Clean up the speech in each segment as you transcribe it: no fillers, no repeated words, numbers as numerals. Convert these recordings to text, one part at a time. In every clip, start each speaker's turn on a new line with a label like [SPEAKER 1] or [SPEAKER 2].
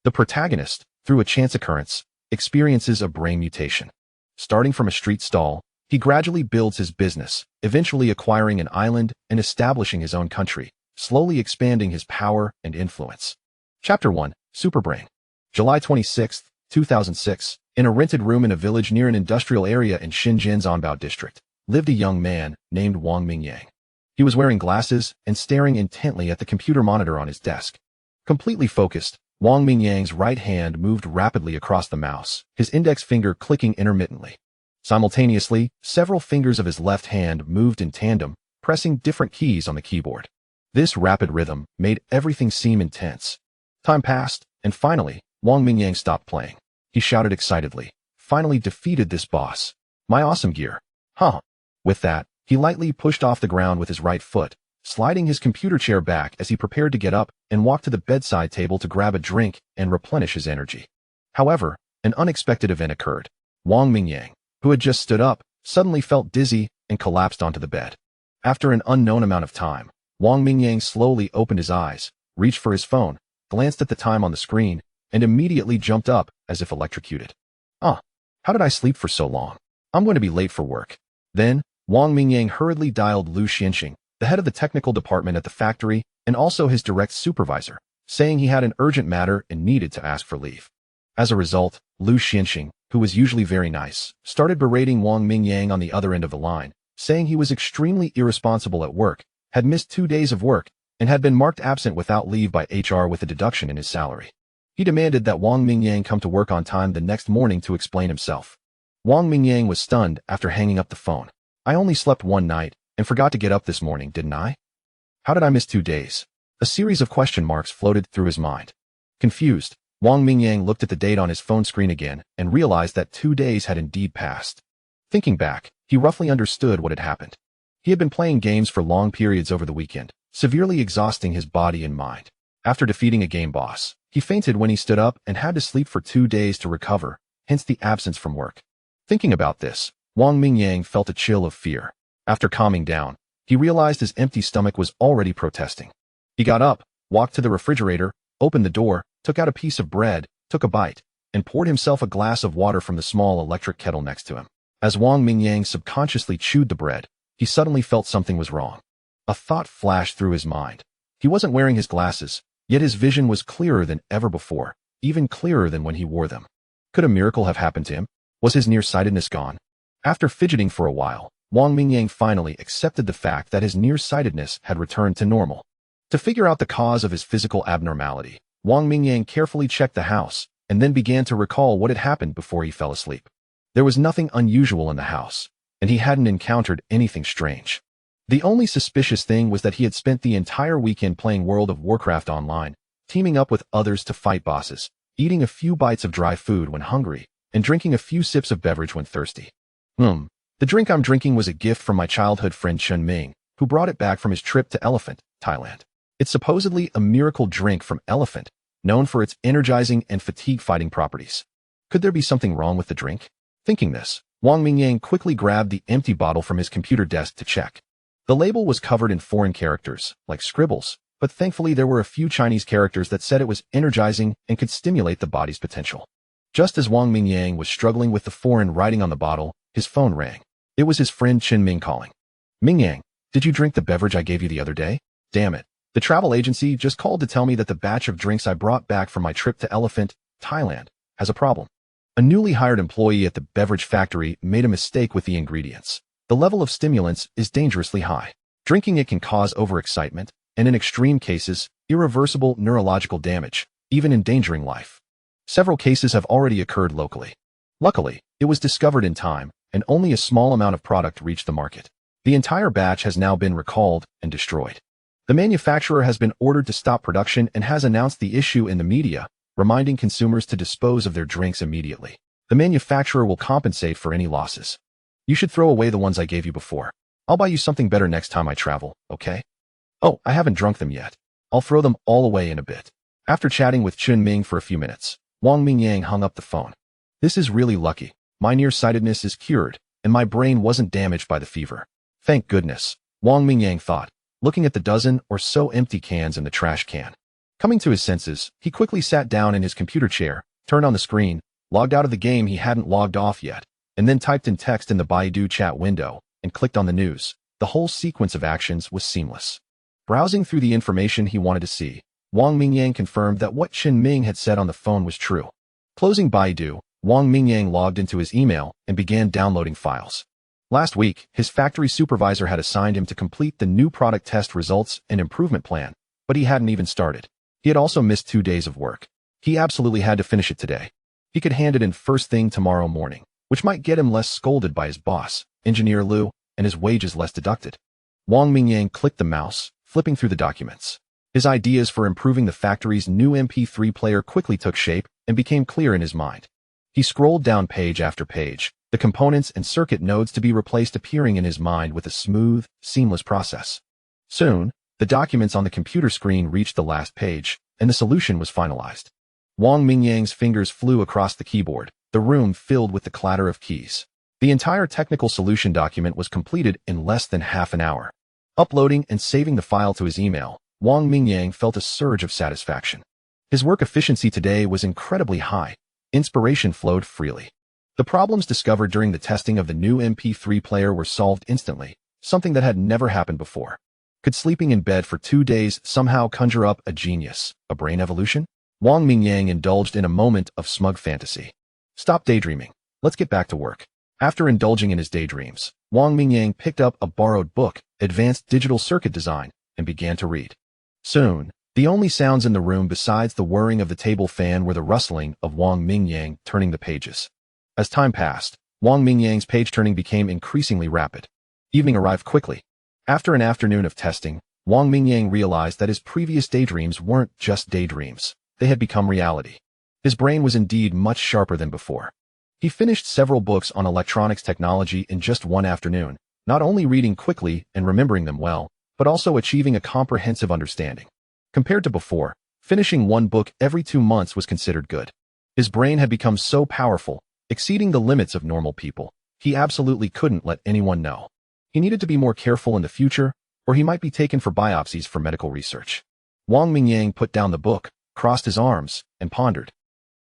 [SPEAKER 1] The protagonist, through a chance occurrence, experiences a brain mutation. Starting from a street stall, he gradually builds his business, eventually acquiring an island and establishing his own country, slowly expanding his power and influence. Chapter 1, Superbrain. July 26, 2006, in a rented room in a village near an industrial area in Shenzhen's Anbao district, lived a young man named Wang Mingyang. He was wearing glasses and staring intently at the computer monitor on his desk. Completely focused, Wang Mingyang's right hand moved rapidly across the mouse, his index finger clicking intermittently. Simultaneously, several fingers of his left hand moved in tandem, pressing different keys on the keyboard. This rapid rhythm made everything seem intense. Time passed, and finally, Wang Mingyang stopped playing. He shouted excitedly, "Finally defeated this boss. My awesome gear. Huh." With that, he lightly pushed off the ground with his right foot, sliding his computer chair back as he prepared to get up and walk to the bedside table to grab a drink and replenish his energy. However, an unexpected event occurred. Wang Mingyang, who had just stood up, suddenly felt dizzy and collapsed onto the bed. After an unknown amount of time, Wang Mingyang slowly opened his eyes, reached for his phone, glanced at the time on the screen, and immediately jumped up as if electrocuted. How did I sleep for so long? I'm going to be late for work. Then, Wang Mingyang hurriedly dialed Lu Xianxing, the head of the technical department at the factory and also his direct supervisor, saying he had an urgent matter and needed to ask for leave. As a result, Lu Xianxing, who was usually very nice, started berating Wang Mingyang on the other end of the line, saying he was extremely irresponsible at work, had missed 2 days of work, and had been marked absent without leave by HR with a deduction in his salary. He demanded that Wang Mingyang come to work on time the next morning to explain himself. Wang Mingyang was stunned after hanging up the phone. "I only slept one night and forgot to get up this morning, didn't I? How did I miss 2 days?" A series of question marks floated through his mind. Confused, Wang Mingyang looked at the date on his phone screen again and realized that 2 days had indeed passed. Thinking back, he roughly understood what had happened. He had been playing games for long periods over the weekend, severely exhausting his body and mind. After defeating a game boss, he fainted when he stood up and had to sleep for 2 days to recover, hence the absence from work. Thinking about this, Wang Mingyang felt a chill of fear. After calming down, he realized his empty stomach was already protesting. He got up, walked to the refrigerator, opened the door, took out a piece of bread, took a bite, and poured himself a glass of water from the small electric kettle next to him. As Wang Mingyang subconsciously chewed the bread, he suddenly felt something was wrong. A thought flashed through his mind. He wasn't wearing his glasses, yet his vision was clearer than ever before, even clearer than when he wore them. Could a miracle have happened to him? Was his nearsightedness gone? After fidgeting for a while, Wang Mingyang finally accepted the fact that his nearsightedness had returned to normal. To figure out the cause of his physical abnormality, Wang Mingyang carefully checked the house and then began to recall what had happened before he fell asleep. There was nothing unusual in the house, and he hadn't encountered anything strange. The only suspicious thing was that he had spent the entire weekend playing World of Warcraft online, teaming up with others to fight bosses, eating a few bites of dry food when hungry, and drinking a few sips of beverage when thirsty. The drink I'm drinking was a gift from my childhood friend Chun Ming, who brought it back from his trip to Elephant, Thailand. It's supposedly a miracle drink from Elephant, known for its energizing and fatigue-fighting properties. Could there be something wrong with the drink? Thinking this, Wang Mingyang quickly grabbed the empty bottle from his computer desk to check. The label was covered in foreign characters, like scribbles, but thankfully there were a few Chinese characters that said it was energizing and could stimulate the body's potential. Just as Wang Mingyang was struggling with the foreign writing on the bottle, his phone rang. It was his friend Chen Ming calling. "Mingyang, did you drink the beverage I gave you the other day? Damn it. The travel agency just called to tell me that the batch of drinks I brought back from my trip to Elephant, Thailand, has a problem." A newly hired employee at the beverage factory made a mistake with the ingredients. The level of stimulants is dangerously high. Drinking it can cause overexcitement, and in extreme cases, irreversible neurological damage, even endangering life. Several cases have already occurred locally. Luckily, it was discovered in time, and only a small amount of product reached the market. The entire batch has now been recalled and destroyed. The manufacturer has been ordered to stop production and has announced the issue in the media, reminding consumers to dispose of their drinks immediately. The manufacturer will compensate for any losses. You should throw away the ones I gave you before. I'll buy you something better next time I travel, okay? Oh, I haven't drunk them yet. I'll throw them all away in a bit. After chatting with Chun Ming for a few minutes, Wang Mingyang hung up the phone. This is really lucky. My nearsightedness is cured, and my brain wasn't damaged by the fever. Thank goodness, Wang Mingyang thought, looking at the dozen or so empty cans in the trash can. Coming to his senses, he quickly sat down in his computer chair, turned on the screen, logged out of the game he hadn't logged off yet, and then typed in text in the Baidu chat window and clicked on the news. The whole sequence of actions was seamless. Browsing through the information he wanted to see, Wang Mingyang confirmed that what Chen Ming had said on the phone was true. Closing Baidu, Wang Mingyang logged into his email and began downloading files. Last week, his factory supervisor had assigned him to complete the new product test results and improvement plan, but he hadn't even started. He had also missed 2 days of work. He absolutely had to finish it today. He could hand it in first thing tomorrow morning, which might get him less scolded by his boss, Engineer Liu, and his wages less deducted. Wang Mingyang clicked the mouse, flipping through the documents. His ideas for improving the factory's new MP3 player quickly took shape and became clear in his mind. He scrolled down page after page, the components and circuit nodes to be replaced appearing in his mind with a smooth, seamless process. Soon, the documents on the computer screen reached the last page, and the solution was finalized. Wang Mingyang's fingers flew across the keyboard, the room filled with the clatter of keys. The entire technical solution document was completed in less than half an hour. Uploading and saving the file to his email, Wang Mingyang felt a surge of satisfaction. His work efficiency today was incredibly high. Inspiration flowed freely. The problems discovered during the testing of the new MP3 player were solved instantly, something that had never happened before. Could sleeping in bed for 2 days somehow conjure up a genius, a brain evolution? Wang Mingyang indulged in a moment of smug fantasy. Stop daydreaming. Let's get back to work. After indulging in his daydreams, Wang Mingyang picked up a borrowed book, Advanced Digital Circuit Design, and began to read. Soon, the only sounds in the room besides the whirring of the table fan were the rustling of Wang Mingyang turning the pages. As time passed, Wang Mingyang's page-turning became increasingly rapid. Evening arrived quickly. After an afternoon of testing, Wang Mingyang realized that his previous daydreams weren't just daydreams. They had become reality. His brain was indeed much sharper than before. He finished several books on electronics technology in just one afternoon, not only reading quickly and remembering them well, but also achieving a comprehensive understanding. Compared to before, finishing one book every 2 months was considered good. His brain had become so powerful, exceeding the limits of normal people, he absolutely couldn't let anyone know. He needed to be more careful in the future, or he might be taken for biopsies for medical research. Wang Mingyang put down the book, crossed his arms, and pondered.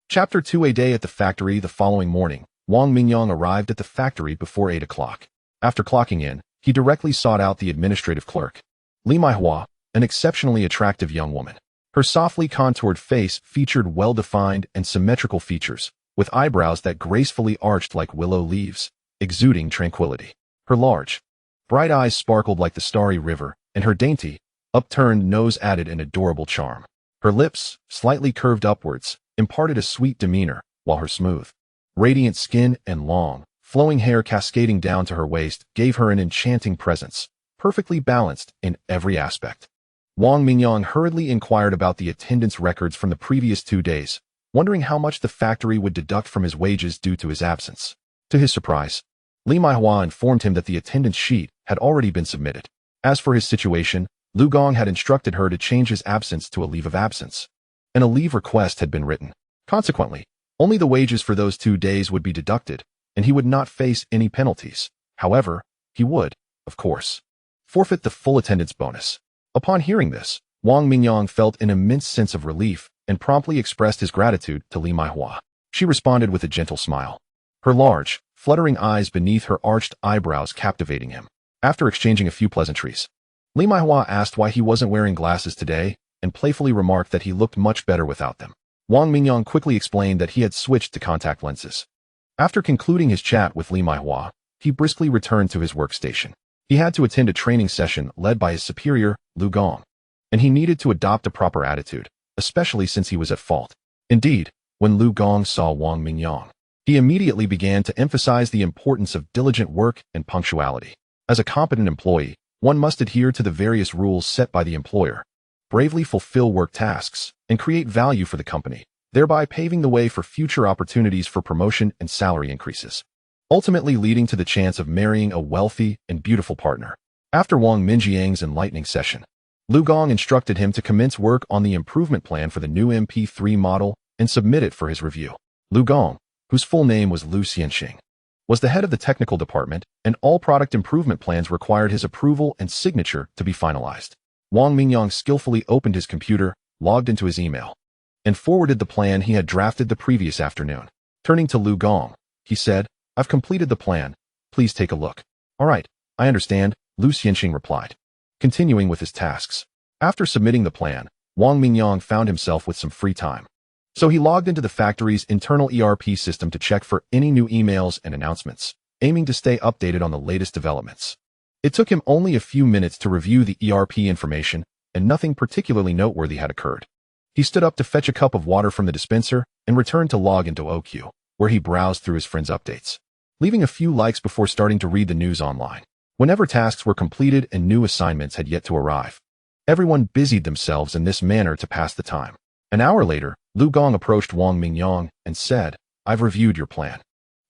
[SPEAKER 1] Chapter 2. A day at the factory. The following morning, Wang Mingyang arrived at the factory before 8 o'clock. After clocking in, he directly sought out the administrative clerk, Li Maihua, an exceptionally attractive young woman. Her softly contoured face featured well-defined and symmetrical features, with eyebrows that gracefully arched like willow leaves, exuding tranquility. Her large, bright eyes sparkled like the starry river, and her dainty, upturned nose added an adorable charm. Her lips, slightly curved upwards, imparted a sweet demeanor, while her smooth, radiant skin and long, flowing hair cascading down to her waist gave her an enchanting presence, perfectly balanced in every aspect. Wang Mingyang hurriedly inquired about the attendance records from the previous 2 days, wondering how much the factory would deduct from his wages due to his absence. To his surprise, Li Maihua informed him that the attendance sheet had already been submitted. As for his situation, Lu Gong had instructed her to change his absence to a leave of absence, and a leave request had been written. Consequently, only the wages for those 2 days would be deducted, and he would not face any penalties. However, he would, of course, forfeit the full attendance bonus. Upon hearing this, Wang Mingyang felt an immense sense of relief and promptly expressed his gratitude to Li Maihua. She responded with a gentle smile, her large, fluttering eyes beneath her arched eyebrows captivating him. After exchanging a few pleasantries, Li Maihua asked why he wasn't wearing glasses today and playfully remarked that he looked much better without them. Wang Mingyang quickly explained that he had switched to contact lenses. After concluding his chat with Li Maihua, he briskly returned to his workstation. He had to attend a training session led by his superior, Lu Gong, and he needed to adopt a proper attitude, especially since he was at fault. Indeed, when Lu Gong saw Wang Mingyang, he immediately began to emphasize the importance of diligent work and punctuality. As a competent employee, one must adhere to the various rules set by the employer, bravely fulfill work tasks, and create value for the company, thereby paving the way for future opportunities for promotion and salary increases, ultimately leading to the chance of marrying a wealthy and beautiful partner. After Wang Mingyang's enlightening session, Lu Gong instructed him to commence work on the improvement plan for the new MP3 model and submit it for his review. Lu Gong, whose full name was Lu Xianxing, was the head of the technical department, and all product improvement plans required his approval and signature to be finalized. Wang Mingyang skillfully opened his computer, logged into his email, and forwarded the plan he had drafted the previous afternoon. Turning to Lu Gong, he said, "I've completed the plan. Please take a look." "All right, I understand," Lu Xianxing replied, continuing with his tasks. After submitting the plan, Wang Mingyang found himself with some free time. So he logged into the factory's internal ERP system to check for any new emails and announcements, aiming to stay updated on the latest developments. It took him only a few minutes to review the ERP information, and nothing particularly noteworthy had occurred. He stood up to fetch a cup of water from the dispenser and returned to log into OQ, where he browsed through his friends' updates, leaving a few likes before starting to read the news online. Whenever tasks were completed and new assignments had yet to arrive, everyone busied themselves in this manner to pass the time. An hour later, Lu Gong approached Wang Mingyang and said, "I've reviewed your plan.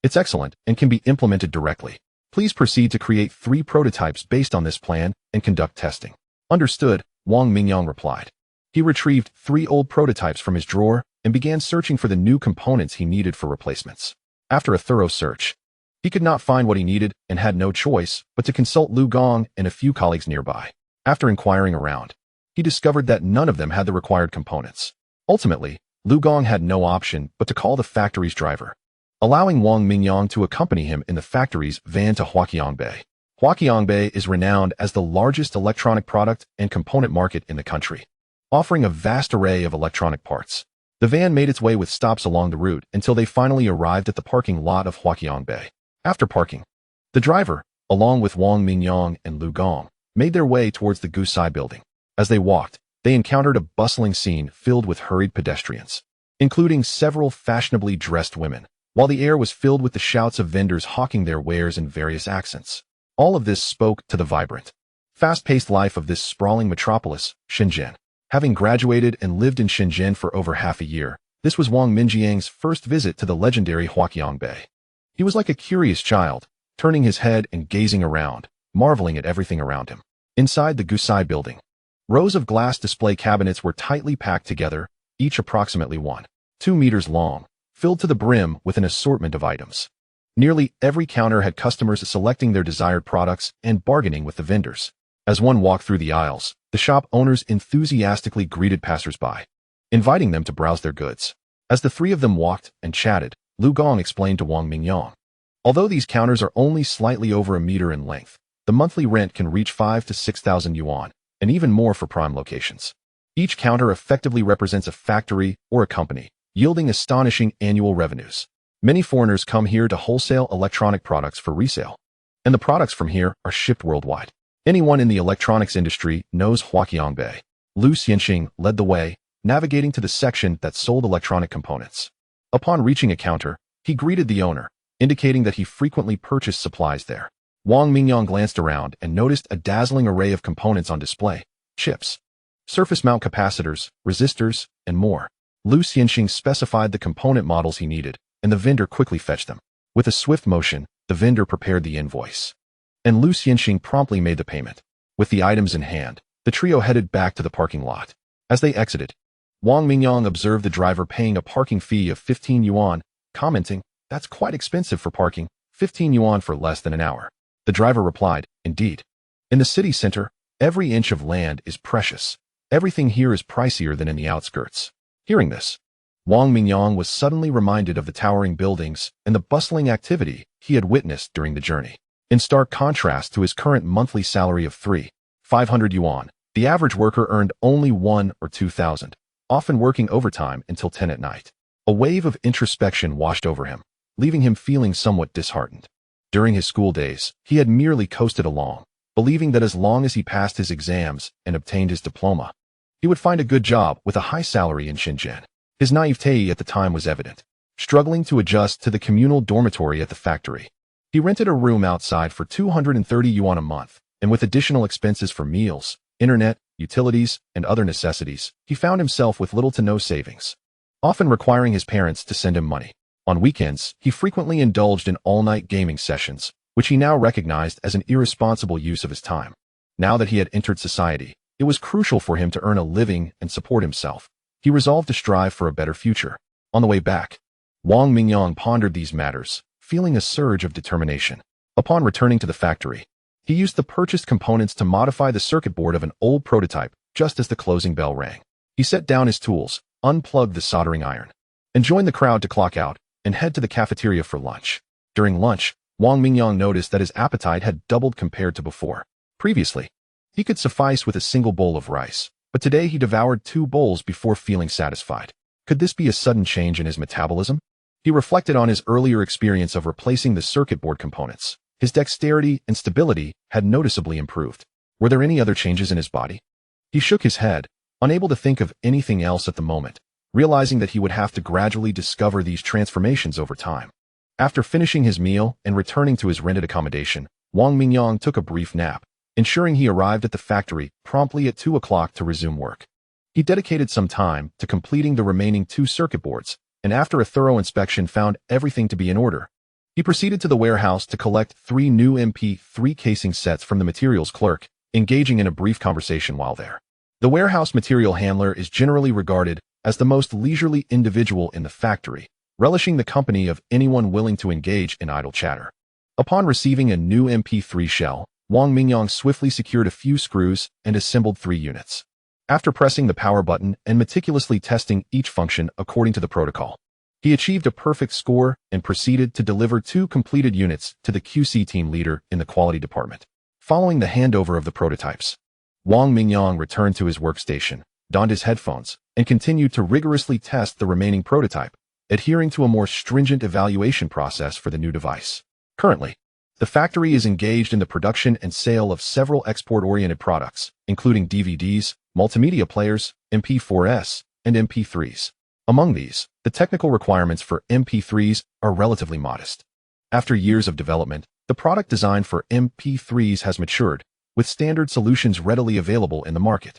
[SPEAKER 1] It's excellent and can be implemented directly. Please proceed to create 3 prototypes based on this plan and conduct testing." "Understood," Wang Mingyang replied. He retrieved 3 old prototypes from his drawer and began searching for the new components he needed for replacements. After a thorough search, he could not find what he needed and had no choice but to consult Lu Gong and a few colleagues nearby. After inquiring around, he discovered that none of them had the required components. Ultimately, Lu Gong had no option but to call the factory's driver, allowing Wang Mingyang to accompany him in the factory's van to Huaqiangbei. Huaqiangbei is renowned as the largest electronic product and component market in the country, offering a vast array of electronic parts. The van made its way with stops along the route until they finally arrived at the parking lot of Huaqiangbei. After parking, the driver, along with Wang Mingyang and Lu Gong, made their way towards the Gusai building. As they walked, they encountered a bustling scene filled with hurried pedestrians, including several fashionably dressed women, while the air was filled with the shouts of vendors hawking their wares in various accents. All of this spoke to the vibrant, fast-paced life of this sprawling metropolis, Shenzhen. Having graduated and lived in Shenzhen for over half a year, this was Wang Mingyang's first visit to the legendary Huaqiangbei. He was like a curious child, turning his head and gazing around, marveling at everything around him. Inside the Gusai building, rows of glass display cabinets were tightly packed together, each approximately 1.2 meters long, filled to the brim with an assortment of items. Nearly every counter had customers selecting their desired products and bargaining with the vendors. As one walked through the aisles, the shop owners enthusiastically greeted passers-by, inviting them to browse their goods. As the 3 of them walked and chatted, Lu Gong explained to Wang Mingyang, "Although these counters are only slightly over a meter in length, the monthly rent can reach 5,000 to 6,000 yuan, and even more for prime locations. Each counter effectively represents a factory or a company, yielding astonishing annual revenues. Many foreigners come here to wholesale electronic products for resale, and the products from here are shipped worldwide. Anyone in the electronics industry knows Huaqiangbei." Lu Xianxing led the way, navigating to the section that sold electronic components. Upon reaching a counter, he greeted the owner, indicating that he frequently purchased supplies there. Wang Mingyang glanced around and noticed a dazzling array of components on display: chips, surface mount capacitors, resistors, and more. Lu Xianxing specified the component models he needed, and the vendor quickly fetched them. With a swift motion, the vendor prepared the invoice, and Lu Xianxing promptly made the payment. With the items in hand, the trio headed back to the parking lot. As they exited, Wang Mingyang observed the driver paying a parking fee of 15 yuan, commenting, "That's quite expensive for parking, 15 yuan for less than an hour." The driver replied, "Indeed. In the city center, every inch of land is precious. Everything here is pricier than in the outskirts." Hearing this, Wang Mingyang was suddenly reminded of the towering buildings and the bustling activity he had witnessed during the journey. In stark contrast to his current monthly salary of 3,500 yuan, the average worker earned only 1,000 or 2,000, often working overtime until 10 at night. A wave of introspection washed over him, leaving him feeling somewhat disheartened. During his school days, he had merely coasted along, believing that as long as he passed his exams and obtained his diploma, he would find a good job with a high salary in Shenzhen. His naivete at the time was evident. Struggling to adjust to the communal dormitory at the factory, he rented a room outside for 230 yuan a month, and with additional expenses for meals, internet, utilities, and other necessities, he found himself with little to no savings, often requiring his parents to send him money. On weekends, he frequently indulged in all-night gaming sessions, which he now recognized as an irresponsible use of his time. Now that he had entered society, it was crucial for him to earn a living and support himself. He resolved to strive for a better future. On the way back, Wang Mingyang pondered these matters, feeling a surge of determination. Upon returning to the factory, he used the purchased components to modify the circuit board of an old prototype just as the closing bell rang. He set down his tools, unplugged the soldering iron, and joined the crowd to clock out and head to the cafeteria for lunch. During lunch, Wang Mingyang noticed that his appetite had doubled compared to before. Previously, he could suffice with a single bowl of rice, but today he devoured 2 bowls before feeling satisfied. Could this be a sudden change in his metabolism? He reflected on his earlier experience of replacing the circuit board components. His dexterity and stability had noticeably improved. Were there any other changes in his body? He shook his head, unable to think of anything else at the moment, realizing that he would have to gradually discover these transformations over time. After finishing his meal and returning to his rented accommodation, Wang Mingyang took a brief nap, ensuring he arrived at the factory promptly at 2 o'clock to resume work. He dedicated some time to completing the remaining 2 circuit boards, and after a thorough inspection found everything to be in order. He proceeded to the warehouse to collect 3 new MP3 casing sets from the materials clerk, engaging in a brief conversation while there. The warehouse material handler is generally regarded as the most leisurely individual in the factory, relishing the company of anyone willing to engage in idle chatter. Upon receiving a new MP3 shell, Wang Mingyang swiftly secured a few screws and assembled 3 units. After pressing the power button and meticulously testing each function according to the protocol, he achieved a perfect score and proceeded to deliver 2 completed units to the QC team leader in the quality department. Following the handover of the prototypes, Wang Mingyang returned to his workstation, donned his headphones, and continued to rigorously test the remaining prototype, adhering to a more stringent evaluation process for the new device. Currently, the factory is engaged in the production and sale of several export-oriented products, including DVDs, multimedia players, MP4s, and MP3s. Among these, the technical requirements for MP3s are relatively modest. After years of development, the product design for MP3s has matured, with standard solutions readily available in the market.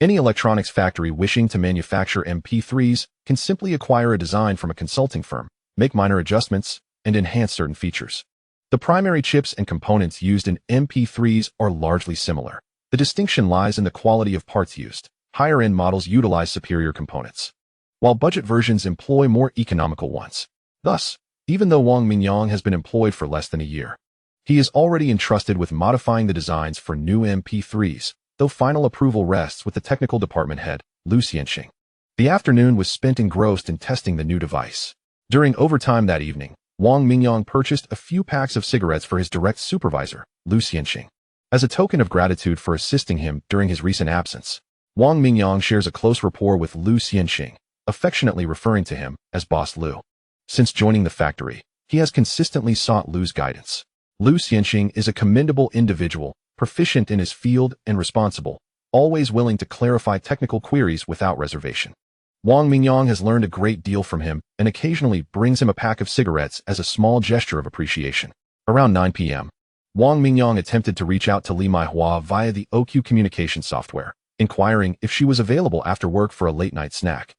[SPEAKER 1] Any electronics factory wishing to manufacture MP3s can simply acquire a design from a consulting firm, make minor adjustments, and enhance certain features. The primary chips and components used in MP3s are largely similar. The distinction lies in the quality of parts used. Higher-end models utilize superior components, while budget versions employ more economical ones. Thus, even though Wang Mingyang has been employed for less than a year, he is already entrusted with modifying the designs for new MP3s, though final approval rests with the technical department head, Lu Xianxing. The afternoon was spent engrossed in testing the new device. During overtime that evening, Wang Mingyang purchased a few packs of cigarettes for his direct supervisor, Lu Xianxing. As a token of gratitude for assisting him during his recent absence, Wang Mingyang shares a close rapport with Lu Xianxing, affectionately referring to him as Boss Lu. Since joining the factory, he has consistently sought Lu's guidance. Lu Xianxing is a commendable individual, proficient in his field and responsible, always willing to clarify technical queries without reservation. Wang Mingyang has learned a great deal from him and occasionally brings him a pack of cigarettes as a small gesture of appreciation. Around 9 p.m., Wang Mingyang attempted to reach out to Li Maihua via the OQ communication software, inquiring if she was available after work for a late-night snack.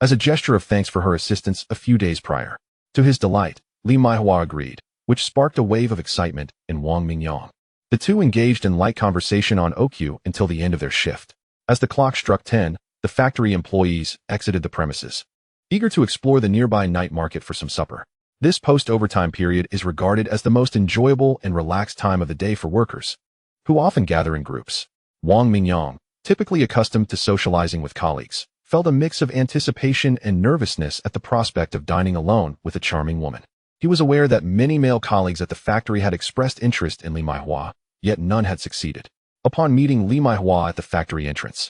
[SPEAKER 1] As a gesture of thanks for her assistance a few days prior, to his delight, Li Maihua agreed, which sparked a wave of excitement in Wang Mingyang. The two engaged in light conversation on OQ until the end of their shift. As the clock struck 10, the factory employees exited the premises, eager to explore the nearby night market for some supper. This post-overtime period is regarded as the most enjoyable and relaxed time of the day for workers, who often gather in groups. Wang Mingyang, typically accustomed to socializing with colleagues, felt a mix of anticipation and nervousness at the prospect of dining alone with a charming woman. He was aware that many male colleagues at the factory had expressed interest in Li Maihua, yet none had succeeded. Upon meeting Li Maihua at the factory entrance,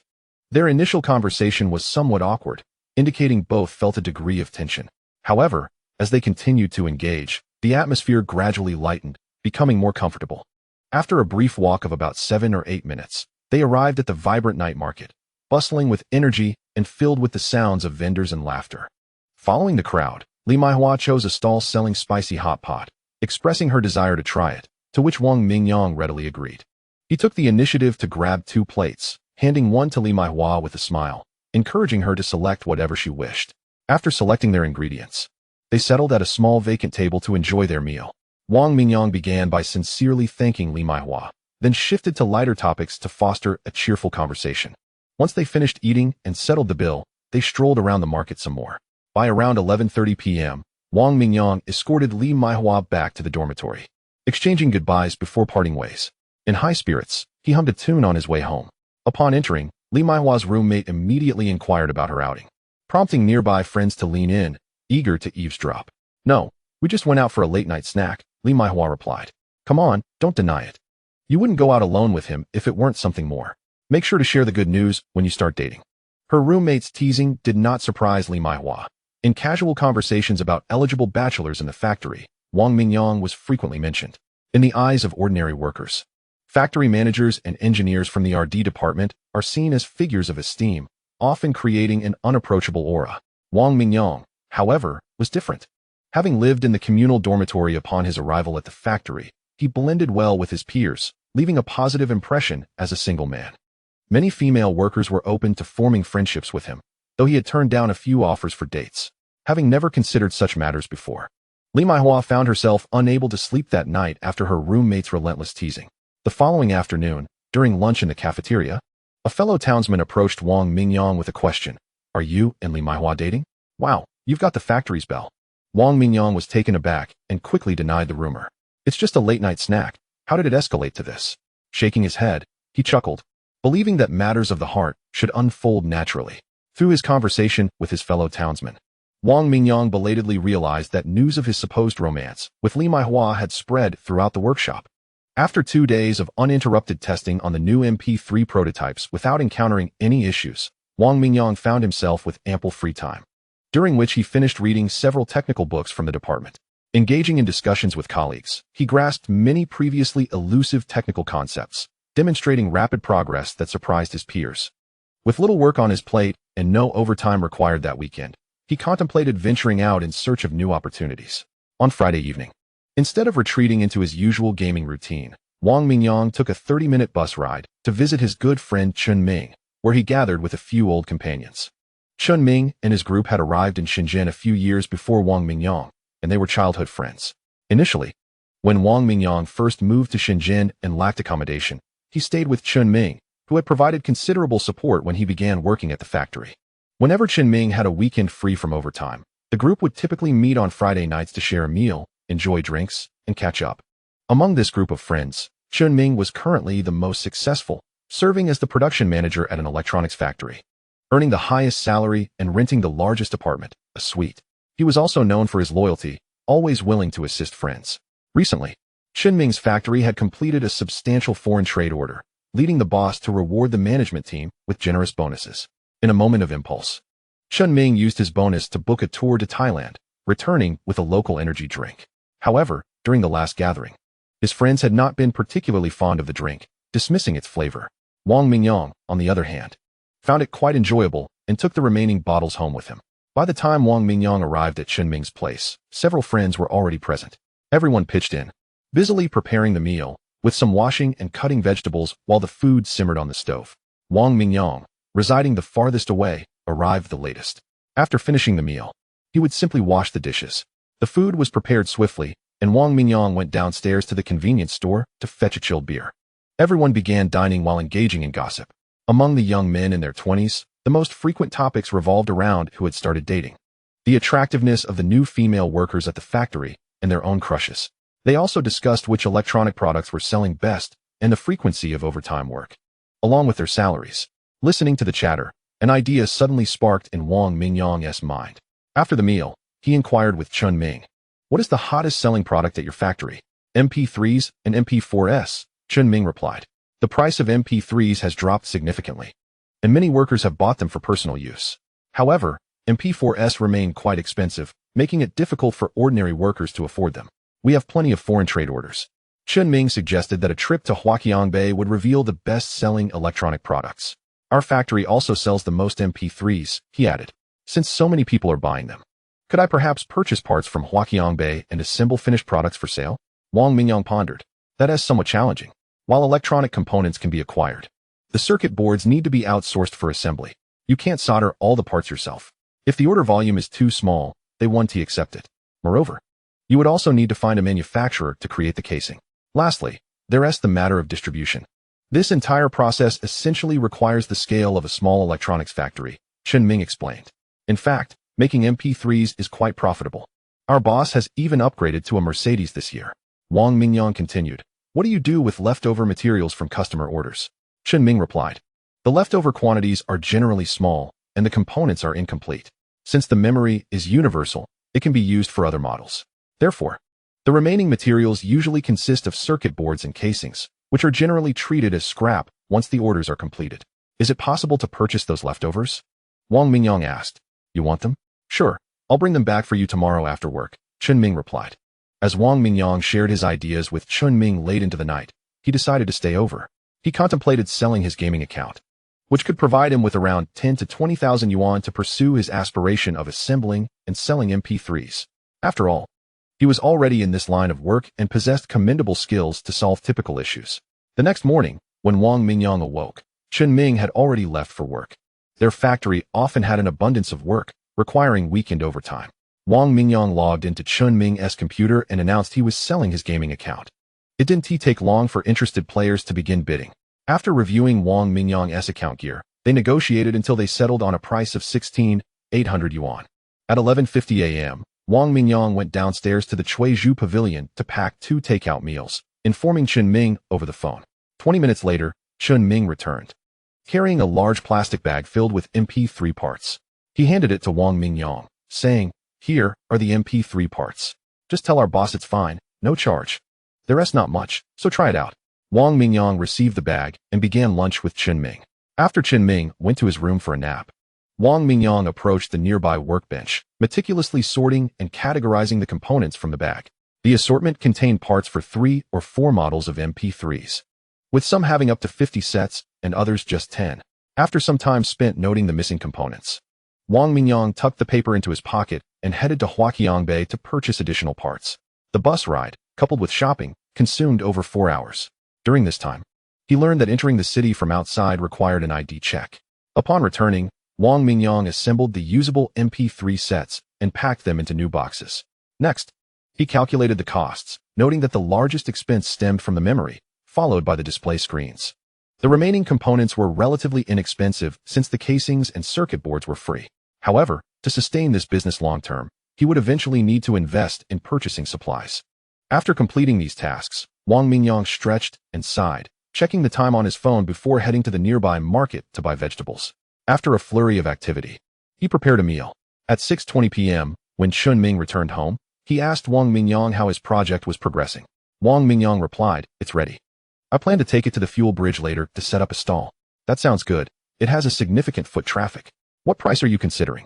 [SPEAKER 1] their initial conversation was somewhat awkward, indicating both felt a degree of tension. However, as they continued to engage, the atmosphere gradually lightened, becoming more comfortable. After a brief walk of about 7 or 8 minutes, they arrived at the vibrant night market, bustling with energy and filled with the sounds of vendors and laughter. Following the crowd, Li Maihua chose a stall selling spicy hot pot, expressing her desire to try it, to which Wang Mingyang readily agreed. He took the initiative to grab 2 plates, handing one to Li Maihua with a smile, encouraging her to select whatever she wished. After selecting their ingredients, they settled at a small vacant table to enjoy their meal. Wang Mingyang began by sincerely thanking Li Maihua, then shifted to lighter topics to foster a cheerful conversation. Once they finished eating and settled the bill, they strolled around the market some more. By around 11:30 p.m., Wang Mingyang escorted Li Maihua back to the dormitory, exchanging goodbyes before parting ways. In high spirits, he hummed a tune on his way home. Upon entering, Li Maihua's roommate immediately inquired about her outing, prompting nearby friends to lean in, eager to eavesdrop. "No, we just went out for a late-night snack," Li Maihua replied. "Come on, don't deny it. You wouldn't go out alone with him if it weren't something more. Make sure to share the good news when you start dating." Her roommate's teasing did not surprise Li Maihua. In casual conversations about eligible bachelors in the factory, Wang Mingyang was frequently mentioned. In the eyes of ordinary workers, factory managers and engineers from the RD department are seen as figures of esteem, often creating an unapproachable aura. Wang Mingyang, however, was different. Having lived in the communal dormitory upon his arrival at the factory, he blended well with his peers, leaving a positive impression as a single man. Many female workers were open to forming friendships with him, though he had turned down a few offers for dates, having never considered such matters before. Li Maihua found herself unable to sleep that night after her roommate's relentless teasing. The following afternoon, during lunch in the cafeteria, a fellow townsman approached Wang Mingyang with a question. "Are you and Li Maihua dating? Wow, you've got the factory's belle." Wang Mingyang was taken aback and quickly denied the rumor. "It's just a late-night snack. How did it escalate to this?" Shaking his head, he chuckled, believing that matters of the heart should unfold naturally. Through his conversation with his fellow townsman, Wang Mingyang belatedly realized that news of his supposed romance with Li Maihua had spread throughout the workshop. After 2 days of uninterrupted testing on the new MP3 prototypes without encountering any issues, Wang Mingyang found himself with ample free time, during which he finished reading several technical books from the department. Engaging in discussions with colleagues, he grasped many previously elusive technical concepts, demonstrating rapid progress that surprised his peers. With little work on his plate and no overtime required that weekend, he contemplated venturing out in search of new opportunities. On Friday evening, instead of retreating into his usual gaming routine, Wang Mingyang took a 30-minute bus ride to visit his good friend Chun Ming, where he gathered with a few old companions. Chun Ming and his group had arrived in Shenzhen a few years before Wang Mingyang, and they were childhood friends. Initially, when Wang Mingyang first moved to Shenzhen and lacked accommodation, he stayed with Chun Ming, who had provided considerable support when he began working at the factory. Whenever Chun Ming had a weekend free from overtime, the group would typically meet on Friday nights to share a meal, enjoy drinks, and catch up. Among this group of friends, Chun Ming was currently the most successful, serving as the production manager at an electronics factory, earning the highest salary and renting the largest apartment, a suite. He was also known for his loyalty, always willing to assist friends. Recently, Chun Ming's factory had completed a substantial foreign trade order, leading the boss to reward the management team with generous bonuses. In a moment of impulse, Chun Ming used his bonus to book a tour to Thailand, returning with a local energy drink. However, during the last gathering, his friends had not been particularly fond of the drink, dismissing its flavor. Wang Mingyang, on the other hand, found it quite enjoyable and took the remaining bottles home with him. By the time Wang Mingyang arrived at Chun Ming's place, several friends were already present. Everyone pitched in, busily preparing the meal, with some washing and cutting vegetables while the food simmered on the stove. Wang Mingyang, residing the farthest away, arrived the latest. After finishing the meal, he would simply wash the dishes. The food was prepared swiftly, and Wang Mingyang went downstairs to the convenience store to fetch a chilled beer. Everyone began dining while engaging in gossip. Among the young men in their 20s, the most frequent topics revolved around who had started dating, the attractiveness of the new female workers at the factory, and their own crushes. They also discussed which electronic products were selling best and the frequency of overtime work, along with their salaries. Listening to the chatter, an idea suddenly sparked in Wang Mingyang's mind. After the meal, he inquired with Chun Ming, "What is the hottest selling product at your factory?" "MP3s and MP4s, Chun Ming replied. "The price of MP3s has dropped significantly, and many workers have bought them for personal use. However, MP4s remain quite expensive, making it difficult for ordinary workers to afford them. We have plenty of foreign trade orders." Chun Ming suggested that a trip to Huaqiangbei would reveal the best-selling electronic products. "Our factory also sells the most MP3s, he added, since so many people are buying them. Could I perhaps purchase parts from Huaqiangbei and assemble finished products for sale?" Wang Mingyang pondered. That is somewhat challenging. While electronic components can be acquired, the circuit boards need to be outsourced for assembly. You can't solder all the parts yourself. If the order volume is too small, they won't accept it. Moreover, you would also need to find a manufacturer to create the casing. Lastly, there is the matter of distribution. This entire process essentially requires the scale of a small electronics factory, Chun Ming explained. In fact, making MP3s is quite profitable. Our boss has even upgraded to a Mercedes this year. Wang Mingyang continued, "What do you do with leftover materials from customer orders?" Chun Ming replied, The leftover quantities are generally small, and the components are incomplete. Since the memory is universal, it can be used for other models. Therefore, the remaining materials usually consist of circuit boards and casings, which are generally treated as scrap once the orders are completed. Is it possible to purchase those leftovers? Wang Mingyang asked. You want them? Sure, I'll bring them back for you tomorrow after work, Chun Ming replied. As Wang Mingyang shared his ideas with Chun Ming late into the night, he decided to stay over. He contemplated selling his gaming account, which could provide him with around 10 to 20,000 yuan to pursue his aspiration of assembling and selling MP3s. After all, he was already in this line of work and possessed commendable skills to solve typical issues. The next morning, when Wang Mingyang awoke, Chun Ming had already left for work. Their factory often had an abundance of work, requiring weekend overtime. Wang Mingyang logged into Chun Ming's computer and announced he was selling his gaming account. It didn't take long for interested players to begin bidding. After reviewing Wang Mingyang's account gear, they negotiated until they settled on a price of 16,800 yuan. At 11:50 a.m., Wang Mingyang went downstairs to the Chuizhu Pavilion to pack 2 takeout meals, informing Chun Ming over the phone. 20 minutes later, Chun Ming returned, carrying a large plastic bag filled with MP3 parts. He handed it to Wang Mingyang, saying, "Here are the MP3 parts. Just tell our boss it's fine, no charge. The rest not much, so try it out." Wang Mingyang received the bag and began lunch with Chun Ming. After Chun Ming went to his room for a nap, Wang Mingyang approached the nearby workbench, meticulously sorting and categorizing the components from the bag. The assortment contained parts for 3 or 4 models of MP3s, with some having up to 50 sets and others just 10. After some time spent noting the missing components, Wang Mingyang tucked the paper into his pocket and headed to Huaqiangbei to purchase additional parts. The bus ride, coupled with shopping, consumed over 4 hours. During this time, he learned that entering the city from outside required an ID check. Upon returning, Wang Mingyang assembled the usable MP3 sets and packed them into new boxes. Next, he calculated the costs, noting that the largest expense stemmed from the memory, followed by the display screens. The remaining components were relatively inexpensive since the casings and circuit boards were free. However, to sustain this business long-term, he would eventually need to invest in purchasing supplies. After completing these tasks, Wang Mingyang stretched and sighed, checking the time on his phone before heading to the nearby market to buy vegetables. After a flurry of activity, he prepared a meal. At 6:20 p.m., when Chun Ming returned home, he asked Wang Mingyang how his project was progressing. Wang Mingyang replied, "It's ready. I plan to take it to the fuel bridge later to set up a stall." "That sounds good. It has a significant foot traffic. What price are you considering?"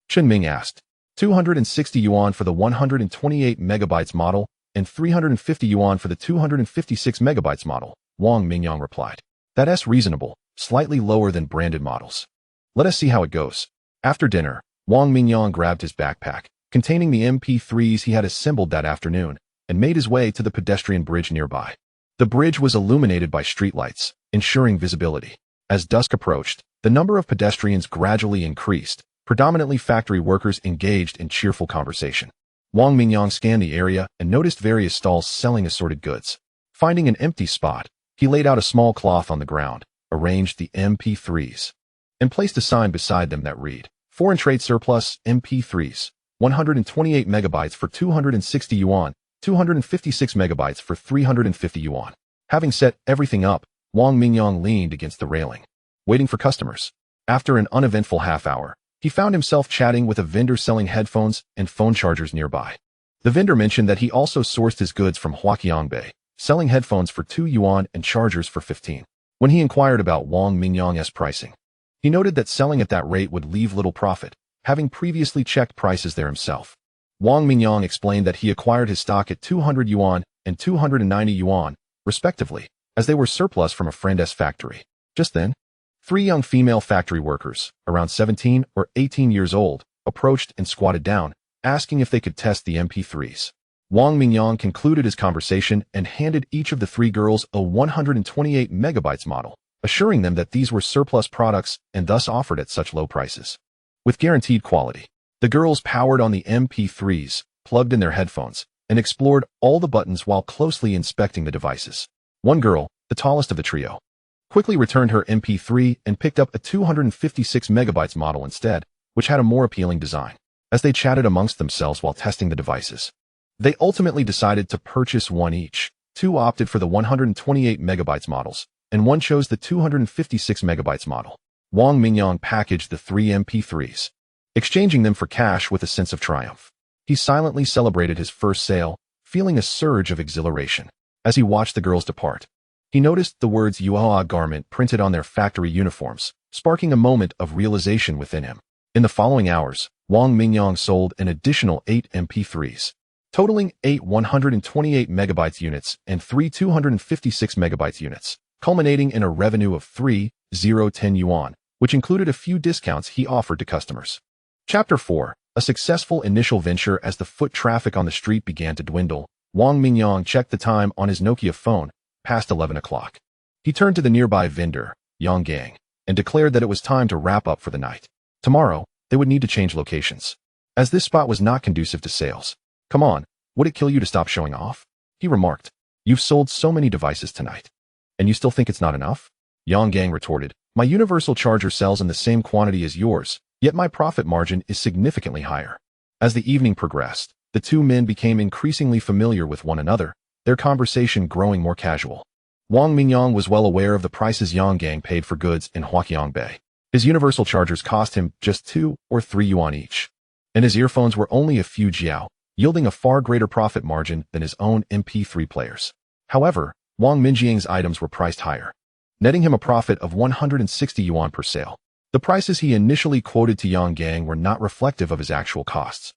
[SPEAKER 1] Chun Ming asked. 260 yuan for the 128 megabytes model and 350 yuan for the 256 megabytes model, Wang Mingyang replied. "That's reasonable, slightly lower than branded models. Let us see how it goes." After dinner, Wang Mingyang grabbed his backpack, containing the MP3s he had assembled that afternoon, and made his way to the pedestrian bridge nearby. The bridge was illuminated by streetlights, ensuring visibility. As dusk approached, the number of pedestrians gradually increased, predominantly factory workers engaged in cheerful conversation. Wang Mingyang scanned the area and noticed various stalls selling assorted goods. Finding an empty spot, he laid out a small cloth on the ground, arranged the MP3s, and placed a sign beside them that read, "Foreign Trade Surplus MP3s, 128 megabytes for 260 yuan, 256 megabytes for 350 yuan. Having set everything up, Wang Mingyang leaned against the railing, waiting for customers. After an uneventful half hour, he found himself chatting with a vendor selling headphones and phone chargers nearby. The vendor mentioned that he also sourced his goods from Huaqiangbei, selling headphones for 2 yuan and chargers for 15. When he inquired about Wang Mingyang's pricing, he noted that selling at that rate would leave little profit, having previously checked prices there himself. Wang Mingyang explained that he acquired his stock at 200 yuan and 290 yuan, respectively, as they were surplus from a friend's factory. Just then, 3 young female factory workers, around 17 or 18 years old, approached and squatted down, asking if they could test the MP3s. Wang Mingyang concluded his conversation and handed each of the 3 girls a 128 megabytes model, assuring them that these were surplus products and thus offered at such low prices. With guaranteed quality, the girls powered on the MP3s, plugged in their headphones, and explored all the buttons while closely inspecting the devices. One girl, the tallest of the trio, quickly returned her MP3 and picked up a 256 megabytes model instead, which had a more appealing design. As they chatted amongst themselves while testing the devices, they ultimately decided to purchase one each. 2 opted for the 128 megabytes models, and one chose the 256 megabytes model. Wang Mingyang packaged the 3 MP3s, exchanging them for cash with a sense of triumph. He silently celebrated his first sale, feeling a surge of exhilaration. As he watched the girls depart, he noticed the words Yuhua garment printed on their factory uniforms, sparking a moment of realization within him. In the following hours, Wang Mingyang sold an additional 8 MP3s, totaling 8 128 megabytes units and 3 256 megabytes units, culminating in a revenue of 3,010 yuan, which included a few discounts he offered to customers. Chapter 4. A successful initial venture. As the foot traffic on the street began to dwindle, Wang Mingyang checked the time on his Nokia phone, past 11 o'clock. He turned to the nearby vendor, Yang Gang, and declared that it was time to wrap up for the night. Tomorrow, they would need to change locations, as this spot was not conducive to sales. Come on, would it kill you to stop showing off? He remarked. You've sold so many devices tonight, and you still think it's not enough? Yang Gang retorted, my universal charger sells in the same quantity as yours, yet my profit margin is significantly higher. As the evening progressed, the two men became increasingly familiar with one another, their conversation growing more casual. Wang Mingyang was well aware of the prices Yang Gang paid for goods in Huaqiangbei. His universal chargers cost him just 2 or 3 yuan each, and his earphones were only a few jiao, yielding a far greater profit margin than his own MP3 players. However, Wang Mingyang's items were priced higher, netting him a profit of 160 yuan per sale. The prices he initially quoted to Yang Gang were not reflective of his actual costs.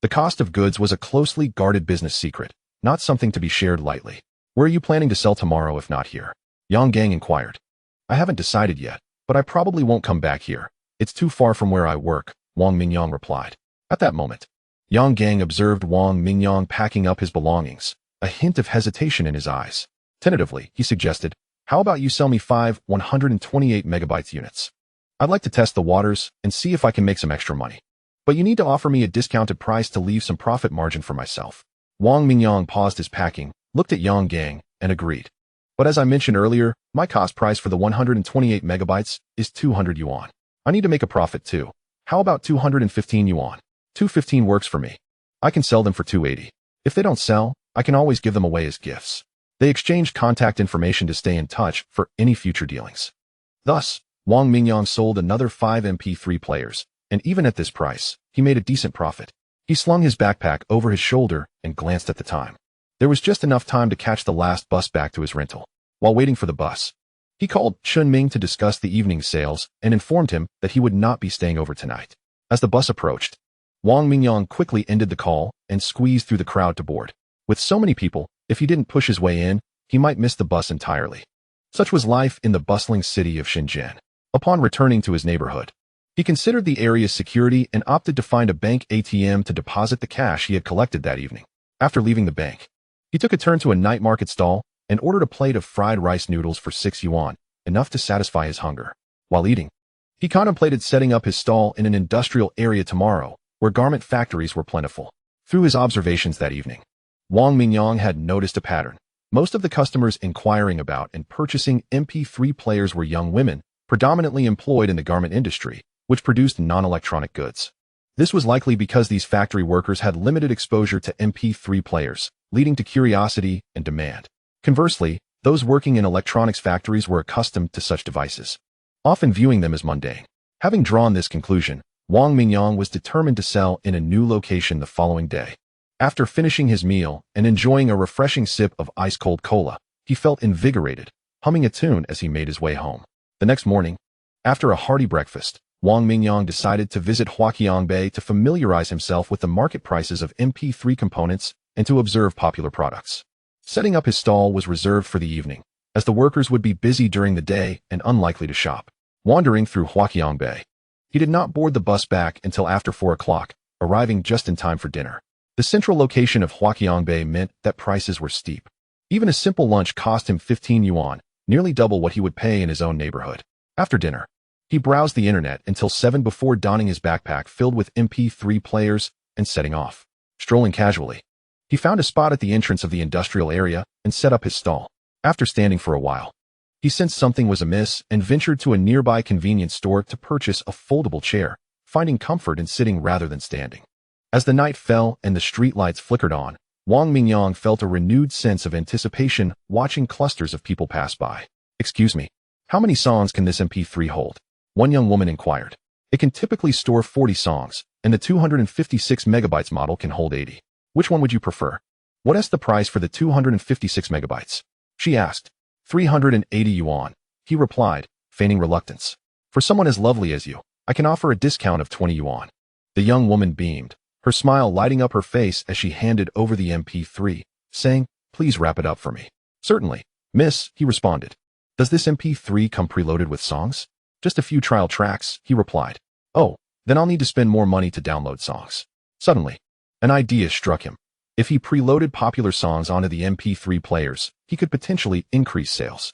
[SPEAKER 1] The cost of goods was a closely guarded business secret, not something to be shared lightly. Where are you planning to sell tomorrow if not here? Yang Gang inquired. I haven't decided yet, but I probably won't come back here. It's too far from where I work, Wang Mingyang replied. At that moment, Yang Gang observed Wang Mingyang packing up his belongings, a hint of hesitation in his eyes. Tentatively, he suggested, how about you sell me 5 128 megabytes units? I'd like to test the waters and see if I can make some extra money. But you need to offer me a discounted price to leave some profit margin for myself. Wang Mingyang paused his packing, looked at Yang Gang, and agreed. But as I mentioned earlier, my cost price for the 128 megabytes is 200 yuan. I need to make a profit too. How about 215 yuan? 215 works for me. I can sell them for 280. If they don't sell, I can always give them away as gifts. They exchanged contact information to stay in touch for any future dealings. Thus, Wang Mingyang sold another 5 MP3 players, and even at this price, he made a decent profit. He slung his backpack over his shoulder and glanced at the time. There was just enough time to catch the last bus back to his rental. While waiting for the bus, he called Chun Ming to discuss the evening's sales and informed him that he would not be staying over tonight. As the bus approached, Wang Mingyang quickly ended the call and squeezed through the crowd to board. With so many people, if he didn't push his way in, he might miss the bus entirely. Such was life in the bustling city of Shenzhen. Upon returning to his neighborhood, he considered the area's security and opted to find a bank ATM to deposit the cash he had collected that evening. After leaving the bank, he took a turn to a night market stall and ordered a plate of fried rice noodles for 6 yuan, enough to satisfy his hunger. While eating, he contemplated setting up his stall in an industrial area tomorrow, where garment factories were plentiful. Through his observations that evening, Wang Mingyang had noticed a pattern. Most of the customers inquiring about and purchasing MP3 players were young women, predominantly employed in the garment industry, which produced non-electronic goods. This was likely because these factory workers had limited exposure to MP3 players, leading to curiosity and demand. Conversely, those working in electronics factories were accustomed to such devices, often viewing them as mundane. Having drawn this conclusion, Wang Mingyang was determined to sell in a new location the following day. After finishing his meal and enjoying a refreshing sip of ice-cold cola, he felt invigorated, humming a tune as he made his way home. The next morning, after a hearty breakfast, Wang Mingyang decided to visit Huaqiangbei to familiarize himself with the market prices of MP3 components and to observe popular products. Setting up his stall was reserved for the evening, as the workers would be busy during the day and unlikely to shop. Wandering through Huaqiangbei, he did not board the bus back until after 4 o'clock, arriving just in time for dinner. The central location of Huaqiangbei meant that prices were steep. Even a simple lunch cost him 15 yuan, nearly double what he would pay in his own neighborhood. After dinner, he browsed the internet until 7 before donning his backpack filled with MP3 players and setting off. Strolling casually, he found a spot at the entrance of the industrial area and set up his stall. After standing for a while, he sensed something was amiss and ventured to a nearby convenience store to purchase a foldable chair, finding comfort in sitting rather than standing. As the night fell and the streetlights flickered on, Wang Mingyang felt a renewed sense of anticipation watching clusters of people pass by. Excuse me, how many songs can this MP3 hold? One young woman inquired. It can typically store 40 songs, and the 256 megabytes model can hold 80. Which one would you prefer? What is the price for the 256 megabytes? She asked. 380 yuan. He replied, feigning reluctance. For someone as lovely as you, I can offer a discount of 20 yuan. The young woman beamed, her smile lighting up her face as she handed over the MP3, saying, Please wrap it up for me. Certainly, miss, he responded. Does this MP3 come preloaded with songs? Just a few trial tracks, he replied. Oh, then I'll need to spend more money to download songs. Suddenly, an idea struck him. If he preloaded popular songs onto the MP3 players, he could potentially increase sales.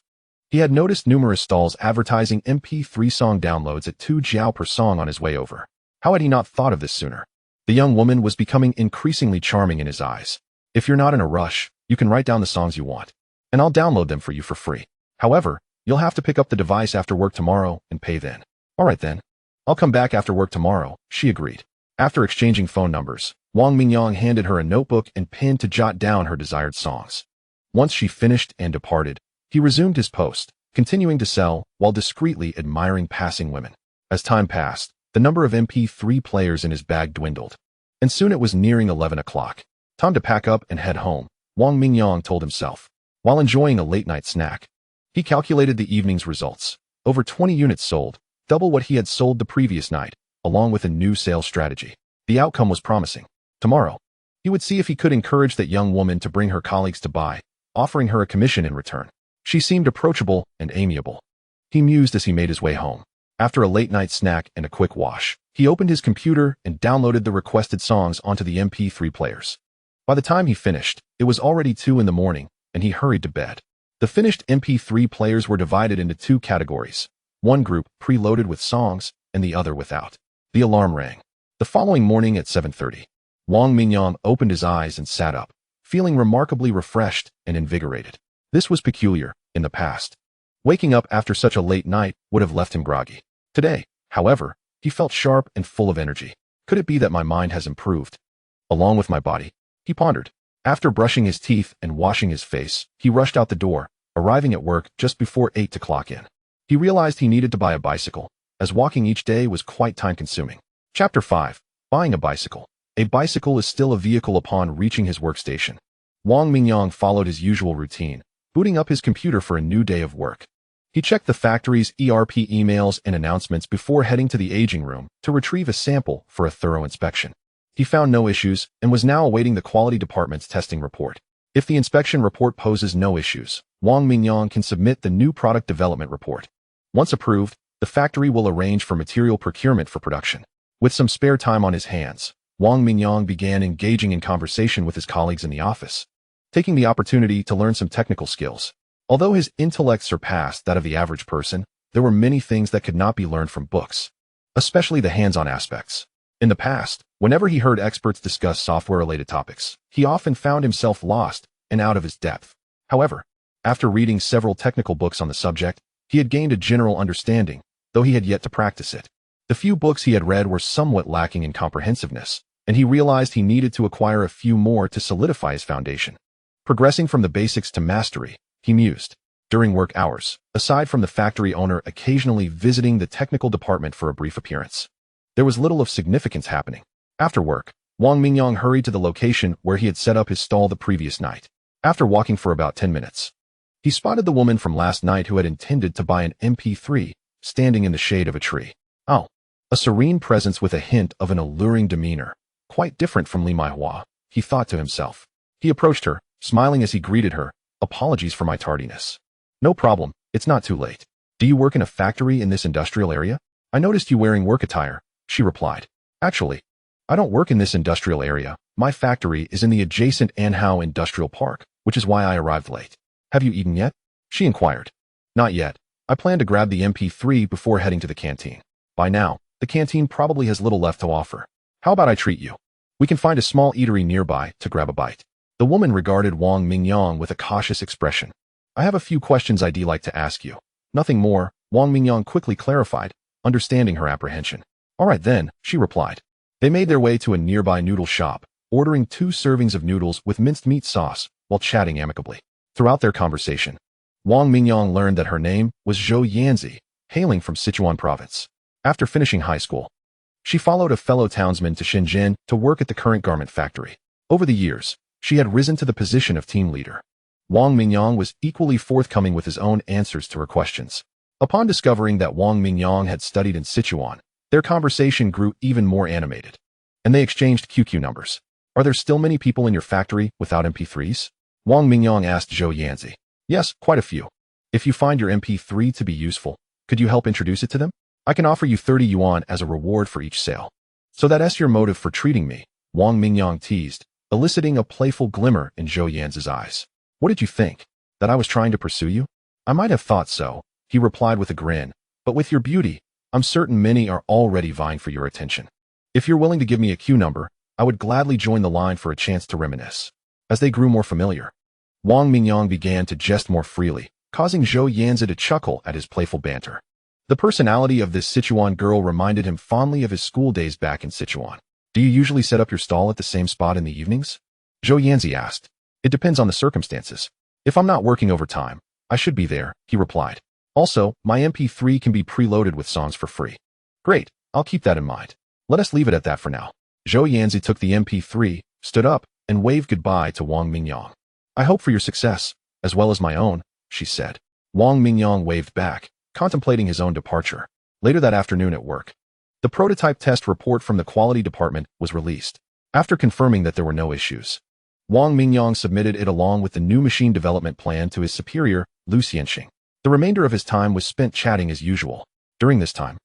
[SPEAKER 1] He had noticed numerous stalls advertising MP3 song downloads at 2 jiao per song on his way over. How had he not thought of this sooner? The young woman was becoming increasingly charming in his eyes. If you're not in a rush, you can write down the songs you want, and I'll download them for you for free. However, you'll have to pick up the device after work tomorrow and pay then. All right then. I'll come back after work tomorrow, she agreed. After exchanging phone numbers, Wang Mingyang handed her a notebook and pen to jot down her desired songs. Once she finished and departed, he resumed his post, continuing to sell while discreetly admiring passing women. As time passed, the number of MP3 players in his bag dwindled, and soon it was nearing 11 o'clock. Time to pack up and head home, Wang Mingyang told himself. While enjoying a late-night snack, he calculated the evening's results. Over 20 units sold, double what he had sold the previous night, along with a new sales strategy. The outcome was promising. Tomorrow, he would see if he could encourage that young woman to bring her colleagues to buy, offering her a commission in return. She seemed approachable and amiable. He mused as he made his way home. After a late-night snack and a quick wash, he opened his computer and downloaded the requested songs onto the MP3 players. By the time he finished, it was already 2 in the morning, and he hurried to bed. The finished MP3 players were divided into 2 categories. One group preloaded with songs, and the other without. The alarm rang. The following morning at 7:30, Wang Mingyang opened his eyes and sat up, feeling remarkably refreshed and invigorated. This was peculiar. In the past, waking up after such a late night would have left him groggy. Today, however, he felt sharp and full of energy. Could it be that my mind has improved, along with my body? He pondered. After brushing his teeth and washing his face, he rushed out the door, arriving at work just before 8 to clock in. He realized he needed to buy a bicycle, as walking each day was quite time-consuming. Chapter 5. Buying a bicycle. A bicycle is still a vehicle upon reaching his workstation. Wang Mingyang followed his usual routine, booting up his computer for a new day of work. He checked the factory's ERP emails and announcements before heading to the aging room to retrieve a sample for a thorough inspection. He found no issues and was now awaiting the quality department's testing report. If the inspection report poses no issues, Wang Mingyang can submit the new product development report. Once approved, the factory will arrange for material procurement for production. With some spare time on his hands, Wang Mingyang began engaging in conversation with his colleagues in the office, taking the opportunity to learn some technical skills. Although his intellect surpassed that of the average person, there were many things that could not be learned from books, especially the hands-on aspects. In the past, whenever he heard experts discuss software-related topics, he often found himself lost and out of his depth. However, after reading several technical books on the subject, he had gained a general understanding, though he had yet to practice it. The few books he had read were somewhat lacking in comprehensiveness, and he realized he needed to acquire a few more to solidify his foundation. Progressing from the basics to mastery, he mused. During work hours, aside from the factory owner occasionally visiting the technical department for a brief appearance, there was little of significance happening. After work, Wang Mingyang hurried to the location where he had set up his stall the previous night. After walking for about 10 minutes, he spotted the woman from last night who had intended to buy an MP3, standing in the shade of a tree. Oh, a serene presence with a hint of an alluring demeanor, quite different from Li Maihua, he thought to himself. He approached her, smiling as he greeted her. Apologies for my tardiness. No problem, it's not too late. Do you work in a factory in this industrial area? I noticed you wearing work attire, she replied. Actually, I don't work in this industrial area. My factory is in the adjacent Anhao Industrial Park, which is why I arrived late. Have you eaten yet? She inquired. Not yet. I plan to grab the MP3 before heading to the canteen. By now, the canteen probably has little left to offer. How about I treat you? We can find a small eatery nearby to grab a bite. The woman regarded Wang Mingyang with a cautious expression. I have a few questions I'd like to ask you. Nothing more, Wang Mingyang quickly clarified, understanding her apprehension. All right then, she replied. They made their way to a nearby noodle shop, ordering 2 servings of noodles with minced meat sauce while chatting amicably. Throughout their conversation, Wang Mingyang learned that her name was Zhou Yanzi, hailing from Sichuan province. After finishing high school, she followed a fellow townsman to Shenzhen to work at the current garment factory. Over the years, she had risen to the position of team leader. Wang Mingyang was equally forthcoming with his own answers to her questions. Upon discovering that Wang Mingyang had studied in Sichuan, their conversation grew even more animated, and they exchanged QQ numbers. Are there still many people in your factory without MP3s? Wang Mingyang asked Zhou Yanzi. Yes, quite a few. If you find your MP3 to be useful, could you help introduce it to them? I can offer you 30 yuan as a reward for each sale. So that's your motive for treating me, Wang Mingyang teased, eliciting a playful glimmer in Zhou Yanzi's eyes. What did you think? That I was trying to pursue you? I might have thought so, he replied with a grin, but with your beauty, I'm certain many are already vying for your attention. If you're willing to give me a queue number, I would gladly join the line for a chance to reminisce. As they grew more familiar, Wang Mingyang began to jest more freely, causing Zhou Yanzi to chuckle at his playful banter. The personality of this Sichuan girl reminded him fondly of his school days back in Sichuan. Do you usually set up your stall at the same spot in the evenings? Zhou Yanzi asked. It depends on the circumstances. If I'm not working overtime, I should be there, he replied. Also, my MP3 can be preloaded with songs for free. Great, I'll keep that in mind. Let us leave it at that for now. Zhou Yanzi took the MP3, stood up, and waved goodbye to Wang Mingyang. I hope for your success, as well as my own, she said. Wang Mingyang waved back, contemplating his own departure. Later that afternoon at work, the prototype test report from the quality department was released. After confirming that there were no issues, Wang Mingyang submitted it along with the new machine development plan to his superior, Lu Xianxing. The remainder of his time was spent chatting as usual. During this time,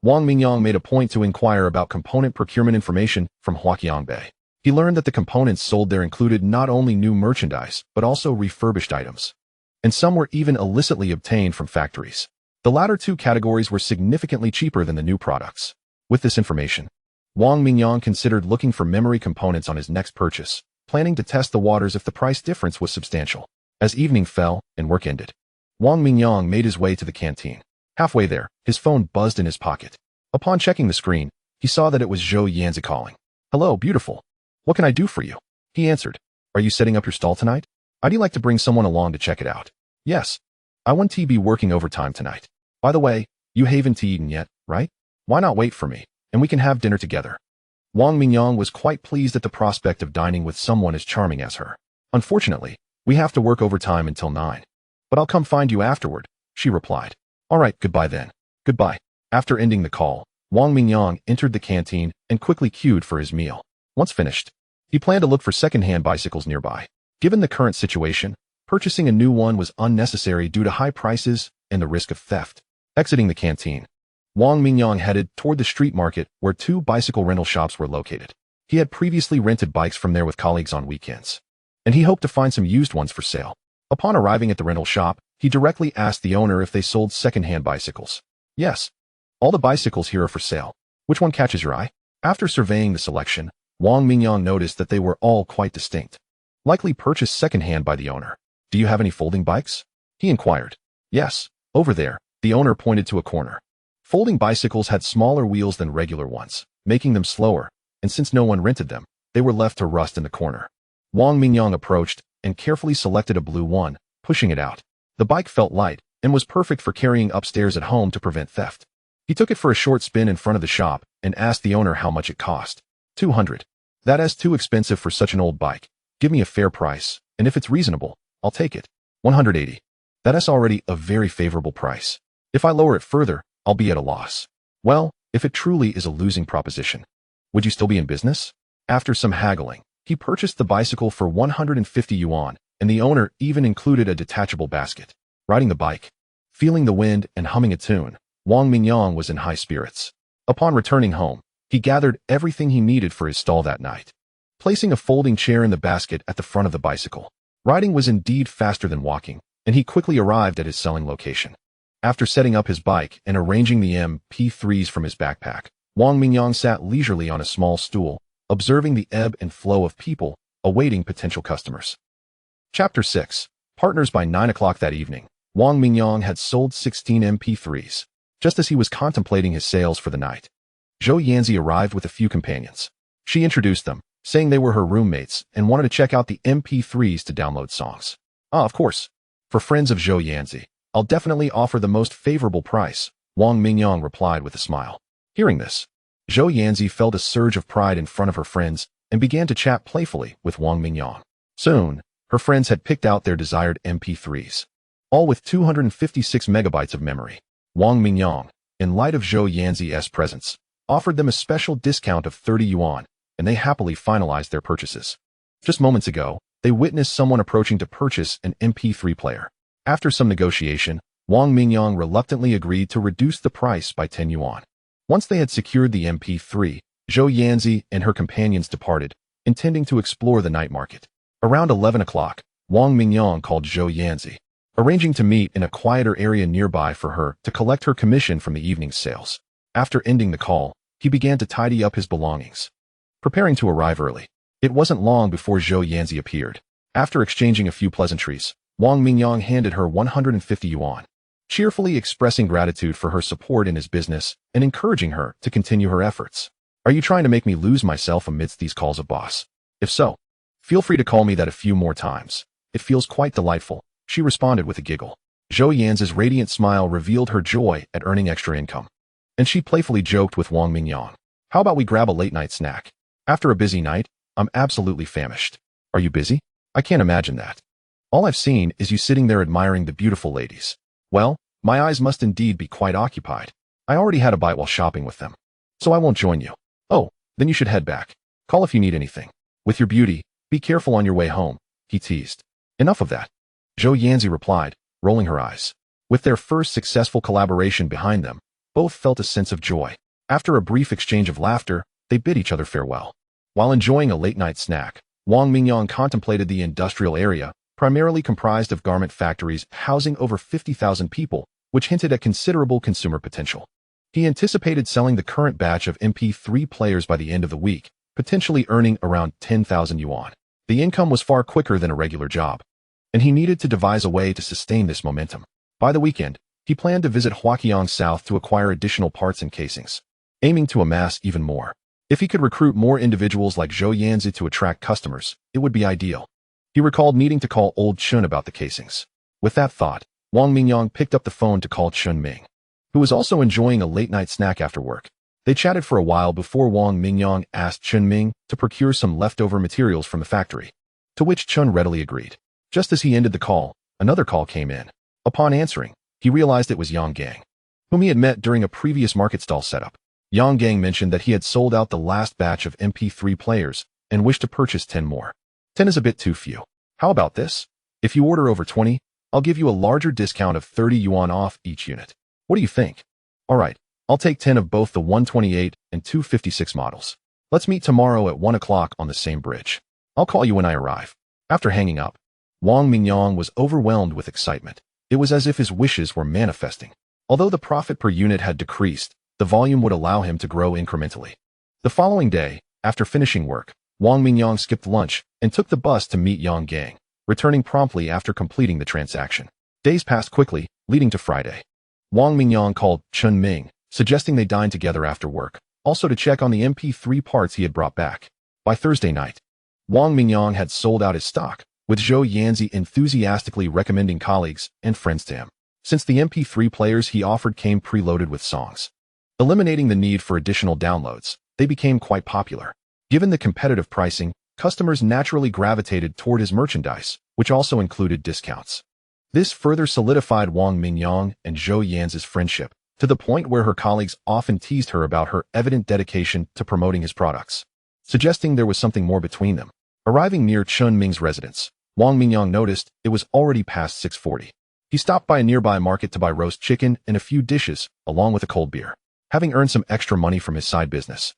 [SPEAKER 1] Wang Mingyang made a point to inquire about component procurement information from Huaqiangbei. He learned that the components sold there included not only new merchandise, but also refurbished items, and some were even illicitly obtained from factories. The latter two categories were significantly cheaper than the new products. With this information, Wang Mingyang considered looking for memory components on his next purchase, planning to test the waters if the price difference was substantial. As evening fell and work ended, Wang Mingyang made his way to the canteen. Halfway there, his phone buzzed in his pocket. Upon checking the screen, he saw that it was Zhou Yanzi calling. Hello, beautiful. What can I do for you? He answered. Are you setting up your stall tonight? I'd like to bring someone along to check it out. Yes. I want to be working overtime tonight. By the way, you haven't eaten yet, right? Why not wait for me, and we can have dinner together? Wang Mingyang was quite pleased at the prospect of dining with someone as charming as her. Unfortunately, we have to work overtime until 9. But I'll come find you afterward, she replied. All right, goodbye then. Goodbye. After ending the call, Wang Mingyang entered the canteen and quickly queued for his meal. Once finished, he planned to look for second-hand bicycles nearby. Given the current situation, purchasing a new one was unnecessary due to high prices and the risk of theft. Exiting the canteen, Wang Mingyang headed toward the street market where 2 bicycle rental shops were located. He had previously rented bikes from there with colleagues on weekends, and he hoped to find some used ones for sale. Upon arriving at the rental shop, he directly asked the owner if they sold second-hand bicycles. Yes. All the bicycles here are for sale. Which one catches your eye? After surveying the selection, Wang Mingyang noticed that they were all quite distinct. Likely purchased second-hand by the owner. Do you have any folding bikes? He inquired. Yes, over there, the owner pointed to a corner. Folding bicycles had smaller wheels than regular ones, making them slower, and since no one rented them, they were left to rust in the corner. Wang Mingyang approached and carefully selected a blue one, pushing it out. The bike felt light and was perfect for carrying upstairs at home to prevent theft. He took it for a short spin in front of the shop and asked the owner how much it cost. 200. That is too expensive for such an old bike. Give me a fair price, and if it's reasonable, I'll take it. 180. That is already a very favorable price. If I lower it further, I'll be at a loss. Well, if it truly is a losing proposition, would you still be in business? After some haggling, he purchased the bicycle for 150 yuan, and the owner even included a detachable basket. Riding the bike, feeling the wind and humming a tune, Wang Mingyang was in high spirits. Upon returning home, he gathered everything he needed for his stall that night, placing a folding chair in the basket at the front of the bicycle. Riding was indeed faster than walking, and he quickly arrived at his selling location. After setting up his bike and arranging the MP3s from his backpack, Wang Mingyang sat leisurely on a small stool, observing the ebb and flow of people, awaiting potential customers. Chapter 6. Partners. By 9 o'clock that evening, Wang Mingyang had sold 16 MP3s. Just as he was contemplating his sales for the night, Zhou Yanzi arrived with a few companions. She introduced them, saying they were her roommates and wanted to check out the MP3s to download songs. Ah, of course. For friends of Zhou Yanzi, I'll definitely offer the most favorable price, Wang Mingyang replied with a smile. Hearing this, Zhou Yanzi felt a surge of pride in front of her friends and began to chat playfully with Wang Mingyang. Soon, her friends had picked out their desired MP3s, all with 256 megabytes of memory. Wang Mingyang, in light of Zhou Yanzi's presence, offered them a special discount of 30 yuan, and they happily finalized their purchases. Just moments ago, they witnessed someone approaching to purchase an MP3 player. After some negotiation, Wang Mingyang reluctantly agreed to reduce the price by 10 yuan. Once they had secured the MP3, Zhou Yanzi and her companions departed, intending to explore the night market. Around 11 o'clock, Wang Mingyang called Zhou Yanzi, arranging to meet in a quieter area nearby for her to collect her commission from the evening's sales. After ending the call, he began to tidy up his belongings, preparing to arrive early. It wasn't long before Zhou Yanzi appeared. After exchanging a few pleasantries, Wang Mingyang handed her 150 yuan, cheerfully expressing gratitude for her support in his business and encouraging her to continue her efforts. Are you trying to make me lose myself amidst these calls of boss? If so, feel free to call me that a few more times. It feels quite delightful, she responded with a giggle. Zhou Yanzi's radiant smile revealed her joy at earning extra income, and she playfully joked with Wang Mingyang. How about we grab a late-night snack? After a busy night, I'm absolutely famished. Are you busy? I can't imagine that. All I've seen is you sitting there admiring the beautiful ladies. Well, my eyes must indeed be quite occupied. I already had a bite while shopping with them, so I won't join you. Oh, then you should head back. Call if you need anything. With your beauty, be careful on your way home, he teased. Enough of that, Zhou Yanzi replied, rolling her eyes. With their first successful collaboration behind them, both felt a sense of joy. After a brief exchange of laughter, they bid each other farewell. While enjoying a late-night snack, Wang Mingyang contemplated the industrial area, primarily comprised of garment factories housing over 50,000 people, which hinted at considerable consumer potential. He anticipated selling the current batch of MP3 players by the end of the week, potentially earning around 10,000 yuan. The income was far quicker than a regular job, and he needed to devise a way to sustain this momentum. By the weekend, he planned to visit Huaqiang South to acquire additional parts and casings, aiming to amass even more. If he could recruit more individuals like Zhou Yanzi to attract customers, it would be ideal. He recalled needing to call old Chun about the casings. With that thought, Wang Mingyang picked up the phone to call Chun Ming, who was also enjoying a late-night snack after work. They chatted for a while before Wang Mingyang asked Chun Ming to procure some leftover materials from the factory, to which Chun readily agreed. Just as he ended the call, another call came in. Upon answering, he realized it was Yang Gang, whom he had met during a previous market stall setup. Yang Gang mentioned that he had sold out the last batch of MP3 players and wished to purchase 10 more. 10 is a bit too few. How about this? If you order over 20, I'll give you a larger discount of 30 yuan off each unit. What do you think? All right, I'll take 10 of both the 128 and 256 models. Let's meet tomorrow at 1 o'clock on the same bridge. I'll call you when I arrive. After hanging up, Wang Mingyang was overwhelmed with excitement. It was as if his wishes were manifesting. Although the profit per unit had decreased, the volume would allow him to grow incrementally. The following day, after finishing work, Wang Mingyang skipped lunch and took the bus to meet Yang Gang, returning promptly after completing the transaction. Days passed quickly, leading to Friday. Wang Mingyang called Chun Ming, suggesting they dine together after work, also to check on the MP3 parts he had brought back. By Thursday night, Wang Mingyang had sold out his stock, with Zhou Yanzi enthusiastically recommending colleagues and friends to him. Since the MP3 players he offered came preloaded with songs, eliminating the need for additional downloads, they became quite popular. Given the competitive pricing, customers naturally gravitated toward his merchandise, which also included discounts. This further solidified Wang Mingyang and Zhou Yanzi's friendship, to the point where her colleagues often teased her about her evident dedication to promoting his products, suggesting there was something more between them. Arriving near Chun Ming's residence, Wang Mingyang noticed it was already past 6:40. He stopped by a nearby market to buy roast chicken and a few dishes, along with a cold beer. Having earned some extra money from his side business,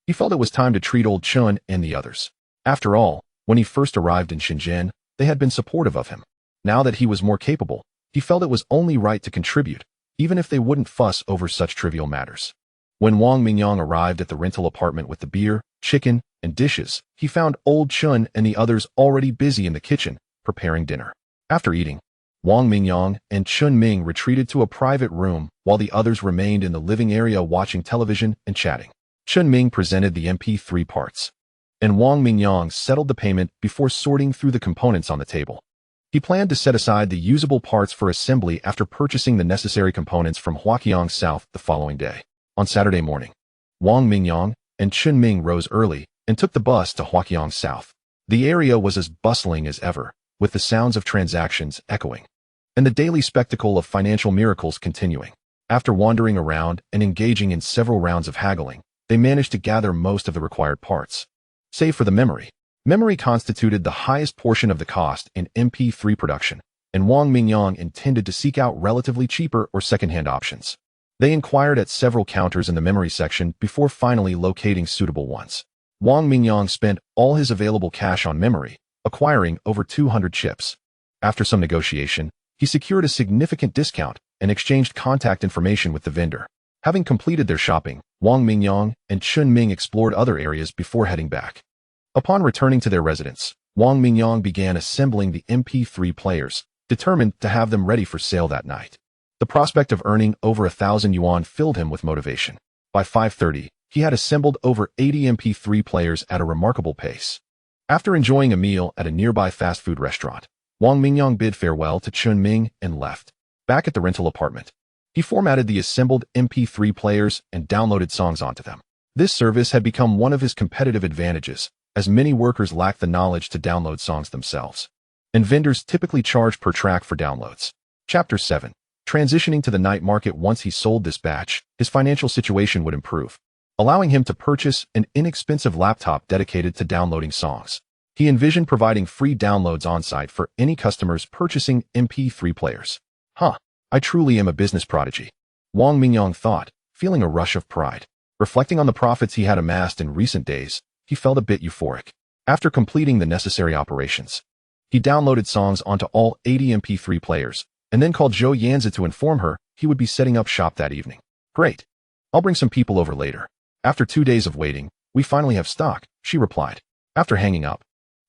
[SPEAKER 1] he felt it was time to treat old Chun and the others. After all, when he first arrived in Shenzhen, they had been supportive of him. Now that he was more capable, he felt it was only right to contribute, even if they wouldn't fuss over such trivial matters. When Wang Mingyang arrived at the rental apartment with the beer, chicken, and dishes, he found old Chun and the others already busy in the kitchen, preparing dinner. After eating, Wang Mingyang and Chun Ming retreated to a private room while the others remained in the living area watching television and chatting. Chun Ming presented the MP3 parts, and Wang Mingyang settled the payment before sorting through the components on the table. He planned to set aside the usable parts for assembly after purchasing the necessary components from Huaqiang South the following day. On Saturday morning, Wang Mingyang and Chun Ming rose early and took the bus to Huaqiang South. The area was as bustling as ever, with the sounds of transactions echoing, and the daily spectacle of financial miracles continuing. After wandering around and engaging in several rounds of haggling, they managed to gather most of the required parts. Save for the memory. Memory constituted the highest portion of the cost in MP3 production, and Wang Mingyang intended to seek out relatively cheaper or second-hand options. They inquired at several counters in the memory section before finally locating suitable ones. Wang Mingyang spent all his available cash on memory, acquiring over 200 chips. After some negotiation, he secured a significant discount and exchanged contact information with the vendor. Having completed their shopping, Wang Mingyang and Chun Ming explored other areas before heading back. Upon returning to their residence, Wang Mingyang began assembling the MP3 players, determined to have them ready for sale that night. The prospect of earning over 1,000 yuan filled him with motivation. By 5:30, he had assembled over 80 MP3 players at a remarkable pace. After enjoying a meal at a nearby fast food restaurant, Wang Mingyang bid farewell to Chun Ming and left. Back at the rental apartment, he formatted the assembled MP3 players and downloaded songs onto them. This service had become one of his competitive advantages, as many workers lacked the knowledge to download songs themselves, and vendors typically charged per track for downloads. Chapter 7. Transitioning to the night market. Once he sold this batch, his financial situation would improve, allowing him to purchase an inexpensive laptop dedicated to downloading songs. He envisioned providing free downloads on-site for any customers purchasing MP3 players. I truly am a business prodigy, Wang Mingyang thought, feeling a rush of pride. Reflecting on the profits he had amassed in recent days, he felt a bit euphoric. After completing the necessary operations, he downloaded songs onto all 80 MP3 players, and then called Zhou Yanzi to inform her he would be setting up shop that evening. Great. I'll bring some people over later. After 2 days of waiting, we finally have stock, she replied. After hanging up,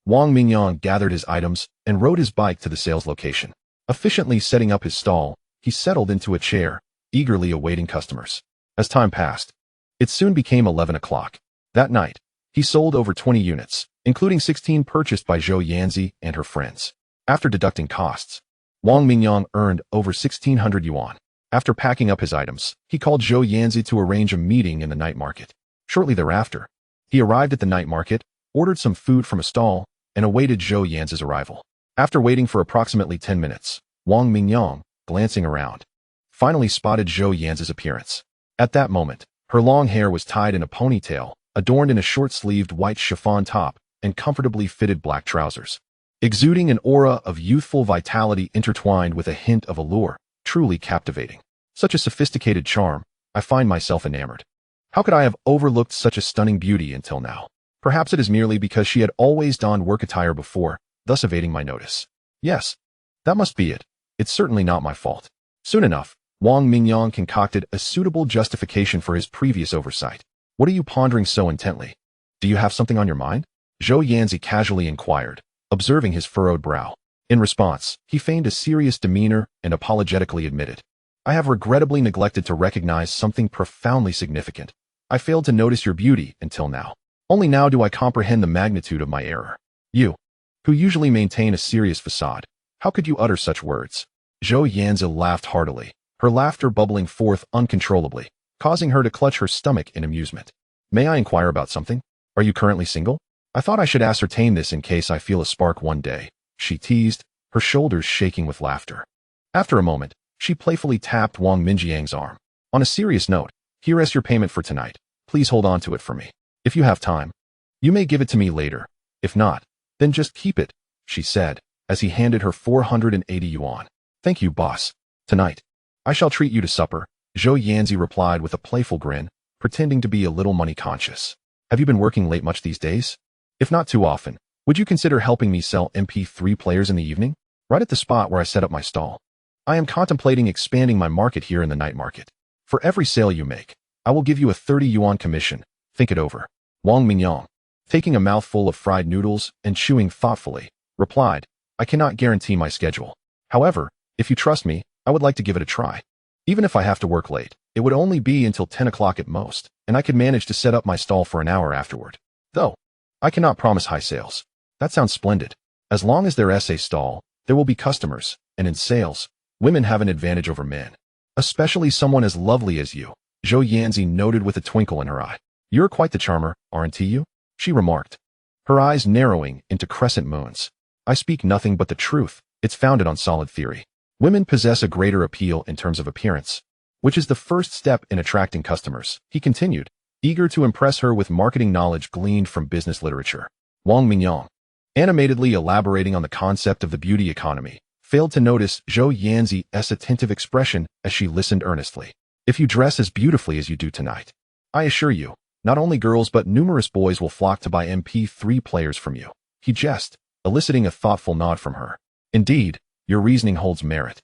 [SPEAKER 1] Wang Mingyang gathered his items and rode his bike to the sales location. Efficiently setting up his stall, he settled into a chair, eagerly awaiting customers. As time passed, it soon became 11 o'clock. That night, he sold over 20 units, including 16 purchased by Zhou Yanzi and her friends. After deducting costs, Wang Mingyang earned over 1,600 yuan. After packing up his items, he called Zhou Yanzi to arrange a meeting in the night market. Shortly thereafter, he arrived at the night market, ordered some food from a stall, and awaited Zhou Yanzi's arrival. After waiting for approximately 10 minutes, Wang Mingyang, glancing around, finally spotted Zhou Yanzi's appearance. At that moment, her long hair was tied in a ponytail, adorned in a short-sleeved white chiffon top and comfortably fitted black trousers, exuding an aura of youthful vitality intertwined with a hint of allure, truly captivating. Such a sophisticated charm, I find myself enamored. How could I have overlooked such a stunning beauty until now? Perhaps it is merely because she had always donned work attire before, thus evading my notice. Yes, that must be it. It's certainly not my fault. Soon enough, Wang Mingyang concocted a suitable justification for his previous oversight. What are you pondering so intently? Do you have something on your mind? Zhou Yanzi casually inquired, observing his furrowed brow. In response, he feigned a serious demeanor and apologetically admitted, I have regrettably neglected to recognize something profoundly significant. I failed to notice your beauty until now. Only now do I comprehend the magnitude of my error. You, who usually maintain a serious facade, how could you utter such words? Zhou Yanzi laughed heartily, her laughter bubbling forth uncontrollably, causing her to clutch her stomach in amusement. May I inquire about something? Are you currently single? I thought I should ascertain this in case I feel a spark one day, she teased, her shoulders shaking with laughter. After a moment, she playfully tapped Wang Mingyang's arm. On a serious note, here is your payment for tonight. Please hold on to it for me. If you have time, you may give it to me later. If not, then just keep it, she said, as he handed her 480 yuan. Thank you, boss. Tonight, I shall treat you to supper, Zhou Yanzi replied with a playful grin, pretending to be a little money conscious. Have you been working late much these days? If not too often, would you consider helping me sell MP3 players in the evening? Right at the spot where I set up my stall. I am contemplating expanding my market here in the night market. For every sale you make, I will give you a 30 yuan commission. Think it over. Wang Mingyang, taking a mouthful of fried noodles and chewing thoughtfully, replied, I cannot guarantee my schedule. However, if you trust me, I would like to give it a try. Even if I have to work late, it would only be until 10 o'clock at most, and I could manage to set up my stall for an hour afterward. Though, I cannot promise high sales. That sounds splendid. As long as there is a stall, There will be customers, and in sales, women have an advantage over men. Especially someone as lovely as you, Zhou Yanzi noted with a twinkle in her eye. You're quite the charmer, aren't you? She remarked, her eyes narrowing into crescent moons. I speak nothing but the truth. It's founded on solid theory. Women possess a greater appeal in terms of appearance, which is the first step in attracting customers, he continued, eager to impress her with marketing knowledge gleaned from business literature. Wang Mingyang, animatedly elaborating on the concept of the beauty economy, failed to notice Zhou Yanzi's attentive expression as she listened earnestly. If you dress as beautifully as you do tonight, I assure you, not only girls but numerous boys will flock to buy MP3 players from you. He jested, eliciting a thoughtful nod from her. Indeed, your reasoning holds merit.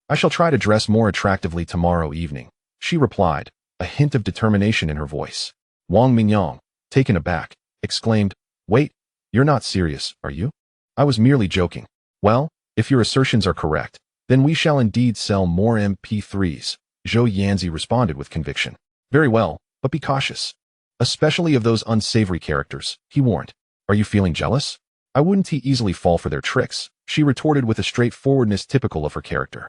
[SPEAKER 1] I shall try to dress more attractively tomorrow evening, she replied, a hint of determination in her voice. Wang Mingyang, taken aback, exclaimed, Wait, you're not serious, are you? I was merely joking. Well, if your assertions are correct, then we shall indeed sell more MP3s, Zhou Yanzi responded with conviction. Very well, but be cautious. Especially of those unsavory characters, he warned. Are you feeling jealous? I wouldn't easily fall for their tricks, she retorted with a straightforwardness typical of her character.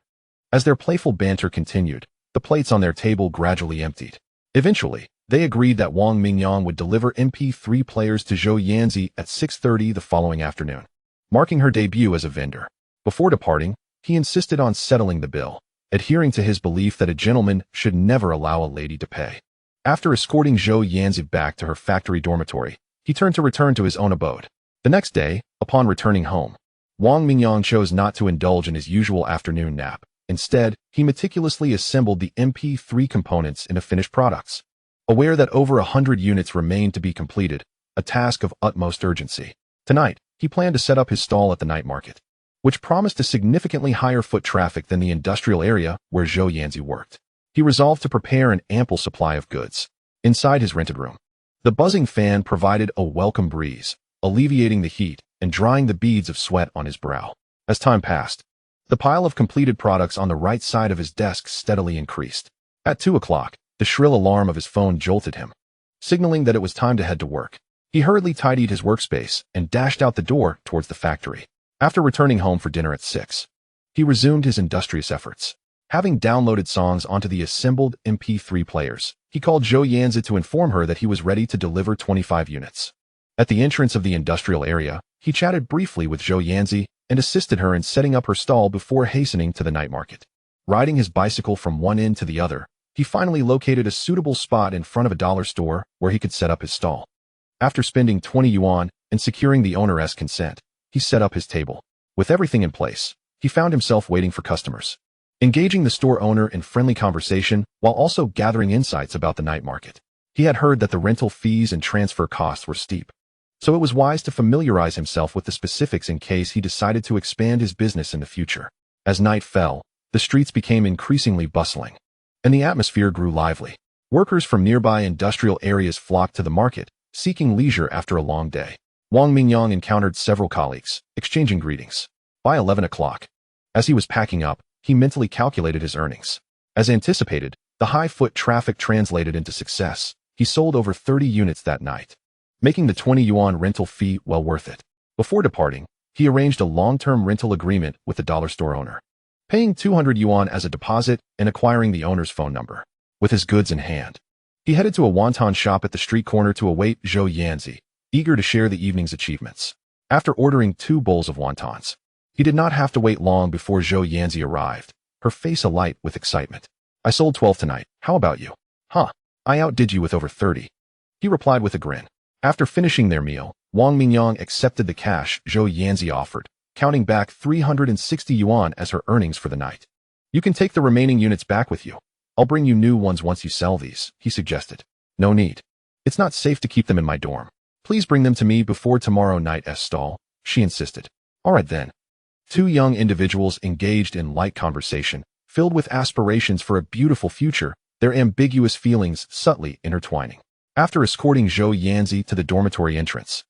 [SPEAKER 1] As their playful banter continued, the plates on their table gradually emptied. Eventually, they agreed that Wang Mingyang would deliver MP3 players to Zhou Yanzi at 6:30 the following afternoon, marking her debut as a vendor. Before departing, he insisted on settling the bill, adhering to his belief that a gentleman should never allow a lady to pay. After escorting Zhou Yanzi back to her factory dormitory, he turned to return to his own abode. The next day, upon returning home, Wang Mingyang chose not to indulge in his usual afternoon nap. Instead, he meticulously assembled the MP3 components into finished products. Aware that over 100 units remained to be completed, a task of utmost urgency. Tonight, he planned to set up his stall at the night market, which promised a significantly higher foot traffic than the industrial area where Zhou Yanzi worked. He resolved to prepare an ample supply of goods. Inside his rented room, the buzzing fan provided a welcome breeze, alleviating the heat and drying the beads of sweat on his brow. As time passed, the pile of completed products on the right side of his desk steadily increased. At 2 o'clock, the shrill alarm of his phone jolted him, signaling that it was time to head to work. He hurriedly tidied his workspace and dashed out the door towards the factory. After returning home for dinner at 6, he resumed his industrious efforts. Having downloaded songs onto the assembled MP3 players, he called Zhou Yanzi to inform her that he was ready to deliver 25 units. At the entrance of the industrial area, he chatted briefly with Zhou Yanzi and assisted her in setting up her stall before hastening to the night market. Riding his bicycle from one end to the other, he finally located a suitable spot in front of a dollar store where he could set up his stall. After spending 20 yuan and securing the owner's consent, he set up his table. With everything in place, he found himself waiting for customers, engaging the store owner in friendly conversation while also gathering insights about the night market. He had heard that the rental fees and transfer costs were steep, so it was wise to familiarize himself with the specifics in case he decided to expand his business in the future. As night fell, the streets became increasingly bustling, and the atmosphere grew lively. Workers from nearby industrial areas flocked to the market, seeking leisure after a long day. Wang Mingyang encountered several colleagues, exchanging greetings. By 11 o'clock, as he was packing up, he mentally calculated his earnings. As anticipated, the high foot traffic translated into success. He sold over 30 units that night, making the 20 yuan rental fee well worth it. Before departing, he arranged a long-term rental agreement with the dollar store owner, paying 200 yuan as a deposit and acquiring the owner's phone number. With his goods in hand, he headed to a wonton shop at the street corner to await Zhou Yanzi, eager to share the evening's achievements. After ordering 2 bowls of wontons, he did not have to wait long before Zhou Yanzi arrived, her face alight with excitement. I sold 12 tonight. How about you? Huh, I outdid you with over 30. He replied with a grin. After finishing their meal, Wang Mingyang accepted the cash Zhou Yanzi offered, counting back 360 yuan as her earnings for the night. You can take the remaining units back with you. I'll bring you new ones once you sell these, he suggested. No need. It's not safe to keep them in my dorm. Please bring them to me before tomorrow night's stall, she insisted. All right then. 2 young individuals engaged in light conversation, filled with aspirations for a beautiful future, their ambiguous feelings subtly intertwining. After escorting Zhou Yanzi to the dormitory entrance,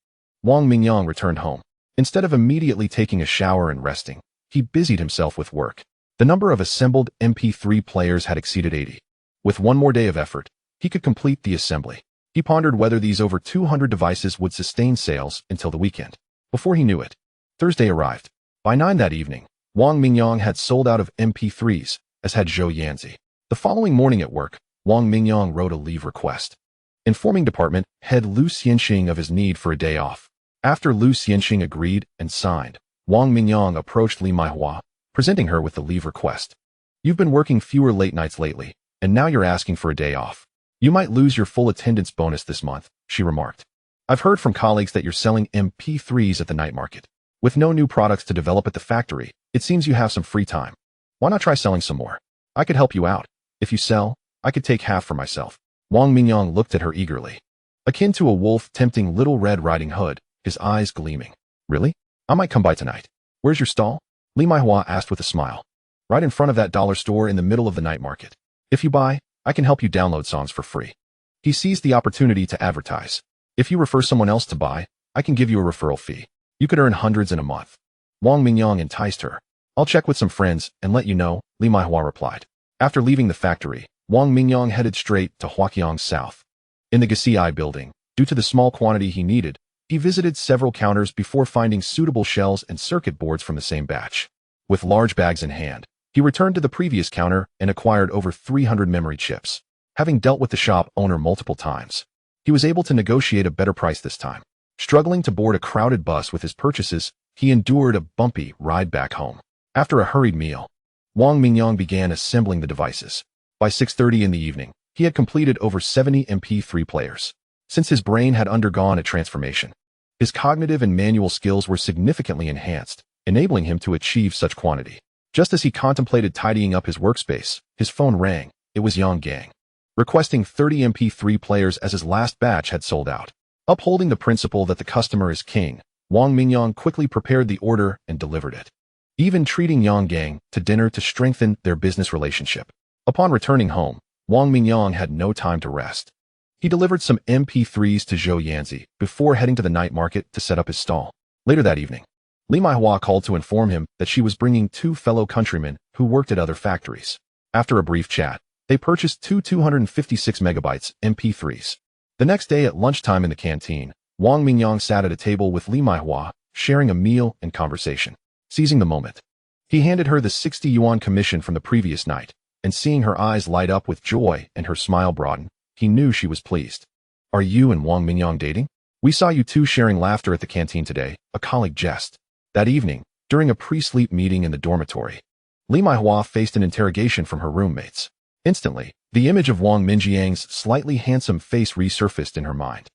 [SPEAKER 1] Wang Mingyang returned home. Instead of immediately taking a shower and resting, he busied himself with work. The number of assembled MP3 players had exceeded 80. With one more day of effort, he could complete the assembly. He pondered whether these over 200 devices would sustain sales until the weekend. Before he knew it, Thursday arrived. By 9 that evening, Wang Mingyang had sold out of MP3s, as had Zhou Yanzi. The following morning at work, Wang Mingyang wrote a leave request, informing department head Lu Xianxing of his need for a day off. After Lu Xianxing agreed and signed, Wang Mingyang approached Li Maihua, presenting her with the leave request. You've been working fewer late nights lately, and now you're asking for a day off. You might lose your full attendance bonus this month, she remarked. I've heard from colleagues that you're selling MP3s at the night market. With no new products to develop at the factory, it seems you have some free time. Why not try selling some more? I could help you out. If you sell, I could take half for myself. Wang Mingyang looked at her eagerly. Akin to a wolf tempting Little Red Riding Hood, his eyes gleaming. Really? I might come by tonight. Where's your stall? Li Maihua asked with a smile. Right in front of that dollar store in the middle of the night market. If you buy, I can help you download songs for free. He seized the opportunity to advertise. If you refer someone else to buy, I can give you a referral fee. You could earn hundreds in a month. Wang Mingyang enticed her. I'll check with some friends and let you know, Li Maihua replied. After leaving the factory, Wang Mingyang headed straight to Huaqiang South. In the GCI building, due to the small quantity he needed, he visited several counters before finding suitable shells and circuit boards from the same batch. With large bags in hand, he returned to the previous counter and acquired over 300 memory chips. Having dealt with the shop owner multiple times, he was able to negotiate a better price this time. Struggling to board a crowded bus with his purchases, he endured a bumpy ride back home. After a hurried meal, Wang Mingyang began assembling the devices. By 6:30 in the evening, he had completed over 70 MP3 players. Since his brain had undergone a transformation, his cognitive and manual skills were significantly enhanced, enabling him to achieve such quantity. Just as he contemplated tidying up his workspace, his phone rang. It was Yang Gang, requesting 30 MP3 players as his last batch had sold out. Upholding the principle that the customer is king, Wang Mingyang quickly prepared the order and delivered it, even treating Yang Gang to dinner to strengthen their business relationship. Upon returning home, Wang Mingyang had no time to rest. He delivered some MP3s to Zhou Yanzi before heading to the night market to set up his stall. Later that evening, Li Maihua called to inform him that she was bringing 2 fellow countrymen who worked at other factories. After a brief chat, they purchased 256 megabytes MP3s. The next day at lunchtime in the canteen, Wang Mingyang sat at a table with Li Maihua, sharing a meal and conversation. Seizing the moment, he handed her the 60 yuan commission from the previous night, and seeing her eyes light up with joy and her smile broaden, he knew she was pleased. Are you and Wang Mingyang dating? We saw you two sharing laughter at the canteen today, a colleague jest. That evening, during a pre-sleep meeting in the dormitory, Li Maihua faced an interrogation from her roommates. Instantly, the image of Wang Mingyang's slightly handsome face resurfaced in her mind.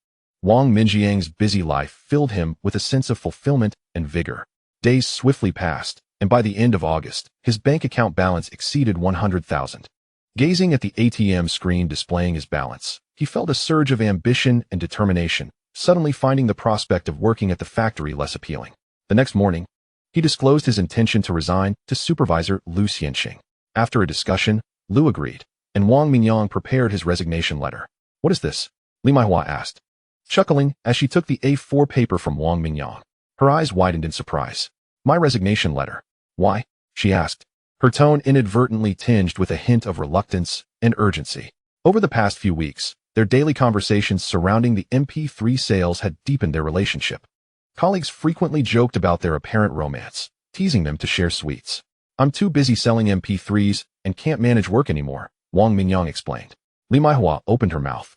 [SPEAKER 1] Wang Mingyang's busy life filled him with a sense of fulfillment and vigor. Days swiftly passed, and by the end of August, his bank account balance exceeded 100,000. Gazing at the ATM screen displaying his balance, he felt a surge of ambition and determination, suddenly finding the prospect of working at the factory less appealing. The next morning, he disclosed his intention to resign to supervisor Lu Xianxing. After a discussion, Lu agreed, and Wang Mingyang prepared his resignation letter. What is this? Li Maihua asked, chuckling as she took the A4 paper from Wang Mingyang. Her eyes widened in surprise. My resignation letter. Why? She asked, her tone inadvertently tinged with a hint of reluctance and urgency. Over the past few weeks, their daily conversations surrounding the MP3 sales had deepened their relationship. Colleagues frequently joked about their apparent romance, teasing them to share sweets. I'm too busy selling MP3s and can't manage work anymore, Wang Mingyang explained. Li Maihua opened her mouth,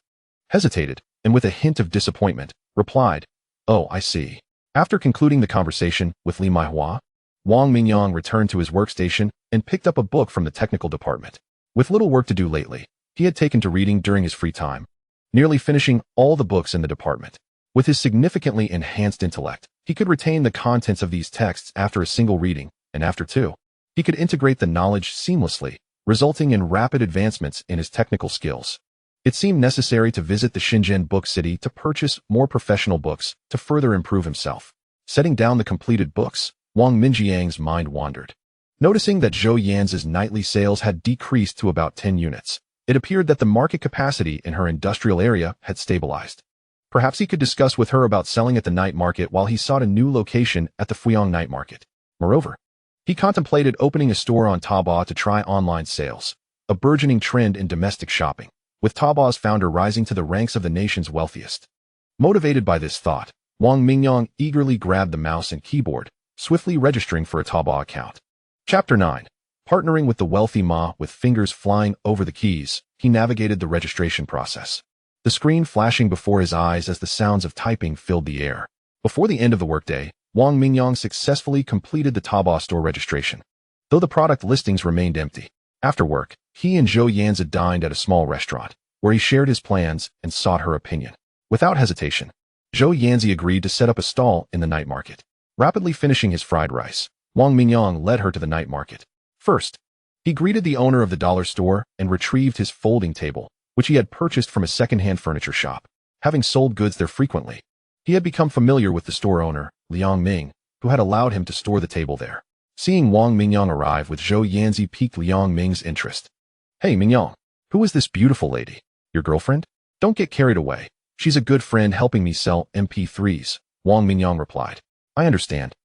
[SPEAKER 1] hesitated, and with a hint of disappointment, replied, Oh, I see. After concluding the conversation with Li Maihua, Wang Mingyang returned to his workstation and picked up a book from the technical department. With little work to do lately, he had taken to reading during his free time, nearly finishing all the books in the department. With his significantly enhanced intellect, he could retain the contents of these texts after a single reading, and after two, he could integrate the knowledge seamlessly, resulting in rapid advancements in his technical skills. It seemed necessary to visit the Shenzhen Book City to purchase more professional books to further improve himself. Setting down the completed books, Wang Mingyang's mind wandered. Noticing that Zhou Yanzi's nightly sales had decreased to about 10 units, it appeared that the market capacity in her industrial area had stabilized. Perhaps he could discuss with her about selling at the night market while he sought a new location at the Fuyang night market. Moreover, he contemplated opening a store on Taobao to try online sales, a burgeoning trend in domestic shopping, with Taobao's founder rising to the ranks of the nation's wealthiest. Motivated by this thought, Wang Mingyang eagerly grabbed the mouse and keyboard, swiftly registering for a Taobao account. Chapter 9. Partnering with the wealthy Ma with fingers flying over the keys, he navigated the registration process. The screen flashing before his eyes as the sounds of typing filled the air. Before the end of the workday, Wang Mingyang successfully completed the Taobao store registration, though the product listings remained empty. After work, he and Zhou Yanzi dined at a small restaurant, where he shared his plans and sought her opinion. Without hesitation, Zhou Yanzi agreed to set up a stall in the night market. Rapidly finishing his fried rice, Wang Mingyang led her to the night market. First, he greeted the owner of the dollar store and retrieved his folding table, which he had purchased from a second-hand furniture shop. Having sold goods there frequently, he had become familiar with the store owner, Liang Ming, who had allowed him to store the table there. Seeing Wang Mingyang arrive with Zhou Yanzi piqued Liang Ming's interest. "Hey, Mingyang, who is this beautiful lady? Your girlfriend? Don't get carried away. She's a good friend helping me sell MP3s, Wang Mingyang replied. I understand.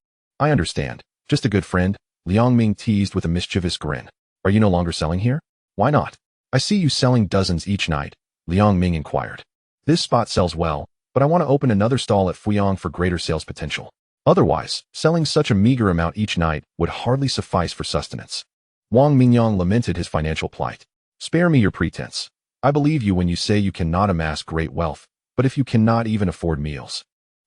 [SPEAKER 1] Just a good friend, Liang Ming teased with a mischievous grin. Are you no longer selling here? Why not? I see you selling dozens each night, Liang Ming inquired. This spot sells well, but I want to open another stall at Fuyang for greater sales potential. Otherwise, selling such a meager amount each night would hardly suffice for sustenance. Wang Mingyang lamented his financial plight. Spare me your pretense. I believe you when you say you cannot amass great wealth, but if you cannot even afford meals.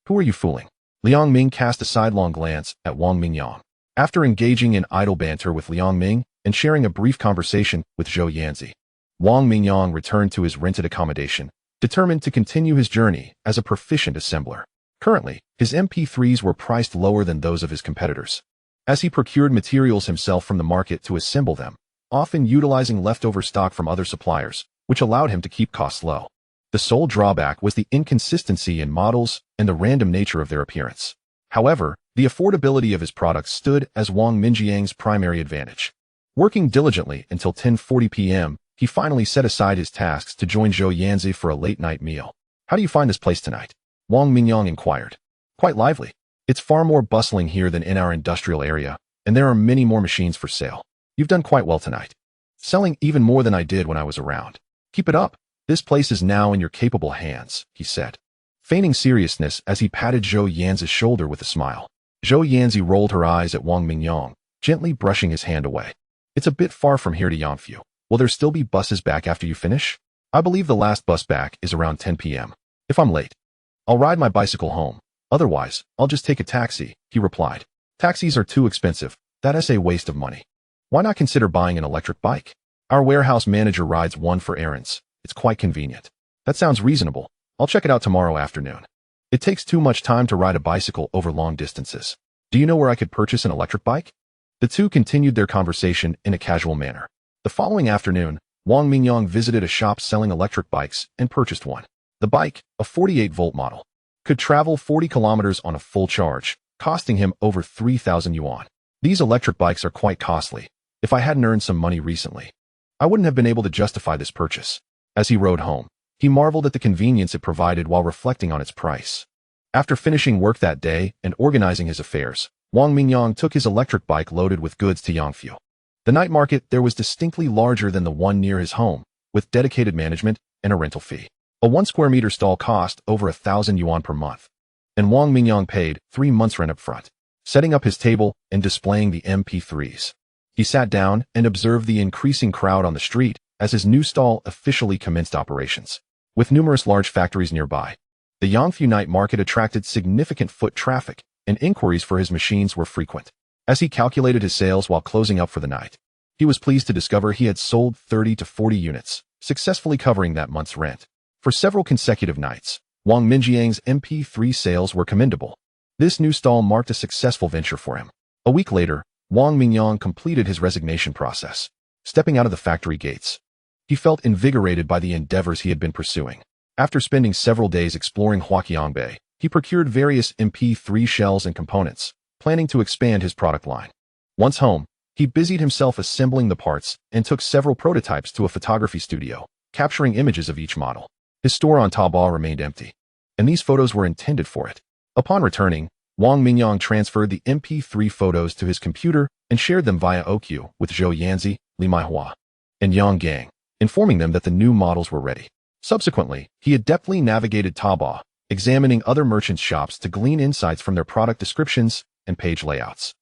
[SPEAKER 1] Who are you fooling? Liang Ming cast a sidelong glance at Wang Mingyang. After engaging in idle banter with Liang Ming and sharing a brief conversation with Zhou Yanzi, Wang Mingyang returned to his rented accommodation, determined to continue his journey as a proficient assembler. Currently, his MP3s were priced lower than those of his competitors, as he procured materials himself from the market to assemble them, often utilizing leftover stock from other suppliers, which allowed him to keep costs low. The sole drawback was the inconsistency in models and the random nature of their appearance. However, the affordability of his products stood as Wang Mingyang's primary advantage. Working diligently until 10:40 p.m., he finally set aside his tasks to join Zhou Yanzi for a late-night meal. How do you find this place tonight? Wang Mingyang inquired. Quite lively. It's far more bustling here than in our industrial area, and there are many more machines for sale. You've done quite well tonight. Selling even more than I did when I was around. Keep it up. This place is now in your capable hands, he said, feigning seriousness as he patted Zhou Yanzi's shoulder with a smile. Zhou Yanzi rolled her eyes at Wang Mingyang, gently brushing his hand away. It's a bit far from here to Yangfu. Will there still be buses back after you finish? I believe the last bus back is around 10 p.m. If I'm late, I'll ride my bicycle home. Otherwise, I'll just take a taxi, he replied. Taxis are too expensive. That's a waste of money. Why not consider buying an electric bike? Our warehouse manager rides one for errands. It's quite convenient. That sounds reasonable. I'll check it out tomorrow afternoon. It takes too much time to ride a bicycle over long distances. Do you know where I could purchase an electric bike? The two continued their conversation in a casual manner. The following afternoon, Wang Mingyang visited a shop selling electric bikes and purchased one. The bike, a 48-volt model, could travel 40 kilometers on a full charge, costing him over 3,000 yuan. These electric bikes are quite costly. If I hadn't earned some money recently, I wouldn't have been able to justify this purchase. As he rode home, he marveled at the convenience it provided while reflecting on its price. After finishing work that day and organizing his affairs, Wang Mingyang took his electric bike loaded with goods to Yangfu. The night market there was distinctly larger than the one near his home, with dedicated management and a rental fee. A 1 square meter stall cost over 1,000 yuan per month, and Wang Mingyang paid 3 months rent up front. Setting up his table and displaying the MP3s, he sat down and observed the increasing crowd on the street as his new stall officially commenced operations. With numerous large factories nearby, the Yangfu night market attracted significant foot traffic, and inquiries for his machines were frequent. As he calculated his sales while closing up for the night, he was pleased to discover he had sold 30 to 40 units, successfully covering that month's rent. For several consecutive nights, Wang Mingyang's MP3 sales were commendable. This new stall marked a successful venture for him. A week later, Wang Mingyang completed his resignation process. Stepping out of the factory gates, he felt invigorated by the endeavors he had been pursuing. After spending several days exploring Huaqiangbei, he procured various MP3 shells and components, planning to expand his product line. Once home, he busied himself assembling the parts and took several prototypes to a photography studio, capturing images of each model. His store on Taobao remained empty, and these photos were intended for it. Upon returning, Wang Mingyang transferred the MP3 photos to his computer and shared them via OQ with Zhou Yanzi, Li Maihua, and Yang Gang, informing them that the new models were ready. Subsequently, he adeptly navigated Taobao, examining other merchants' shops to glean insights from their product descriptions and page layouts.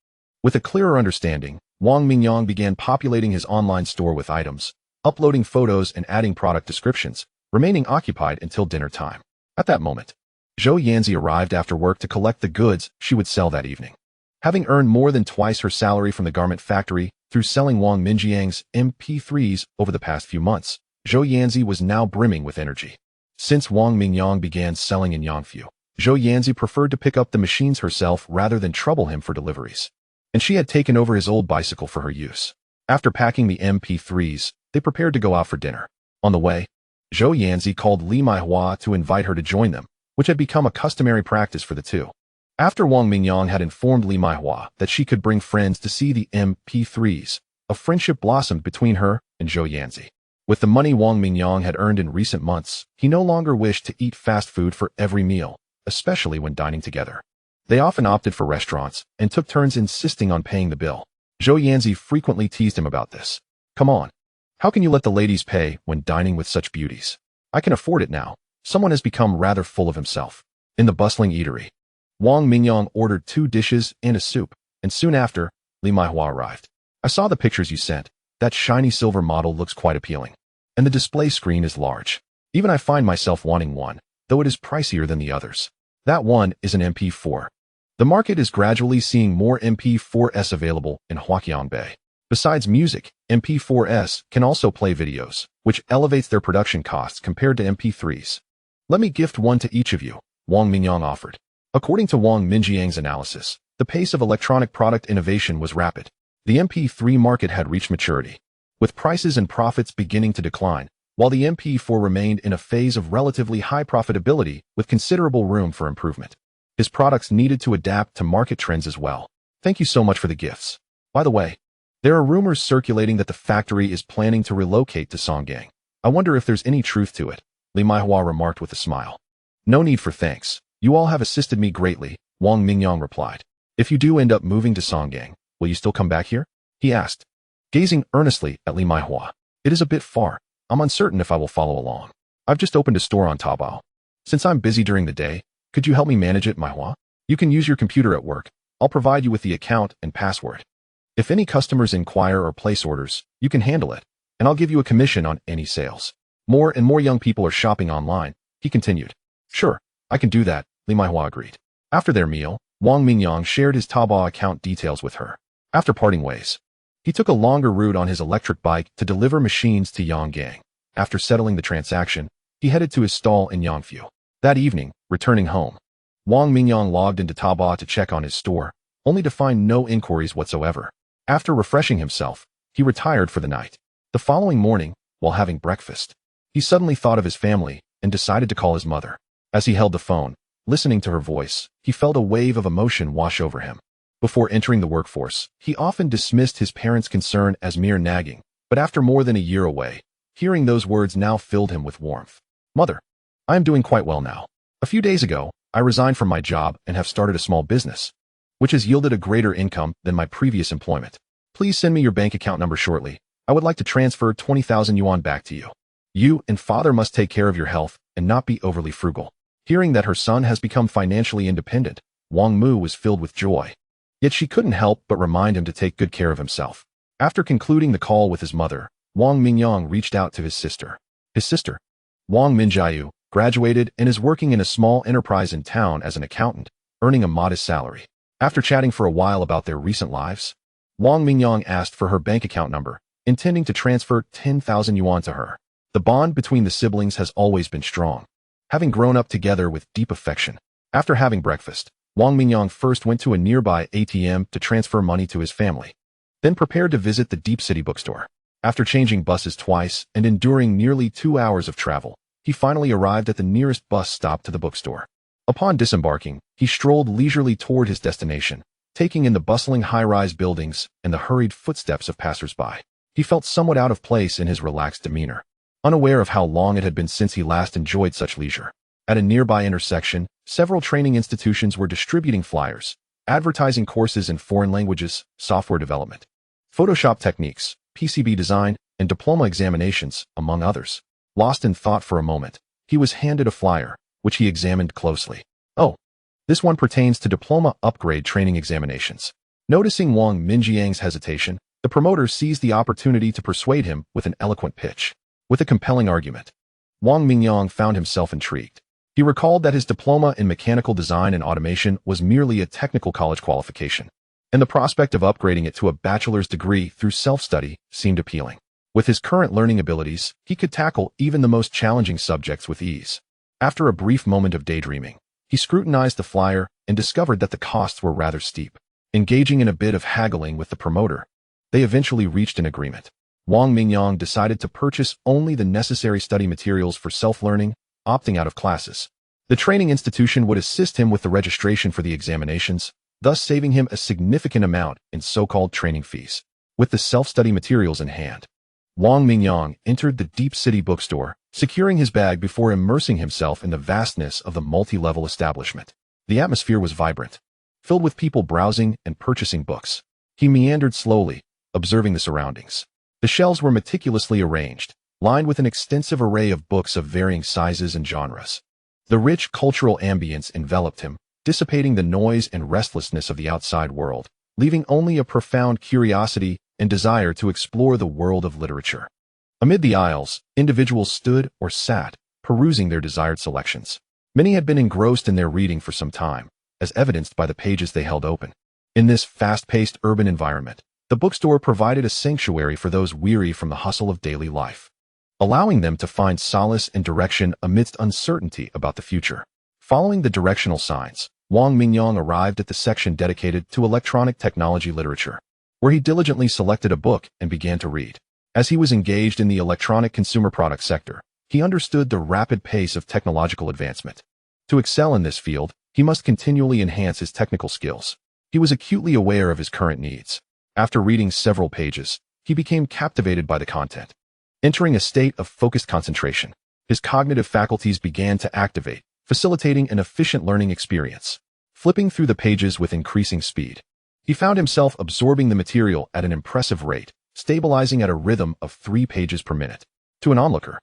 [SPEAKER 1] With a clearer understanding, Wang Mingyang began populating his online store with items, uploading photos and adding product descriptions, remaining occupied until dinner time. At that moment, Zhou Yanzi arrived after work to collect the goods she would sell that evening. Having earned more than twice her salary from the garment factory through selling Wang Mingyang's MP3s over the past few months, Zhou Yanzi was now brimming with energy. Since Wang Mingyang began selling in Yangfu, Zhou Yanzi preferred to pick up the machines herself rather than trouble him for deliveries. And she had taken over his old bicycle for her use. After packing the MP3s, they prepared to go out for dinner. On the way, Zhou Yanzi called Li Maihua to invite her to join them, which had become a customary practice for the two. After Wang Mingyang had informed Li Maihua that she could bring friends to see the MP3s, a friendship blossomed between her and Zhou Yanzi. With the money Wang Mingyang had earned in recent months, he no longer wished to eat fast food for every meal, especially when dining together. They often opted for restaurants and took turns insisting on paying the bill. Zhou Yanzi frequently teased him about this. Come on. How can you let the ladies pay when dining with such beauties? I can afford it now. Someone has become rather full of himself. In the bustling eatery, Wang Mingyang ordered 2 dishes and a soup, and soon after, Li Maihua arrived. I saw the pictures you sent. That shiny silver model looks quite appealing. And the display screen is large. Even I find myself wanting one, though it is pricier than the others. That one is an MP4. The market is gradually seeing more MP4s available in Huaqiangbei. Besides music, MP4s can also play videos, which elevates their production costs compared to MP3s. Let me gift one to each of you, Wang Mingyang offered. According to Wang Mingyang's analysis, the pace of electronic product innovation was rapid. The MP3 market had reached maturity, with prices and profits beginning to decline, while the MP4 remained in a phase of relatively high profitability with considerable room for improvement. His products needed to adapt to market trends as well. Thank you so much for the gifts. By the way, there are rumors circulating that the factory is planning to relocate to Songgang. I wonder if there's any truth to it, Li Maihua remarked with a smile. No need for thanks. You all have assisted me greatly, Wang Mingyang replied. If you do end up moving to Songgang, will you still come back here? He asked, gazing earnestly at Li Maihua. It is a bit far. I'm uncertain if I will follow along. I've just opened a store on Taobao. Since I'm busy during the day, could you help me manage it, Maihua? You can use your computer at work. I'll provide you with the account and password. If any customers inquire or place orders, you can handle it, and I'll give you a commission on any sales. More and more young people are shopping online, he continued. Sure, I can do that, Li Maihua agreed. After their meal, Wang Mingyang shared his Taobao account details with her. After parting ways, he took a longer route on his electric bike to deliver machines to Yanggang. After settling the transaction, he headed to his stall in Yangfu. That evening, returning home, Wang Mingyang logged into Taobao to check on his store, only to find no inquiries whatsoever. After refreshing himself, he retired for the night. The following morning, while having breakfast, he suddenly thought of his family and decided to call his mother. As he held the phone, listening to her voice, he felt a wave of emotion wash over him. Before entering the workforce, he often dismissed his parents' concern as mere nagging, but after more than a year away, hearing those words now filled him with warmth. Mother, I am doing quite well now. A few days ago, I resigned from my job and have started a small business, which has yielded a greater income than my previous employment. Please send me your bank account number shortly. I would like to transfer 20,000 yuan back to you. You and father must take care of your health and not be overly frugal. Hearing that her son has become financially independent, Wang Mu was filled with joy. Yet she couldn't help but remind him to take good care of himself. After concluding the call with his mother, Wang Mingyang reached out to his sister. His sister, Wang Minjiu, graduated and is working in a small enterprise in town as an accountant, earning a modest salary. After chatting for a while about their recent lives, Wang Mingyang asked for her bank account number, intending to transfer 10,000 yuan to her. The bond between the siblings has always been strong, having grown up together with deep affection. After having breakfast, Wang Mingyang first went to a nearby ATM to transfer money to his family, then prepared to visit the Deep City bookstore. After changing buses twice and enduring nearly 2 hours of travel, he finally arrived at the nearest bus stop to the bookstore. Upon disembarking, he strolled leisurely toward his destination, taking in the bustling high-rise buildings and the hurried footsteps of passers-by. He felt somewhat out of place in his relaxed demeanor, unaware of how long it had been since he last enjoyed such leisure. At a nearby intersection, several training institutions were distributing flyers, advertising courses in foreign languages, software development, Photoshop techniques, PCB design, and diploma examinations, among others. Lost in thought for a moment, he was handed a flyer, which he examined closely. Oh, this one pertains to diploma upgrade training examinations. Noticing Wang Minjiang's hesitation, the promoter seized the opportunity to persuade him with an eloquent pitch. With a compelling argument, Wang Mingyang found himself intrigued. He recalled that his diploma in mechanical design and automation was merely a technical college qualification, and the prospect of upgrading it to a bachelor's degree through self-study seemed appealing. With his current learning abilities, he could tackle even the most challenging subjects with ease. After a brief moment of daydreaming, he scrutinized the flyer and discovered that the costs were rather steep. Engaging in a bit of haggling with the promoter, they eventually reached an agreement. Wang Mingyang decided to purchase only the necessary study materials for self-learning, opting out of classes. The training institution would assist him with the registration for the examinations, thus saving him a significant amount in so-called training fees. With the self-study materials in hand, Wang Mingyang entered the deep city bookstore, securing his bag before immersing himself in the vastness of the multi-level establishment. The atmosphere was vibrant, filled with people browsing and purchasing books. He meandered slowly, observing the surroundings. The shelves were meticulously arranged, lined with an extensive array of books of varying sizes and genres. The rich cultural ambience enveloped him, dissipating the noise and restlessness of the outside world, leaving only a profound curiosity and desire to explore the world of literature. Amid the aisles, individuals stood or sat, perusing their desired selections. Many had been engrossed in their reading for some time, as evidenced by the pages they held open. In this fast-paced urban environment, the bookstore provided a sanctuary for those weary from the hustle of daily life, allowing them to find solace and direction amidst uncertainty about the future. Following the directional signs, Wang Mingyang arrived at the section dedicated to electronic technology literature, where he diligently selected a book and began to read. As he was engaged in the electronic consumer product sector, he understood the rapid pace of technological advancement. To excel in this field, he must continually enhance his technical skills. He was acutely aware of his current needs. After reading several pages, he became captivated by the content. Entering a state of focused concentration, his cognitive faculties began to activate, facilitating an efficient learning experience. Flipping through the pages with increasing speed, he found himself absorbing the material at an impressive rate, stabilizing at a rhythm of 3 pages per minute. To an onlooker,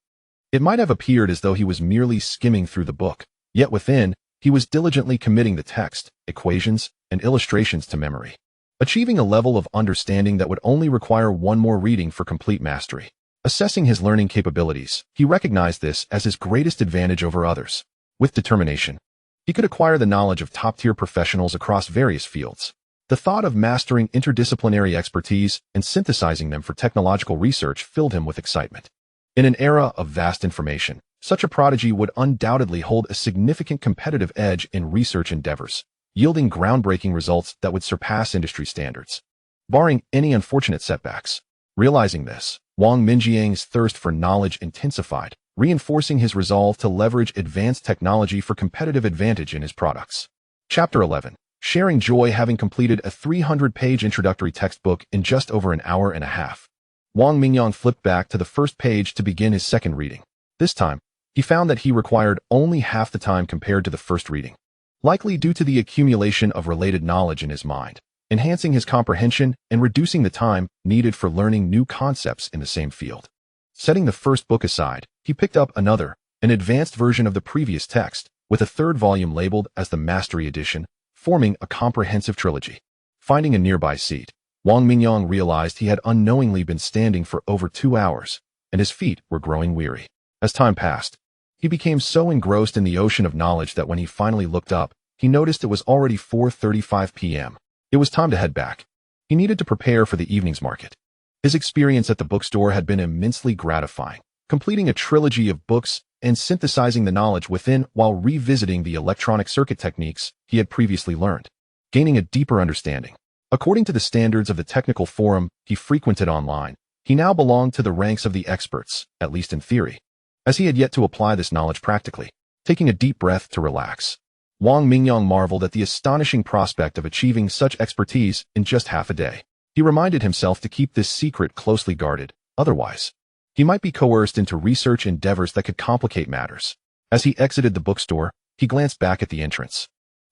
[SPEAKER 1] it might have appeared as though he was merely skimming through the book, yet within, he was diligently committing the text, equations, and illustrations to memory, achieving a level of understanding that would only require one more reading for complete mastery. Assessing his learning capabilities, he recognized this as his greatest advantage over others. With determination, he could acquire the knowledge of top-tier professionals across various fields. The thought of mastering interdisciplinary expertise and synthesizing them for technological research filled him with excitement. In an era of vast information, such a prodigy would undoubtedly hold a significant competitive edge in research endeavors, yielding groundbreaking results that would surpass industry standards, barring any unfortunate setbacks. Realizing this, Wang Minjiang's thirst for knowledge intensified, reinforcing his resolve to leverage advanced technology for competitive advantage in his products. Chapter 11. Sharing joy. Having completed a 300-page introductory textbook in just over an hour and a half, Wang Mingyang flipped back to the first page to begin his second reading. This time, he found that he required only half the time compared to the first reading, likely due to the accumulation of related knowledge in his mind, enhancing his comprehension and reducing the time needed for learning new concepts in the same field. Setting the first book aside, he picked up another, an advanced version of the previous text, with a third volume labeled as the Mastery Edition, forming a comprehensive trilogy. Finding a nearby seat, Wang Mingyang realized he had unknowingly been standing for over 2 hours, and his feet were growing weary. As time passed, he became so engrossed in the ocean of knowledge that when he finally looked up, he noticed it was already 4:35 p.m. It was time to head back. He needed to prepare for the evening's market. His experience at the bookstore had been immensely gratifying, completing a trilogy of books and synthesizing the knowledge within while revisiting the electronic circuit techniques he had previously learned, gaining a deeper understanding. According to the standards of the technical forum he frequented online, he now belonged to the ranks of the experts, at least in theory, as he had yet to apply this knowledge practically. Taking a deep breath to relax, Wang Mingyang marveled at the astonishing prospect of achieving such expertise in just half a day. He reminded himself to keep this secret closely guarded, otherwise, he might be coerced into research endeavors that could complicate matters. As he exited the bookstore, he glanced back at the entrance,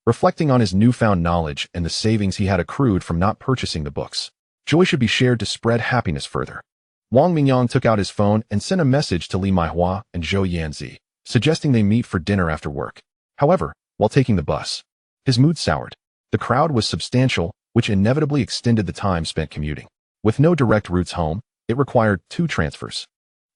[SPEAKER 1] reflecting on his newfound knowledge and the savings he had accrued from not purchasing the books. Joy should be shared to spread happiness further. Wang Mingyang took out his phone and sent a message to Li Maihua and Zhou Yanzi, suggesting they meet for dinner after work. However, while taking the bus, his mood soured. The crowd was substantial, which inevitably extended the time spent commuting. With no direct routes home, it required 2 transfers,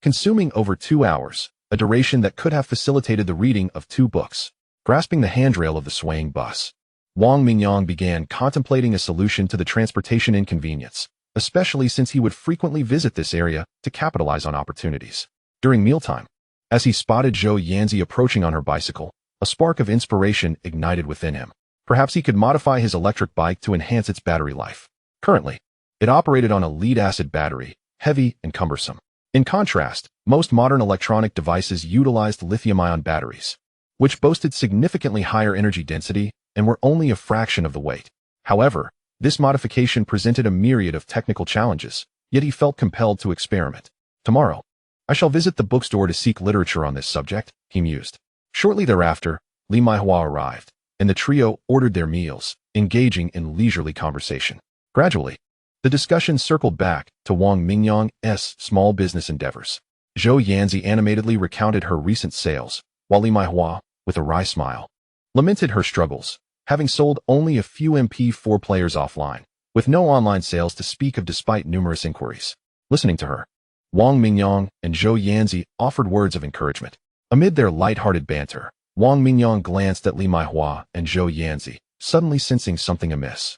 [SPEAKER 1] consuming over 2 hours, a duration that could have facilitated the reading of 2 books. Grasping the handrail of the swaying bus, Wang Mingyang began contemplating a solution to the transportation inconvenience, especially since he would frequently visit this area to capitalize on opportunities. During mealtime, as he spotted Zhou Yanzi approaching on her bicycle, a spark of inspiration ignited within him. Perhaps he could modify his electric bike to enhance its battery life. Currently, it operated on a lead-acid battery, heavy and cumbersome. In contrast, most modern electronic devices utilized lithium-ion batteries, which boasted significantly higher energy density and were only a fraction of the weight. However, this modification presented a myriad of technical challenges, yet he felt compelled to experiment. Tomorrow, I shall visit the bookstore to seek literature on this subject, he mused. Shortly thereafter, Li Maihua arrived, and the trio ordered their meals, engaging in leisurely conversation. Gradually, the discussion circled back to Wang Mingyang's small business endeavors. Zhou Yanzi animatedly recounted her recent sales, while Li Maihua, with a wry smile, lamented her struggles, having sold only a few MP4 players offline, with no online sales to speak of despite numerous inquiries. Listening to her, Wang Mingyang and Zhou Yanzi offered words of encouragement. Amid their light-hearted banter, Wang Mingyang glanced at Li Maihua and Zhou Yanzi, suddenly sensing something amiss.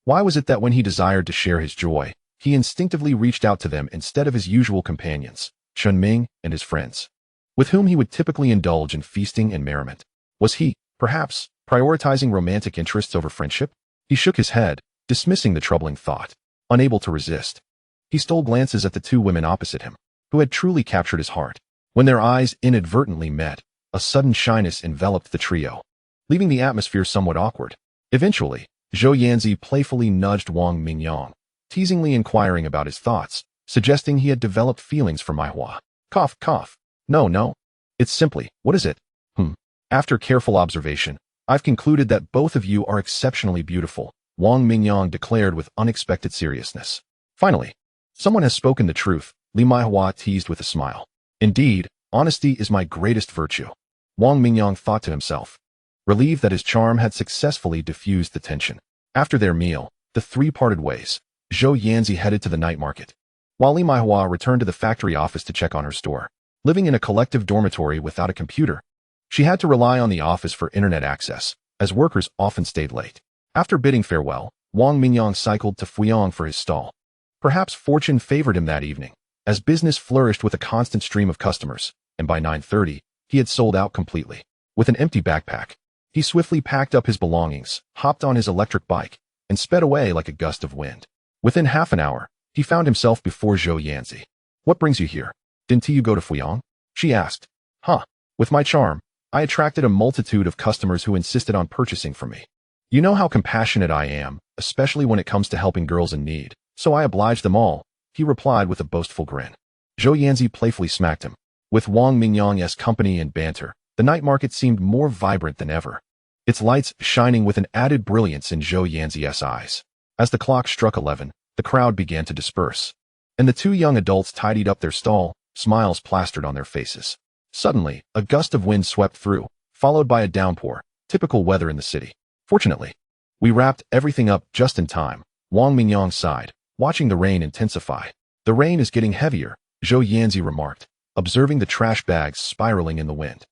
[SPEAKER 1] Why was it that when he desired to share his joy, he instinctively reached out to them instead of his usual companions, Chen Ming and his friends, with whom he would typically indulge in feasting and merriment? Was he, perhaps, prioritizing romantic interests over friendship? He shook his head, dismissing the troubling thought. Unable to resist, he stole glances at the 2 women opposite him, who had truly captured his heart. When their eyes inadvertently met, a sudden shyness enveloped the trio, leaving the atmosphere somewhat awkward. Eventually, Zhou Yanzi playfully nudged Wang Mingyang, teasingly inquiring about his thoughts, suggesting he had developed feelings for Maihua. Cough, cough. No. It's simply, what is it? After careful observation, I've concluded that both of you are exceptionally beautiful, Wang Mingyang declared with unexpected seriousness. Finally, someone has spoken the truth, Li Maihua teased with a smile. Indeed, honesty is my greatest virtue, Wang Mingyang thought to himself, relieved that his charm had successfully diffused the tension. After their meal, the 3 parted ways. Zhou Yanzi headed to the night market, while Li Maihua returned to the factory office to check on her store. Living in a collective dormitory without a computer, she had to rely on the office for internet access, as workers often stayed late. After bidding farewell, Wang Mingyang cycled to Fuyang for his stall. Perhaps fortune favored him that evening, as business flourished with a constant stream of customers, and by 9:30, he had sold out completely. With an empty backpack, he swiftly packed up his belongings, hopped on his electric bike, and sped away like a gust of wind. Within half an hour, he found himself before Zhou Yanzi. What brings you here? Didn't you go to Fuyang? She asked. With my charm, I attracted a multitude of customers who insisted on purchasing from me. You know how compassionate I am, especially when it comes to helping girls in need, so I obliged them all, he replied with a boastful grin. Zhou Yanzi playfully smacked him. With Wang Mingyang's company and banter, the night market seemed more vibrant than ever, its lights shining with an added brilliance in Zhou Yanzi's eyes. As the clock struck 11, the crowd began to disperse, and the 2 young adults tidied up their stall, smiles plastered on their faces. Suddenly, a gust of wind swept through, followed by a downpour, typical weather in the city. Fortunately, we wrapped everything up just in time, Wang Mingyang sighed, watching the rain intensify. The rain is getting heavier, Zhou Yanzi remarked, observing the trash bags spiraling in the wind.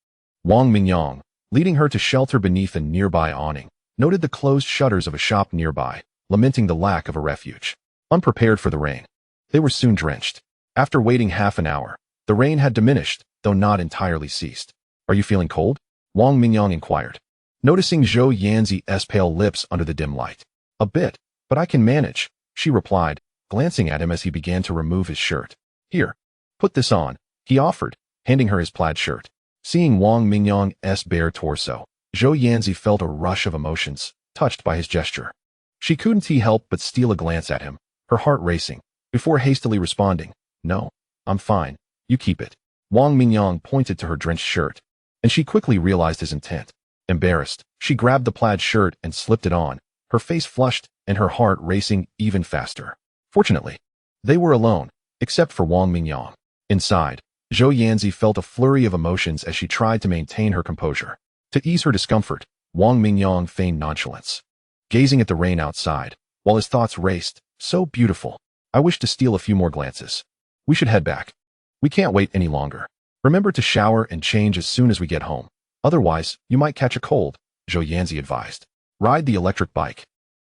[SPEAKER 1] Wang Mingyang, leading her to shelter beneath a nearby awning, noted the closed shutters of a shop nearby, lamenting the lack of a refuge. Unprepared for the rain, they were soon drenched. After waiting half an hour, the rain had diminished, though not entirely ceased. Are you feeling cold? Wang Mingyang inquired, noticing Zhou Yanzi's pale lips under the dim light. A bit, but I can manage, she replied, glancing at him as he began to remove his shirt. Here, put this on, he offered, handing her his plaid shirt. Seeing Wang Mingyang's bare torso, Zhou Yanzi felt a rush of emotions, touched by his gesture. She couldn't help but steal a glance at him, her heart racing, before hastily responding, No, I'm fine, you keep it. Wang Mingyang pointed to her drenched shirt, and she quickly realized his intent. Embarrassed, she grabbed the plaid shirt and slipped it on, her face flushed and her heart racing even faster. Fortunately, they were alone, except for Wang Mingyang. Inside, Zhou Yanzi felt a flurry of emotions as she tried to maintain her composure. To ease her discomfort, Wang Mingyang feigned nonchalance. Gazing at the rain outside, while his thoughts raced. So beautiful. I wish to steal a few more glances. We should head back. We can't wait any longer. Remember to shower and change as soon as we get home. Otherwise, you might catch a cold, Zhou Yanzi advised. Ride the electric bike.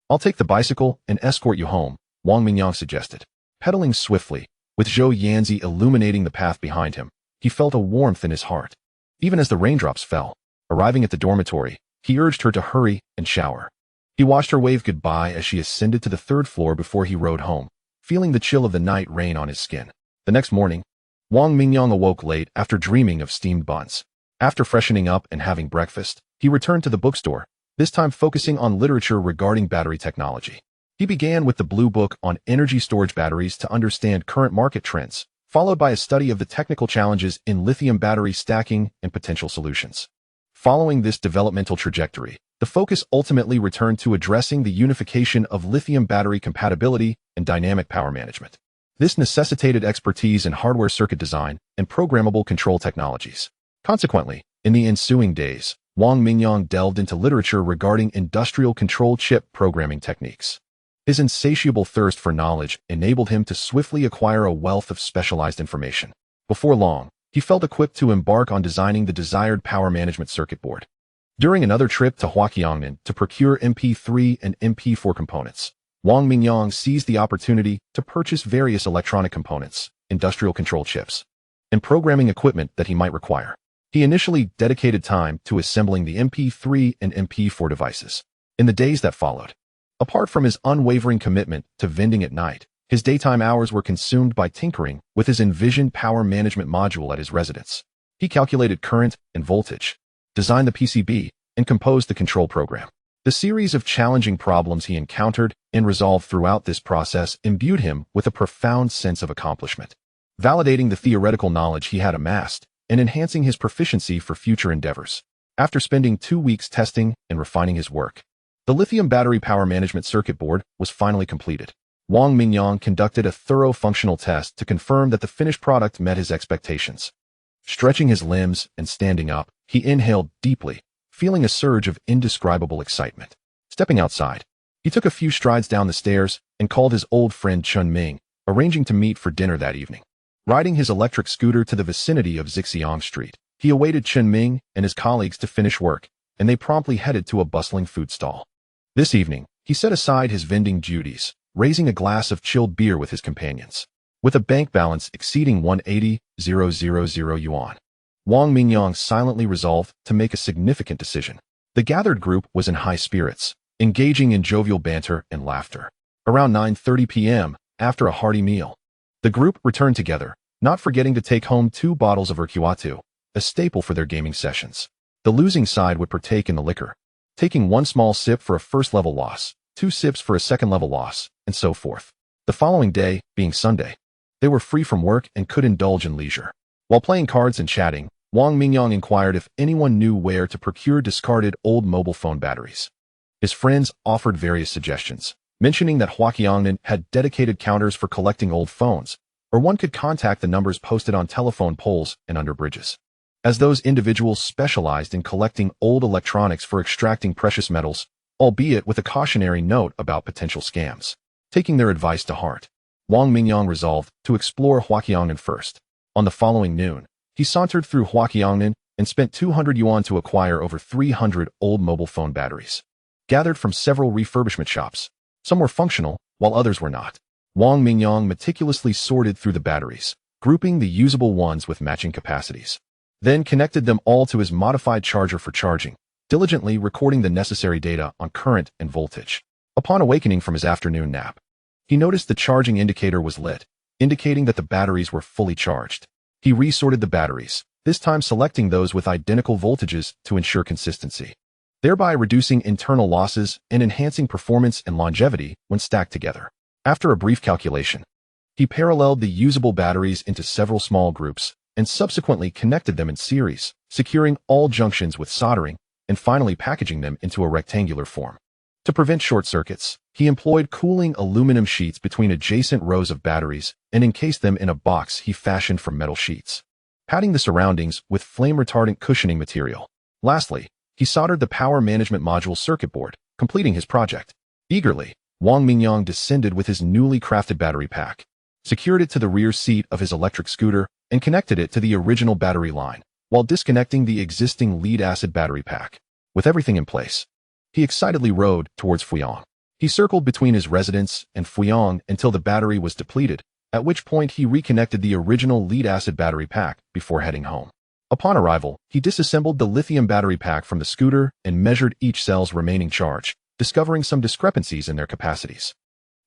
[SPEAKER 1] I'll take the bicycle and escort you home, Wang Mingyang suggested. Pedaling swiftly, with Zhou Yanzi illuminating the path behind him, he felt a warmth in his heart. Even as the raindrops fell, arriving at the dormitory, he urged her to hurry and shower. He watched her wave goodbye as she ascended to the third floor before he rode home, feeling the chill of the night rain on his skin. The next morning, Wang Mingyang awoke late after dreaming of steamed buns. After freshening up and having breakfast, he returned to the bookstore, this time focusing on literature regarding battery technology. He began with the Blue Book on energy storage batteries to understand current market trends, followed by a study of the technical challenges in lithium battery stacking and potential solutions. Following this developmental trajectory, the focus ultimately returned to addressing the unification of lithium battery compatibility and dynamic power management. This necessitated expertise in hardware circuit design and programmable control technologies. Consequently, in the ensuing days, Wang Mingyang delved into literature regarding industrial control chip programming techniques. His insatiable thirst for knowledge enabled him to swiftly acquire a wealth of specialized information. Before long, he felt equipped to embark on designing the desired power management circuit board. During another trip to Huaqiangnan to procure MP3 and MP4 components, Wang Mingyang seized the opportunity to purchase various electronic components, industrial control chips, and programming equipment that he might require. He initially dedicated time to assembling the MP3 and MP4 devices. In the days that followed, apart from his unwavering commitment to vending at night, his daytime hours were consumed by tinkering with his envisioned power management module at his residence. He calculated current and voltage, designed the PCB, and composed the control program. The series of challenging problems he encountered and resolved throughout this process imbued him with a profound sense of accomplishment, validating the theoretical knowledge he had amassed and enhancing his proficiency for future endeavors. After spending 2 weeks testing and refining his work, the lithium battery power management circuit board was finally completed. Wang Mingyang conducted a thorough functional test to confirm that the finished product met his expectations. Stretching his limbs and standing up, he inhaled deeply, feeling a surge of indescribable excitement. Stepping outside, he took a few strides down the stairs and called his old friend Chun Ming, arranging to meet for dinner that evening. Riding his electric scooter to the vicinity of Zixiang Street, he awaited Chun Ming and his colleagues to finish work, and they promptly headed to a bustling food stall. This evening, he set aside his vending duties, raising a glass of chilled beer with his companions. With a bank balance exceeding 180,000 yuan, Wang Mingyang silently resolved to make a significant decision. The gathered group was in high spirits, engaging in jovial banter and laughter. Around 9:30 p.m., after a hearty meal, the group returned together, not forgetting to take home 2 bottles of Urquatu, a staple for their gaming sessions. The losing side would partake in the liquor, taking 1 small sip for a first-level loss, 2 sips for a second-level loss, and so forth. The following day, being Sunday, they were free from work and could indulge in leisure. While playing cards and chatting, Wang Mingyang inquired if anyone knew where to procure discarded old mobile phone batteries. His friends offered various suggestions, mentioning that Huaqiangnan had dedicated counters for collecting old phones, or one could contact the numbers posted on telephone poles and under bridges, as those individuals specialized in collecting old electronics for extracting precious metals, albeit with a cautionary note about potential scams. Taking their advice to heart, Wang Mingyang resolved to explore Huaqiangnan first. On the following noon, he sauntered through Huaqiangnan and spent 200 yuan to acquire over 300 old mobile phone batteries, gathered from several refurbishment shops. Some were functional, while others were not. Wang Mingyang meticulously sorted through the batteries, grouping the usable ones with matching capacities, then connected them all to his modified charger for charging, diligently recording the necessary data on current and voltage. Upon awakening from his afternoon nap, he noticed the charging indicator was lit, indicating that the batteries were fully charged. He resorted the batteries, this time selecting those with identical voltages to ensure consistency, thereby reducing internal losses and enhancing performance and longevity when stacked together. After a brief calculation, he paralleled the usable batteries into several small groups and subsequently connected them in series, securing all junctions with soldering and finally packaging them into a rectangular form. To prevent short circuits, he employed cooling aluminum sheets between adjacent rows of batteries and encased them in a box he fashioned from metal sheets, padding the surroundings with flame-retardant cushioning material. Lastly, he soldered the power management module circuit board, completing his project. Eagerly, Wang Mingyang descended with his newly crafted battery pack, secured it to the rear seat of his electric scooter, and connected it to the original battery line, while disconnecting the existing lead-acid battery pack. With everything in place, he excitedly rode towards Fuyang. He circled between his residence and Fuyang until the battery was depleted, at which point he reconnected the original lead-acid battery pack before heading home. Upon arrival, he disassembled the lithium battery pack from the scooter and measured each cell's remaining charge, discovering some discrepancies in their capacities.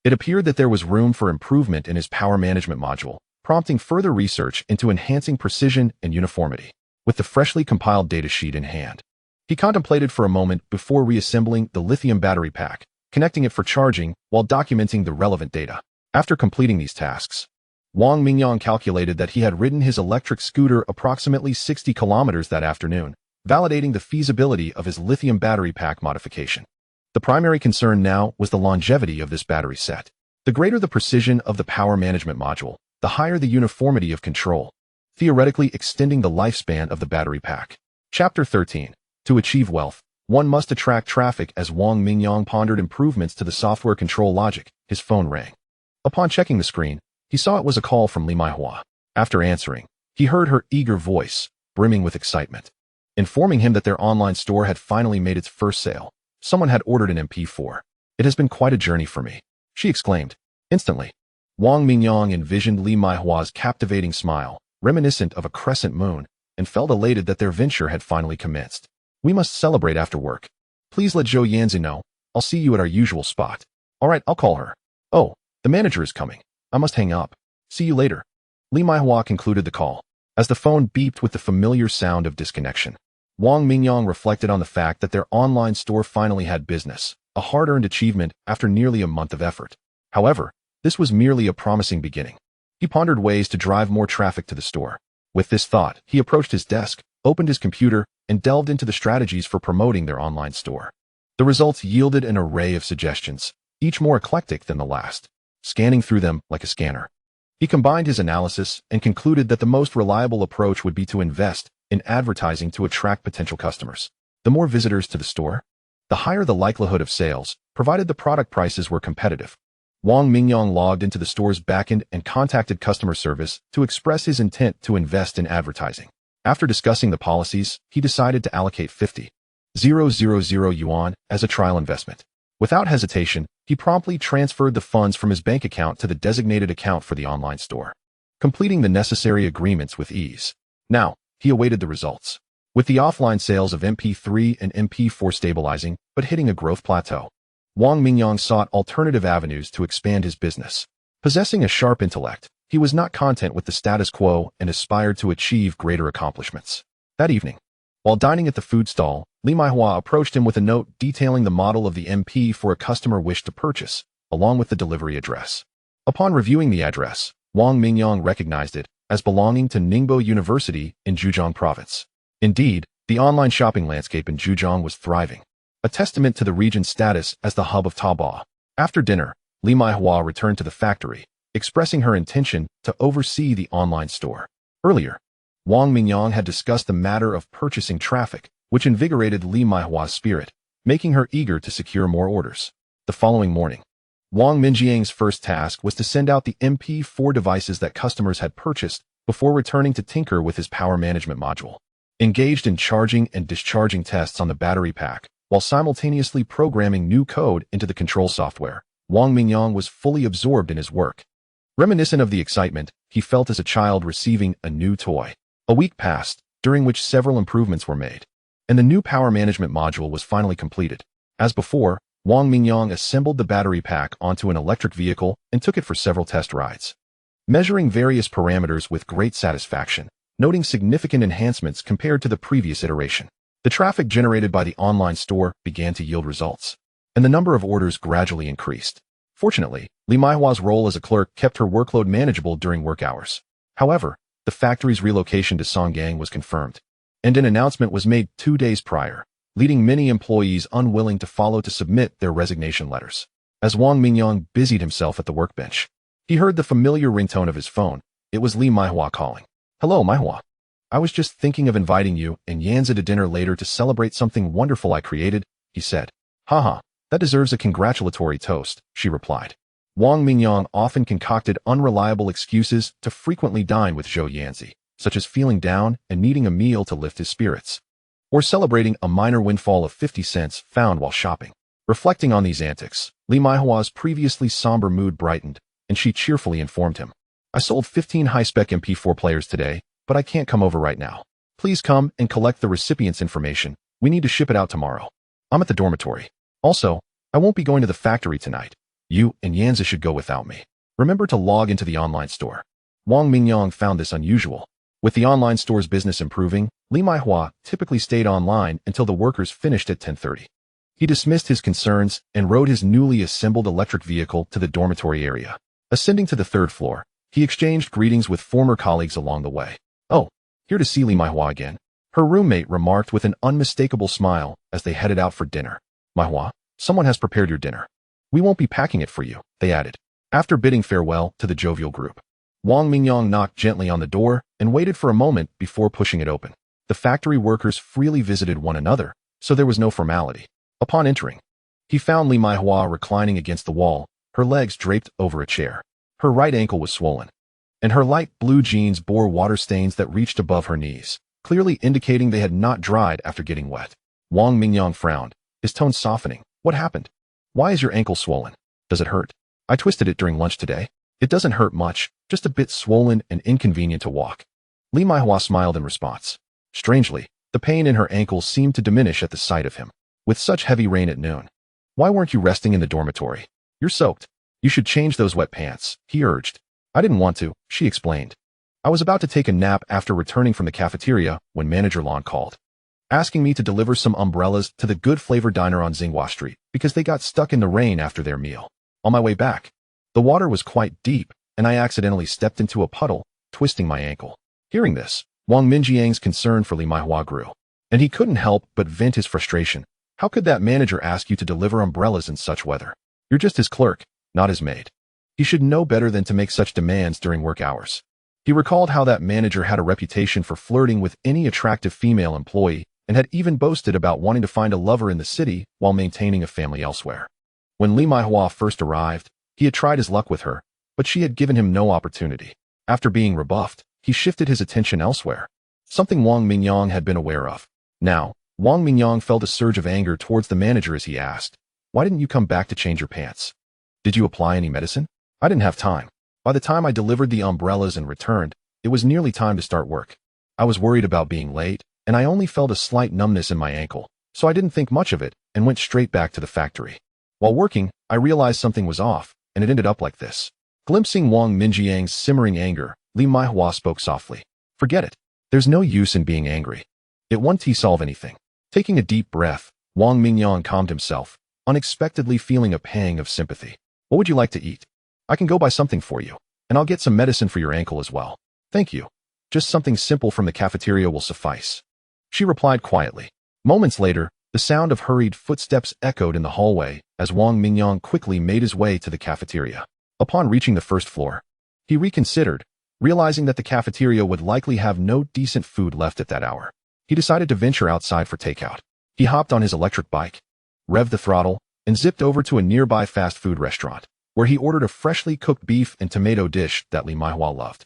[SPEAKER 1] It appeared that there was room for improvement in his power management module, prompting further research into enhancing precision and uniformity. With the freshly compiled datasheet in hand, he contemplated for a moment before reassembling the lithium battery pack, connecting it for charging while documenting the relevant data. After completing these tasks, Wang Mingyang calculated that he had ridden his electric scooter approximately 60 kilometers that afternoon, validating the feasibility of his lithium battery pack modification. The primary concern now was the longevity of this battery set. The greater the precision of the power management module, the higher the uniformity of control, theoretically extending the lifespan of the battery pack. Chapter 13. To achieve wealth, one must attract traffic. As Wang Mingyang pondered improvements to the software control logic, his phone rang. Upon checking the screen, he saw it was a call from Li Maihua. After answering, he heard her eager voice, brimming with excitement, informing him that their online store had finally made its first sale. Someone had ordered an MP4. "It has been quite a journey for me," she exclaimed. Instantly, Wang Mingyang envisioned Li Maihua's captivating smile, reminiscent of a crescent moon, and felt elated that their venture had finally commenced. "We must celebrate after work. Please let Zhou Yanzi know. I'll see you at our usual spot." "All right, I'll call her." "Oh, the manager is coming. I must hang up. See you later." Li Maihua concluded the call. As the phone beeped with the familiar sound of disconnection, Wang Mingyang reflected on the fact that their online store finally had business, a hard-earned achievement after nearly a month of effort. However, this was merely a promising beginning. He pondered ways to drive more traffic to the store. With this thought, he approached his desk, opened his computer, and delved into the strategies for promoting their online store. The results yielded an array of suggestions, each more eclectic than the last. Scanning through them like a scanner, he combined his analysis and concluded that the most reliable approach would be to invest in advertising to attract potential customers. The more visitors to the store, the higher the likelihood of sales, provided the product prices were competitive. Wang Mingyang logged into the store's backend and contacted customer service to express his intent to invest in advertising. After discussing the policies, he decided to allocate 50,000 yuan as a trial investment. Without hesitation, he promptly transferred the funds from his bank account to the designated account for the online store, completing the necessary agreements with ease. Now, he awaited the results. With the offline sales of MP3 and MP4 stabilizing but hitting a growth plateau, Wang Mingyang sought alternative avenues to expand his business. Possessing a sharp intellect, he was not content with the status quo and aspired to achieve greater accomplishments. That evening, while dining at the food stall, Li Maihua approached him with a note detailing the model of the MP4 a customer wished to purchase, along with the delivery address. Upon reviewing the address, Wang Mingyang recognized it as belonging to Ningbo University in Zhejiang Province. Indeed, the online shopping landscape in Zhejiang was thriving, a testament to the region's status as the hub of Taobao. After dinner, Li Maihua returned to the factory, expressing her intention to oversee the online store. Earlier, Wang Mingyang had discussed the matter of purchasing traffic, which invigorated Li Maihua's spirit, making her eager to secure more orders. The following morning, Wang Mingyang's first task was to send out the MP4 devices that customers had purchased before returning to tinker with his power management module. Engaged in charging and discharging tests on the battery pack, while simultaneously programming new code into the control software, Wang Mingyang was fully absorbed in his work. Reminiscent of the excitement he felt as a child receiving a new toy. A week passed, during which several improvements were made, and the new power management module was finally completed. As before, Wang Mingyang assembled the battery pack onto an electric vehicle and took it for several test rides, measuring various parameters with great satisfaction, noting significant enhancements compared to the previous iteration. The traffic generated by the online store began to yield results, and the number of orders gradually increased. Fortunately, Li Maihua's role as a clerk kept her workload manageable during work hours. However, the factory's relocation to Songgang was confirmed, and an announcement was made 2 days prior, leading many employees unwilling to follow to submit their resignation letters. As Wang Mingyang busied himself at the workbench, he heard the familiar ringtone of his phone. It was Li Maihua calling. "Hello, Maihua. I was just thinking of inviting you and Yanzi to dinner later to celebrate something wonderful I created," he said. "Haha, That deserves a congratulatory toast, she replied. Wang Mingyang often concocted unreliable excuses to frequently dine with Zhou Yanzi, such as feeling down and needing a meal to lift his spirits, or celebrating a minor windfall of 50 cents found while shopping. Reflecting on these antics, Li Maihua's previously somber mood brightened, and she cheerfully informed him. I sold 15 high-spec MP4 players today, but I can't come over right now. Please come and collect the recipient's information. We need to ship it out tomorrow. I'm at the dormitory. Also, I won't be going to the factory tonight. You and Yanzi should go without me. Remember to log into the online store. Wang Mingyang found this unusual. With the online store's business improving, Li Maihua typically stayed online until the workers finished at 10:30. He dismissed his concerns and rode his newly assembled electric vehicle to the dormitory area. Ascending to the third floor, he exchanged greetings with former colleagues along the way. Oh, here to see Li Maihua again, her roommate remarked with an unmistakable smile as they headed out for dinner. Maihua, someone has prepared your dinner. We won't be packing it for you, they added. After bidding farewell to the jovial group, Wang Mingyang knocked gently on the door and waited for a moment before pushing it open. The factory workers freely visited one another, so there was no formality. Upon entering, he found Li Maihua reclining against the wall, her legs draped over a chair. Her right ankle was swollen, and her light blue jeans bore water stains that reached above her knees, clearly indicating they had not dried after getting wet. Wang Mingyang frowned, his tone softening. What happened? Why is your ankle swollen? Does it hurt? I twisted it during lunch today. It doesn't hurt much, just a bit swollen and inconvenient to walk. Li Maihua smiled in response. Strangely, the pain in her ankle seemed to diminish at the sight of him. With such heavy rain at noon, why weren't you resting in the dormitory? You're soaked. You should change those wet pants, he urged. I didn't want to, she explained. I was about to take a nap after returning from the cafeteria when Manager Lon called, asking me to deliver some umbrellas to the Good Flavor Diner on Xinghua Street because they got stuck in the rain after their meal. On my way back, the water was quite deep, and I accidentally stepped into a puddle, twisting my ankle. Hearing this, Wang Minjiang's concern for Li Maihua grew, and he couldn't help but vent his frustration. How could that manager ask you to deliver umbrellas in such weather? You're just his clerk, not his maid. He should know better than to make such demands during work hours. He recalled how that manager had a reputation for flirting with any attractive female employee and had even boasted about wanting to find a lover in the city while maintaining a family elsewhere. When Li Maihua first arrived, he had tried his luck with her, but she had given him no opportunity. After being rebuffed, he shifted his attention elsewhere, something Wang Mingyang had been aware of. Now, Wang Mingyang felt a surge of anger towards the manager as he asked, why didn't you come back to change your pants? Did you apply any medicine? I didn't have time. By the time I delivered the umbrellas and returned, it was nearly time to start work. I was worried about being late, and I only felt a slight numbness in my ankle, so I didn't think much of it and went straight back to the factory. While working, I realized something was off, and it ended up like this. Glimpsing Wang Minjiang's simmering anger, Li Maihua spoke softly. Forget it. There's no use in being angry. It won't solve anything. Taking a deep breath, Wang Mingyang calmed himself, unexpectedly feeling a pang of sympathy. What would you like to eat? I can go buy something for you, and I'll get some medicine for your ankle as well. Thank you. Just something simple from the cafeteria will suffice. She replied quietly. Moments later, the sound of hurried footsteps echoed in the hallway as Wang Mingyang quickly made his way to the cafeteria. Upon reaching the first floor, he reconsidered, realizing that the cafeteria would likely have no decent food left at that hour. He decided to venture outside for takeout. He hopped on his electric bike, revved the throttle, and zipped over to a nearby fast food restaurant, where he ordered a freshly cooked beef and tomato dish that Li Maihua loved.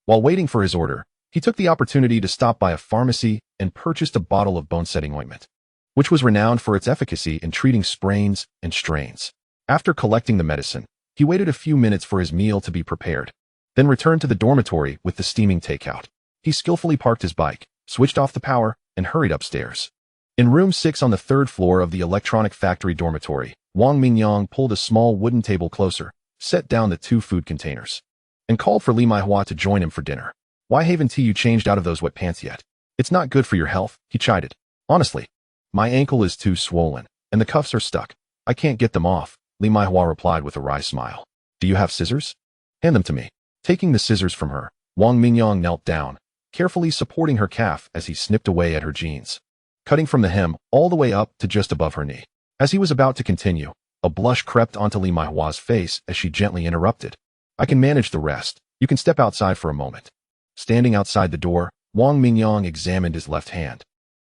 [SPEAKER 1] While waiting for his order, he took the opportunity to stop by a pharmacy and purchased a bottle of bone-setting ointment, which was renowned for its efficacy in treating sprains and strains. After collecting the medicine, he waited a few minutes for his meal to be prepared, then returned to the dormitory with the steaming takeout. He skillfully parked his bike, switched off the power, and hurried upstairs. In room 6 on the third floor of the electronic factory dormitory, Wang Mingyang pulled a small wooden table closer, set down the 2 food containers, and called for Li Maihua to join him for dinner. Why haven't you changed out of those wet pants yet? It's not good for your health, he chided. Honestly, my ankle is too swollen, and the cuffs are stuck. I can't get them off, Li Maihua replied with a wry smile. Do you have scissors? Hand them to me. Taking the scissors from her, Wang Mingyang knelt down, carefully supporting her calf as he snipped away at her jeans, cutting from the hem all the way up to just above her knee. As he was about to continue, a blush crept onto Li Maihua's face as she gently interrupted. I can manage the rest. You can step outside for a moment. Standing outside the door, Wang Mingyang examined his left hand,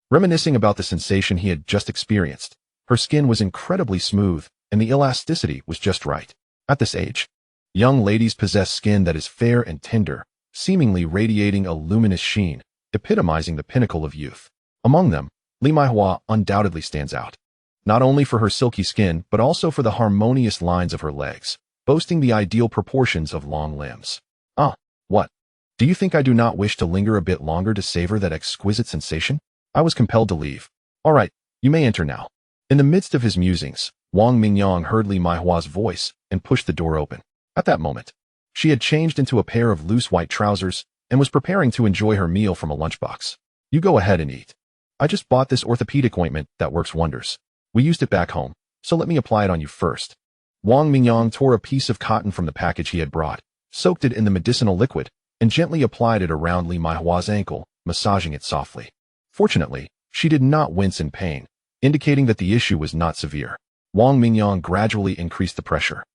[SPEAKER 1] reminiscing about the sensation he had just experienced. Her skin was incredibly smooth, and the elasticity was just right. At this age, young ladies possess skin that is fair and tender, seemingly radiating a luminous sheen, epitomizing the pinnacle of youth. Among them, Li Maihua undoubtedly stands out. Not only for her silky skin, but also for the harmonious lines of her legs, boasting the ideal proportions of long limbs. What? Do you think I do not wish to linger a bit longer to savor that exquisite sensation? I was compelled to leave. All right, you may enter now. In the midst of his musings, Wang Mingyang heard Li Maihua's voice and pushed the door open. At that moment, she had changed into a pair of loose white trousers and was preparing to enjoy her meal from a lunchbox. You go ahead and eat. I just bought this orthopedic ointment that works wonders. We used it back home, so let me apply it on you first. Wang Mingyang tore a piece of cotton from the package he had brought, soaked it in the medicinal liquid, and gently applied it around Li Maihua's ankle, massaging it softly. Fortunately, she did not wince in pain, indicating that the issue was not severe. Wang Mingyang gradually increased the pressure,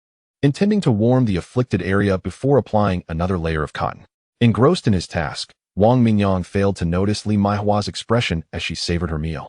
[SPEAKER 1] intending to warm the afflicted area before applying another layer of cotton. Engrossed in his task, Wang Mingyang failed to notice Li Maihua's expression as she savored her meal.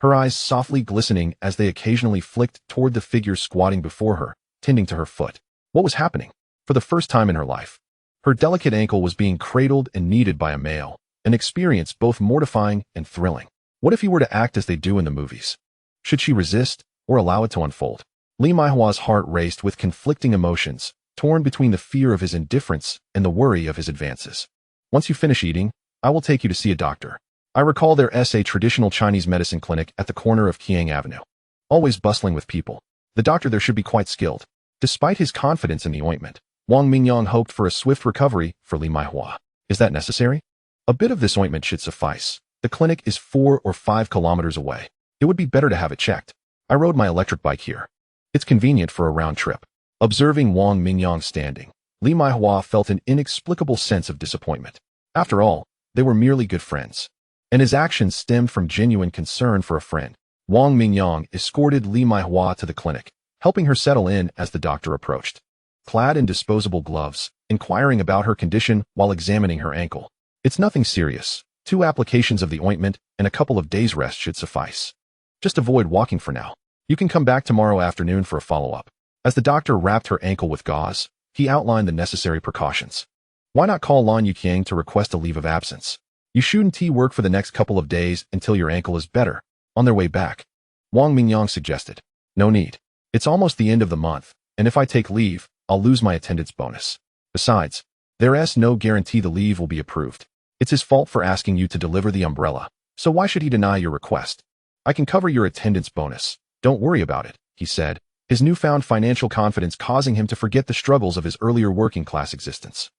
[SPEAKER 1] Her eyes softly glistening as they occasionally flicked toward the figure squatting before her, tending to her foot. What was happening? For the first time in her life, her delicate ankle was being cradled and kneaded by a male, an experience both mortifying and thrilling. What if he were to act as they do in the movies? Should she resist or allow it to unfold? Li Maihua's heart raced with conflicting emotions, torn between the fear of his indifference and the worry of his advances. Once you finish eating, I will take you to see a doctor. I recall there's a traditional Chinese medicine clinic at the corner of Qiang Avenue. Always bustling with people. The doctor there should be quite skilled. Despite his confidence in the ointment, Wang Mingyang hoped for a swift recovery for Li Maihua. Is that necessary? A bit of this ointment should suffice. The clinic is 4 or 5 kilometers away. It would be better to have it checked. I rode my electric bike here. It's convenient for a round trip. Observing Wang Mingyang standing, Li Maihua felt an inexplicable sense of disappointment. After all, they were merely good friends, and his actions stemmed from genuine concern for a friend. Wang Mingyang escorted Li Maihua to the clinic, helping her settle in as the doctor approached. Clad in disposable gloves, inquiring about her condition while examining her ankle. It's nothing serious. 2 applications of the ointment and a couple of days' rest should suffice. Just avoid walking for now. You can come back tomorrow afternoon for a follow-up. As the doctor wrapped her ankle with gauze, he outlined the necessary precautions. Why not call Lan Yuqiang to request a leave of absence? You shouldn't work for the next couple of days until your ankle is better. On their way back, Wang Mingyang suggested. No need. It's almost the end of the month, and if I take leave, I'll lose my attendance bonus. Besides, there's no guarantee the leave will be approved. It's his fault for asking you to deliver the umbrella, so why should he deny your request? I can cover your attendance bonus. Don't worry about it, he said, his newfound financial confidence causing him to forget the struggles of his earlier working-class existence.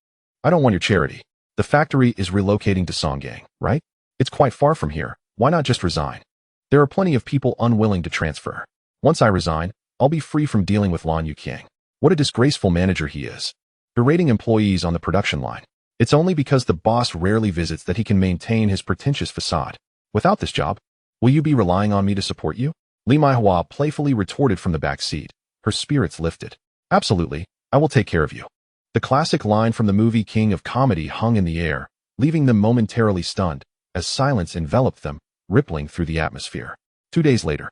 [SPEAKER 1] I don't want your charity. The factory is relocating to Songgang, right? It's quite far from here. Why not just resign? There are plenty of people unwilling to transfer. Once I resign, I'll be free from dealing with Lan Yuqiang. What a disgraceful manager he is. Berating employees on the production line. It's only because the boss rarely visits that he can maintain his pretentious facade. Without this job, will you be relying on me to support you? Li Maihua playfully retorted from the back seat, her spirits lifted. Absolutely, I will take care of you. The classic line from the movie King of Comedy hung in the air, leaving them momentarily stunned, as silence enveloped them, rippling through the atmosphere. 2 days later,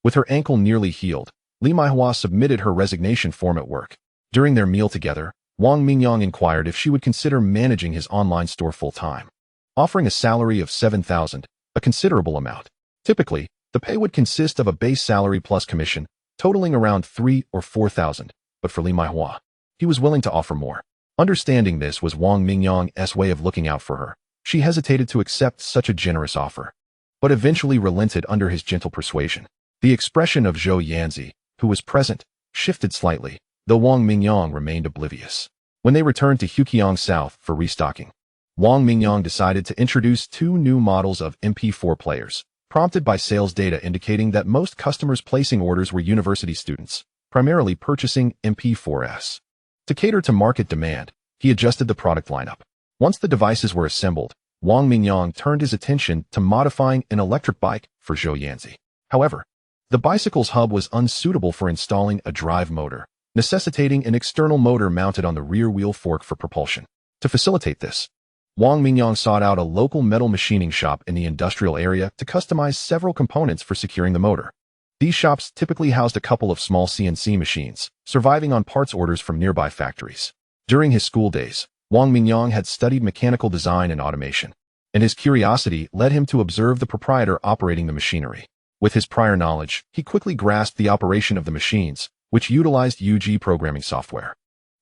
[SPEAKER 1] with her ankle nearly healed, Li Maihua submitted her resignation form at work. During their meal together, Wang Mingyang inquired if she would consider managing his online store full-time, offering a salary of 7,000, a considerable amount. Typically, the pay would consist of a base salary plus commission, totaling around 3,000 or 4,000, but for Li Maihua, he was willing to offer more. Understanding this was Wang Mingyang's way of looking out for her. She hesitated to accept such a generous offer, but eventually relented under his gentle persuasion. The expression of Zhou Yanzi, who was present, shifted slightly, though Wang Mingyang remained oblivious. When they returned to Huqiang South for restocking, Wang Mingyang decided to introduce 2 new models of MP4 players, prompted by sales data indicating that most customers placing orders were university students, primarily purchasing MP4s. To cater to market demand, he adjusted the product lineup. Once the devices were assembled, Wang Mingyang turned his attention to modifying an electric bike for Zhou Yanzi. However, the bicycle's hub was unsuitable for installing a drive motor, necessitating an external motor mounted on the rear wheel fork for propulsion. To facilitate this, Wang Mingyang sought out a local metal machining shop in the industrial area to customize several components for securing the motor. These shops typically housed a couple of small CNC machines, surviving on parts orders from nearby factories. During his school days, Wang Mingyang had studied mechanical design and automation, and his curiosity led him to observe the proprietor operating the machinery. With his prior knowledge, he quickly grasped the operation of the machines, which utilized UG programming software.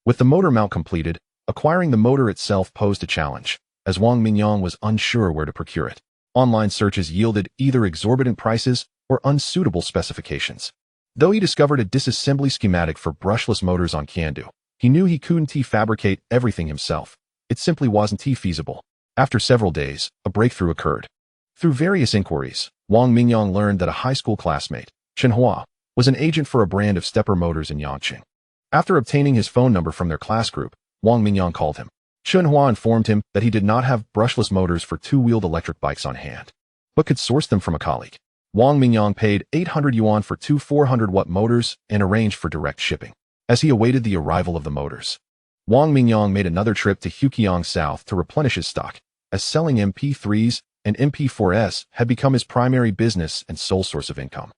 [SPEAKER 1] With the motor mount completed, acquiring the motor itself posed a challenge, as Wang Mingyang was unsure where to procure it. Online searches yielded either exorbitant prices or unsuitable specifications. Though he discovered a disassembly schematic for brushless motors on Candu, he knew he couldn't fabricate everything himself. It simply wasn't feasible. After several days, a breakthrough occurred. Through various inquiries, Wang Mingyang learned that a high school classmate, Chen Hua, was an agent for a brand of stepper motors in Yangqing. After obtaining his phone number from their class group, Wang Mingyang called him. Chen Hua informed him that he did not have brushless motors for two-wheeled electric bikes on hand, but could source them from a colleague. Wang Mingyang paid 800 yuan for two 400-watt motors and arranged for direct shipping. As he awaited the arrival of the motors, Wang Mingyang made another trip to Huqiang South to replenish his stock, as selling MP3s and MP4s had become his primary business and sole source of income.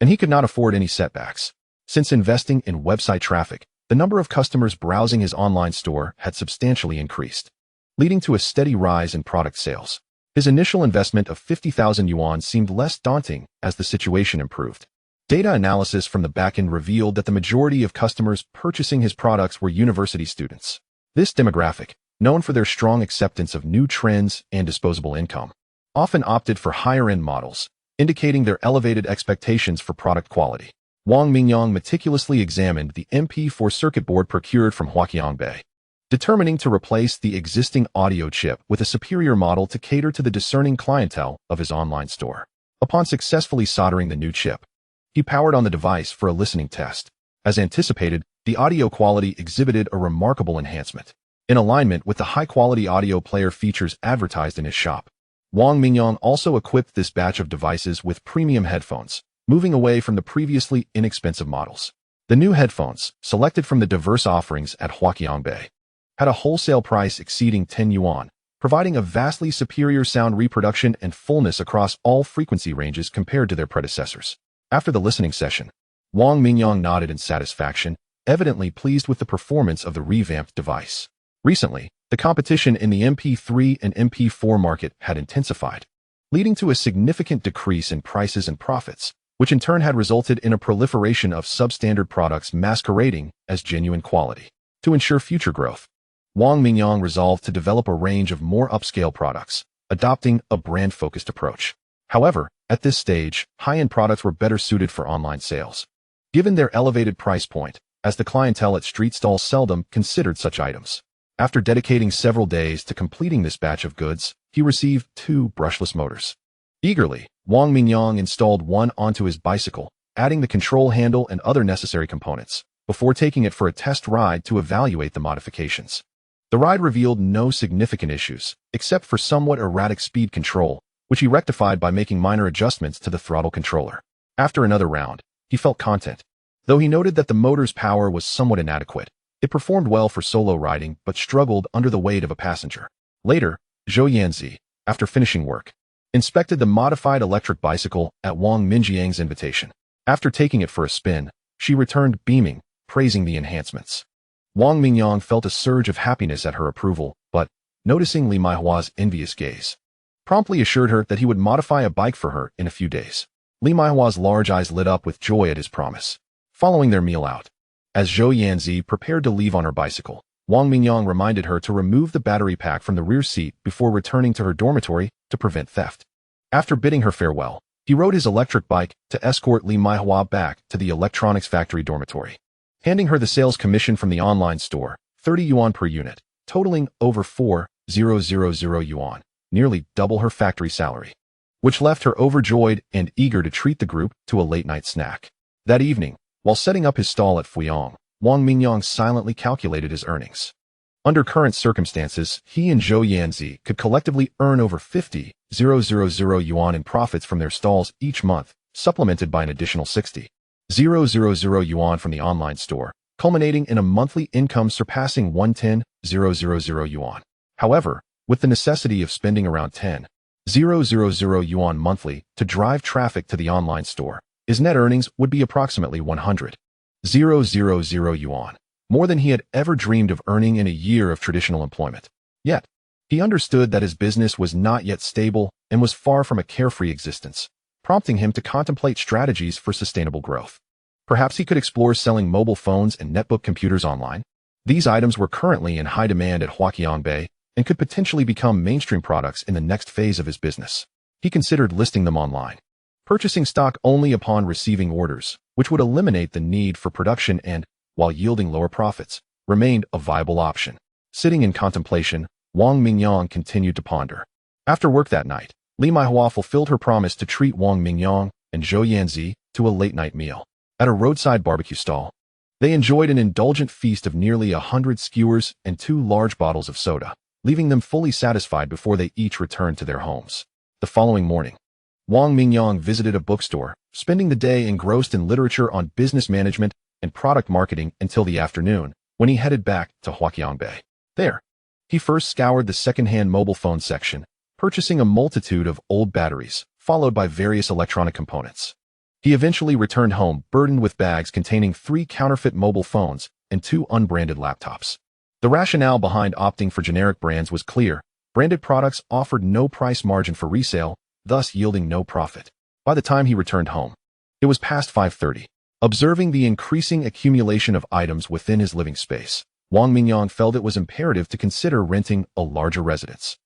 [SPEAKER 1] And he could not afford any setbacks. Since investing in website traffic, the number of customers browsing his online store had substantially increased, leading to a steady rise in product sales. His initial investment of 50,000 yuan seemed less daunting as the situation improved. Data analysis from the backend revealed that the majority of customers purchasing his products were university students. This demographic, known for their strong acceptance of new trends and disposable income, often opted for higher-end models, indicating their elevated expectations for product quality. Wang Mingyang meticulously examined the MP4 circuit board procured from Huaqiangbei, determining to replace the existing audio chip with a superior model to cater to the discerning clientele of his online store. Upon successfully soldering the new chip, he powered on the device for a listening test. As anticipated, the audio quality exhibited a remarkable enhancement, in alignment with the high-quality audio player features advertised in his shop. Wang Mingyang also equipped this batch of devices with premium headphones, moving away from the previously inexpensive models. The new headphones, selected from the diverse offerings at Huaqiangbei, had a wholesale price exceeding 10 yuan, providing a vastly superior sound reproduction and fullness across all frequency ranges compared to their predecessors. After the listening session, Wang Mingyang nodded in satisfaction, evidently pleased with the performance of the revamped device. Recently, the competition in the MP3 and MP4 market had intensified, leading to a significant decrease in prices and profits, which in turn had resulted in a proliferation of substandard products masquerading as genuine quality. To ensure future growth, Wang Mingyang resolved to develop a range of more upscale products, adopting a brand-focused approach. However, at this stage, high-end products were better suited for online sales, given their elevated price point, as the clientele at street stalls seldom considered such items. After dedicating several days to completing this batch of goods, he received 2 brushless motors. Eagerly, Wang Mingyang installed one onto his bicycle, adding the control handle and other necessary components, before taking it for a test ride to evaluate the modifications. The ride revealed no significant issues, except for somewhat erratic speed control, which he rectified by making minor adjustments to the throttle controller. After another round, he felt content. Though he noted that the motor's power was somewhat inadequate, it performed well for solo riding but struggled under the weight of a passenger. Later, Zhou Yanzi, after finishing work, inspected the modified electric bicycle at Wang Mingyang's invitation. After taking it for a spin, she returned beaming, praising the enhancements. Wang Mingyang felt a surge of happiness at her approval, but, noticing Li Maihua's envious gaze, promptly assured her that he would modify a bike for her in a few days. Li Maihua's large eyes lit up with joy at his promise. Following their meal out, as Zhou Yanzi prepared to leave on her bicycle, Wang Mingyang reminded her to remove the battery pack from the rear seat before returning to her dormitory to prevent theft. After bidding her farewell, he rode his electric bike to escort Li Maihua back to the electronics factory dormitory, handing her the sales commission from the online store, 30 yuan per unit, totaling over 4,000 yuan, nearly double her factory salary, which left her overjoyed and eager to treat the group to a late-night snack. That evening, while setting up his stall at Fuyang, Wang Mingyang silently calculated his earnings. Under current circumstances, he and Zhou Yanzi could collectively earn over 50,000 yuan in profits from their stalls each month, supplemented by an additional 60,000 yuan from the online store, culminating in a monthly income surpassing 110,000 yuan. However, with the necessity of spending around 10,000 yuan monthly to drive traffic to the online store, His net earnings would be approximately 100,000 yuan, more than he had ever dreamed of earning in a year of traditional employment. Yet, he understood that his business was not yet stable and was far from a carefree existence, prompting him to contemplate strategies for sustainable growth. Perhaps he could explore selling mobile phones and netbook computers online. These items were currently in high demand at Huaqiangbei and could potentially become mainstream products in the next phase of his business. He considered listing them online, purchasing stock only upon receiving orders, which would eliminate the need for production and, while yielding lower profits, remained a viable option. Sitting in contemplation, Wang Mingyang continued to ponder. After work that night, Li Maihua fulfilled her promise to treat Wang Mingyang and Zhou Yanzi to a late-night meal. At a roadside barbecue stall, they enjoyed an indulgent feast of nearly 100 skewers and 2 large bottles of soda, leaving them fully satisfied before they each returned to their homes. The following morning, Wang Mingyang visited a bookstore, spending the day engrossed in literature on business management and product marketing until the afternoon, when he headed back to Huaqiangbei. There, he first scoured the second-hand mobile phone section, purchasing a multitude of old batteries, followed by various electronic components. He eventually returned home burdened with bags containing 3 counterfeit mobile phones and 2 unbranded laptops. The rationale behind opting for generic brands was clear. Branded products offered no price margin for resale, thus yielding no profit. By the time he returned home, it was past 5:30. Observing the increasing accumulation of items within his living space, Wang Mingyang felt it was imperative to consider renting a larger residence.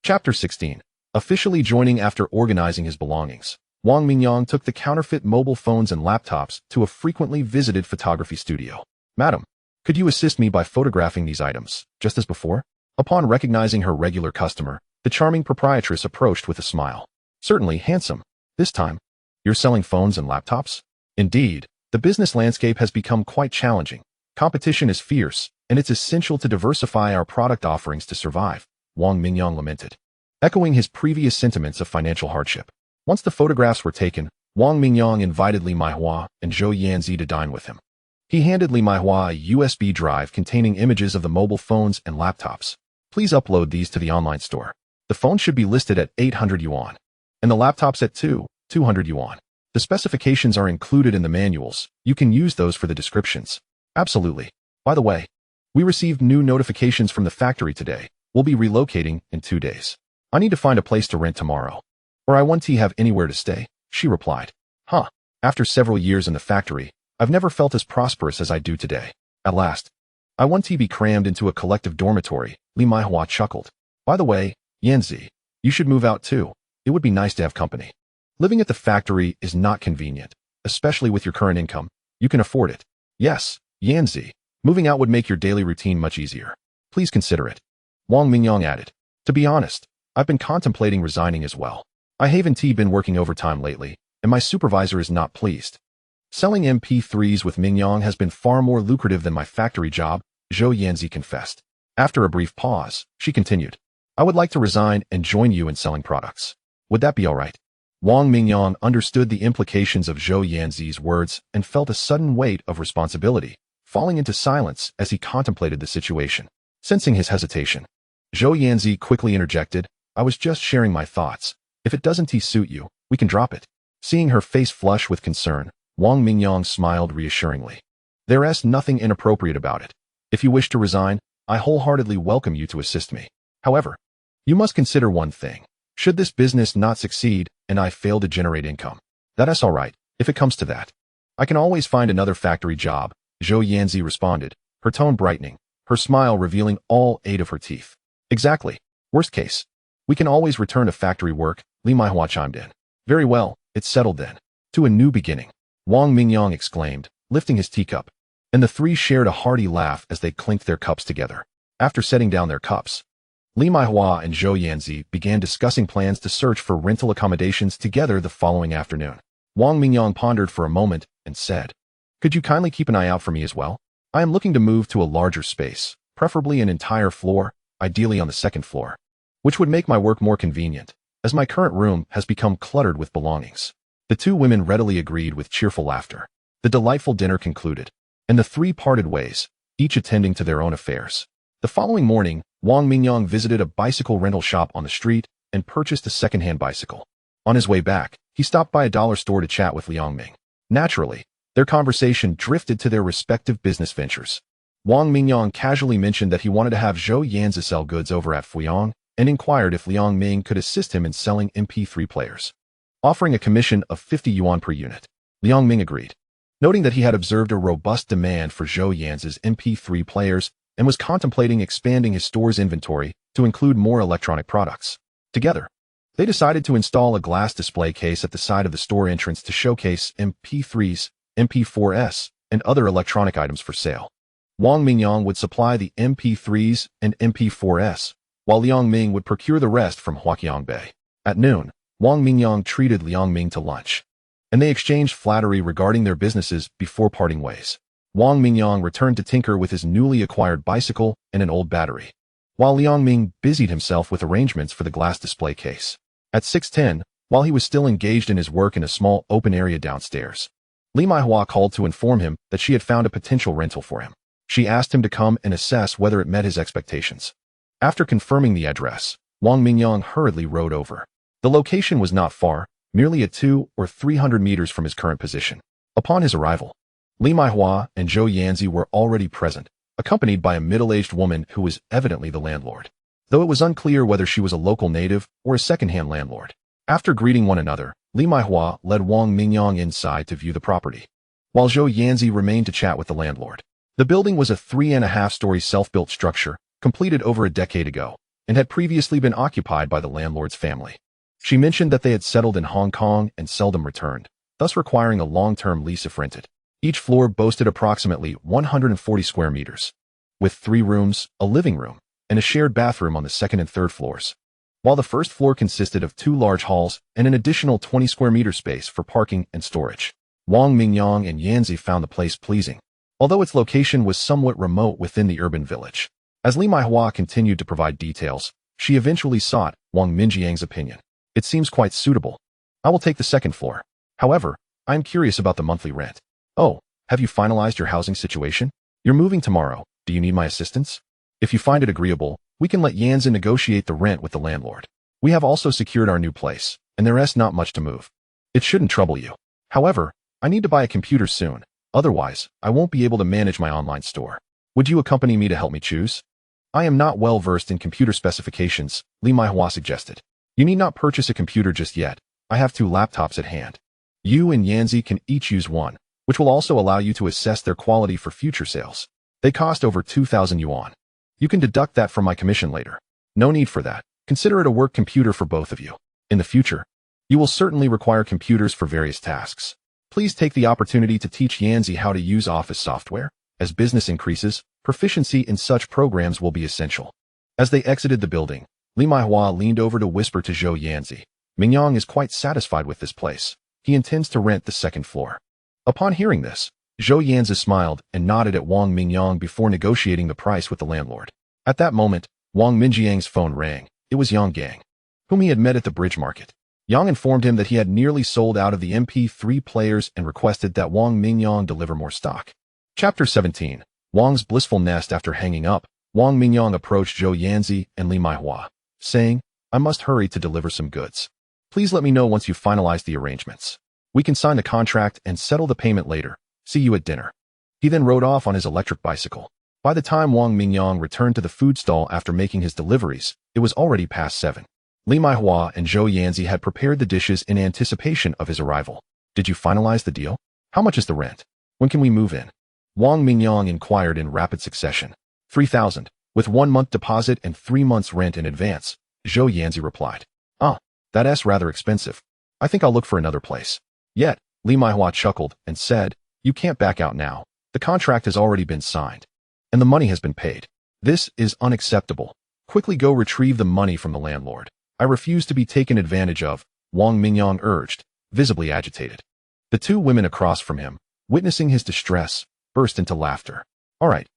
[SPEAKER 1] Chapter 16. Officially joining after organizing his belongings, Wang Mingyang took the counterfeit mobile phones and laptops to a frequently visited photography studio. "Madam, could you assist me by photographing these items, just as before?" Upon recognizing her regular customer, the charming proprietress approached with a smile. "Certainly, handsome. This time, you're selling phones and laptops?" "Indeed, the business landscape has become quite challenging. Competition is fierce, and it's essential to diversify our product offerings to survive," Wang Mingyang lamented, echoing his previous sentiments of financial hardship. Once the photographs were taken, Wang Mingyang invited Li Maihua and Zhou Yanzi to dine with him. He handed Li Maihua a USB drive containing images of the mobile phones and laptops. "Please upload these to the online store. The phone should be listed at 800 yuan, and the laptops at 200 yuan. The specifications are included in the manuals. You can use those for the descriptions." "Absolutely. By the way, we received new notifications from the factory today. We'll be relocating in 2 days. I need to find a place to rent tomorrow, or I won't have anywhere to stay," she replied. "Huh. After several years in the factory, I've never felt as prosperous as I do today. At last, I want to be crammed into a collective dormitory," Li Maihua chuckled. "By the way, Yanzi, you should move out too. It would be nice to have company. Living at the factory is not convenient, especially with your current income. You can afford it." "Yes, Yanzi, moving out would make your daily routine much easier. Please consider it," Wang Mingyang added. "To be honest, I've been contemplating resigning as well. I haven't been working overtime lately, and my supervisor is not pleased. Selling MP3s with Mingyang has been far more lucrative than my factory job," Zhou Yanzi confessed. After a brief pause, she continued, "I would like to resign and join you in selling products. Would that be all right?" Wang Mingyang understood the implications of Zhou Yanzi's words and felt a sudden weight of responsibility, falling into silence as he contemplated the situation. Sensing his hesitation, Zhou Yanzi quickly interjected, "I was just sharing my thoughts. If it doesn't suit you, we can drop it." Seeing her face flush with concern, Wang Mingyang smiled reassuringly. "There's nothing inappropriate about it. If you wish to resign, I wholeheartedly welcome you to assist me. However, you must consider one thing. Should this business not succeed and I fail to generate income, that's all right. If it comes to that, I can always find another factory job," Zhou Yanzi responded, her tone brightening, her smile revealing all 8 of her teeth. "Exactly. Worst case, we can always return to factory work," Li Maihua chimed in. "Very well, it's settled then. To a new beginning," Wang Mingyang exclaimed, lifting his teacup, and the 3 shared a hearty laugh as they clinked their cups together. After setting down their cups, Li Maihua and Zhou Yanzi began discussing plans to search for rental accommodations together the following afternoon. Wang Mingyang pondered for a moment and said, "Could you kindly keep an eye out for me as well? I am looking to move to a larger space, preferably an entire floor, ideally on the 2nd floor, which would make my work more convenient, as my current room has become cluttered with belongings." The 2 women readily agreed with cheerful laughter. The delightful dinner concluded, and the 3 parted ways, each attending to their own affairs. The following morning, Wang Mingyang visited a bicycle rental shop on the street and purchased a second-hand bicycle. On his way back, he stopped by a dollar store to chat with Liang Ming. Naturally, their conversation drifted to their respective business ventures. Wang Mingyang casually mentioned that he wanted to have Zhou Yanzi sell goods over at Fuyang and inquired if Liang Ming could assist him in selling MP3 players, offering a commission of 50 yuan per unit. Liang Ming agreed, noting that he had observed a robust demand for Zhou Yanzi's MP3 players and was contemplating expanding his store's inventory to include more electronic products. Together, they decided to install a glass display case at the side of the store entrance to showcase MP3s, MP4s, and other electronic items for sale. Wang Mingyang would supply the MP3s and MP4s, while Liang Ming would procure the rest from Huaqiangbei. At noon, Wang Mingyang treated Liang Ming to lunch, and they exchanged flattery regarding their businesses before parting ways. Wang Mingyang returned to tinker with his newly acquired bicycle and an old battery, while Liang Ming busied himself with arrangements for the glass display case. At 6:10, while he was still engaged in his work in a small open area downstairs, Li Maihua called to inform him that she had found a potential rental for him. She asked him to come and assess whether it met his expectations. After confirming the address, Wang Mingyang hurriedly rode over. The location was not far, merely at 200 or 300 meters from his current position. Upon his arrival, Li Maihua and Zhou Yanzi were already present, accompanied by a middle-aged woman who was evidently the landlord, though it was unclear whether she was a local native or a second-hand landlord. After greeting one another, Li Maihua led Wang Mingyang inside to view the property, while Zhou Yanzi remained to chat with the landlord. The building was a 3.5-story self-built structure, completed over a decade ago, and had previously been occupied by the landlord's family. She mentioned that they had settled in Hong Kong and seldom returned, thus requiring a long-term lease if rented. Each floor boasted approximately 140 square meters, with 3 rooms, a living room, and a shared bathroom on the second and third floors, while the first floor consisted of 2 large halls and an additional 20 square meter space for parking and storage. Wang Mingyang and Yanzi found the place pleasing, although its location was somewhat remote within the urban village. As Li Maihua continued to provide details, she eventually sought Wang Mingyang's opinion. It seems quite suitable. I will take the second floor. However, I am curious about the monthly rent. Oh, have you finalized your housing situation? You're moving tomorrow. Do you need my assistance? If you find it agreeable, we can let Yanzi negotiate the rent with the landlord. We have also secured our new place, and there is not much to move. It shouldn't trouble you. However, I need to buy a computer soon. Otherwise, I won't be able to manage my online store. Would you accompany me to help me choose? I am not well versed in computer specifications, Li Maihua suggested. You need not purchase a computer just yet. I have 2 laptops at hand. You and Yanzi can each use one, which will also allow you to assess their quality for future sales. They cost over 2,000 yuan. You can deduct that from my commission later. No need for that. Consider it a work computer for both of you. In the future, you will certainly require computers for various tasks. Please take the opportunity to teach Yanzi how to use office software. As business increases, proficiency in such programs will be essential. As they exited the building, Li Maihua leaned over to whisper to Zhou Yanzi, Mingyang is quite satisfied with this place. He intends to rent the second floor. Upon hearing this, Zhou Yanzi smiled and nodded at Wang Mingyang before negotiating the price with the landlord. At that moment, Wang Mingyang's phone rang. It was Yang Gang, whom he had met at the bridge market. Yang informed him that he had nearly sold out of the MP3 players and requested that Wang Mingyang deliver more stock. Chapter 17. Wang's blissful nest. After hanging up, Wang Mingyang approached Zhou Yanzi and Li Maihua, saying, I must hurry to deliver some goods. Please let me know once you've finalized the arrangements. We can sign the contract and settle the payment later. See you at dinner. He then rode off on his electric bicycle. By the time Wang Mingyang returned to the food stall after making his deliveries, it was already past 7. Li Maihua and Zhou Yanzi had prepared the dishes in anticipation of his arrival. Did you finalize the deal? How much is the rent? When can we move in? Wang Mingyang inquired in rapid succession. 3,000, with 1 month deposit and 3 months rent in advance, Zhou Yanzi replied. That's rather expensive. I think I'll look for another place. Yet, Li Maihua chuckled and said, you can't back out now. The contract has already been signed, and the money has been paid. This is unacceptable. Quickly go retrieve the money from the landlord. I refuse to be taken advantage of, Wang Mingyang urged, visibly agitated. The 2 women across from him, witnessing his distress, burst into laughter. All right,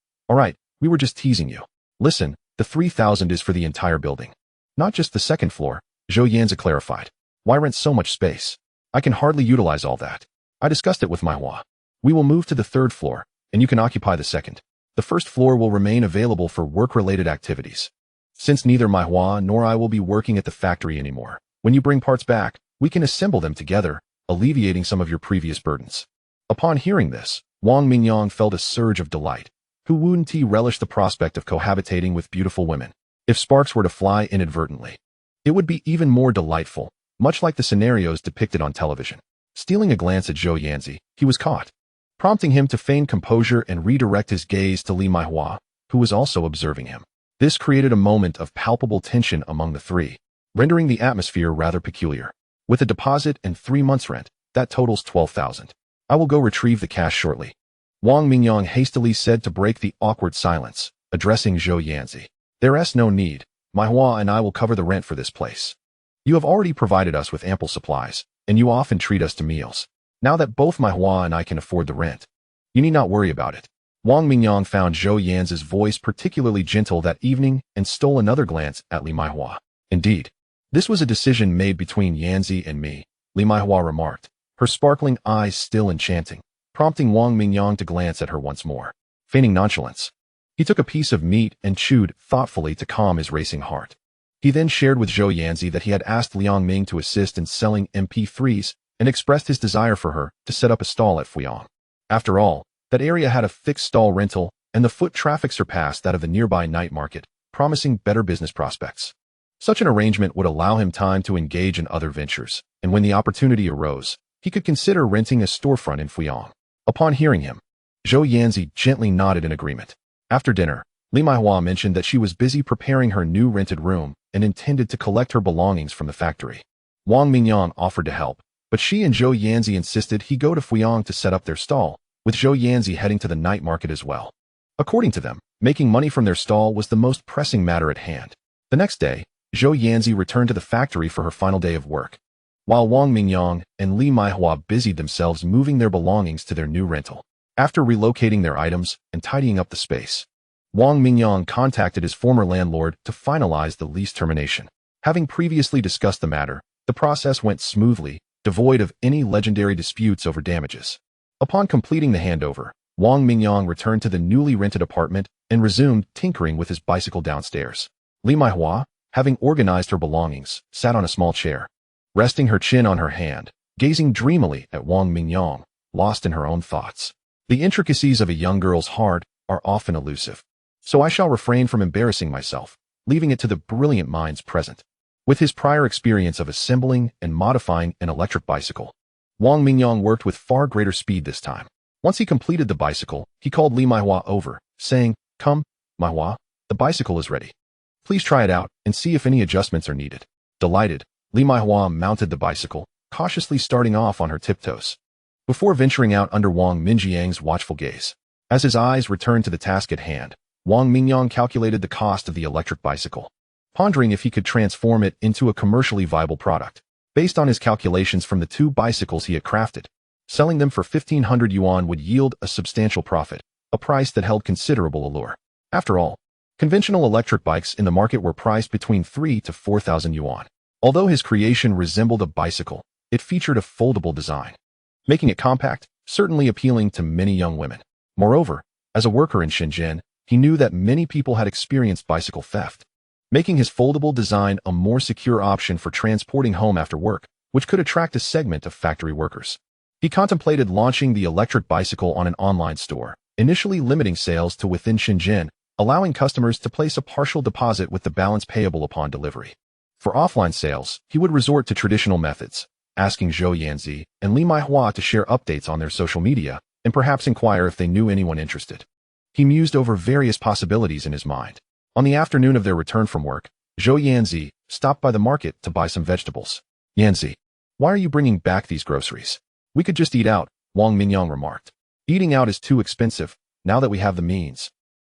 [SPEAKER 1] we were just teasing you. Listen, the 3,000 is for the entire building. Not just the second floor, Zhou Yanzi clarified. Why rent so much space? I can hardly utilize all that. I discussed it with Maihua. We will move to the 3rd floor, and you can occupy the 2nd. The 1st floor will remain available for work-related activities. Since neither Maihua nor I will be working at the factory anymore, when you bring parts back, we can assemble them together, alleviating some of your previous burdens. Upon hearing this, Wang Mingyang felt a surge of delight. Hu Wunti relished the prospect of cohabitating with beautiful women. If sparks were to fly inadvertently, it would be even more delightful, much like the scenarios depicted on television. Stealing a glance at Zhou Yanzi, he was caught, prompting him to feign composure and redirect his gaze to Li Maihua, who was also observing him. This created a moment of palpable tension among the three, rendering the atmosphere rather peculiar. With a deposit and 3 months' rent, that totals 12,000. I will go retrieve the cash shortly. Wang Mingyang hastily said to break the awkward silence, addressing Zhou Yanzi. There's no need. Maihua and I will cover the rent for this place. You have already provided us with ample supplies, and you often treat us to meals. Now that both Maihua and I can afford the rent, you need not worry about it. Wang Mingyang found Zhou Yanzi's voice particularly gentle that evening and stole another glance at Li Maihua. Indeed, this was a decision made between Yanzi and me, Li Maihua remarked, her sparkling eyes still enchanting, prompting Wang Mingyang to glance at her once more. Feigning nonchalance, he took a piece of meat and chewed thoughtfully to calm his racing heart. He then shared with Zhou Yanzi that he had asked Liang Ming to assist in selling MP3s and expressed his desire for her to set up a stall at Fuyang. After all, that area had a fixed stall rental, and the foot traffic surpassed that of the nearby night market, promising better business prospects. Such an arrangement would allow him time to engage in other ventures, and when the opportunity arose, he could consider renting a storefront in Fuyang. Upon hearing him, Zhou Yanzi gently nodded in agreement. After dinner, Li Maihua mentioned that she was busy preparing her new rented room and intended to collect her belongings from the factory. Wang Mingyang offered to help, but she and Zhou Yanzi insisted he go to Fuyang to set up their stall, with Zhou Yanzi heading to the night market as well. According to them, making money from their stall was the most pressing matter at hand. The next day, Zhou Yanzi returned to the factory for her final day of work, while Wang Mingyang and Li Maihua busied themselves moving their belongings to their new rental. After relocating their items and tidying up the space, Wang Mingyang contacted his former landlord to finalize the lease termination. Having previously discussed the matter, the process went smoothly, devoid of any legendary disputes over damages. Upon completing the handover, Wang Mingyang returned to the newly rented apartment and resumed tinkering with his bicycle downstairs. Li Maihua, having organized her belongings, sat on a small chair, resting her chin on her hand, gazing dreamily at Wang Mingyang, lost in her own thoughts. The intricacies of a young girl's heart are often elusive, so I shall refrain from embarrassing myself, leaving it to the brilliant minds present. With his prior experience of assembling and modifying an electric bicycle, Wang Mingyang worked with far greater speed this time. Once he completed the bicycle, he called Li Maihua over, saying, "Come, Maihua, the bicycle is ready. Please try it out and see if any adjustments are needed." Delighted, Li Maihua mounted the bicycle, cautiously starting off on her tiptoes, before venturing out under Wang Mingyang's watchful gaze. As his eyes returned to the task at hand, Wang Mingyang calculated the cost of the electric bicycle, pondering if he could transform it into a commercially viable product. Based on his calculations from the 2 bicycles he had crafted, selling them for 1,500 yuan would yield a substantial profit, a price that held considerable allure. After all, conventional electric bikes in the market were priced between 3,000 to 4,000 yuan. Although his creation resembled a bicycle, it featured a foldable design, making it compact, certainly appealing to many young women. Moreover, as a worker in Shenzhen, he knew that many people had experienced bicycle theft, making his foldable design a more secure option for transporting home after work, which could attract a segment of factory workers. He contemplated launching the electric bicycle on an online store, initially limiting sales to within Shenzhen, allowing customers to place a partial deposit with the balance payable upon delivery. For offline sales, he would resort to traditional methods, asking Zhou Yanzi and Li Maihua to share updates on their social media and perhaps inquire if they knew anyone interested. He mused over various possibilities in his mind. On the afternoon of their return from work, Zhou Yanzi stopped by the market to buy some vegetables. "Yanzi, why are you bringing back these groceries? We could just eat out," Wang Mingyang remarked. "Eating out is too expensive, now that we have the means.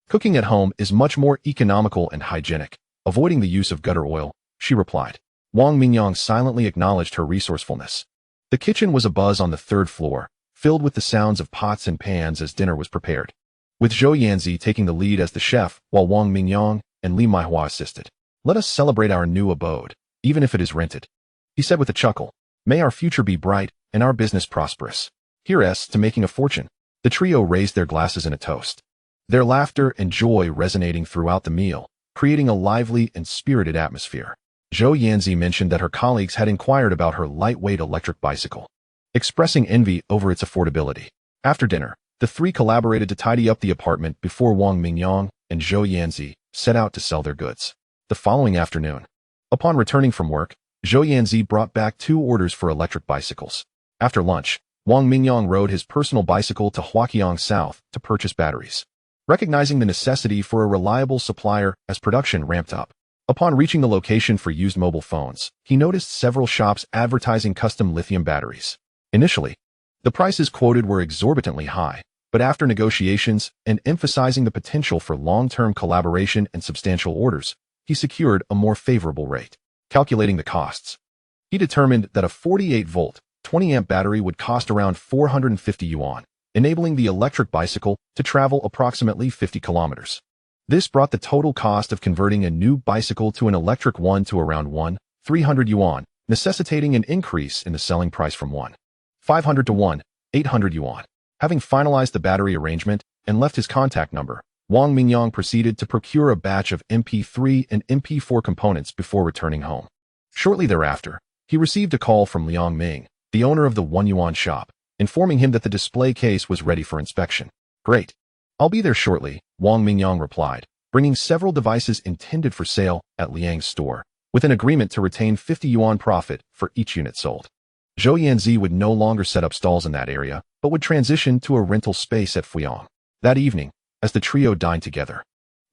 [SPEAKER 1] Cooking at home is much more economical and hygienic, avoiding the use of gutter oil," she replied. Wang Mingyang silently acknowledged her resourcefulness. The kitchen was abuzz on the 3rd floor, filled with the sounds of pots and pans as dinner was prepared, with Zhou Yanzi taking the lead as the chef while Wang Mingyang and Li Maihua assisted. "Let us celebrate our new abode, even if it is rented," he said with a chuckle. "May our future be bright and our business prosperous. Here's to making a fortune." The trio raised their glasses in a toast, their laughter and joy resonating throughout the meal, creating a lively and spirited atmosphere. Zhou Yanzi mentioned that her colleagues had inquired about her lightweight electric bicycle, expressing envy over its affordability. After dinner, the three collaborated to tidy up the apartment before Wang Mingyang and Zhou Yanzi set out to sell their goods. The following afternoon, upon returning from work, Zhou Yanzi brought back 2 orders for electric bicycles. After lunch, Wang Mingyang rode his personal bicycle to Huaqiang South to purchase batteries, recognizing the necessity for a reliable supplier as production ramped up. Upon reaching the location for used mobile phones, he noticed several shops advertising custom lithium batteries. Initially, the prices quoted were exorbitantly high, but after negotiations and emphasizing the potential for long-term collaboration and substantial orders, he secured a more favorable rate. Calculating the costs, he determined that a 48-volt, 20-amp battery would cost around 450 yuan, enabling the electric bicycle to travel approximately 50 kilometers. This brought the total cost of converting a new bicycle to an electric one to around 300 yuan, necessitating an increase in the selling price from 500 to 800 yuan. Having finalized the battery arrangement and left his contact number, Wang Mingyang proceeded to procure a batch of MP3 and MP4 components before returning home. Shortly thereafter, he received a call from Liang Ming, the owner of the 1 yuan shop, informing him that the display case was ready for inspection. Great. I'll be there shortly, Wang Mingyang replied, bringing several devices intended for sale at Liang's store, with an agreement to retain 50 yuan profit for each unit sold. Zhou Yanzi would no longer set up stalls in that area, but would transition to a rental space at Fuyang. That evening, as the trio dined together,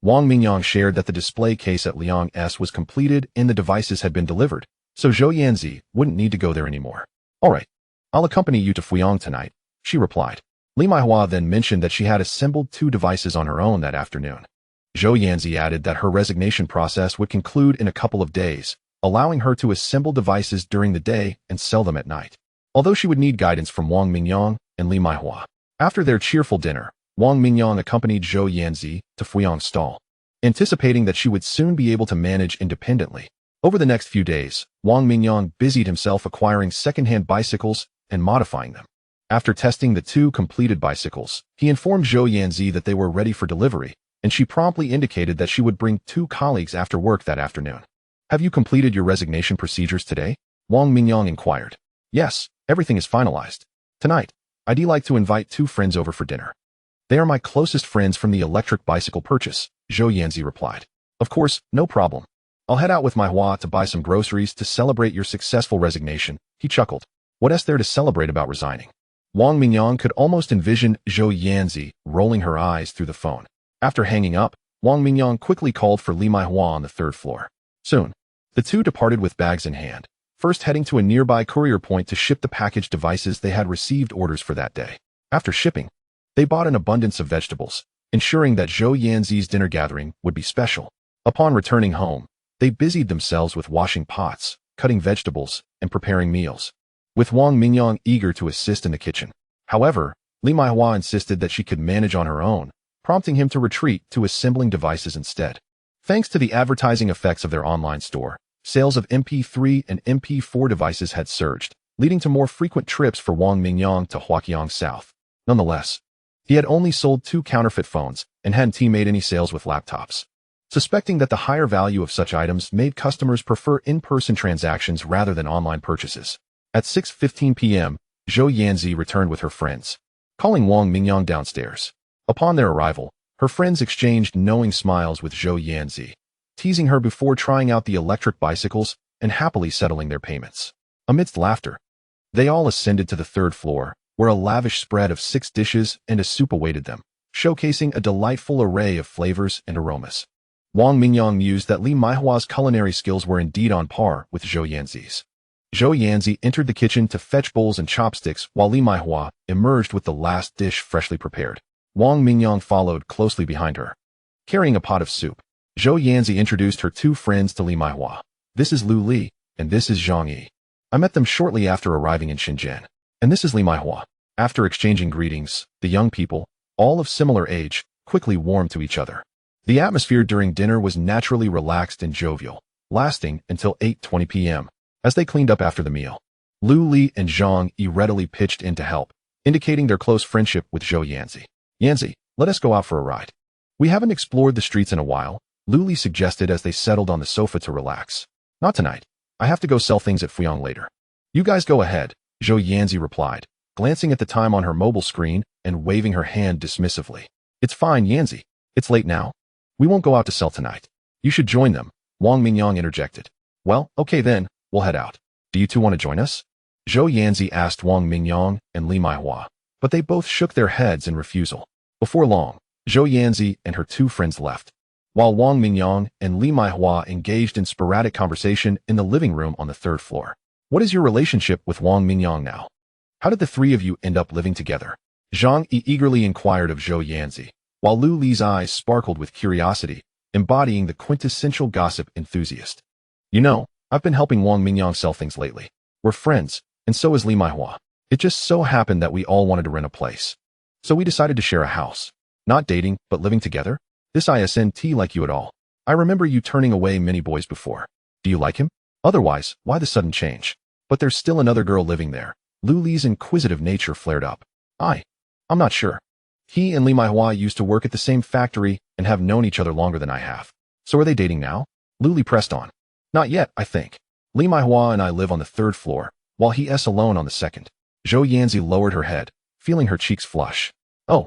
[SPEAKER 1] Wang Mingyang shared that the display case at Liang's was completed and the devices had been delivered, so Zhou Yanzi wouldn't need to go there anymore. All right, I'll accompany you to Fuyang tonight, she replied. Li Maihua then mentioned that she had assembled 2 devices on her own that afternoon. Zhou Yanzi added that her resignation process would conclude in a couple of days, allowing her to assemble devices during the day and sell them at night, although she would need guidance from Wang Mingyang and Li Maihua. After their cheerful dinner, Wang Mingyang accompanied Zhou Yanzi to Fuyang's stall, anticipating that she would soon be able to manage independently. Over the next few days, Wang Mingyang busied himself acquiring second-hand bicycles and modifying them. After testing the 2 completed bicycles, he informed Zhou Yanzi that they were ready for delivery, and she promptly indicated that she would bring 2 colleagues after work that afternoon. Have you completed your resignation procedures today? Wang Mingyang inquired. Yes, everything is finalized. Tonight, I'd like to invite 2 friends over for dinner. They are my closest friends from the electric bicycle purchase, Zhou Yanzi replied. Of course, no problem. I'll head out with my Hua to buy some groceries to celebrate your successful resignation, he chuckled. What is there to celebrate about resigning? Wang Mingyang could almost envision Zhou Yanzi rolling her eyes through the phone. After hanging up, Wang Mingyang quickly called for Li Maihua on the 3rd floor. Soon, the 2 departed with bags in hand, first heading to a nearby courier point to ship the packaged devices they had received orders for that day. After shipping, they bought an abundance of vegetables, ensuring that Zhou Yanzi's dinner gathering would be special. Upon returning home, they busied themselves with washing pots, cutting vegetables, and preparing meals, with Wang Mingyang eager to assist in the kitchen. However, Li Maihua insisted that she could manage on her own, prompting him to retreat to assembling devices instead. Thanks to the advertising effects of their online store, sales of MP3 and MP4 devices had surged, leading to more frequent trips for Wang Mingyang to Huaqiang South. Nonetheless, he had only sold 2 counterfeit phones and hadn't made any sales with laptops. Suspecting that the higher value of such items made customers prefer in-person transactions rather than online purchases. At 6:15 p.m., Zhou Yanzi returned with her friends, calling Wang Mingyang downstairs. Upon their arrival, her friends exchanged knowing smiles with Zhou Yanzi, teasing her before trying out the electric bicycles and happily settling their payments. Amidst laughter, they all ascended to the 3rd floor, where a lavish spread of 6 dishes and a soup awaited them, showcasing a delightful array of flavors and aromas. Wang Mingyang mused that Li Maihua's culinary skills were indeed on par with Zhou Yanzi's. Zhou Yanzi entered the kitchen to fetch bowls and chopsticks while Li Maihua emerged with the last dish freshly prepared. Wang Mingyang followed closely behind her, carrying a pot of soup. Zhou Yanzi introduced her 2 friends to Li Maihua. This is Lu Li, and this is Zhang Yi. I met them shortly after arriving in Shenzhen. And this is Li Maihua. After exchanging greetings, the young people, all of similar age, quickly warmed to each other. The atmosphere during dinner was naturally relaxed and jovial, lasting until 8:20 p.m. As they cleaned up after the meal, Lu Li and Zhang Yi readily pitched in to help, indicating their close friendship with Zhou Yanzi. Yanzi, let us go out for a ride. We haven't explored the streets in a while, Lu Li suggested as they settled on the sofa to relax. Not tonight. I have to go sell things at Fuyang later. You guys go ahead, Zhou Yanzi replied, glancing at the time on her mobile screen and waving her hand dismissively. It's fine, Yanzi. It's late now. We won't go out to sell tonight. You should join them, Wang Mingyang interjected. Well, okay then, we'll head out. Do you two want to join us? Zhou Yanzi asked Wang Mingyang and Li Maihua, but they both shook their heads in refusal. Before long, Zhou Yanzi and her two friends left, while Wang Mingyang and Li Maihua engaged in sporadic conversation in the living room on the third floor. What is your relationship with Wang Mingyang now? How did the three of you end up living together? Zhang Yi eagerly inquired of Zhou Yanzi, while Lu Li's eyes sparkled with curiosity, embodying the quintessential gossip enthusiast. You know, I've been helping Wang Mingyang sell things lately. We're friends, and so is Li Maihua. It just so happened that we all wanted to rent a place. So we decided to share a house. Not dating, but living together? This isn't like you at all. I remember you turning away many boys before. Do you like him? Otherwise, why the sudden change? But there's still another girl living there. Lu Li's inquisitive nature flared up. I'm not sure. He and Li Maihua used to work at the same factory and have known each other longer than I have. So are they dating now? Lu Li pressed on. Not yet, I think. Li Maihua and I live on the third floor, while he's alone on the second. Zhou Yanzi lowered her head, feeling her cheeks flush. Oh,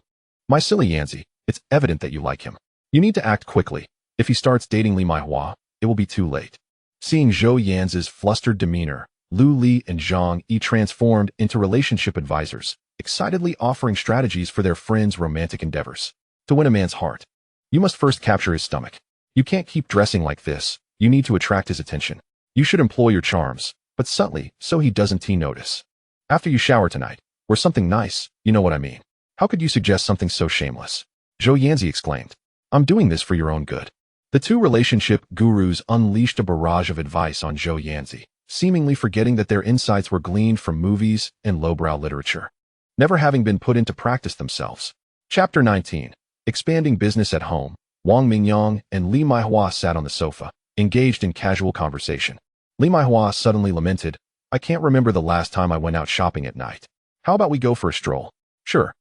[SPEAKER 1] my silly Yanzi, it's evident that you like him. You need to act quickly. If he starts dating Li Maihua, it will be too late. Seeing Zhou Yanzi's flustered demeanor, Lu Li and Zhang Yi transformed into relationship advisors, excitedly offering strategies for their friends' romantic endeavors. To win a man's heart, you must first capture his stomach. You can't keep dressing like this. You need to attract his attention. You should employ your charms, but subtly, so he doesn't notice. After you shower tonight, or something nice, you know what I mean. How could you suggest something so shameless? Zhou Yanzi exclaimed. I'm doing this for your own good. The two relationship gurus unleashed a barrage of advice on Zhou Yanzi, seemingly forgetting that their insights were gleaned from movies and lowbrow literature, never having been put into practice themselves. Chapter 19. Expanding business at home. Wang Mingyang and Li Maihua sat on the sofa, engaged in casual conversation. Li Maihua suddenly lamented, I can't remember the last time I went out shopping at night. How about we go for a stroll? Sure.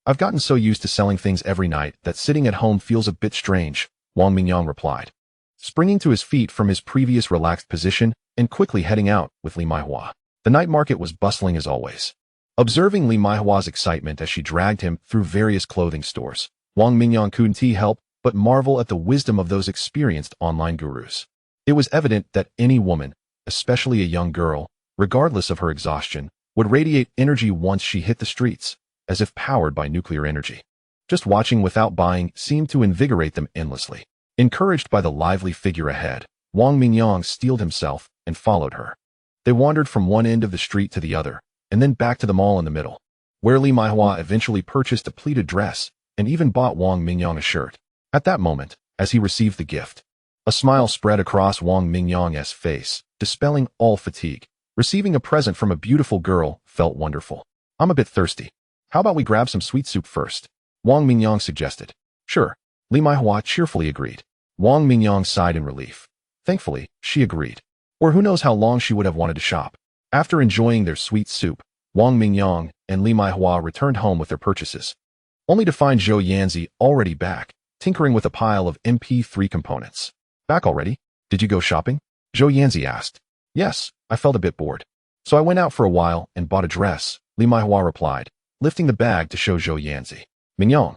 [SPEAKER 1] I've gotten so used to selling things every night that sitting at home feels a bit strange, Wang Mingyang replied, springing to his feet from his previous relaxed position and quickly heading out with Li Maihua. The night market was bustling as always. Observing Li Maihua's excitement as she dragged him through various clothing stores, Wang Mingyang couldn't help but marvel at the wisdom of those experienced online gurus. It was evident that any woman, especially a young girl, regardless of her exhaustion, would radiate energy once she hit the streets, as if powered by nuclear energy. Just watching without buying seemed to invigorate them endlessly. Encouraged by the lively figure ahead, Wang Mingyang steeled himself and followed her. They wandered from one end of the street to the other, and then back to the mall in the middle, where Li Maihua eventually purchased a pleated dress and even bought Wang Mingyang a shirt. At that moment, as he received the gift, a smile spread across Wang Mingyang's face, dispelling all fatigue. Receiving a present from a beautiful girl felt wonderful. I'm a bit thirsty. How about we grab some sweet soup first? Wang Mingyang suggested. Sure. Li Maihua cheerfully agreed. Wang Mingyang sighed in relief. Thankfully, she agreed. Or who knows how long she would have wanted to shop. After enjoying their sweet soup, Wang Mingyang and Li Maihua returned home with their purchases, only to find Zhou Yanzi already back, tinkering with a pile of MP3 components. Back already? Did you go shopping? Zhou Yanzi asked. Yes, I felt a bit bored. So I went out for a while and bought a dress, Li Maihua replied, lifting the bag to show Zhou Yanzi. Mingyang,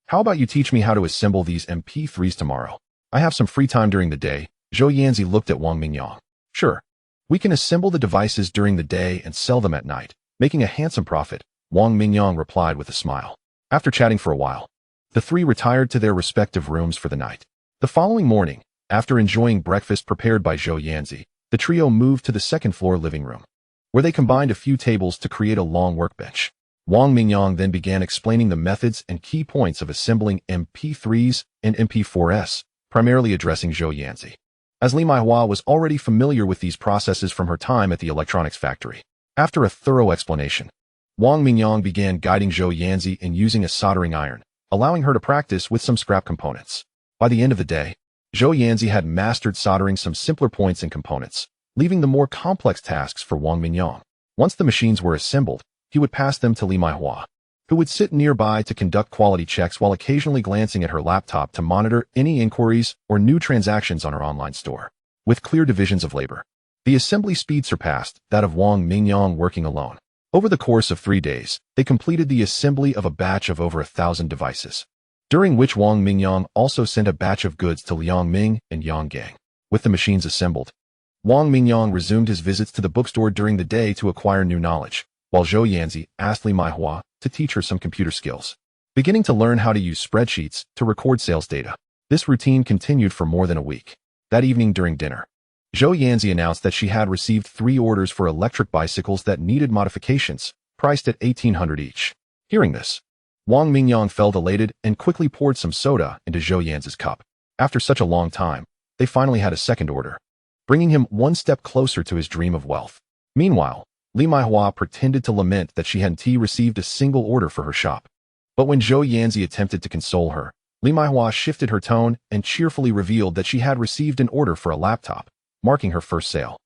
[SPEAKER 1] how about you teach me how to assemble these MP3s tomorrow? I have some free time during the day. Zhou Yanzi looked at Wang Mingyang. Sure. We can assemble the devices during the day and sell them at night, making a handsome profit, Wang Mingyang replied with a smile. After chatting for a while, the three retired to their respective rooms for the night. The following morning, after enjoying breakfast prepared by Zhou Yanzi, the trio moved to the second-floor living room, where they combined a few tables to create a long workbench. Wang Mingyang then began explaining the methods and key points of assembling MP3s and MP4s, primarily addressing Zhou Yanzi, as Li Maihua was already familiar with these processes from her time at the electronics factory. After a thorough explanation, Wang Mingyang began guiding Zhou Yanzi in using a soldering iron, allowing her to practice with some scrap components. By the end of the day, Zhou Yanzi had mastered soldering some simpler points and components, leaving the more complex tasks for Wang Mingyang. Once the machines were assembled, he would pass them to Li Maihua, who would sit nearby to conduct quality checks while occasionally glancing at her laptop to monitor any inquiries or new transactions on her online store. With clear divisions of labor, the assembly speed surpassed that of Wang Mingyang working alone. Over the course of 3 days, they completed the assembly of a batch of over 1,000 devices, during which Wang Mingyang also sent a batch of goods to Liang Ming and Yang Gang. With the machines assembled, Wang Mingyang resumed his visits to the bookstore during the day to acquire new knowledge, while Zhou Yanzi asked Li Maihua to teach her some computer skills, beginning to learn how to use spreadsheets to record sales data. This routine continued for more than a week. That evening during dinner, Zhou Yanzi announced that she had received 3 orders for electric bicycles that needed modifications, priced at 1,800 each. Hearing this, Wang Mingyang felt elated and quickly poured some soda into Zhou Yanzi's cup. After such a long time, they finally had a second order, bringing him one step closer to his dream of wealth. Meanwhile, Li Maihua pretended to lament that she hadn't received a single order for her shop. But when Zhou Yanzi attempted to console her, Li Maihua shifted her tone and cheerfully revealed that she had received an order for a laptop, marking her first sale.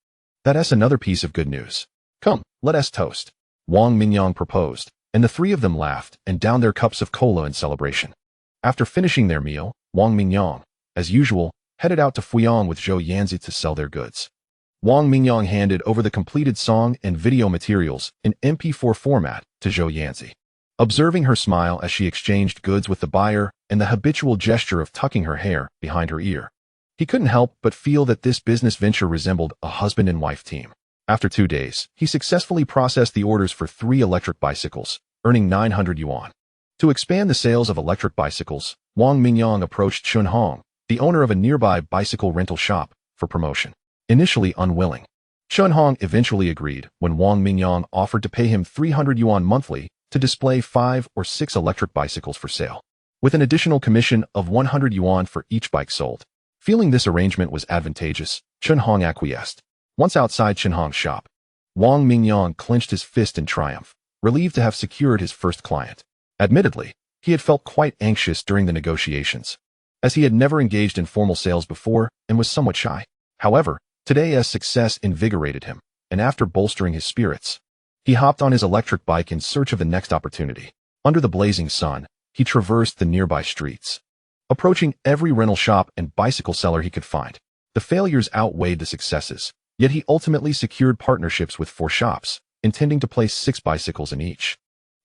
[SPEAKER 1] That's another piece of good news. Come, let us toast, Wang Mingyang proposed, and the 3 of them laughed and downed their cups of cola in celebration. After finishing their meal, Wang Mingyang, as usual, headed out to Fuyang with Zhou Yanzi to sell their goods. Wang Mingyang handed over the completed song and video materials in MP4 format to Zhou Yanzi. Observing her smile as she exchanged goods with the buyer and the habitual gesture of tucking her hair behind her ear, he couldn't help but feel that this business venture resembled a husband and wife team. After 2 days, he successfully processed the orders for 3 electric bicycles, earning 900 yuan. To expand the sales of electric bicycles, Wang Mingyang approached Chun Hong, the owner of a nearby bicycle rental shop, for promotion. Initially unwilling, Chun Hong eventually agreed when Wang Mingyang offered to pay him 300 yuan monthly to display 5 or 6 electric bicycles for sale, with an additional commission of 100 yuan for each bike sold. Feeling this arrangement was advantageous, Chun Hong acquiesced. Once outside Chun Hong's shop, Wang Mingyang clenched his fist in triumph, relieved to have secured his first client. Admittedly, he had felt quite anxious during the negotiations, as he had never engaged in formal sales before and was somewhat shy. However, today's success invigorated him, and after bolstering his spirits, he hopped on his electric bike in search of the next opportunity. Under the blazing sun, he traversed the nearby streets, approaching every rental shop and bicycle seller he could find. The failures outweighed the successes, yet he ultimately secured partnerships with 4 shops, intending to place 6 bicycles in each,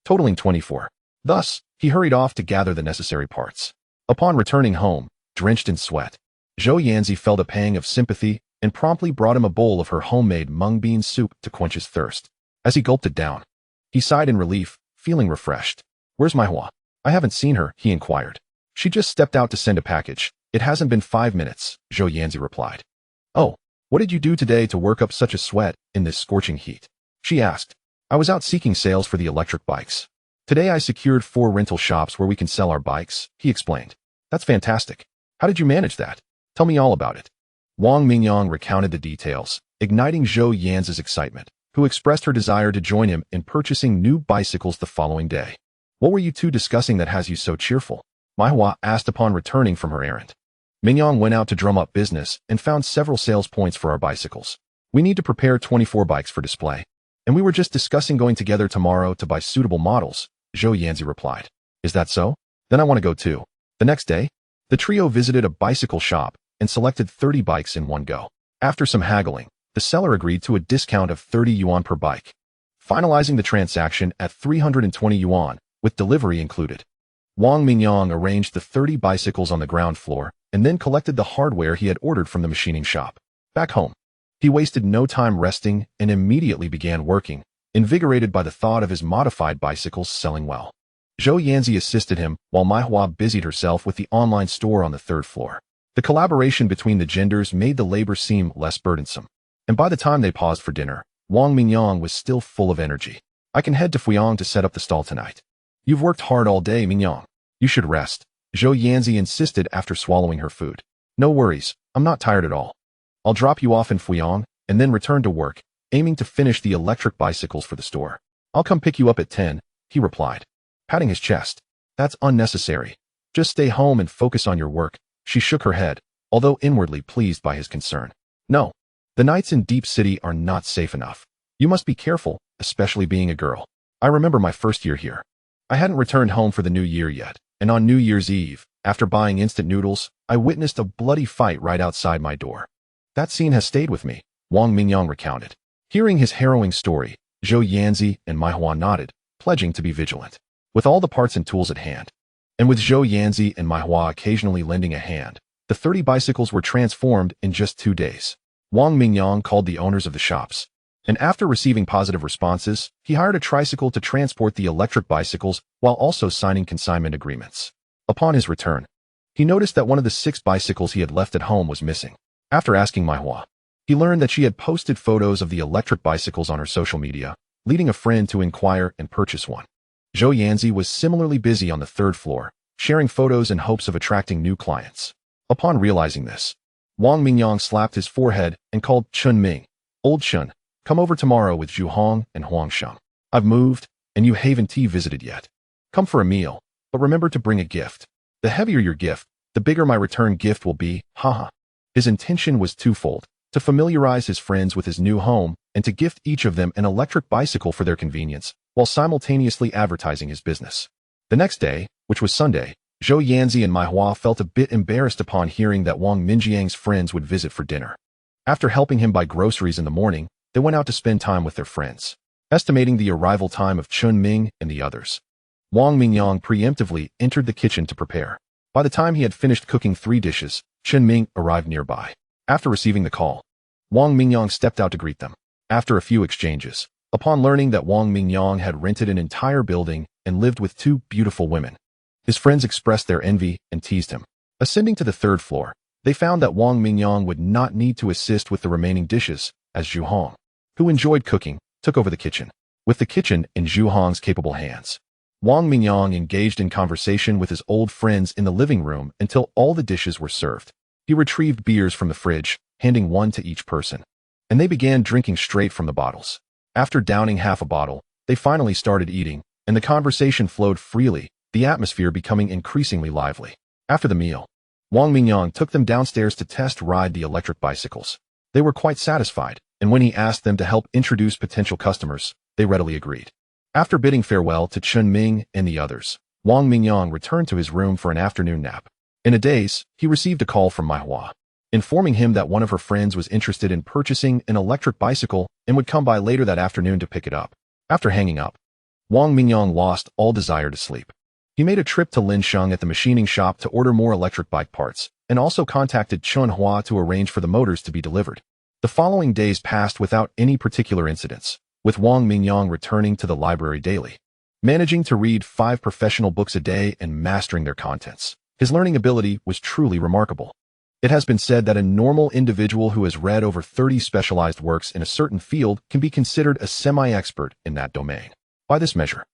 [SPEAKER 1] totaling 24. Thus, he hurried off to gather the necessary parts. Upon returning home, drenched in sweat, Zhou Yanzi felt a pang of sympathy and promptly brought him a bowl of her homemade mung bean soup to quench his thirst. As he gulped it down, he sighed in relief, feeling refreshed. Where's Maihua? I haven't seen her, he inquired. She just stepped out to send a package. It hasn't been 5 minutes, Zhou Yanzi replied. Oh, what did you do today to work up such a sweat in this scorching heat? She asked. I was out seeking sales for the electric bikes. Today I secured 4 rental shops where we can sell our bikes, he explained. That's fantastic. How did you manage that? Tell me all about it. Wang Mingyang recounted the details, igniting Zhou Yanzi's excitement, who expressed her desire to join him in purchasing new bicycles the following day. What were you 2 discussing that has you so cheerful? Maihua asked upon returning from her errand. Mingyang went out to drum up business and found several sales points for our bicycles. We need to prepare 24 bikes for display, and we were just discussing going together tomorrow to buy suitable models, Zhou Yanzi replied. Is that so? Then I want to go too. The next day, the trio visited a bicycle shop and selected 30 bikes in one go. After some haggling, the seller agreed to a discount of 30 yuan per bike, finalizing the transaction at 320 yuan, with delivery included. Wang Mingyang arranged the 30 bicycles on the ground floor and then collected the hardware he had ordered from the machining shop. Back home, he wasted no time resting and immediately began working, invigorated by the thought of his modified bicycles selling well. Zhou Yanzi assisted him while Maihua busied herself with the online store on the 3rd floor. The collaboration between the genders made the labor seem less burdensome, and by the time they paused for dinner, Wang Mingyang was still full of energy. I can head to Fuyang to set up the stall tonight. You've worked hard all day, Mingyang. You should rest, Zhou Yanzi insisted after swallowing her food. No worries, I'm not tired at all. I'll drop you off in Fuyang and then return to work, aiming to finish the electric bicycles for the store. I'll come pick you up at 10, he replied, patting his chest. That's unnecessary. Just stay home and focus on your work. She shook her head, although inwardly pleased by his concern. No, the nights in Deep City are not safe enough. You must be careful, especially being a girl. I remember my first year here. I hadn't returned home for the new year yet, and on New Year's Eve, after buying instant noodles, I witnessed a bloody fight right outside my door. That scene has stayed with me, Wang Mingyang recounted. Hearing his harrowing story, Zhou Yanzi and Mai Hua nodded, pledging to be vigilant. With all the parts and tools at hand, and with Zhou Yanzi and Mai Hua occasionally lending a hand, the 30 bicycles were transformed in just 2 days. Wang Mingyang called the owners of the shops, and after receiving positive responses, he hired a tricycle to transport the electric bicycles while also signing consignment agreements. Upon his return, he noticed that one of the 6 bicycles he had left at home was missing. After asking Mai Hua, he learned that she had posted photos of the electric bicycles on her social media, leading a friend to inquire and purchase one. Zhou Yanzi was similarly busy on the 3rd floor, sharing photos in hopes of attracting new clients. Upon realizing this, Wang Mingyang slapped his forehead and called Chun Ming, "Old Chun, come over tomorrow with Zhu Hong and Huang Sheng. I've moved, and you haven't visited yet. Come for a meal, but remember to bring a gift. The heavier your gift, the bigger my return gift will be, haha." His intention was twofold: to familiarize his friends with his new home and to gift each of them an electric bicycle for their convenience, while simultaneously advertising his business. The next day, which was Sunday, Zhou Yanzi and Mai Hua felt a bit embarrassed upon hearing that Wang Minjiang's friends would visit for dinner. After helping him buy groceries in the morning, they went out to spend time with their friends. Estimating the arrival time of Chun Ming and the others, Wang Mingyang preemptively entered the kitchen to prepare. By the time he had finished cooking 3 dishes, Chun Ming arrived nearby. After receiving the call, Wang Mingyang stepped out to greet them. After a few exchanges, upon learning that Wang Mingyang had rented an entire building and lived with 2 beautiful women, his friends expressed their envy and teased him. Ascending to the 3rd floor, they found that Wang Mingyang would not need to assist with the remaining dishes, as Zhu Hong, who enjoyed cooking, took over the kitchen. With the kitchen in Zhu Hong's capable hands, Wang Mingyang engaged in conversation with his old friends in the living room until all the dishes were served. He retrieved beers from the fridge, handing one to each person, and they began drinking straight from the bottles. After downing half a bottle, they finally started eating, and the conversation flowed freely, the atmosphere becoming increasingly lively. After the meal, Wang Mingyang took them downstairs to test ride the electric bicycles. They were quite satisfied, and when he asked them to help introduce potential customers, they readily agreed. After bidding farewell to Chun Ming and the others, Wang Mingyang returned to his room for an afternoon nap. In a daze, he received a call from Mai Hua, informing him that one of her friends was interested in purchasing an electric bicycle and would come by later that afternoon to pick it up. After hanging up, Wang Mingyang lost all desire to sleep. He made a trip to Linsheng at the machining shop to order more electric bike parts, and also contacted Chun Hua to arrange for the motors to be delivered. The following days passed without any particular incidents, with Wang Mingyang returning to the library daily, managing to read 5 professional books a day and mastering their contents. His learning ability was truly remarkable. It has been said that a normal individual who has read over 30 specialized works in a certain field can be considered a semi-expert in that domain. By this measure,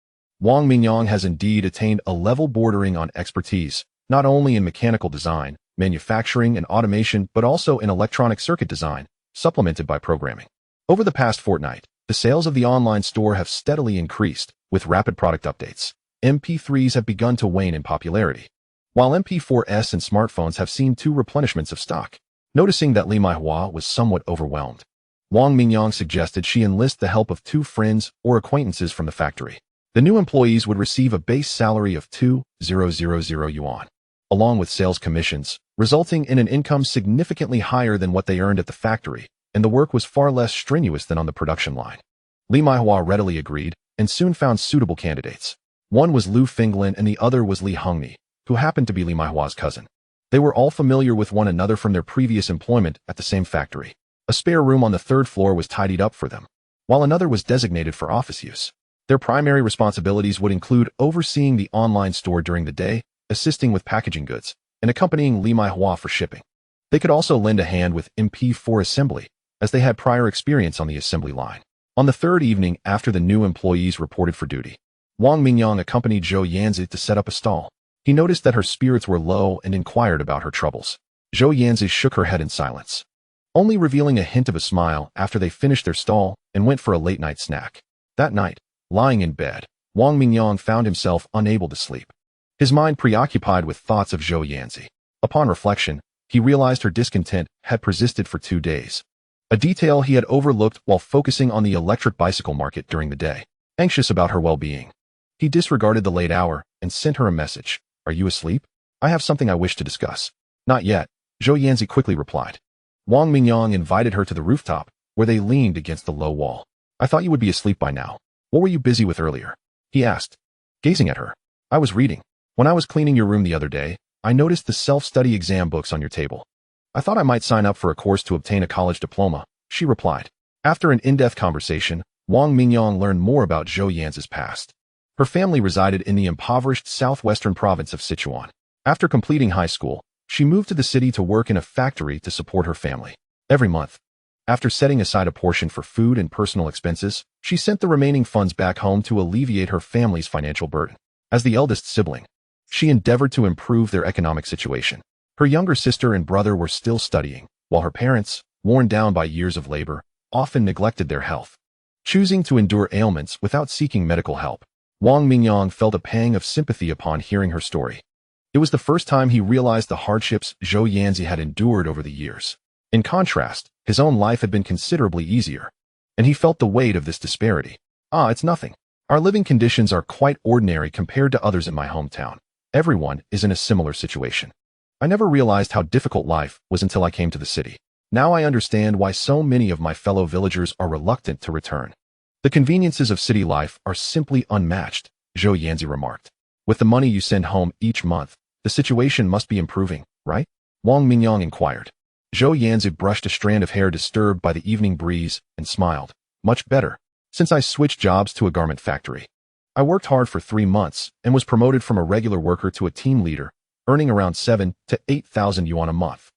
[SPEAKER 1] Wang Mingyang has indeed attained a level bordering on expertise, not only in mechanical design, manufacturing, and automation, but also in electronic circuit design, supplemented by programming. Over the past fortnight, the sales of the online store have steadily increased, with rapid product updates. MP3s have begun to wane in popularity, while MP4s and smartphones have seen 2 replenishments of stock. Noticing that Li Maihua was somewhat overwhelmed, Wang Mingyang suggested she enlist the help of 2 friends or acquaintances from the factory. The new employees would receive a base salary of 2,000 yuan, along with sales commissions, resulting in an income significantly higher than what they earned at the factory, and the work was far less strenuous than on the production line. Li Maihua readily agreed, and soon found suitable candidates. One was Lu Finglin and the other was Li Hongni, who happened to be Li Maihua's cousin. They were all familiar with one another from their previous employment at the same factory. A spare room on the 3rd floor was tidied up for them, while another was designated for office use. Their primary responsibilities would include overseeing the online store during the day, assisting with packaging goods, and accompanying Li Maihua for shipping. They could also lend a hand with MP4 assembly, as they had prior experience on the assembly line. On the 3rd evening after the new employees reported for duty, Wang Mingyang accompanied Zhou Yanzi to set up a stall. He noticed that her spirits were low and inquired about her troubles. Zhou Yanzi shook her head in silence, only revealing a hint of a smile after they finished their stall and went for a late-night snack. That night, lying in bed, Wang Mingyang found himself unable to sleep, his mind preoccupied with thoughts of Zhou Yanzi. Upon reflection, he realized her discontent had persisted for 2 days, a detail he had overlooked while focusing on the electric bicycle market during the day. Anxious about her well-being, he disregarded the late hour and sent her a message. "Are you asleep? I have something I wish to discuss." "Not yet," Zhou Yanzi quickly replied. Wang Mingyang invited her to the rooftop, where they leaned against the low wall. I thought you would be asleep by now. What were you busy with earlier? He asked, gazing at her. I was reading. When I was cleaning your room the other day, I noticed the self-study exam books on your table. I thought I might sign up for a course to obtain a college diploma, she replied. After an in-depth conversation, Wang Mingyang learned more about Zhou Yanzi's past. Her family resided in the impoverished southwestern province of Sichuan. After completing high school, she moved to the city to work in a factory to support her family. Every month, after setting aside a portion for food and personal expenses, she sent the remaining funds back home to alleviate her family's financial burden. As the eldest sibling, she endeavored to improve their economic situation. Her younger sister and brother were still studying, while her parents, worn down by years of labor, often neglected their health. Choosing to endure ailments without seeking medical help, Wang Mingyang felt a pang of sympathy upon hearing her story. It was the first time he realized the hardships Zhou Yanzi had endured over the years. In contrast, his own life had been considerably easier, and he felt the weight of this disparity. It's nothing. Our living conditions are quite ordinary compared to others in my hometown. Everyone is in a similar situation. I never realized how difficult life was until I came to the city. Now I understand why so many of my fellow villagers are reluctant to return. The conveniences of city life are simply unmatched, Zhou Yanzi remarked. With the money you send home each month, the situation must be improving, right? Wang Mingyang inquired. Zhou Yanzi brushed a strand of hair disturbed by the evening breeze and smiled. Much better, since I switched jobs to a garment factory. I worked hard for 3 months and was promoted from a regular worker to a team leader, earning around 7,000 to 8,000 yuan a month.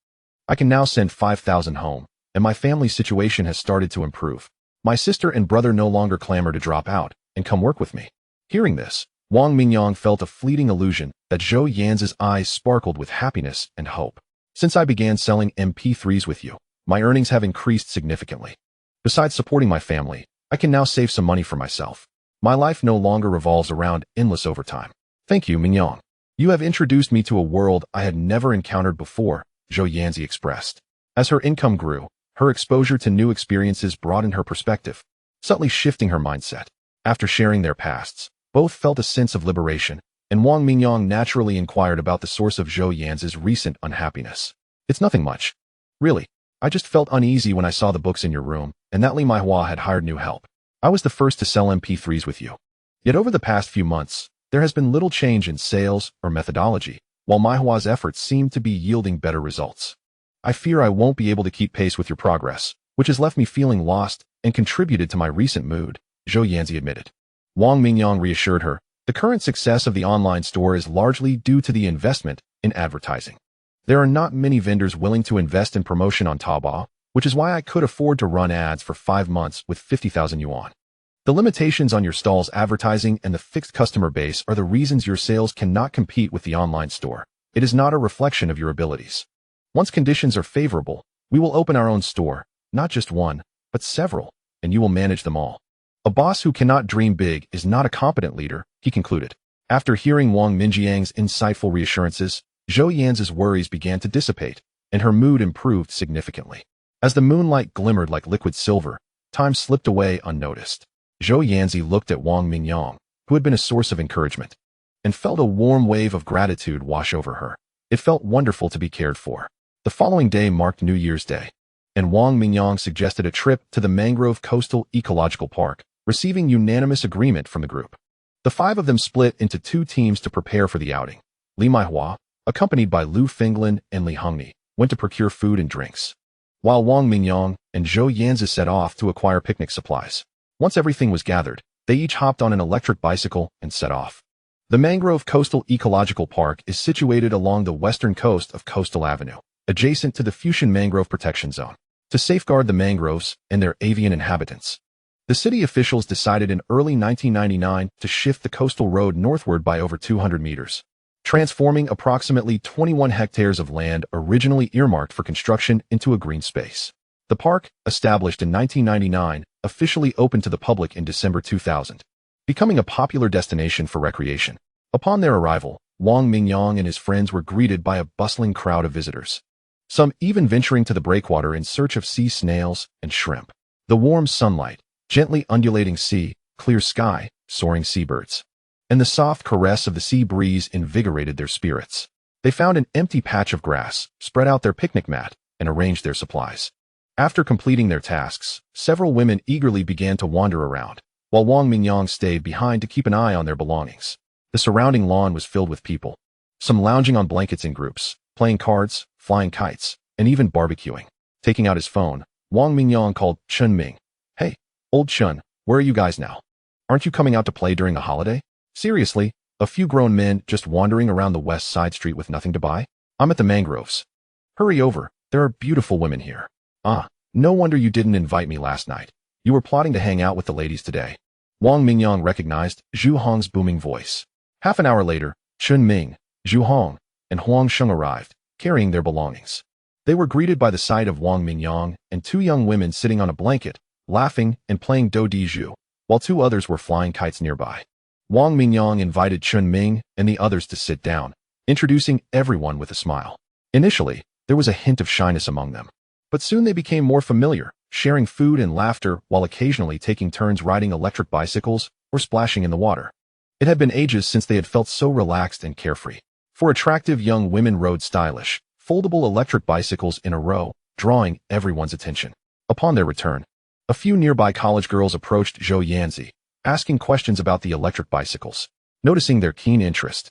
[SPEAKER 1] I can now send 5,000 home, and my family's situation has started to improve. My sister and brother no longer clamor to drop out and come work with me. Hearing this, Wang Mingyang felt a fleeting illusion that Zhou Yanzi's eyes sparkled with happiness and hope. Since I began selling MP3s with you, my earnings have increased significantly. Besides supporting my family, I can now save some money for myself. My life no longer revolves around endless overtime. Thank you, Mingyang. You have introduced me to a world I had never encountered before, Zhou Yanzi expressed. As her income grew, her exposure to new experiences broadened her perspective, subtly shifting her mindset. After sharing their pasts, both felt a sense of liberation, and Wang Mingyang naturally inquired about the source of Zhou Yanzi's recent unhappiness. It's nothing much. Really, I just felt uneasy when I saw the books in your room, and that Li Maihua had hired new help. I was the first to sell MP3s with you. Yet over the past few months, there has been little change in sales or methodology, while Maihua's efforts seem to be yielding better results. I fear I won't be able to keep pace with your progress, which has left me feeling lost and contributed to my recent mood, Zhou Yanzi admitted. Wang Mingyang reassured her, the current success of the online store is largely due to the investment in advertising. There are not many vendors willing to invest in promotion on Taobao, which is why I could afford to run ads for 5 months with 50,000 yuan. The limitations on your stall's advertising and the fixed customer base are the reasons your sales cannot compete with the online store. It is not a reflection of your abilities. Once conditions are favorable, we will open our own store, not just one, but several, and you will manage them all. A boss who cannot dream big is not a competent leader, he concluded. After hearing Wang Minjiang's insightful reassurances, Zhou Yanzi's worries began to dissipate, and her mood improved significantly. As the moonlight glimmered like liquid silver, time slipped away unnoticed. Zhou Yanzi looked at Wang Mingyang, who had been a source of encouragement, and felt a warm wave of gratitude wash over her. It felt wonderful to be cared for. The following day marked New Year's Day, and Wang Mingyang suggested a trip to the Mangrove Coastal Ecological Park, receiving unanimous agreement from the group. The 5 of them split into 2 teams to prepare for the outing. Li Maihua, accompanied by Lu Fenglan and Li Hongni, went to procure food and drinks, while Wang Mingyang and Zhou Yanzi set off to acquire picnic supplies. Once everything was gathered, they each hopped on an electric bicycle and set off. The Mangrove Coastal Ecological Park is situated along the western coast of Coastal Avenue, adjacent to the Fuchsian Mangrove Protection Zone. To safeguard the mangroves and their avian inhabitants, the city officials decided in early 1999 to shift the coastal road northward by over 200 meters, transforming approximately 21 hectares of land originally earmarked for construction into a green space. The park, established in 1999, officially opened to the public in December 2000, becoming a popular destination for recreation. Upon their arrival, Wang Mingyang and his friends were greeted by a bustling crowd of visitors, some even venturing to the breakwater in search of sea snails and shrimp. The warm sunlight, gently undulating sea, clear sky, soaring seabirds, and the soft caress of the sea breeze invigorated their spirits. They found an empty patch of grass, spread out their picnic mat, and arranged their supplies. After completing their tasks, several women eagerly began to wander around, while Wang Mingyang stayed behind to keep an eye on their belongings. The surrounding lawn was filled with people, some lounging on blankets in groups, playing cards, flying kites, and even barbecuing. Taking out his phone, Wang Mingyang called Chun Ming. "Hey, old Chun, where are you guys now? Aren't you coming out to play during the holiday?" "Seriously, a few grown men just wandering around the west side street with nothing to buy? I'm at the mangroves. Hurry over, there are beautiful women here." "Ah, no wonder you didn't invite me last night. You were plotting to hang out with the ladies today." Wang Mingyang recognized Zhu Hong's booming voice. Half an hour later, Chun Ming, Zhu Hong, and Huang Sheng arrived, carrying their belongings. They were greeted by the sight of Wang Mingyang and two young women sitting on a blanket, laughing and playing do di zhu, while two others were flying kites nearby. Wang Mingyang invited Chun Ming and the others to sit down, introducing everyone with a smile. Initially, there was a hint of shyness among them, but soon they became more familiar, sharing food and laughter while occasionally taking turns riding electric bicycles or splashing in the water. It had been ages since they had felt so relaxed and carefree. Four attractive young women rode stylish, foldable electric bicycles in a row, drawing everyone's attention. Upon their return, a few nearby college girls approached Zhou Yanzi, asking questions about the electric bicycles. Noticing their keen interest,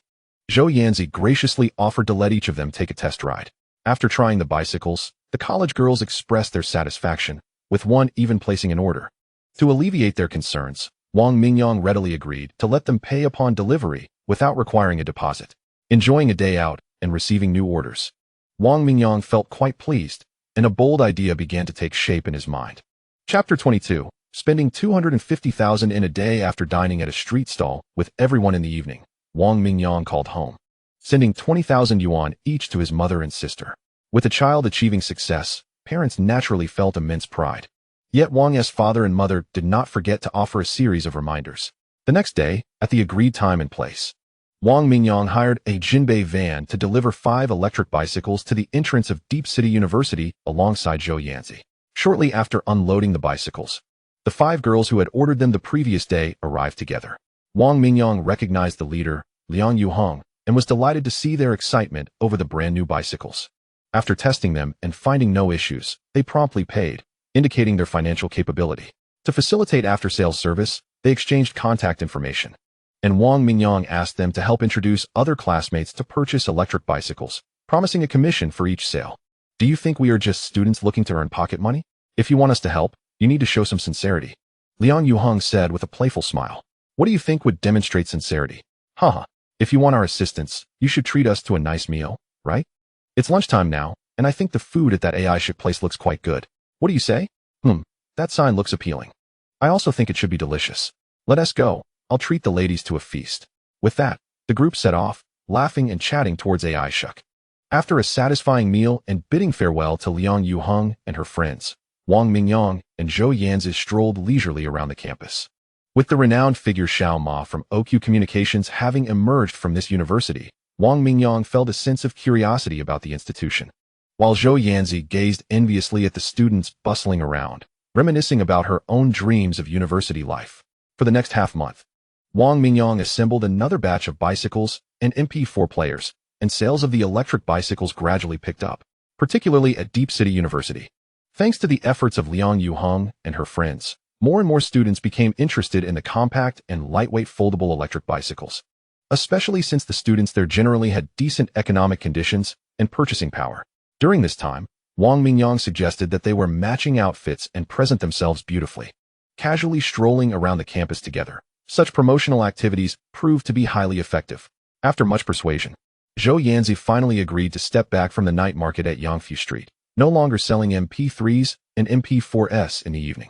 [SPEAKER 1] Zhou Yanzi graciously offered to let each of them take a test ride. After trying the bicycles, the college girls expressed their satisfaction, with one even placing an order. To alleviate their concerns, Wang Mingyang readily agreed to let them pay upon delivery without requiring a deposit. Enjoying a day out and receiving new orders, Wang Mingyang felt quite pleased, and a bold idea began to take shape in his mind. Chapter 22. Spending 250,000 in a day after dining at a street stall with everyone in the evening, Wang Mingyang called home, sending 20,000 yuan each to his mother and sister. With a child achieving success, parents naturally felt immense pride. Yet Wang's father and mother did not forget to offer a series of reminders. The next day, at the agreed time and place, Wang Mingyang hired a Jinbei van to deliver 5 electric bicycles to the entrance of Deep City University alongside Zhou Yanzi. Shortly after unloading the bicycles, the 5 girls who had ordered them the previous day arrived together. Wang Mingyang recognized the leader, Liang Yuhong, and was delighted to see their excitement over the brand new bicycles. After testing them and finding no issues, they promptly paid, indicating their financial capability. To facilitate after-sales service, they exchanged contact information, and Wang Mingyang asked them to help introduce other classmates to purchase electric bicycles, promising a commission for each sale. "Do you think we are just students looking to earn pocket money? If you want us to help, you need to show some sincerity," Liang Yuhong said with a playful smile. "What do you think would demonstrate sincerity? Haha, if you want our assistance, you should treat us to a nice meal, right? It's lunchtime now, and I think the food at that AI ship place looks quite good. What do you say? That sign looks appealing. I also think it should be delicious. Let us go. I'll treat the ladies to a feast." With that, the group set off, laughing and chatting towards AI Shuk. After a satisfying meal and bidding farewell to Liang Yuhong and her friends, Wang Mingyang and Zhou Yanzi strolled leisurely around the campus. With the renowned figure Xiao Ma from OQ Communications having emerged from this university, Wang Mingyang felt a sense of curiosity about the institution, while Zhou Yanzi gazed enviously at the students bustling around, reminiscing about her own dreams of university life. For the next half-month, Wang Mingyang assembled another batch of bicycles and MP4 players, and sales of the electric bicycles gradually picked up, particularly at Deep City University. Thanks to the efforts of Liang Yuhong and her friends, more and more students became interested in the compact and lightweight foldable electric bicycles, especially since the students there generally had decent economic conditions and purchasing power. During this time, Wang Mingyang suggested that they wear matching outfits and present themselves beautifully, casually strolling around the campus together. Such promotional activities proved to be highly effective. After much persuasion, Zhou Yanzi finally agreed to step back from the night market at Yangfu Street, no longer selling MP3s and MP4s in the evening.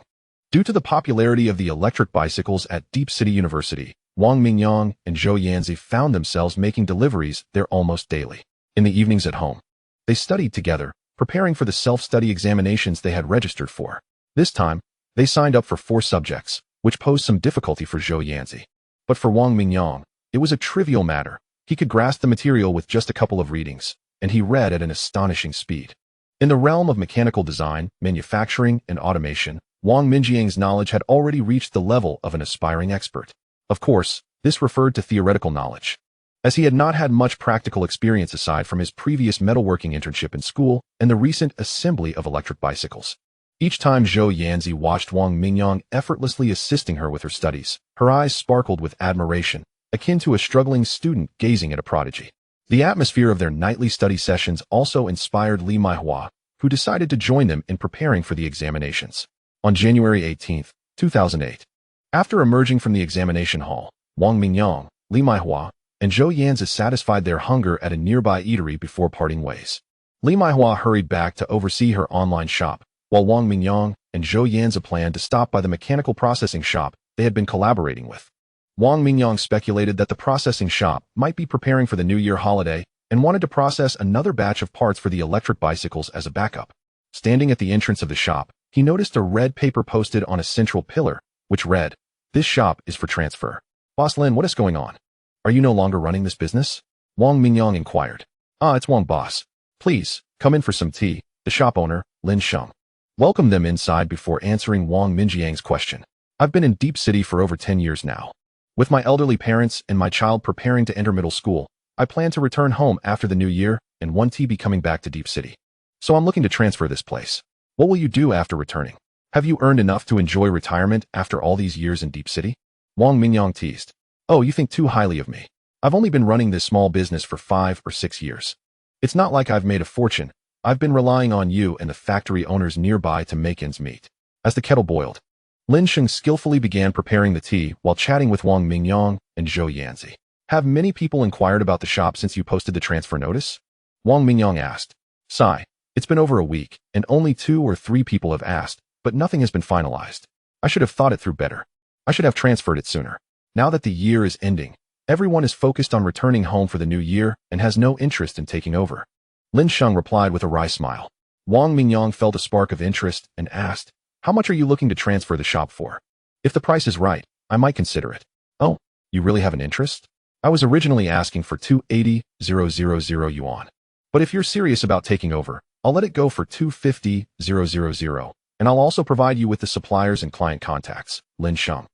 [SPEAKER 1] Due to the popularity of the electric bicycles at Deep City University, Wang Mingyang and Zhou Yanzi found themselves making deliveries there almost daily. In the evenings at home, they studied together, preparing for the self-study examinations they had registered for. This time, they signed up for 4 subjects, which posed some difficulty for Zhou Yanzi. But for Wang Mingyang, it was a trivial matter. He could grasp the material with just a couple of readings, and he read at an astonishing speed. In the realm of mechanical design, manufacturing, and automation, Wang Mingyang's knowledge had already reached the level of an aspiring expert. Of course, this referred to theoretical knowledge, as he had not had much practical experience aside from his previous metalworking internship in school and the recent assembly of electric bicycles. Each time Zhou Yanzi watched Wang Mingyang effortlessly assisting her with her studies, her eyes sparkled with admiration, akin to a struggling student gazing at a prodigy. The atmosphere of their nightly study sessions also inspired Li Maihua, who decided to join them in preparing for the examinations. On January 18, 2008, after emerging from the examination hall, Wang Mingyang, Li Maihua, and Zhou Yanzi satisfied their hunger at a nearby eatery before parting ways. Li Maihua hurried back to oversee her online shop, while Wang Mingyang and Zhou Yanzi planned to stop by the mechanical processing shop they had been collaborating with. Wang Mingyang speculated that the processing shop might be preparing for the New Year holiday and wanted to process another batch of parts for the electric bicycles as a backup. Standing at the entrance of the shop, he noticed a red paper posted on a central pillar, which read, "This shop is for transfer." "Boss Lin, what is going on? Are you no longer running this business?" Wang Mingyang inquired. It's Wang, boss. Please, come in for some tea," the shop owner, Lin Sheng, welcomed them inside before answering Wang Mingyang's question. "I've been in Deep City for over 10 years now. With my elderly parents and my child preparing to enter middle school, I plan to return home after the new year and want to be coming back to Deep City. So I'm looking to transfer this place. What will you do after returning? Have you earned enough to enjoy retirement after all these years in Deep City?" Wang Mingyang teased. "Oh, you think too highly of me. I've only been running this small business for 5 or 6 years. It's not like I've made a fortune. I've been relying on you and the factory owners nearby to make ends meet." As the kettle boiled, Lin Sheng skillfully began preparing the tea while chatting with Wang Mingyang and Zhou Yanzi. "Have many people inquired about the shop since you posted the transfer notice?" Wang Mingyang asked. "Sigh, it's been over a week, and only 2 or 3 people have asked, but nothing has been finalized. I should have thought it through better. I should have transferred it sooner. Now that the year is ending, everyone is focused on returning home for the new year and has no interest in taking over." Lin Sheng replied with a wry smile. Wang Mingyang felt a spark of interest and asked, "How much are you looking to transfer the shop for? If the price is right, I might consider it." "Oh, you really have an interest? I was originally asking for 280,000 yuan. But if you're serious about taking over, I'll let it go for 250,000, and I'll also provide you with the suppliers and client contacts," Lin Sheng,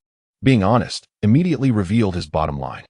[SPEAKER 1] being honest, immediately revealed his bottom line.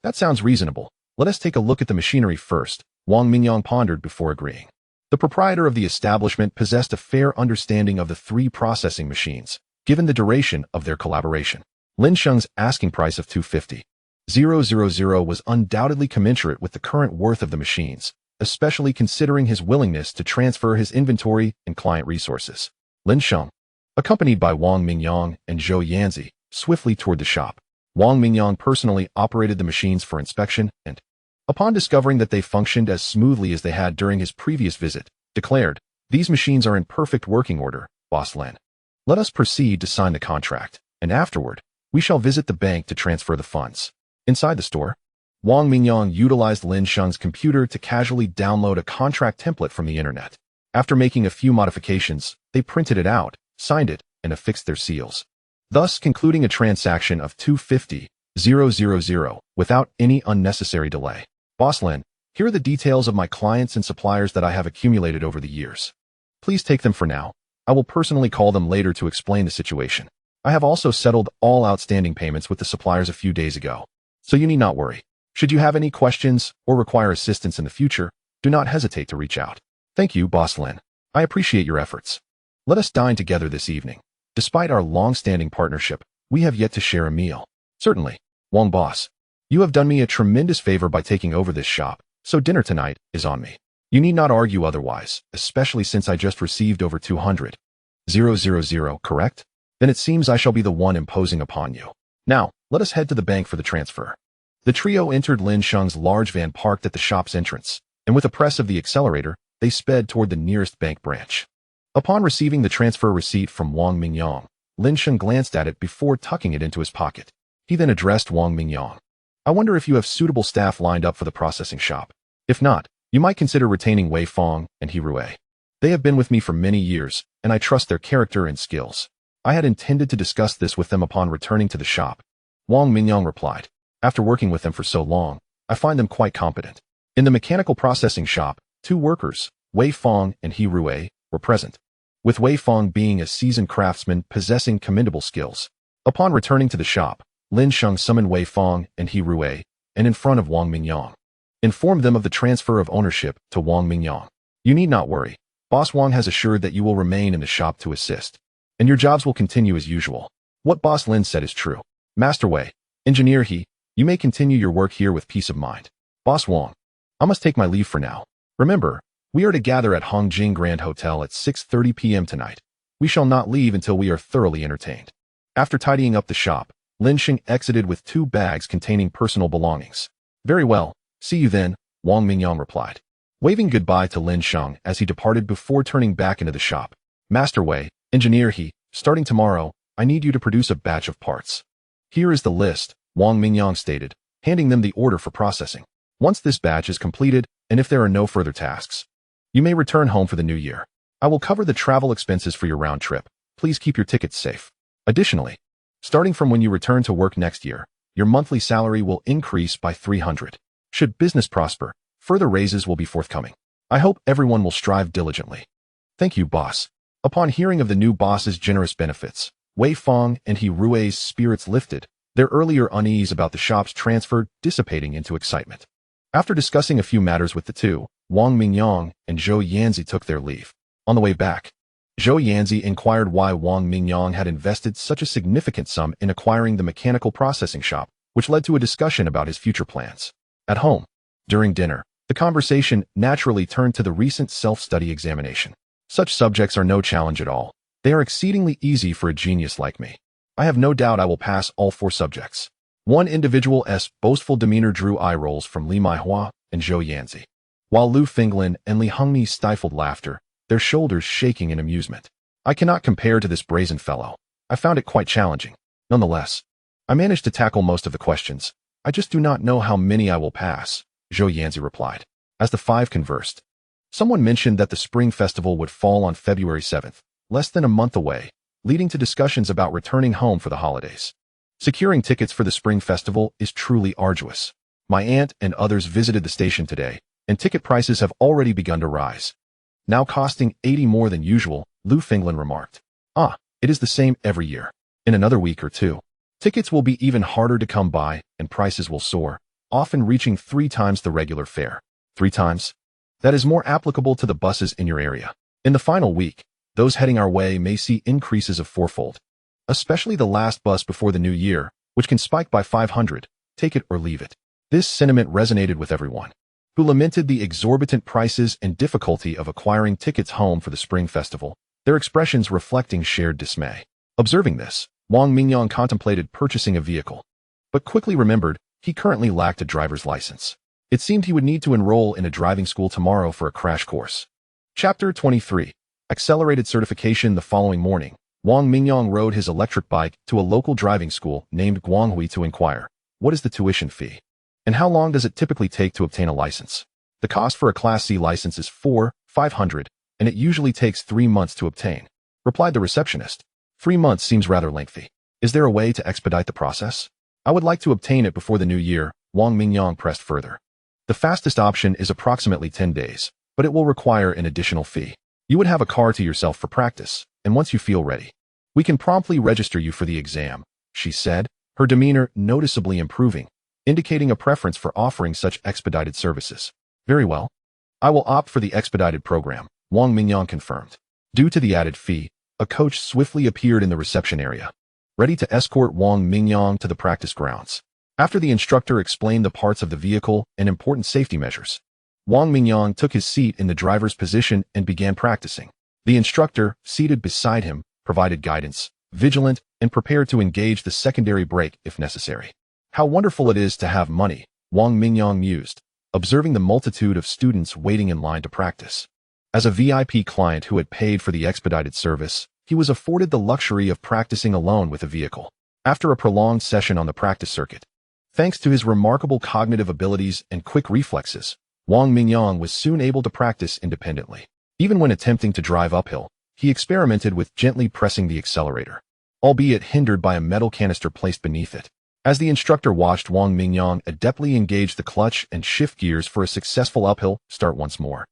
[SPEAKER 1] That sounds reasonable. Let us take a look at the machinery first," Wang Mingyang pondered before agreeing. The proprietor of the establishment possessed a fair understanding of the 3 processing machines, given the duration of their collaboration. Lin Sheng's asking price of 250,000 was undoubtedly commensurate with the current worth of the machines, especially considering his willingness to transfer his inventory and client resources. Lin Sheng, accompanied by Wang Mingyang and Zhou Yanzi, swiftly toured the shop. Wang Mingyang personally operated the machines for inspection and, upon discovering that they functioned as smoothly as they had during his previous visit, declared, "These machines are in perfect working order, Boss Lin. Let us proceed to sign the contract, and afterward, we shall visit the bank to transfer the funds." Inside the store, Wang Mingyang utilized Lin Sheng's computer to casually download a contract template from the internet. After making a few modifications, they printed it out, signed it, and affixed their seals, thus concluding a transaction of 250,000 without any unnecessary delay. "Boss Lin, here are the details of my clients and suppliers that I have accumulated over the years. Please take them for now. I will personally call them later to explain the situation. I have also settled all outstanding payments with the suppliers a few days ago, so you need not worry. Should you have any questions or require assistance in the future, do not hesitate to reach out." "Thank you, Boss Lin. I appreciate your efforts. Let us dine together this evening. Despite our long-standing partnership, we have yet to share a meal." "Certainly, Wang boss. You have done me a tremendous favor by taking over this shop, so dinner tonight is on me. You need not argue otherwise, especially since I just received over 200,000, correct? Then it seems I shall be the one imposing upon you. Now, let us head to the bank for the transfer." The trio entered Lin Sheng's large van parked at the shop's entrance, and with a press of the accelerator, they sped toward the nearest bank branch. Upon receiving the transfer receipt from Wang Mingyang, Lin Sheng glanced at it before tucking it into his pocket. He then addressed Wang Mingyang. "I wonder if you have suitable staff lined up for the processing shop. If not, you might consider retaining Wei Fong and He Rui. They have been with me for many years, and I trust their character and skills." "I had intended to discuss this with them upon returning to the shop," Wang Mingyang replied. "After working with them for so long, I find them quite competent." In the mechanical processing shop, 2 workers, Wei Fong and He Rui, were present, with Wei Fong being a seasoned craftsman possessing commendable skills. Upon returning to the shop, Lin Sheng summoned Wei Fong and He Rui, and in front of Wang Mingyang, informed them of the transfer of ownership to Wang Mingyang. "You need not worry. Boss Wang has assured that you will remain in the shop to assist, and your jobs will continue as usual. What Boss Lin said is true. Master Wei, Engineer He, you may continue your work here with peace of mind. Boss Wang, I must take my leave for now. Remember, we are to gather at Hongjing Grand Hotel at 6:30 p.m. tonight. We shall not leave until we are thoroughly entertained. After tidying up the shop, Lin Xing exited with 2 bags containing personal belongings. Very well, see you then, Wang Mingyang replied, waving goodbye to Lin Sheng as he departed before turning back into the shop. Master Wei, Engineer He, starting tomorrow, I need you to produce a batch of parts. Here is the list, Wang Mingyang stated, handing them the order for processing. Once this batch is completed, and if there are no further tasks, you may return home for the new year. I will cover the travel expenses for your round trip. Please keep your tickets safe. Additionally, starting from when you return to work next year, your monthly salary will increase by 300. Should business prosper, further raises will be forthcoming. I hope everyone will strive diligently. Thank you, boss. Upon hearing of the new boss's generous benefits, Wei Feng and He Rui's spirits lifted, their earlier unease about the shop's transfer dissipating into excitement. After discussing a few matters with the two, Wang Mingyang and Zhou Yanzi took their leave. On the way back, Zhou Yanzi inquired why Wang Mingyang had invested such a significant sum in acquiring the mechanical processing shop, which led to a discussion about his future plans. At home, during dinner, the conversation naturally turned to the recent self-study examination. Such subjects are no challenge at all. They are exceedingly easy for a genius like me. I have no doubt I will pass all 4 subjects. One individual's boastful demeanor drew eye rolls from Li Maihua and Zhou Yanzi, while Lu Finglin and Li Hongmi stifled laughter, their shoulders shaking in amusement. I cannot compare to this brazen fellow. I found it quite challenging. Nonetheless, I managed to tackle most of the questions. I just do not know how many I will pass, Zhou Yanzi replied. As the 5 conversed, someone mentioned that the Spring Festival would fall on February 7th, less than a month away, leading to discussions about returning home for the holidays. Securing tickets for the Spring Festival is truly arduous. My aunt and others visited the station today, and ticket prices have already begun to rise. Now costing 80 more than usual, Lu Finglin remarked. It is the same every year. In another week or 2, tickets will be even harder to come by, and prices will soar, often reaching 3 times the regular fare. 3 times? That is more applicable to the buses in your area. In the final week, those heading our way may see increases of 4-fold. Especially the last bus before the new year, which can spike by 500, take it or leave it. This sentiment resonated with everyone, who lamented the exorbitant prices and difficulty of acquiring tickets home for the Spring Festival, their expressions reflecting shared dismay. Observing this, Wang Mingyang contemplated purchasing a vehicle, but quickly remembered he currently lacked a driver's license. It seemed he would need to enroll in a driving school tomorrow for a crash course. Chapter 23. Accelerated certification. The following morning, Wang Mingyang rode his electric bike to a local driving school named Guanghui to inquire, what is the tuition fee? And how long does it typically take to obtain a license? The cost for a Class C license is 4,500, and it usually takes 3 months to obtain, replied the receptionist. 3 months seems rather lengthy. Is there a way to expedite the process? I would like to obtain it before the new year, Wang Mingyang pressed further. The fastest option is approximately 10 days, but it will require an additional fee. You would have a car to yourself for practice, and once you feel ready, we can promptly register you for the exam, she said, her demeanor noticeably improving, indicating a preference for offering such expedited services. Very well. I will opt for the expedited program, Wang Mingyang confirmed. Due to the added fee, a coach swiftly appeared in the reception area, ready to escort Wang Mingyang to the practice grounds. After the instructor explained the parts of the vehicle and important safety measures, Wang Mingyang took his seat in the driver's position and began practicing. The instructor, seated beside him, provided guidance, vigilant, and prepared to engage the secondary brake if necessary. How wonderful it is to have money, Wang Mingyang mused, observing the multitude of students waiting in line to practice. As a VIP client who had paid for the expedited service, he was afforded the luxury of practicing alone with a vehicle. After a prolonged session on the practice circuit, thanks to his remarkable cognitive abilities and quick reflexes, Wang Mingyang was soon able to practice independently. Even when attempting to drive uphill, he experimented with gently pressing the accelerator, albeit hindered by a metal canister placed beneath it. As the instructor watched Wang Mingyang adeptly engage the clutch and shift gears for a successful uphill start once more,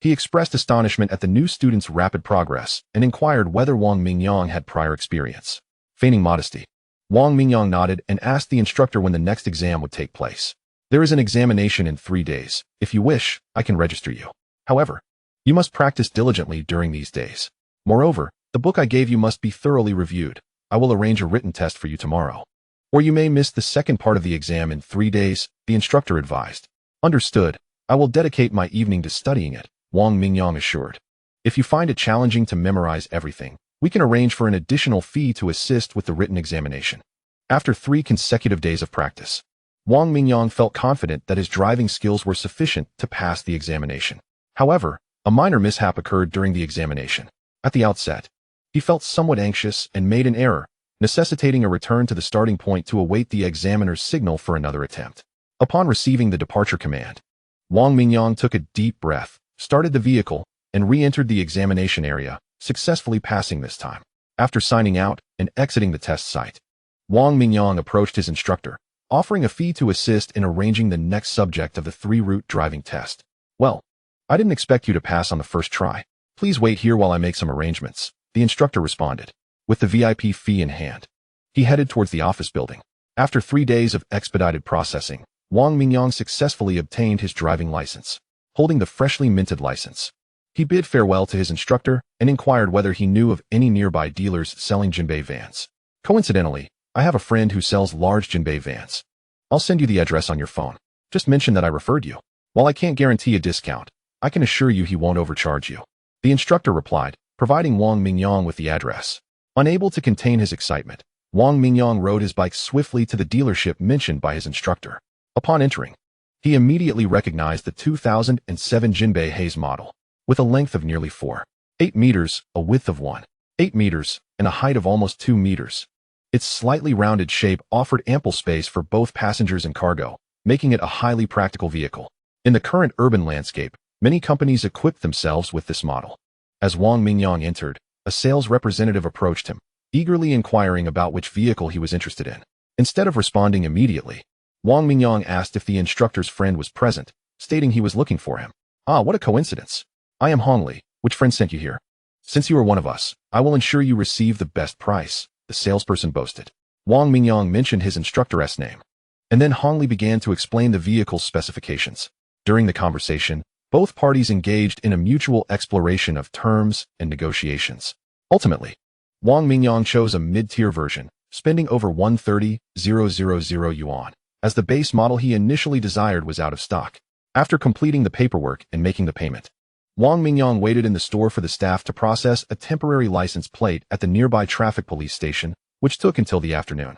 [SPEAKER 1] he expressed astonishment at the new student's rapid progress and inquired whether Wang Mingyang had prior experience. Feigning modesty, Wang Mingyang nodded and asked the instructor when the next exam would take place. There is an examination in 3 days. If you wish, I can register you. However, You must practice diligently during these days. Moreover, the book I gave you must be thoroughly reviewed. I will arrange a written test for you tomorrow. Or you may miss the second part of the exam in 3 days, the instructor advised. Understood. I will dedicate my evening to studying it, Wang Mingyang assured. If you find it challenging to memorize everything, we can arrange for an additional fee to assist with the written examination. After 3 consecutive days of practice, Wang Mingyang felt confident that his driving skills were sufficient to pass the examination. However, a minor mishap occurred during the examination. At the outset, he felt somewhat anxious and made an error, necessitating a return to the starting point to await the examiner's signal for another attempt. Upon receiving the departure command, Wang Mingyang took a deep breath, started the vehicle, and re-entered the examination area, successfully passing this time. After signing out and exiting the test site, Wang Mingyang approached his instructor, offering a fee to assist in arranging the next subject of the 3-route driving test. Well, I didn't expect you to pass on the first try. Please wait here while I make some arrangements, the instructor responded. With the VIP fee in hand, he headed towards the office building. After 3 days of expedited processing, Wang Mingyang successfully obtained his driving license. Holding the freshly minted license, he bid farewell to his instructor and inquired whether he knew of any nearby dealers selling jinbei vans. Coincidentally, I have a friend who sells large jinbei vans. I'll send you the address on your phone. Just mention that I referred you. While I can't guarantee a discount, I can assure you he won't overcharge you. The instructor replied, providing Wang Mingyang with the address. Unable to contain his excitement, Wang Mingyang rode his bike swiftly to the dealership mentioned by his instructor. Upon entering, he immediately recognized the 2007 Jinbei Haze model, with a length of nearly 4.8 meters, a width of 1.8 meters, and a height of almost 2 meters. Its slightly rounded shape offered ample space for both passengers and cargo, making it a highly practical vehicle. In the current urban landscape, many companies equip themselves with this model. As Wang Mingyang entered, a sales representative approached him, eagerly inquiring about which vehicle he was interested in. Instead of responding immediately, Wang Mingyang asked if the instructor's friend was present, stating he was looking for him. Ah, what a coincidence. I am Hongli. Which friend sent you here? Since you are one of us, I will ensure you receive the best price, the salesperson boasted. Wang Mingyang mentioned his instructor's name. And then Hongli began to explain the vehicle's specifications. During the conversation, both parties engaged in a mutual exploration of terms and negotiations. Ultimately, Wang Mingyang chose a mid-tier version, spending over 130,000 yuan, as the base model he initially desired was out of stock. After completing the paperwork and making the payment, Wang Mingyang waited in the store for the staff to process a temporary license plate at the nearby traffic police station, which took until the afternoon.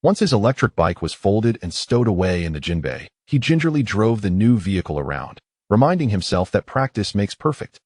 [SPEAKER 1] Once his electric bike was folded and stowed away in the jinbei, he gingerly drove the new vehicle around, reminding himself that practice makes perfect.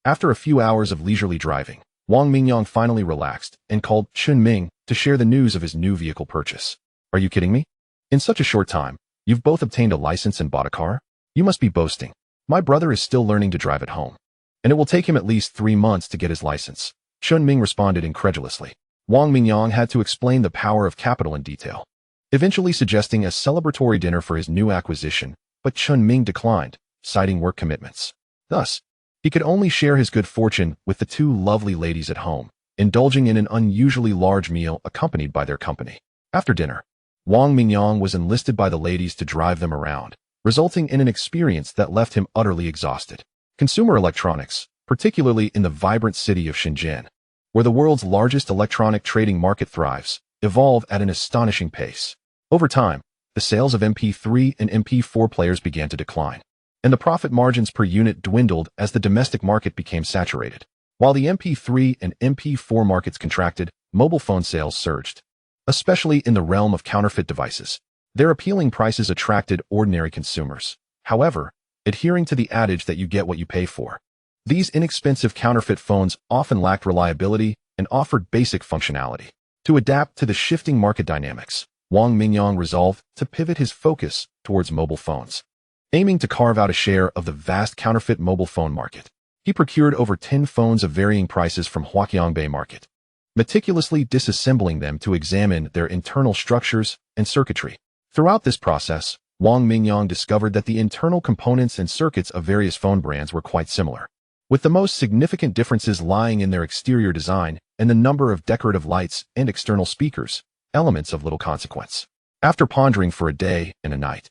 [SPEAKER 1] After a few hours of leisurely driving, Wang Mingyang finally relaxed and called Chun Ming to share the news of his new vehicle purchase. Are you kidding me? In such a short time, you've both obtained a license and bought a car? You must be boasting. My brother is still learning to drive at home, and it will take him at least 3 months to get his license. Chun Ming responded incredulously. Wang Mingyang had to explain the power of capital in detail, eventually suggesting a celebratory dinner for his new acquisition, but Chun Ming declined, citing work commitments. Thus, he could only share his good fortune with the 2 lovely ladies at home, indulging in an unusually large meal accompanied by their company. After dinner, Wang Mingyang was enlisted by the ladies to drive them around, resulting in an experience that left him utterly exhausted. Consumer electronics, particularly in the vibrant city of Shenzhen, where the world's largest electronic trading market thrives, evolve at an astonishing pace. Over time, the sales of MP3 and MP4 players began to decline, and the profit margins per unit dwindled as the domestic market became saturated. While the MP3 and MP4 markets contracted, mobile phone sales surged, especially in the realm of counterfeit devices. Their appealing prices attracted ordinary consumers. However, adhering to the adage that you get what you pay for, these inexpensive counterfeit phones often lacked reliability and offered basic functionality. To adapt to the shifting market dynamics, Wang Mingyang resolved to pivot his focus towards mobile phones. Aiming to carve out a share of the vast counterfeit mobile phone market, he procured over 10 phones of varying prices from Huaqiangbei market, meticulously disassembling them to examine their internal structures and circuitry. Throughout this process, Wang Mingyang discovered that the internal components and circuits of various phone brands were quite similar, with the most significant differences lying in their exterior design and the number of decorative lights and external speakers, elements of little consequence. After pondering for a day and a night,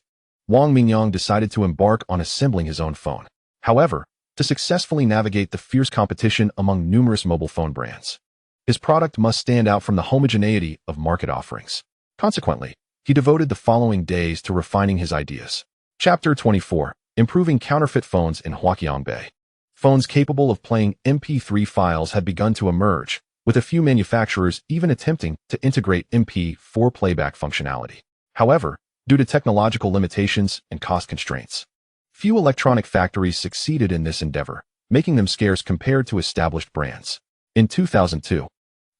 [SPEAKER 1] Wang Mingyang decided to embark on assembling his own phone. However, to successfully navigate the fierce competition among numerous mobile phone brands. His product must stand out from the homogeneity of market offerings. Consequently, he devoted the following days to refining his ideas. Chapter 24. Improving counterfeit phones in Huaqiangbei. Phones capable of playing MP3 files had begun to emerge, with a few manufacturers even attempting to integrate MP4 playback functionality. However, due to technological limitations and cost constraints, few electronic factories succeeded in this endeavor, making them scarce compared to established brands. In 2002,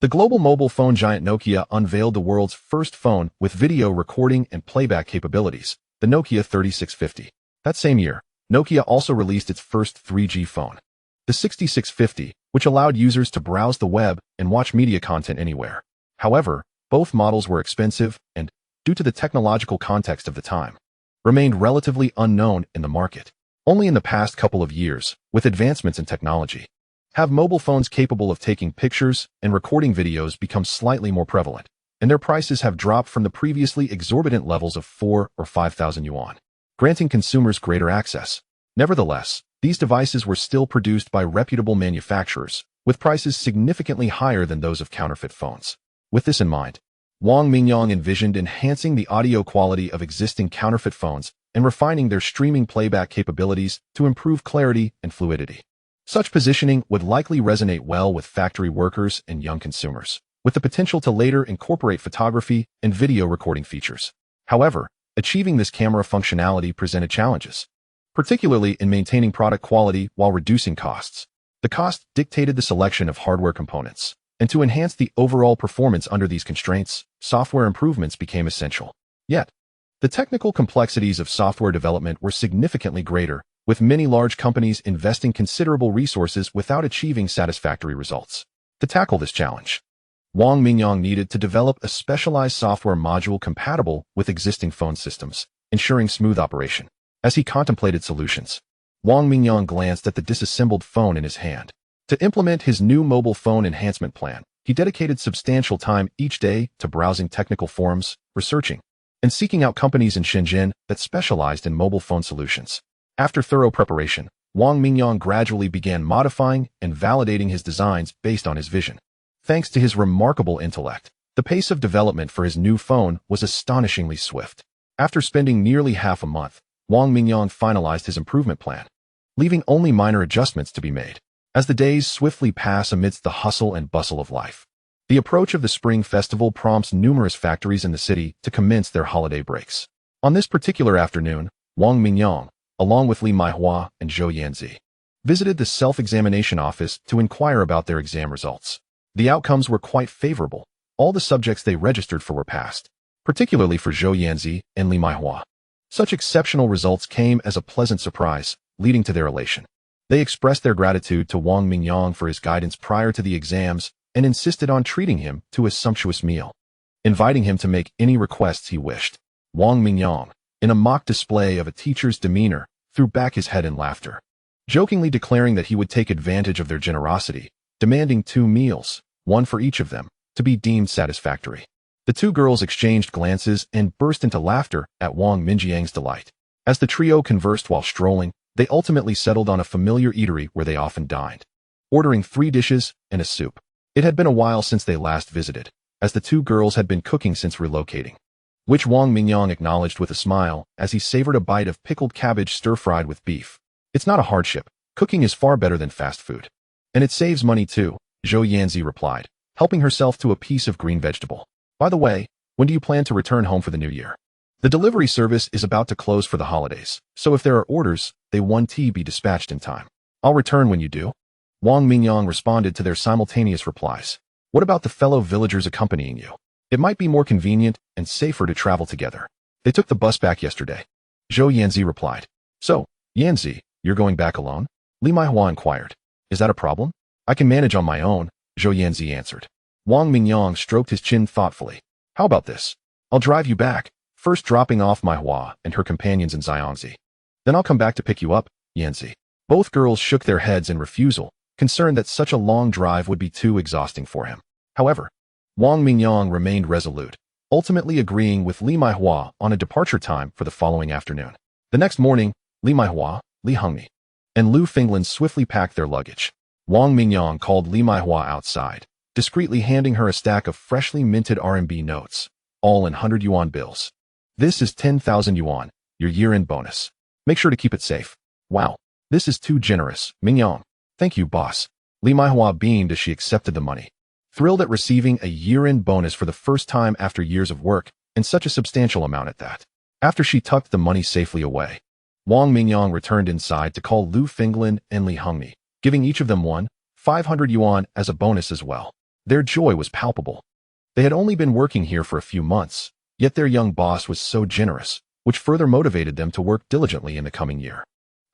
[SPEAKER 1] the global mobile phone giant Nokia unveiled the world's first phone with video recording and playback capabilities, the Nokia 3650. That same year, Nokia also released its first 3G phone, the 6650, which allowed users to browse the web and watch media content anywhere. However, both models were expensive and, due to the technological context of the time, remained relatively unknown in the market. Only in the past couple of years, with advancements in technology, have mobile phones capable of taking pictures and recording videos become slightly more prevalent, and their prices have dropped from the previously exorbitant levels of 4 or 5,000 yuan, granting consumers greater access. Nevertheless, these devices were still produced by reputable manufacturers, with prices significantly higher than those of counterfeit phones. With this in mind, Wang Mingyang envisioned enhancing the audio quality of existing counterfeit phones and refining their streaming playback capabilities to improve clarity and fluidity. Such positioning would likely resonate well with factory workers and young consumers, with the potential to later incorporate photography and video recording features. However, achieving this camera functionality presented challenges, particularly in maintaining product quality while reducing costs. The cost dictated the selection of hardware components, and to enhance the overall performance under these constraints, software improvements became essential. Yet, the technical complexities of software development were significantly greater, with many large companies investing considerable resources without achieving satisfactory results. To tackle this challenge, Wang Mingyang needed to develop a specialized software module compatible with existing phone systems, ensuring smooth operation. As he contemplated solutions, Wang Mingyang glanced at the disassembled phone in his hand. To implement his new mobile phone enhancement plan, he dedicated substantial time each day to browsing technical forums, researching, and seeking out companies in Shenzhen that specialized in mobile phone solutions. After thorough preparation, Wang Mingyang gradually began modifying and validating his designs based on his vision. Thanks to his remarkable intellect, the pace of development for his new phone was astonishingly swift. After spending nearly half a month, Wang Mingyang finalized his improvement plan, leaving only minor adjustments to be made. As the days swiftly pass amidst the hustle and bustle of life, the approach of the Spring Festival prompts numerous factories in the city to commence their holiday breaks. On this particular afternoon, Wang Mingyang, along with Li Maihua and Zhou Yanzi, visited the self-examination office to inquire about their exam results. The outcomes were quite favorable. All the subjects they registered for were passed, particularly for Zhou Yanzi and Li Maihua. Such exceptional results came as a pleasant surprise, leading to their elation. They expressed their gratitude to Wang Mingyang for his guidance prior to the exams and insisted on treating him to a sumptuous meal, inviting him to make any requests he wished. Wang Mingyang, in a mock display of a teacher's demeanor, threw back his head in laughter, jokingly declaring that he would take advantage of their generosity, demanding 2 meals, one for each of them, to be deemed satisfactory. The 2 girls exchanged glances and burst into laughter at Wang Mingyang's delight. As the trio conversed while strolling, they ultimately settled on a familiar eatery where they often dined, ordering 3 dishes and a soup. It had been a while since they last visited, as the 2 girls had been cooking since relocating, which Wang Mingyang acknowledged with a smile as he savored a bite of pickled cabbage stir-fried with beef. It's not a hardship. Cooking is far better than fast food. And it saves money too, Zhou Yanzi replied, helping herself to a piece of green vegetable. By the way, when do you plan to return home for the new year? The delivery service is about to close for the holidays, so if there are orders, they want to be dispatched in time. I'll return when you do. Wang Mingyang responded to their simultaneous replies. What about the fellow villagers accompanying you? It might be more convenient and safer to travel together. They took the bus back yesterday. Zhou Yanzi replied. So, Yanzi, you're going back alone? Li Maihua inquired. Is that a problem? I can manage on my own, Zhou Yanzi answered. Wang Mingyang stroked his chin thoughtfully. How about this? I'll drive you back, first dropping off Maihua and her companions in Xiangzi. Then I'll come back to pick you up, Yanzi. Both girls shook their heads in refusal, concerned that such a long drive would be too exhausting for him. However, Wang Mingyang remained resolute, ultimately agreeing with Li Maihua on a departure time for the following afternoon. The next morning, Li Maihua, Li Hengmi, and Lu Finglin swiftly packed their luggage. Wang Mingyang called Li Maihua outside, discreetly handing her a stack of freshly minted RMB notes, all in 100 yuan bills. This is 10,000 yuan, your year-end bonus. Make sure to keep it safe. Wow, this is too generous, Mingyang. Thank you, boss. Li Maihua beamed as she accepted the money, thrilled at receiving a year-end bonus for the first time after years of work, and such a substantial amount at that. After she tucked the money safely away, Wang Mingyang returned inside to call Lu Finglin and Li Hongni, giving each of them 500 yuan as a bonus as well. Their joy was palpable. They had only been working here for a few months, yet their young boss was so generous, which further motivated them to work diligently in the coming year.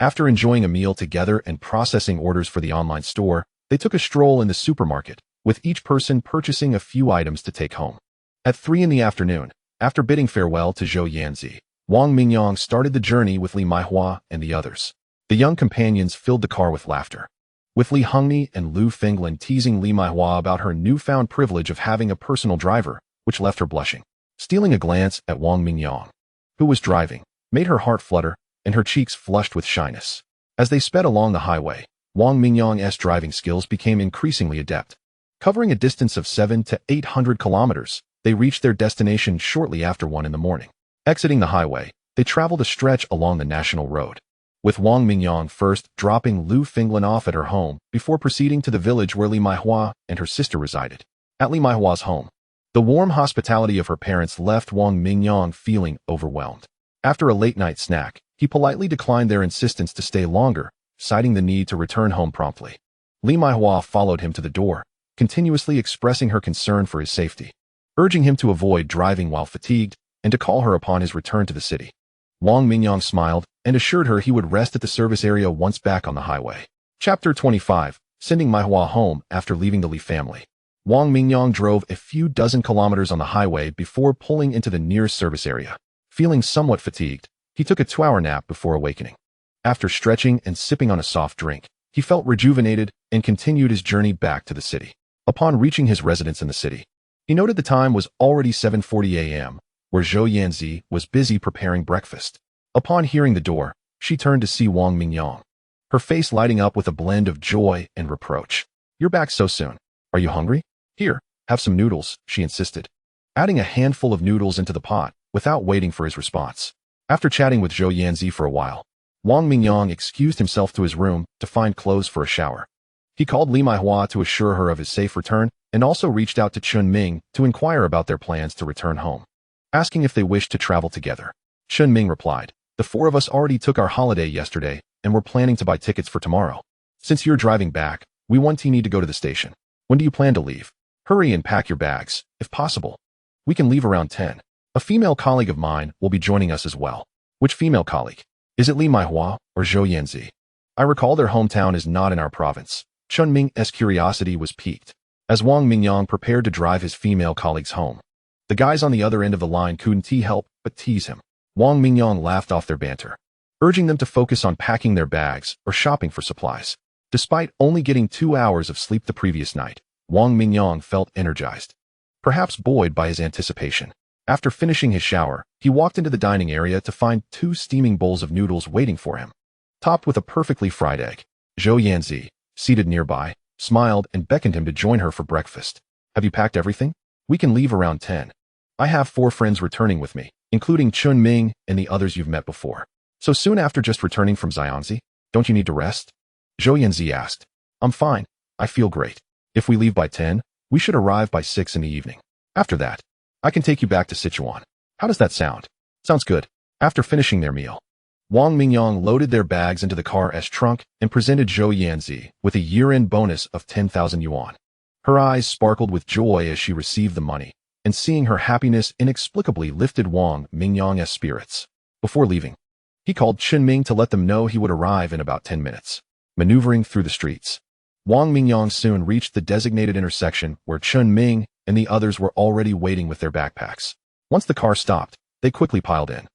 [SPEAKER 1] After enjoying a meal together and processing orders for the online store, they took a stroll in the supermarket, with each person purchasing a few items to take home. At 3 in the afternoon, after bidding farewell to Zhou Yanzi, Wang Mingyang started the journey with Li Maihua and the others. The young companions filled the car with laughter, with Li Hongni and Lu Finglin teasing Li Maihua about her newfound privilege of having a personal driver, which left her blushing. Stealing a glance at Wang Mingyang, who was driving, made her heart flutter, and her cheeks flushed with shyness. As they sped along the highway, Wang Mingyang's driving skills became increasingly adept. Covering a distance of 700 to 800 kilometers, they reached their destination shortly after 1 in the morning. Exiting the highway, they traveled a stretch along the national road, with Wang Mingyang first dropping Lu Finglin off at her home before proceeding to the village where Li Maihua and her sister resided. At Li Maihua's home, the warm hospitality of her parents left Wang Mingyang feeling overwhelmed. After a late-night snack, he politely declined their insistence to stay longer, citing the need to return home promptly. Li Maihua followed him to the door, continuously expressing her concern for his safety, urging him to avoid driving while fatigued and to call her upon his return to the city. Wang Mingyang smiled and assured her he would rest at the service area once back on the highway. Chapter 25, Sending Maihua Home After Leaving the Li family. Wang Mingyang drove a few dozen kilometers on the highway before pulling into the nearest service area. Feeling somewhat fatigued, he took a 2-hour nap before awakening. After stretching and sipping on a soft drink, he felt rejuvenated and continued his journey back to the city. Upon reaching his residence in the city, he noted the time was already 7:40 a.m., where Zhou Yanzi was busy preparing breakfast. Upon hearing the door, she turned to see Wang Mingyang, her face lighting up with a blend of joy and reproach. "You're back so soon. Are you hungry? Here, have some noodles," she insisted, adding a handful of noodles into the pot without waiting for his response. After chatting with Zhou Yanzi for a while, Wang Mingyang excused himself to his room to find clothes for a shower. He called Li Maihua to assure her of his safe return and also reached out to Chun Ming to inquire about their plans to return home, asking if they wished to travel together. Chun Ming replied, "The 4 of us already took our holiday yesterday and we're planning to buy tickets for tomorrow. Since you're driving back, we need to go to the station. When do you plan to leave? Hurry and pack your bags, if possible. We can leave around 10. A female colleague of mine will be joining us as well." "Which female colleague? Is it Li Maihua or Zhou Yanzi? I recall their hometown is not in our province." Chun Ming's curiosity was piqued, as Wang Mingyang prepared to drive his female colleagues home. The guys on the other end of the line couldn't help but tease him. Wang Mingyang laughed off their banter, urging them to focus on packing their bags or shopping for supplies. Despite only getting 2 hours of sleep the previous night, Wang Mingyang felt energized, perhaps buoyed by his anticipation. After finishing his shower, he walked into the dining area to find 2 steaming bowls of noodles waiting for him, topped with a perfectly fried egg. Zhou Yanzi, seated nearby, smiled and beckoned him to join her for breakfast. "Have you packed everything? We can leave around 10. I have 4 friends returning with me, including Chun Ming and the others you've met before. So soon after just returning from Xianzi, don't you need to rest?" Zhou Yanzi asked. "I'm fine. I feel great. If we leave by 10, we should arrive by 6 in the evening. After that, I can take you back to Sichuan. How does that sound?" "Sounds good." After finishing their meal, Wang Mingyang loaded their bags into the car's trunk and presented Zhou Yanzi with a year-end bonus of 10,000 yuan. Her eyes sparkled with joy as she received the money, and seeing her happiness inexplicably lifted Wang Mingyang's spirits. Before leaving, he called Chun Ming to let them know he would arrive in about 10 minutes. Maneuvering through the streets, Wang Mingyang soon reached the designated intersection where Chun Ming and the others were already waiting with their backpacks. Once the car stopped, they quickly piled in.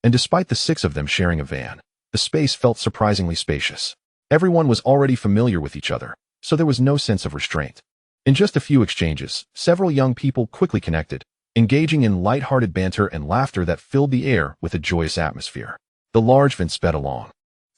[SPEAKER 1] And despite the 6 of them sharing a van, the space felt surprisingly spacious. Everyone was already familiar with each other, so there was no sense of restraint. In just a few exchanges, several young people quickly connected, engaging in light-hearted banter and laughter that filled the air with a joyous atmosphere. The large van sped along,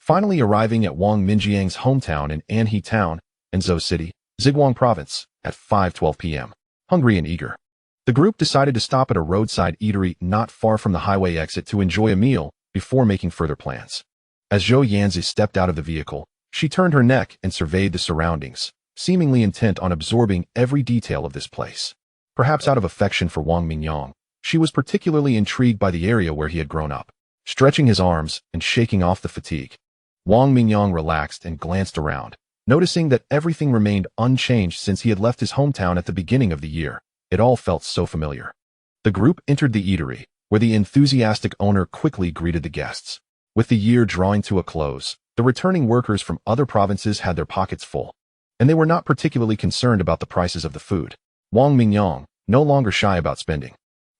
[SPEAKER 1] Finally arriving at Wang Minjiang's hometown in Anhe Town, in Zhou City, Zhejiang Province, at 5:12 p.m. Hungry and eager, the group decided to stop at a roadside eatery not far from the highway exit to enjoy a meal before making further plans. As Zhou Yanzi stepped out of the vehicle, she turned her neck and surveyed the surroundings, seemingly intent on absorbing every detail of this place. Perhaps out of affection for Wang Mingyang, she was particularly intrigued by the area where he had grown up. Stretching his arms and shaking off the fatigue, Wang Mingyang relaxed and glanced around, noticing that everything remained unchanged since he had left his hometown at the beginning of the year. It all felt so familiar. The group entered the eatery, where the enthusiastic owner quickly greeted the guests. With the year drawing to a close, the returning workers from other provinces had their pockets full, and they were not particularly concerned about the prices of the food. Wang Mingyang, no longer shy about spending,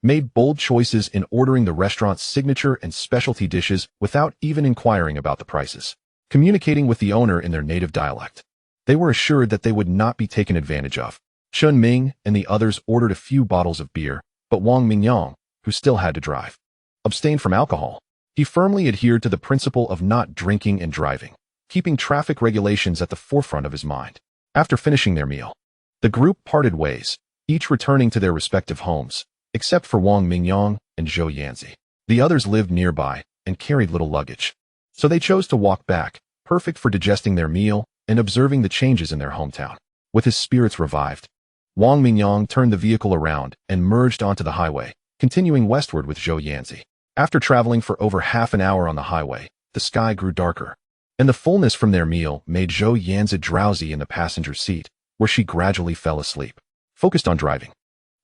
[SPEAKER 1] made bold choices in ordering the restaurant's signature and specialty dishes without even inquiring about the prices. Communicating with the owner in their native dialect, they were assured that they would not be taken advantage of. Chun Ming and the others ordered a few bottles of beer, but Wang Mingyang, who still had to drive, abstained from alcohol. He firmly adhered to the principle of not drinking and driving, keeping traffic regulations at the forefront of his mind. After finishing their meal, the group parted ways, each returning to their respective homes, except for Wang Mingyang and Zhou Yanzi. The others lived nearby and carried little luggage, so they chose to walk back, perfect for digesting their meal and observing the changes in their hometown. With his spirits revived, Wang Mingyang turned the vehicle around and merged onto the highway, continuing westward with Zhou Yanzi. After traveling for over half an hour on the highway, the sky grew darker, and the fullness from their meal made Zhou Yanzi drowsy in the passenger seat, where she gradually fell asleep. Focused on driving,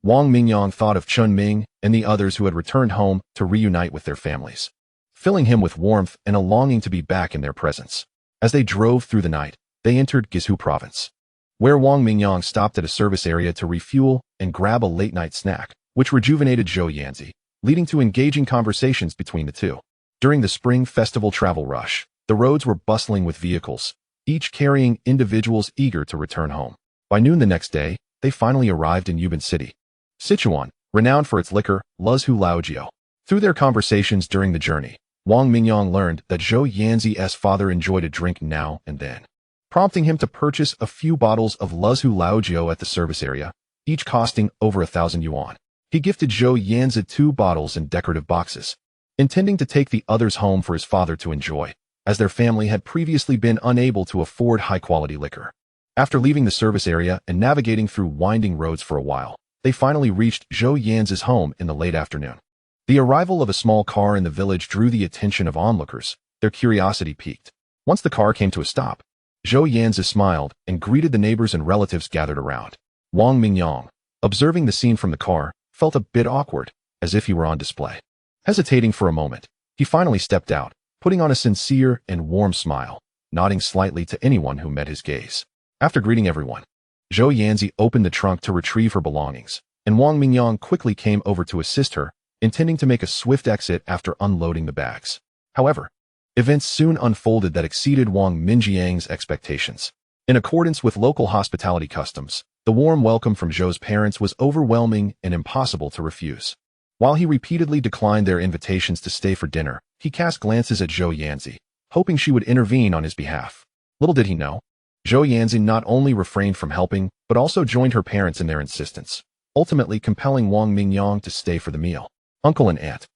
[SPEAKER 1] Wang Mingyang thought of Chun Ming and the others who had returned home to reunite with their families, filling him with warmth and a longing to be back in their presence. As they drove through the night, they entered Guizhou Province, where Wang Mingyang stopped at a service area to refuel and grab a late-night snack, which rejuvenated Zhou Yanzi, leading to engaging conversations between the two. During the spring festival travel rush, the roads were bustling with vehicles, each carrying individuals eager to return home. By noon the next day, they finally arrived in Yuban City, Sichuan, renowned for its liquor, Luzhu Laojiao. Through their conversations during the journey, Wang Mingyang learned that Zhou Yanzi's father enjoyed a drink now and then, prompting him to purchase a few bottles of Luzhu Laojiao at the service area, each costing over 1,000 yuan. He gifted Zhou Yanzi 2 bottles in decorative boxes, intending to take the others home for his father to enjoy, as their family had previously been unable to afford high-quality liquor. After leaving the service area and navigating through winding roads for a while, they finally reached Zhou Yanzi's home in the late afternoon. The arrival of a small car in the village drew the attention of onlookers, their curiosity piqued. Once the car came to a stop, Zhou Yanzi smiled and greeted the neighbors and relatives gathered around. Wang Mingyang, observing the scene from the car, felt a bit awkward, as if he were on display. Hesitating for a moment, he finally stepped out, putting on a sincere and warm smile, nodding slightly to anyone who met his gaze. After greeting everyone, Zhou Yanzi opened the trunk to retrieve her belongings, and Wang Mingyang quickly came over to assist her, intending to make a swift exit after unloading the bags. However, events soon unfolded that exceeded Wang Minjiang's expectations. In accordance with local hospitality customs, the warm welcome from Zhou's parents was overwhelming and impossible to refuse. While he repeatedly declined their invitations to stay for dinner, he cast glances at Zhou Yanzi, hoping she would intervene on his behalf. Little did he know, Zhou Yanzi not only refrained from helping, but also joined her parents in their insistence, ultimately compelling Wang Mingyang to stay for the meal. Uncle and Aunt,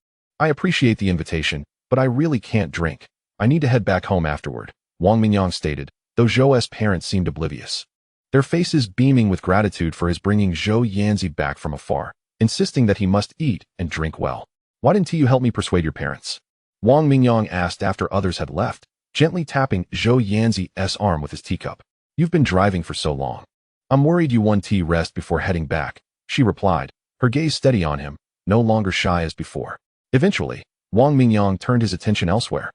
[SPEAKER 1] I appreciate the invitation, but I really can't drink. I need to head back home afterward, Wang Mingyang stated, though Zhou's parents seemed oblivious, their faces beaming with gratitude for his bringing Zhou Yanzi back from afar, insisting that he must eat and drink well. Why didn't you help me persuade your parents? Wang Mingyang asked after others had left, gently tapping Zhou Yanzi's arm with his teacup. You've been driving for so long. I'm worried you want tea rest before heading back, she replied, her gaze steady on him, no longer shy as before. Eventually, Wang Mingyang turned his attention elsewhere,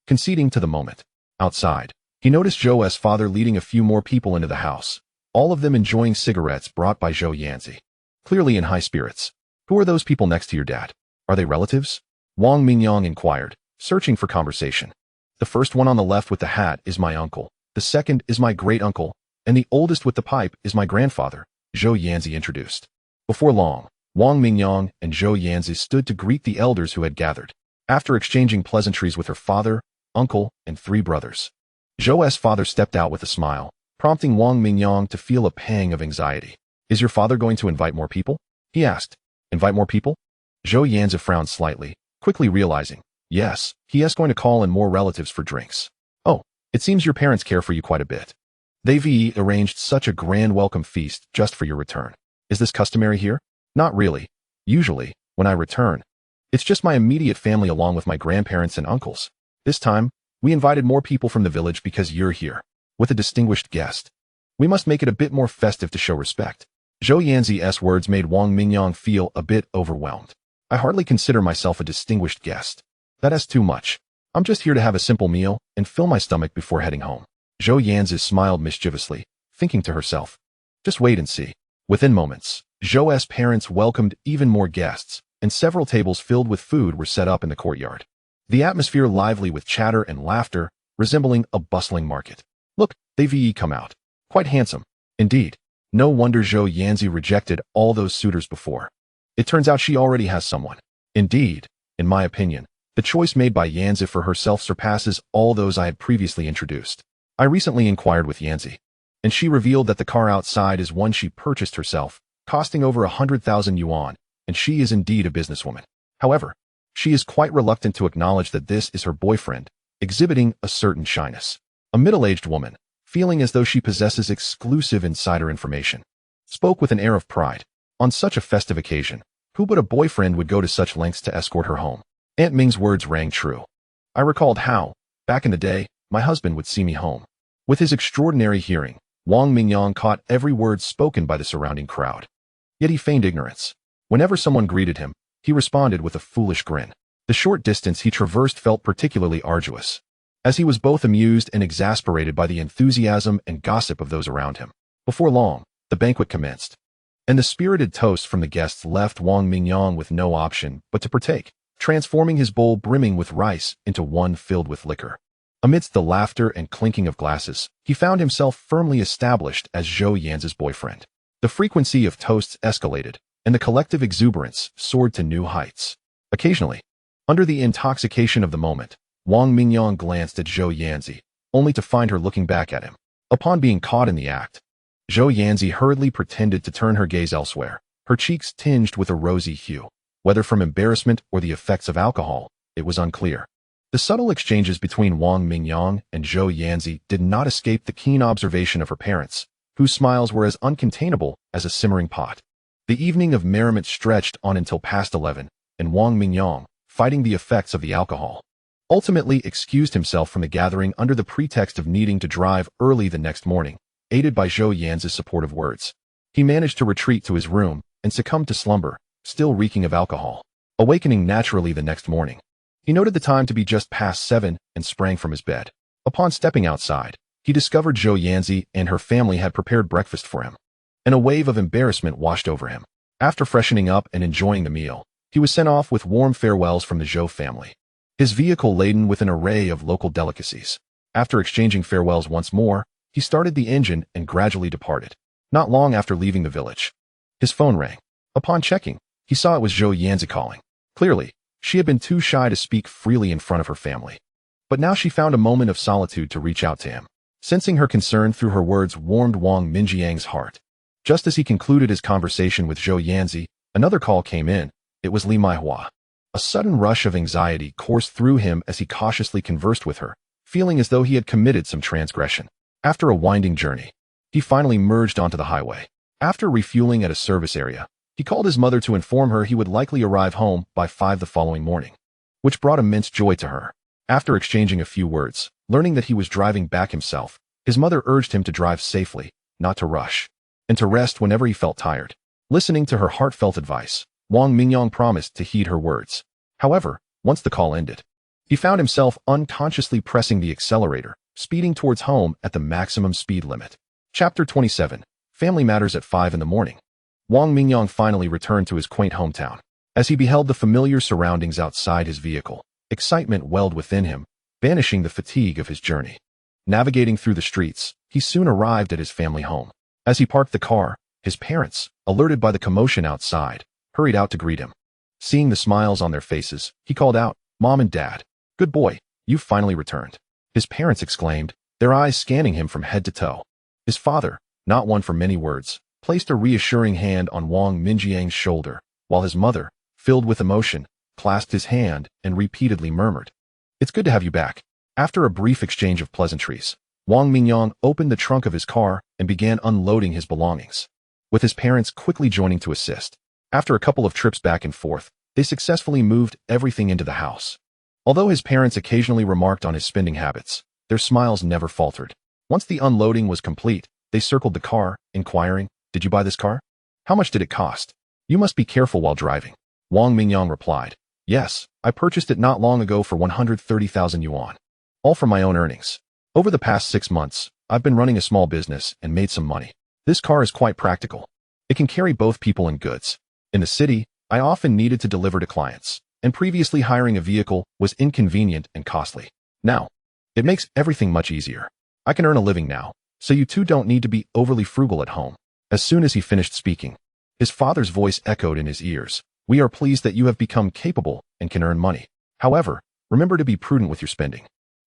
[SPEAKER 1] conceding to the moment. Outside, he noticed Zhou's father leading a few more people into the house, all of them enjoying cigarettes brought by Zhou Yanzi, clearly in high spirits. Who are those people next to your dad? Are they relatives? Wang Mingyang inquired, searching for conversation. The first one on the left with the hat is my uncle, the second is my great-uncle, and the oldest with the pipe is my grandfather, Zhou Yanzi introduced. Before long, Wang Mingyang and Zhou Yanzi stood to greet the elders who had gathered. After exchanging pleasantries with her father, uncle, and 3 brothers. Zhou's father stepped out with a smile, prompting Wang Mingyang to feel a pang of anxiety. Is your father going to invite more people? He asked. Invite more people? Zhou Yanzi frowned slightly, quickly realizing, yes, he is going to call in more relatives for drinks. Oh, it seems your parents care for you quite a bit. They've arranged such a grand welcome feast just for your return. Is this customary here? Not really. Usually, when I return, it's just my immediate family along with my grandparents and uncles. This time, we invited more people from the village because you're here, with a distinguished guest. We must make it a bit more festive to show respect. Zhou Yanzi's words made Wang Mingyang feel a bit overwhelmed. I hardly consider myself a distinguished guest. That is too much. I'm just here to have a simple meal and fill my stomach before heading home. Zhou Yanzi smiled mischievously, thinking to herself, just wait and see. Within moments, Zhou's parents welcomed even more guests, and several tables filled with food were set up in the courtyard. The atmosphere lively with chatter and laughter, resembling a bustling market. Look, they've come out. Quite handsome. Indeed. No wonder Zhou Yanzi rejected all those suitors before. It turns out she already has someone. Indeed, in my opinion, the choice made by Yanzi for herself surpasses all those I had previously introduced. I recently inquired with Yanzi, and she revealed that the car outside is one she purchased herself, costing over 100,000 yuan, and she is indeed a businesswoman. However, she is quite reluctant to acknowledge that this is her boyfriend, exhibiting a certain shyness. A middle-aged woman, feeling as though she possesses exclusive insider information, spoke with an air of pride. On such a festive occasion, who but a boyfriend would go to such lengths to escort her home? Aunt Ming's words rang true. I recalled how, back in the day, my husband would see me home. With his extraordinary hearing, Wang Mingyang caught every word spoken by the surrounding crowd. Yet he feigned ignorance. Whenever someone greeted him, he responded with a foolish grin. The short distance he traversed felt particularly arduous, as he was both amused and exasperated by the enthusiasm and gossip of those around him. Before long, the banquet commenced, and the spirited toasts from the guests left Wang Mingyang with no option but to partake, transforming his bowl brimming with rice into one filled with liquor. Amidst the laughter and clinking of glasses, he found himself firmly established as Zhou Yanzi's boyfriend. The frequency of toasts escalated, and the collective exuberance soared to new heights. Occasionally, under the intoxication of the moment, Wang Mingyang glanced at Zhou Yanzi, only to find her looking back at him. Upon being caught in the act, Zhou Yanzi hurriedly pretended to turn her gaze elsewhere, her cheeks tinged with a rosy hue. Whether from embarrassment or the effects of alcohol, it was unclear. The subtle exchanges between Wang Mingyang and Zhou Yanzi did not escape the keen observation of her parents, whose smiles were as uncontainable as a simmering pot. The evening of merriment stretched on until past 11, and Wang Mingyang, fighting the effects of the alcohol, ultimately excused himself from the gathering under the pretext of needing to drive early the next morning. Aided by Zhou Yanzi's supportive words, he managed to retreat to his room and succumbed to slumber, still reeking of alcohol. Awakening naturally the next morning, he noted the time to be just past 7 and sprang from his bed. Upon stepping outside, he discovered Zhou Yanzi and her family had prepared breakfast for him, and a wave of embarrassment washed over him. After freshening up and enjoying the meal, he was sent off with warm farewells from the Zhou family, his vehicle laden with an array of local delicacies. After exchanging farewells once more, he started the engine and gradually departed. Not long after leaving the village, his phone rang. Upon checking, he saw it was Zhou Yanzi calling. Clearly, she had been too shy to speak freely in front of her family. But now she found a moment of solitude to reach out to him. Sensing her concern through her words warmed Wang Mingyang's heart. Just as he concluded his conversation with Zhou Yanzi, another call came in. It was Li Maihua. A sudden rush of anxiety coursed through him as he cautiously conversed with her, feeling as though he had committed some transgression. After a winding journey, he finally merged onto the highway. After refueling at a service area, he called his mother to inform her he would likely arrive home by 5 the following morning, which brought immense joy to her. After exchanging a few words, learning that he was driving back himself, his mother urged him to drive safely, not to rush, and to rest whenever he felt tired. Listening to her heartfelt advice, Wang Mingyang promised to heed her words. However, once the call ended, he found himself unconsciously pressing the accelerator, speeding towards home at the maximum speed limit. Chapter 27. Family Matters at 5 in the morning. Wang Mingyang finally returned to his quaint hometown. As he beheld the familiar surroundings outside his vehicle, excitement welled within him, banishing the fatigue of his journey. Navigating through the streets, he soon arrived at his family home. As he parked the car, his parents, alerted by the commotion outside, hurried out to greet him. Seeing the smiles on their faces, he called out, "Mom and Dad, good boy, "You've finally returned," his parents exclaimed, their eyes scanning him from head to toe. His father, not one for many words, placed a reassuring hand on Wang Minjiang's shoulder, while his mother, filled with emotion, clasped his hand and repeatedly murmured, "It's good to have you back." After a brief exchange of pleasantries, Wang Mingyang opened the trunk of his car and began unloading his belongings, with his parents quickly joining to assist. After a couple of trips back and forth, they successfully moved everything into the house. Although his parents occasionally remarked on his spending habits, their smiles never faltered. Once the unloading was complete, they circled the car, inquiring, "Did you buy this car? How much did it cost? You must be careful while driving." Wang Mingyang replied, "Yes, I purchased it not long ago for 130,000 yuan. All from my own earnings. Over the past 6 months, I've been running a small business and made some money. This car is quite practical. It can carry both people and goods. In the city, I often needed to deliver to clients, and previously hiring a vehicle was inconvenient and costly. Now, it makes everything much easier. I can earn a living now, so you two don't need to be overly frugal at home." As soon as he finished speaking, his father's voice echoed in his ears. "We are pleased that you have become capable and can earn money. However, remember to be prudent with your spending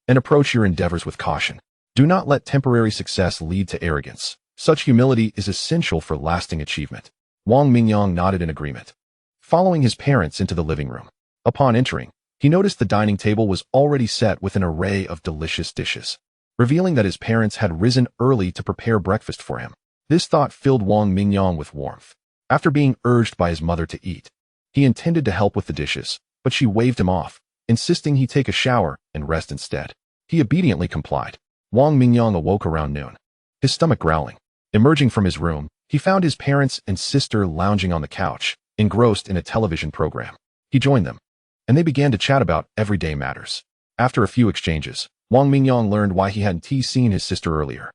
[SPEAKER 1] and approach your endeavors with caution. Do not let temporary success lead to arrogance. Such humility is essential for lasting achievement." Wang Mingyang nodded in agreement, following his parents into the living room. Upon entering, he noticed the dining table was already set with an array of delicious dishes, revealing that his parents had risen early to prepare breakfast for him. This thought filled Wang Mingyang with warmth. After being urged by his mother to eat, he intended to help with the dishes, but she waved him off, insisting he take a shower and rest instead. He obediently complied. Wang Mingyang awoke around noon, his stomach growling. Emerging from his room, he found his parents and sister lounging on the couch, engrossed in a television program. He joined them, and they began to chat about everyday matters. After a few exchanges, Wang Mingyang learned why he hadn't seen his sister earlier.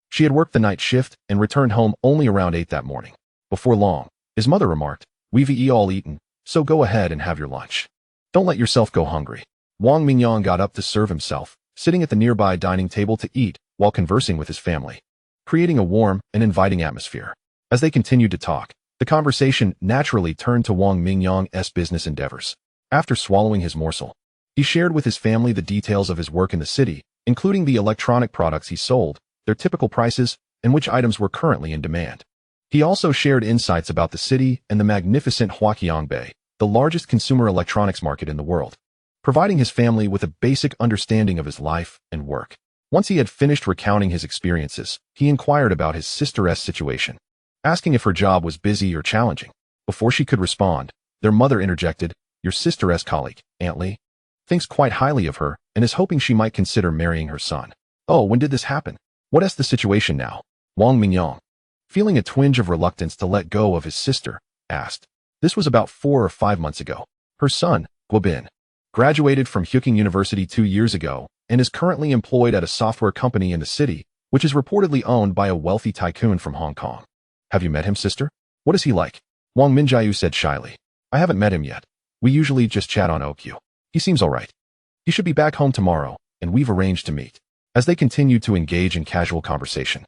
[SPEAKER 1] She had worked the night shift and returned home only around 8 that morning. Before long, his mother remarked, "We've all eaten, so go ahead and have your lunch. Don't let yourself go hungry." Wang Mingyang got up to serve himself, sitting at the nearby dining table to eat while conversing with his family, creating a warm and inviting atmosphere. As they continued to talk, the conversation naturally turned to Wang Mingyang's business endeavors. After swallowing his morsel, he shared with his family the details of his work in the city, including the electronic products he sold, their typical prices, and which items were currently in demand. He also shared insights about the city and the magnificent Huaqiangbei, the largest consumer electronics market in the world, providing his family with a basic understanding of his life and work. Once he had finished recounting his experiences, he inquired about his sister's situation, asking if her job was busy or challenging. Before she could respond, their mother interjected, "Your sister's colleague, Aunt Lee, thinks quite highly of her and is hoping she might consider marrying her son." "Oh, when did this happen? What is the situation now?" Wang Mingyang, feeling a twinge of reluctance to let go of his sister, asked. "This was about 4 or 5 months ago. Her son, Guobin, graduated from Huqing University 2 years ago and is currently employed at a software company in the city, which is reportedly owned by a wealthy tycoon from Hong Kong." "Have you met him, sister? What is he like?" Wang Minjiang said shyly. "I haven't met him yet. We usually just chat on OQ. He seems all right. He should be back home tomorrow, and we've arranged to meet." As they continued to engage in casual conversation,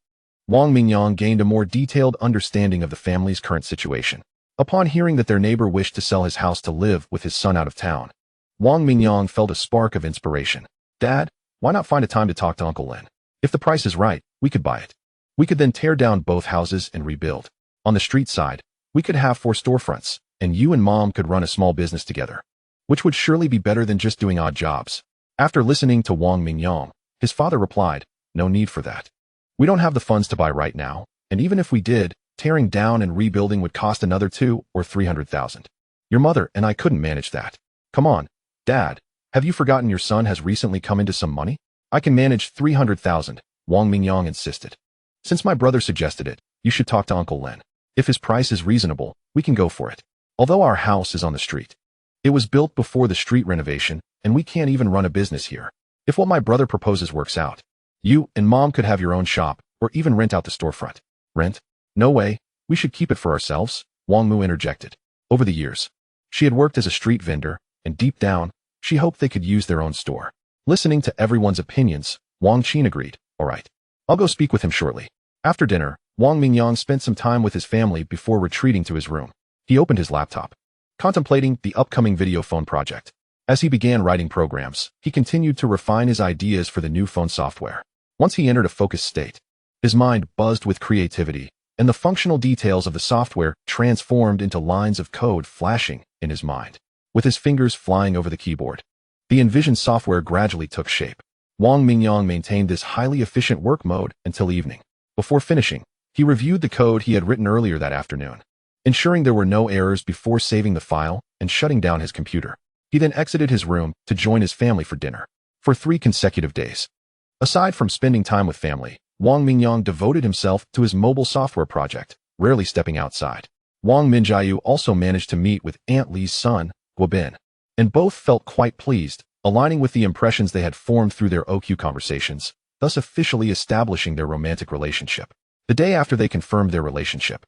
[SPEAKER 1] Wang Mingyang gained a more detailed understanding of the family's current situation. Upon hearing that their neighbor wished to sell his house to live with his son out of town, Wang Mingyang felt a spark of inspiration. "Dad, why not find a time to talk to Uncle Lin? If the price is right, we could buy it. We could then tear down both houses and rebuild. On the street side, we could have 4 storefronts, and you and Mom could run a small business together, which would surely be better than just doing odd jobs." After listening to Wang Mingyang, his father replied, "No need for that. We don't have the funds to buy right now, and even if we did, tearing down and rebuilding would cost another 2 or 300,000. Your mother and I couldn't manage that. Come on, Dad, have you forgotten your son has recently come into some money? I can manage 300,000, Wang Mingyang insisted. "Since my brother suggested it, you should talk to Uncle Lin. If his price is reasonable, we can go for it. Although our house is on the street, it was built before the street renovation, and we can't even run a business here. If what my brother proposes works out, you and Mom could have your own shop, or even rent out the storefront." "Rent? No way. We should keep it for ourselves," Wang Mu interjected. Over the years, she had worked as a street vendor, and deep down, she hoped they could use their own store. Listening to everyone's opinions, Wang Qin agreed, "All right. I'll go speak with him shortly." After dinner, Wang Mingyang spent some time with his family before retreating to his room. He opened his laptop, contemplating the upcoming video phone project. As he began writing programs, he continued to refine his ideas for the new phone software. Once he entered a focused state, his mind buzzed with creativity, and the functional details of the software transformed into lines of code flashing in his mind. With his fingers flying over the keyboard, the envisioned software gradually took shape. Wang Mingyang maintained this highly efficient work mode until evening. Before finishing, he reviewed the code he had written earlier that afternoon, ensuring there were no errors before saving the file and shutting down his computer. He then exited his room to join his family for dinner. For 3 consecutive days, aside from spending time with family, Wang Mingyang devoted himself to his mobile software project, rarely stepping outside. Wang Minjiu also managed to meet with Aunt Li's son, Guobin, and both felt quite pleased, aligning with the impressions they had formed through their OQ conversations, thus officially establishing their romantic relationship. The day after they confirmed their relationship,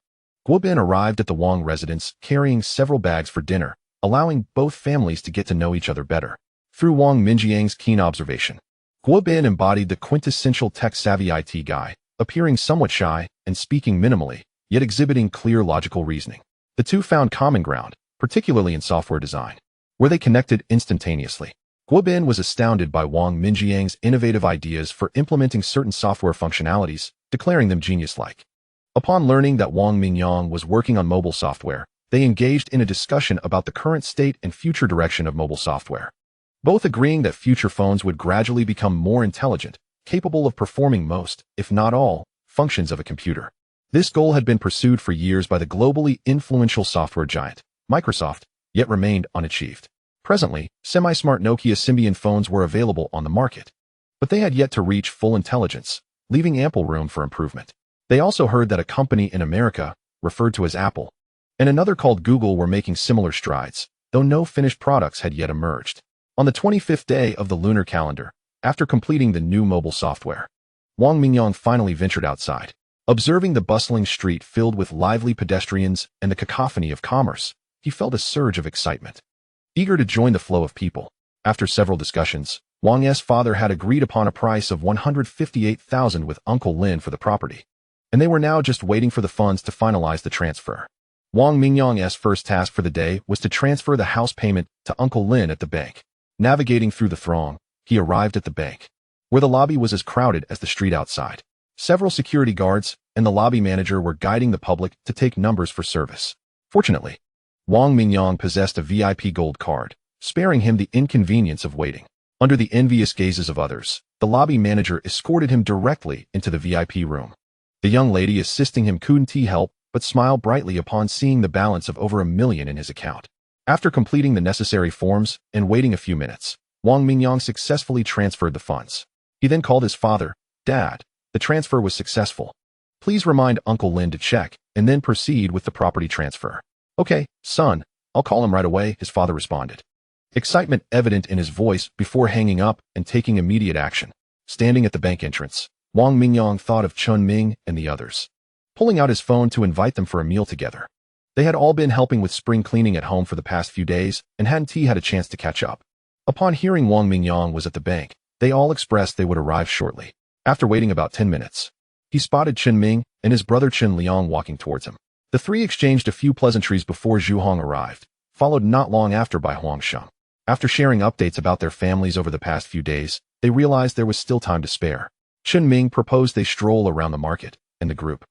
[SPEAKER 1] Guobin arrived at the Wang residence carrying several bags for dinner, allowing both families to get to know each other better. Through Wang Minjiang's keen observation, Guobin embodied the quintessential tech-savvy IT guy, appearing somewhat shy and speaking minimally, yet exhibiting clear logical reasoning. The two found common ground, particularly in software design, where they connected instantaneously. Guobin was astounded by Wang Minjiang's innovative ideas for implementing certain software functionalities, declaring them genius-like. Upon learning that Wang Mingyang was working on mobile software, they engaged in a discussion about the current state and future direction of mobile software, both agreeing that future phones would gradually become more intelligent, capable of performing most, if not all, functions of a computer. This goal had been pursued for years by the globally influential software giant, Microsoft, yet remained unachieved. Presently, semi-smart Nokia Symbian phones were available on the market, but they had yet to reach full intelligence, leaving ample room for improvement. They also heard that a company in America, referred to as Apple, and another called Google were making similar strides, though no finished products had yet emerged. On the 25th day of the lunar calendar, after completing the new mobile software, Wang Mingyang finally ventured outside. Observing the bustling street filled with lively pedestrians and the cacophony of commerce, he felt a surge of excitement. Eager to join the flow of people, after several discussions, Wang's father had agreed upon a price of 158,000 with Uncle Lin for the property, and they were now just waiting for the funds to finalize the transfer. Wang Mingyang's first task for the day was to transfer the house payment to Uncle Lin at the bank. Navigating through the throng, he arrived at the bank, where the lobby was as crowded as the street outside. Several security guards and the lobby manager were guiding the public to take numbers for service. Fortunately, Wang Mingyang possessed a VIP gold card, sparing him the inconvenience of waiting. Under the envious gazes of others, the lobby manager escorted him directly into the VIP room. The young lady assisting him couldn't help but smile brightly upon seeing the balance of over 1 million in his account. After completing the necessary forms and waiting a few minutes, Wang Mingyang successfully transferred the funds. He then called his father. "Dad, the transfer was successful. Please remind Uncle Lin to check and then proceed with the property transfer." "Okay, son, I'll call him right away," his father responded, excitement evident in his voice before hanging up and taking immediate action. Standing at the bank entrance, Wang Mingyang thought of Chun Ming and the others, pulling out his phone to invite them for a meal together. They had all been helping with spring cleaning at home for the past few days and hadn't had a chance to catch up. Upon hearing Wang Mingyang was at the bank, they all expressed they would arrive shortly. After waiting about 10 minutes, he spotted Chen Ming and his brother Chen Liang walking towards him. The three exchanged a few pleasantries before Zhu Hong arrived, followed not long after by Huang Sheng. After sharing updates about their families over the past few days, they realized there was still time to spare. Chen Ming proposed they stroll around the market, and the group,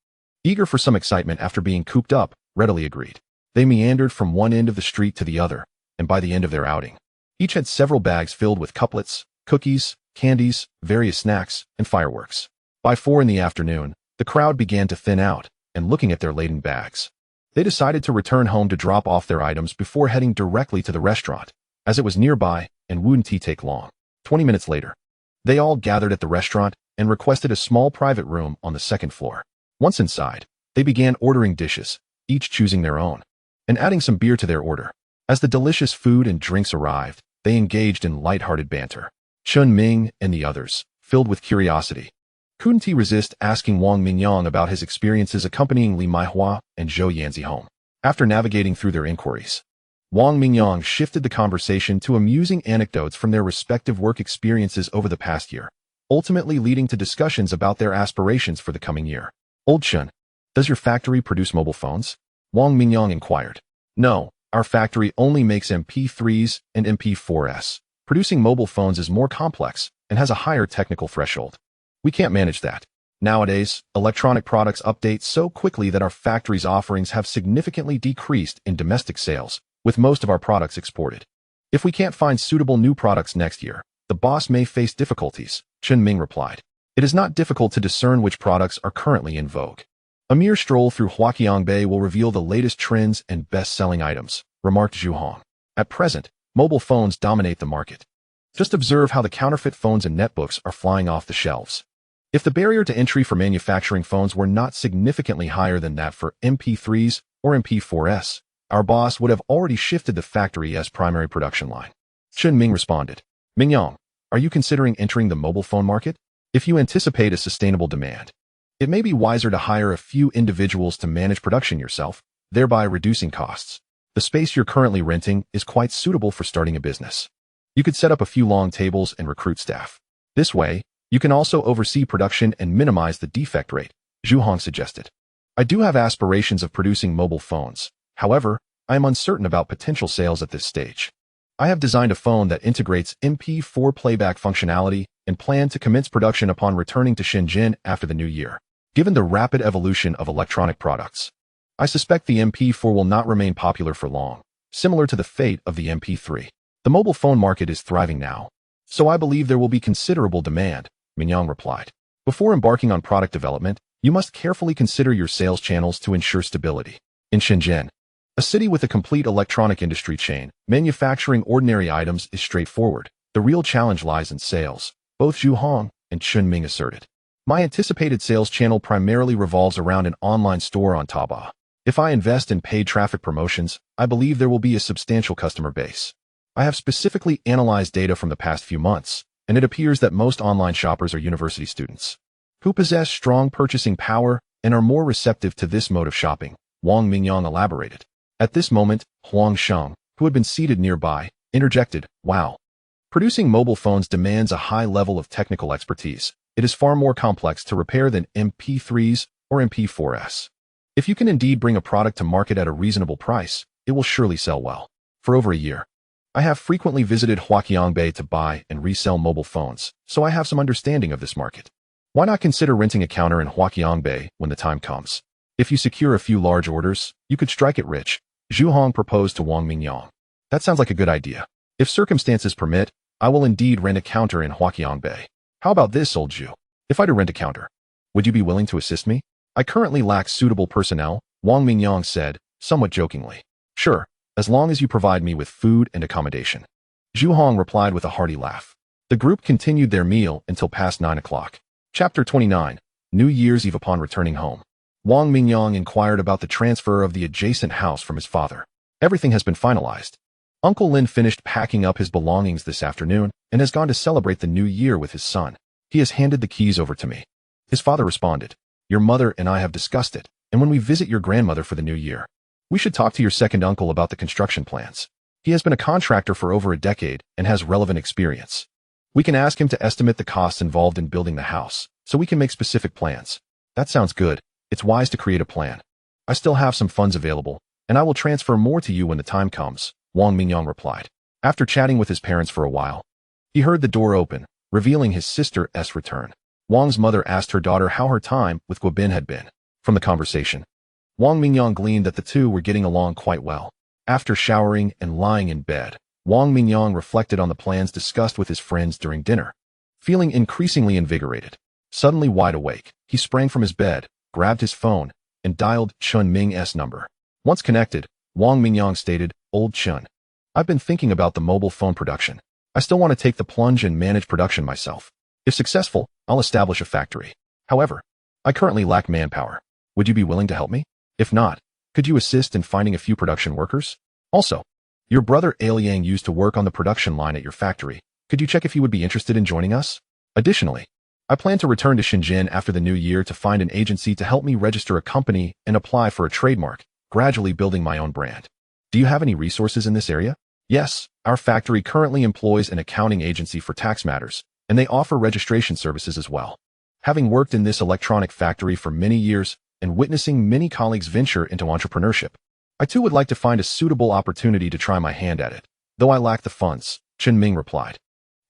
[SPEAKER 1] eager for some excitement after being cooped up, readily agreed. They meandered from one end of the street to the other, and by the end of their outing, each had several bags filled with couplets, cookies, candies, various snacks, and fireworks. By 4 in the afternoon, the crowd began to thin out, and looking at their laden bags, they decided to return home to drop off their items before heading directly to the restaurant, as it was nearby and wouldn't take long. 20 minutes later, they all gathered at the restaurant and requested a small private room on the second floor. Once inside, they began ordering dishes, each choosing their own, and adding some beer to their order. As the delicious food and drinks arrived, they engaged in light-hearted banter. Chun Ming and the others, filled with curiosity, couldn't resist asking Wang Mingyang about his experiences accompanying Li Maihua and Zhou Yanzi home. After navigating through their inquiries, Wang Mingyang shifted the conversation to amusing anecdotes from their respective work experiences over the past year, ultimately leading to discussions about their aspirations for the coming year. "Old Chun, does your factory produce mobile phones?" Wang Mingyang inquired. "No, Our factory only makes MP3s and MP4s. Producing mobile phones is more complex and has a higher technical threshold. We can't manage that. Nowadays, electronic products update so quickly that our factory's offerings have significantly decreased in domestic sales, with most of our products exported. If we can't find suitable new products next year, the boss may face difficulties, Chen Ming replied. It is not difficult to discern which products are currently in vogue. A mere stroll through Huaqiangbei will reveal the latest trends and best-selling items, remarked Zhu Hong. At present, mobile phones dominate the market. Just observe how the counterfeit phones and netbooks are flying off the shelves. If the barrier to entry for manufacturing phones were not significantly higher than that for MP3s or MP4s, our boss would have already shifted the factory as primary production line. Chen Ming responded. Mingyang, are you considering entering the mobile phone market? If you anticipate a sustainable demand, it may be wiser to hire a few individuals to manage production yourself, thereby reducing costs. The space you're currently renting is quite suitable for starting a business. You could set up a few long tables and recruit staff. This way, you can also oversee production and minimize the defect rate, Zhu Hong suggested. I do have aspirations of producing mobile phones. However, I am uncertain about potential sales at this stage. I have designed a phone that integrates MP4 playback functionality and plan to commence production upon returning to Shenzhen after the new year. Given the rapid evolution of electronic products, I suspect the MP4 will not remain popular for long, similar to the fate of the MP3. The mobile phone market is thriving now, so I believe there will be considerable demand, Mingyang replied. Before embarking on product development, you must carefully consider your sales channels to ensure stability. In Shenzhen, a city with a complete electronic industry chain, manufacturing ordinary items is straightforward. The real challenge lies in sales, both Zhu Hong and Chen Ming asserted. My anticipated sales channel primarily revolves around an online store on Taobao. If I invest in paid traffic promotions, I believe there will be a substantial customer base. I have specifically analyzed data from the past few months, and it appears that most online shoppers are university students who possess strong purchasing power and are more receptive to this mode of shopping, Wang Mingyang elaborated. At this moment, Huang Sheng, who had been seated nearby, interjected, Wow. Producing mobile phones demands a high level of technical expertise. It is far more complex to repair than MP3s or MP4s. If you can indeed bring a product to market at a reasonable price, it will surely sell well. For over a year, I have frequently visited Huaqiangbei to buy and resell mobile phones, so I have some understanding of this market. Why not consider renting a counter in Huaqiangbei when the time comes? If you secure a few large orders, you could strike it rich, Zhu Hong proposed to Wang Mingyang. That sounds like a good idea. If circumstances permit, I will indeed rent a counter in Huaqiangbei. How about this, old Zhu? If I do rent a counter, would you be willing to assist me? I currently lack suitable personnel, Wang Mingyang said, somewhat jokingly. Sure, as long as you provide me with food and accommodation. Zhu Hong replied with a hearty laugh. The group continued their meal until past 9 o'clock. Chapter 29, New Year's Eve upon returning home. Wang Mingyang inquired about the transfer of the adjacent house from his father. Everything has been finalized. Uncle Lin finished packing up his belongings this afternoon and has gone to celebrate the new year with his son. He has handed the keys over to me. His father responded, Your mother and I have discussed it, and when we visit your grandmother for the new year, we should talk to your second uncle about the construction plans. He has been a contractor for over a decade and has relevant experience. We can ask him to estimate the costs involved in building the house, so we can make specific plans. That sounds good. It's wise to create a plan. I still have some funds available, and I will transfer more to you when the time comes, Wang Mingyang replied. After chatting with his parents for a while, he heard the door open, revealing his sister's return. Wang's mother asked her daughter how her time with Guobin had been. From the conversation, Wang Mingyang gleaned that the two were getting along quite well. After showering and lying in bed, Wang Mingyang reflected on the plans discussed with his friends during dinner. Feeling increasingly invigorated, suddenly wide awake, he sprang from his bed, grabbed his phone, and dialed Chen Ming's number. Once connected, Wang Mingyang stated, Old Chen, I've been thinking about the mobile phone production. I still want to take the plunge and manage production myself. If successful, I'll establish a factory. However, I currently lack manpower. Would you be willing to help me? If not, could you assist in finding a few production workers? Also, your brother Aliang used to work on the production line at your factory. Could you check if he would be interested in joining us? Additionally, I plan to return to Shenzhen after the new year to find an agency to help me register a company and apply for a trademark, gradually building my own brand. Do you have any resources in this area? Yes, our factory currently employs an accounting agency for tax matters, and they offer registration services as well. Having worked in this electronic factory for many years and witnessing many colleagues venture into entrepreneurship, I too would like to find a suitable opportunity to try my hand at it, though I lack the funds, Chen Ming replied.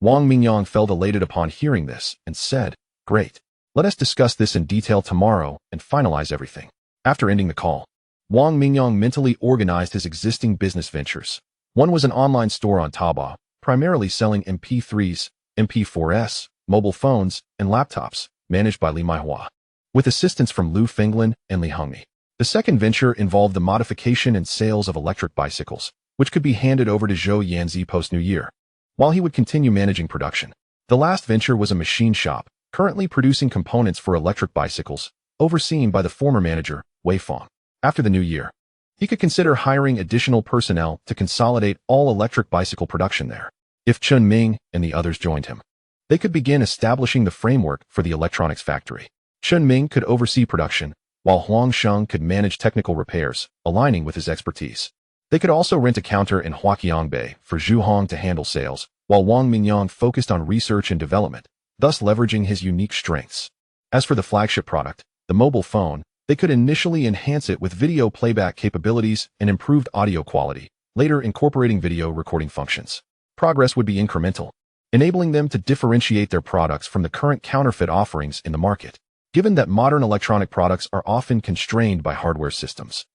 [SPEAKER 1] Wang Mingyang felt elated upon hearing this and said, "Great. Let us discuss this in detail tomorrow and finalize everything." After ending the call, Wang Mingyang mentally organized his existing business ventures. One was an online store on Taobao, primarily selling MP3s, MP4s, mobile phones, and laptops, managed by Li Maihua, with assistance from Lu Fenglin and Li Hongmi. The second venture involved the modification and sales of electric bicycles, which could be handed over to Zhou Yanzi post-New Year, while he would continue managing production. The last venture was a machine shop, currently producing components for electric bicycles, overseen by the former manager, Wei Fong. After the new year, he could consider hiring additional personnel to consolidate all electric bicycle production there. If Chen Ming and the others joined him, they could begin establishing the framework for the electronics factory. Chen Ming could oversee production, while Huang Sheng could manage technical repairs, aligning with his expertise. They could also rent a counter in Huaqiangbei for Zhu Hong to handle sales, while Wang Mingyang focused on research and development, thus leveraging his unique strengths. As for the flagship product, the mobile phone, they could initially enhance it with video playback capabilities and improved audio quality, later incorporating video recording functions. Progress would be incremental, enabling them to differentiate their products from the current counterfeit offerings in the market. Given that modern electronic products are often constrained by hardware systems,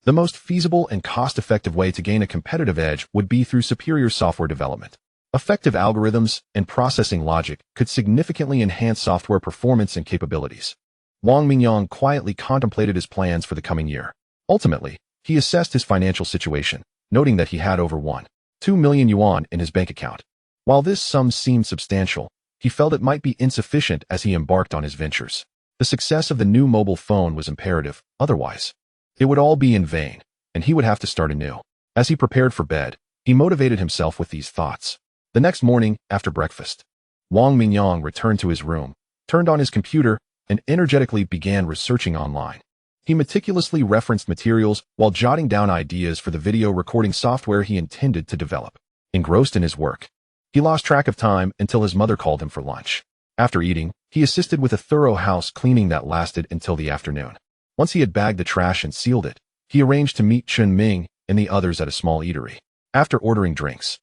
[SPEAKER 1] the most feasible and cost-effective way to gain a competitive edge would be through superior software development. Effective algorithms and processing logic could significantly enhance software performance and capabilities. Wang Mingyang quietly contemplated his plans for the coming year. Ultimately, he assessed his financial situation, noting that he had over 1.2 million yuan in his bank account. While this sum seemed substantial, he felt it might be insufficient as he embarked on his ventures. The success of the new mobile phone was imperative, otherwise, it would all be in vain, and he would have to start anew. As he prepared for bed, he motivated himself with these thoughts. The next morning, after breakfast, Wang Mingyang returned to his room, turned on his computer, and energetically began researching online. He meticulously referenced materials while jotting down ideas for the video recording software he intended to develop. Engrossed in his work, he lost track of time until his mother called him for lunch. After eating, he assisted with a thorough house cleaning that lasted until the afternoon. Once he had bagged the trash and sealed it, he arranged to meet Chen Ming and the others at a small eatery. After ordering drinks,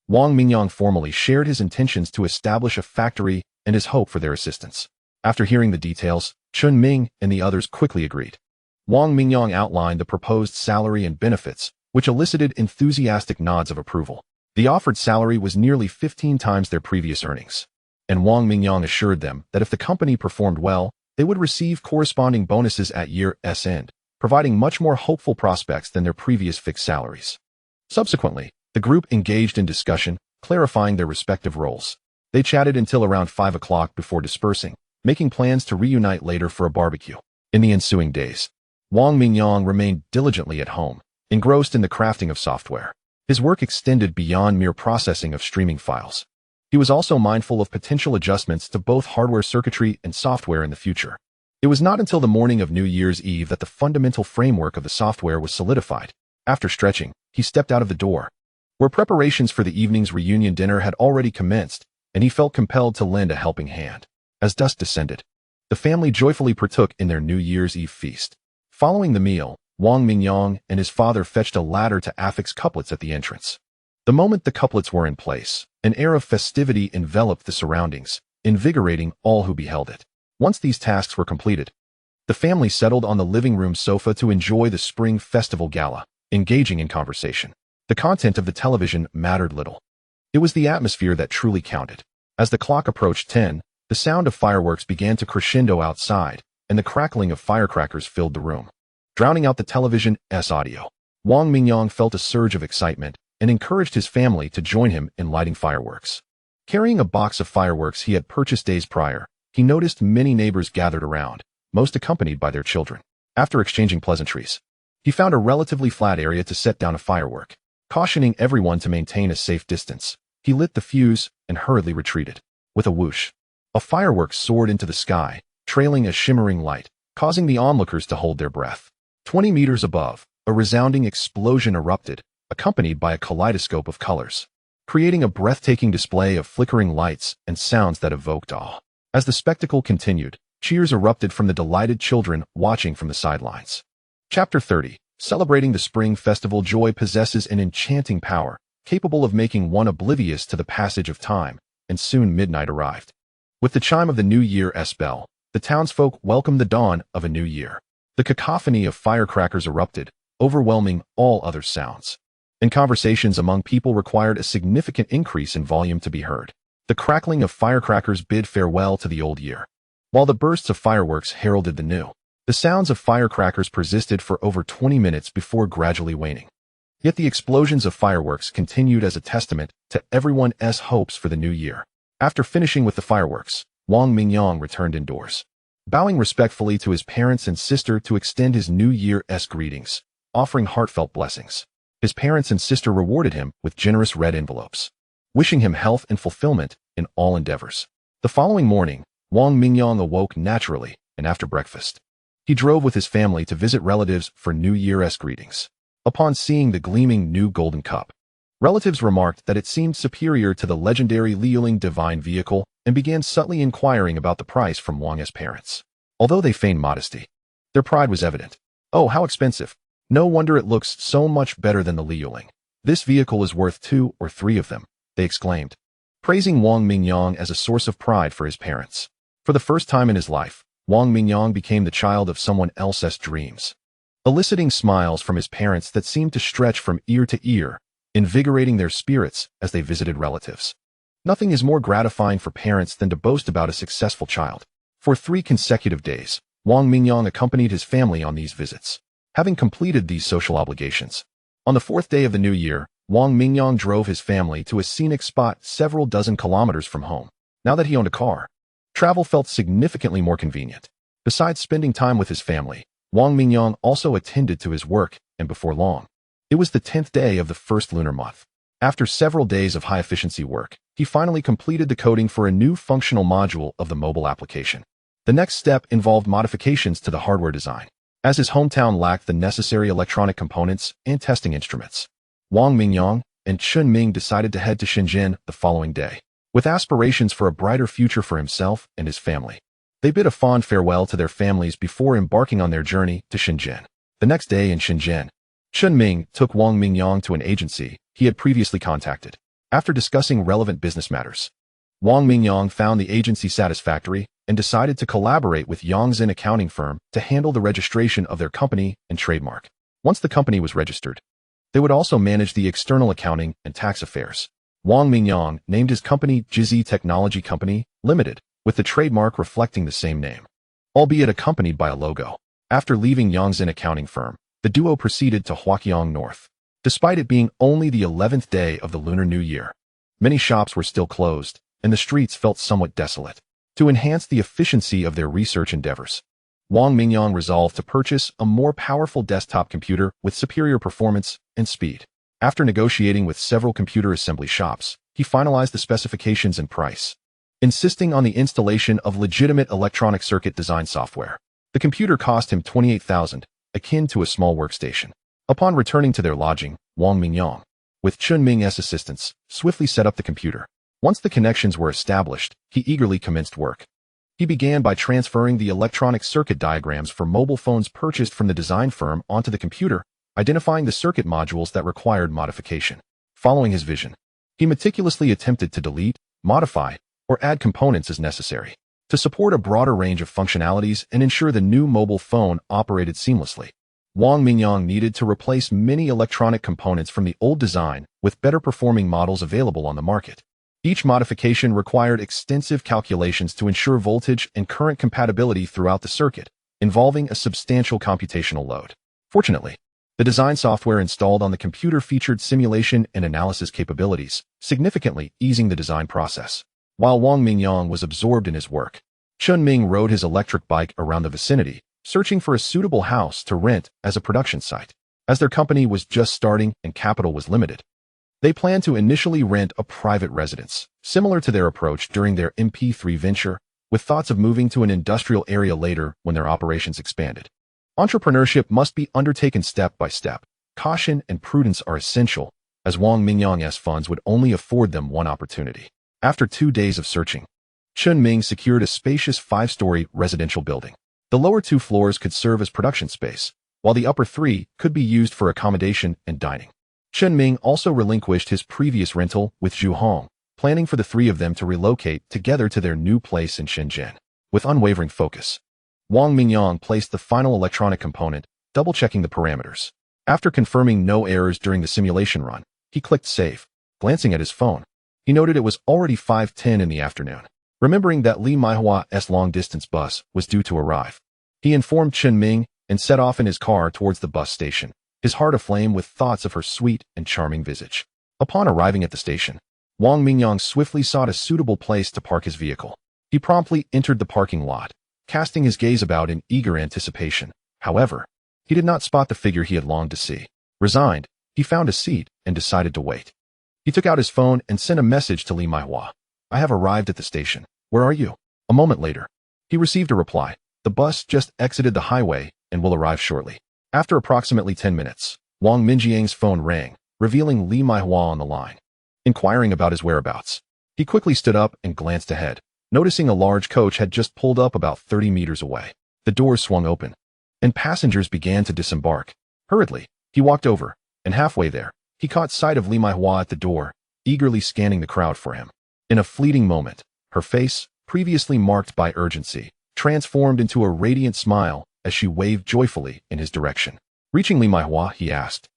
[SPEAKER 1] Wang Mingyang formally shared his intentions to establish a factory and his hope for their assistance. After hearing the details, Chen Ming and the others quickly agreed. Wang Mingyang outlined the proposed salary and benefits, which elicited enthusiastic nods of approval. The offered salary was nearly 15 times their previous earnings, and Wang Mingyang assured them that if the company performed well, they would receive corresponding bonuses at year's end, providing much more hopeful prospects than their previous fixed salaries. Subsequently, the group engaged in discussion, clarifying their respective roles. They chatted until around 5 o'clock before dispersing, making plans to reunite later for a barbecue. In the ensuing days, Wang Mingyang remained diligently at home, engrossed in the crafting of software. His work extended beyond mere processing of streaming files. He was also mindful of potential adjustments to both hardware circuitry and software in the future. It was not until the morning of New Year's Eve that the fundamental framework of the software was solidified. After stretching, he stepped out of the door, where preparations for the evening's reunion dinner had already commenced, and he felt compelled to lend a helping hand. As dusk descended, the family joyfully partook in their New Year's Eve feast. Following the meal, Wang Mingyang and his father fetched a ladder to affix couplets at the entrance. The moment the couplets were in place, an air of festivity enveloped the surroundings, invigorating all who beheld it. Once these tasks were completed, the family settled on the living room sofa to enjoy the spring festival gala, engaging in conversation. The content of the television mattered little. It was the atmosphere that truly counted. As the clock approached 10, the sound of fireworks began to crescendo outside, and the crackling of firecrackers filled the room, drowning out the television's audio. Wang Mingyang felt a surge of excitement and encouraged his family to join him in lighting fireworks. Carrying a box of fireworks he had purchased days prior, he noticed many neighbors gathered around, most accompanied by their children. After exchanging pleasantries, he found a relatively flat area to set down a firework. Cautioning everyone to maintain a safe distance, he lit the fuse and hurriedly retreated. With a whoosh, a firework soared into the sky, trailing a shimmering light, causing the onlookers to hold their breath. 20 meters above, a resounding explosion erupted, accompanied by a kaleidoscope of colors, creating a breathtaking display of flickering lights and sounds that evoked awe. As the spectacle continued, cheers erupted from the delighted children watching from the sidelines. Chapter 30. Celebrating the Spring Festival, joy possesses an enchanting power, capable of making one oblivious to the passage of time, and soon midnight arrived. With the chime of the New Year's bell, the townsfolk welcomed the dawn of a new year. The cacophony of firecrackers erupted, overwhelming all other sounds. And conversations among people required a significant increase in volume to be heard. The crackling of firecrackers bid farewell to the old year, while the bursts of fireworks heralded the new. The sounds of firecrackers persisted for over 20 minutes before gradually waning. Yet the explosions of fireworks continued as a testament to everyone's hopes for the new year. After finishing with the fireworks, Wang Mingyang returned indoors, bowing respectfully to his parents and sister to extend his New Year's greetings, offering heartfelt blessings. His parents and sister rewarded him with generous red envelopes, wishing him health and fulfillment in all endeavors. The following morning, Wang Mingyang awoke naturally, and after breakfast, he drove with his family to visit relatives for New Year's greetings. Upon seeing the gleaming new golden cup, relatives remarked that it seemed superior to the legendary Liuling divine vehicle and began subtly inquiring about the price from Wang's parents. Although they feigned modesty, their pride was evident. "Oh, how expensive! No wonder it looks so much better than the Liuling. This vehicle is worth 2 or 3 of them," they exclaimed, praising Wang Mingyang as a source of pride for his parents. For the first time in his life, Wang Mingyang became the child of someone else's dreams, eliciting smiles from his parents that seemed to stretch from ear to ear, invigorating their spirits as they visited relatives. Nothing is more gratifying for parents than to boast about a successful child. For 3 consecutive days, Wang Mingyang accompanied his family on these visits. Having completed these social obligations, on the 4th day of the new year, Wang Mingyang drove his family to a scenic spot several dozen kilometers from home. Now that he owned a car, travel felt significantly more convenient. Besides spending time with his family, Wang Mingyang also attended to his work, and before long, it was the 10th day of the first lunar month. After several days of high-efficiency work, he finally completed the coding for a new functional module of the mobile application. The next step involved modifications to the hardware design, as his hometown lacked the necessary electronic components and testing instruments. Wang Mingyang and Chun Ming decided to head to Shenzhen the following day, with aspirations for a brighter future for himself and his family. They bid a fond farewell to their families before embarking on their journey to Shenzhen. The next day in Shenzhen, Chun Ming took Wang Mingyang to an agency he had previously contacted. After discussing relevant business matters, Wang Mingyang found the agency satisfactory and decided to collaborate with Yangzhen accounting firm to handle the registration of their company and trademark. Once the company was registered, they would also manage the external accounting and tax affairs. Wang Mingyang named his company Jizhi Technology Company Limited, with the trademark reflecting the same name, albeit accompanied by a logo. After leaving Yangzhen accounting firm, the duo proceeded to Huaqiang North. Despite it being only the 11th day of the Lunar New Year, many shops were still closed, and the streets felt somewhat desolate. To enhance the efficiency of their research endeavors, Wang Mingyang resolved to purchase a more powerful desktop computer with superior performance and speed. After negotiating with several computer assembly shops, he finalized the specifications and price, insisting on the installation of legitimate electronic circuit design software. The computer cost him 28,000, akin to a small workstation. Upon returning to their lodging, Wang Mingyang, with Chun Ming's assistance, swiftly set up the computer. Once the connections were established, he eagerly commenced work. He began by transferring the electronic circuit diagrams for mobile phones purchased from the design firm onto the computer, identifying the circuit modules that required modification. Following his vision, he meticulously attempted to delete, modify, or add components as necessary to support a broader range of functionalities and ensure the new mobile phone operated seamlessly. Wang Mingyang needed to replace many electronic components from the old design with better performing models available on the market. Each modification required extensive calculations to ensure voltage and current compatibility throughout the circuit, involving a substantial computational load. Fortunately, the design software installed on the computer featured simulation and analysis capabilities, significantly easing the design process. While Wang Mingyang was absorbed in his work, Chun Ming rode his electric bike around the vicinity, searching for a suitable house to rent as a production site. As their company was just starting and capital was limited, they planned to initially rent a private residence, similar to their approach during their MP3 venture, with thoughts of moving to an industrial area later when their operations expanded. Entrepreneurship must be undertaken step by step. Caution and prudence are essential, as Wang Mingyang's funds would only afford them one opportunity. After 2 days of searching, Chun Ming secured a spacious 5-story residential building. The lower 2 floors could serve as production space, while the upper 3 could be used for accommodation and dining. Chen Ming also relinquished his previous rental with Zhu Hong, planning for the three of them to relocate together to their new place in Shenzhen. With unwavering focus, Wang Mingyang placed the final electronic component, double-checking the parameters. After confirming no errors during the simulation run, he clicked Save. Glancing at his phone, he noted it was already 5:10 in the afternoon. Remembering that Li Maihua's long-distance bus was due to arrive, he informed Chen Ming and set off in his car towards the bus station, his heart aflame with thoughts of her sweet and charming visage. Upon arriving at the station, Wang Mingyang swiftly sought a suitable place to park his vehicle. He promptly entered the parking lot, casting his gaze about in eager anticipation. However, he did not spot the figure he had longed to see. Resigned, he found a seat and decided to wait. He took out his phone and sent a message to Li Maihua. "I have arrived at the station. Where are you?" A moment later, he received a reply. "The bus just exited the highway and will arrive shortly." After approximately 10 minutes, Wang Minjiang's phone rang, revealing Li Maihua on the line. Inquiring about his whereabouts, he quickly stood up and glanced ahead, noticing a large coach had just pulled up about 30 meters away. The doors swung open, and passengers began to disembark. Hurriedly, he walked over, and halfway there, he caught sight of Li Maihua at the door, eagerly scanning the crowd for him. In a fleeting moment, her face, previously marked by urgency, transformed into a radiant smile as she waved joyfully in his direction. Reaching Li Maihua, he asked,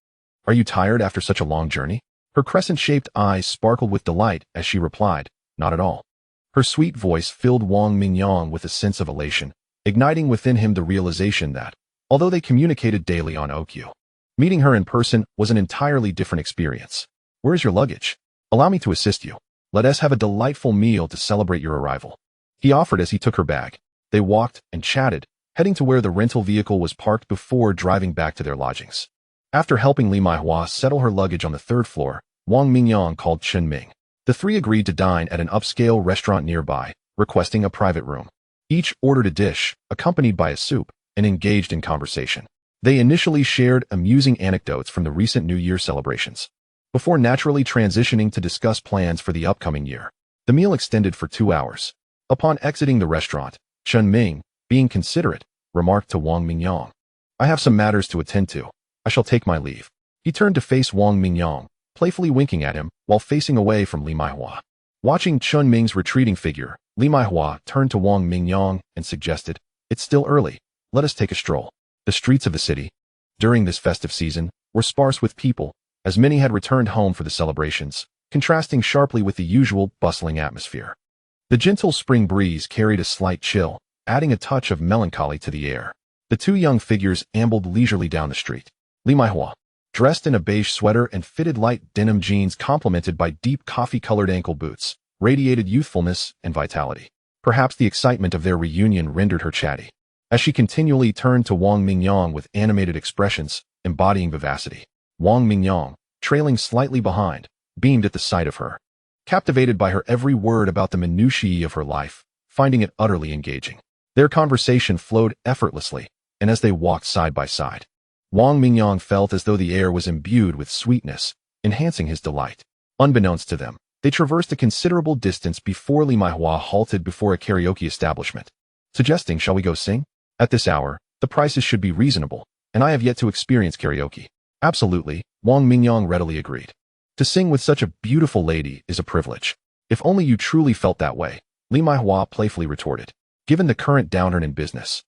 [SPEAKER 1] "Are you tired after such a long journey?" Her crescent-shaped eyes sparkled with delight as she replied, "Not at all." Her sweet voice filled Wang Mingyang with a sense of elation, igniting within him the realization that, although they communicated daily on OQ, meeting her in person was an entirely different experience. "Where is your luggage? Allow me to assist you. Let us have a delightful meal to celebrate your arrival," he offered as he took her bag. They walked and chatted, heading to where the rental vehicle was parked before driving back to their lodgings. After helping Li Maihua settle her luggage on the 3rd floor, Wang Mingyang called Chen Ming. The three agreed to dine at an upscale restaurant nearby, requesting a private room. Each ordered a dish, accompanied by a soup, and engaged in conversation. They initially shared amusing anecdotes from the recent New Year celebrations, before naturally transitioning to discuss plans for the upcoming year. The meal extended for 2 hours. Upon exiting the restaurant, Chen Ming, being considerate, remarked to Wang Mingyang, "I have some matters to attend to. I shall take my leave." He turned to face Wang Mingyang, playfully winking at him while facing away from Li Maihua. Watching Chen Ming's retreating figure, Li Maihua turned to Wang Mingyang and suggested, "It's still early. Let us take a stroll." The streets of the city, during this festive season, were sparse with people, as many had returned home for the celebrations, contrasting sharply with the usual bustling atmosphere. The gentle spring breeze carried a slight chill, adding a touch of melancholy to the air. The two young figures ambled leisurely down the street. Li Maihua, dressed in a beige sweater and fitted light denim jeans complemented by deep coffee-colored ankle boots, radiated youthfulness and vitality. Perhaps the excitement of their reunion rendered her chatty, as she continually turned to Wang Mingyang with animated expressions, embodying vivacity. Wang Mingyang, trailing slightly behind, beamed at the sight of her, captivated by her every word about the minutiae of her life, finding it utterly engaging. Their conversation flowed effortlessly, and as they walked side by side, Wang Mingyang felt as though the air was imbued with sweetness, enhancing his delight. Unbeknownst to them, they traversed a considerable distance before Li Maihua halted before a karaoke establishment, suggesting, "Shall we go sing?" At this hour, the prices should be reasonable, and I have yet to experience karaoke. "Absolutely," Wang Mingyang readily agreed. "To sing with such a beautiful lady is a privilege." "If only you truly felt that way," Li Maihua playfully retorted. Given the current downturn in business,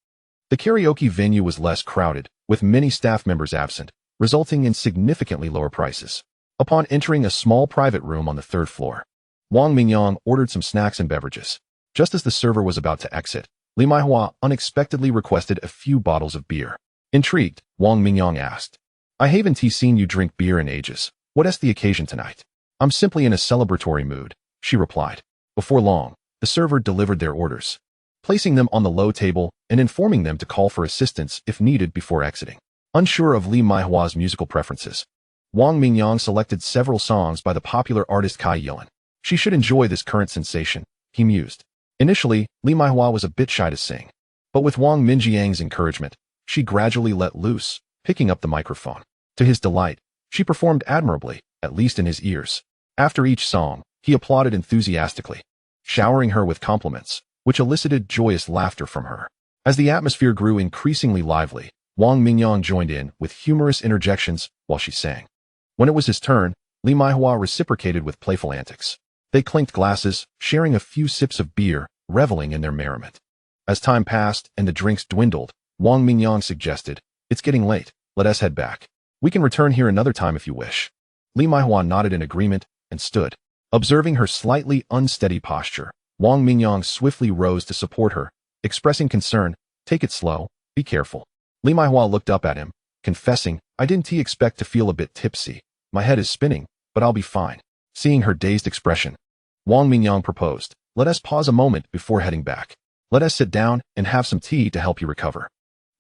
[SPEAKER 1] the karaoke venue was less crowded, with many staff members absent, resulting in significantly lower prices. Upon entering a small private room on the 3rd floor, Wang Mingyang ordered some snacks and beverages. Just as the server was about to exit, Li Maihua unexpectedly requested a few bottles of beer. Intrigued, Wang Mingyang asked, "I haven't seen you drink beer in ages. What is the occasion tonight?" "I'm simply in a celebratory mood," she replied. Before long, the server delivered their orders, placing them on the low table and informing them to call for assistance if needed before exiting. Unsure of Li Maihua's musical preferences, Wang Mingyang selected several songs by the popular artist Kai Yilin. She should enjoy this current sensation, he mused. Initially, Li Maihua was a bit shy to sing, but with Wang Minjiang's encouragement, she gradually let loose, picking up the microphone. To his delight, she performed admirably, at least in his ears. After each song, he applauded enthusiastically, showering her with compliments, which elicited joyous laughter from her. As the atmosphere grew increasingly lively, Wang Mingyang joined in with humorous interjections while she sang. When it was his turn, Li Maihua reciprocated with playful antics. They clinked glasses, sharing a few sips of beer, reveling in their merriment. As time passed and the drinks dwindled, Wang Mingyang suggested, "It's getting late, let us head back. We can return here another time if you wish." Li Maihua nodded in agreement and stood. Observing her slightly unsteady posture, Wang Mingyang swiftly rose to support her, expressing concern, "Take it slow, be careful." Li Maihua looked up at him, confessing, "I didn't expect to feel a bit tipsy. My head is spinning, but I'll be fine." Seeing her dazed expression, Wang Mingyang proposed, "Let us pause a moment before heading back. Let us sit down and have some tea to help you recover."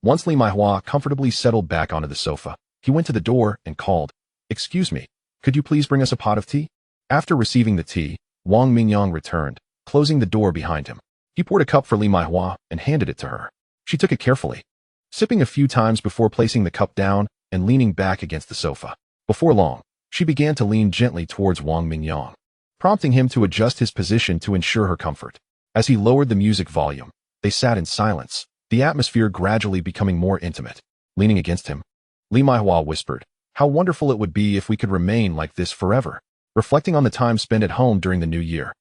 [SPEAKER 1] Once Li Maihua comfortably settled back onto the sofa, he went to the door and called, "Excuse me, could you please bring us a pot of tea?" After receiving the tea, Wang Mingyang returned, closing the door behind him. He poured a cup for Li Maihua and handed it to her. She took it carefully, sipping a few times before placing the cup down and leaning back against the sofa. Before long, she began to lean gently towards Wang Mingyang, prompting him to adjust his position to ensure her comfort. As he lowered the music volume, they sat in silence, the atmosphere gradually becoming more intimate. Leaning against him, Li Maihua whispered, "How wonderful it would be if we could remain like this forever." Reflecting on the time spent at home during the new year,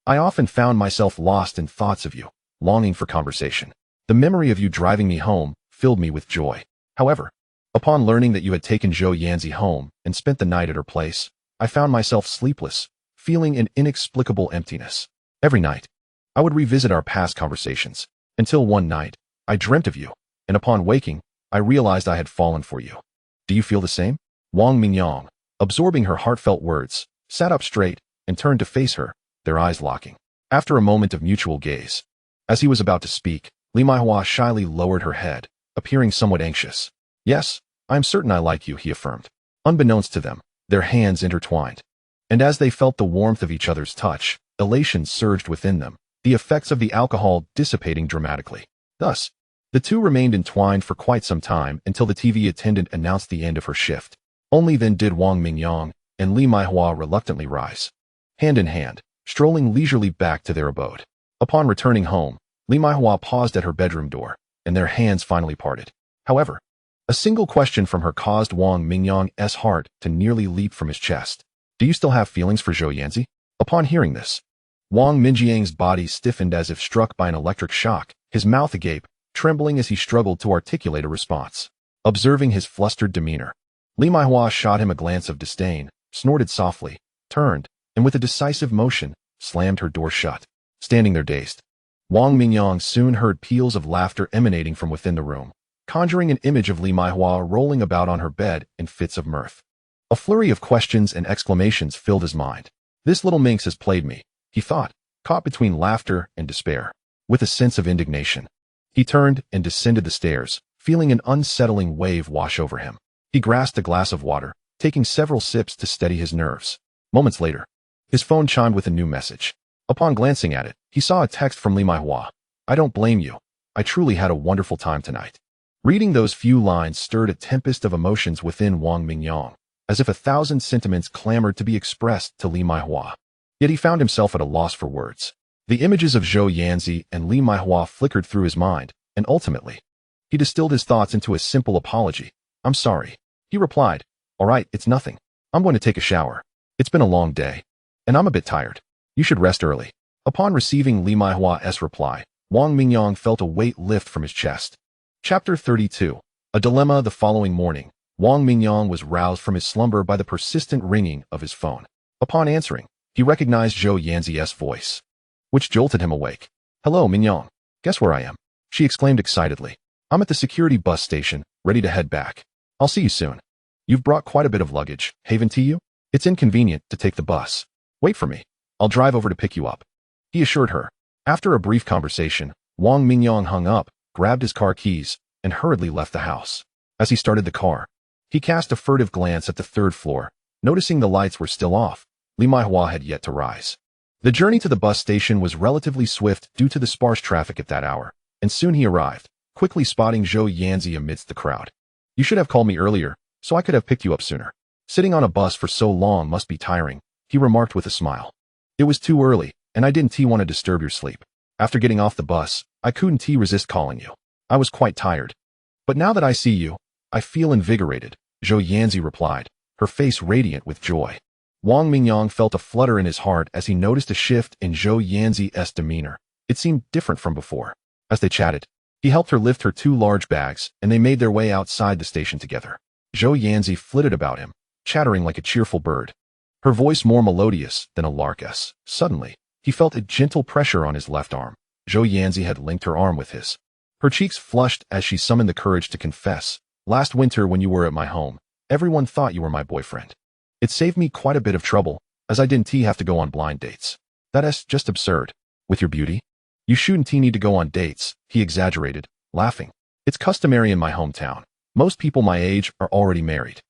[SPEAKER 1] I often found myself lost in thoughts of you, longing for conversation. The memory of you driving me home filled me with joy. However, upon learning that you had taken Zhou Yanzi home and spent the night at her place, I found myself sleepless, feeling an inexplicable emptiness. Every night, I would revisit our past conversations, until one night, I dreamt of you, and upon waking, I realized I had fallen for you. Do you feel the same? Wang Mingyang, absorbing her heartfelt words, sat up straight and turned to face her, their eyes locking. After a moment of mutual gaze, as he was about to speak, Li Maihua shyly lowered her head, appearing somewhat anxious. "Yes, I am certain I like you," he affirmed. Unbeknownst to them, their hands intertwined. And as they felt the warmth of each other's touch, elation surged within them, the effects of the alcohol dissipating dramatically. Thus, the two remained entwined for quite some time until the TV attendant announced the end of her shift. Only then did Wang Mingyang and Li Maihua reluctantly rise, hand in hand, strolling leisurely back to their abode. Upon returning home, Li Maihua paused at her bedroom door, and their hands finally parted. However, a single question from her caused Wang Mingyang's heart to nearly leap from his chest. "Do you still have feelings for Zhou Yanzi?" Upon hearing this, Wang Mingyang's body stiffened as if struck by an electric shock, his mouth agape, trembling as he struggled to articulate a response. Observing his flustered demeanor, Li Maihua shot him a glance of disdain, snorted softly, turned, and with a decisive motion, slammed her door shut. Standing there dazed, Wang Mingyang soon heard peals of laughter emanating from within the room, conjuring an image of Li Maihua rolling about on her bed in fits of mirth. A flurry of questions and exclamations filled his mind. "This little minx has played me," he thought, caught between laughter and despair. With a sense of indignation, he turned and descended the stairs, feeling an unsettling wave wash over him. He grasped a glass of water, taking several sips to steady his nerves. Moments later, his phone chimed with a new message. Upon glancing at it, he saw a text from Li Maihua. "I don't blame you. I truly had a wonderful time tonight." Reading those few lines stirred a tempest of emotions within Wang Mingyang, as if 1,000 sentiments clamored to be expressed to Li Maihua. Yet he found himself at a loss for words. The images of Zhou Yanzi and Li Maihua flickered through his mind, and ultimately, he distilled his thoughts into a simple apology. "I'm sorry," he replied. "All right, it's nothing. I'm going to take a shower. It's been a long day, and I'm a bit tired. You should rest early." Upon receiving Li Maihua's reply, Wang Mingyang felt a weight lift from his chest. Chapter 32. A dilemma. The following morning, Wang Mingyang was roused from his slumber by the persistent ringing of his phone. Upon answering, he recognized Zhou Yanzi's voice, which jolted him awake. "Hello, Mingyang. Guess where I am?" she exclaimed excitedly. "I'm at the security bus station, ready to head back. I'll see you soon. You've brought quite a bit of luggage, haven't you? It's inconvenient to take the bus. Wait for me. I'll drive over to pick you up," he assured her. After a brief conversation, Wang Mingyang hung up, grabbed his car keys, and hurriedly left the house. As he started the car, he cast a furtive glance at the third floor. Noticing the lights were still off, Li Maihua had yet to rise. The journey to the bus station was relatively swift due to the sparse traffic at that hour, and soon he arrived, quickly spotting Zhou Yanzi amidst the crowd. "You should have called me earlier, so I could have picked you up sooner. Sitting on a bus for so long must be tiring," he remarked with a smile. "It was too early, and I didn't want to disturb your sleep. After getting off the bus, I couldn't resist calling you. I was quite tired." But now that I see you, I feel invigorated, Zhou Yanzi replied, her face radiant with joy. Wang Mingyang felt a flutter in his heart as he noticed a shift in Zhou Yanzi's demeanor. It seemed different from before. As they chatted, he helped her lift her 2 large bags, and they made their way outside the station together. Zhou Yanzi flitted about him, chattering like a cheerful bird, her voice more melodious than a lark's. Suddenly, he felt a gentle pressure on his left arm. Zhou Yanzi had linked her arm with his. Her cheeks flushed as she summoned the courage to confess. Last winter when you were at my home, everyone thought you were my boyfriend. It saved me quite a bit of trouble, as I didn't have to go on blind dates. That's just absurd. With your beauty? You shouldn't need to go on dates, he exaggerated, laughing. It's customary in my hometown. Most people my age are already married.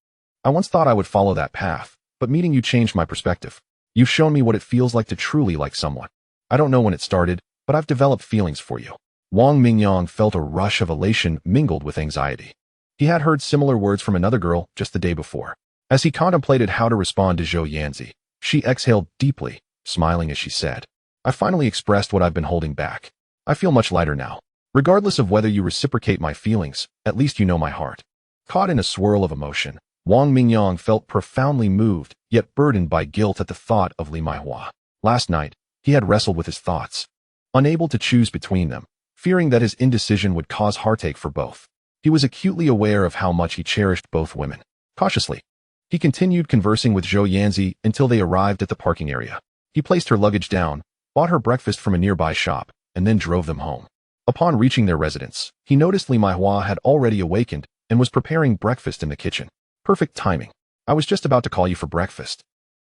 [SPEAKER 1] I once thought I would follow that path, but meeting you changed my perspective. You've shown me what it feels like to truly like someone. I don't know when it started, but I've developed feelings for you. Wang Mingyang felt a rush of elation mingled with anxiety. He had heard similar words from another girl just the day before. As he contemplated how to respond to Zhou Yanzi, she exhaled deeply, smiling as she said, I finally expressed what I've been holding back. I feel much lighter now. Regardless of whether you reciprocate my feelings, at least you know my heart. Caught in a swirl of emotion, Wang Mingyang felt profoundly moved, yet burdened by guilt at the thought of Li Maihua. Last night, he had wrestled with his thoughts, unable to choose between them, fearing that his indecision would cause heartache for both. He was acutely aware of how much he cherished both women. Cautiously, he continued conversing with Zhou Yanzi until they arrived at the parking area. He placed her luggage down, bought her breakfast from a nearby shop, and then drove them home. Upon reaching their residence, he noticed Li Maihua had already awakened and was preparing breakfast in the kitchen. Perfect timing. I was just about to call you for breakfast.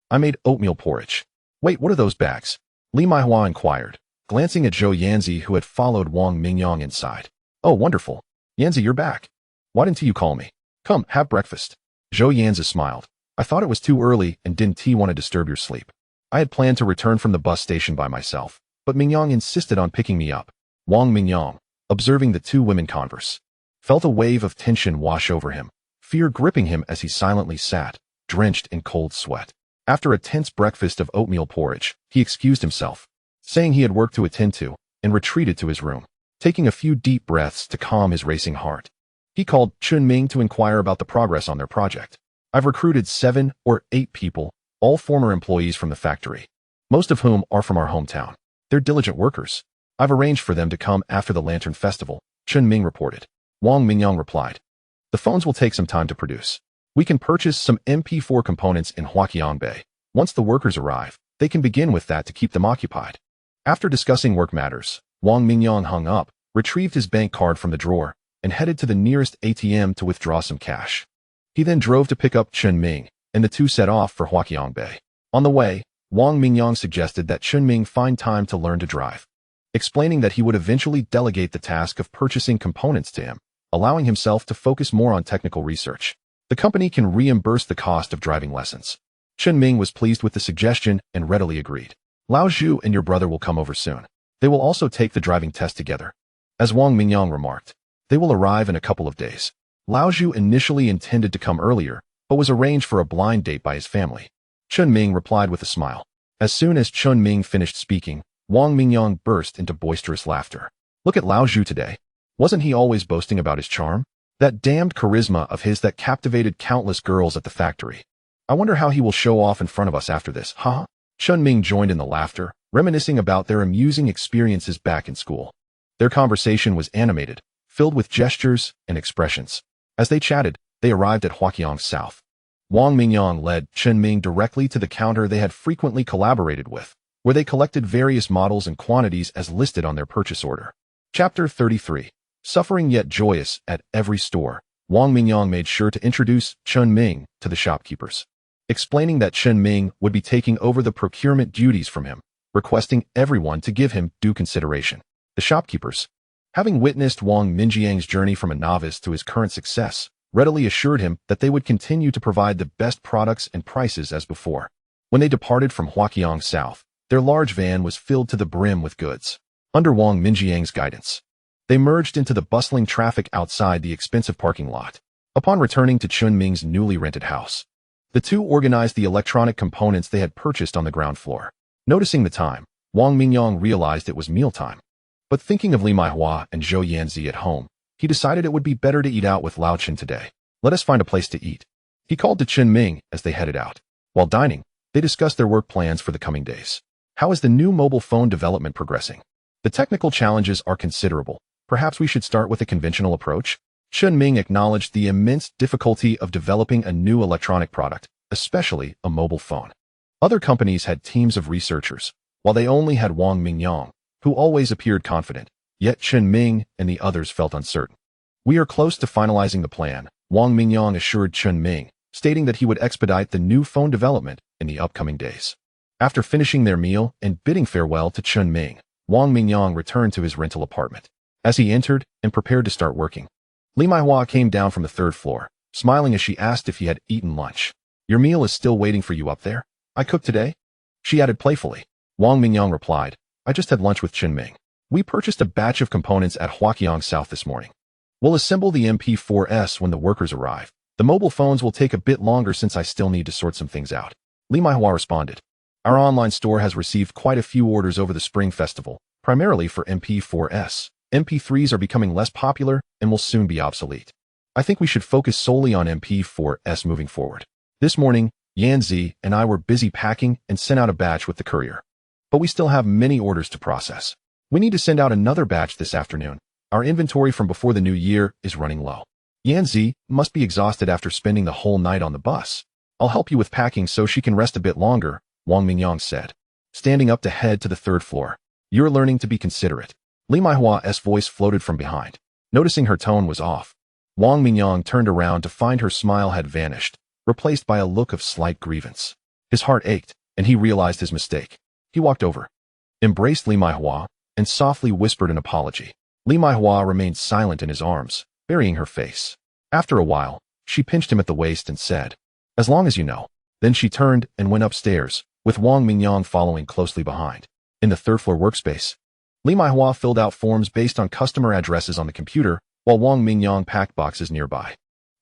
[SPEAKER 1] I made oatmeal porridge. Wait, what are those bags? Li Maihua inquired, glancing at Zhou Yanzi who had followed Wang Mingyang inside. Oh, wonderful. Yanzi, you're back. Why didn't you call me? Come, have breakfast. Zhou Yanzi smiled. I thought it was too early and didn't want to disturb your sleep. I had planned to return from the bus station by myself, but Mingyang insisted on picking me up. Wang Mingyang, observing the 2 women converse, felt a wave of tension wash over him, fear gripping him as he silently sat, drenched in cold sweat. After a tense breakfast of oatmeal porridge, he excused himself, saying he had work to attend to, and retreated to his room, taking a few deep breaths to calm his racing heart. He called Chun Ming to inquire about the progress on their project. I've recruited 7 or 8 people, all former employees from the factory, most of whom are from our hometown. They're diligent workers. I've arranged for them to come after the Lantern Festival, Chun Ming reported. Wang Mingyang replied. The phones will take some time to produce. We can purchase some MP4 components in Huaqiangbei. Once the workers arrive, they can begin with that to keep them occupied. After discussing work matters, Wang Mingyang hung up, retrieved his bank card from the drawer, and headed to the nearest ATM to withdraw some cash. He then drove to pick up Chun Ming, and the 2 set off for Huaqiangbei. On the way, Wang Mingyang suggested that Chun Ming find time to learn to drive, explaining that he would eventually delegate the task of purchasing components to him, allowing himself to focus more on technical research. The company can reimburse the cost of driving lessons. Chun Ming was pleased with the suggestion and readily agreed. Lao Zhu and your brother will come over soon. They will also take the driving test together. As Wang Mingyang remarked, they will arrive in a couple of days. Lao Zhu initially intended to come earlier, but was arranged for a blind date by his family. Chun Ming replied with a smile. As soon as Chun Ming finished speaking, Wang Mingyang burst into boisterous laughter. Look at Lao Zhu today. Wasn't he always boasting about his charm? That damned charisma of his that captivated countless girls at the factory. I wonder how he will show off in front of us after this, huh? Chun Ming joined in the laughter, reminiscing about their amusing experiences back in school. Their conversation was animated, filled with gestures and expressions. As they chatted, they arrived at Huaqiang South. Wang Mingyang led Chun Ming directly to the counter they had frequently collaborated with, where they collected various models and quantities as listed on their purchase order. Chapter 33. Suffering yet joyous at every store, Wang Mingyang made sure to introduce Chun Ming to the shopkeepers, explaining that Chun Ming would be taking over the procurement duties from him, requesting everyone to give him due consideration. The shopkeepers, having witnessed Wang Mingyang's journey from a novice to his current success, readily assured him that they would continue to provide the best products and prices as before. When they departed from Huaqiang South, their large van was filled to the brim with goods. Under Wang Mingyang's guidance, they merged into the bustling traffic outside the expensive parking lot. Upon returning to Chun Ming's newly rented house, the 2 organized the electronic components they had purchased on the ground floor. Noticing the time, Wang Mingyang realized it was mealtime. But thinking of Li Maihua and Zhou Yanzi at home, He decided it would be better to eat out with Lao Chen today. Let us find a place to eat. He called to Chen Ming as they headed out. While dining, they discussed their work plans for the coming days. How is the new mobile phone development progressing? The technical challenges are considerable. Perhaps we should start with a conventional approach? Chen Ming acknowledged the immense difficulty of developing a new electronic product, especially a mobile phone. Other companies had teams of researchers, while they only had Wang Mingyang, who always appeared confident. Yet Chen Ming and the others felt uncertain. We are close to finalizing the plan, Wang Mingyang assured Chen Ming, stating that he would expedite the new phone development in the upcoming days. After finishing their meal and bidding farewell to Chen Ming, Wang Mingyang returned to his rental apartment. As he entered and prepared to start working, Li Maihua came down from the third floor, smiling as she asked if he had eaten lunch. Your meal is still waiting for you up there? I cooked today? She added playfully. Wang Mingyang replied, I just had lunch with Chen Ming. We purchased a batch of components at Huaqiang South this morning. We'll assemble the MP4S when the workers arrive. The mobile phones will take a bit longer since I still need to sort some things out. Li Maihua responded. Our online store has received quite a few orders over the Spring Festival, primarily for MP4S. MP3s are becoming less popular and will soon be obsolete. I think we should focus solely on MP4S moving forward. This morning, Yanzi and I were busy packing and sent out a batch with the courier. But we still have many orders to process. We need to send out another batch this afternoon. Our inventory from before the new year is running low. Yanzi must be exhausted after spending the whole night on the bus. I'll help you with packing so she can rest a bit longer, Wang Mingyang said, standing up to head to the third floor. You're learning to be considerate. Li Maihua's voice floated from behind. Noticing her tone was off, Wang Mingyang turned around to find her smile had vanished, replaced by a look of slight grievance. His heart ached, and he realized his mistake. He walked over, embraced Li Maihua, and softly whispered an apology. Li Maihua remained silent in his arms, burying her face. After a while, she pinched him at the waist and said, as long as you know. Then she turned and went upstairs, with Wang Mingyang following closely behind. In the third-floor workspace, Li Maihua filled out forms based on customer addresses on the computer, while Wang Mingyang packed boxes nearby.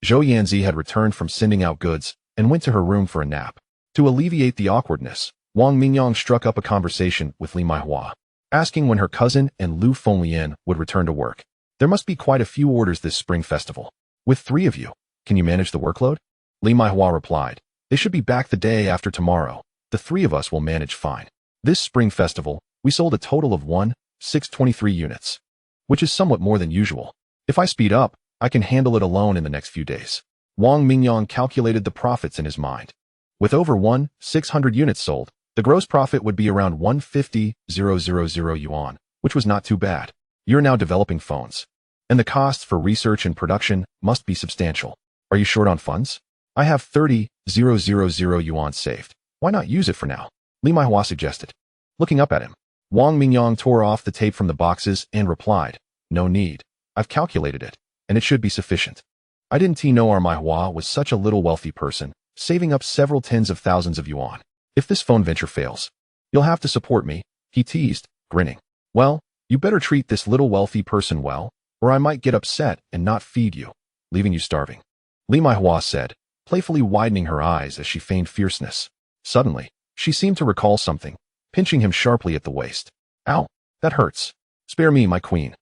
[SPEAKER 1] Zhou Yanzi had returned from sending out goods and went to her room for a nap. To alleviate the awkwardness, Wang Mingyang struck up a conversation with Li Maihua, asking when her cousin and Lu Fenglian would return to work. There must be quite a few orders this spring festival. With 3 of you, can you manage the workload? Li Maihua replied, they should be back the day after tomorrow. The 3 of us will manage fine. This spring festival, we sold a total of 1,623 units, which is somewhat more than usual. If I speed up, I can handle it alone in the next few days. Wang Mingyang calculated the profits in his mind. With over 1,600 units sold, the gross profit would be around 150,000 yuan, which was not too bad. You're now developing phones, and the costs for research and production must be substantial. Are you short on funds? I have 30,000 yuan saved. Why not use it for now? Li Maihua suggested. Looking up at him, Wang Mingyang tore off the tape from the boxes and replied, no need. I've calculated it, and it should be sufficient. I didn't know our Maihua was such a little wealthy person, saving up several tens of thousands of yuan. If this phone venture fails, you'll have to support me, he teased, grinning. Well, you better treat this little wealthy person well, or I might get upset and not feed you, leaving you starving. Li Maihua said, playfully widening her eyes as she feigned fierceness. Suddenly, she seemed to recall something, pinching him sharply at the waist. Ow, that hurts. Spare me, my queen.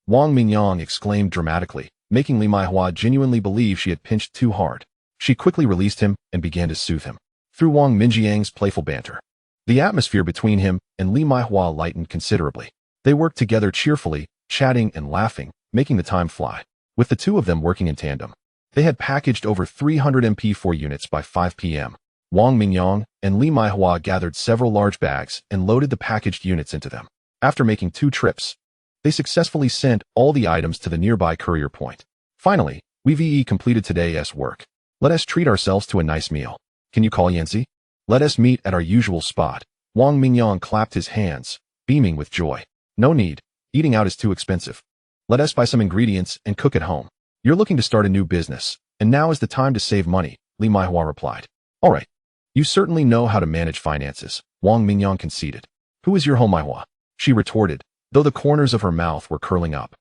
[SPEAKER 1] Wang Mingyang exclaimed dramatically, making Li Maihua genuinely believe she had pinched too hard. She quickly released him and began to soothe him. Through Wang Minjiang's playful banter, the atmosphere between him and Li Maihua lightened considerably. They worked together cheerfully, chatting and laughing, making the time fly. With the 2 of them working in tandem, they had packaged over 300 MP4 units by 5 p.m. Wang Mingyang and Li Maihua gathered several large bags and loaded the packaged units into them. After making 2 trips, they successfully sent all the items to the nearby courier point. Finally, we've completed today's work. Let us treat ourselves to a nice meal. Can you call Yanzi? Let us meet at our usual spot. Wang Mingyang clapped his hands, beaming with joy. No need. Eating out is too expensive. Let us buy some ingredients and cook at home. You're looking to start a new business, and now is the time to save money, Li Maihua replied. All right. You certainly know how to manage finances, Wang Mingyang conceded. Who is your home, Maihua? She retorted, though the corners of her mouth were curling up,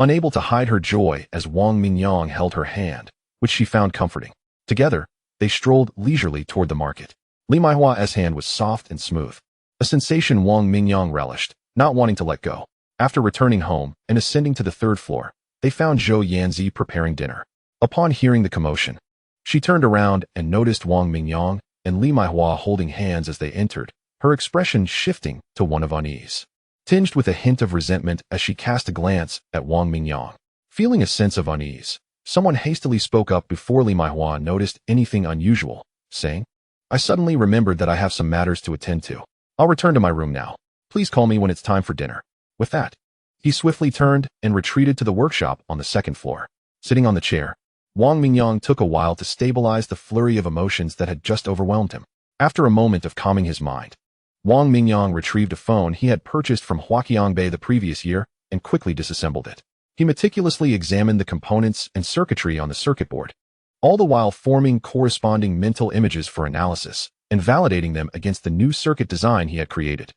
[SPEAKER 1] unable to hide her joy as Wang Mingyang held her hand, which she found comforting. Together, they strolled leisurely toward the market. Li Maihua's hand was soft and smooth, a sensation Wang Mingyang relished, not wanting to let go. After returning home and ascending to the third floor, they found Zhou Yanzi preparing dinner. Upon hearing the commotion, she turned around and noticed Wang Mingyang and Li Maihua holding hands as they entered, her expression shifting to one of unease, tinged with a hint of resentment as she cast a glance at Wang Mingyang. Feeling a sense of unease, someone hastily spoke up before Li Maihua noticed anything unusual, saying, "I suddenly remembered that I have some matters to attend to. I'll return to my room now. Please call me when it's time for dinner." With that, he swiftly turned and retreated to the workshop on the second floor. Sitting on the chair, Wang Mingyang took a while to stabilize the flurry of emotions that had just overwhelmed him. After a moment of calming his mind, Wang Mingyang retrieved a phone he had purchased from Huaqiangbei the previous year and quickly disassembled it. He meticulously examined the components and circuitry on the circuit board, all the while forming corresponding mental images for analysis and validating them against the new circuit design he had created.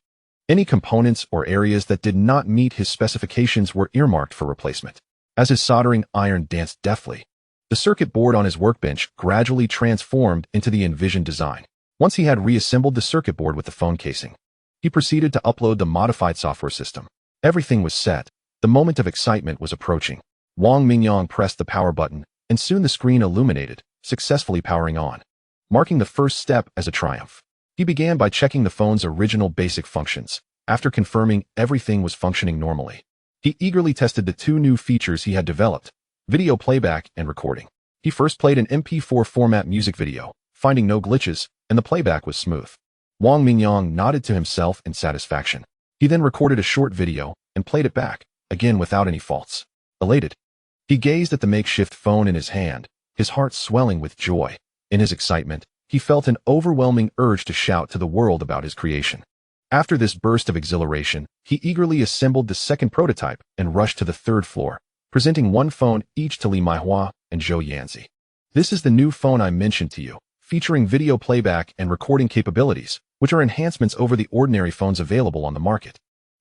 [SPEAKER 1] Any components or areas that did not meet his specifications were earmarked for replacement. As his soldering iron danced deftly, the circuit board on his workbench gradually transformed into the envisioned design. Once he had reassembled the circuit board with the phone casing, he proceeded to upload the modified software system. Everything was set. The moment of excitement was approaching. Wang Mingyang pressed the power button, and soon the screen illuminated, successfully powering on, marking the first step as a triumph. He began by checking the phone's original basic functions. After confirming everything was functioning normally, he eagerly tested the two new features he had developed: video playback and recording. He first played an MP4 format music video, finding no glitches, and the playback was smooth. Wang Mingyang nodded to himself in satisfaction. He then recorded a short video and played it back, again without any faults. Elated, he gazed at the makeshift phone in his hand, his heart swelling with joy. In his excitement, he felt an overwhelming urge to shout to the world about his creation. After this burst of exhilaration, he eagerly assembled the second prototype and rushed to the third floor, presenting one phone each to Li Maihua and Zhou Yanzi. "This is the new phone I mentioned to you, featuring video playback and recording capabilities, which are enhancements over the ordinary phones available on the market.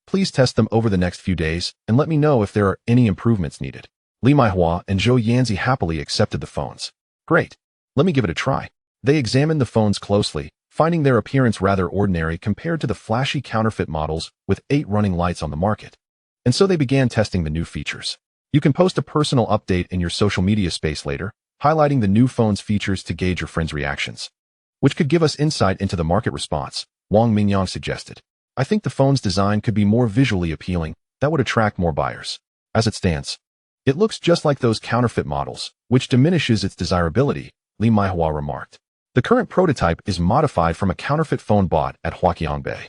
[SPEAKER 1] Please test them over the next few days and let me know if there are any improvements needed." Li Maihua and Zhou Yanzi happily accepted the phones. "Great. Let me give it a try." They examined the phones closely, finding their appearance rather ordinary compared to the flashy counterfeit models with 8 running lights on the market. And so they began testing the new features. You can post a personal update in your social media space later, highlighting the new phone's features to gauge your friends' reactions, which could give us insight into the market response, Wang Mingyang suggested. "I think the phone's design could be more visually appealing. That would attract more buyers. As it stands, it looks just like those counterfeit models, which diminishes its desirability," Li Maihua remarked. "The current prototype is modified from a counterfeit phone bought at Huaqiangbei.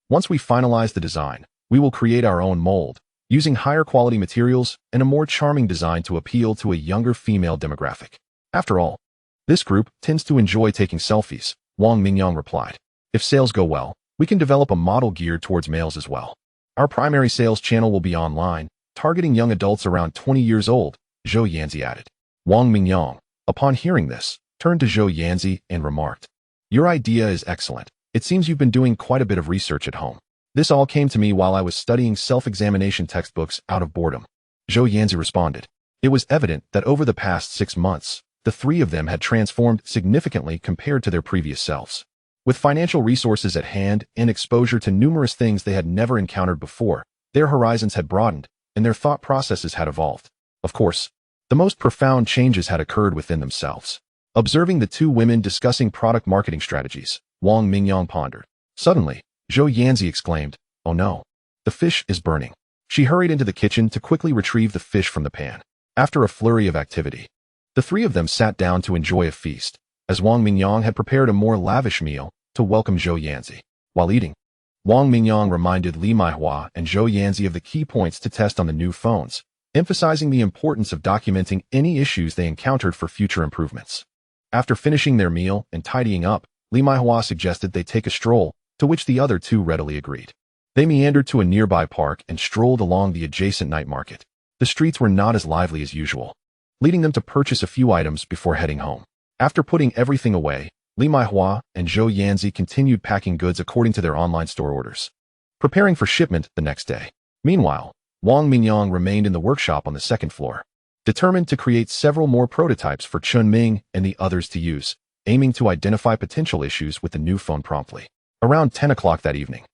[SPEAKER 1] Once we finalize the design, we will create our own mold, using higher quality materials and a more charming design to appeal to a younger female demographic. After all, this group tends to enjoy taking selfies," Wang Mingyang replied. "If sales go well, we can develop a model geared towards males as well. Our primary sales channel will be online, targeting young adults around 20 years old," Zhou Yanzi added. Wang Mingyang, upon hearing this, turned to Zhou Yanzi and remarked, "Your idea is excellent. It seems you've been doing quite a bit of research at home. This all came to me while I was studying self-examination textbooks out of boredom." Zhou Yanzi responded. It was evident that over the past 6 months, the three of them had transformed significantly compared to their previous selves. With financial resources at hand and exposure to numerous things they had never encountered before, their horizons had broadened and their thought processes had evolved. Of course, the most profound changes had occurred within themselves. Observing the two women discussing product marketing strategies, Wang Mingyang pondered. Suddenly, Zhou Yanzi exclaimed, "Oh no, the fish is burning." She hurried into the kitchen to quickly retrieve the fish from the pan. After a flurry of activity, the three of them sat down to enjoy a feast, as Wang Mingyang had prepared a more lavish meal to welcome Zhou Yanzi. While eating, Wang Mingyang reminded Li Maihua and Zhou Yanzi of the key points to test on the new phones, emphasizing the importance of documenting any issues they encountered for future improvements. After finishing their meal and tidying up, Li Maihua suggested they take a stroll, to which the other two readily agreed. They meandered to a nearby park and strolled along the adjacent night market. The streets were not as lively as usual, leading them to purchase a few items before heading home. After putting everything away, Li Maihua and Zhou Yanzi continued packing goods according to their online store orders, preparing for shipment the next day. Meanwhile, Wang Mingyang remained in the workshop on the second floor, determined to create several more prototypes for Chun Ming and the others to use, aiming to identify potential issues with the new phone promptly. Around 10 o'clock that evening,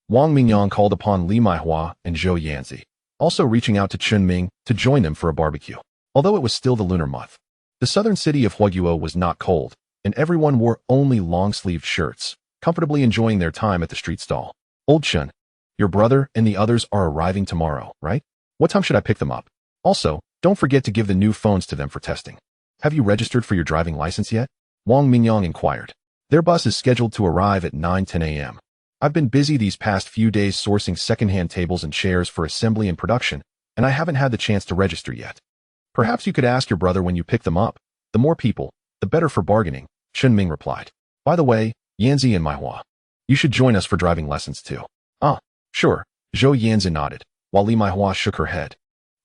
[SPEAKER 1] Wang Mingyang called upon Li Maihua and Zhou Yanzi. also reaching out to Chunming to join them for a barbecue. Although it was still the lunar month, the southern city of Huaguo was not cold, and everyone wore only long-sleeved shirts, comfortably enjoying their time at the street stall. Old Chun, your brother and the others are arriving tomorrow, right? What time should I pick them up? Also, don't forget to give the new phones to them for testing. Have you registered for your driving license yet? Wang Mingyang inquired. Their bus is scheduled to arrive at 9:10 a.m. I've been busy these past few days sourcing second-hand tables and chairs for assembly and production, and I haven't had the chance to register yet. Perhaps you could ask your brother when you pick them up. The more people, the better for bargaining, Chunming replied. By the way, Yanzi and Maihua, you should join us for driving lessons too. Ah, sure, Zhou Yanzi nodded, while Li Maihua shook her head,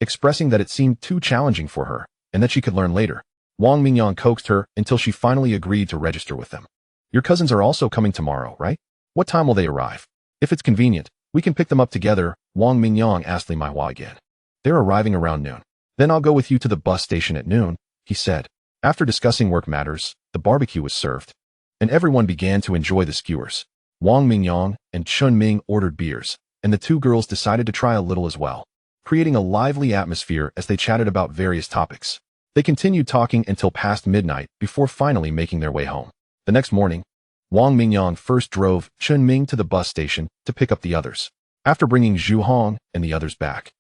[SPEAKER 1] expressing that it seemed too challenging for her, and that she could learn later. Wang Mingyang coaxed her until she finally agreed to register with them. Your cousins are also coming tomorrow, right? What time will they arrive? If it's convenient, we can pick them up together, Wang Mingyang asked Li Maihua again. They're arriving around noon. Then I'll go with you to the bus station at noon, he said. After discussing work matters, the barbecue was served, and everyone began to enjoy the skewers. Wang Mingyang and Chunming ordered beers, and the two girls decided to try a little as well, creating a lively atmosphere as they chatted about various topics. They continued talking until past midnight before finally making their way home. The next morning, Wang Mingyang first drove Chunming to the bus station to pick up the others. After bringing Zhu Hong and the others back,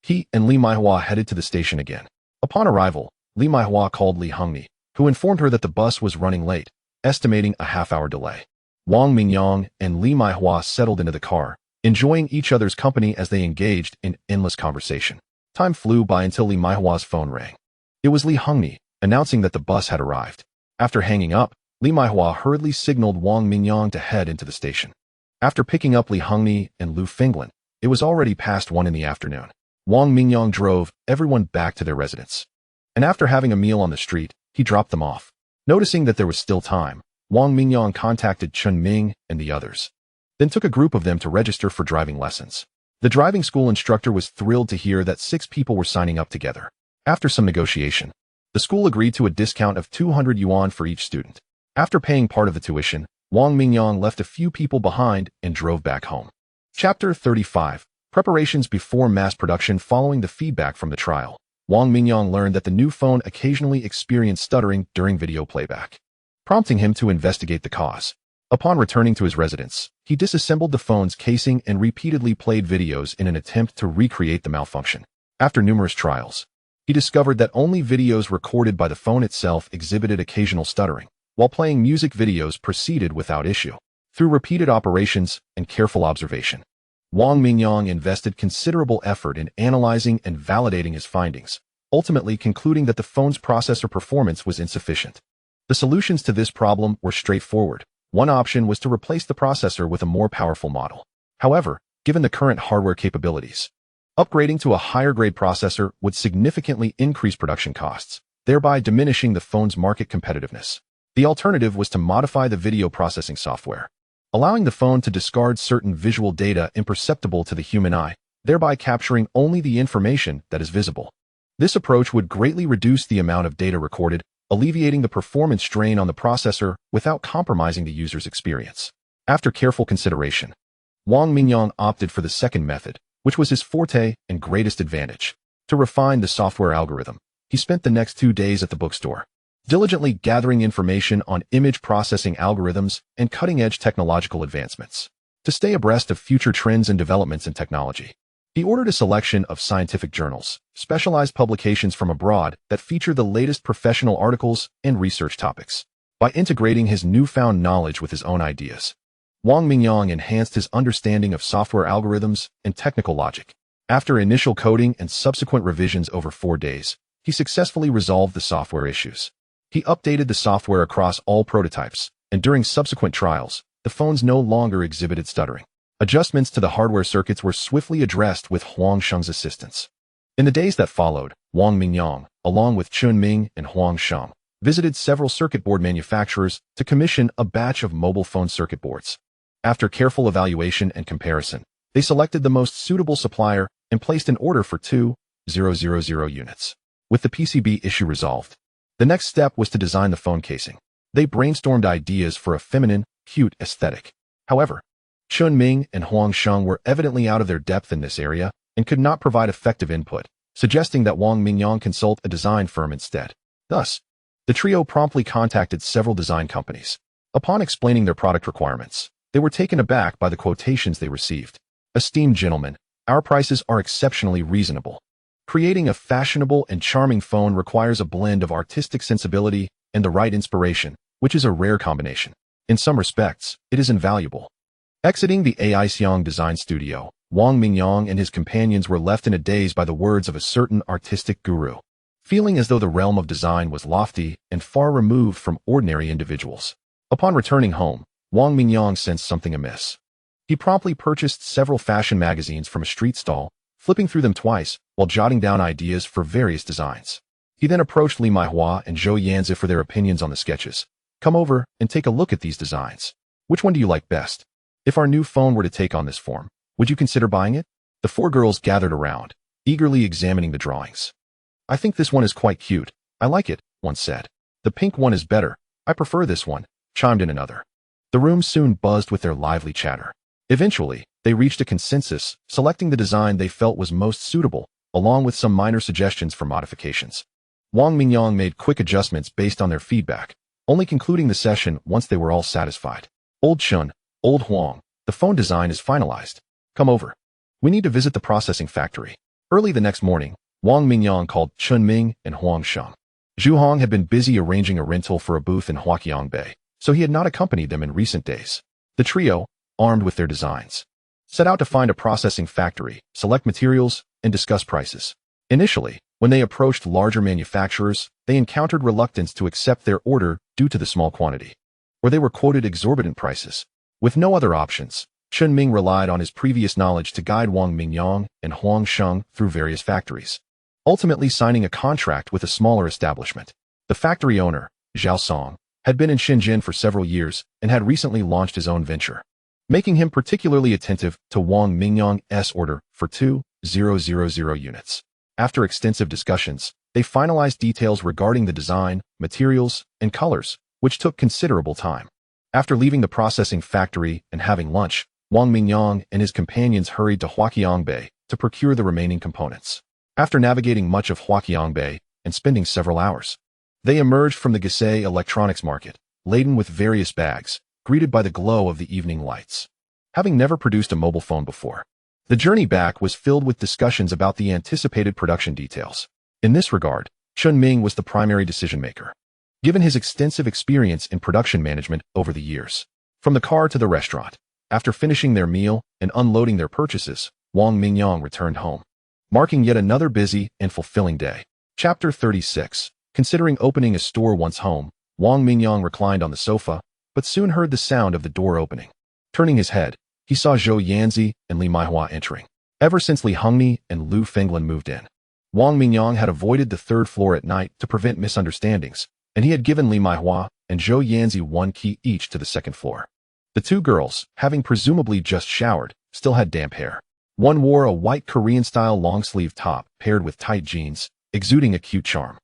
[SPEAKER 1] he and Li Maihua headed to the station again. Upon arrival, Li Maihua called Li Hongni, who informed her that the bus was running late, estimating a half-hour delay. Wang Mingyang and Li Maihua settled into the car, enjoying each other's company as they engaged in endless conversation. Time flew by until Li Maihua's phone rang. It was Li Hongni, announcing that the bus had arrived. After hanging up, Li Maihua hurriedly signaled Wang Mingyang to head into the station. After picking up Li Hongni and Lu Fenglan, it was already past 1 in the afternoon. Wang Mingyang drove everyone back to their residence. And after having a meal on the street, he dropped them off. Noticing that there was still time, Wang Mingyang contacted Chunming and the others, then took a group of them to register for driving lessons. The driving school instructor was thrilled to hear that 6 people were signing up together. After some negotiation, the school agreed to a discount of 200 yuan for each student. After paying part of the tuition, Wang Mingyang left a few people behind and drove back home. Chapter 35. Preparations before mass production. Following the feedback from the trial, Wang Mingyang learned that the new phone occasionally experienced stuttering during video playback, prompting him to investigate the cause. Upon returning to his residence, he disassembled the phone's casing and repeatedly played videos in an attempt to recreate the malfunction. After numerous trials, he discovered that only videos recorded by the phone itself exhibited occasional stuttering, while playing music videos proceeded without issue. Through repeated operations and careful observation, Wang Mingyang invested considerable effort in analyzing and validating his findings, ultimately concluding that the phone's processor performance was insufficient. The solutions to this problem were straightforward. One option was to replace the processor with a more powerful model. However, given the current hardware capabilities, upgrading to a higher-grade processor would significantly increase production costs, thereby diminishing the phone's market competitiveness. The alternative was to modify the video processing software, allowing the phone to discard certain visual data imperceptible to the human eye, thereby capturing only the information that is visible. This approach would greatly reduce the amount of data recorded, alleviating the performance strain on the processor without compromising the user's experience. After careful consideration, Wang Mingyang opted for the second method, which was his forte and greatest advantage. To refine the software algorithm, he spent the next 2 days at the bookstore, diligently gathering information on image processing algorithms and cutting-edge technological advancements. To stay abreast of future trends and developments in technology, he ordered a selection of scientific journals, specialized publications from abroad that feature the latest professional articles and research topics. By integrating his newfound knowledge with his own ideas, Wang Mingyang enhanced his understanding of software algorithms and technical logic. After initial coding and subsequent revisions over 4 days, he successfully resolved the software issues. He updated the software across all prototypes, and during subsequent trials, the phones no longer exhibited stuttering. Adjustments to the hardware circuits were swiftly addressed with Huang Sheng's assistance. In the days that followed, Wang Mingyang, along with Chunming and Huang Sheng, visited several circuit board manufacturers to commission a batch of mobile phone circuit boards. After careful evaluation and comparison, they selected the most suitable supplier and placed an order for 2,000 units. With the PCB issue resolved, the next step was to design the phone casing. They brainstormed ideas for a feminine, cute aesthetic. However, Chunming and Huang Sheng were evidently out of their depth in this area, and could not provide effective input, suggesting that Wang Mingyang consult a design firm instead. Thus, the trio promptly contacted several design companies. Upon explaining their product requirements, they were taken aback by the quotations they received. "Esteemed gentlemen, our prices are exceptionally reasonable. Creating a fashionable and charming phone requires a blend of artistic sensibility and the right inspiration, which is a rare combination. In some respects, it is invaluable." Exiting the Aixiang design studio, Wang Mingyang and his companions were left in a daze by the words of a certain artistic guru. Feeling as though the realm of design was lofty and far removed from ordinary individuals. Upon returning home, Wang Mingyang sensed something amiss. He promptly purchased several fashion magazines from a street stall, flipping through them twice while jotting down ideas for various designs. He then approached Li Maihua and Zhou Yanzi for their opinions on the sketches. "Come over and take a look at these designs. Which one do you like best? If our new phone were to take on this form, would you consider buying it?" The four girls gathered around, eagerly examining the drawings. "I think this one is quite cute. I like it," one said. "The pink one is better. I prefer this one," chimed in another. The room soon buzzed with their lively chatter. Eventually, they reached a consensus, selecting the design they felt was most suitable, along with some minor suggestions for modifications. Wang Mingyang made quick adjustments based on their feedback, only concluding the session once they were all satisfied. "Old Chun, Old Huang, the phone design is finalized. Come over. We need to visit the processing factory." Early the next morning, Wang Mingyang called Chun Ming and Huang Sheng. Zhu Hong had been busy arranging a rental for a booth in Huaqiang Bay, so he had not accompanied them in recent days. The trio, armed with their designs, set out to find a processing factory, select materials, and discuss prices. Initially, when they approached larger manufacturers, they encountered reluctance to accept their order due to the small quantity, or they were quoted exorbitant prices. With no other options, Chun Ming relied on his previous knowledge to guide Wang Mingyang and Huang Sheng through various factories, ultimately signing a contract with a smaller establishment. The factory owner, Zhao Song, had been in Shenzhen for several years and had recently launched his own venture, making him particularly attentive to Wang Mingyang's order for 2,000 units. After extensive discussions, they finalized details regarding the design, materials, and colors, which took considerable time. After leaving the processing factory and having lunch, Wang Mingyang and his companions hurried to Huaqiang Bay to procure the remaining components. After navigating much of Huaqiang Bay and spending several hours, they emerged from the Gasei electronics market, laden with various bags, greeted by the glow of the evening lights. Having never produced a mobile phone before, the journey back was filled with discussions about the anticipated production details. In this regard, Chun Ming was the primary decision-maker, given his extensive experience in production management over the years. From the car to the restaurant, after finishing their meal and unloading their purchases, Wang Mingyang returned home, marking yet another busy and fulfilling day. Chapter 36. Considering opening a store once home, Wang Mingyang reclined on the sofa, but soon heard the sound of the door opening. Turning his head, he saw Zhou Yanzi and Li Maihua entering. Ever since Li Hongni and Lu Fenglan moved in, Wang Mingyang had avoided the third floor at night to prevent misunderstandings, and he had given Li Maihua and Zhou Yanzi one key each to the second floor. The two girls, having presumably just showered, still had damp hair. One wore a white Korean-style long-sleeve top paired with tight jeans, exuding a cute charm.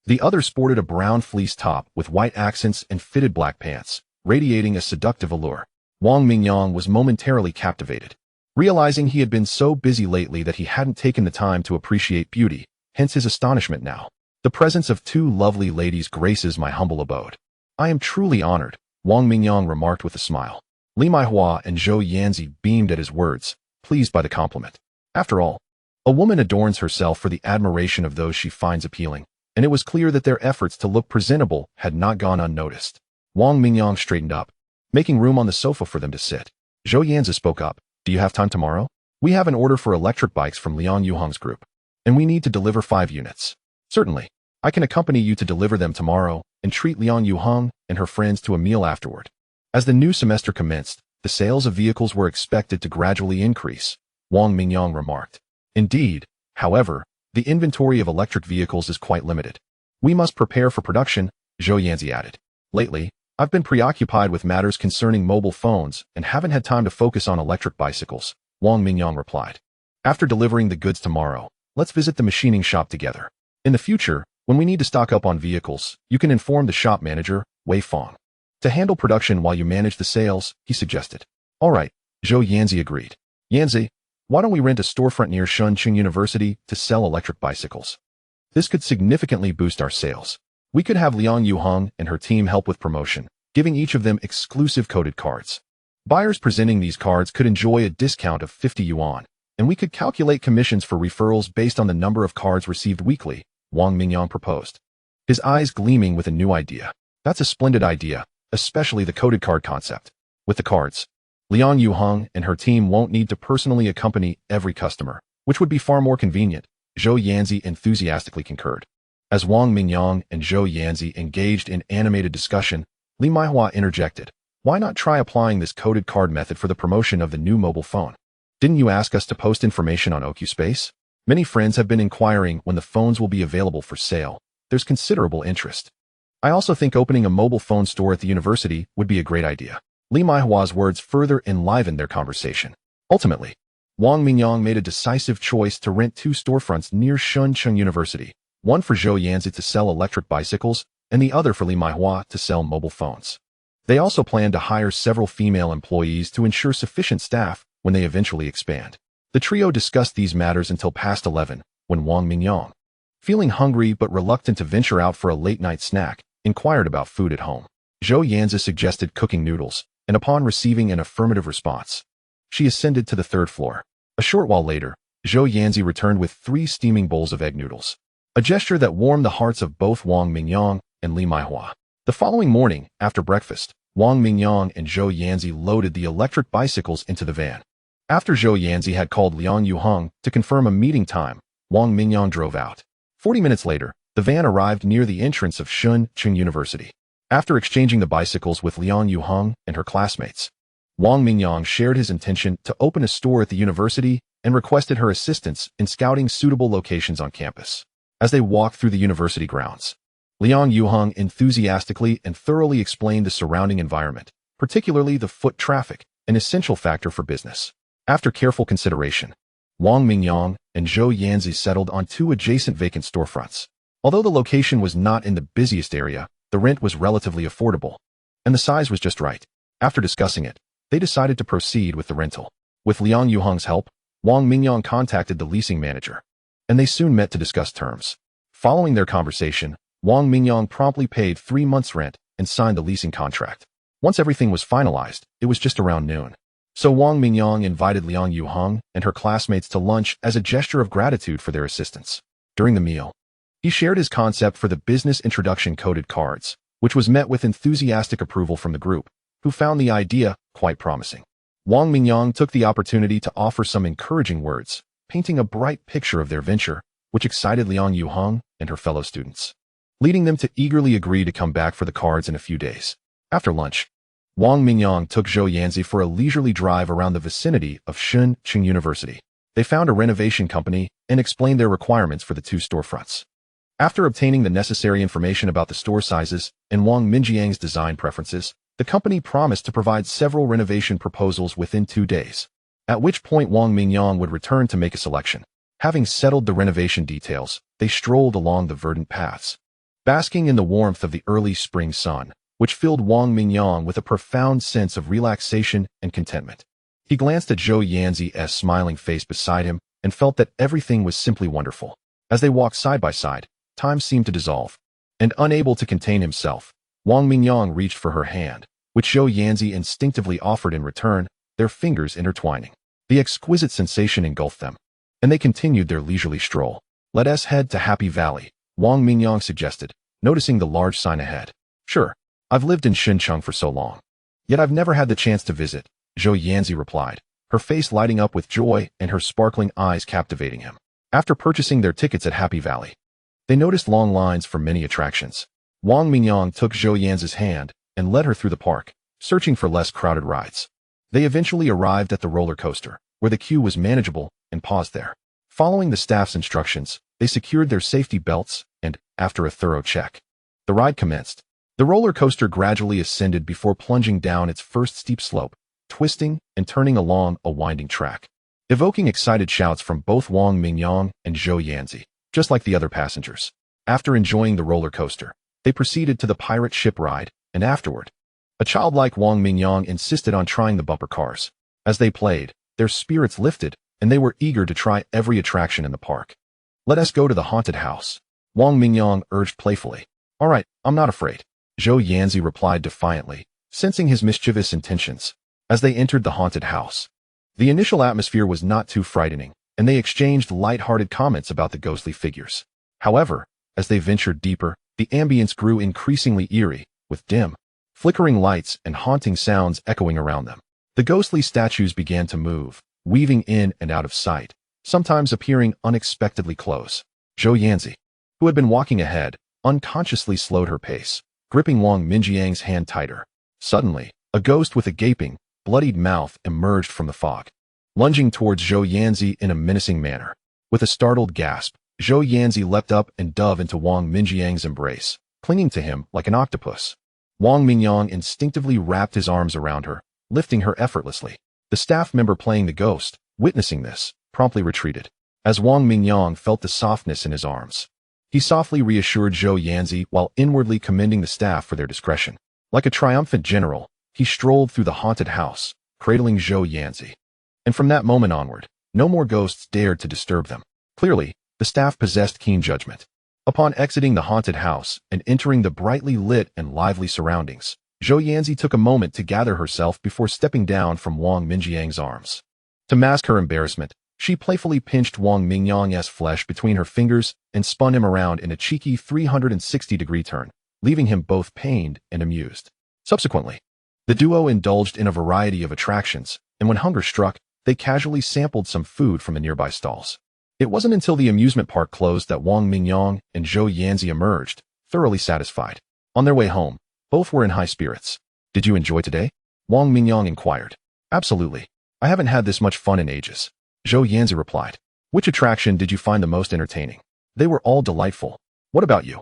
[SPEAKER 1] The other sported a brown fleece top with white accents and fitted black pants, radiating a seductive allure. Wang Mingyang was momentarily captivated, realizing he had been so busy lately that he hadn't taken the time to appreciate beauty, hence his astonishment now. "The presence of two lovely ladies graces my humble abode. I am truly honored," Wang Mingyang remarked with a smile. Li Maihua and Zhou Yanzi beamed at his words, pleased by the compliment. After all, a woman adorns herself for the admiration of those she finds appealing, and it was clear that their efforts to look presentable had not gone unnoticed. Wang Mingyang straightened up, making room on the sofa for them to sit. Zhou Yanzi spoke up. "Do you have time tomorrow? We have an order for electric bikes from Liang Yuhong's group, and we need to deliver 5 units. Certainly, I can accompany you to deliver them tomorrow and treat Liang Yuhong and her friends to a meal afterward." As the new semester commenced, the sales of vehicles were expected to gradually increase, Wang Mingyang remarked. "Indeed, however, the inventory of electric vehicles is quite limited. We must prepare for production," Zhou Yanzi added. "Lately, I've been preoccupied with matters concerning mobile phones and haven't had time to focus on electric bicycles," Wang Mingyang replied. "After delivering the goods tomorrow, let's visit the machining shop together. In the future, when we need to stock up on vehicles, you can inform the shop manager, Wei Fong, to handle production while you manage the sales," he suggested. "All right," Zhou Yanzi agreed. "Yanzi, Why don't we rent a storefront near Shunqing University to sell electric bicycles? This could significantly boost our sales. We could have Liang Yuhong and her team help with promotion, giving each of them exclusive coded cards. Buyers presenting these cards could enjoy a discount of 50 yuan, and we could calculate commissions for referrals based on the number of cards received weekly, Wang Mingyang proposed, his eyes gleaming with a new idea. That's a splendid idea, especially the coded card concept. With the cards, Liang Yuhong and her team won't need to personally accompany every customer, which would be far more convenient, Zhou Yanzi enthusiastically concurred. As Wang Mingyang and Zhou Yanzi engaged in animated discussion, Li Maihua interjected, "Why not try applying this coded card method for the promotion of the new mobile phone? Didn't you ask us to post information on OcuSpace? Many friends have been inquiring when the phones will be available for sale. There's considerable interest. I also think opening a mobile phone store at the university would be a great idea." Li Maihua's words further enlivened their conversation. Ultimately, Wang Mingyang made a decisive choice to rent 2 storefronts near Shunqing University, one for Zhou Yanzi to sell electric bicycles and the other for Li Maihua to sell mobile phones. They also planned to hire several female employees to ensure sufficient staff when they eventually expand. The trio discussed these matters until past 11, when Wang Mingyang, feeling hungry but reluctant to venture out for a late-night snack, inquired about food at home. Zhou Yanzi suggested cooking noodles, and upon receiving an affirmative response, she ascended to the 3rd floor. A short while later, Zhou Yanzi returned with 3 steaming bowls of egg noodles, a gesture that warmed the hearts of both Wang Mingyang and Li Maihua. The following morning, after breakfast, Wang Mingyang and Zhou Yanzi loaded the electric bicycles into the van. After Zhou Yanzi had called Liang Yuhong to confirm a meeting time, Wang Mingyang drove out. 40 minutes later, the van arrived near the entrance of Shunqing University. After exchanging the bicycles with Liang Yuhong and her classmates, Wang Mingyang shared his intention to open a store at the university and requested her assistance in scouting suitable locations on campus. As they walked through the university grounds, Liang Yuhong enthusiastically and thoroughly explained the surrounding environment, particularly the foot traffic, an essential factor for business. After careful consideration, Wang Mingyang and Zhou Yanzi settled on 2 adjacent vacant storefronts. Although the location was not in the busiest area, the rent was relatively affordable, and the size was just right. After discussing it, they decided to proceed with the rental. With Liang Yuhong's help, Wang Mingyang contacted the leasing manager, and they soon met to discuss terms. Following their conversation, Wang Mingyang promptly paid 3 months' rent and signed the leasing contract. Once everything was finalized, it was just around noon. So Wang Mingyang invited Liang Yuhong and her classmates to lunch as a gesture of gratitude for their assistance. During the meal, he shared his concept for the business introduction coded cards, which was met with enthusiastic approval from the group, who found the idea quite promising. Wang Mingyang took the opportunity to offer some encouraging words, painting a bright picture of their venture, which excited Liang Yuhong and her fellow students, leading them to eagerly agree to come back for the cards in a few days. After lunch, Wang Mingyang took Zhou Yanzi for a leisurely drive around the vicinity of Shunqing University. They found a renovation company and explained their requirements for the 2 storefronts. After obtaining the necessary information about the store sizes and Wang Mingyang's design preferences, the company promised to provide several renovation proposals within 2 days, at which point Wang Mingyang would return to make a selection. Having settled the renovation details, they strolled along the verdant paths, basking in the warmth of the early spring sun, which filled Wang Mingyang with a profound sense of relaxation and contentment. He glanced at Zhou Yanzi's smiling face beside him and felt that everything was simply wonderful. As they walked side by side, time seemed to dissolve, and unable to contain himself, Wang Mingyang reached for her hand, which Zhou Yanzi instinctively offered in return, their fingers intertwining. The exquisite sensation engulfed them, and they continued their leisurely stroll. "Let us head to Happy Valley," Wang Mingyang suggested, noticing the large sign ahead. "Sure, I've lived in Shunqing for so long, yet I've never had the chance to visit," Zhou Yanzi replied, her face lighting up with joy and her sparkling eyes captivating him. After purchasing their tickets at Happy Valley, they noticed long lines for many attractions. Wang Mingyang took Zhou Yanzi's hand and led her through the park, searching for less crowded rides. They eventually arrived at the roller coaster, where the queue was manageable, and paused there. Following the staff's instructions, they secured their safety belts and, after a thorough check, the ride commenced. The roller coaster gradually ascended before plunging down its first steep slope, twisting and turning along a winding track, evoking excited shouts from both Wang Mingyang and Zhou Yanzi, just like the other passengers. After enjoying the roller coaster, they proceeded to the pirate ship ride, and afterward, a childlike Wang Mingyang insisted on trying the bumper cars. As they played, their spirits lifted, and they were eager to try every attraction in the park. Let us go to the haunted house, Wang Mingyang urged playfully. All right, I'm not afraid, Zhou Yanzi replied defiantly, sensing his mischievous intentions. As they entered the haunted house, the initial atmosphere was not too frightening, and they exchanged light-hearted comments about the ghostly figures. However, as they ventured deeper, the ambience grew increasingly eerie, with dim, flickering lights and haunting sounds echoing around them. The ghostly statues began to move, weaving in and out of sight, sometimes appearing unexpectedly close. Zhou Yanzi, who had been walking ahead, unconsciously slowed her pace, gripping Wang Minjiang's hand tighter. Suddenly, a ghost with a gaping, bloodied mouth emerged from the fog, lunging towards Zhou Yanzi in a menacing manner. With a startled gasp, Zhou Yanzi leapt up and dove into Wang Minjiang's embrace, clinging to him like an octopus. Wang Mingyang instinctively wrapped his arms around her, lifting her effortlessly. The staff member playing the ghost, witnessing this, promptly retreated. As Wang Mingyang felt the softness in his arms, he softly reassured Zhou Yanzi while inwardly commending the staff for their discretion. Like a triumphant general, he strolled through the haunted house, cradling Zhou Yanzi. And from that moment onward, no more ghosts dared to disturb them. Clearly, the staff possessed keen judgment. Upon exiting the haunted house and entering the brightly lit and lively surroundings, Zhou Yanzi took a moment to gather herself before stepping down from Wang Minjiang's arms. To mask her embarrassment, she playfully pinched Wang Mingyang's flesh between her fingers and spun him around in a cheeky 360-degree turn, leaving him both pained and amused. Subsequently, the duo indulged in a variety of attractions, and when hunger struck, they casually sampled some food from the nearby stalls. It wasn't until the amusement park closed that Wang Mingyang and Zhou Yanzi emerged, thoroughly satisfied. On their way home, both were in high spirits. Did you enjoy today? Wang Mingyang inquired. Absolutely. I haven't had this much fun in ages, Zhou Yanzi replied. Which attraction did you find the most entertaining? They were all delightful. What about you?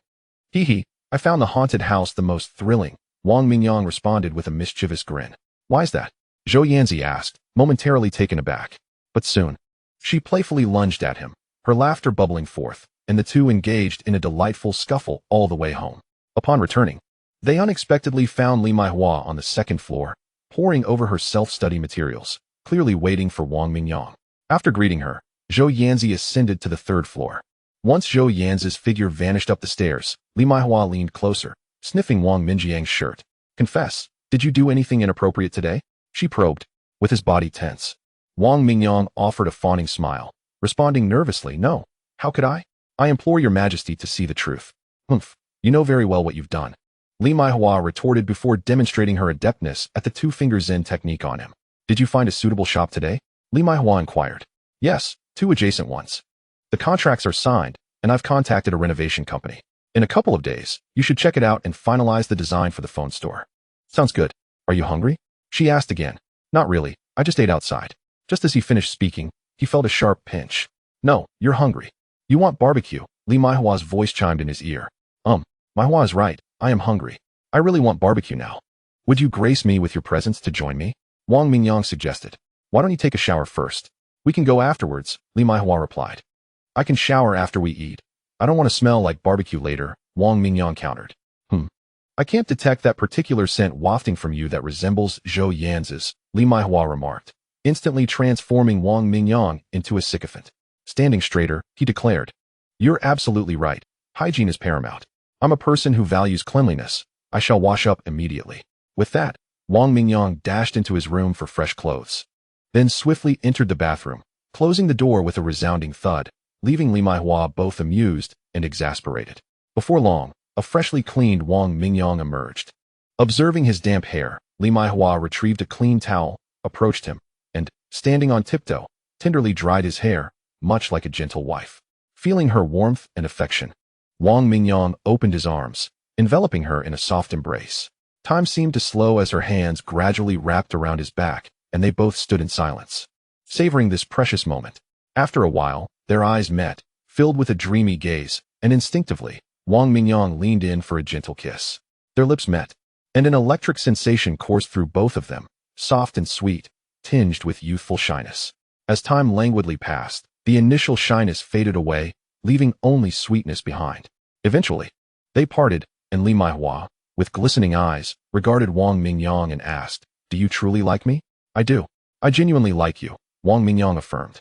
[SPEAKER 1] Hee, I found the haunted house the most thrilling, Wang Mingyang responded with a mischievous grin. Why's that? Zhou Yanzi asked, momentarily taken aback. But soon, she playfully lunged at him, her laughter bubbling forth, and the two engaged in a delightful scuffle all the way home. Upon returning, they unexpectedly found Li Maihua on the second floor, poring over her self-study materials, clearly waiting for Wang Mingyang. After greeting her, Zhou Yanzi ascended to the third floor. Once Zhou Yanzi's figure vanished up the stairs, Li Maihua leaned closer, sniffing Wang Minjiang's shirt. Confess, did you do anything inappropriate today? She probed, with his body tense. Wang Mingyang offered a fawning smile, responding nervously, No, how could I? I implore your majesty to see the truth. Humph, you know very well what you've done, Li Maihua retorted before demonstrating her adeptness at the two-finger Zen technique on him. Did you find a suitable shop today? Li Maihua inquired. Yes, 2 adjacent ones. The contracts are signed, and I've contacted a renovation company. In a couple of days, you should check it out and finalize the design for the phone store. Sounds good. Are you hungry? She asked again. Not really, I just ate outside. Just as he finished speaking, he felt a sharp pinch. No, you're hungry. You want barbecue, Li Maihua's voice chimed in his ear. Maihua is right, I am hungry. I really want barbecue now. Would you grace me with your presence to join me? Wang Mingyang suggested. Why don't you take a shower first? We can go afterwards, Li Maihua replied. I can shower after we eat. I don't want to smell like barbecue later, Wang Mingyang countered. I can't detect that particular scent wafting from you that resembles Zhou Yanzi's, Li Maihua remarked, instantly transforming Wang Mingyang into a sycophant. Standing straighter, he declared. You're absolutely right. Hygiene is paramount. I'm a person who values cleanliness. I shall wash up immediately. With that, Wang Mingyang dashed into his room for fresh clothes, then swiftly entered the bathroom, closing the door with a resounding thud, leaving Li Maihua both amused and exasperated. Before long, a freshly cleaned Wang Mingyang emerged. Observing his damp hair, Li Maihua retrieved a clean towel, approached him, and, standing on tiptoe, tenderly dried his hair, much like a gentle wife. Feeling her warmth and affection, Wang Mingyang opened his arms, enveloping her in a soft embrace. Time seemed to slow as her hands gradually wrapped around his back, and they both stood in silence, savoring this precious moment. After a while, their eyes met, filled with a dreamy gaze, and instinctively, Wang Mingyang leaned in for a gentle kiss. Their lips met, and an electric sensation coursed through both of them, soft and sweet, tinged with youthful shyness. As time languidly passed, the initial shyness faded away, leaving only sweetness behind. Eventually, they parted, and Li Maihua, with glistening eyes, regarded Wang Mingyang and asked, Do you truly like me? I do. I genuinely like you, Wang Mingyang affirmed.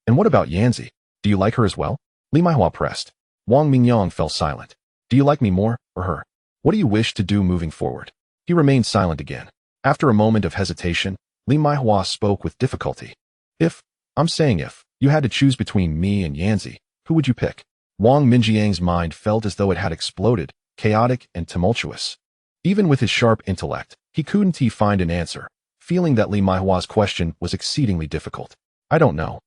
[SPEAKER 1] And what about Yanzi? Do you like her as well? Li Maihua pressed. Wang Mingyang fell silent. Do you like me more, or her? What do you wish to do moving forward? He remained silent again. After a moment of hesitation, Li Maihua spoke with difficulty. If you had to choose between me and Yanzi, who would you pick? Wang Minjiang's mind felt as though it had exploded, chaotic and tumultuous. Even with his sharp intellect, he couldn't find an answer, feeling that Li Maihua's question was exceedingly difficult. I don't know.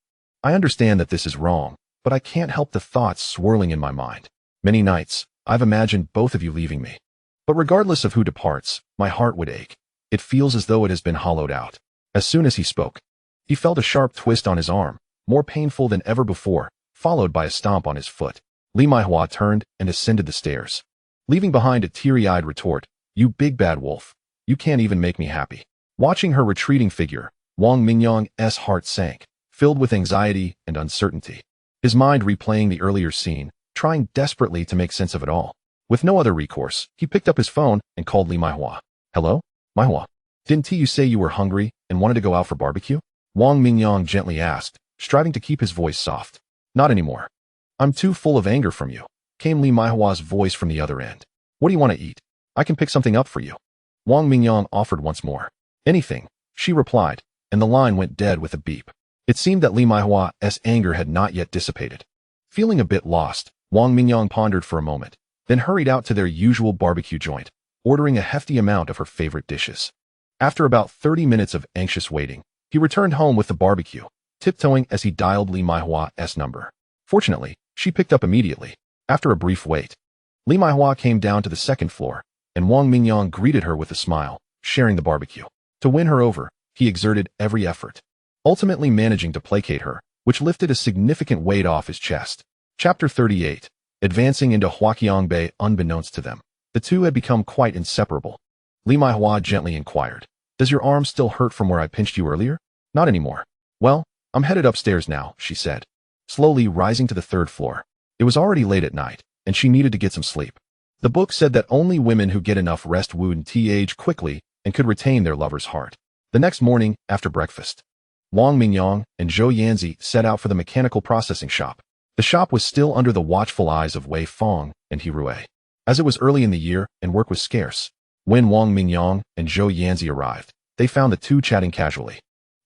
[SPEAKER 1] I understand that this is wrong, but I can't help the thoughts swirling in my mind. Many nights, I've imagined both of you leaving me. But regardless of who departs, my heart would ache. It feels as though it has been hollowed out. As soon as he spoke, he felt a sharp twist on his arm, more painful than ever before, followed by a stomp on his foot. Li Maihua turned and ascended the stairs, leaving behind a teary-eyed retort. You big bad wolf. You can't even make me happy. Watching her retreating figure, Wang Mingyang's heart sank, filled with anxiety and uncertainty. His mind replaying the earlier scene, trying desperately to make sense of it all. With no other recourse, he picked up his phone and called Li Maihua. Hello? Maihua. Didn't you say you were hungry and wanted to go out for barbecue? Wang Mingyang gently asked, striving to keep his voice soft. Not anymore. I'm too full of anger from you, came Li Maihua's voice from the other end. What do you want to eat? I can pick something up for you. Wang Mingyang offered once more. Anything, she replied, and the line went dead with a beep. It seemed that Li Maihua's anger had not yet dissipated. Feeling a bit lost, Wang Mingyang pondered for a moment, then hurried out to their usual barbecue joint, ordering a hefty amount of her favorite dishes. After about 30 minutes of anxious waiting, he returned home with the barbecue, tiptoeing as he dialed Li Maihua's number. Fortunately, she picked up immediately. After a brief wait, Li Maihua came down to the second floor, and Wang Mingyang greeted her with a smile, sharing the barbecue. To win her over, he exerted every effort, ultimately managing to placate her, which lifted a significant weight off his chest. Chapter 38. Advancing into Huaqiang Bay unbeknownst to them, the two had become quite inseparable. Li Maihua gently inquired, Does your arm still hurt from where I pinched you earlier? Not anymore. Well, I'm headed upstairs now, she said, slowly rising to the third floor. It was already late at night, and she needed to get some sleep. The book said that only women who get enough rest would age quickly and could retain their lover's heart. The next morning, after breakfast, Wang Mingyang and Zhou Yanzi set out for the mechanical processing shop. The shop was still under the watchful eyes of Wei Fong and He Rui, as it was early in the year and work was scarce. When Wang Mingyang and Zhou Yanzi arrived, they found the two chatting casually.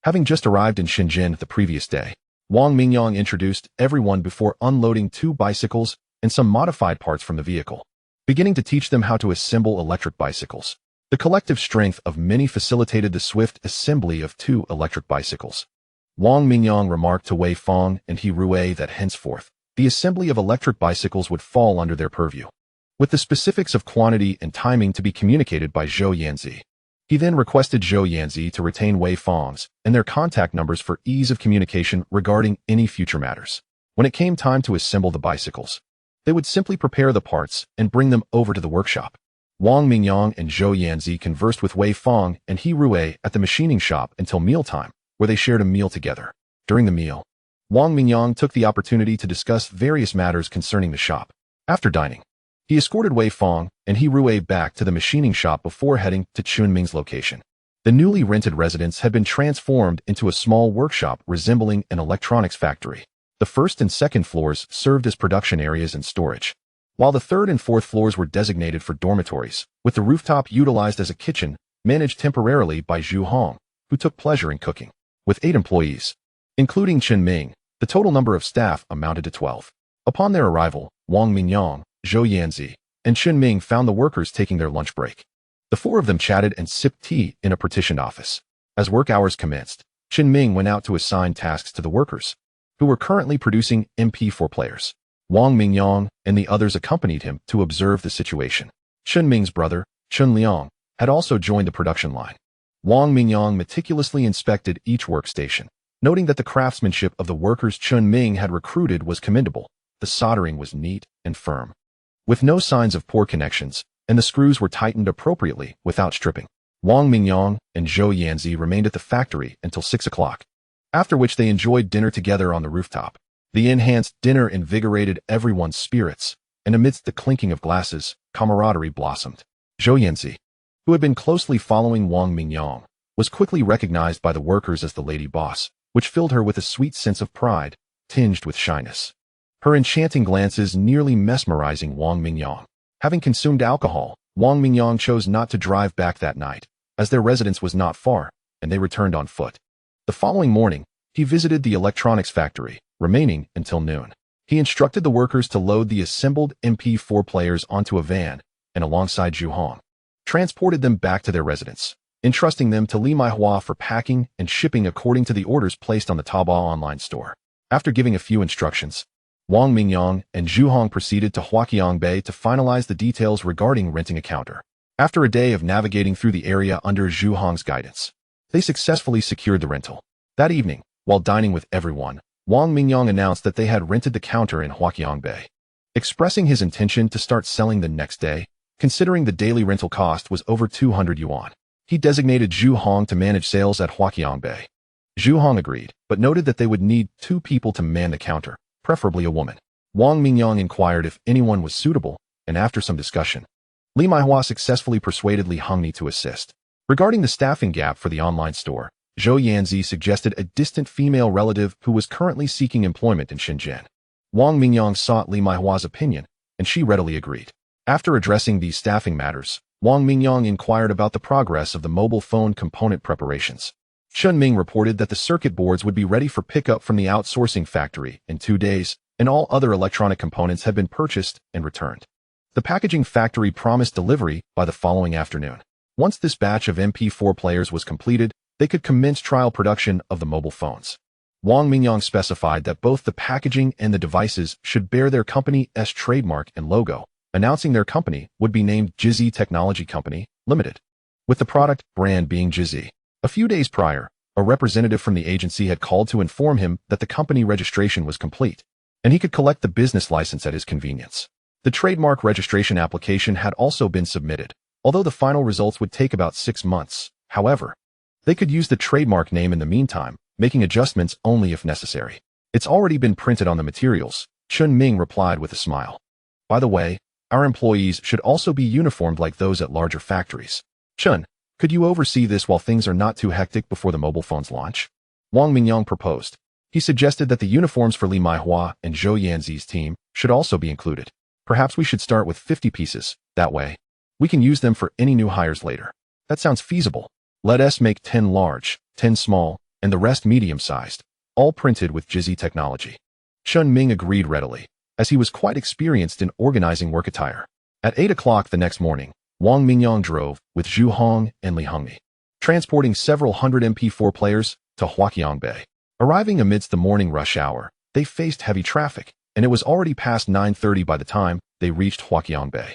[SPEAKER 1] Having just arrived in Shenzhen the previous day, Wang Mingyang introduced everyone before unloading 2 bicycles and some modified parts from the vehicle, beginning to teach them how to assemble electric bicycles. The collective strength of many facilitated the swift assembly of 2 electric bicycles. Wang Mingyang remarked to Wei Fong and He Rui that henceforth, the assembly of electric bicycles would fall under their purview, with the specifics of quantity and timing to be communicated by Zhou Yanzi. He then requested Zhou Yanzi to retain Wei Fong's and their contact numbers for ease of communication regarding any future matters. When it came time to assemble the bicycles, they would simply prepare the parts and bring them over to the workshop. Wang Mingyang and Zhou Yanzi conversed with Wei Fong and He Rui at the machining shop until mealtime, where they shared a meal together. During the meal, Wang Mingyang took the opportunity to discuss various matters concerning the shop. After dining, he escorted Wei Fong and He Rui back to the machining shop before heading to Chunming's location. The newly rented residence had been transformed into a small workshop resembling an electronics factory. The first and second floors served as production areas and storage, while the third and fourth floors were designated for dormitories, with the rooftop utilized as a kitchen, managed temporarily by Zhu Hong, who took pleasure in cooking. With 8 employees, including Chen Ming, the total number of staff amounted to 12. Upon their arrival, Wang Mingyang, Zhou Yanzi, and Chen Ming found the workers taking their lunch break. The 4 of them chatted and sipped tea in a partitioned office. As work hours commenced, Chen Ming went out to assign tasks to the workers, who were currently producing MP4 players. Wang Mingyang and the others accompanied him to observe the situation. Chen Ming's brother, Chen Liang, had also joined the production line. Wang Mingyang meticulously inspected each workstation, noting that the craftsmanship of the workers Chen Ming had recruited was commendable. The soldering was neat and firm, with no signs of poor connections, and the screws were tightened appropriately without stripping. Wang Mingyang and Zhou Yanzi remained at the factory until 6 o'clock, after which they enjoyed dinner together on the rooftop. The enhanced dinner invigorated everyone's spirits, and amidst the clinking of glasses, camaraderie blossomed. Zhou Yanzi, who had been closely following Wang Mingyang, was quickly recognized by the workers as the lady boss, which filled her with a sweet sense of pride, tinged with shyness. Her enchanting glances nearly mesmerizing Wang Mingyang. Having consumed alcohol, Wang Mingyang chose not to drive back that night, as their residence was not far, and they returned on foot. The following morning, he visited the electronics factory, remaining until noon. He instructed the workers to load the assembled MP4 players onto a van, and alongside Zhu Hong, transported them back to their residence, entrusting them to Li Maihua for packing and shipping according to the orders placed on the Taobao online store. After giving a few instructions, Wang Mingyang and Zhu Hong proceeded to Huaqiangbei to finalize the details regarding renting a counter. After a day of navigating through the area under Zhu Hong's guidance, they successfully secured the rental. That evening, while dining with everyone, Wang Mingyang announced that they had rented the counter in Huaqiangbei. Expressing his intention to start selling the next day, considering the daily rental cost was over 200 yuan. He designated Zhu Hong to manage sales at Huaqiangbei. Zhu Hong agreed, but noted that they would need 2 people to man the counter, preferably a woman. Wang Mingyang inquired if anyone was suitable, and after some discussion, Li Maihua successfully persuaded Li Hongni to assist. Regarding the staffing gap for the online store, Zhou Yanzi suggested a distant female relative who was currently seeking employment in Shenzhen. Wang Mingyang sought Li Maihua's opinion, and she readily agreed. After addressing these staffing matters, Wang Mingyang inquired about the progress of the mobile phone component preparations. Chun Ming reported that the circuit boards would be ready for pickup from the outsourcing factory in 2 days, and all other electronic components had been purchased and returned. The packaging factory promised delivery by the following afternoon. Once this batch of MP4 players was completed, they could commence trial production of the mobile phones. Wang Mingyang specified that both the packaging and the devices should bear their company's trademark and logo, announcing their company would be named Jizhi Technology Company, Limited, with the product brand being Jizhi. A few days prior, a representative from the agency had called to inform him that the company registration was complete, and he could collect the business license at his convenience. The trademark registration application had also been submitted, although the final results would take about 6 months. However, they could use the trademark name in the meantime, making adjustments only if necessary. It's already been printed on the materials, Chun Ming replied with a smile. By the way, our employees should also be uniformed like those at larger factories. Chun, could you oversee this while things are not too hectic before the mobile phone's launch? Wang Mingyang proposed. He suggested that the uniforms for Li Maihua and Zhou Yanzi's team should also be included. Perhaps we should start with 50 pieces. That way, we can use them for any new hires later. That sounds feasible. Let us make 10 large, 10 small, and the rest medium-sized, all printed with Jizhi technology. Chun Ming agreed readily, as he was quite experienced in organizing work attire. At 8 o'clock the next morning, Wang Mingyang drove with Zhu Hong and Li Hongni, transporting several hundred MP4 players to Huaqiangbei. Arriving amidst the morning rush hour, they faced heavy traffic, and it was already past 9:30 by the time they reached Huaqiangbei.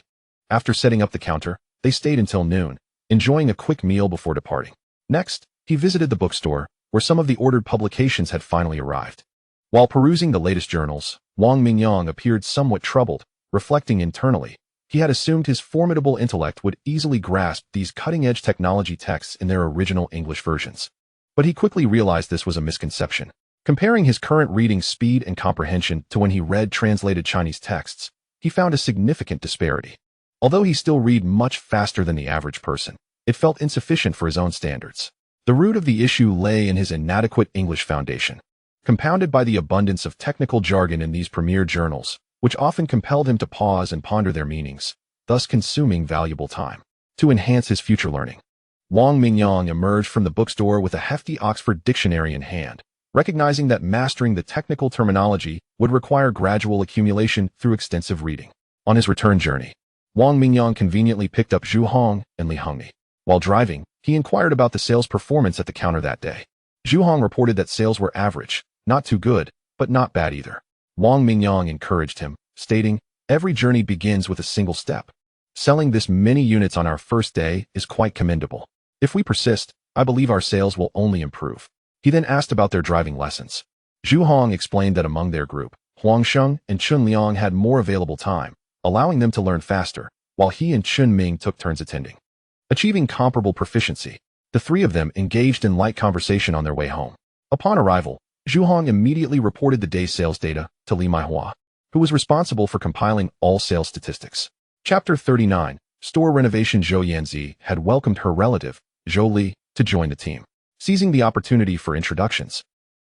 [SPEAKER 1] After setting up the counter, they stayed until noon, enjoying a quick meal before departing. Next, he visited the bookstore, where some of the ordered publications had finally arrived. While perusing the latest journals, Wang Mingyang appeared somewhat troubled, reflecting internally. He had assumed his formidable intellect would easily grasp these cutting-edge technology texts in their original English versions. But he quickly realized this was a misconception. Comparing his current reading speed and comprehension to when he read translated Chinese texts, he found a significant disparity. Although he still read much faster than the average person, it felt insufficient for his own standards. The root of the issue lay in his inadequate English foundation, compounded by the abundance of technical jargon in these premier journals, which often compelled him to pause and ponder their meanings, thus consuming valuable time. To enhance his future learning, Wang Mingyang emerged from the bookstore with a hefty Oxford dictionary in hand, recognizing that mastering the technical terminology would require gradual accumulation through extensive reading. On his return journey, Wang Mingyang conveniently picked up Zhu Hong and Li Hongni. While driving, he inquired about the sales performance at the counter that day. Zhu Hong reported that sales were average, not too good, but not bad either. Wang Mingyang encouraged him, stating, "Every journey begins with a single step. Selling this many units on our first day is quite commendable. If we persist, I believe our sales will only improve." He then asked about their driving lessons. Zhu Hong explained that among their group, Huang Sheng and Chun Liang had more available time, allowing them to learn faster, while he and Chun Ming took turns attending. Achieving comparable proficiency, the 3 of them engaged in light conversation on their way home. Upon arrival, Zhu Hong immediately reported the day's sales data to Li Maihua, who was responsible for compiling all sales statistics. Chapter 39, Store Renovation. Zhou Yanzi had welcomed her relative, Zhou Li, to join the team. Seizing the opportunity for introductions,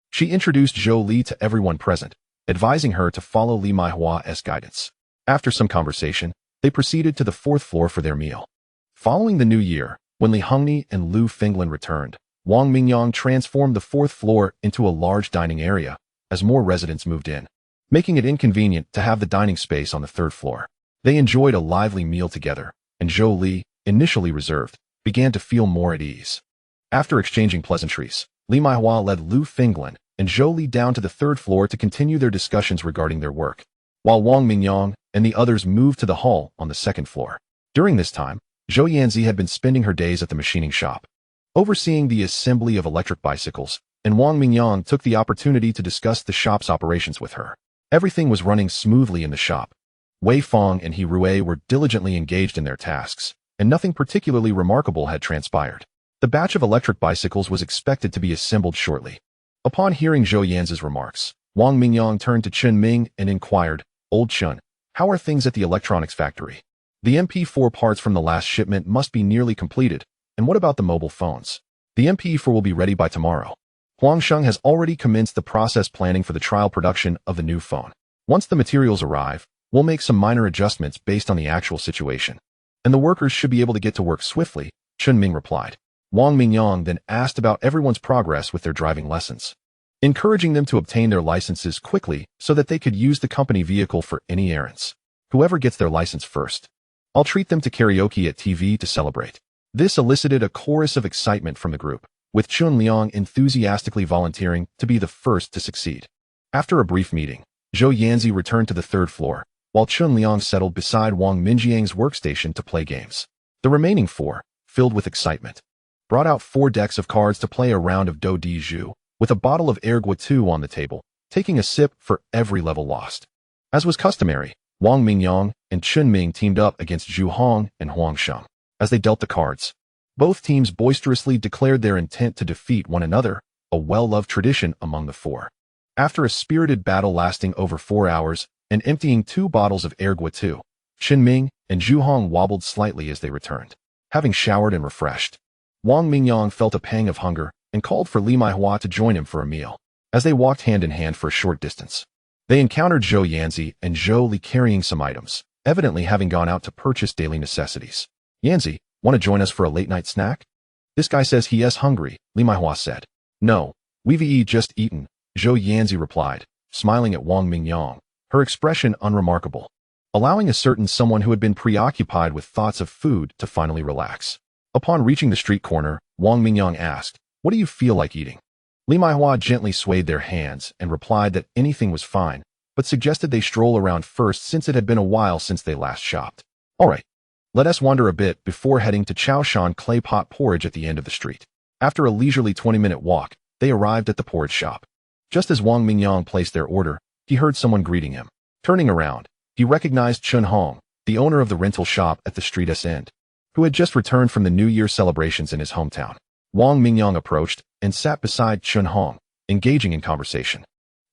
[SPEAKER 1] She introduced Zhou Li to everyone present, advising her to follow Li Maihua's guidance. After some conversation, they proceeded to the fourth floor for their meal. Following the new year, when Li Hongni and Lu Finglan returned, Wang Mingyang transformed the fourth floor into a large dining area as more residents moved in, making it inconvenient to have the dining space on the third floor. They enjoyed a lively meal together, and Zhou Li, initially reserved, began to feel more at ease. After exchanging pleasantries, Li Maihua led Lu Finglan and Zhou Li down to the third floor to continue their discussions regarding their work, while Wang Mingyang and the others moved to the hall on the second floor. During this time, Zhou Yanzi had been spending her days at the machining shop, overseeing the assembly of electric bicycles, and Wang Mingyang took the opportunity to discuss the shop's operations with her. Everything was running smoothly in the shop. Wei Fong and He Rui were diligently engaged in their tasks, and nothing particularly remarkable had transpired. The batch of electric bicycles was expected to be assembled shortly. Upon hearing Zhou Yanzi's remarks, Wang Mingyang turned to Chen Ming and inquired, "Old Chen, how are things at the electronics factory? The MP4 parts from the last shipment must be nearly completed, and what about the mobile phones? The MP4 will be ready by tomorrow." Huangsheng has already commenced the process planning for the trial production of the new phone. Once the materials arrive, we'll make some minor adjustments based on the actual situation, and the workers should be able to get to work swiftly, Chen Ming replied. Wang Mingyang then asked about everyone's progress with their driving lessons, encouraging them to obtain their licenses quickly so that they could use the company vehicle for any errands. Whoever gets their license first, I'll treat them to karaoke at TV to celebrate. This elicited a chorus of excitement from the group, with Chun Liang enthusiastically volunteering to be the first to succeed. After a brief meeting, Zhou Yanzi returned to the third floor, while Chun Liang settled beside Wang Minjiang's workstation to play games. The remaining four, filled with excitement, brought out 4 decks of cards to play a round of Do Di Zhu, with a bottle of Ergua 2 on the table, taking a sip for every level lost. As was customary, Wang Mingyang and Chen Ming teamed up against Zhu Hong and Huang Sheng. As they dealt the cards, both teams boisterously declared their intent to defeat one another, a well-loved tradition among the four. After a spirited battle lasting over 4 hours and emptying 2 bottles of Ergua 2, Chen Ming and Zhu Hong wobbled slightly as they returned. Having showered and refreshed, Wang Mingyang felt a pang of hunger and called for Li Maihua to join him for a meal. As they walked hand in hand for a short distance, they encountered Zhou Yanzi and Zhou Li carrying some items, evidently having gone out to purchase daily necessities. "Yanzi, want to join us for a late-night snack?" "This guy says he is hungry," Li Maihua said. "No, we've just eaten," Zhou Yanzi replied, smiling at Wang Mingyang, her expression unremarkable, allowing a certain someone who had been preoccupied with thoughts of food to finally relax. Upon reaching the street corner, Wang Mingyang asked, "What do you feel like eating?" Li Maihua gently swayed their hands and replied that anything was fine, but suggested they stroll around first since it had been a while since they last shopped. "All right, let us wander a bit before heading to Chaoshan clay pot porridge at the end of the street." After a leisurely 20-minute walk, they arrived at the porridge shop. Just as Wang Mingyang placed their order, he heard someone greeting him. Turning around, he recognized Chun Hong, the owner of the rental shop at the street's end, who had just returned from the New Year celebrations in his hometown. Wang Mingyang approached and sat beside Chun Hong, engaging in conversation.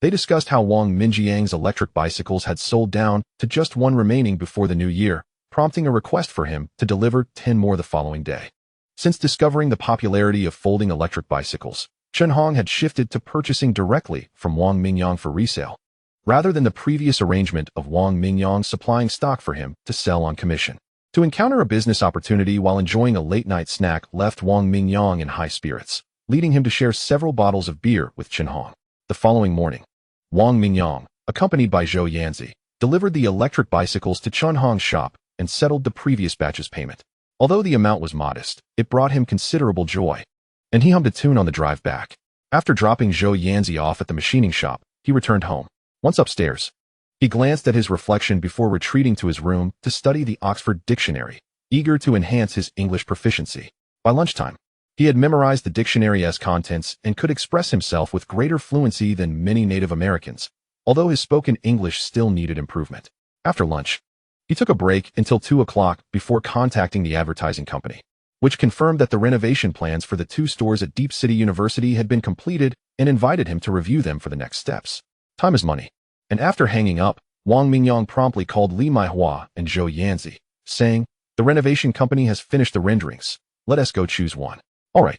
[SPEAKER 1] They discussed how Wang Minjiang's electric bicycles had sold down to just 1 remaining before the new year, prompting a request for him to deliver 10 more the following day. Since discovering the popularity of folding electric bicycles, Chun Hong had shifted to purchasing directly from Wang Mingyang for resale, rather than the previous arrangement of Wang Mingyang supplying stock for him to sell on commission. To encounter a business opportunity while enjoying a late-night snack left Wang Mingyang in high spirits, leading him to share several bottles of beer with Chun Hong. The following morning, Wang Mingyang, accompanied by Zhou Yanzi, delivered the electric bicycles to Chun Hong's shop and settled the previous batch's payment. Although the amount was modest, it brought him considerable joy, and he hummed a tune on the drive back. After dropping Zhou Yanzi off at the machining shop, he returned home. Once upstairs, he glanced at his reflection before retreating to his room to study the Oxford Dictionary, eager to enhance his English proficiency. By lunchtime, he had memorized the dictionary's contents and could express himself with greater fluency than many Native Americans, although his spoken English still needed improvement. After lunch, he took a break until 2 o'clock before contacting the advertising company, which confirmed that the renovation plans for the 2 stores at Deep City University had been completed and invited him to review them for the next steps. Time is money. And after hanging up, Wang Mingyang promptly called Li Maihua and Zhou Yanzi, saying, "The renovation company has finished the renderings. Let us go choose one." "All right,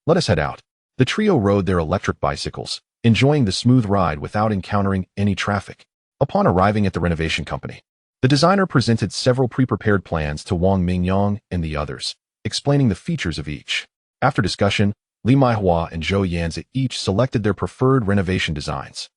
[SPEAKER 1] let us head out." The trio rode their electric bicycles, enjoying the smooth ride without encountering any traffic. Upon arriving at the renovation company, the designer presented several pre-prepared plans to Wang Mingyang and the others, explaining the features of each. After discussion, Li Maihua and Zhou Yanzi each selected their preferred renovation designs.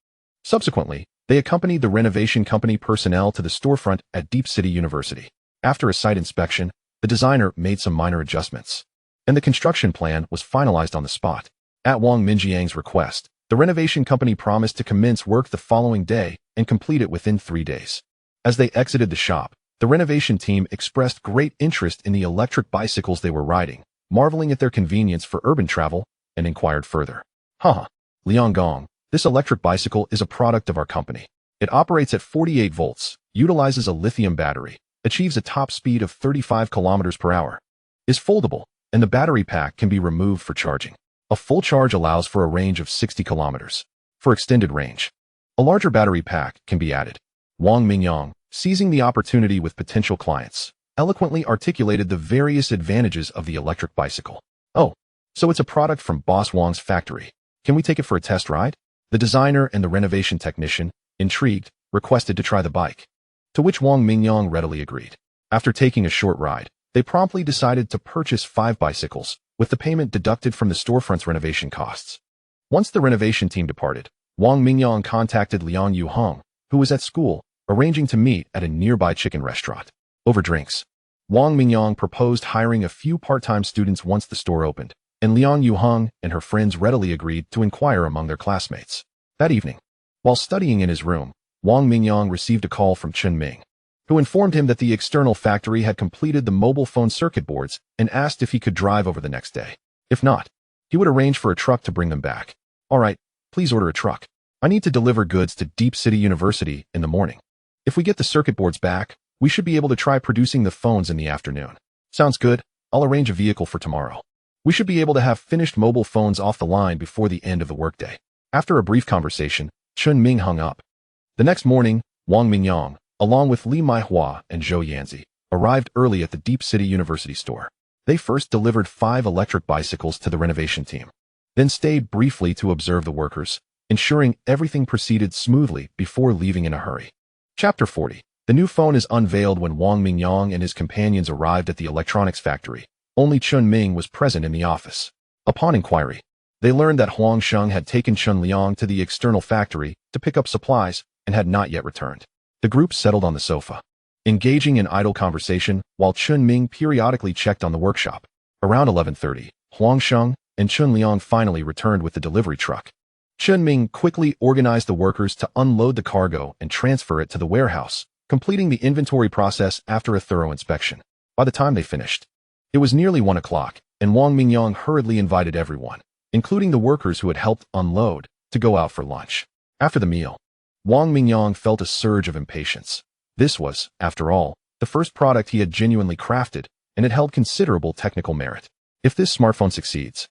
[SPEAKER 1] Subsequently, they accompanied the renovation company personnel to the storefront at Deep City University. After a site inspection, the designer made some minor adjustments, and the construction plan was finalized on the spot. At Wang Mingyang's request, the renovation company promised to commence work the following day and complete it within 3 days. As they exited the shop, the renovation team expressed great interest in the electric bicycles they were riding, marveling at their convenience for urban travel, and inquired further. Haha, Liang Gong, this electric bicycle is a product of our company. It operates at 48 volts, utilizes a lithium battery, achieves a top speed of 35 kilometers per hour, is foldable, and the battery pack can be removed for charging. A full charge allows for a range of 60 kilometers. For extended range, a larger battery pack can be added. Wang Mingyang, seizing the opportunity with potential clients, eloquently articulated the various advantages of the electric bicycle. Oh, so it's a product from Boss Wang's factory. Can we take it for a test ride? The designer and the renovation technician, intrigued, requested to try the bike, to which Wang Mingyang readily agreed. After taking a short ride, they promptly decided to purchase 5 bicycles, with the payment deducted from the storefront's renovation costs. Once the renovation team departed, Wang Mingyang contacted Liang Yuhong, who was at school, arranging to meet at a nearby chicken restaurant. Over drinks, Wang Mingyang proposed hiring a few part-time students once the store opened, and Liang Yuhong and her friends readily agreed to inquire among their classmates. That evening, while studying in his room, Wang Mingyang received a call from Chen Ming, who informed him that the external factory had completed the mobile phone circuit boards and asked if he could drive over the next day. If not, he would arrange for a truck to bring them back. All right, please order a truck. I need to deliver goods to Deep City University in the morning. If we get the circuit boards back, we should be able to try producing the phones in the afternoon. Sounds good. I'll arrange a vehicle for tomorrow. We should be able to have finished mobile phones off the line before the end of the workday. After a brief conversation, Chen Ming hung up. The next morning, Wang Mingyang, along with Li Maihua and Zhou Yanzi, arrived early at the Deep City University store. They first delivered 5 electric bicycles to the renovation team, then stayed briefly to observe the workers, ensuring everything proceeded smoothly before leaving in a hurry. Chapter 40. The new phone is unveiled when Wang Mingyang and his companions arrived at the electronics factory. Only Chen Ming was present in the office. Upon inquiry, they learned that Huang Sheng had taken Chen Liang to the external factory to pick up supplies and had not yet returned. The group settled on the sofa, engaging in idle conversation while Chen Ming periodically checked on the workshop. Around 11:30, Huang Sheng and Chen Liang finally returned with the delivery truck. Chen Ming quickly organized the workers to unload the cargo and transfer it to the warehouse, completing the inventory process after a thorough inspection. By the time they finished, it was nearly 1 o'clock, and Wang Mingyang hurriedly invited everyone, including the workers who had helped unload, to go out for lunch. After the meal, Wang Mingyang felt a surge of impatience. This was, after all, the first product he had genuinely crafted, and it held considerable technical merit. If this smartphone succeeds,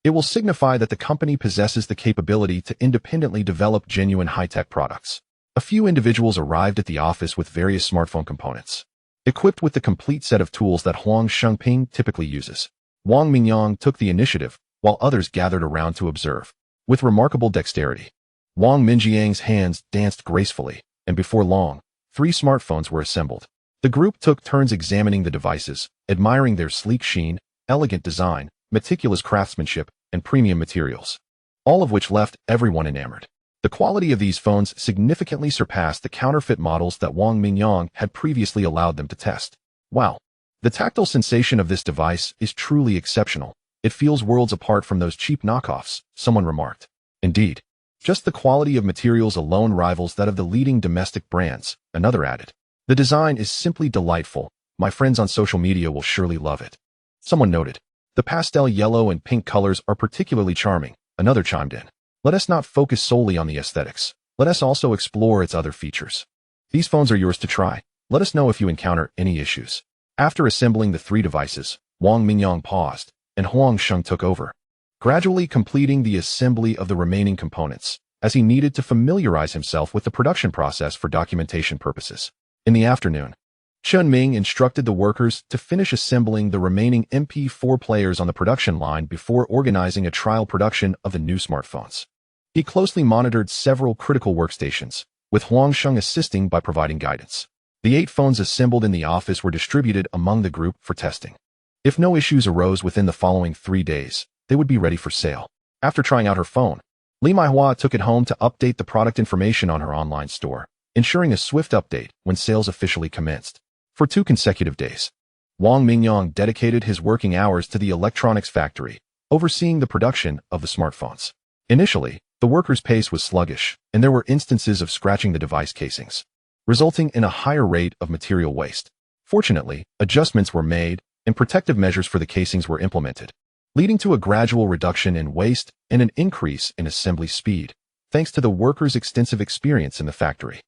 [SPEAKER 1] it will signify that the company possesses the capability to independently develop genuine high-tech products. A few individuals arrived at the office with various smartphone components, equipped with the complete set of tools that Huang Shengping typically uses. Wang Mingyang took the initiative, while others gathered around to observe. With remarkable dexterity, Wang Mingyang's hands danced gracefully, and before long, 3 smartphones were assembled. The group took turns examining the devices, admiring their sleek sheen, elegant design, meticulous craftsmanship, and premium materials, all of which left everyone enamored. The quality of these phones significantly surpassed the counterfeit models that Wang Mingyang had previously allowed them to test. Wow! The tactile sensation of this device is truly exceptional. It feels worlds apart from those cheap knockoffs, someone remarked. Indeed, just the quality of materials alone rivals that of the leading domestic brands, another added. The design is simply delightful. My friends on social media will surely love it. Someone noted. The pastel yellow and pink colors are particularly charming, another chimed in. Let us not focus solely on the aesthetics. Let us also explore its other features. These phones are yours to try. Let us know if you encounter any issues. After assembling the 3 devices, Wang Mingyang paused, and Huang Sheng took over, gradually completing the assembly of the remaining components, as he needed to familiarize himself with the production process for documentation purposes. In the afternoon, Chen Ming instructed the workers to finish assembling the remaining MP4 players on the production line before organizing a trial production of the new smartphones. He closely monitored several critical workstations, with Huang Sheng assisting by providing guidance. The 8 phones assembled in the office were distributed among the group for testing. If no issues arose within the following 3 days, they would be ready for sale. After trying out her phone, Li Maihua took it home to update the product information on her online store, ensuring a swift update when sales officially commenced. For 2 consecutive days, Wang Mingyang dedicated his working hours to the electronics factory, overseeing the production of the smartphones. Initially, the workers' pace was sluggish, and there were instances of scratching the device casings, resulting in a higher rate of material waste. Fortunately, adjustments were made, and protective measures for the casings were implemented, leading to a gradual reduction in waste and an increase in assembly speed, thanks to the workers' extensive experience in the factory.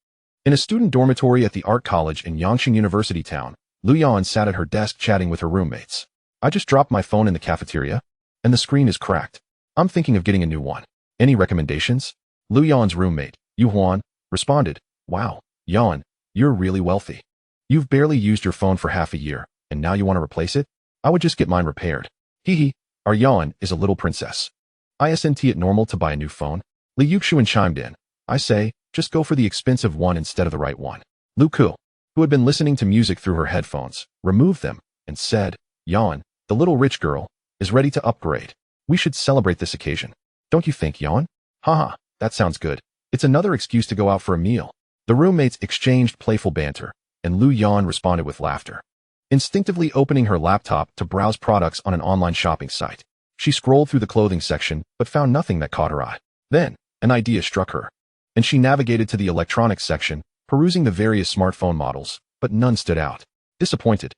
[SPEAKER 1] In a student dormitory at the art college in Yangqing University town, Lu Yan sat at her desk chatting with her roommates. I just dropped my phone in the cafeteria, and the screen is cracked. I'm thinking of getting a new one. Any recommendations? Lu Yan's roommate, Yu Huan, responded, Wow, Yan, you're really wealthy. You've barely used your phone for half a year, and now you want to replace it? I would just get mine repaired. Hee, our Yan is a little princess. Isn't it normal to buy a new phone? Li Yuxuan chimed in. I say, just go for the expensive one instead of the right one. Lu Ku, who had been listening to music through her headphones, removed them and said, Yan, the little rich girl, is ready to upgrade. We should celebrate this occasion. Don't you think, Yan? Haha, that sounds good. It's another excuse to go out for a meal. The roommates exchanged playful banter, and Lu Yan responded with laughter. Instinctively opening her laptop to browse products on an online shopping site, she scrolled through the clothing section but found nothing that caught her eye. Then, an idea struck her, and she navigated to the electronics section, perusing the various smartphone models, but none stood out. Disappointed,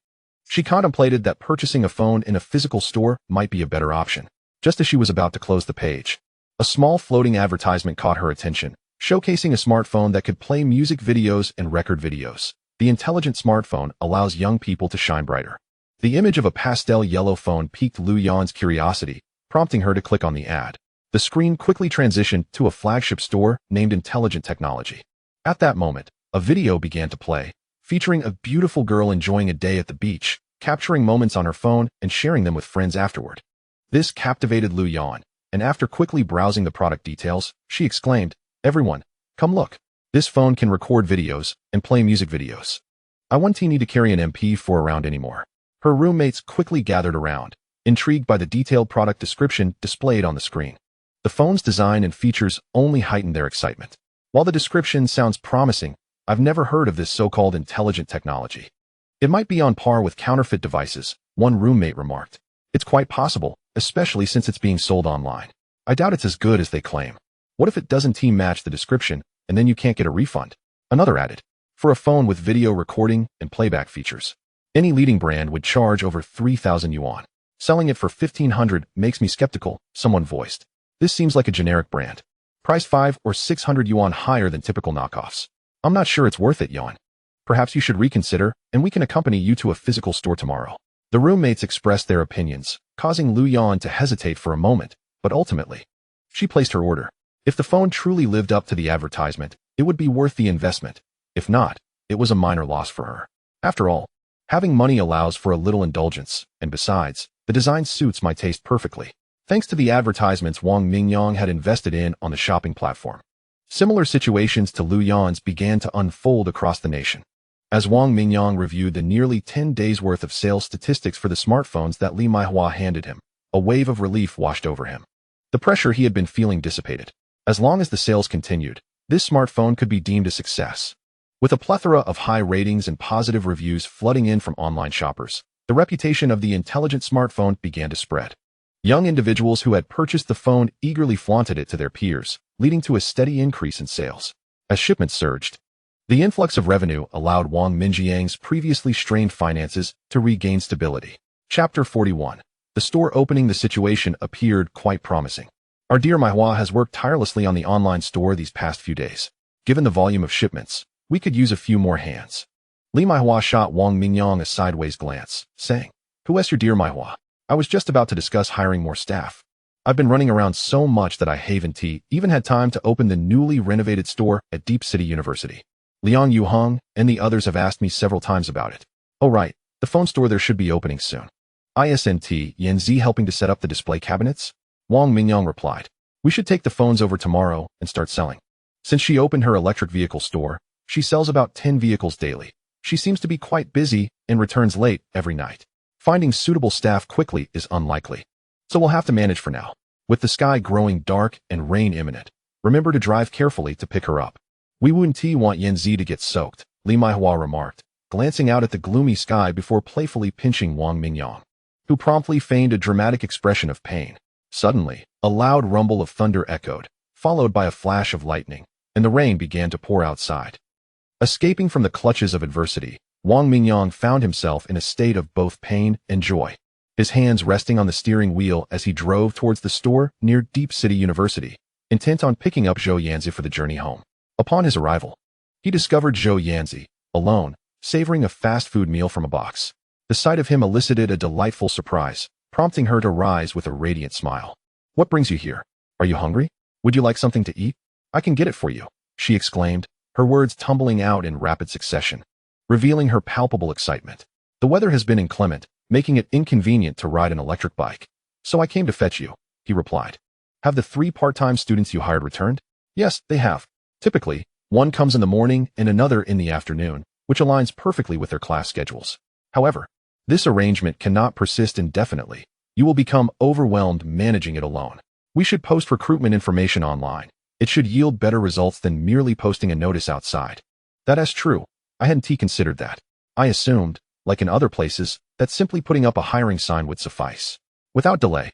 [SPEAKER 1] she contemplated that purchasing a phone in a physical store might be a better option. Just as she was about to close the page, a small floating advertisement caught her attention, showcasing a smartphone that could play music videos and record videos. The intelligent smartphone allows young people to shine brighter. The image of a pastel yellow phone piqued Lu Yan's curiosity, prompting her to click on the ad. The screen quickly transitioned to a flagship store named Intelligent Technology. At that moment, a video began to play, featuring a beautiful girl enjoying a day at the beach, capturing moments on her phone and sharing them with friends afterward. This captivated Lu Yan, and after quickly browsing the product details, she exclaimed, Everyone, come look. This phone can record videos and play music videos. I won't need to carry an MP4 around anymore. Her roommates quickly gathered around, intrigued by the detailed product description displayed on the screen. The phone's design and features only heightened their excitement. While the description sounds promising, I've never heard of this so-called intelligent technology. It might be on par with counterfeit devices, one roommate remarked. It's quite possible, especially since it's being sold online. I doubt it's as good as they claim. What if it doesn't match the description, and then you can't get a refund? Another added. For a phone with video recording and playback features, any leading brand would charge over 3,000 yuan. Selling it for 1,500 makes me skeptical, someone voiced. This seems like a generic brand. Price 5 or 600 yuan higher than typical knockoffs. I'm not sure it's worth it, Yuan. Perhaps you should reconsider, and we can accompany you to a physical store tomorrow. The roommates expressed their opinions, causing Lu Yan to hesitate for a moment, but ultimately, she placed her order. If the phone truly lived up to the advertisement, it would be worth the investment. If not, it was a minor loss for her. After all, having money allows for a little indulgence, and besides, the design suits my taste perfectly. Thanks to the advertisements Wang Mingyang had invested in on the shopping platform, similar situations to Lu Yan's began to unfold across the nation. As Wang Mingyang reviewed the nearly 10 days' worth of sales statistics for the smartphones that Li Maihua handed him, a wave of relief washed over him. The pressure he had been feeling dissipated. As long as the sales continued, this smartphone could be deemed a success. With a plethora of high ratings and positive reviews flooding in from online shoppers, the reputation of the intelligent smartphone began to spread. Young individuals who had purchased the phone eagerly flaunted it to their peers, leading to a steady increase in sales. As shipments surged, the influx of revenue allowed Wang Minjiang's previously strained finances to regain stability. Chapter 41. The store opening. The situation appeared quite promising. Our dear Maihua has worked tirelessly on the online store these past few days. Given the volume of shipments, we could use a few more hands. Li Maihua shot Wang Mingyang a sideways glance, saying, Who is your dear Maihua? I was just about to discuss hiring more staff. I've been running around so much that I haven't even had time to open the newly renovated store at Deep City University. Liang Yuhong and the others have asked me several times about it. Oh right, the phone store there should be opening soon. Isn't Yan Zi helping to set up the display cabinets? Wang Mingyang replied. We should take the phones over tomorrow and start selling. Since she opened her electric vehicle store, she sells about 10 vehicles daily. She seems to be quite busy and returns late every night. Finding suitable staff quickly is unlikely. So we'll have to manage for now. With the sky growing dark and rain imminent, remember to drive carefully to pick her up. We wouldn't want Yanzi to get soaked, Li Maihua remarked, glancing out at the gloomy sky before playfully pinching Wang Mingyang, who promptly feigned a dramatic expression of pain. Suddenly, a loud rumble of thunder echoed, followed by a flash of lightning, and the rain began to pour outside. Escaping from the clutches of adversity, Wang Mingyang found himself in a state of both pain and joy, his hands resting on the steering wheel as he drove towards the store near Deep City University, intent on picking up Zhou Yanzi for the journey home. Upon his arrival, he discovered Zhou Yanzi, alone, savoring a fast food meal from a box. The sight of him elicited a delightful surprise, prompting her to rise with a radiant smile. "What brings you here? Are you hungry? Would you like something to eat? I can get it for you," she exclaimed, her words tumbling out in rapid succession, revealing her palpable excitement. "The weather has been inclement, making it inconvenient to ride an electric bike. So I came to fetch you," he replied. "Have the 3 part-time students you hired returned?" "Yes, they have. Typically, one comes in the morning and another in the afternoon, which aligns perfectly with their class schedules. However, this arrangement cannot persist indefinitely. You will become overwhelmed managing it alone. We should post recruitment information online. It should yield better results than merely posting a notice outside." "That is true. I hadn't considered that. I assumed, like in other places, that simply putting up a hiring sign would suffice." Without delay,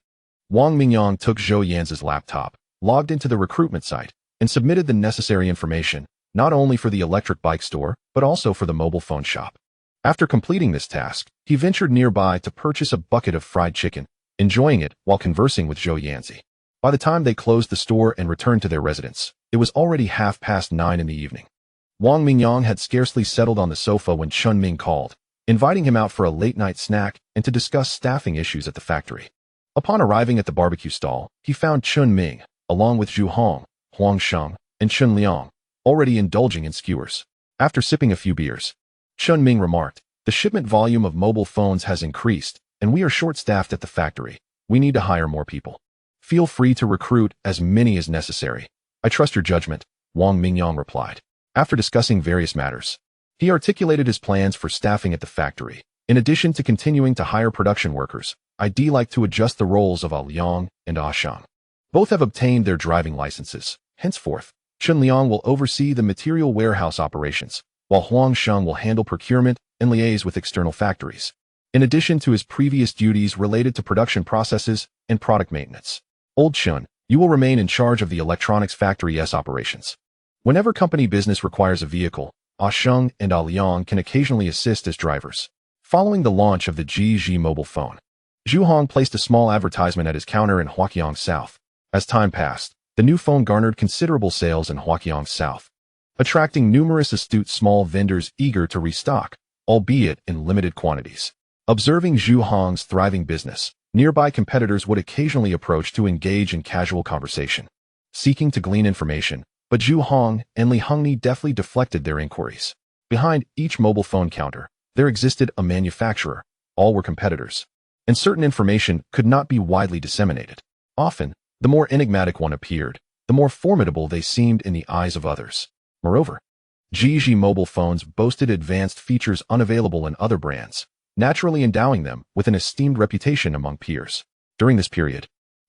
[SPEAKER 1] Wang Mingyang took Zhou Yanzi's laptop, logged into the recruitment site, and submitted the necessary information, not only for the electric bike store, but also for the mobile phone shop. After completing this task, he ventured nearby to purchase a bucket of fried chicken, enjoying it while conversing with Zhou Yanzi. By the time they closed the store and returned to their residence, it was already 9:30 in the evening. Wang Mingyang had scarcely settled on the sofa when Chun Ming called, inviting him out for a late-night snack and to discuss staffing issues at the factory. Upon arriving at the barbecue stall, he found Chun Ming, along with Zhu Hong, Huang Sheng, and Chun Liang, already indulging in skewers. After sipping a few beers, Chun Ming remarked, "The shipment volume of mobile phones has increased, and we are short-staffed at the factory. We need to hire more people. Feel free to recruit as many as necessary." "I trust your judgment," Wang Mingyang replied. After discussing various matters, he articulated his plans for staffing at the factory. In addition to continuing to hire production workers, I'd like to adjust the roles of Liang and Shang. Both have obtained their driving licenses. Henceforth, Chun Liang will oversee the material warehouse operations, while Huang Sheng will handle procurement and liaise with external factories, in addition to his previous duties related to production processes and product maintenance. Old Chun, you will remain in charge of the electronics factory's operations. Whenever company business requires a vehicle, Sheng and Liang can occasionally assist as drivers. Following the launch of the GG mobile phone, Zhu Hong placed a small advertisement at his counter in Huaqiang South. As time passed, the new phone garnered considerable sales in Huaqiang South, attracting numerous astute small vendors eager to restock, albeit in limited quantities. Observing Zhu Hong's thriving business, nearby competitors would occasionally approach to engage in casual conversation, seeking to glean information, but Zhu Hong and Li Hongni deftly deflected their inquiries. Behind each mobile phone counter, there existed a manufacturer. All were competitors, and certain information could not be widely disseminated. Often, the more enigmatic one appeared, the more formidable they seemed in the eyes of others. Moreover, GG mobile phones boasted advanced features unavailable in other brands, naturally endowing them with an esteemed reputation among peers. During this period,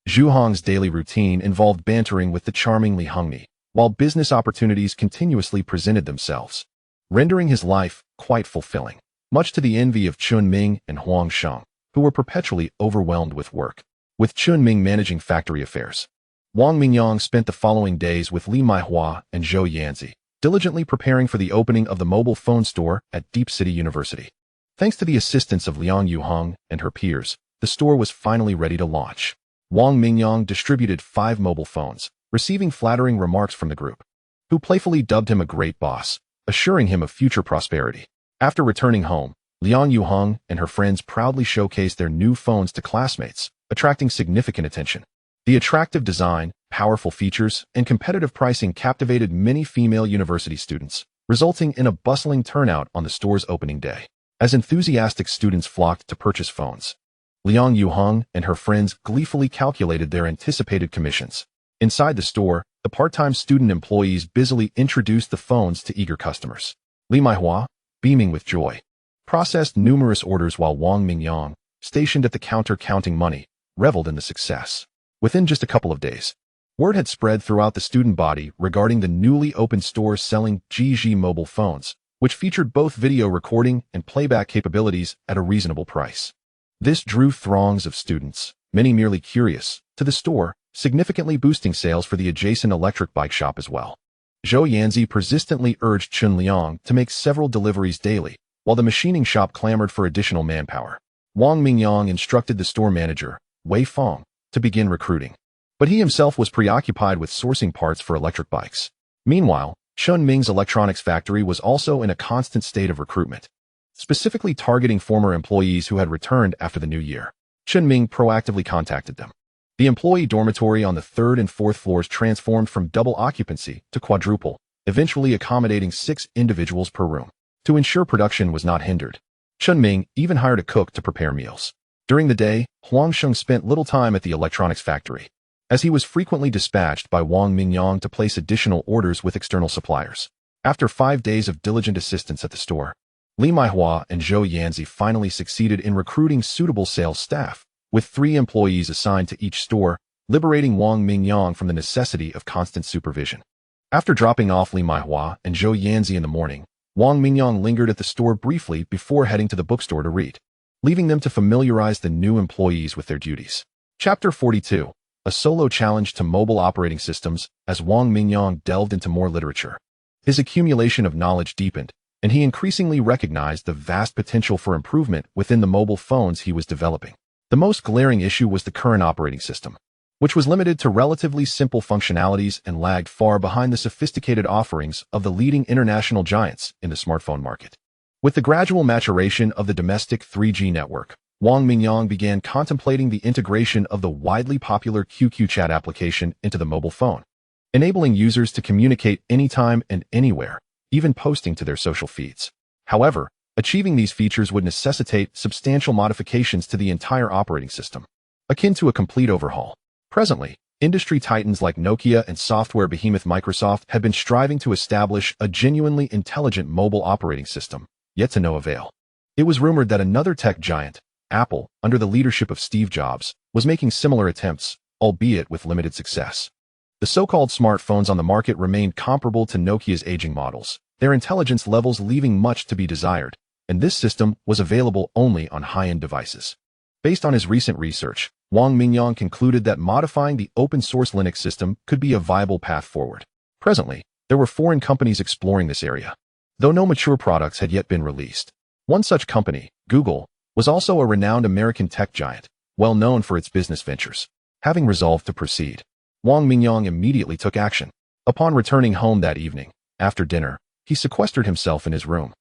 [SPEAKER 1] Zhu Hong's daily routine involved bantering with the charming Li Hongni, while business opportunities continuously presented themselves, rendering his life quite fulfilling, much to the envy of Chun Ming and Huang Sheng, who were perpetually overwhelmed with work. With Chun Ming managing factory affairs, Wang Mingyang spent the following days with Li Maihua and Zhou Yanzi, diligently preparing for the opening of the mobile phone store at Deep City University. Thanks to the assistance of Liang Yuhong and her peers, the store was finally ready to launch. Wang Mingyang distributed 5 mobile phones, receiving flattering remarks from the group, who playfully dubbed him a great boss, assuring him of future prosperity. After returning home, Liang Yuhong and her friends proudly showcased their new phones to classmates, attracting significant attention. The attractive design, powerful features, and competitive pricing captivated many female university students, resulting in a bustling turnout on the store's opening day. As enthusiastic students flocked to purchase phones, Liang Yuhong and her friends gleefully calculated their anticipated commissions, Inside the store, the part-time student employees busily introduced the phones to eager customers. Li Maihua, beaming with joy, processed numerous orders while Wang Mingyang, stationed at the counter counting money, reveled in the success. Within just a couple of days, word had spread throughout the student body regarding the newly opened store selling GG mobile phones, which featured both video recording and playback capabilities at a reasonable price. This drew throngs of students, many merely curious, to the store, significantly boosting sales for the adjacent electric bike shop as well. Zhou Yanzi persistently urged Chun Liang to make several deliveries daily, while the machining shop clamored for additional manpower. Wang Mingyang instructed the store manager, Wei Fong, to begin recruiting. But he himself was preoccupied with sourcing parts for electric bikes. Meanwhile, Chun Ming's electronics factory was also in a constant state of recruitment, specifically targeting former employees who had returned after the new year. Chun Ming proactively contacted them. The employee dormitory on the 3rd and 4th floors transformed from double occupancy to quadruple, eventually accommodating 6 individuals per room. To ensure production was not hindered, Chun Ming even hired a cook to prepare meals. During the day, Huang Sheng spent little time at the electronics factory, as he was frequently dispatched by Wang Mingyang to place additional orders with external suppliers. After 5 days of diligent assistance at the store, Li Maihua and Zhou Yanzi finally succeeded in recruiting suitable sales staff, with 3 employees assigned to each store, liberating Wang Mingyang from the necessity of constant supervision. After dropping off Li Maihua and Zhou Yanzi in the morning, Wang Mingyang lingered at the store briefly before heading to the bookstore to read, leaving them to familiarize the new employees with their duties. Chapter 42. A solo challenge to mobile operating systems. As Wang Mingyang delved into more literature, his accumulation of knowledge deepened, and he increasingly recognized the vast potential for improvement within the mobile phones he was developing. The most glaring issue was the current operating system, which was limited to relatively simple functionalities and lagged far behind the sophisticated offerings of the leading international giants in the smartphone market. With the gradual maturation of the domestic 3G network, Wang Mingyang began contemplating the integration of the widely popular QQ chat application into the mobile phone, enabling users to communicate anytime and anywhere, even posting to their social feeds. However, achieving these features would necessitate substantial modifications to the entire operating system, akin to a complete overhaul. Presently, industry titans like Nokia and software behemoth Microsoft have been striving to establish a genuinely intelligent mobile operating system, yet to no avail. It was rumored that another tech giant, Apple, under the leadership of Steve Jobs, was making similar attempts, albeit with limited success. The so-called smartphones on the market remained comparable to Nokia's aging models, their intelligence levels leaving much to be desired, and this system was available only on high-end devices. Based on his recent research, Wang Mingyang concluded that modifying the open-source Linux system could be a viable path forward. Presently, there were foreign companies exploring this area, though no mature products had yet been released. One such company, Google, was also a renowned American tech giant, well known for its business ventures. Having resolved to proceed, Wang Mingyang immediately took action. Upon returning home that evening, after dinner, he sequestered himself in his room,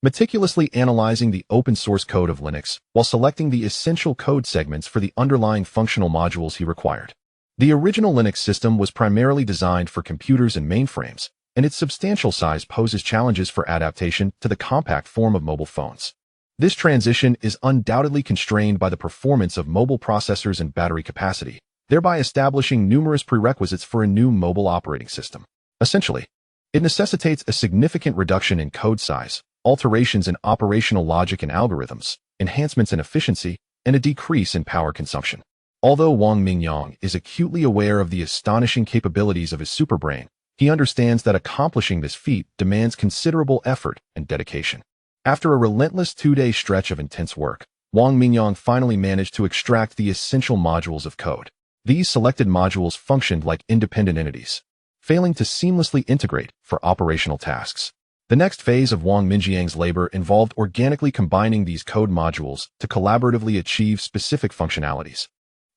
[SPEAKER 1] meticulously analyzing the open-source code of Linux while selecting the essential code segments for the underlying functional modules he required. The original Linux system was primarily designed for computers and mainframes, and its substantial size poses challenges for adaptation to the compact form of mobile phones. This transition is undoubtedly constrained by the performance of mobile processors and battery capacity, thereby establishing numerous prerequisites for a new mobile operating system. Essentially, it necessitates a significant reduction in code size, alterations in operational logic and algorithms, enhancements in efficiency, and a decrease in power consumption. Although Wang Mingyang is acutely aware of the astonishing capabilities of his superbrain, he understands that accomplishing this feat demands considerable effort and dedication. After a relentless 2-day stretch of intense work, Wang Mingyang finally managed to extract the essential modules of code. These selected modules functioned like independent entities, failing to seamlessly integrate for operational tasks. The next phase of Wang Mingyang's labor involved organically combining these code modules to collaboratively achieve specific functionalities,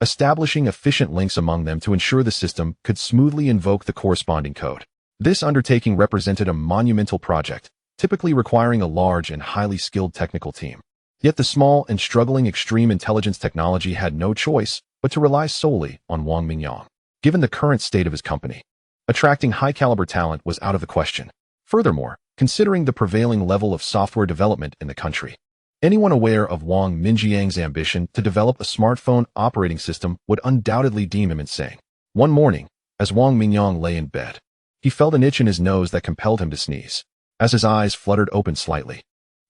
[SPEAKER 1] establishing efficient links among them to ensure the system could smoothly invoke the corresponding code. This undertaking represented a monumental project, typically requiring a large and highly skilled technical team. Yet the small and struggling extreme intelligence technology had no choice but to rely solely on Wang Mingyang. Given the current state of his company, attracting high-caliber talent was out of the question. Furthermore, considering the prevailing level of software development in the country, anyone aware of Wang Mingyang's ambition to develop a smartphone operating system would undoubtedly deem him insane. One morning, as Wang Mingyang lay in bed. He felt an itch in his nose that compelled him to sneeze. As his eyes fluttered open slightly,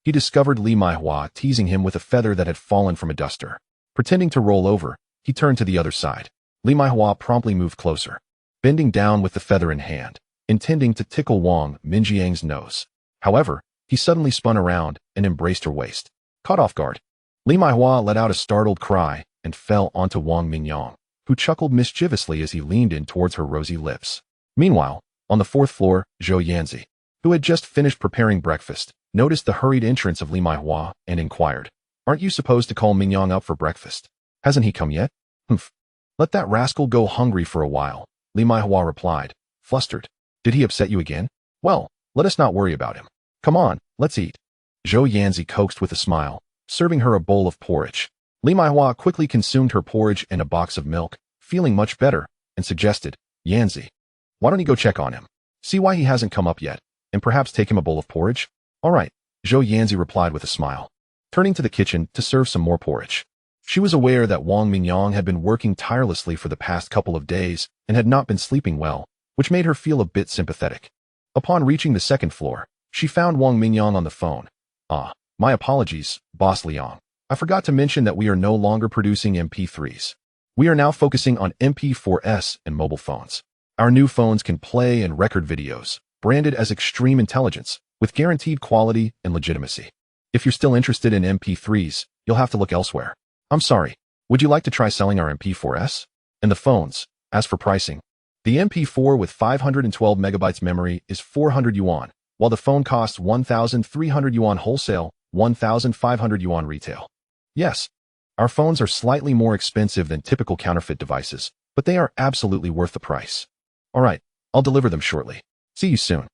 [SPEAKER 1] he discovered Li Maihua teasing him with a feather that had fallen from a duster. Pretending to roll over, he turned to the other side. Li Maihua promptly moved closer, bending down with the feather in hand, intending to tickle Wang Mingyang's nose. However, he suddenly spun around and embraced her waist. Caught off guard, Li Maihua let out a startled cry and fell onto Wang Mingyang, who chuckled mischievously as he leaned in towards her rosy lips. Meanwhile, on the fourth floor, Zhou Yanzi, who had just finished preparing breakfast, noticed the hurried entrance of Li Maihua and inquired, "Aren't you supposed to call Mingyang up for breakfast? Hasn't he come yet?" "Humph. Let that rascal go hungry for a while," Li Maihua replied, flustered. "Did he upset you again? Well, let us not worry about him. Come on, let's eat." Zhou Yanzi coaxed with a smile, serving her a bowl of porridge. Li Maihua quickly consumed her porridge and a box of milk, feeling much better, and suggested, "Yanzi, why don't you go check on him? See why he hasn't come up yet, and perhaps take him a bowl of porridge?" "All right," Zhou Yanzi replied with a smile, turning to the kitchen to serve some more porridge. She was aware that Wang Mingyang had been working tirelessly for the past couple of days and had not been sleeping well, which made her feel a bit sympathetic. Upon reaching the second floor, she found Wang Mingyang on the phone. "Ah, my apologies, Boss Liang. I forgot to mention that we are no longer producing MP3s. We are now focusing on MP4S and mobile phones. Our new phones can play and record videos, branded as extreme intelligence, with guaranteed quality and legitimacy. If you're still interested in MP3s, you'll have to look elsewhere. I'm sorry, would you like to try selling our MP4S? And the phones, as for pricing, the MP4 with 512 megabytes memory is 400 yuan, while the phone costs 1,300 yuan wholesale, 1,500 yuan retail. Yes, our phones are slightly more expensive than typical counterfeit devices, but they are absolutely worth the price. All right, I'll deliver them shortly. See you soon."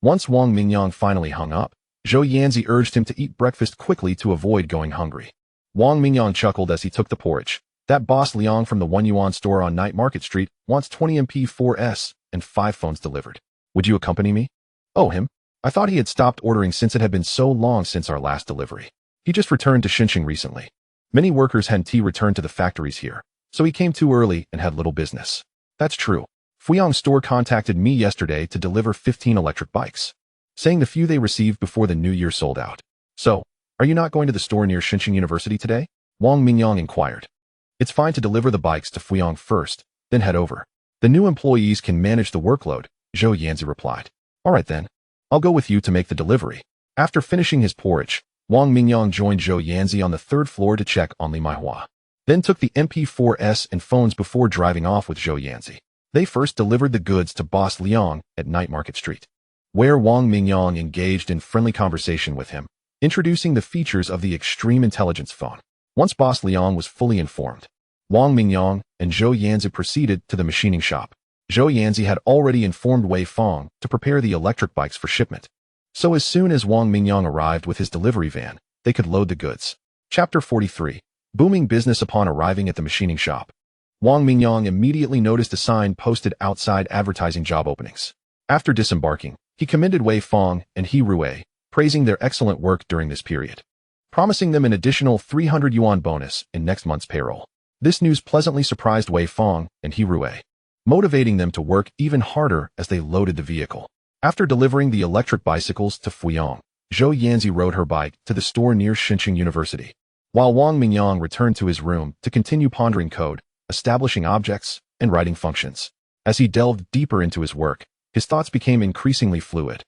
[SPEAKER 1] Once Wang Mingyang finally hung up, Zhou Yanzi urged him to eat breakfast quickly to avoid going hungry. Wang Mingyang chuckled as he took the porridge. "That Boss Liang from the 1 Yuan store on Night Market Street wants 20 MP4S and 5 phones delivered. Would you accompany me?" "Oh, him? I thought he had stopped ordering since it had been so long since our last delivery. He just returned to Xinjiang recently. Many workers hadn't returned to the factories here, so he came too early and had little business." "That's true. Fuyang store contacted me yesterday to deliver 15 electric bikes, saying the few they received before the new year sold out. So, are you not going to the store near Xinjiang University today?" Wang Mingyang inquired. "It's fine to deliver the bikes to Fuyang first, then head over. The new employees can manage the workload," Zhou Yanzi replied. "All right then, I'll go with you to make the delivery." After finishing his porridge, Wang Mingyang joined Zhou Yanzi on the third floor to check on Li Maihua, then took the MP4S and phones before driving off with Zhou Yanzi. They first delivered the goods to Boss Liang at Night Market Street, where Wang Mingyang engaged in friendly conversation with him, introducing the features of the extreme intelligence phone. Once Boss Liang was fully informed, Wang Mingyang and Zhou Yanzi proceeded to the machining shop. Zhou Yanzi had already informed Wei Fong to prepare the electric bikes for shipment. So as soon as Wang Mingyang arrived with his delivery van, they could load the goods. Chapter 43. Booming business. Upon arriving at the machining shop, Wang Mingyang immediately noticed a sign posted outside advertising job openings. After disembarking, he commended Wei Fong and He Rui, praising their excellent work during this period, promising them an additional 300 yuan bonus in next month's payroll. This news pleasantly surprised Wei Fong and He Rui, motivating them to work even harder as they loaded the vehicle. After delivering the electric bicycles to Fuyang, Zhou Yanzi rode her bike to the store near Xinjiang University, while Wang Mingyang returned to his room to continue pondering code, establishing objects, and writing functions. As he delved deeper into his work, his thoughts became increasingly fluid,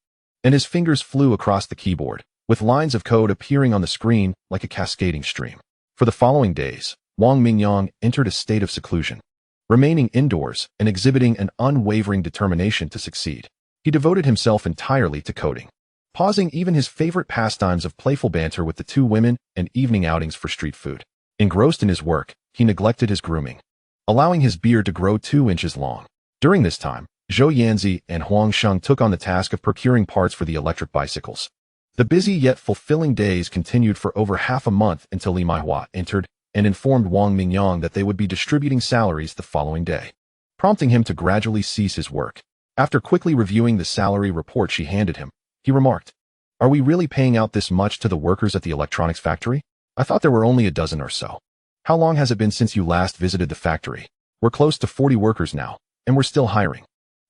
[SPEAKER 1] and his fingers flew across the keyboard, with lines of code appearing on the screen like a cascading stream. For the following days, Wang Mingyang entered a state of seclusion, remaining indoors and exhibiting an unwavering determination to succeed. He devoted himself entirely to coding, pausing even his favorite pastimes of playful banter with the two women and evening outings for street food. Engrossed in his work, he neglected his grooming, allowing his beard to grow 2 inches long. During this time, Zhou Yanzi and Huang Sheng took on the task of procuring parts for the electric bicycles. The busy yet fulfilling days continued for over half a month until Li Maihua entered and informed Wang Mingyang that they would be distributing salaries the following day, prompting him to gradually cease his work. After quickly reviewing the salary report she handed him, he remarked, "Are we really paying out this much to the workers at the electronics factory? I thought there were only a dozen or so. How long has it been since you last visited the factory? We're close to 40 workers now, and we're still hiring.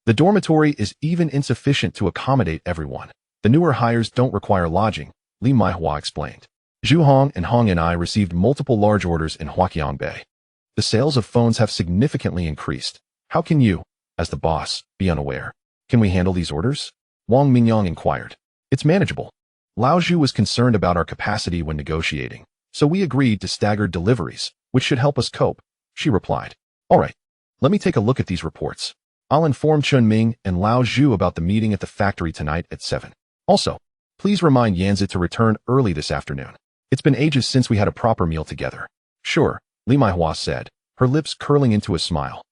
[SPEAKER 1] The dormitory is even insufficient to accommodate everyone. The newer hires don't require lodging, Li Maihua explained. Zhu Hong and I received multiple large orders in Huaqiang Bay. The sales of phones have significantly increased. How can you, as the boss, be unaware? Can we handle these orders? Wang Mingyang inquired. It's manageable. Lao Zhu was concerned about our capacity when negotiating, so we agreed to staggered deliveries, which should help us cope, she replied. All right, let me take a look at these reports. I'll inform Chun Ming and Lao Zhu about the meeting at the factory tonight at 7. Also, please remind Yanzi to return early this afternoon. It's been ages since we had a proper meal together. Sure, Li Maihua said, her lips curling into a smile.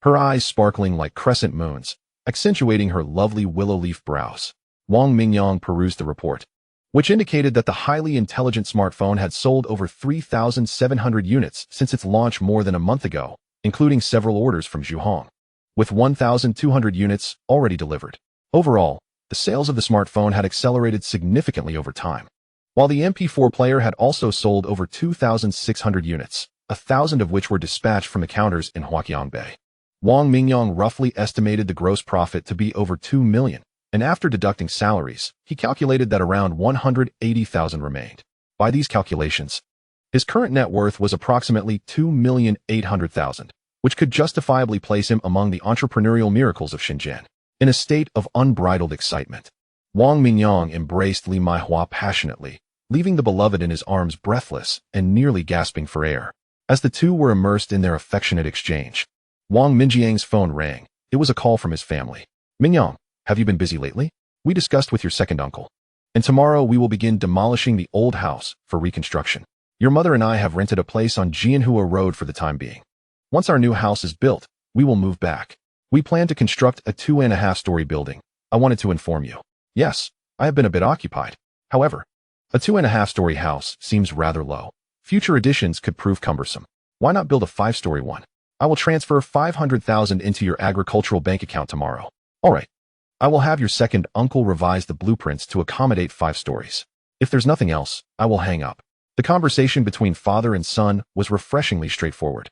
[SPEAKER 1] Her eyes sparkling like crescent moons, accentuating her lovely willow leaf brows. Wang Mingyang perused the report, which indicated that the highly intelligent smartphone had sold over 3,700 units since its launch more than a month ago, including several orders from Zhu Hong, with 1,200 units already delivered. Overall, the sales of the smartphone had accelerated significantly over time, while the MP4 player had also sold over 2,600 units, 1,000 of which were dispatched from the counters in Huaqiang Bay. Wang Mingyang roughly estimated the gross profit to be over 2 million, and after deducting salaries, he calculated that around 180,000 remained. By these calculations, his current net worth was approximately 2,800,000, which could justifiably place him among the entrepreneurial miracles of Shenzhen. In a state of unbridled excitement, Wang Mingyang embraced Li Maihua passionately, leaving the beloved in his arms breathless and nearly gasping for air. As the two were immersed in their affectionate exchange, Wang Minjiang's phone rang. It was a call from his family. Mingyang, have you been busy lately? We discussed with your second uncle, and tomorrow we will begin demolishing the old house for reconstruction. Your mother and I have rented a place on Jianhua Road for the time being. Once our new house is built, we will move back. We plan to construct a 2.5-story building. I wanted to inform you. Yes, I have been a bit occupied. However, a 2.5-story house seems rather low. Future additions could prove cumbersome. Why not build a 5-story one? I will transfer 500,000 into your agricultural bank account tomorrow. All right. I will have your second uncle revise the blueprints to accommodate 5 stories. If there's nothing else, I will hang up. The conversation between father and son was refreshingly straightforward,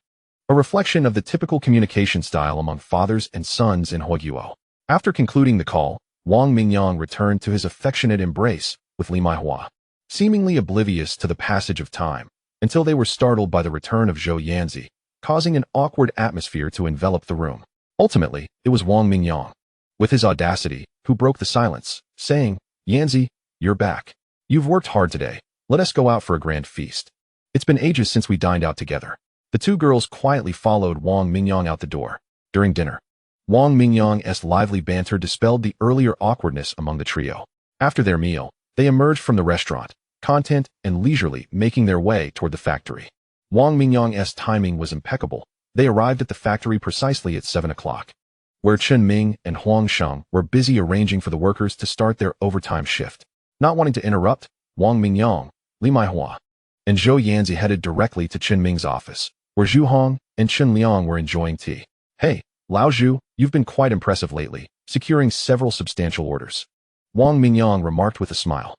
[SPEAKER 1] a reflection of the typical communication style among fathers and sons in Huaguo. After concluding the call, Wang Mingyang returned to his affectionate embrace with Li Maihua, seemingly oblivious to the passage of time, until they were startled by the return of Zhou Yanzi, causing an awkward atmosphere to envelop the room. Ultimately, it was Wang Mingyang, with his audacity, who broke the silence, saying, Yanzi, you're back. You've worked hard today. Let us go out for a grand feast. It's been ages since we dined out together. The two girls quietly followed Wang Mingyang out the door. During dinner, Wang Mingyang's lively banter dispelled the earlier awkwardness among the trio. After their meal, they emerged from the restaurant, content and leisurely making their way toward the factory. Wang Mingyang's timing was impeccable. They arrived at the factory precisely at 7 o'clock, where Chen Ming and Huang Sheng were busy arranging for the workers to start their overtime shift. Not wanting to interrupt, Wang Mingyang, Li Maihua, and Zhou Yanzi headed directly to Chen Ming's office, where Zhu Hong and Chen Liang were enjoying tea. Hey, Lao Zhu, you've been quite impressive lately, securing several substantial orders. Wang Mingyang remarked with a smile.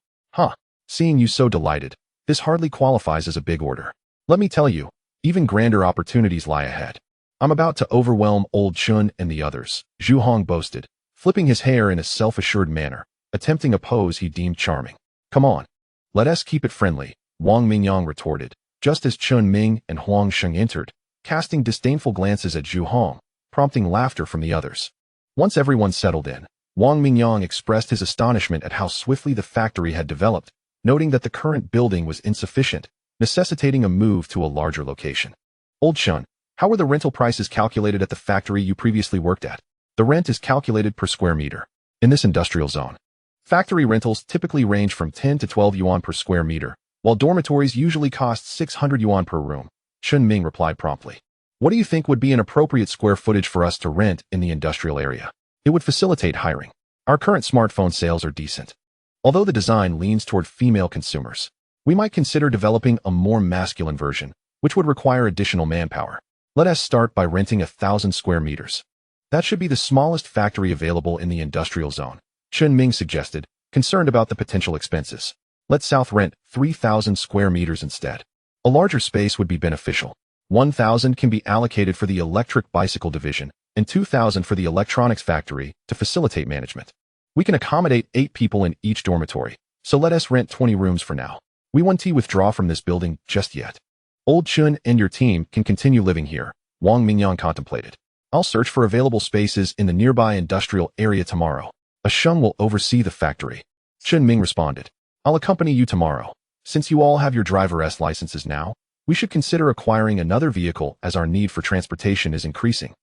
[SPEAKER 1] Seeing you so delighted, this hardly qualifies as a big order. Let me tell you, even grander opportunities lie ahead. I'm about to overwhelm old Chun and the others, Zhu Hong boasted, flipping his hair in a self-assured manner, attempting a pose he deemed charming. Come on, let us keep it friendly, Wang Mingyang retorted, just as Chun Ming and Huang Sheng entered, casting disdainful glances at Zhu Hong, prompting laughter from the others. Once everyone settled in, Wang Mingyang expressed his astonishment at how swiftly the factory had developed, noting that the current building was insufficient, necessitating a move to a larger location. Old Chun, how were the rental prices calculated at the factory you previously worked at? The rent is calculated per square meter. In this industrial zone, factory rentals typically range from 10 to 12 yuan per square meter, while dormitories usually cost 600 yuan per room, Chun Ming replied promptly. What do you think would be an appropriate square footage for us to rent in the industrial area? It would facilitate hiring. Our current smartphone sales are decent. Although the design leans toward female consumers, we might consider developing a more masculine version, which would require additional manpower. Let us start by renting 1,000 square meters. That should be the smallest factory available in the industrial zone, Chun Ming suggested, concerned about the potential expenses. Let South rent 3,000 square meters instead. A larger space would be beneficial. 1,000 can be allocated for the electric bicycle division, and 2,000 for the electronics factory to facilitate management. We can accommodate 8 people in each dormitory, so let us rent 20 rooms for now. We won't withdraw from this building just yet. Old Chun and your team can continue living here, Wang Mingyang contemplated. I'll search for available spaces in the nearby industrial area tomorrow. A Sheng will oversee the factory. Chun Ming responded. I'll accompany you tomorrow. Since you all have your driver's licenses now, we should consider acquiring another vehicle as our need for transportation is increasing.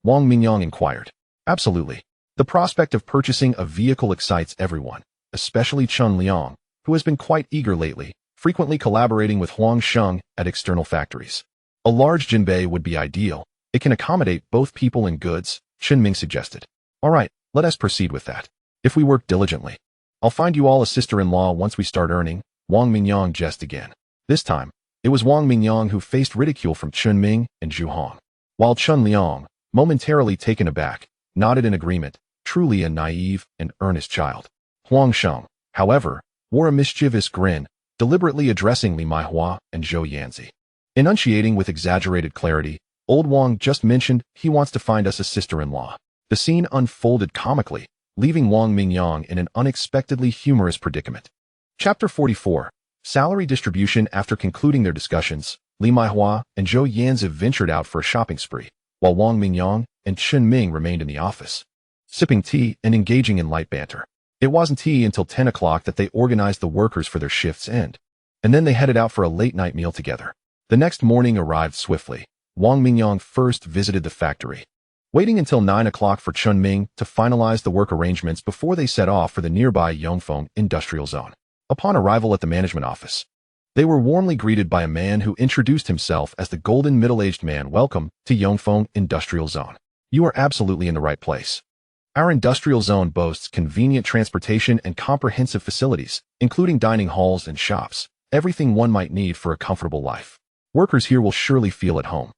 [SPEAKER 1] Wang Mingyang inquired. Absolutely. The prospect of purchasing a vehicle excites everyone, especially Chun Liang, who has been quite eager lately, frequently collaborating with Huang Sheng at external factories. A large jinbei would be ideal. It can accommodate both people and goods, Chun Ming suggested. All right, let us proceed with that. If we work diligently, I'll find you all a sister-in-law once we start earning, Wang Mingyang jested again. This time, it was Wang Mingyang who faced ridicule from Chun Ming and Zhu Hong, while Chun Liang, momentarily taken aback, nodded in agreement, truly a naive and earnest child. Huang Sheng, however, wore a mischievous grin, deliberately addressing Li Maihua and Zhou Yanzi. Enunciating with exaggerated clarity, old Wang just mentioned he wants to find us a sister-in-law. The scene unfolded comically, leaving Wang Mingyang in an unexpectedly humorous predicament. Chapter 44. Salary distribution. After concluding their discussions, Li Maihua and Zhou Yanzi ventured out for a shopping spree, while Wang Mingyang and Chun Ming remained in the office, sipping tea and engaging in light banter. It wasn't until 10 o'clock that they organized the workers for their shift's end, and then they headed out for a late-night meal together. The next morning arrived swiftly. Wang Mingyang first visited the factory, waiting until 9 o'clock for Chun Ming to finalize the work arrangements before they set off for the nearby Yongfeng industrial zone. Upon arrival at the management office, they were warmly greeted by a man who introduced himself as the golden middle-aged man. Welcome to Yongfeng industrial zone. You are absolutely in the right place. Our industrial zone boasts convenient transportation and comprehensive facilities, including dining halls and shops, everything one might need for a comfortable life. Workers here will surely feel at home.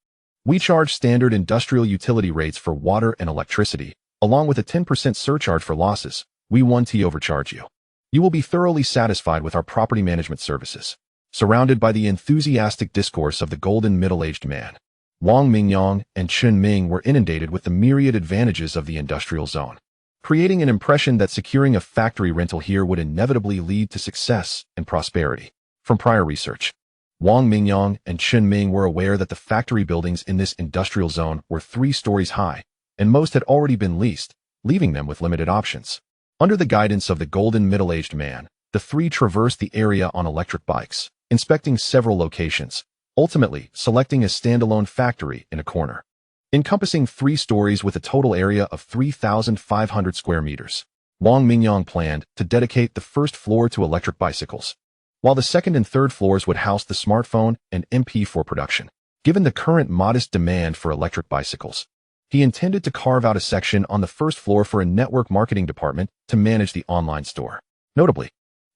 [SPEAKER 1] We charge standard industrial utility rates for water and electricity, along with a 10% surcharge for losses. We won't overcharge you. You will be thoroughly satisfied with our property management services. Surrounded by the enthusiastic discourse of the golden middle-aged man, Wang Mingyang and Chun Ming were inundated with the myriad advantages of the industrial zone, creating an impression that securing a factory rental here would inevitably lead to success and prosperity. From prior research, Wang Mingyang and Chun Ming were aware that the factory buildings in this industrial zone were 3 stories high, and most had already been leased, leaving them with limited options. Under the guidance of the golden middle-aged man, the 3 traversed the area on electric bikes, inspecting several locations, ultimately selecting a standalone factory in a corner, encompassing 3 stories with a total area of 3,500 square meters. Wang Mingyang planned to dedicate the first floor to electric bicycles, while the second and third floors would house the smartphone and MP4 production. Given the current modest demand for electric bicycles, he intended to carve out a section on the first floor for a network marketing department to manage the online store. Notably,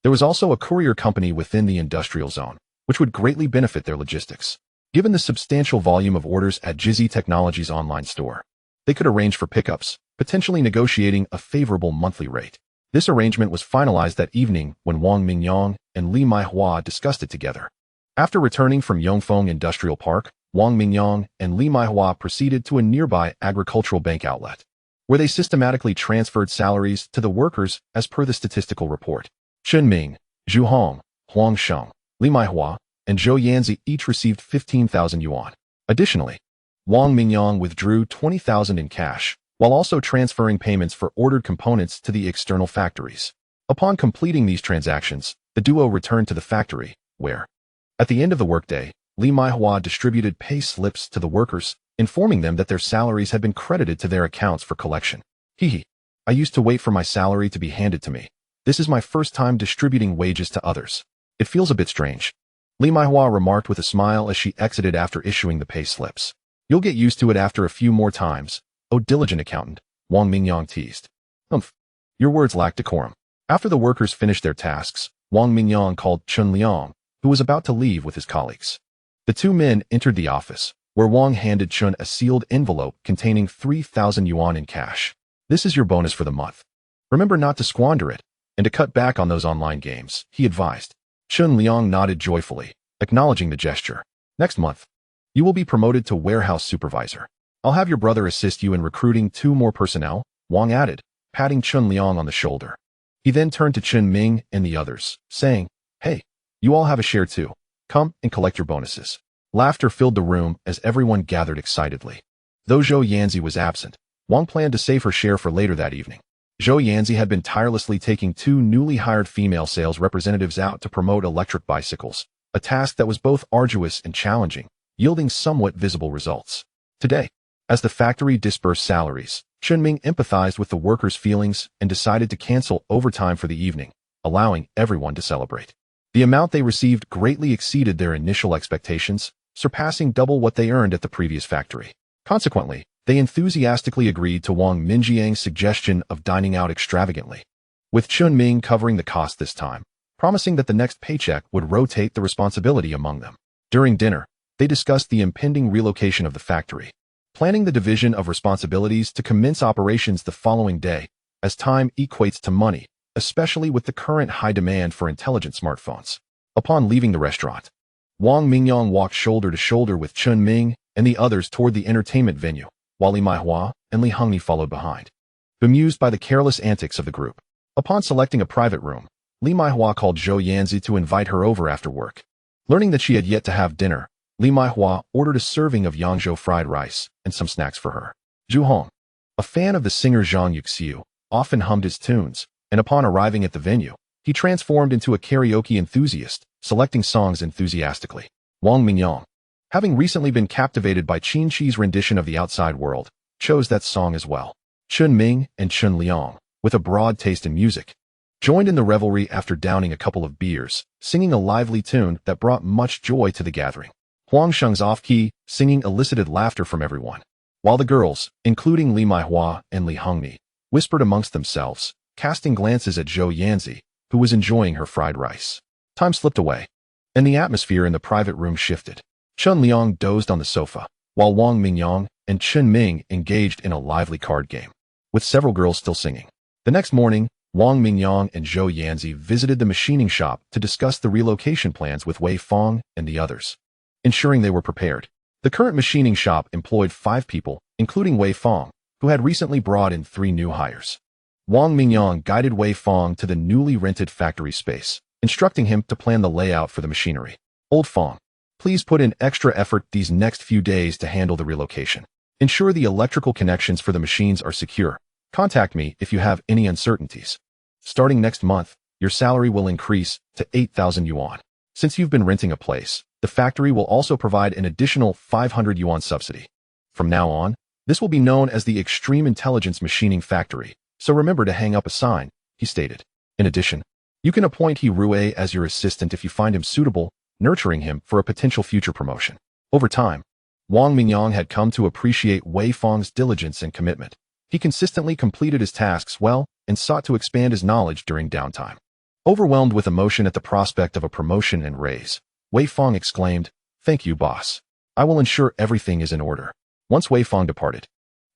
[SPEAKER 1] there was also a courier company within the industrial zone, which would greatly benefit their logistics. Given the substantial volume of orders at Jizzy Technologies' online store, they could arrange for pickups, potentially negotiating a favorable monthly rate. This arrangement was finalized that evening when Wang Mingyang and Li Maihua discussed it together. After returning from Yongfeng Industrial Park, Wang Mingyang and Li Maihua proceeded to a nearby agricultural bank outlet, where they systematically transferred salaries to the workers as per the statistical report. Chun Ming, Zhu Hong, Huang Sheng, Li Maihua, and Zhou Yanzi each received 15,000 yuan. Additionally, Wang Mingyang withdrew 20,000 in cash, while also transferring payments for ordered components to the external factories. Upon completing these transactions, the duo returned to the factory, where, at the end of the workday, Li Maihua distributed pay slips to the workers, informing them that their salaries had been credited to their accounts for collection. I used to wait for my salary to be handed to me. This is my first time distributing wages to others. It feels a bit strange. Li Maihua remarked with a smile as she exited after issuing the pay slips. You'll get used to it after a few more times. Oh, diligent accountant, Wang Mingyang teased. Your words lack decorum. After the workers finished their tasks, Wang Mingyang called Chun Liang, who was about to leave with his colleagues. The 2 men entered the office, where Wang handed Chun a sealed envelope containing 3,000 yuan in cash. This is your bonus for the month. Remember not to squander it, and to cut back on those online games, he advised. Chun Liang nodded joyfully, acknowledging the gesture. Next month, you will be promoted to warehouse supervisor. I'll have your brother assist you in recruiting 2 more personnel, Wang added, patting Chun Liang on the shoulder. He then turned to Chen Ming and the others, saying, "Hey, you all have a share too. Come and collect your bonuses." Laughter filled the room as everyone gathered excitedly. Though Zhou Yanzi was absent, Wang planned to save her share for later that evening. Zhou Yanzi had been tirelessly taking 2 newly hired female sales representatives out to promote electric bicycles, a task that was both arduous and challenging, yielding somewhat visible results. Today, as the factory dispersed salaries, Chunming empathized with the workers' feelings and decided to cancel overtime for the evening, allowing everyone to celebrate. The amount they received greatly exceeded their initial expectations, surpassing double what they earned at the previous factory. Consequently, they enthusiastically agreed to Wang Minjiang's suggestion of dining out extravagantly, with Chunming covering the cost this time, promising that the next paycheck would rotate the responsibility among them. During dinner, they discussed the impending relocation of the factory, planning the division of responsibilities to commence operations the following day, as time equates to money, especially with the current high demand for intelligent smartphones. Upon leaving the restaurant, Wang Mingyang walked shoulder to shoulder with Chunming and the others toward the entertainment venue, while Li Maihua and Li Hongni followed behind. Bemused by the careless antics of the group, upon selecting a private room, Li Maihua called Zhou Yanzi to invite her over after work. Learning that she had yet to have dinner, Li Maihua ordered a serving of Yangzhou fried rice and some snacks for her. Zhu Hong, a fan of the singer Zhang Yuxiu, often hummed his tunes, and upon arriving at the venue, he transformed into a karaoke enthusiast, selecting songs enthusiastically. Wang Mingyang, having recently been captivated by Qin Shi's rendition of The Outside World, chose that song as well. Chun Ming and Chun Liang, with a broad taste in music, joined in the revelry after downing a couple of beers, singing a lively tune that brought much joy to the gathering. Huang Sheng's off-key singing elicited laughter from everyone, while the girls, including Li Maihua and Li Hongni, whispered amongst themselves, casting glances at Zhou Yanzi, who was enjoying her fried rice. Time slipped away, and the atmosphere in the private room shifted. Chun Liang dozed on the sofa, while Wang Mingyang and Chun Ming engaged in a lively card game, with several girls still singing. The next morning, Wang Mingyang and Zhou Yanzi visited the machining shop to discuss the relocation plans with Wei Fong and the others, ensuring they were prepared. The current machining shop employed 5 people, including Wei Fong, who had recently brought in 3 new hires. Wang Mingyang guided Wei Fong to the newly rented factory space, instructing him to plan the layout for the machinery. "Old Fong, please put in extra effort these next few days to handle the relocation. Ensure the electrical connections for the machines are secure. Contact me if you have any uncertainties. Starting next month, your salary will increase to 8,000 yuan. Since you've been renting a place, the factory will also provide an additional 500 yuan subsidy. From now on, this will be known as the Extreme Intelligence Machining Factory, so remember to hang up a sign," he stated. In addition, you can appoint He Rue as your assistant if you find him suitable, nurturing him for a potential future promotion. Over time, Wang Mingyang had come to appreciate Wei Fong's diligence and commitment. He consistently completed his tasks well and sought to expand his knowledge during downtime. Overwhelmed with emotion at the prospect of a promotion and raise, Wei Fong exclaimed, "Thank you, boss. I will ensure everything is in order." Once Wei Fong departed,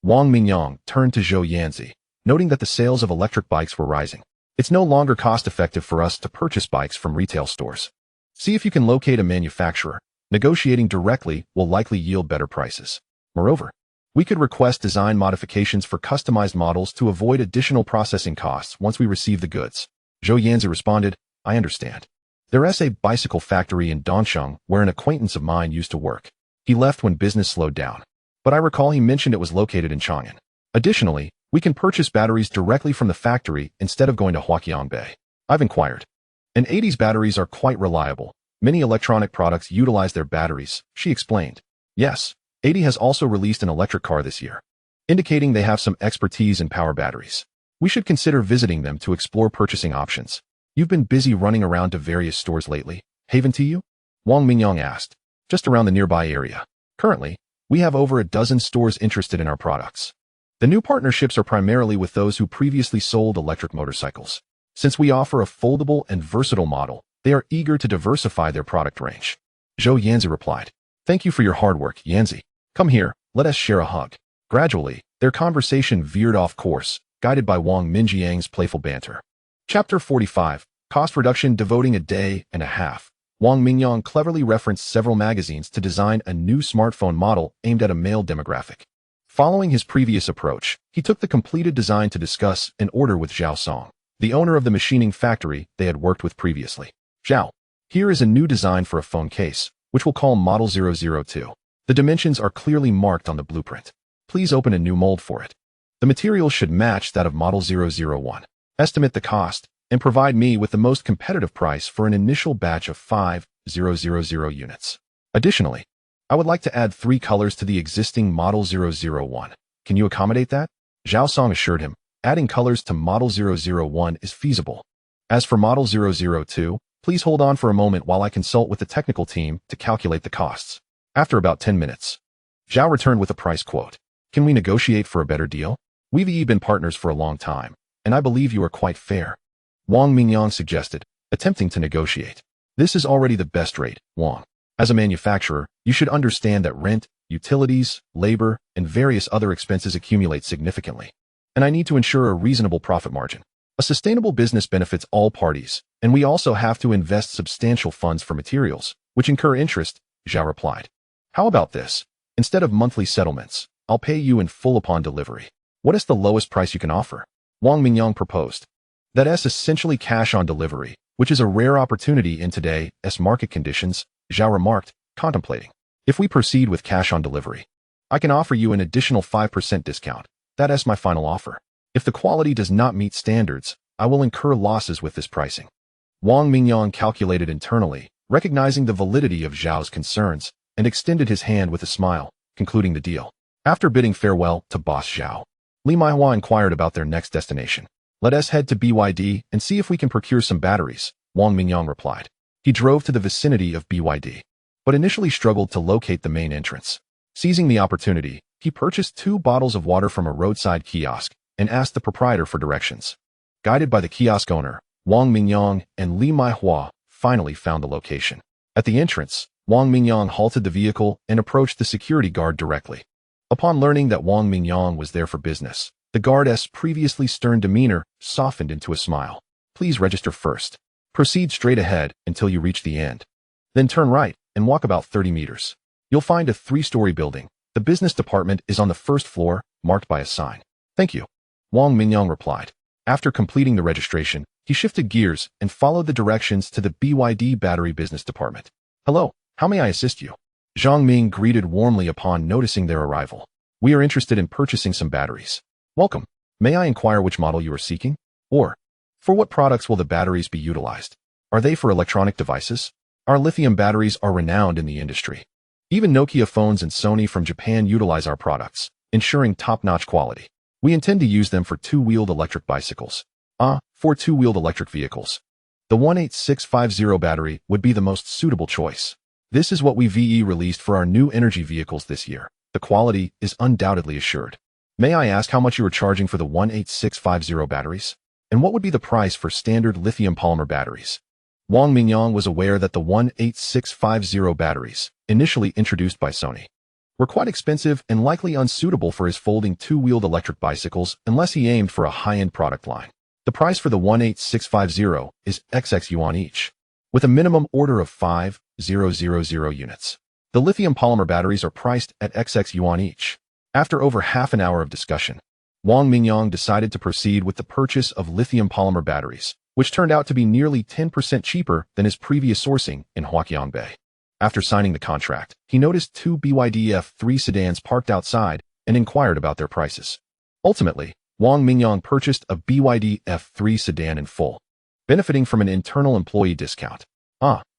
[SPEAKER 1] Wang Mingyang turned to Zhou Yanzi, noting that the sales of electric bikes were rising. "It's no longer cost-effective for us to purchase bikes from retail stores. See if you can locate a manufacturer. Negotiating directly will likely yield better prices. Moreover, we could request design modifications for customized models to avoid additional processing costs once we receive the goods." Zhou Yanzi responded, "I understand. There's a bicycle factory in Dongsheng where an acquaintance of mine used to work. He left when business slowed down, but I recall he mentioned it was located in Chang'an. Additionally, we can purchase batteries directly from the factory instead of going to Huaqiangbei. I've inquired. And 80's batteries are quite reliable. Many electronic products utilize their batteries," she explained. "Yes, 80 has also released an electric car this year, indicating they have some expertise in power batteries. We should consider visiting them to explore purchasing options. You've been busy running around to various stores lately, haven't you?" Wang Mingyang asked. "Just around the nearby area. Currently, we have over a dozen stores interested in our products. The new partnerships are primarily with those who previously sold electric motorcycles. Since we offer a foldable and versatile model, they are eager to diversify their product range." Zhou Yanzi replied, "Thank you for your hard work, Yanzi. Come here, let us share a hug." Gradually, their conversation veered off course, guided by Wang Minjiang's playful banter. Chapter 45, Cost Reduction. Devoting a day and a half, Wang Mingyang cleverly referenced several magazines to design a new smartphone model aimed at a male demographic. Following his previous approach, he took the completed design to discuss and order with Zhao Song, the owner of the machining factory they had worked with previously. Zhao, here is a new design for a phone case, which we'll call Model 002. The dimensions are clearly marked on the blueprint. Please open a new mold for it. The material should match that of Model 001. Estimate the cost, and provide me with the most competitive price for an initial batch of 5,000 units. Additionally, I would like to add 3 colors to the existing Model 001. Can you accommodate that? Zhao Song assured him, adding colors to Model 001 is feasible. As for Model 002, please hold on for a moment while I consult with the technical team to calculate the costs. After about 10 minutes, Zhao returned with a price quote. Can we negotiate for a better deal? We've been partners for a long time, and I believe you are quite fair. Wang Mingyang suggested, attempting to negotiate. This is already the best rate, Wang. As a manufacturer, you should understand that rent, utilities, labor, and various other expenses accumulate significantly. And I need to ensure a reasonable profit margin. A sustainable business benefits all parties, and we also have to invest substantial funds for materials, which incur interest, Zhao replied. How about this? Instead of monthly settlements, I'll pay you in full upon delivery. What is the lowest price you can offer? Wang Mingyang proposed. That's essentially cash on delivery, which is a rare opportunity in today's market conditions, Zhao remarked, contemplating. If we proceed with cash on delivery, I can offer you an additional 5% discount. That's my final offer. If the quality does not meet standards, I will incur losses with this pricing. Wang Mingyang calculated internally, recognizing the validity of Zhao's concerns, and extended his hand with a smile, concluding the deal. After bidding farewell to boss Zhao, Li Maihua inquired about their next destination. Let us head to BYD and see if we can procure some batteries, Wang Mingyang replied. He drove to the vicinity of BYD, but initially struggled to locate the main entrance. Seizing the opportunity, he purchased 2 bottles of water from a roadside kiosk and asked the proprietor for directions. Guided by the kiosk owner, Wang Mingyang and Li Maihua finally found the location. At the entrance, Wang Mingyang halted the vehicle and approached the security guard directly. Upon learning that Wang Mingyang was there for business, the guard's previously stern demeanor softened into a smile. Please register first. Proceed straight ahead until you reach the end. Then turn right and walk about 30 meters. You'll find a 3-story building. The business department is on the 1st floor, marked by a sign. Thank you, Wang Mingyang replied. After completing the registration, he shifted gears and followed the directions to the BYD battery business department. Hello, how may I assist you? Zhang Ming greeted warmly upon noticing their arrival. We are interested in purchasing some batteries. Welcome. May I inquire which model you are seeking? Or, for what products will the batteries be utilized? Are they for electronic devices? Our lithium batteries are renowned in the industry. Even Nokia phones and Sony from Japan utilize our products, ensuring top-notch quality. We intend to use them for 2-wheeled electric bicycles. For 2-wheeled electric vehicles. The 18650 battery would be the most suitable choice. This is what we released for our new energy vehicles this year. The quality is undoubtedly assured. May I ask how much you are charging for the 18650 batteries? And what would be the price for standard lithium polymer batteries? Wang Mingyang was aware that the 18650 batteries, initially introduced by Sony, were quite expensive and likely unsuitable for his folding 2-wheeled electric bicycles unless he aimed for a high-end product line. The price for the 18650 is XX yuan each, with a minimum order of 5,000 units. The lithium polymer batteries are priced at XX yuan each. After over half an hour of discussion, Wang Mingyang decided to proceed with the purchase of lithium polymer batteries, which turned out to be nearly 10% cheaper than his previous sourcing in Huaqiangbei. After signing the contract, he noticed 2 BYD F3 sedans parked outside and inquired about their prices. Ultimately, Wang Mingyang purchased a BYD F3 sedan in full, benefiting from an internal employee discount.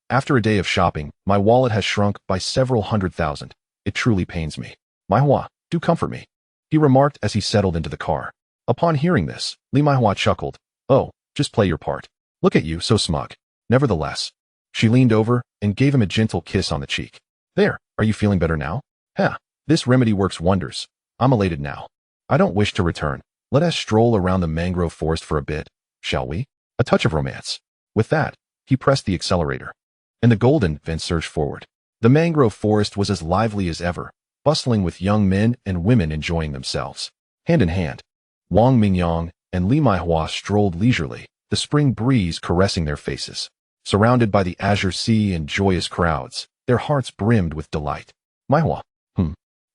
[SPEAKER 1] After a day of shopping, my wallet has shrunk by several hundred thousand. It truly pains me. Maihua, do comfort me, he remarked as he settled into the car. Upon hearing this, Li Maihua chuckled. Oh, just play your part. Look at you, so smug. Nevertheless, she leaned over and gave him a gentle kiss on the cheek. There, are you feeling better now? This remedy works wonders. I'm elated now. I don't wish to return. Let us stroll around the mangrove forest for a bit, shall we? A touch of romance. With that, he pressed the accelerator, and the golden van surged forward. The mangrove forest was as lively as ever, bustling with young men and women enjoying themselves. Hand in hand, Wang Mingyang and Li Maihua strolled leisurely, the spring breeze caressing their faces. Surrounded by the azure sea and joyous crowds, their hearts brimmed with delight. Maihua,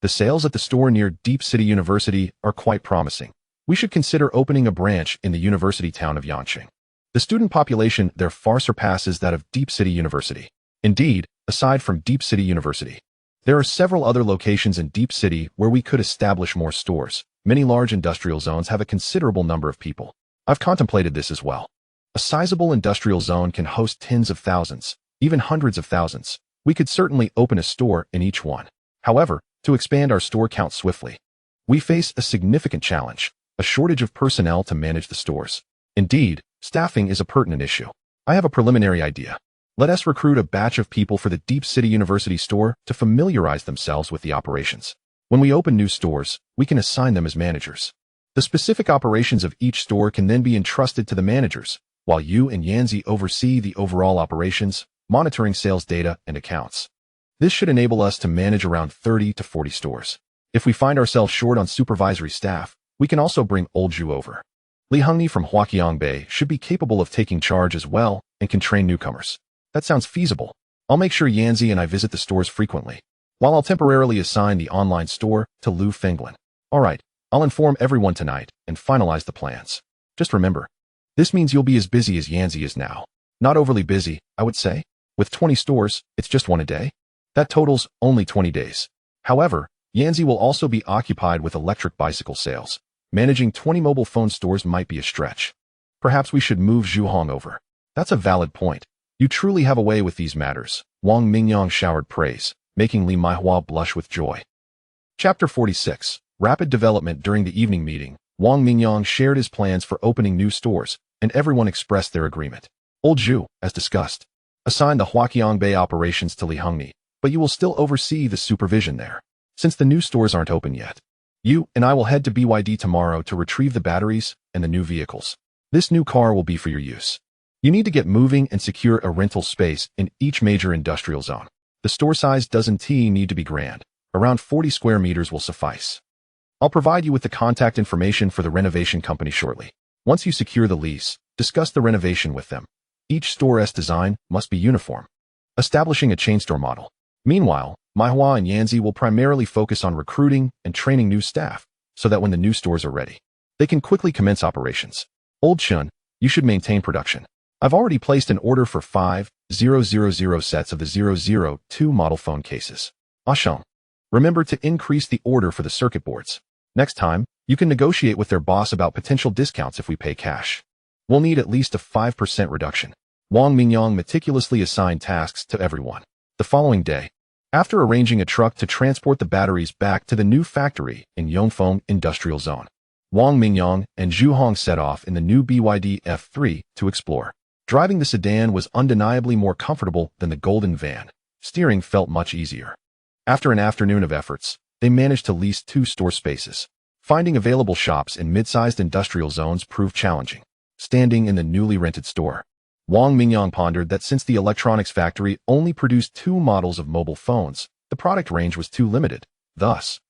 [SPEAKER 1] The sales at the store near Deep City University are quite promising. We should consider opening a branch in the university town of Yanqing. The student population there far surpasses that of Deep City University. Indeed, aside from Deep City University, there are several other locations in Deep City where we could establish more stores. Many large industrial zones have a considerable number of people. I've contemplated this as well. A sizable industrial zone can host tens of thousands, even hundreds of thousands. We could certainly open a store in each one. However, to expand our store count swiftly, we face a significant challenge, a shortage of personnel to manage the stores. Indeed, staffing is a pertinent issue. I have a preliminary idea. Let us recruit a batch of people for the Deep City University store to familiarize themselves with the operations. When we open new stores, we can assign them as managers. The specific operations of each store can then be entrusted to the managers, while you and Yanzi oversee the overall operations, monitoring sales data and accounts. This should enable us to manage around 30 to 40 stores. If we find ourselves short on supervisory staff, we can also bring Old Zhu over. Li Hongni from Huaqiang Bay should be capable of taking charge as well and can train newcomers. That sounds feasible. I'll make sure Yanzi and I visit the stores frequently, while I'll temporarily assign the online store to Lu Fenglin. Alright, I'll inform everyone tonight and finalize the plans. Just remember, this means you'll be as busy as Yanzi is now. Not overly busy, I would say. With 20 stores, it's just one a day. That totals only 20 days. However, Yanzi will also be occupied with electric bicycle sales. Managing 20 mobile phone stores might be a stretch. Perhaps we should move Zhuhong over. That's a valid point. You truly have a way with these matters. Wang Mingyang showered praise, making Li Maihua blush with joy. Chapter 46. Rapid development. During the evening meeting, Wang Mingyang shared his plans for opening new stores, and everyone expressed their agreement. Old Zhu, as discussed, assigned the Huaqiang Bay operations to Li Hongni, but you will still oversee the supervision there, since the new stores aren't open yet. You and I will head to BYD tomorrow to retrieve the batteries and the new vehicles. This new car will be for your use. You need to get moving and secure a rental space in each major industrial zone. The store size doesn't need to be grand. Around 40 square meters will suffice. I'll provide you with the contact information for the renovation company shortly. Once you secure the lease, discuss the renovation with them. Each store's design must be uniform. Establishing a chain store model. Meanwhile, Maihua and Yanzi will primarily focus on recruiting and training new staff, so that when the new stores are ready, they can quickly commence operations. Old Shun, you should maintain production. I've already placed an order for 5,000 sets of the 002 model phone cases. Ashong, remember to increase the order for the circuit boards. Next time, you can negotiate with their boss about potential discounts if we pay cash. We'll need at least a 5% reduction. Wang Mingyang meticulously assigned tasks to everyone. The following day, after arranging a truck to transport the batteries back to the new factory in Yongfeng Industrial Zone, Wang Mingyang and Zhu Hong set off in the new BYD F3 to explore. Driving the sedan was undeniably more comfortable than the golden van. Steering felt much easier. After an afternoon of efforts, they managed to lease 2 store spaces. Finding available shops in mid-sized industrial zones proved challenging. Standing in the newly rented store, Wang Mingyang pondered that since the electronics factory only produced 2 models of mobile phones, the product range was too limited. Thus,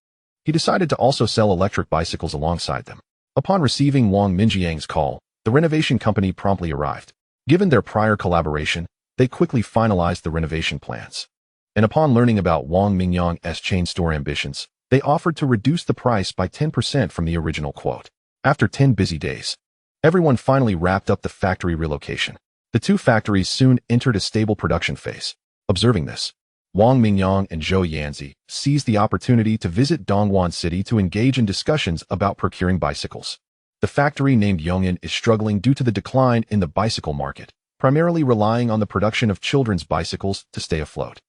[SPEAKER 1] he decided to also sell electric bicycles alongside them. Upon receiving Wang Mingyang's call, the renovation company promptly arrived. Given their prior collaboration, they quickly finalized the renovation plans. And upon learning about Wang Mingyang's chain store ambitions, they offered to reduce the price by 10% from the original quote. After 10 busy days, everyone finally wrapped up the factory relocation. The 2 factories soon entered a stable production phase. Observing this, Wang Mingyang and Zhou Yanzi seized the opportunity to visit Dongguan City to engage in discussions about procuring bicycles. The factory named Yong'an is struggling due to the decline in the bicycle market, primarily relying on the production of children's bicycles to stay afloat,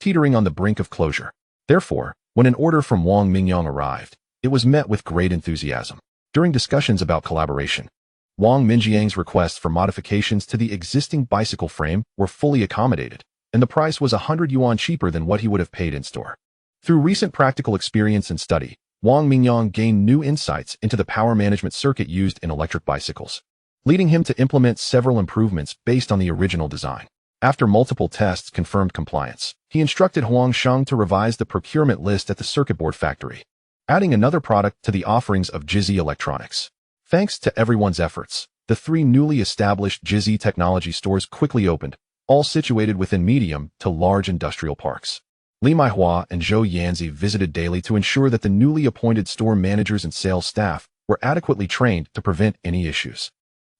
[SPEAKER 1] teetering on the brink of closure. Therefore, when an order from Wang Mingyang arrived, it was met with great enthusiasm. During discussions about collaboration, Wang Mingyang's requests for modifications to the existing bicycle frame were fully accommodated, and the price was 100 yuan cheaper than what he would have paid in store. Through recent practical experience and study, Wang Mingyang gained new insights into the power management circuit used in electric bicycles, leading him to implement several improvements based on the original design. After multiple tests confirmed compliance, he instructed Huang Sheng to revise the procurement list at the circuit board factory, adding another product to the offerings of Jizzy Electronics. Thanks to everyone's efforts, the 3 newly established Jizzy technology stores quickly opened, all situated within medium to large industrial parks. Li Maihua and Zhou Yanzi visited daily to ensure that the newly appointed store managers and sales staff were adequately trained to prevent any issues.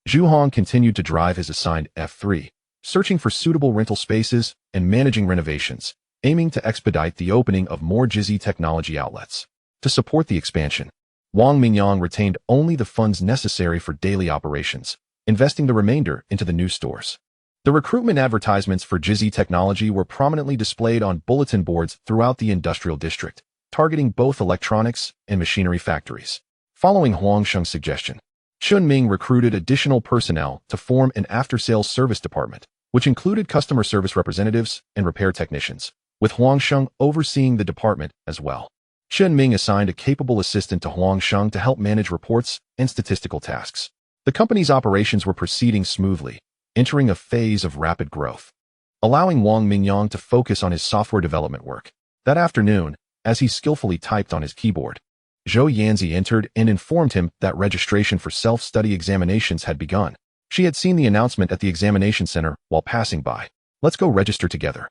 [SPEAKER 1] Zhu Hong continued to drive his assigned F3, searching for suitable rental spaces and managing renovations, aiming to expedite the opening of more Jizzy technology outlets. To support the expansion, Wang Mingyang retained only the funds necessary for daily operations, investing the remainder into the new stores. The recruitment advertisements for Jizzy technology were prominently displayed on bulletin boards throughout the industrial district, targeting both electronics and machinery factories. Following Huang Sheng's suggestion, Chun Ming recruited additional personnel to form an after-sales service department, which included customer service representatives and repair technicians, with Huang Sheng overseeing the department as well. Chun Ming assigned a capable assistant to Huang Sheng to help manage reports and statistical tasks. The company's operations were proceeding smoothly, entering a phase of rapid growth, allowing Wang Mingyang to focus on his software development work. That afternoon, as he skillfully typed on his keyboard, Zhou Yanzi entered and informed him that registration for self-study examinations had begun. She had seen the announcement at the examination center while passing by. "Let's go register together.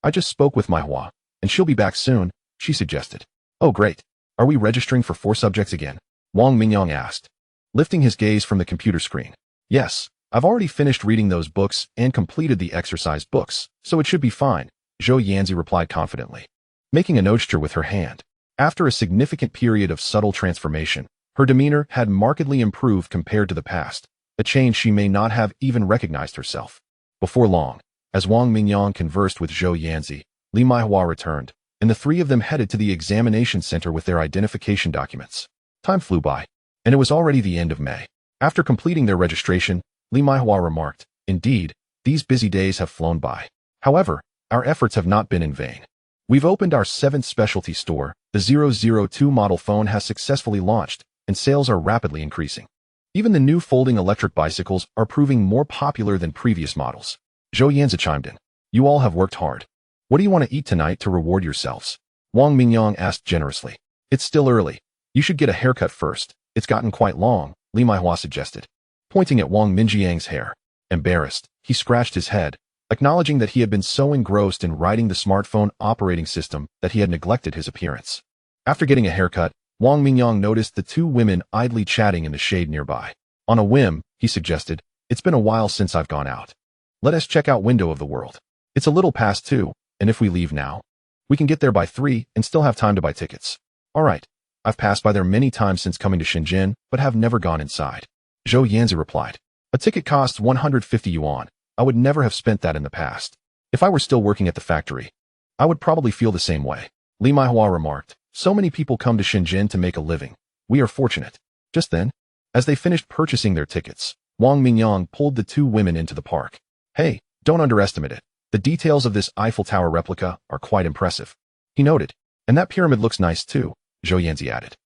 [SPEAKER 1] I just spoke with Maihua, and she'll be back soon," she suggested. "Oh, great. Are we registering for 4 subjects again?" Wang Mingyang asked, lifting his gaze from the computer screen. "Yes. I've already finished reading those books and completed the exercise books, so it should be fine," Zhou Yanzi replied confidently, making a gesture with her hand. After a significant period of subtle transformation, her demeanor had markedly improved compared to the past, a change she may not have even recognized herself. Before long, as Wang Mingyang conversed with Zhou Yanzi, Li Maihua returned, and the 3 of them headed to the examination center with their identification documents. Time flew by, and it was already the end of May. After completing their registration, Li Maihua remarked, "Indeed, these busy days have flown by. However, our efforts have not been in vain. We've opened our 7th specialty store, the 002 model phone has successfully launched, and sales are rapidly increasing. Even the new folding electric bicycles are proving more popular than previous models." Zhou Yanzi chimed in. "You all have worked hard. What do you want to eat tonight to reward yourselves?" Wang Mingyang asked generously. "It's still early. You should get a haircut first. It's gotten quite long," Li Maihua suggested, pointing at Wang Minjiang's hair. Embarrassed, he scratched his head, acknowledging that he had been so engrossed in writing the smartphone operating system that he had neglected his appearance. After getting a haircut, Wang Mingyang noticed the 2 women idly chatting in the shade nearby. On a whim, he suggested, "It's been a while since I've gone out. Let us check out Window of the World. It's a little past 2, and if we leave now, we can get there by 3 and still have time to buy tickets." "All right. I've passed by there many times since coming to Shenzhen, but have never gone inside," Zhou Yanzi replied. "A ticket costs 150 yuan. I would never have spent that in the past. If I were still working at the factory, I would probably feel the same way." Li Maihua remarked, "So many people come to Shenzhen to make a living. We are fortunate." Just then, as they finished purchasing their tickets, Wang Mingyang pulled the 2 women into the park. "Hey, don't underestimate it. The details of this Eiffel Tower replica are quite impressive," he noted. "And that pyramid looks nice too," Zhou Yanzi added.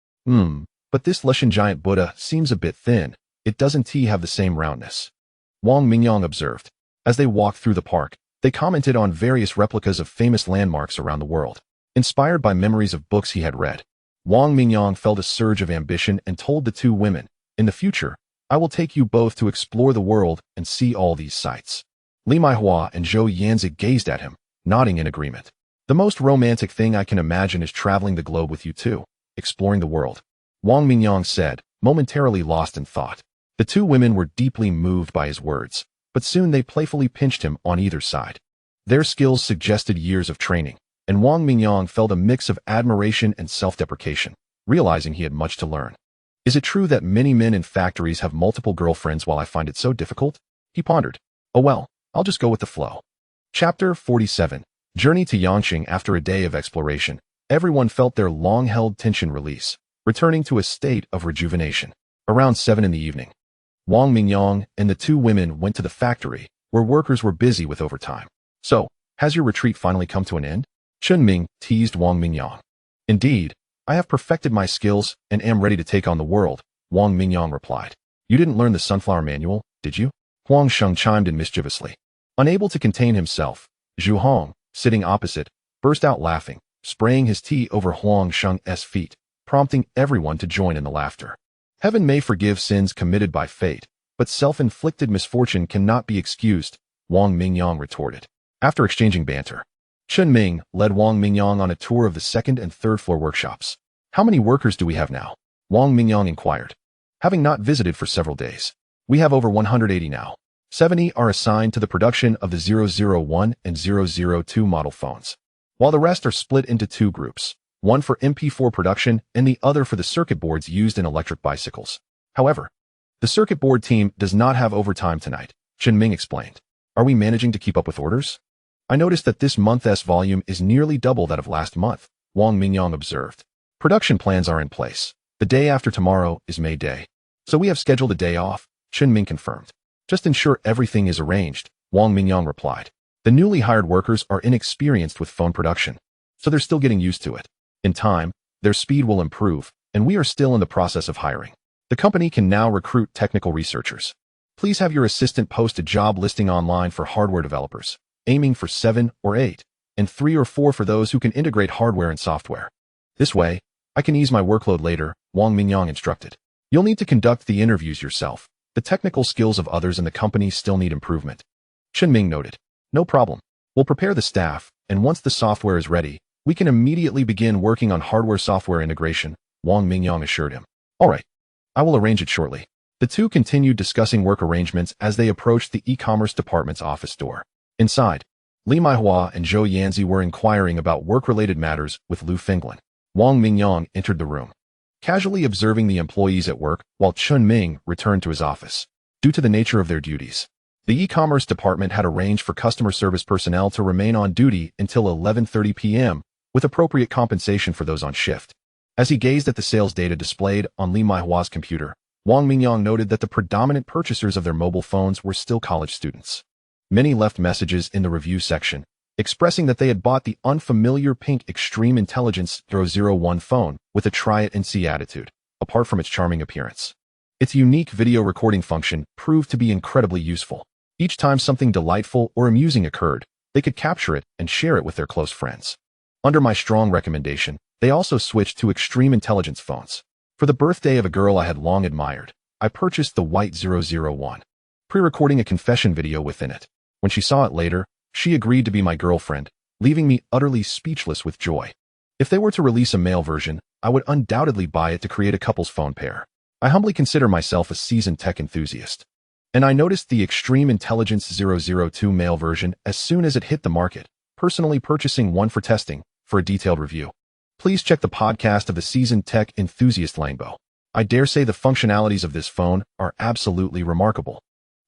[SPEAKER 1] But this Leshan giant Buddha seems a bit thin. It doesn't have the same roundness," Wang Mingyang observed. As they walked through the park, they commented on various replicas of famous landmarks around the world. Inspired by memories of books he had read, Wang Mingyang felt a surge of ambition and told the 2 women, "In the future, I will take you both to explore the world and see all these sights." Li Maihua and Zhou Yanzi gazed at him, nodding in agreement. "The most romantic thing I can imagine is traveling the globe with you 2, exploring the world," Wang Mingyang said, momentarily lost in thought. The 2 women were deeply moved by his words, but soon they playfully pinched him on either side. Their skills suggested years of training, and Wang Mingyang felt a mix of admiration and self-deprecation, realizing he had much to learn. "Is it true that many men in factories have multiple girlfriends while I find it so difficult?" he pondered. "Oh well, I'll just go with the flow." Chapter 47. Journey to Yangqing. After a day of exploration, everyone felt their long-held tension release, returning to a state of rejuvenation. Around 7 in the evening, Wang Mingyang and the 2 women went to the factory, where workers were busy with overtime. "So, has your retreat finally come to an end?" Chun Ming teased Wang Mingyang. "Indeed, I have perfected my skills and am ready to take on the world," Wang Mingyang replied. "You didn't learn the sunflower manual, did you?" Huang Sheng chimed in mischievously. Unable to contain himself, Zhu Hong, sitting opposite, burst out laughing, spraying his tea over Huang Sheng's feet, prompting everyone to join in the laughter. Heaven may forgive sins committed by fate, but self-inflicted misfortune cannot be excused, Wang Mingyang retorted. After exchanging banter, Chen Ming led Wang Mingyang on a tour of the second and third floor workshops. How many workers do we have now? Wang Mingyang inquired. Having not visited for several days. We have over 180 now. 70 are assigned to the production of the 001 and 002 model phones, while the rest are split into two groups, one for MP4 production and the other for the circuit boards used in electric bicycles. However, the circuit board team does not have overtime tonight, Chen Ming explained. Are we managing to keep up with orders? I noticed that this month's volume is nearly double that of last month, Wang Mingyang observed. Production plans are in place. The day after tomorrow is May Day. So we have scheduled a day off, Chen Ming confirmed. Just ensure everything is arranged, Wang Mingyang replied. The newly hired workers are inexperienced with phone production, so they're still getting used to it. In time, their speed will improve, and we are still in the process of hiring. The company can now recruit technical researchers. Please have your assistant post a job listing online for hardware developers, aiming for 7 or 8, and 3 or 4 for those who can integrate hardware and software. This way, I can ease my workload later, Wang Mingyang instructed. You'll need to conduct the interviews yourself. The technical skills of others in the company still need improvement. Chen Ming noted. No problem. We'll prepare the staff, and once the software is ready, we can immediately begin working on hardware-software integration, Wang Mingyang assured him. All right. I will arrange it shortly. The two continued discussing work arrangements as they approached the e-commerce department's office door. Inside, Li Maihua and Zhou Yanzi were inquiring about work-related matters with Lu Fenglan. Wang Mingyang entered the room, casually observing the employees at work while Chen Ming returned to his office. Due to the nature of their duties, the e-commerce department had arranged for customer service personnel to remain on duty until 11:30 p.m., with appropriate compensation for those on shift. As he gazed at the sales data displayed on Li Maihua's computer, Wang Mingyang noted that the predominant purchasers of their mobile phones were still college students. Many left messages in the review section, expressing that they had bought the unfamiliar pink Extreme Intelligence 001 phone with a try-it-and-see attitude, apart from its charming appearance. Its unique video recording function proved to be incredibly useful. Each time something delightful or amusing occurred, they could capture it and share it with their close friends. Under my strong recommendation, they also switched to Extreme Intelligence phones. For the birthday of a girl I had long admired, I purchased the white 001, pre-recording a confession video within it. When she saw it later, she agreed to be my girlfriend, leaving me utterly speechless with joy. If they were to release a male version, I would undoubtedly buy it to create a couple's phone pair. I humbly consider myself a seasoned tech enthusiast, and I noticed the Extreme Intelligence 002 male version as soon as it hit the market, personally purchasing one for testing, for a detailed review. Please check the podcast of the seasoned tech enthusiast Langbo. I dare say the functionalities of this phone are absolutely remarkable.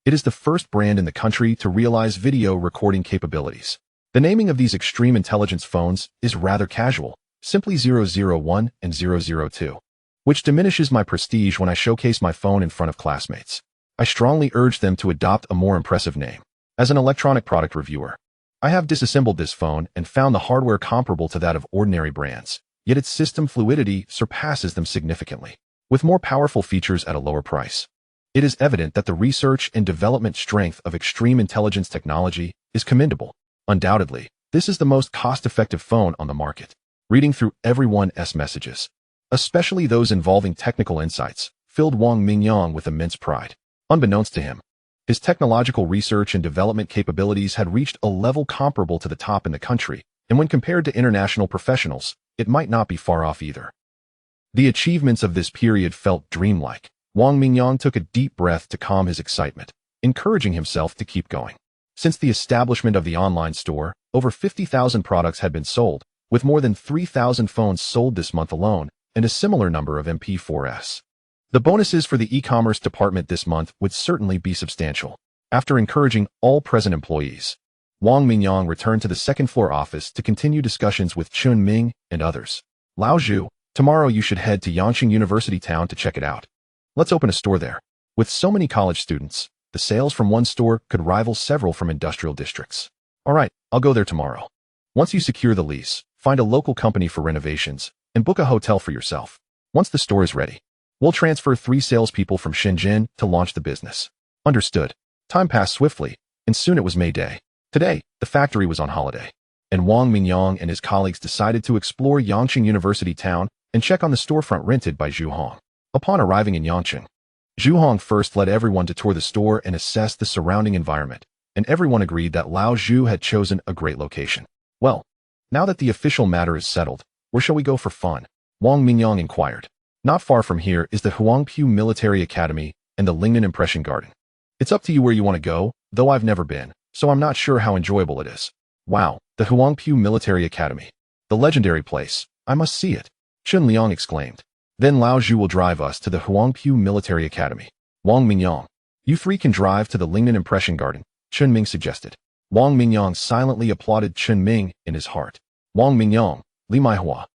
[SPEAKER 1] It is the first brand in the country to realize video recording capabilities. The naming of these Extreme Intelligence phones is rather casual, simply 001 and 002, which diminishes my prestige when I showcase my phone in front of classmates. I strongly urge them to adopt a more impressive name. As an electronic product reviewer, I have disassembled this phone and found the hardware comparable to that of ordinary brands, yet its system fluidity surpasses them significantly, with more powerful features at a lower price. It is evident that the research and development strength of Extreme Intelligence technology is commendable. Undoubtedly, this is the most cost-effective phone on the market. Reading through everyone's messages, especially those involving technical insights, filled Wang Mingyang with immense pride. Unbeknownst to him, his technological research and development capabilities had reached a level comparable to the top in the country, and when compared to international professionals, it might not be far off either. The achievements of this period felt dreamlike. Wang Mingyang took a deep breath to calm his excitement, encouraging himself to keep going. Since the establishment of the online store, over 50,000 products had been sold, with more than 3,000 phones sold this month alone, and a similar number of MP4s. The bonuses for the e-commerce department this month would certainly be substantial. After encouraging all present employees, Wang Mingyang returned to the second-floor office to continue discussions with Chen Ming and others. Lao Zhu, tomorrow you should head to Yangqing University Town to check it out. Let's open a store there. With so many college students, the sales from one store could rival several from industrial districts. All right, I'll go there tomorrow. Once you secure the lease, find a local company for renovations, and book a hotel for yourself. Once the store is ready, we'll transfer 3 salespeople from Shenzhen to launch the business. Understood. Time passed swiftly, and soon it was May Day. Today, the factory was on holiday, and Wang Mingyang and his colleagues decided to explore Yangqing University Town and check on the storefront rented by Zhu Hong. Upon arriving in Yangqing, Zhu Hong first led everyone to tour the store and assess the surrounding environment, and everyone agreed that Lao Zhu had chosen a great location. Well, now that the official matter is settled, where shall we go for fun? Wang Mingyang inquired. Not far from here is the Huangpu Military Academy and the Lingnan Impression Garden. It's up to you where you want to go, though I've never been, so I'm not sure how enjoyable it is. Wow, the Huangpu Military Academy. The legendary place. I must see it. Chun Liang exclaimed. Then Lao Zhu will drive us to the Huangpu Military Academy. Wang Mingyang. You three can drive to the Lingnan Impression Garden, Chun Ming suggested. Wang Mingyang silently applauded Chun Ming in his heart. Wang Mingyang, Li Maihua,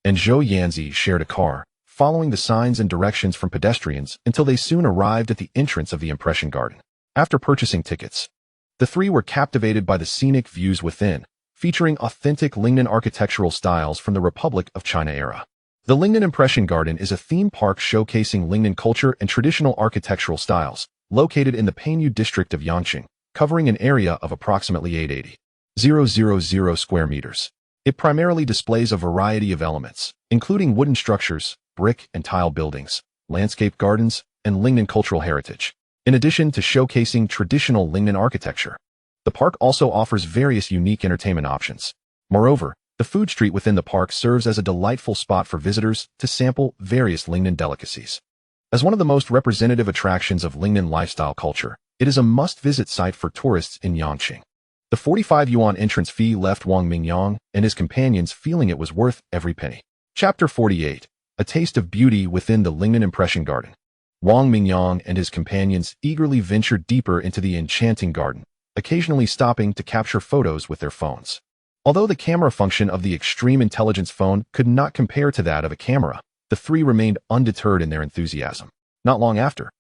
[SPEAKER 1] and Zhou Yanzi shared a car, following the signs and directions from pedestrians until they soon arrived at the entrance of the Impression Garden. After purchasing tickets, the three were captivated by the scenic views within, featuring authentic Lingnan architectural styles from the Republic of China era. The Lingnan Impression Garden is a theme park showcasing Lingnan culture and traditional architectural styles, located in the Panyu district of Yangqing, covering an area of approximately 880,000 square meters. It primarily displays a variety of elements, including wooden structures, brick and tile buildings, landscape gardens, and Lingnan cultural heritage. In addition to showcasing traditional Lingnan architecture, the park also offers various unique entertainment options. Moreover, the food street within the park serves as a delightful spot for visitors to sample various Lingnan delicacies. As one of the most representative attractions of Lingnan lifestyle culture, it is a must-visit site for tourists in Yangqing. The 45 yuan entrance fee left Wang Mingyang and his companions feeling it was worth every penny. Chapter 48. A taste of beauty within the Lingnan Impression Garden. Wang Mingyang and his companions eagerly ventured deeper into the enchanting garden, occasionally stopping to capture photos with their phones. Although the camera function of the Extreme Intelligence phone could not compare to that of a camera, the three remained undeterred in their enthusiasm. Not long after,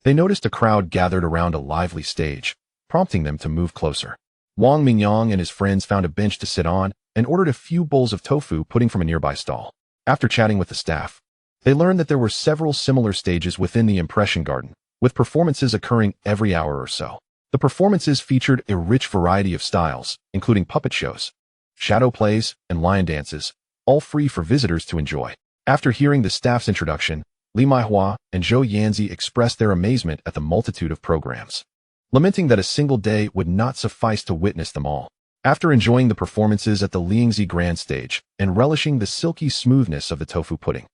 [SPEAKER 1] they noticed a crowd gathered around a lively stage, prompting them to move closer. Wang Mingyang and his friends found a bench to sit on and ordered a few bowls of tofu pudding from a nearby stall. After chatting with the staff, they learned that there were several similar stages within the Impression Garden, with performances occurring every hour or so. The performances featured a rich variety of styles, including puppet shows, shadow plays, and lion dances, all free for visitors to enjoy. After hearing the staff's introduction, Li Maihua and Zhou Yanzi expressed their amazement at the multitude of programs, lamenting that a single day would not suffice to witness them all. After enjoying the performances at the Liangzi Grand Stage and relishing the silky smoothness of the tofu pudding,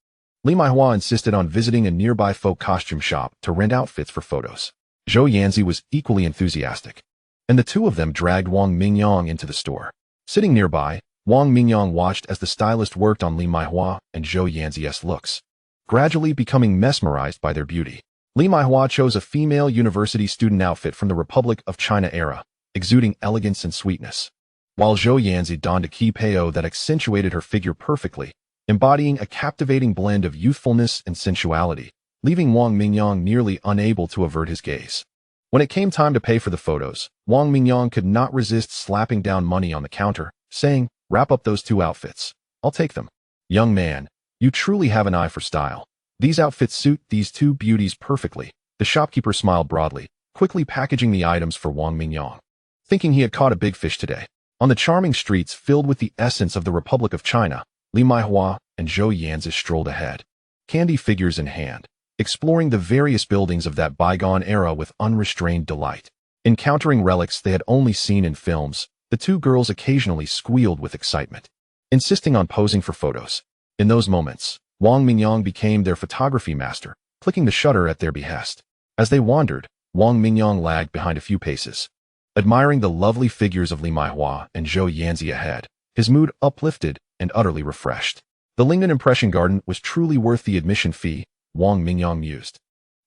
[SPEAKER 1] Li Maihua insisted on visiting a nearby folk costume shop to rent outfits for photos. Zhou Yanzi was equally enthusiastic, and the two of them dragged Wang Mingyang into the store. Sitting nearby, Wang Mingyang watched as the stylist worked on Li Maihua and Zhou Yanzi's looks, gradually becoming mesmerized by their beauty. Li Maihua chose a female university student outfit from the Republic of China era, exuding elegance and sweetness, while Zhou Yanzi donned a kipao that accentuated her figure perfectly, embodying a captivating blend of youthfulness and sensuality, leaving Wang Mingyang nearly unable to avert his gaze. When it came time to pay for the photos, Wang Mingyang could not resist slapping down money on the counter, saying, "Wrap up those two outfits. I'll take them." "Young man, you truly have an eye for style. These outfits suit these two beauties perfectly." The shopkeeper smiled broadly, quickly packaging the items for Wang Mingyang, thinking he had caught a big fish today. On the charming streets filled with the essence of the Republic of China, Li Maihua and Zhou Yanzi strolled ahead, candy figures in hand, exploring the various buildings of that bygone era with unrestrained delight. Encountering relics they had only seen in films, the two girls occasionally squealed with excitement, insisting on posing for photos. In those moments, Wang Mingyang became their photography master, clicking the shutter at their behest. As they wandered, Wang Mingyang lagged behind a few paces, admiring the lovely figures of Li Maihua and Zhou Yanzi ahead, his mood uplifted and utterly refreshed. The Lingnan Impression Garden was truly worth the admission fee, Wang Mingyang mused.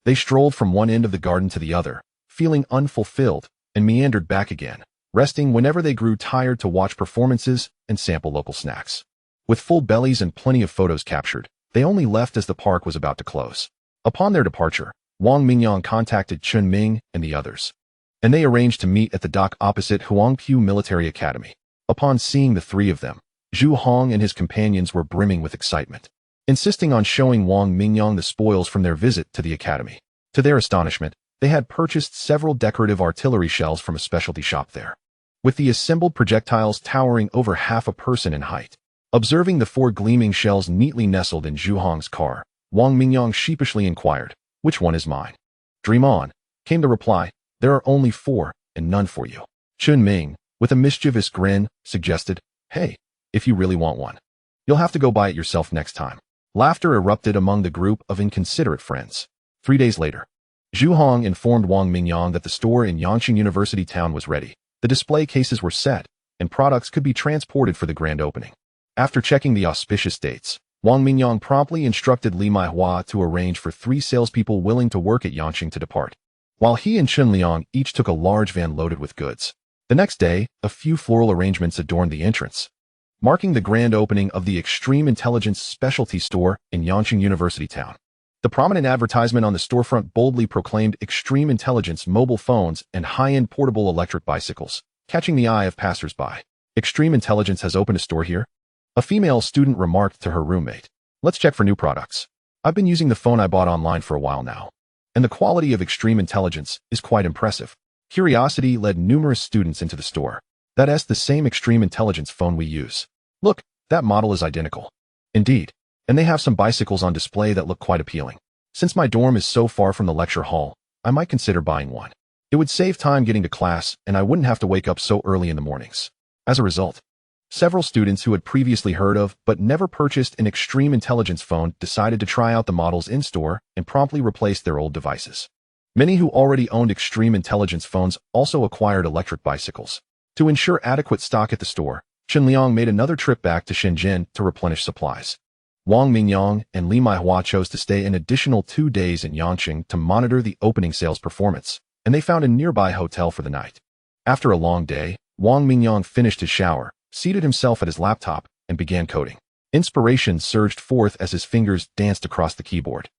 [SPEAKER 1] They strolled from one end of the garden to the other, feeling unfulfilled, and meandered back again, resting whenever they grew tired to watch performances and sample local snacks. With full bellies and plenty of photos captured, they only left as the park was about to close. Upon their departure, Wang Mingyang contacted Chun Ming and the others, and they arranged to meet at the dock opposite Huangpu Military Academy. Upon seeing the three of them, Zhu Hong and his companions were brimming with excitement, insisting on showing Wang Mingyang the spoils from their visit to the academy. To their astonishment, they had purchased several decorative artillery shells from a specialty shop there, with the assembled projectiles towering over half a person in height. Observing the four gleaming shells neatly nestled in Zhu Hong's car, Wang Mingyang sheepishly inquired, "Which one is mine?" "Dream on," came the reply. "There are only 4, and none for you." Chun Ming, with a mischievous grin, suggested, Hey, if you really want one, you'll have to go buy it yourself next time. Laughter erupted among the group of inconsiderate friends. 3 days later, Zhu Hong informed Wang Mingyang that the store in Yangqing University Town was ready. The display cases were set, and products could be transported for the grand opening. After checking the auspicious dates, Wang Mingyang promptly instructed Li Maihua to arrange for 3 salespeople willing to work at Yangqing to depart, while he and Chen Liang each took a large van loaded with goods. The next day, a few floral arrangements adorned the entrance, marking the grand opening of the Extreme Intelligence Specialty Store in Yangqing University Town. The prominent advertisement on the storefront boldly proclaimed Extreme Intelligence mobile phones and high-end portable electric bicycles, catching the eye of passers-by. Extreme Intelligence has opened a store here? A female student remarked to her roommate. Let's check for new products. I've been using the phone I bought online for a while now, and the quality of Extreme Intelligence is quite impressive. Curiosity led numerous students into the store. That's the same Extreme Intelligence phone we use. Look, that model is identical. Indeed, and they have some bicycles on display that look quite appealing. Since my dorm is so far from the lecture hall, I might consider buying one. It would save time getting to class, and I wouldn't have to wake up so early in the mornings. As a result, several students who had previously heard of but never purchased an Extreme Intelligence phone decided to try out the models in-store and promptly replaced their old devices. Many who already owned Extreme Intelligence phones also acquired electric bicycles. To ensure adequate stock at the store, Chen Liang made another trip back to Shenzhen to replenish supplies. Wang Mingyang and Li Maihua chose to stay an additional 2 days in Yangqing to monitor the opening sales performance, and they found a nearby hotel for the night. After a long day, Wang Mingyang finished his shower, seated himself at his laptop, and began coding. Inspiration surged forth as his fingers danced across the keyboard.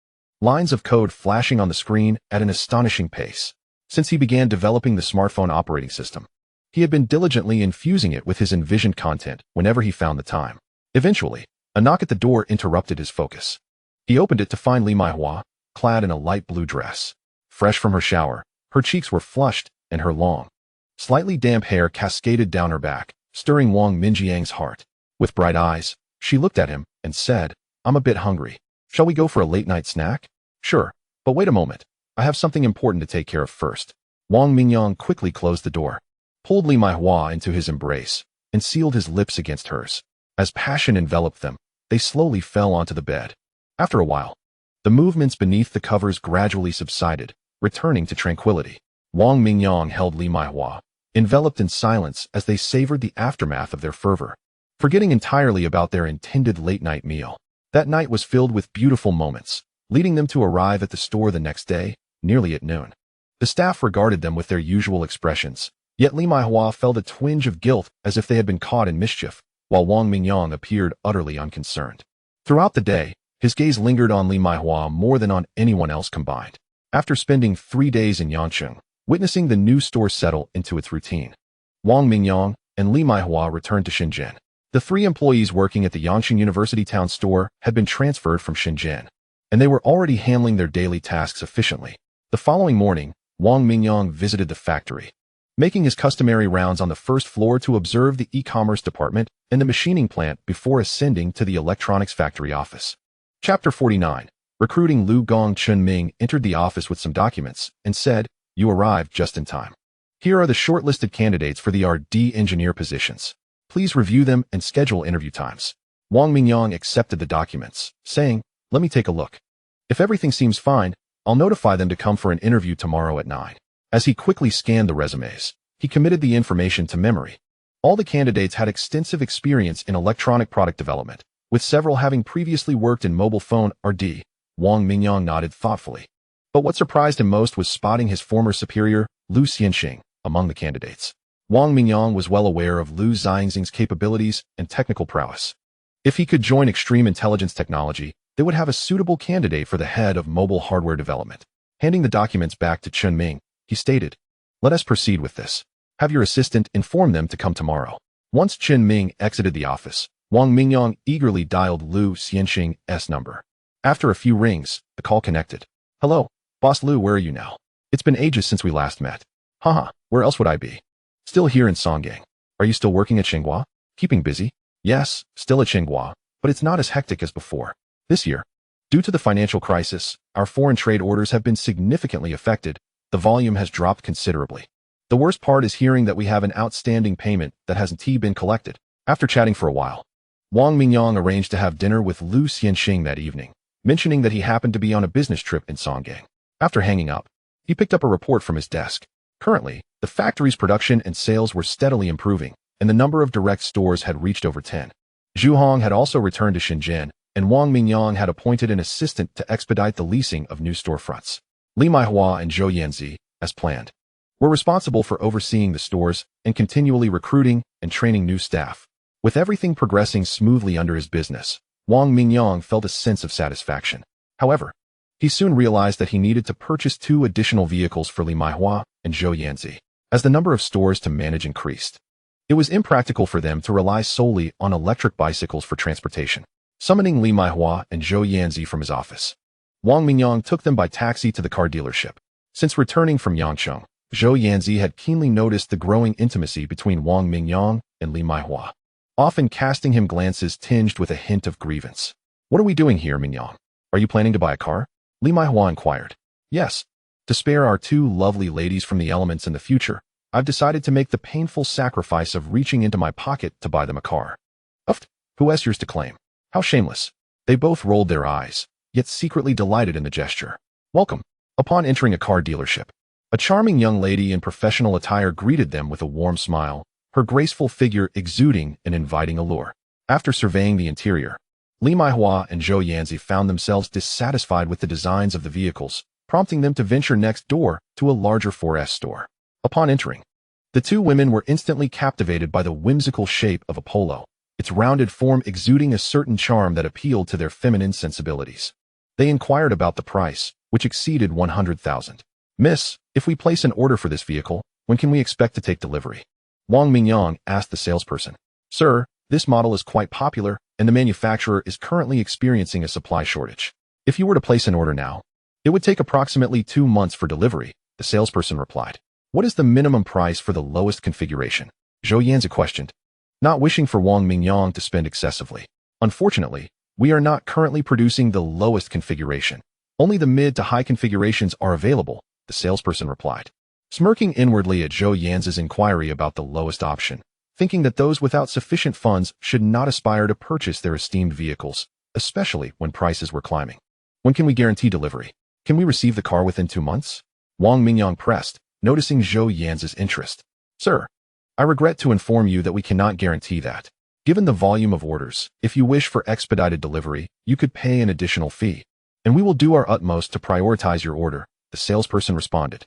[SPEAKER 1] Lines of code flashing on the screen at an astonishing pace. Since he began developing the smartphone operating system, he had been diligently infusing it with his envisioned content whenever he found the time. Eventually, a knock at the door interrupted his focus. He opened it to find Li Maihua, clad in a light blue dress. Fresh from her shower, her cheeks were flushed and her long, slightly damp hair cascaded down her back, stirring Wang Mingyang's heart. With bright eyes, she looked at him and said, "I'm a bit hungry. Shall we go for a late-night snack?" "Sure, but wait a moment. I have something important to take care of first." Wang Mingyang quickly closed the door, pulled Li Maihua into his embrace, and sealed his lips against hers. As passion enveloped them, they slowly fell onto the bed. After a while, the movements beneath the covers gradually subsided, returning to tranquility. Wang Mingyang held Li Maihua, enveloped in silence as they savored the aftermath of their fervor, forgetting entirely about their intended late-night meal. That night was filled with beautiful moments, leading them to arrive at the store the next day, nearly at noon. The staff regarded them with their usual expressions, yet Li Maihua felt a twinge of guilt as if they had been caught in mischief, while Wang Mingyang appeared utterly unconcerned. Throughout the day, his gaze lingered on Li Maihua more than on anyone else combined. After spending 3 days in Yangqing, witnessing the new store settle into its routine, Wang Mingyang and Li Maihua returned to Shenzhen. The 3 employees working at the Yangqing University Town store had been transferred from Shenzhen, and they were already handling their daily tasks efficiently. The following morning, Wang Mingyang visited the factory, making his customary rounds on the first floor to observe the e-commerce department and the machining plant before ascending to the electronics factory office. Chapter 49. Recruiting. Lu Gong Chunming entered the office with some documents and said, "You arrived just in time. Here are the shortlisted candidates for the R&D engineer positions. Please review them and schedule interview times." Wang Mingyang accepted the documents, saying, "Let me take a look. If everything seems fine, I'll notify them to come for an interview tomorrow at 9. As he quickly scanned the resumes, he committed the information to memory. All the candidates had extensive experience in electronic product development, with several having previously worked in mobile phone R&D. Wang Mingyang nodded thoughtfully. But what surprised him most was spotting his former superior, Lu Xianxing, among the candidates. Wang Mingyang was well aware of Lu Xianxing's capabilities and technical prowess. If he could join Extreme Intelligence Technology, they would have a suitable candidate for the head of mobile hardware development. Handing the documents back to Chunming, he stated, "Let us proceed with this. Have your assistant inform them to come tomorrow." Once Chunming exited the office, Wang Mingyang eagerly dialed Lu Xianxing's number. After a few rings, the call connected. "Hello, Boss Lu, where are you now? It's been ages since we last met." "Haha, where else would I be? Still here in Songgang. Are you still working at Tsinghua? Keeping busy?" "Yes, still at Tsinghua, but it's not as hectic as before. This year, due to the financial crisis, our foreign trade orders have been significantly affected. The volume has dropped considerably. The worst part is hearing that we have an outstanding payment that hasn't been collected. After chatting for a while, Wang Mingyang arranged to have dinner with Lu Xianxing that evening, mentioning that he happened to be on a business trip in Songgang. After hanging up, he picked up a report from his desk. Currently, the factory's production and sales were steadily improving, and the number of direct stores had reached over 10. Zhu Hong had also returned to Shenzhen, and Wang Mingyang had appointed an assistant to expedite the leasing of new storefronts. Li Maihua and Zhou Yanzi, as planned, were responsible for overseeing the stores and continually recruiting and training new staff. With everything progressing smoothly under his business, Wang Mingyang felt a sense of satisfaction. However, he soon realized that he needed to purchase 2 additional vehicles for Li Maihua and Zhou Yanzi, as the number of stores to manage increased. It was impractical for them to rely solely on electric bicycles for transportation. Summoning Li Maihua and Zhou Yanzi from his office, Wang Mingyang took them by taxi to the car dealership. Since returning from Yangcheng, Zhou Yanzi had keenly noticed the growing intimacy between Wang Mingyang and Li Maihua, often casting him glances tinged with a hint of grievance. "What are we doing here, Mingyang? Are you planning to buy a car?" Li Maihua inquired. "Yes. To spare our 2 lovely ladies from the elements in the future, I've decided to make the painful sacrifice of reaching into my pocket to buy them a car." "Uft, who has yours to claim? How shameless." They both rolled their eyes, yet secretly delighted in the gesture. "Welcome." Upon entering a car dealership, a charming young lady in professional attire greeted them with a warm smile, her graceful figure exuding an inviting allure. After surveying the interior, Li Maihua and Zhou Yanzi found themselves dissatisfied with the designs of the vehicles, prompting them to venture next door to a larger 4S store. Upon entering, the 2 women were instantly captivated by the whimsical shape of a polo, its rounded form exuding a certain charm that appealed to their feminine sensibilities. They inquired about the price, which exceeded 100,000. "Miss, if we place an order for this vehicle, when can we expect to take delivery?" Wang Mingyang asked the salesperson. "Sir, this model is quite popular, and the manufacturer is currently experiencing a supply shortage. If you were to place an order now, it would take approximately 2 months for delivery," the salesperson replied. "What is the minimum price for the lowest configuration?" Zhou Yanzi questioned, not wishing for Wang Mingyang to spend excessively. "Unfortunately, we are not currently producing the lowest configuration. Only the mid to high configurations are available," the salesperson replied, smirking inwardly at Zhou Yanzi's inquiry about the lowest option, thinking that those without sufficient funds should not aspire to purchase their esteemed vehicles, especially when prices were climbing. "When can we guarantee delivery? Can we receive the car within 2 months?" Wang Mingyang pressed, noticing Zhou Yanzi's interest. "Sir, I regret to inform you that we cannot guarantee that. Given the volume of orders, if you wish for expedited delivery, you could pay an additional fee, and we will do our utmost to prioritize your order," the salesperson responded,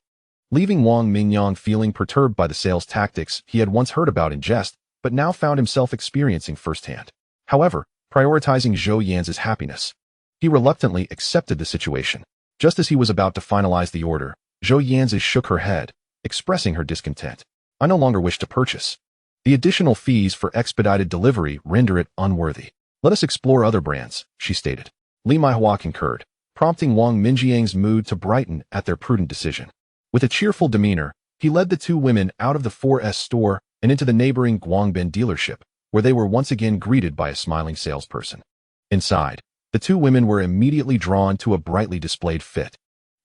[SPEAKER 1] leaving Wang Mingyang feeling perturbed by the sales tactics he had once heard about in jest, but now found himself experiencing firsthand. However, prioritizing Zhou Yanzi's happiness, he reluctantly accepted the situation. Just as he was about to finalize the order, Zhou Yanzi shook her head, expressing her discontent. "I no longer wish to purchase. The additional fees for expedited delivery render it unworthy. Let us explore other brands," she stated. Li Maihua concurred, prompting Wang Mingyang's mood to brighten at their prudent decision. With a cheerful demeanor, he led the 2 women out of the 4S store and into the neighboring Guangbin dealership, where they were once again greeted by a smiling salesperson. Inside, the 2 women were immediately drawn to a brightly displayed fit.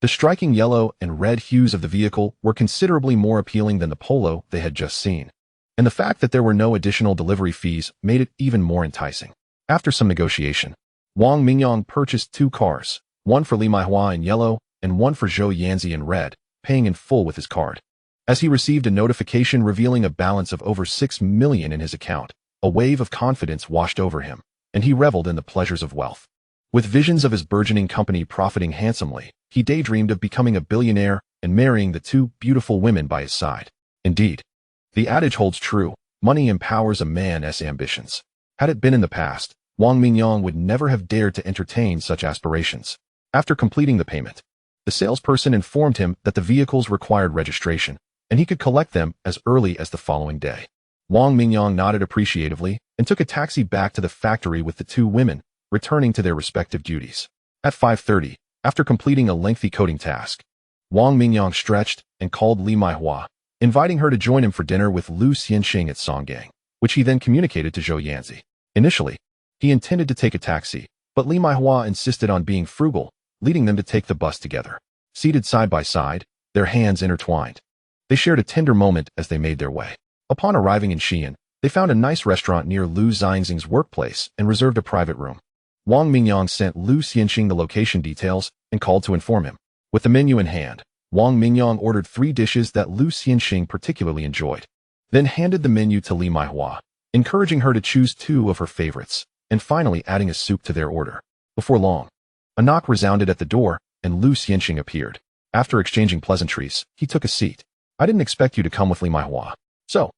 [SPEAKER 1] The striking yellow and red hues of the vehicle were considerably more appealing than the polo they had just seen, and the fact that there were no additional delivery fees made it even more enticing. After some negotiation, Wang Mingyang purchased 2 cars, one for Li Maihua in yellow and one for Zhou Yanzi in red, paying in full with his card. As he received a notification revealing a balance of over 6 million in his account, a wave of confidence washed over him, and he reveled in the pleasures of wealth. With visions of his burgeoning company profiting handsomely, he daydreamed of becoming a billionaire and marrying the 2 beautiful women by his side. Indeed, the adage holds true, money empowers a man's ambitions. Had it been in the past, Wang Mingyang would never have dared to entertain such aspirations. After completing the payment, the salesperson informed him that the vehicles required registration, and he could collect them as early as the following day. Wang Mingyang nodded appreciatively and took a taxi back to the factory with the 2 women, returning to their respective duties. At 5:30, after completing a lengthy coding task, Wang Mingyang stretched and called Li Maihua, inviting her to join him for dinner with Lu Xianxing at Songgang, which he then communicated to Zhou Yanzi. Initially, he intended to take a taxi, but Li Maihua insisted on being frugal, leading them to take the bus together. Seated side by side, their hands intertwined, they shared a tender moment as they made their way. Upon arriving in Xi'an, They found a nice restaurant near Lu Xing's workplace and reserved a private room. Wang Mingyang sent Lu Xianxing the location details and called to inform him. With the menu in hand, Wang Mingyang ordered 3 dishes that Lu Xianxing particularly enjoyed, then handed the menu to Li Maihua, encouraging her to choose 2 of her favorites, and finally adding a soup to their order. Before long, a knock resounded at the door, and Lu Xianxing appeared. After exchanging pleasantries, he took a seat. I didn't expect you to come with Li Maihua. So,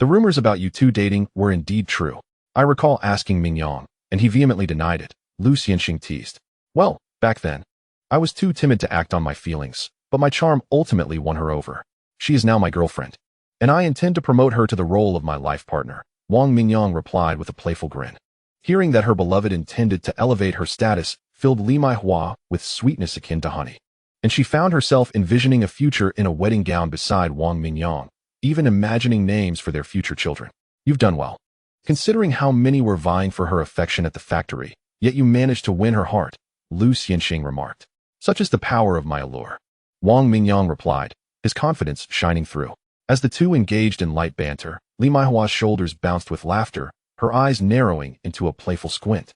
[SPEAKER 1] the rumors about you 2 dating were indeed true. I recall asking Mingyang, and he vehemently denied it, Lu Xianxing teased. Well, back then, I was too timid to act on my feelings, but my charm ultimately won her over. She is now my girlfriend, and I intend to promote her to the role of my life partner, Wang Mingyang replied with a playful grin. Hearing that her beloved intended to elevate her status filled Li Maihua with sweetness akin to honey, and she found herself envisioning a future in a wedding gown beside Wang Mingyang, even imagining names for their future children. You've done well. Considering how many were vying for her affection at the factory, yet you managed to win her heart, Lu Xianxing remarked. Such is the power of my allure. Wang Mingyang replied, his confidence shining through. As the two engaged in light banter, Li Maihua's shoulders bounced with laughter, her eyes narrowing into a playful squint,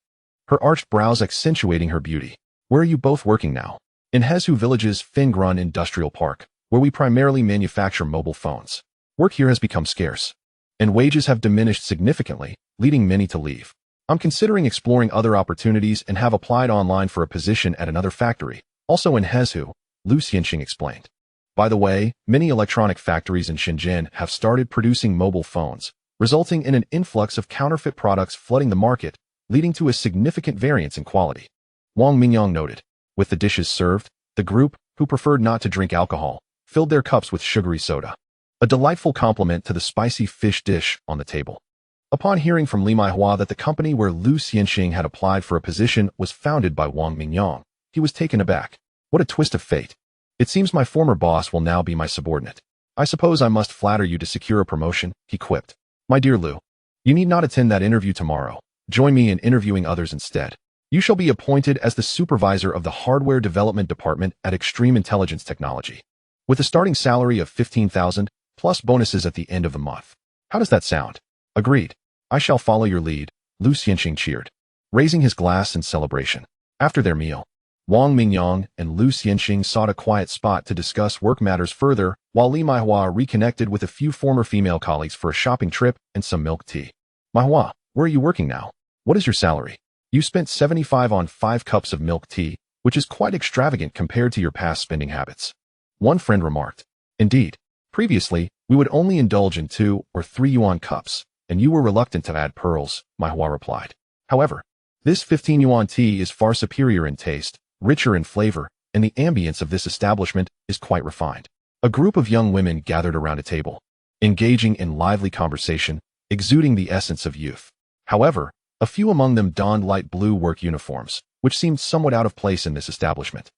[SPEAKER 1] her arched brows accentuating her beauty. Where are you both working now? In Hezhu Village's Fingrun Industrial Park, where we primarily manufacture mobile phones. Work here has become scarce, and wages have diminished significantly, leading many to leave. I'm considering exploring other opportunities and have applied online for a position at another factory, also in Hezhu, Lu Xianxing explained. By the way, many electronic factories in Shenzhen have started producing mobile phones, resulting in an influx of counterfeit products flooding the market, leading to a significant variance in quality. Wang Mingyang noted. With the dishes served, the group, who preferred not to drink alcohol, filled their cups with sugary soda, a delightful complement to the spicy fish dish on the table. Upon hearing from Li Maihua that the company where Lu Xianxing had applied for a position was founded by Wang Mingyang, he was taken aback. What a twist of fate. It seems my former boss will now be my subordinate. I suppose I must flatter you to secure a promotion, he quipped. My dear Lu, you need not attend that interview tomorrow. Join me in interviewing others instead. You shall be appointed as the supervisor of the hardware development department at Extreme Intelligence Technology, with a starting salary of 15,000 plus bonuses at the end of the month. How does that sound? Agreed. I shall follow your lead, Lu Xianxing cheered, raising his glass in celebration. After their meal, Wang Mingyang and Lu Xianxing sought a quiet spot to discuss work matters further, while Li Maihua reconnected with a few former female colleagues for a shopping trip and some milk tea. Maihua, where are you working now? What is your salary? You spent 75 on 5 cups of milk tea, which is quite extravagant compared to your past spending habits. One friend remarked. Indeed, previously, we would only indulge in 2 or 3 yuan cups, and you were reluctant to add pearls, Maihua replied. However, this 15 yuan tea is far superior in taste, richer in flavor, and the ambience of this establishment is quite refined. A group of young women gathered around a table, engaging in lively conversation, exuding the essence of youth. However, a few among them donned light blue work uniforms, which seemed somewhat out of place in this establishment,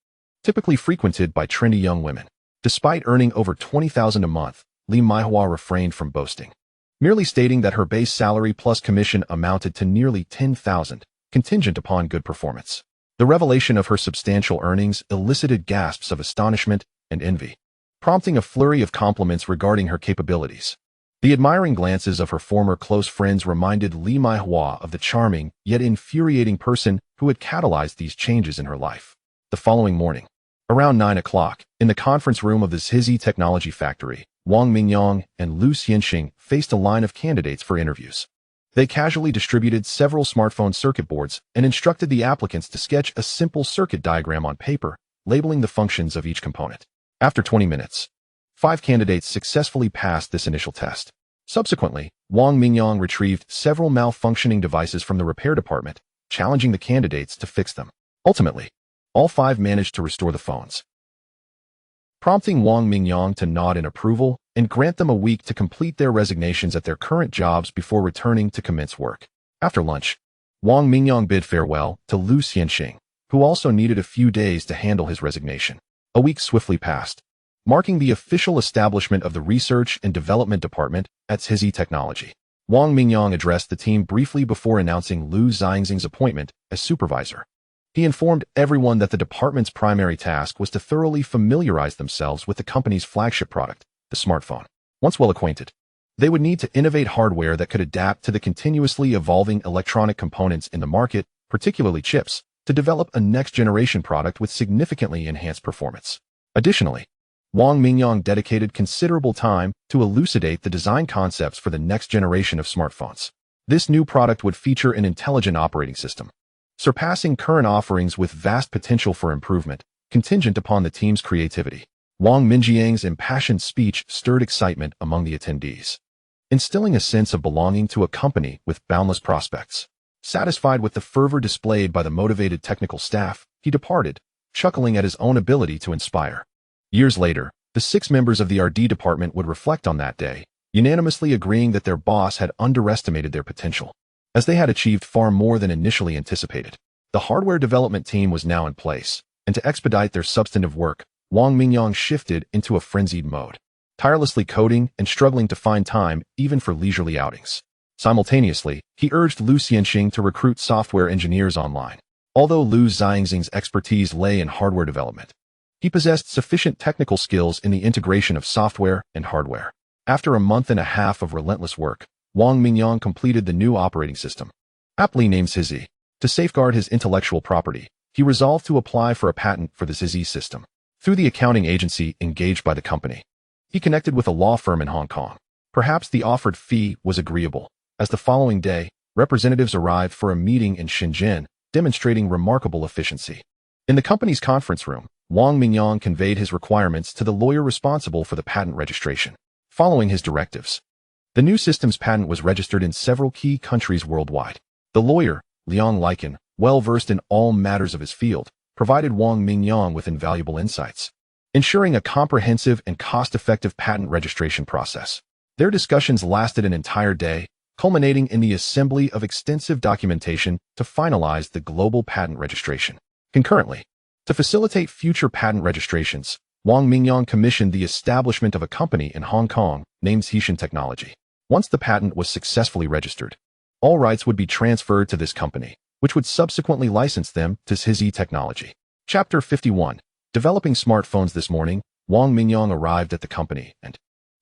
[SPEAKER 1] typically frequented by trendy young women. Despite earning over 20,000 a month, Li Maihua refrained from boasting, merely stating that her base salary plus commission amounted to nearly 10,000, contingent upon good performance. The revelation of her substantial earnings elicited gasps of astonishment and envy, prompting a flurry of compliments regarding her capabilities. The admiring glances of her former close friends reminded Li Maihua of the charming, yet infuriating person who had catalyzed these changes in her life. The following morning, around 9 o'clock, in the conference room of the Zhizi Technology Factory, Wang Mingyang and Lu Xianxing faced a line of candidates for interviews. They casually distributed several smartphone circuit boards and instructed the applicants to sketch a simple circuit diagram on paper, labeling the functions of each component. After 20 minutes, 5 candidates successfully passed this initial test. Subsequently, Wang Mingyang retrieved several malfunctioning devices from the repair department, challenging the candidates to fix them. Ultimately, all 5 managed to restore the phones, prompting Wang Mingyang to nod in approval and grant them a week to complete their resignations at their current jobs before returning to commence work. After lunch, Wang Mingyang bid farewell to Lu Xianxing, who also needed a few days to handle his resignation. A week swiftly passed, marking the official establishment of the Research and Development Department at Zhizi Technology. Wang Mingyang addressed the team briefly before announcing Lu Xing's appointment as supervisor. He informed everyone that the department's primary task was to thoroughly familiarize themselves with the company's flagship product, the smartphone. Once well acquainted, They would need to innovate hardware that could adapt to the continuously evolving electronic components in the market, particularly chips, to develop a next-generation product with significantly enhanced performance. Additionally, Wang Mingyang dedicated considerable time to elucidate the design concepts for the next generation of smartphones. This new product would feature an intelligent operating system, surpassing current offerings with vast potential for improvement, contingent upon the team's creativity. Wang Mingyang's impassioned speech stirred excitement among the attendees, instilling a sense of belonging to a company with boundless prospects. Satisfied with the fervor displayed by the motivated technical staff, he departed, chuckling at his own ability to inspire. Years later, the 6 members of the R&D department would reflect on that day, unanimously agreeing that their boss had underestimated their potential, as they had achieved far more than initially anticipated. The hardware development team was now in place, and to expedite their substantive work, Wang Mingyang shifted into a frenzied mode, tirelessly coding and struggling to find time even for leisurely outings. Simultaneously, he urged Lu Xianxing to recruit software engineers online. Although Lu Xianxing's expertise lay in hardware development, he possessed sufficient technical skills in the integration of software and hardware. After a month and a half of relentless work, Wang Mingyang completed the new operating system, aptly named ZZ. To safeguard his intellectual property, he resolved to apply for a patent for the ZZ system. Through the accounting agency engaged by the company, he connected with a law firm in Hong Kong. Perhaps the offered fee was agreeable, as the following day, representatives arrived for a meeting in Shenzhen, demonstrating remarkable efficiency. In the company's conference room, Wang Mingyang conveyed his requirements to the lawyer responsible for the patent registration. Following his directives, the new system's patent was registered in several key countries worldwide. The lawyer, Liang Liken, well-versed in all matters of his field, provided Wang Mingyang with invaluable insights, ensuring a comprehensive and cost-effective patent registration process. Their discussions lasted an entire day, culminating in the assembly of extensive documentation to finalize the global patent registration. Concurrently, to facilitate future patent registrations, Wang Mingyang commissioned the establishment of a company in Hong Kong named Xishan Technology. Once the patent was successfully registered, all rights would be transferred to this company, which would subsequently license them to ZZ Technology. Chapter 51. Developing smartphones. This morning, Wang Mingyang arrived at the company and,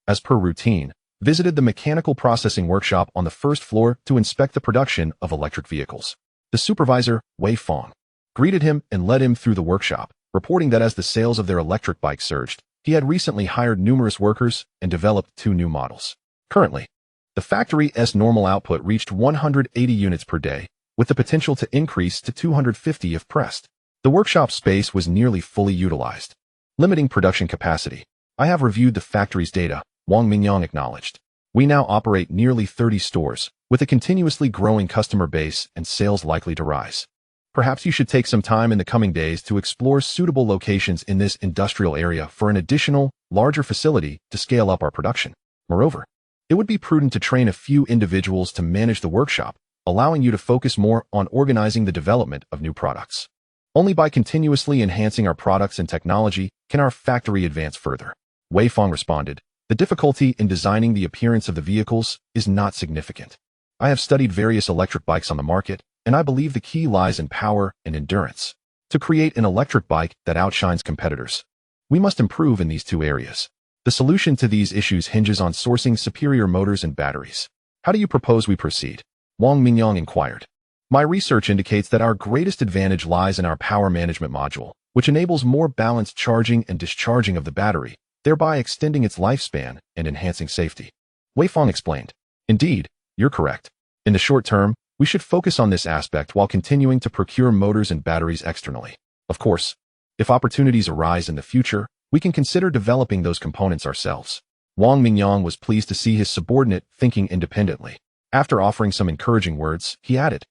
[SPEAKER 1] as per routine, visited the mechanical processing workshop on the first floor to inspect the production of electric vehicles. The supervisor, Wei Fong, greeted him and led him through the workshop, reporting that as the sales of their electric bike surged, he had recently hired numerous workers and developed 2 new models. Currently, the factory's normal output reached 180 units per day, with the potential to increase to 250 if pressed. The workshop space was nearly fully utilized, limiting production capacity. I have reviewed the factory's data, Wang Mingyang acknowledged. We now operate nearly 30 stores, with a continuously growing customer base and sales likely to rise. Perhaps you should take some time in the coming days to explore suitable locations in this industrial area for an additional, larger facility to scale up our production. Moreover, it would be prudent to train a few individuals to manage the workshop, allowing you to focus more on organizing the development of new products. Only by continuously enhancing our products and technology can our factory advance further. Wei Fong responded, the difficulty in designing the appearance of the vehicles is not significant. I have studied various electric bikes on the market, and I believe the key lies in power and endurance. To create an electric bike that outshines competitors, we must improve in these 2 areas. The solution to these issues hinges on sourcing superior motors and batteries. How do you propose we proceed? Wang Mingyang inquired. My research indicates that our greatest advantage lies in our power management module, which enables more balanced charging and discharging of the battery, thereby extending its lifespan and enhancing safety. Wei Fong explained. Indeed, you're correct. In the short term, we should focus on this aspect while continuing to procure motors and batteries externally. Of course, if opportunities arise in the future, we can consider developing those components ourselves. Wang Mingyang was pleased to see his subordinate thinking independently. After offering some encouraging words, he added,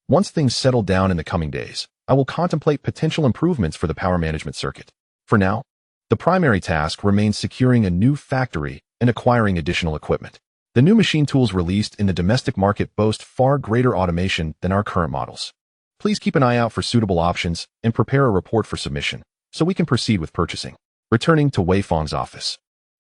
[SPEAKER 1] once things settle down in the coming days, I will contemplate potential improvements for the power management circuit. For now, the primary task remains securing a new factory and acquiring additional equipment. The new machine tools released in the domestic market boast far greater automation than our current models. Please keep an eye out for suitable options and prepare a report for submission, so we can proceed with purchasing. Returning to Wei Fong's office,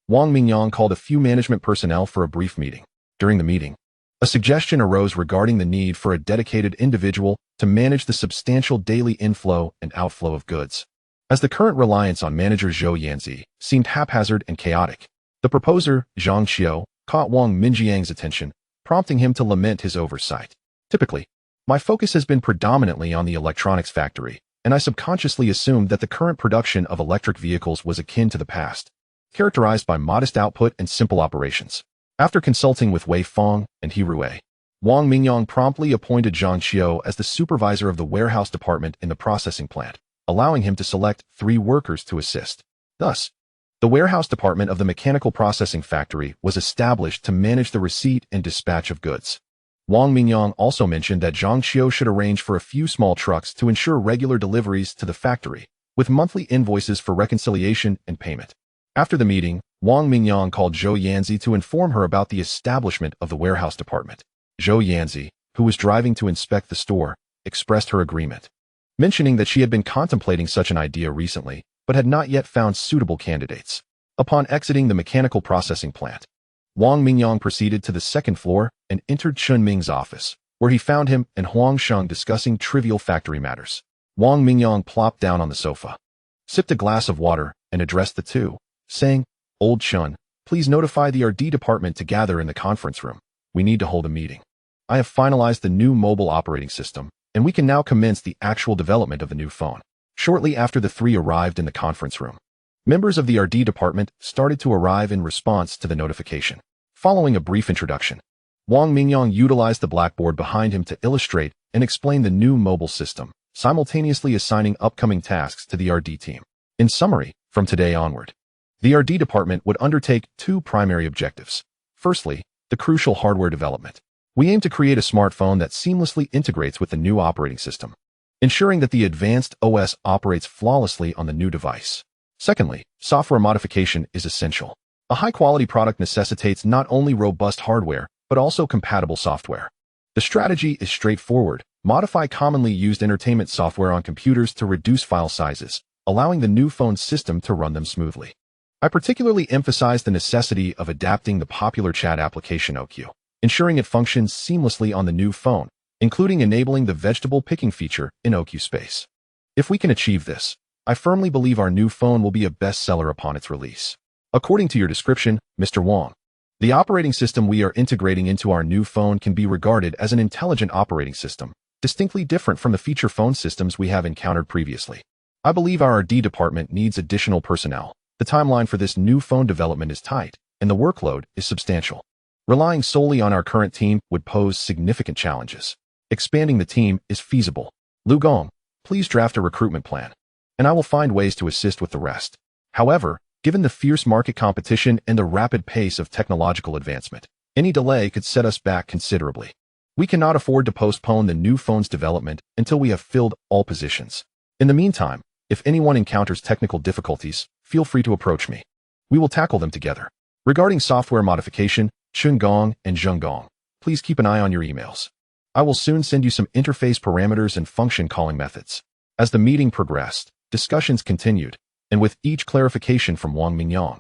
[SPEAKER 1] Wang Mingyang called a few management personnel for a brief meeting. During the meeting, a suggestion arose regarding the need for a dedicated individual to manage the substantial daily inflow and outflow of goods, as the current reliance on manager Zhou Yanzi seemed haphazard and chaotic. The proposer, Zhang Xiao, caught Wang Minjiang's attention, prompting him to lament his oversight. Typically, my focus has been predominantly on the electronics factory, and I subconsciously assumed that the current production of electric vehicles was akin to the past, characterized by modest output and simple operations. After consulting with Wei Feng and He Rui, Wang Mingyang promptly appointed Zhang Qiu as the supervisor of the warehouse department in the processing plant, allowing him to select 3 workers to assist. Thus, the warehouse department of the mechanical processing factory was established to manage the receipt and dispatch of goods. Wang Mingyang also mentioned that Zhang Qiu should arrange for a few small trucks to ensure regular deliveries to the factory, with monthly invoices for reconciliation and payment. After the meeting, Wang Mingyang called Zhou Yanzi to inform her about the establishment of the warehouse department. Zhou Yanzi, who was driving to inspect the store, expressed her agreement, mentioning that she had been contemplating such an idea recently, but had not yet found suitable candidates. Upon exiting the mechanical processing plant, Wang Mingyang proceeded to the 2nd floor and entered Chun Ming's office, where he found him and Huang Sheng discussing trivial factory matters. Wang Mingyang plopped down on the sofa, sipped a glass of water, and addressed the two, saying, "Old Chun, please notify the RD department to gather in the conference room. We need to hold a meeting. I have finalized the new mobile operating system, and we can now commence the actual development of the new phone." Shortly after the 3 arrived in the conference room, members of the RD department started to arrive in response to the notification. Following a brief introduction, Wang Mingyang utilized the blackboard behind him to illustrate and explain the new mobile system, simultaneously assigning upcoming tasks to the RD team. In summary, from today onward, the RD department would undertake 2 primary objectives. Firstly, the crucial hardware development. We aim to create a smartphone that seamlessly integrates with the new operating system, ensuring that the advanced OS operates flawlessly on the new device. Secondly, software modification is essential. A high-quality product necessitates not only robust hardware, but also compatible software. The strategy is straightforward. Modify commonly used entertainment software on computers to reduce file sizes, allowing the new phone system to run them smoothly. I particularly emphasize the necessity of adapting the popular chat application OQ, ensuring it functions seamlessly on the new phone, including enabling the vegetable picking feature in OQ Space. If we can achieve this, I firmly believe our new phone will be a bestseller upon its release. According to your description, Mr. Wang, the operating system we are integrating into our new phone can be regarded as an intelligent operating system, distinctly different from the feature phone systems we have encountered previously. I believe our RD department needs additional personnel. The timeline for this new phone development is tight, and the workload is substantial. Relying solely on our current team would pose significant challenges. Expanding the team is feasible. Lu Gong, please draft a recruitment plan, and I will find ways to assist with the rest. However, given the fierce market competition and the rapid pace of technological advancement, any delay could set us back considerably. We cannot afford to postpone the new phone's development until we have filled all positions. In the meantime, if anyone encounters technical difficulties, feel free to approach me. We will tackle them together. Regarding software modification, Chun Gong and Zheng Gong, please keep an eye on your emails. I will soon send you some interface parameters and function calling methods. As the meeting progressed, discussions continued, and with each clarification from Wang Mingyang,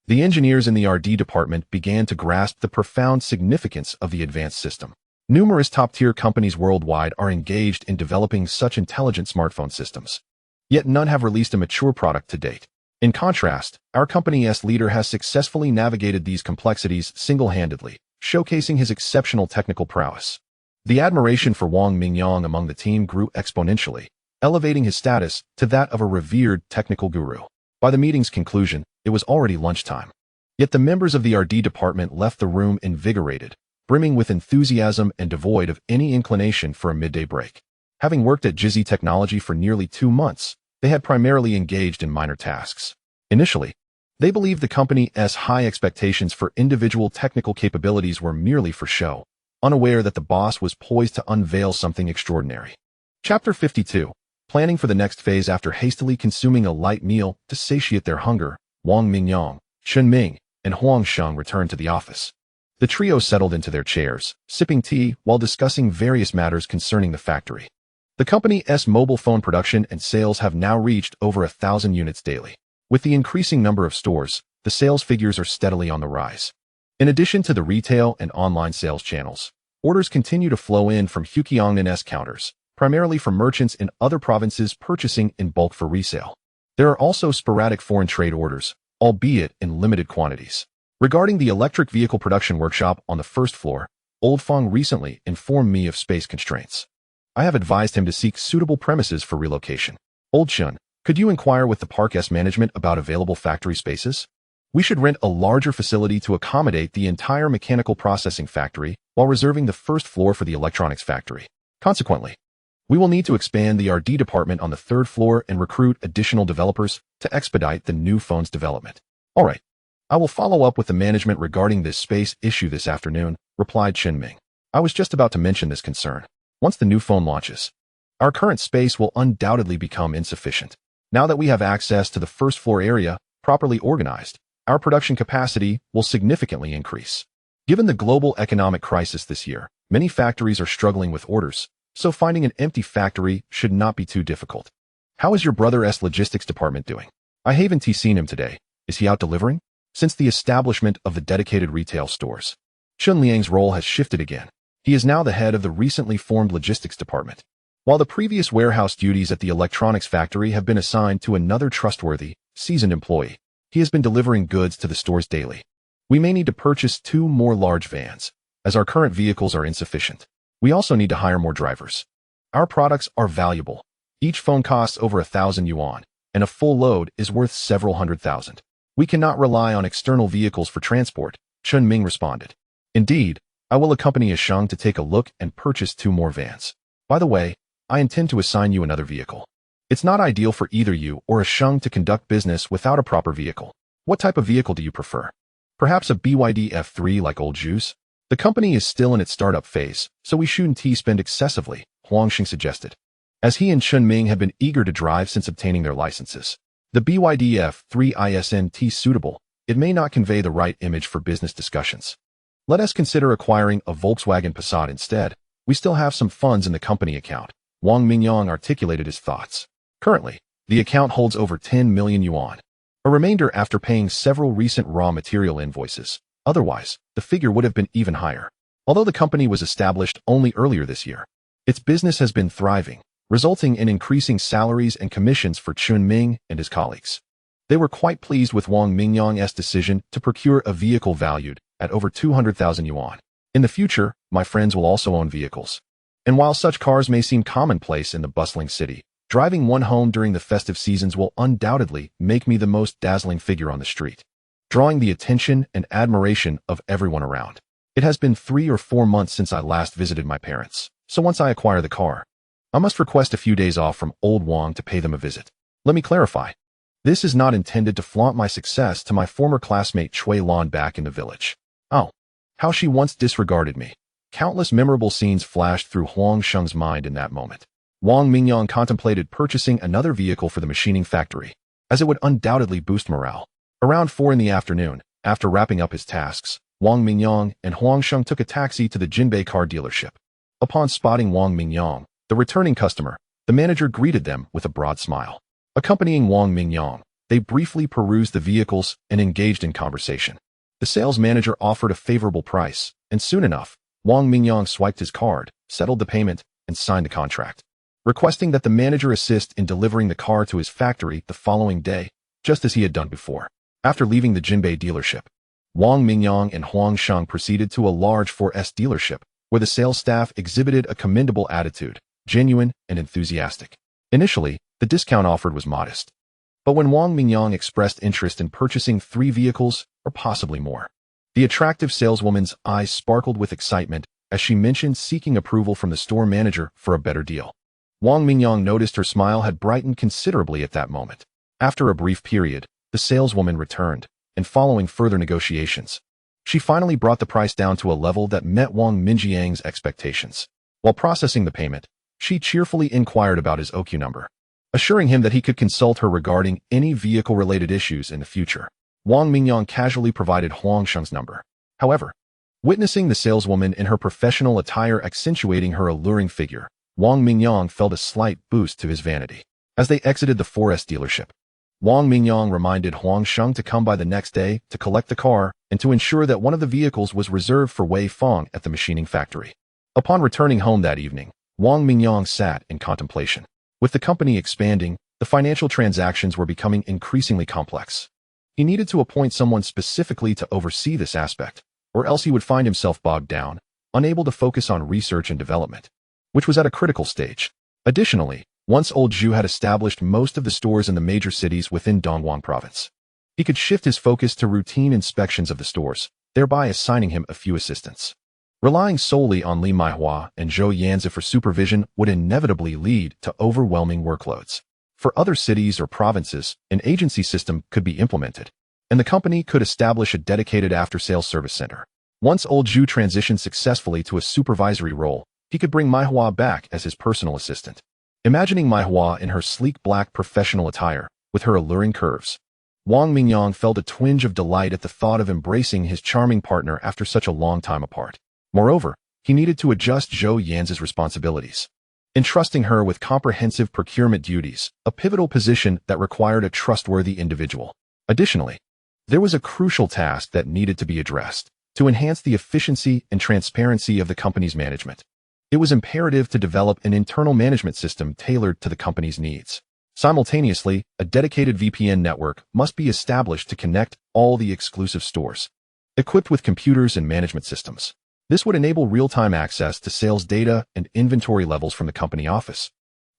[SPEAKER 1] the engineers in the RD department began to grasp the profound significance of the advanced system. Numerous top-tier companies worldwide are engaged in developing such intelligent smartphone systems, yet none have released a mature product to date. In contrast, our company's leader has successfully navigated these complexities single-handedly, showcasing his exceptional technical prowess. The admiration for Wang Mingyang among the team grew exponentially, elevating his status to that of a revered technical guru. By the meeting's conclusion, it was already lunchtime. Yet the members of the RD department left the room invigorated, brimming with enthusiasm and devoid of any inclination for a midday break. Having worked at Jizzy Technology for nearly 2 months, they had primarily engaged in minor tasks. Initially, they believed the company's high expectations for individual technical capabilities were merely for show, unaware that the boss was poised to unveil something extraordinary. Chapter 52. Planning for the next phase. After hastily consuming a light meal to satiate their hunger, Wang Mingyang, Chun Ming, and Huang Sheng returned to the office. The trio settled into their chairs, sipping tea while discussing various matters concerning the factory. The company's mobile phone production and sales have now reached over 1,000 units daily. With the increasing number of stores, the sales figures are steadily on the rise. In addition to the retail and online sales channels, orders continue to flow in from Huqiangnan's counters, primarily from merchants in other provinces purchasing in bulk for resale. There are also sporadic foreign trade orders, albeit in limited quantities. Regarding the electric vehicle production workshop on the first floor, Old Feng recently informed me of space constraints. I have advised him to seek suitable premises for relocation. Old Chun, could you inquire with the Park's management about available factory spaces? We should rent a larger facility to accommodate the entire mechanical processing factory while reserving the first floor for the electronics factory. Consequently, we will need to expand the R&D department on the third floor and recruit additional developers to expedite the new phone's development. All right. I will follow up with the management regarding this space issue this afternoon, replied Chen Ming. I was just about to mention this concern. Once the new phone launches, our current space will undoubtedly become insufficient. Now that we have access to the first floor area, properly organized, our production capacity will significantly increase. Given the global economic crisis this year, many factories are struggling with orders, so finding an empty factory should not be too difficult. How is your brother's logistics department doing? I haven't seen him today. Is he out delivering? Since the establishment of the dedicated retail stores, Chun Liang's role has shifted again. He is now the head of the recently formed logistics department. While the previous warehouse duties at the electronics factory have been assigned to another trustworthy, seasoned employee, he has been delivering goods to the stores daily. We may need to purchase 2 more large vans, as our current vehicles are insufficient. We also need to hire more drivers. Our products are valuable. Each phone costs over 1,000 yuan, and a full load is worth several hundred thousand. We cannot rely on external vehicles for transport, Chun Ming responded. Indeed, I will accompany Sheng to take a look and purchase 2 more vans. By the way, I intend to assign you another vehicle. It's not ideal for either you or Sheng to conduct business without a proper vehicle. What type of vehicle do you prefer? Perhaps a BYD F3 like old Juice? The company is still in its startup phase, so we shouldn't spend excessively, Huangxing suggested. As he and Chun Ming have been eager to drive since obtaining their licenses. The BYD F3 isn't suitable. It may not convey the right image for business discussions. Let us consider acquiring a Volkswagen Passat instead. We still have some funds in the company account. Wang Mingyang articulated his thoughts. Currently, the account holds over 10 million yuan. A remainder after paying several recent raw material invoices. Otherwise, the figure would have been even higher. Although the company was established only earlier this year, its business has been thriving, resulting in increasing salaries and commissions for Chun Ming and his colleagues. They were quite pleased with Wang Mingyang's decision to procure a vehicle valued at over 200,000 yuan. In the future, my friends will also own vehicles. And while such cars may seem commonplace in the bustling city, driving one home during the festive seasons will undoubtedly make me the most dazzling figure on the street, drawing the attention and admiration of everyone around. It has been 3 or 4 months since I last visited my parents, so once I acquire the car, I must request a few days off from old Wang to pay them a visit. Let me clarify. This is not intended to flaunt my success to my former classmate Cui Lan back in the village. Oh, how she once disregarded me. Countless memorable scenes flashed through Huang Sheng's mind in that moment. Wang Mingyang contemplated purchasing another vehicle for the machining factory, as it would undoubtedly boost morale. Around 4 in the afternoon, after wrapping up his tasks, Wang Mingyang and Huang Sheng took a taxi to the Jinbei car dealership. Upon spotting Wang Mingyang, the returning customer, the manager greeted them with a broad smile. Accompanying Wang Mingyang, they briefly perused the vehicles and engaged in conversation. The sales manager offered a favorable price, and soon enough, Wang Mingyang swiped his card, settled the payment, and signed the contract, requesting that the manager assist in delivering the car to his factory the following day, just as he had done before. After leaving the Jinbei dealership, Wang Mingyang and Huang Sheng proceeded to a large 4S dealership, where the sales staff exhibited a commendable attitude, genuine and enthusiastic. Initially, the discount offered was modest. But when Wang Mingyang expressed interest in purchasing 3 vehicles, or possibly more, the attractive saleswoman's eyes sparkled with excitement as she mentioned seeking approval from the store manager for a better deal. Wang Mingyang noticed her smile had brightened considerably at that moment. After a brief period, the saleswoman returned, and following further negotiations, she finally brought the price down to a level that met Wang Mingyang's expectations. While processing the payment, she cheerfully inquired about his OQ number, assuring him that he could consult her regarding any vehicle-related issues in the future. Wang Mingyang casually provided Huang Sheng's number. However, witnessing the saleswoman in her professional attire accentuating her alluring figure, Wang Mingyang felt a slight boost to his vanity. As they exited the 4S dealership, Wang Mingyang reminded Huang Sheng to come by the next day to collect the car and to ensure that one of the vehicles was reserved for Wei Feng at the machining factory. Upon returning home that evening, Wang Mingyang sat in contemplation. With the company expanding, the financial transactions were becoming increasingly complex. He needed to appoint someone specifically to oversee this aspect, or else he would find himself bogged down, unable to focus on research and development, which was at a critical stage. Additionally, once old Zhu had established most of the stores in the major cities within Dongguan province, he could shift his focus to routine inspections of the stores, thereby assigning him a few assistants. Relying solely on Li Maihua and Zhou Yanzi for supervision would inevitably lead to overwhelming workloads. For other cities or provinces, an agency system could be implemented, and the company could establish a dedicated after-sales service center. Once old Zhu transitioned successfully to a supervisory role, he could bring Maihua back as his personal assistant. Imagining Maihua in her sleek black professional attire, with her alluring curves, Wang Mingyang felt a twinge of delight at the thought of embracing his charming partner after such a long time apart. Moreover, he needed to adjust Zhou Yanzi's responsibilities, entrusting her with comprehensive procurement duties, a pivotal position that required a trustworthy individual. Additionally, there was a crucial task that needed to be addressed to enhance the efficiency and transparency of the company's management. It was imperative to develop an internal management system tailored to the company's needs. Simultaneously, a dedicated VPN network must be established to connect all the exclusive stores, equipped with computers and management systems. This would enable real-time access to sales data and inventory levels from the company office,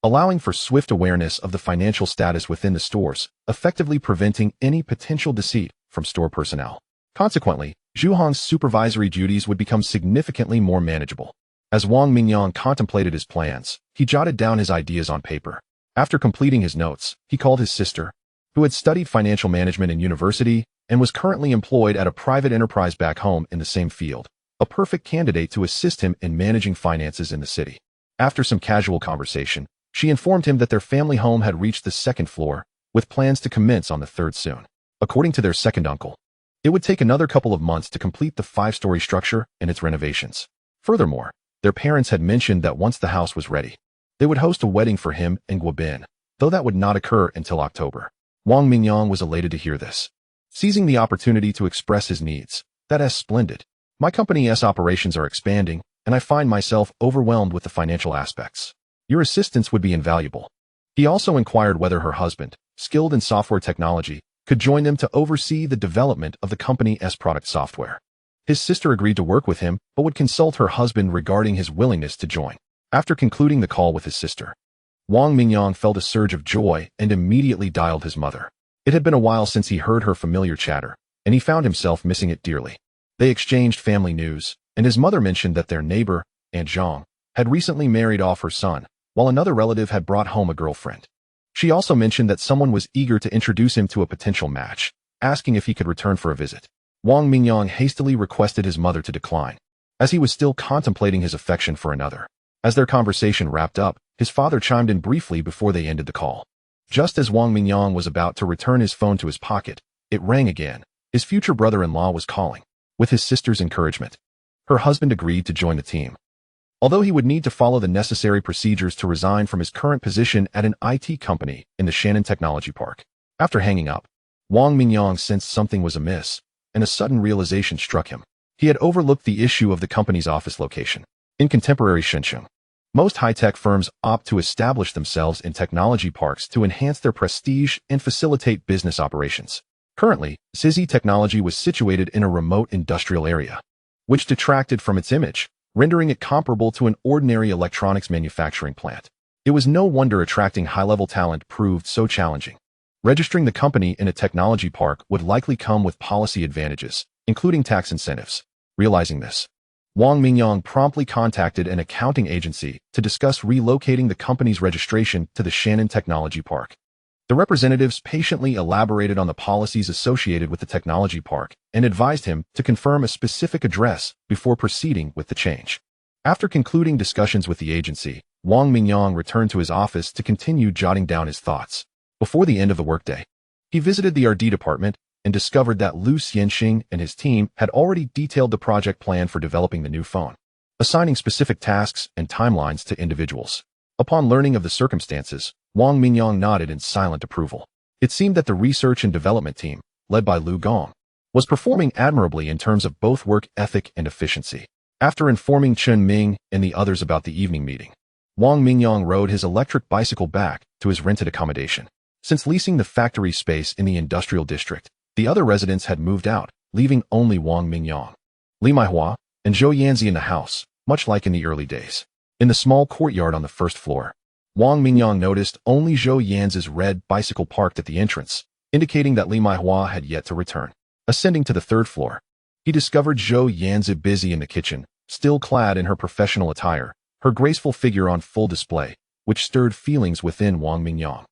[SPEAKER 1] allowing for swift awareness of the financial status within the stores, effectively preventing any potential deceit from store personnel. Consequently, Zhu Hong's supervisory duties would become significantly more manageable. As Wang Mingyang contemplated his plans, he jotted down his ideas on paper. After completing his notes, he called his sister, who had studied financial management in university and was currently employed at a private enterprise back home in the same field, a perfect candidate to assist him in managing finances in the city. After some casual conversation, she informed him that their family home had reached the second floor, with plans to commence on the third soon. According to their second uncle, it would take another couple of months to complete the 5-story structure and its renovations. Furthermore, their parents had mentioned that once the house was ready, they would host a wedding for him and Guobin, though that would not occur until October. Wang Mingyang was elated to hear this. Seizing the opportunity to express his needs, "That's splendid. My company's operations are expanding, and I find myself overwhelmed with the financial aspects. Your assistance would be invaluable." He also inquired whether her husband, skilled in software technology, could join them to oversee the development of the company's product software. His sister agreed to work with him, but would consult her husband regarding his willingness to join. After concluding the call with his sister, Wang Mingyang felt a surge of joy and immediately dialed his mother. It had been a while since he heard her familiar chatter, and he found himself missing it dearly. They exchanged family news, and his mother mentioned that their neighbor, Aunt Zhang, had recently married off her son, while another relative had brought home a girlfriend. She also mentioned that someone was eager to introduce him to a potential match, asking if he could return for a visit. Wang Mingyang hastily requested his mother to decline, as he was still contemplating his affection for another. As their conversation wrapped up, his father chimed in briefly before they ended the call. Just as Wang Mingyang was about to return his phone to his pocket, it rang again. His future brother-in-law was calling. With his sister's encouragement, her husband agreed to join the team. Although he would need to follow the necessary procedures to resign from his current position at an IT company in the Shannon Technology Park. After hanging up, Wang Mingyang sensed something was amiss, and a sudden realization struck him. He had overlooked the issue of the company's office location. In contemporary Shenzhen, most high-tech firms opt to establish themselves in technology parks to enhance their prestige and facilitate business operations. Currently, CISI Technology was situated in a remote industrial area, which detracted from its image, rendering it comparable to an ordinary electronics manufacturing plant. It was no wonder attracting high-level talent proved so challenging. Registering the company in a technology park would likely come with policy advantages, including tax incentives. Realizing this, Wang Mingyang promptly contacted an accounting agency to discuss relocating the company's registration to the Shannon Technology Park. The representatives patiently elaborated on the policies associated with the technology park and advised him to confirm a specific address before proceeding with the change. After concluding discussions with the agency, Wang Mingyang returned to his office to continue jotting down his thoughts. Before the end of the workday, he visited the R&D department and discovered that Lu Xianxing and his team had already detailed the project plan for developing the new phone, assigning specific tasks and timelines to individuals. Upon learning of the circumstances, Wang Mingyang nodded in silent approval. It seemed that the research and development team, led by Lu Gong, was performing admirably in terms of both work ethic and efficiency. After informing Chen Ming and the others about the evening meeting, Wang Mingyang rode his electric bicycle back to his rented accommodation. Since leasing the factory space in the industrial district, The other residents had moved out, leaving only Wang Mingyang, Li Maihua, and Zhou Yanzi in the house, much like in the early days. In the small courtyard on the first floor, Wang Mingyang noticed only Zhou Yanzi's red bicycle parked at the entrance, indicating that Li Maihua had yet to return. Ascending to the third floor, he discovered Zhou Yanzi busy in the kitchen, still clad in her professional attire, her graceful figure on full display, which stirred feelings within Wang Mingyang.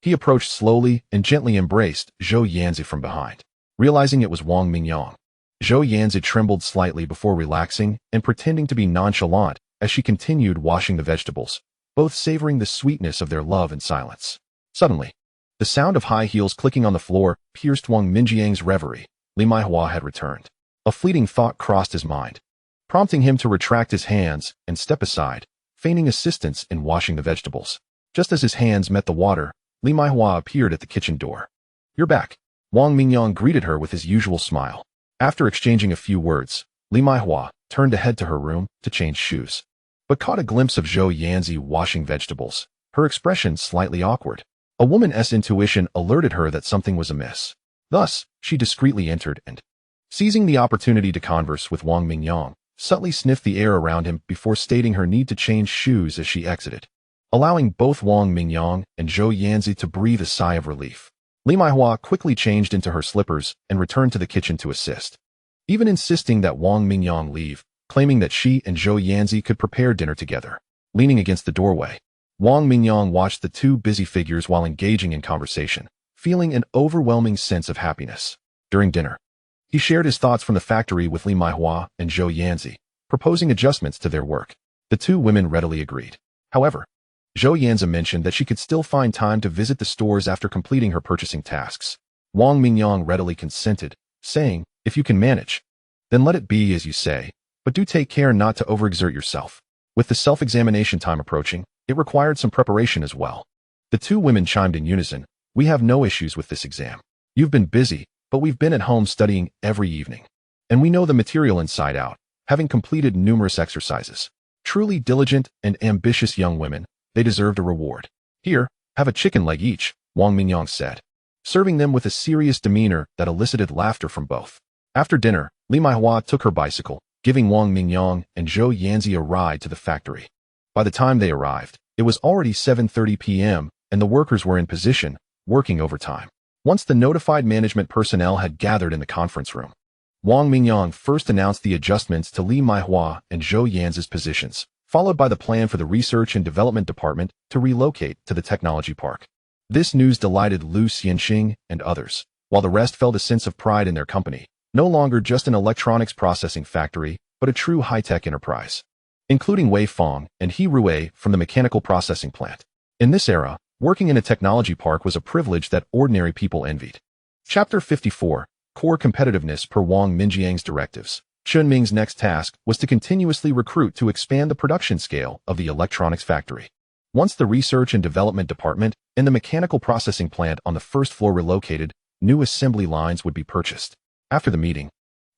[SPEAKER 1] He approached slowly and gently embraced Zhou Yanzi from behind. Realizing it was Wang Mingyang, Zhou Yanzi trembled slightly before relaxing and pretending to be nonchalant as she continued washing the vegetables, both savoring the sweetness of their love in silence. Suddenly, the sound of high heels clicking on the floor pierced Wang Mingyang's reverie. Li Maihua had returned. A fleeting thought crossed his mind, prompting him to retract his hands and step aside, feigning assistance in washing the vegetables. Just as his hands met the water, Li Maihua appeared at the kitchen door. "You're back." Wang Mingyang greeted her with his usual smile. After exchanging a few words, Li Maihua turned to head to her room to change shoes, but caught a glimpse of Zhou Yanzi washing vegetables, her expression slightly awkward. A woman's intuition alerted her that something was amiss. Thus, she discreetly entered and, seizing the opportunity to converse with Wang Mingyang, subtly sniffed the air around him before stating her need to change shoes as she exited, allowing both Wang Mingyang and Zhou Yanzi to breathe a sigh of relief. Li Maihua quickly changed into her slippers and returned to the kitchen to assist, even insisting that Wang Mingyang leave, claiming that she and Zhou Yanzi could prepare dinner together. Leaning against the doorway, Wang Mingyang watched the two busy figures while engaging in conversation, feeling an overwhelming sense of happiness. During dinner, he shared his thoughts from the factory with Li Maihua and Zhou Yanzi, proposing adjustments to their work. The two women readily agreed. However, Zhou Yanzi mentioned that she could still find time to visit the stores after completing her purchasing tasks. Wang Mingyang readily consented, saying, "If you can manage, then let it be as you say, but do take care not to overexert yourself." With the self-examination time approaching, it required some preparation as well. The two women chimed in unison, "We have no issues with this exam. You've been busy, but we've been at home studying every evening, and we know the material inside out, having completed numerous exercises." Truly diligent and ambitious young women, they deserved a reward. "Here, have a chicken leg each," Wang Mingyang said, serving them with a serious demeanor that elicited laughter from both. After dinner, Li Maihua took her bicycle, giving Wang Mingyang and Zhou Yanzi a ride to the factory. By the time they arrived, it was already 7:30 p.m., and the workers were in position, working overtime. Once the notified management personnel had gathered in the conference room, Wang Mingyang first announced the adjustments to Li Maihua and Zhou Yanzi's positions, followed by the plan for the Research and Development Department to relocate to the Technology Park. This news delighted Lu Xianxing and others, while the rest felt a sense of pride in their company, no longer just an electronics processing factory, but a true high-tech enterprise, including Wei Fong and He Rui from the mechanical processing plant. In this era, working in a technology park was a privilege that ordinary people envied. Chapter 54, Core Competitiveness per Wang Mingyang's Directives. Chun Ming's next task was to continuously recruit to expand the production scale of the electronics factory. Once the Research and Development Department and the mechanical processing plant on the first floor relocated, new assembly lines would be purchased. After the meeting,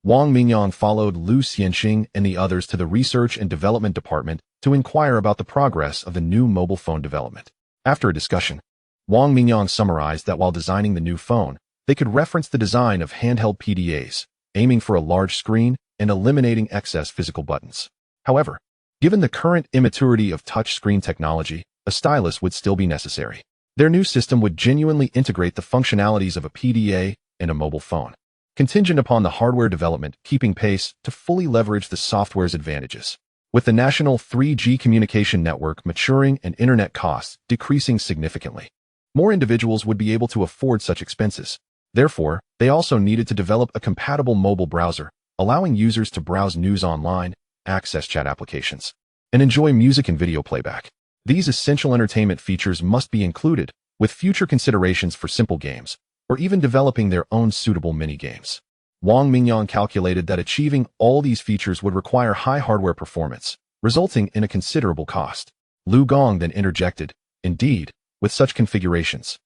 [SPEAKER 1] Wang Mingyang followed Lu Xianxing and the others to the Research and Development Department to inquire about the progress of the new mobile phone development. After a discussion, Wang Mingyang summarized that while designing the new phone, they could reference the design of handheld PDAs, aiming for a large screen and eliminating excess physical buttons. However, given the current immaturity of touch-screen technology, a stylus would still be necessary. Their new system would genuinely integrate the functionalities of a PDA and a mobile phone, contingent upon the hardware development keeping pace to fully leverage the software's advantages. With the national 3G communication network maturing and internet costs decreasing significantly, more individuals would be able to afford such expenses. Therefore, they also needed to develop a compatible mobile browser, allowing users to browse news online, access chat applications, and enjoy music and video playback. These essential entertainment features must be included, with future considerations for simple games, or even developing their own suitable mini-games. Wang Mingyang calculated that achieving all these features would require high hardware performance, resulting in a considerable cost. Lu Gong then interjected, "Indeed, with such configurations,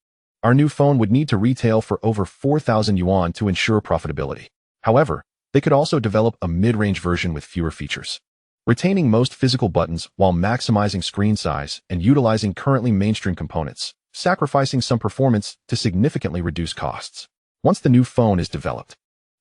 [SPEAKER 1] our new phone would need to retail for over 4,000 yuan to ensure profitability. However, they could also develop a mid-range version with fewer features, retaining most physical buttons while maximizing screen size and utilizing currently mainstream components, sacrificing some performance to significantly reduce costs." Once the new phone is developed,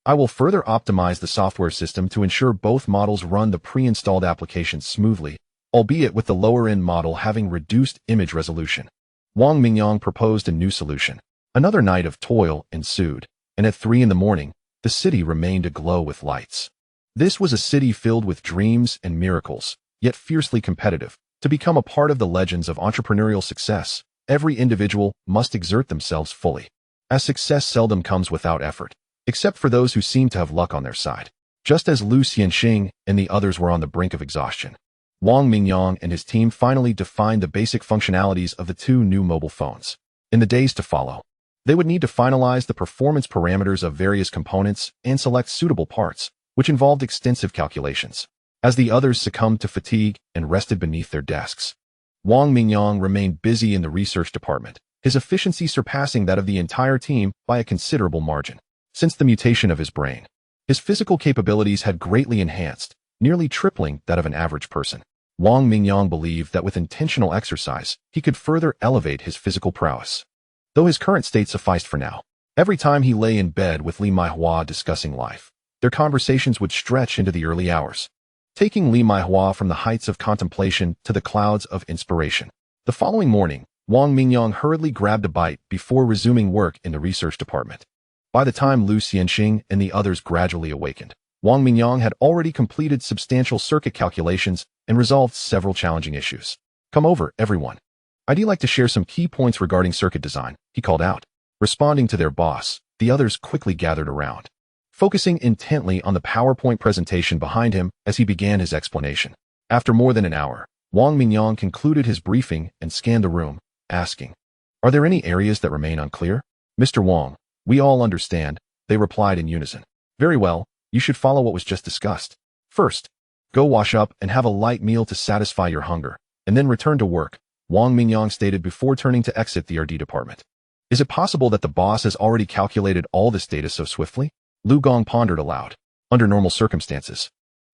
[SPEAKER 1] I will further optimize the software system to ensure both models run the pre-installed applications smoothly, albeit with the lower-end model having reduced image resolution. Wang Mingyang proposed a new solution. Another night of toil ensued, and at 3 in the morning, the city remained aglow with lights. This was a city filled with dreams and miracles, yet fiercely competitive. To become a part of the legends of entrepreneurial success, every individual must exert themselves fully, as success seldom comes without effort, except for those who seem to have luck on their side. Just as Lu Xianxing and the others were on the brink of exhaustion, Wang Mingyang and his team finally defined the basic functionalities of the two new mobile phones. In the days to follow, they would need to finalize the performance parameters of various components and select suitable parts, which involved extensive calculations. As the others succumbed to fatigue and rested beneath their desks, Wang Mingyang remained busy in the research department, his efficiency surpassing that of the entire team by a considerable margin. Since the mutation of his brain, his physical capabilities had greatly enhanced, nearly tripling that of an average person. Wang Mingyang believed that with intentional exercise, he could further elevate his physical prowess. Though his current state sufficed for now, every time he lay in bed with Li Maihua discussing life, their conversations would stretch into the early hours, taking Li Maihua from the heights of contemplation to the clouds of inspiration. The following morning, Wang Mingyang hurriedly grabbed a bite before resuming work in the research department. By the time Lu Xianxing and the others gradually awakened, Wang Mingyang had already completed substantial circuit calculations and resolved several challenging issues. "Come over, everyone. I'd like to share some key points regarding circuit design," he called out. Responding to their boss, the others quickly gathered around, focusing intently on the PowerPoint presentation behind him as he began his explanation. After more than an hour, Wang Mingyang concluded his briefing and scanned the room, asking, "Are there any areas that remain unclear?" "Mr. Wang, we all understand," they replied in unison. "Very well, you should follow what was just discussed. First, go wash up and have a light meal to satisfy your hunger, and then return to work," Wang Mingyang stated before turning to exit the RD department. Is it possible that the boss has already calculated all this data so swiftly? Lu Gong pondered aloud. Under normal circumstances,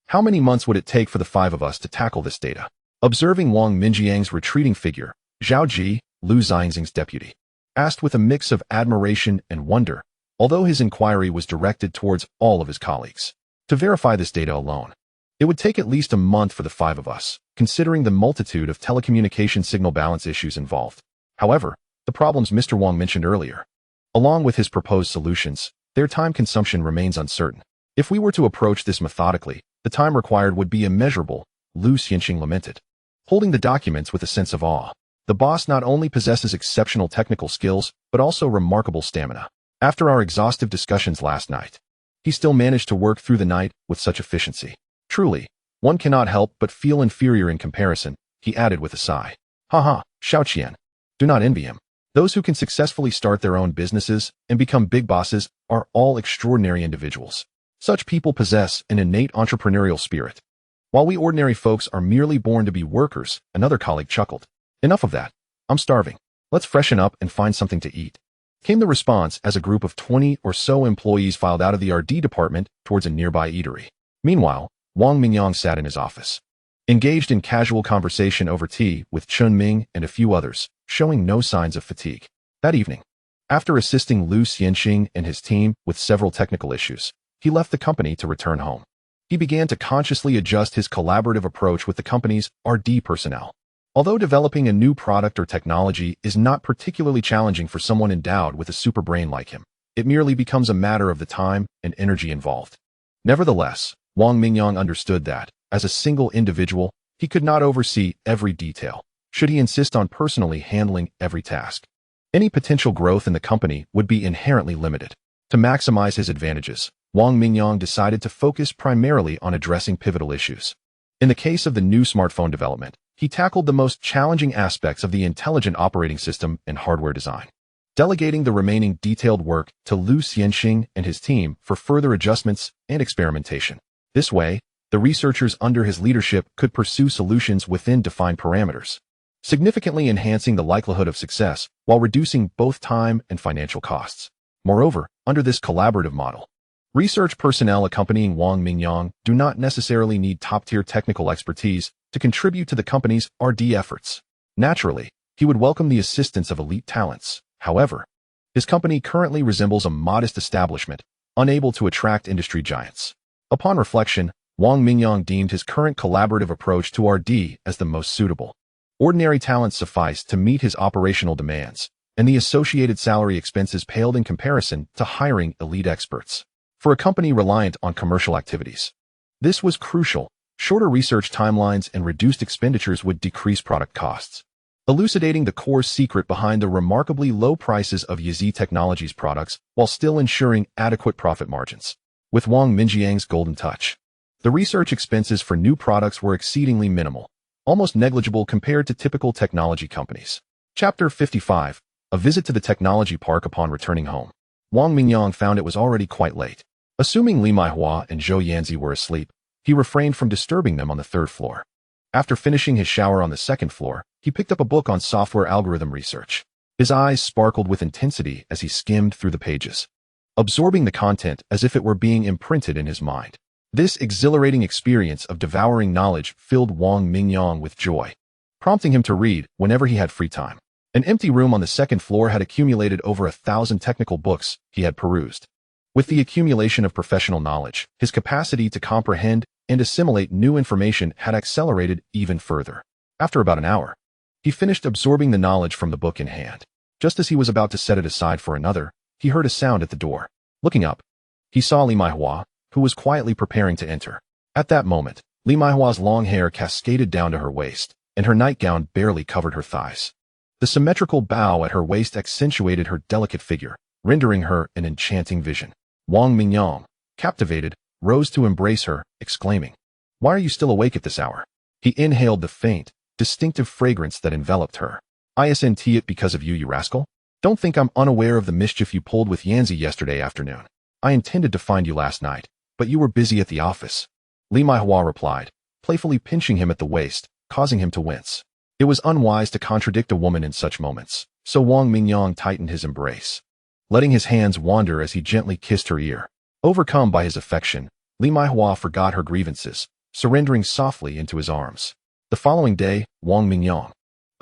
[SPEAKER 1] how many months would it take for the 5 of us to tackle this data? Observing Wang Minjiang's retreating figure, Zhao Ji, Lu Xinxing's deputy, asked with a mix of admiration and wonder, although his inquiry was directed towards all of his colleagues. To verify this data alone, it would take at least a month for the 5 of us, considering the multitude of telecommunication signal balance issues involved. However, the problems Mr. Wang mentioned earlier, along with his proposed solutions, their time consumption remains uncertain. If we were to approach this methodically, the time required would be immeasurable, Lu Xianxing lamented, holding the documents with a sense of awe. The boss not only possesses exceptional technical skills, but also remarkable stamina. After our exhaustive discussions last night, he still managed to work through the night with such efficiency. Truly, one cannot help but feel inferior in comparison, he added with a sigh. Haha, Xiaoqian. Do not envy him. Those who can successfully start their own businesses and become big bosses are all extraordinary individuals. Such people possess an innate entrepreneurial spirit. While we ordinary folks are merely born to be workers, another colleague chuckled. Enough of that. I'm starving. Let's freshen up and find something to eat, came the response as a group of 20 or so employees filed out of the RD department towards a nearby eatery. Meanwhile, Wang Mingyang sat in his office, engaged in casual conversation over tea with Chun Ming and a few others, showing no signs of fatigue. That evening, after assisting Lu Xianxing and his team with several technical issues, he left the company to return home. He began to consciously adjust his collaborative approach with the company's RD personnel. Although developing a new product or technology is not particularly challenging for someone endowed with a super brain like him, it merely becomes a matter of the time and energy involved. Nevertheless, Wang Mingyang understood that, as a single individual, he could not oversee every detail, should he insist on personally handling every task. Any potential growth in the company would be inherently limited. To maximize his advantages, Wang Mingyang decided to focus primarily on addressing pivotal issues. In the case of the new smartphone development, he tackled the most challenging aspects of the intelligent operating system and hardware design, delegating the remaining detailed work to Lu Xianxing and his team for further adjustments and experimentation. This way, the researchers under his leadership could pursue solutions within defined parameters, significantly enhancing the likelihood of success while reducing both time and financial costs. Moreover, under this collaborative model, research personnel accompanying Wang Mingyang do not necessarily need top-tier technical expertise to contribute to the company's RD efforts. Naturally, he would welcome the assistance of elite talents. However, His company currently resembles a modest establishment, unable to attract industry giants. Upon reflection, Wang Mingyang deemed his current collaborative approach to RD as the most suitable. Ordinary talents sufficed to meet his operational demands, and the associated salary expenses paled in comparison to hiring elite experts. For a company reliant on commercial activities, this was crucial. Shorter research timelines and reduced expenditures would decrease product costs, elucidating the core secret behind the remarkably low prices of Yizi Technologies products while still ensuring adequate profit margins. With Wang Mingyang's golden touch, the research expenses for new products were exceedingly minimal, almost negligible compared to typical technology companies. Chapter 55. A visit to the technology park. Upon returning home, Wang Mingyang found it was already quite late. Assuming Li Maihua and Zhou Yanzi were asleep, he refrained from disturbing them on the third floor. After finishing his shower on the second floor, he picked up a book on software algorithm research. His eyes sparkled with intensity as he skimmed through the pages, absorbing the content as if it were being imprinted in his mind. This exhilarating experience of devouring knowledge filled Wang Mingyang with joy, prompting him to read whenever he had free time. An empty room on the second floor had accumulated over 1,000 technical books he had perused. With the accumulation of professional knowledge, his capacity to comprehend and assimilate new information had accelerated even further. After about an hour, he finished absorbing the knowledge from the book in hand. Just as he was about to set it aside for another, he heard a sound at the door. Looking up, he saw Li Maihua, who was quietly preparing to enter. At that moment, Li Maihua's long hair cascaded down to her waist, and her nightgown barely covered her thighs. The symmetrical bow at her waist accentuated her delicate figure, rendering her an enchanting vision. Wang Mingyang, captivated, rose to embrace her, exclaiming, "Why are you still awake at this hour?" He inhaled the faint, distinctive fragrance that enveloped her. "Isn't it because of you, you rascal? Don't think I'm unaware of the mischief you pulled with Yanzi yesterday afternoon. I intended to find you last night, but you were busy at the office." Li Maihua replied, playfully pinching him at the waist, causing him to wince. It was unwise to contradict a woman in such moments, so Wang Mingyang tightened his embrace, letting his hands wander as he gently kissed her ear. Overcome by his affection, Li Maihua forgot her grievances, surrendering softly into his arms. The following day, Wang Mingyang,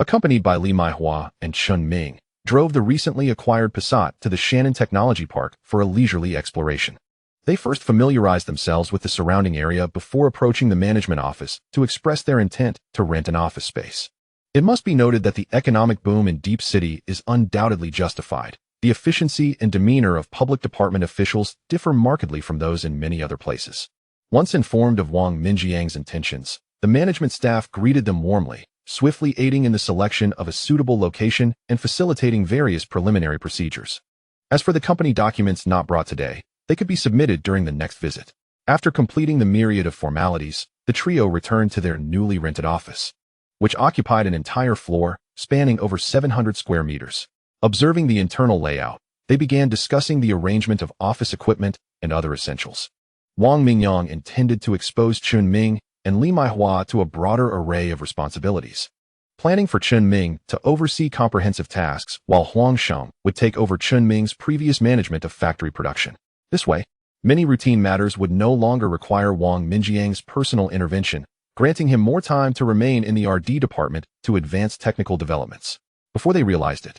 [SPEAKER 1] accompanied by Li Maihua and Chun Ming, drove the recently acquired Passat to the Shannon Technology Park for a leisurely exploration. They first familiarized themselves with the surrounding area before approaching the management office to express their intent to rent an office space. It must be noted that the economic boom in Deep City is undoubtedly justified. The efficiency and demeanor of public department officials differ markedly from those in many other places. Once informed of Wang Mingyang's intentions, the management staff greeted them warmly, swiftly aiding in the selection of a suitable location and facilitating various preliminary procedures. As for the company documents not brought today, they could be submitted during the next visit. After completing the myriad of formalities, the trio returned to their newly rented office, which occupied an entire floor spanning over 700 square meters. Observing the internal layout, they began discussing the arrangement of office equipment and other essentials. Wang Mingyang intended to expose Chun Ming and Li Maihua to a broader array of responsibilities, planning for Chun Ming to oversee comprehensive tasks while Huang Sheng would take over Chun Ming's previous management of factory production. This way, many routine matters would no longer require Wang Mingyang's personal intervention, granting him more time to remain in the RD department to advance technical developments. Before they realized it,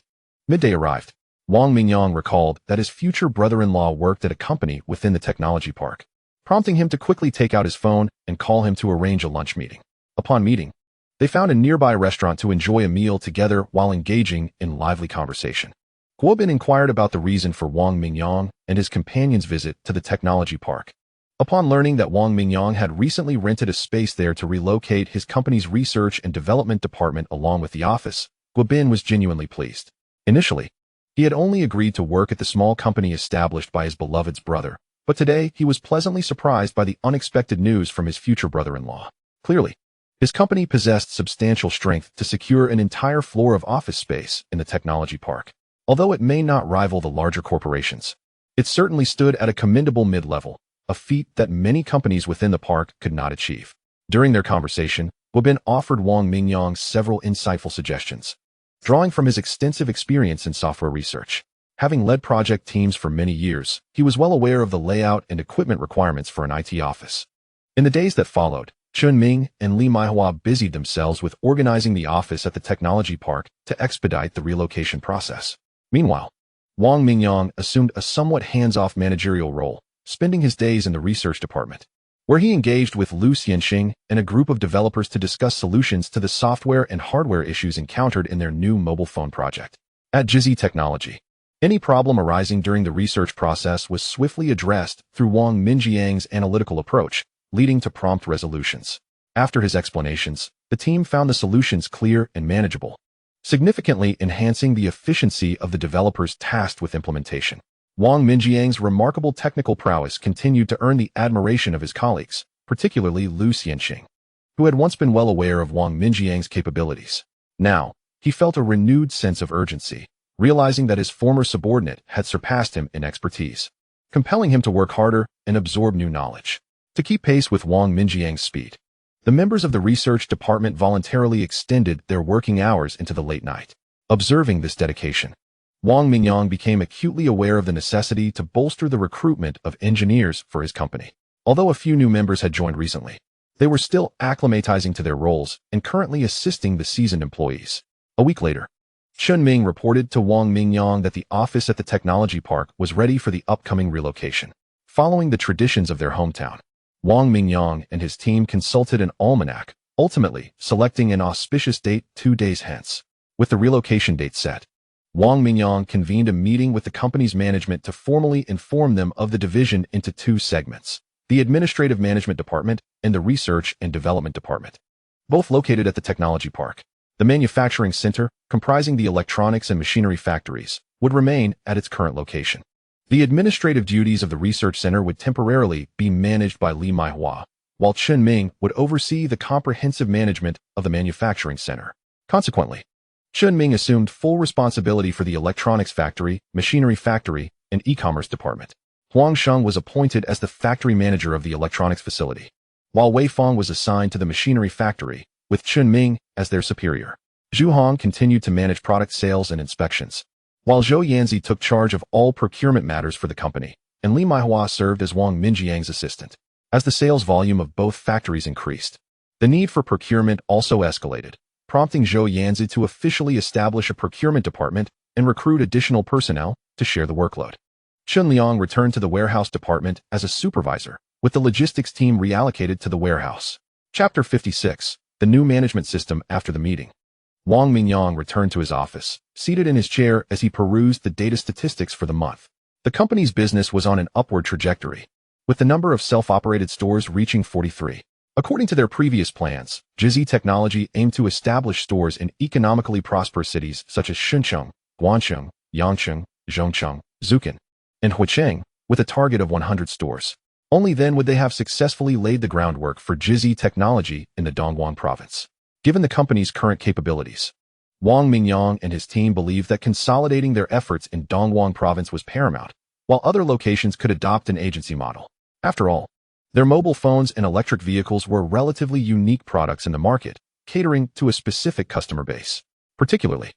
[SPEAKER 1] midday arrived. Wang Mingyang recalled that his future brother-in-law worked at a company within the technology park, prompting him to quickly take out his phone and call him to arrange a lunch meeting. Upon meeting, they found a nearby restaurant to enjoy a meal together while engaging in lively conversation. Guobin inquired about the reason for Wang Mingyang and his companion's visit to the technology park. Upon learning that Wang Mingyang had recently rented a space there to relocate his company's research and development department along with the office, Guobin was genuinely pleased. Initially, he had only agreed to work at the small company established by his beloved's brother, but today he was pleasantly surprised by the unexpected news from his future brother-in-law. Clearly, his company possessed substantial strength to secure an entire floor of office space in the technology park. Although it may not rival the larger corporations, it certainly stood at a commendable mid-level, a feat that many companies within the park could not achieve. During their conversation, Guobin offered Wang Mingyang several insightful suggestions, drawing from his extensive experience in software research. Having led project teams for many years, he was well aware of the layout and equipment requirements for an IT office. In the days that followed, Chun Ming and Li Maihua busied themselves with organizing the office at the technology park to expedite the relocation process. Meanwhile, Wang Mingyang assumed a somewhat hands-off managerial role, spending his days in the research department, where he engaged with Liu Xianxing and a group of developers to discuss solutions to the software and hardware issues encountered in their new mobile phone project. At Jizzy Technology, any problem arising during the research process was swiftly addressed through Wang Mingyang's analytical approach, leading to prompt resolutions. After his explanations, the team found the solutions clear and manageable, significantly enhancing the efficiency of the developers tasked with implementation. Wang Mingyang's remarkable technical prowess continued to earn the admiration of his colleagues, particularly Liu Xianxing, who had once been well aware of Wang Mingyang's capabilities. Now, he felt a renewed sense of urgency, realizing that his former subordinate had surpassed him in expertise, compelling him to work harder and absorb new knowledge. To keep pace with Wang Mingyang's speed, the members of the research department voluntarily extended their working hours into the late night. Observing this dedication, Wang Mingyang became acutely aware of the necessity to bolster the recruitment of engineers for his company. Although a few new members had joined recently, they were still acclimatizing to their roles and currently assisting the seasoned employees. A week later, Chun Ming reported to Wang Mingyang that the office at the technology park was ready for the upcoming relocation. Following the traditions of their hometown, Wang Mingyang and his team consulted an almanac, ultimately selecting an auspicious date 2 days hence. With the relocation date set, Wang Mingyang convened a meeting with the company's management to formally inform them of the division into 2 segments: the Administrative Management Department and the Research and Development Department, both located at the Technology Park. The manufacturing center, comprising the electronics and machinery factories, would remain at its current location. The administrative duties of the research center would temporarily be managed by Li Maihua, while Chun Ming would oversee the comprehensive management of the manufacturing center. Consequently, Chun Ming assumed full responsibility for the electronics factory, machinery factory, and e-commerce department. Huang Sheng was appointed as the factory manager of the electronics facility, while Wei Feng was assigned to the machinery factory, with Chun Ming as their superior. Zhu Hong continued to manage product sales and inspections, while Zhou Yanzi took charge of all procurement matters for the company, and Li Maihua served as Wang Mingyang's assistant. As the sales volume of both factories increased, the need for procurement also escalated, prompting Zhou Yanzi to officially establish a procurement department and recruit additional personnel to share the workload. Chun Liang returned to the warehouse department as a supervisor, with the logistics team reallocated to the warehouse. Chapter 56. The New Management System. After the meeting, Wang Mingyang returned to his office, seated in his chair as he perused the data statistics for the month. The company's business was on an upward trajectory, with the number of self-operated stores reaching 43. According to their previous plans, Jizzy Technology aimed to establish stores in economically prosperous cities such as Shuncheng, Guangcheng, Yangcheng, Zhongcheng, Zukin, and Huicheng, with a target of 100 stores. Only then would they have successfully laid the groundwork for Jizzy Technology in the Dongguan province. Given the company's current capabilities, Wang Mingyang and his team believed that consolidating their efforts in Dongguan province was paramount, while other locations could adopt an agency model. After all, their mobile phones and electric vehicles were relatively unique products in the market, catering to a specific customer base. Particularly,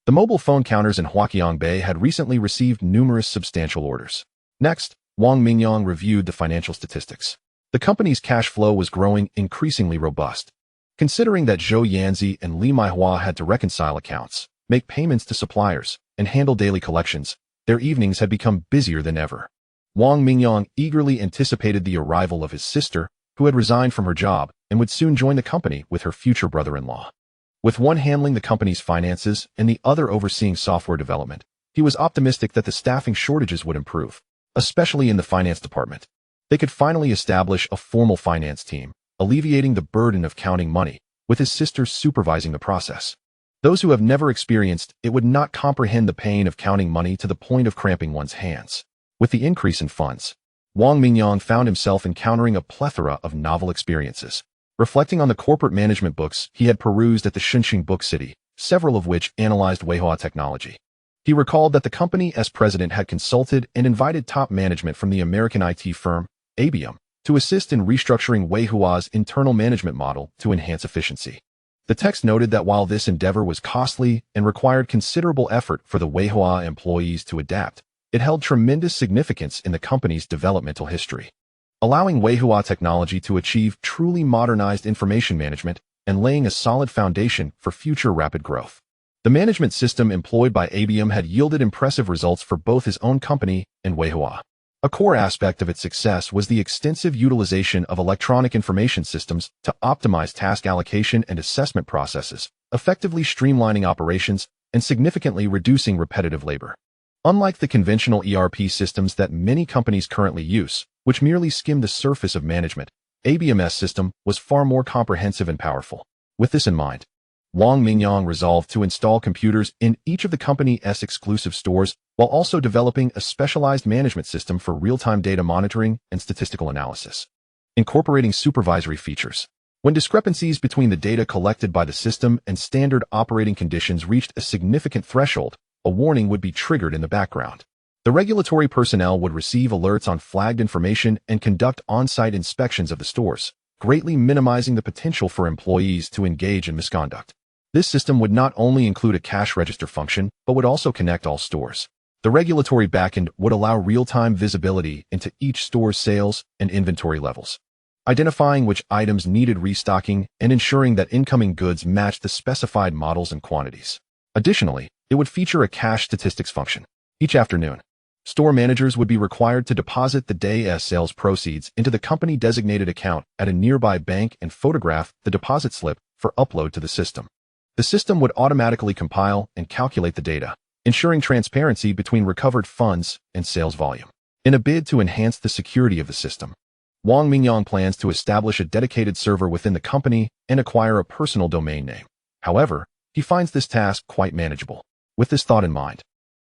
[SPEAKER 1] the mobile phone counters in Huaqiang Bay had recently received numerous substantial orders. Next, Wang Mingyang reviewed the financial statistics. The company's cash flow was growing increasingly robust. Considering that Zhou Yanzi and Li Maihua had to reconcile accounts, make payments to suppliers, and handle daily collections, their evenings had become busier than ever. Wang Mingyang eagerly anticipated the arrival of his sister, who had resigned from her job and would soon join the company with her future brother-in-law. With one handling the company's finances and the other overseeing software development, he was optimistic that the staffing shortages would improve, especially in the finance department. They could finally establish a formal finance team, alleviating the burden of counting money, with his sister supervising the process. Those who have never experienced it would not comprehend the pain of counting money to the point of cramping one's hands. With the increase in funds, Wang Mingyang found himself encountering a plethora of novel experiences. Reflecting on the corporate management books he had perused at the Shunxing Book City, several of which analyzed Weihua technology, he recalled that the company as president had consulted and invited top management from the American IT firm, ABM, to assist in restructuring Weihua's internal management model to enhance efficiency. The text noted that while this endeavor was costly and required considerable effort for the Weihua employees to adapt, it held tremendous significance in the company's developmental history, allowing Weihua technology to achieve truly modernized information management and laying a solid foundation for future rapid growth. The management system employed by ABM had yielded impressive results for both his own company and Weihua. A core aspect of its success was the extensive utilization of electronic information systems to optimize task allocation and assessment processes, effectively streamlining operations and significantly reducing repetitive labor. Unlike the conventional ERP systems that many companies currently use, which merely skim the surface of management, ABM's system was far more comprehensive and powerful. With this in mind, Wang Mingyang resolved to install computers in each of the company's exclusive stores while also developing a specialized management system for real-time data monitoring and statistical analysis. Incorporating supervisory features. When discrepancies between the data collected by the system and standard operating conditions reached a significant threshold, a warning would be triggered in the background. The regulatory personnel would receive alerts on flagged information and conduct on-site inspections of the stores, greatly minimizing the potential for employees to engage in misconduct. This system would not only include a cash register function, but would also connect all stores. The regulatory backend would allow real-time visibility into each store's sales and inventory levels, identifying which items needed restocking and ensuring that incoming goods matched the specified models and quantities. Additionally, it would feature a cash statistics function. Each afternoon, store managers would be required to deposit the day's sales proceeds into the company-designated account at a nearby bank and photograph the deposit slip for upload to the system. The system would automatically compile and calculate the data, ensuring transparency between recovered funds and sales volume. In a bid to enhance the security of the system, Wang Mingyang plans to establish a dedicated server within the company and acquire a personal domain name. However, he finds this task quite manageable. With this thought in mind,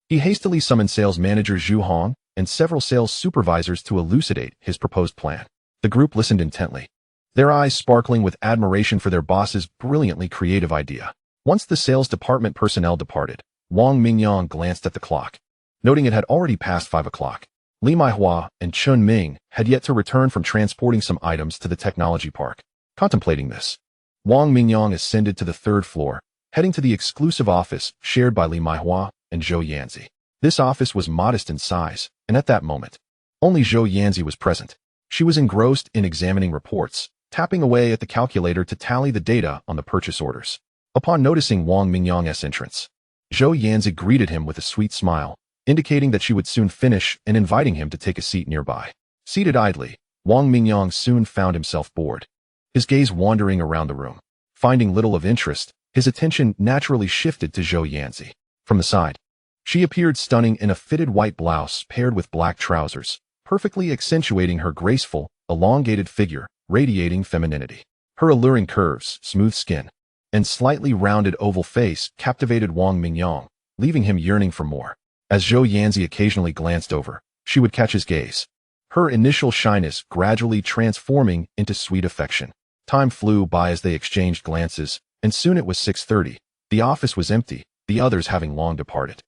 [SPEAKER 1] he hastily summoned sales manager Zhu Hong and several sales supervisors to elucidate his proposed plan. The group listened intently, their eyes sparkling with admiration for their boss's brilliantly creative idea. Once the sales department personnel departed, Wang Mingyang glanced at the clock, noting it had already passed 5 o'clock. Li Maihua and Chun Ming had yet to return from transporting some items to the technology park. Contemplating this, Wang Mingyang ascended to the 3rd floor, heading to the exclusive office shared by Li Maihua and Zhou Yanzi. This office was modest in size, and at that moment, only Zhou Yanzi was present. She was engrossed in examining reports, tapping away at the calculator to tally the data on the purchase orders. Upon noticing Wang Mingyang's entrance, Zhou Yanzi greeted him with a sweet smile, indicating that she would soon finish and inviting him to take a seat nearby. Seated idly, Wang Mingyang soon found himself bored, his gaze wandering around the room. Finding little of interest, his attention naturally shifted to Zhou Yanzi. From the side, she appeared stunning in a fitted white blouse paired with black trousers, perfectly accentuating her graceful, elongated figure, radiating femininity. Her alluring curves, smooth skin, and slightly rounded oval face captivated Wang Mingyang, leaving him yearning for more. As Zhou Yanzi occasionally glanced over, she would catch his gaze, her initial shyness gradually transforming into sweet affection. Time flew by as they exchanged glances, and soon it was 6:30. The office was empty, the others having long departed.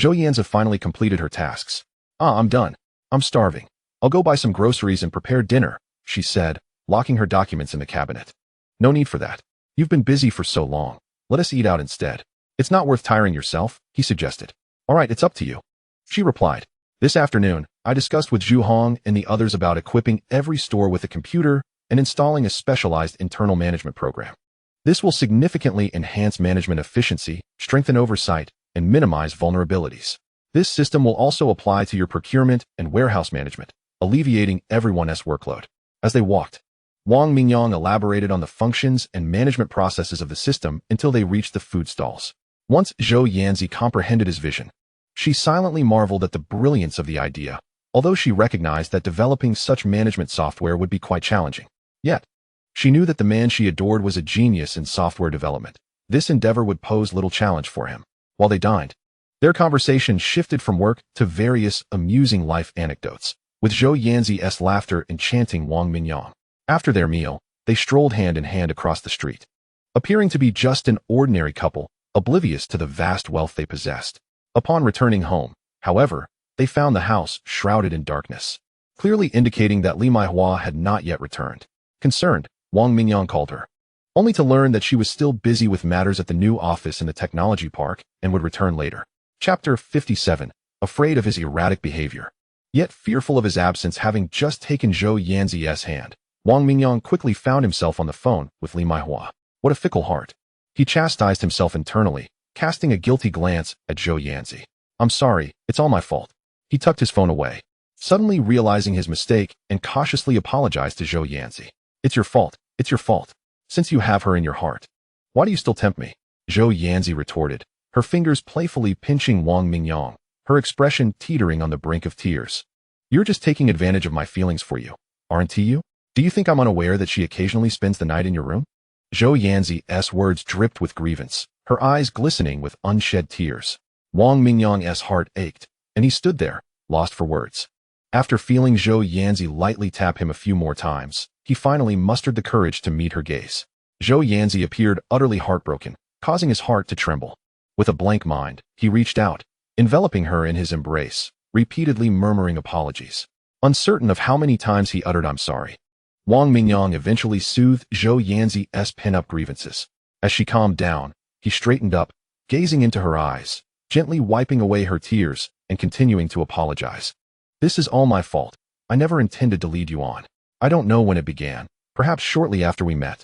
[SPEAKER 1] Zhou Yanzi finally completed her tasks. I'm done. I'm starving. I'll go buy some groceries and prepare dinner, she said, locking her documents in the cabinet. No need for that. You've been busy for so long. Let us eat out instead. It's not worth tiring yourself, he suggested. All right, it's up to you, she replied. This afternoon, I discussed with Zhu Hong and the others about equipping every store with a computer and installing a specialized internal management program. This will significantly enhance management efficiency, strengthen oversight, and minimize vulnerabilities. This system will also apply to your procurement and warehouse management, alleviating everyone's workload. As they walked, Wang Mingyang elaborated on the functions and management processes of the system until they reached the food stalls. Once Zhou Yanzi comprehended his vision, she silently marveled at the brilliance of the idea, although she recognized that developing such management software would be quite challenging. Yet, she knew that the man she adored was a genius in software development. This endeavor would pose little challenge for him. While they dined, their conversation shifted from work to various amusing life anecdotes, with Zhou Yanzi's laughter enchanting Wang Mingyang. After their meal, they strolled hand in hand across the street, appearing to be just an ordinary couple, oblivious to the vast wealth they possessed. Upon returning home, however, they found the house shrouded in darkness, clearly indicating that Li Maihua had not yet returned. Concerned, Wang Mingyang called her, only to learn that she was still busy with matters at the new office in the technology park and would return later. Chapter 57. Afraid of his erratic behavior. Yet fearful of his absence having just taken Zhou Yanzi's hand, Wang Mingyang quickly found himself on the phone with Li Maihua. What a fickle heart. He chastised himself internally, casting a guilty glance at Zhou Yanzi. I'm sorry, it's all my fault. He tucked his phone away, suddenly realizing his mistake and cautiously apologized to Zhou Yanzi. It's your fault. It's your fault. Since you have her in your heart. Why do you still tempt me? Zhou Yanzi retorted, her fingers playfully pinching Wang Mingyang, her expression teetering on the brink of tears. You're just taking advantage of my feelings for you, aren't you? Do you think I'm unaware that she occasionally spends the night in your room? Zhou Yanzi's words dripped with grievance, her eyes glistening with unshed tears. Wang Mingyang's heart ached, and he stood there, lost for words. After feeling Zhou Yanzi lightly tap him a few more times, he finally mustered the courage to meet her gaze. Zhou Yanzi appeared utterly heartbroken, causing his heart to tremble. With a blank mind, he reached out, enveloping her in his embrace, repeatedly murmuring apologies. Uncertain of how many times he uttered "I'm sorry." Wang Mingyang eventually soothed Zhou Yanzi's pent-up grievances. As she calmed down, he straightened up, gazing into her eyes, gently wiping away her tears and continuing to apologize. This is all my fault. I never intended to lead you on. I don't know when it began, perhaps shortly after we met,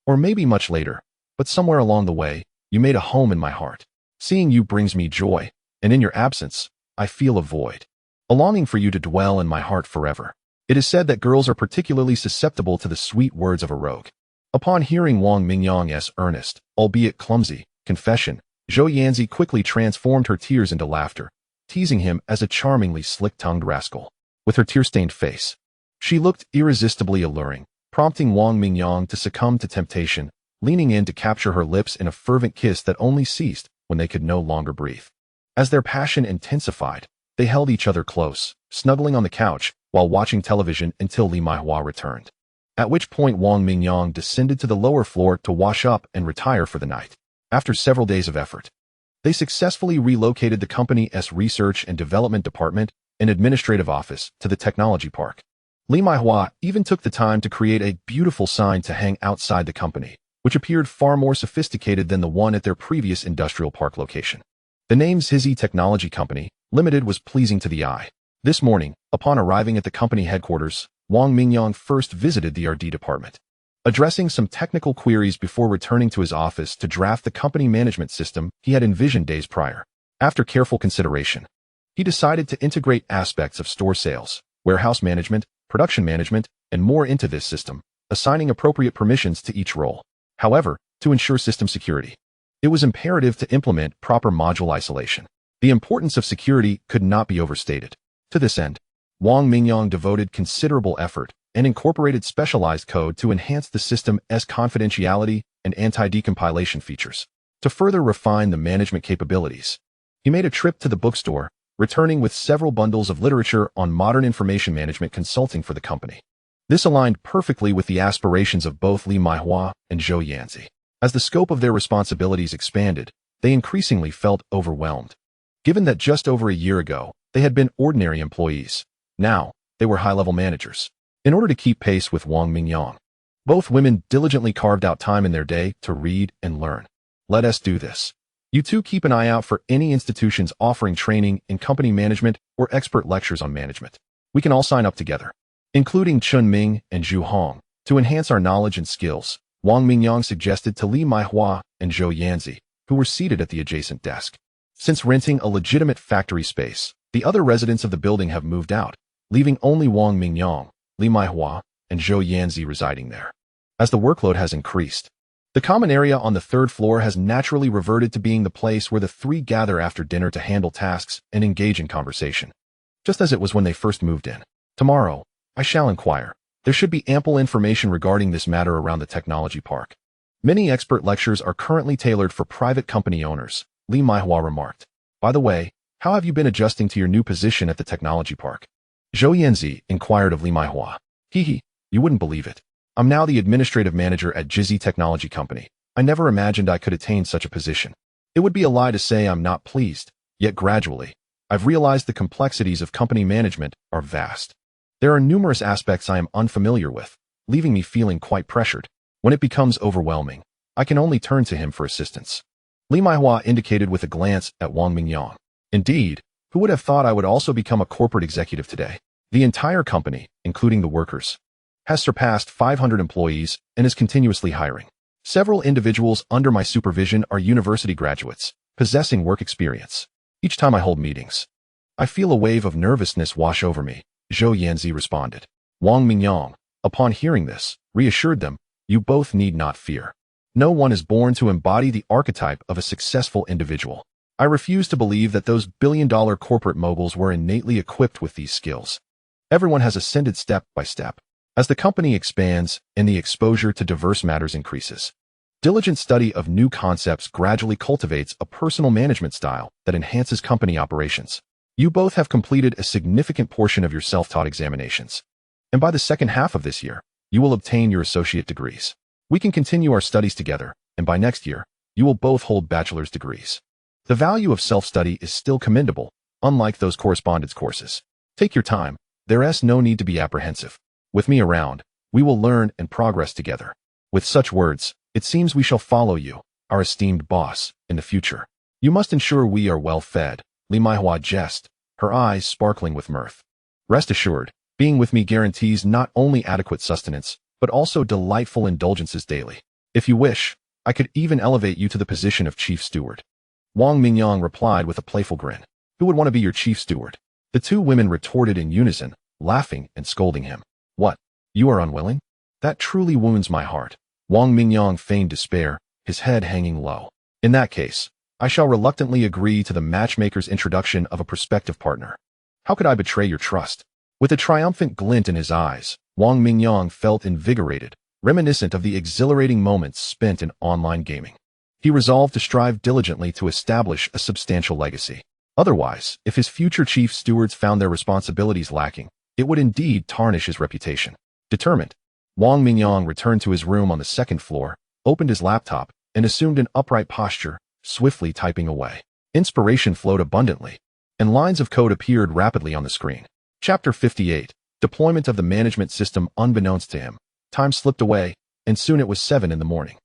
[SPEAKER 1] or maybe much later, but somewhere along the way, you made a home in my heart. Seeing you brings me joy, and in your absence, I feel a void, a longing for you to dwell in my heart forever. It is said that girls are particularly susceptible to the sweet words of a rogue. Upon hearing Wang Mingyang's earnest, albeit clumsy, confession, Zhou Yanzi quickly transformed her tears into laughter, teasing him as a charmingly slick-tongued rascal. With her tear-stained face, she looked irresistibly alluring, prompting Wang Mingyang to succumb to temptation, leaning in to capture her lips in a fervent kiss that only ceased when they could no longer breathe. As their passion intensified, they held each other close, snuggling on the couch while watching television until Li Maihua returned. At which point Wang Mingyang descended to the lower floor to wash up and retire for the night. After several days of effort, they successfully relocated the company's research and development department and administrative office to the technology park. Li Maihua even took the time to create a beautiful sign to hang outside the company, which appeared far more sophisticated than the one at their previous industrial park location. The name Zhizi Technology Company Limited was pleasing to the eye. This morning, upon arriving at the company headquarters, Wang Mingyang first visited the R&D department, addressing some technical queries before returning to his office to draft the company management system he had envisioned days prior. After careful consideration, he decided to integrate aspects of store sales, warehouse management, production management, and more into this system, assigning appropriate permissions to each role. However, to ensure system security, it was imperative to implement proper module isolation. The importance of security could not be overstated. To this end, Wang Mingyang devoted considerable effort and incorporated specialized code to enhance the system's confidentiality and anti-decompilation features. To further refine the management capabilities, he made a trip to the bookstore, returning with several bundles of literature on modern information management consulting for the company. This aligned perfectly with the aspirations of both Li Maihua and Zhou Yanzi. As the scope of their responsibilities expanded, they increasingly felt overwhelmed. Given that just over a year ago, they had been ordinary employees, now they were high-level managers. In order to keep pace with Wang Mingyang, both women diligently carved out time in their day to read and learn. Let us do this. You two keep an eye out for any institutions offering training in company management or expert lectures on management. We can all sign up together, including Chun Ming and Zhu Hong, to enhance our knowledge and skills, Wang Mingyang suggested to Li Maihua and Zhou Yanzi, who were seated at the adjacent desk. Since renting a legitimate factory space, the other residents of the building have moved out, leaving only Wang Mingyang, Li Maihua, and Zhou Yanzi residing there. As the workload has increased, the common area on the third floor has naturally reverted to being the place where the three gather after dinner to handle tasks and engage in conversation, just as it was when they first moved in. Tomorrow, I shall inquire. There should be ample information regarding this matter around the technology park. Many expert lectures are currently tailored for private company owners, Li Maihua remarked. By the way, how have you been adjusting to your new position at the technology park? Zhou Yanzi inquired of Li Maihua. You wouldn't believe it. I'm now the administrative manager at Zhizi Technology Company. I never imagined I could attain such a position. It would be a lie to say I'm not pleased, yet gradually, I've realized the complexities of company management are vast. There are numerous aspects I am unfamiliar with, leaving me feeling quite pressured. When it becomes overwhelming, I can only turn to him for assistance. Li Maihua indicated with a glance at Wang Mingyang. Indeed, who would have thought I would also become a corporate executive today? The entire company, including the workers, has surpassed 500 employees and is continuously hiring. Several individuals under my supervision are university graduates, possessing work experience. Each time I hold meetings, I feel a wave of nervousness wash over me, Zhou Yanzi responded. Wang Mingyang, upon hearing this, reassured them, you both need not fear. No one is born to embody the archetype of a successful individual. I refuse to believe that those billion-dollar corporate moguls were innately equipped with these skills. Everyone has ascended step by step. As the company expands and the exposure to diverse matters increases, diligent study of new concepts gradually cultivates a personal management style that enhances company operations. You both have completed a significant portion of your self-taught examinations, and by the second half of this year, you will obtain your associate degrees. We can continue our studies together, and by next year, you will both hold bachelor's degrees. The value of self-study is still commendable, unlike those correspondence courses. Take your time. There is no need to be apprehensive. With me around, we will learn and progress together. With such words, it seems we shall follow you, our esteemed boss, in the future. You must ensure we are well fed, Li Maihua jested, her eyes sparkling with mirth. Rest assured, being with me guarantees not only adequate sustenance, but also delightful indulgences daily. If you wish, I could even elevate you to the position of chief steward. Wang Mingyang replied with a playful grin. Who would want to be your chief steward? The two women retorted in unison, laughing and scolding him. What? You are unwilling? That truly wounds my heart. Wang Mingyang feigned despair, his head hanging low. In that case, I shall reluctantly agree to the matchmaker's introduction of a prospective partner. How could I betray your trust? With a triumphant glint in his eyes, Wang Mingyang felt invigorated, reminiscent of the exhilarating moments spent in online gaming. He resolved to strive diligently to establish a substantial legacy. Otherwise, if his future chief stewards found their responsibilities lacking, it would indeed tarnish his reputation. Determined, Wang Mingyang returned to his room on the second floor, opened his laptop, and assumed an upright posture, swiftly typing away. Inspiration flowed abundantly, and lines of code appeared rapidly on the screen. Chapter 58. Deployment of the management system. Unbeknownst to him, time slipped away, and soon it was 7 in the morning.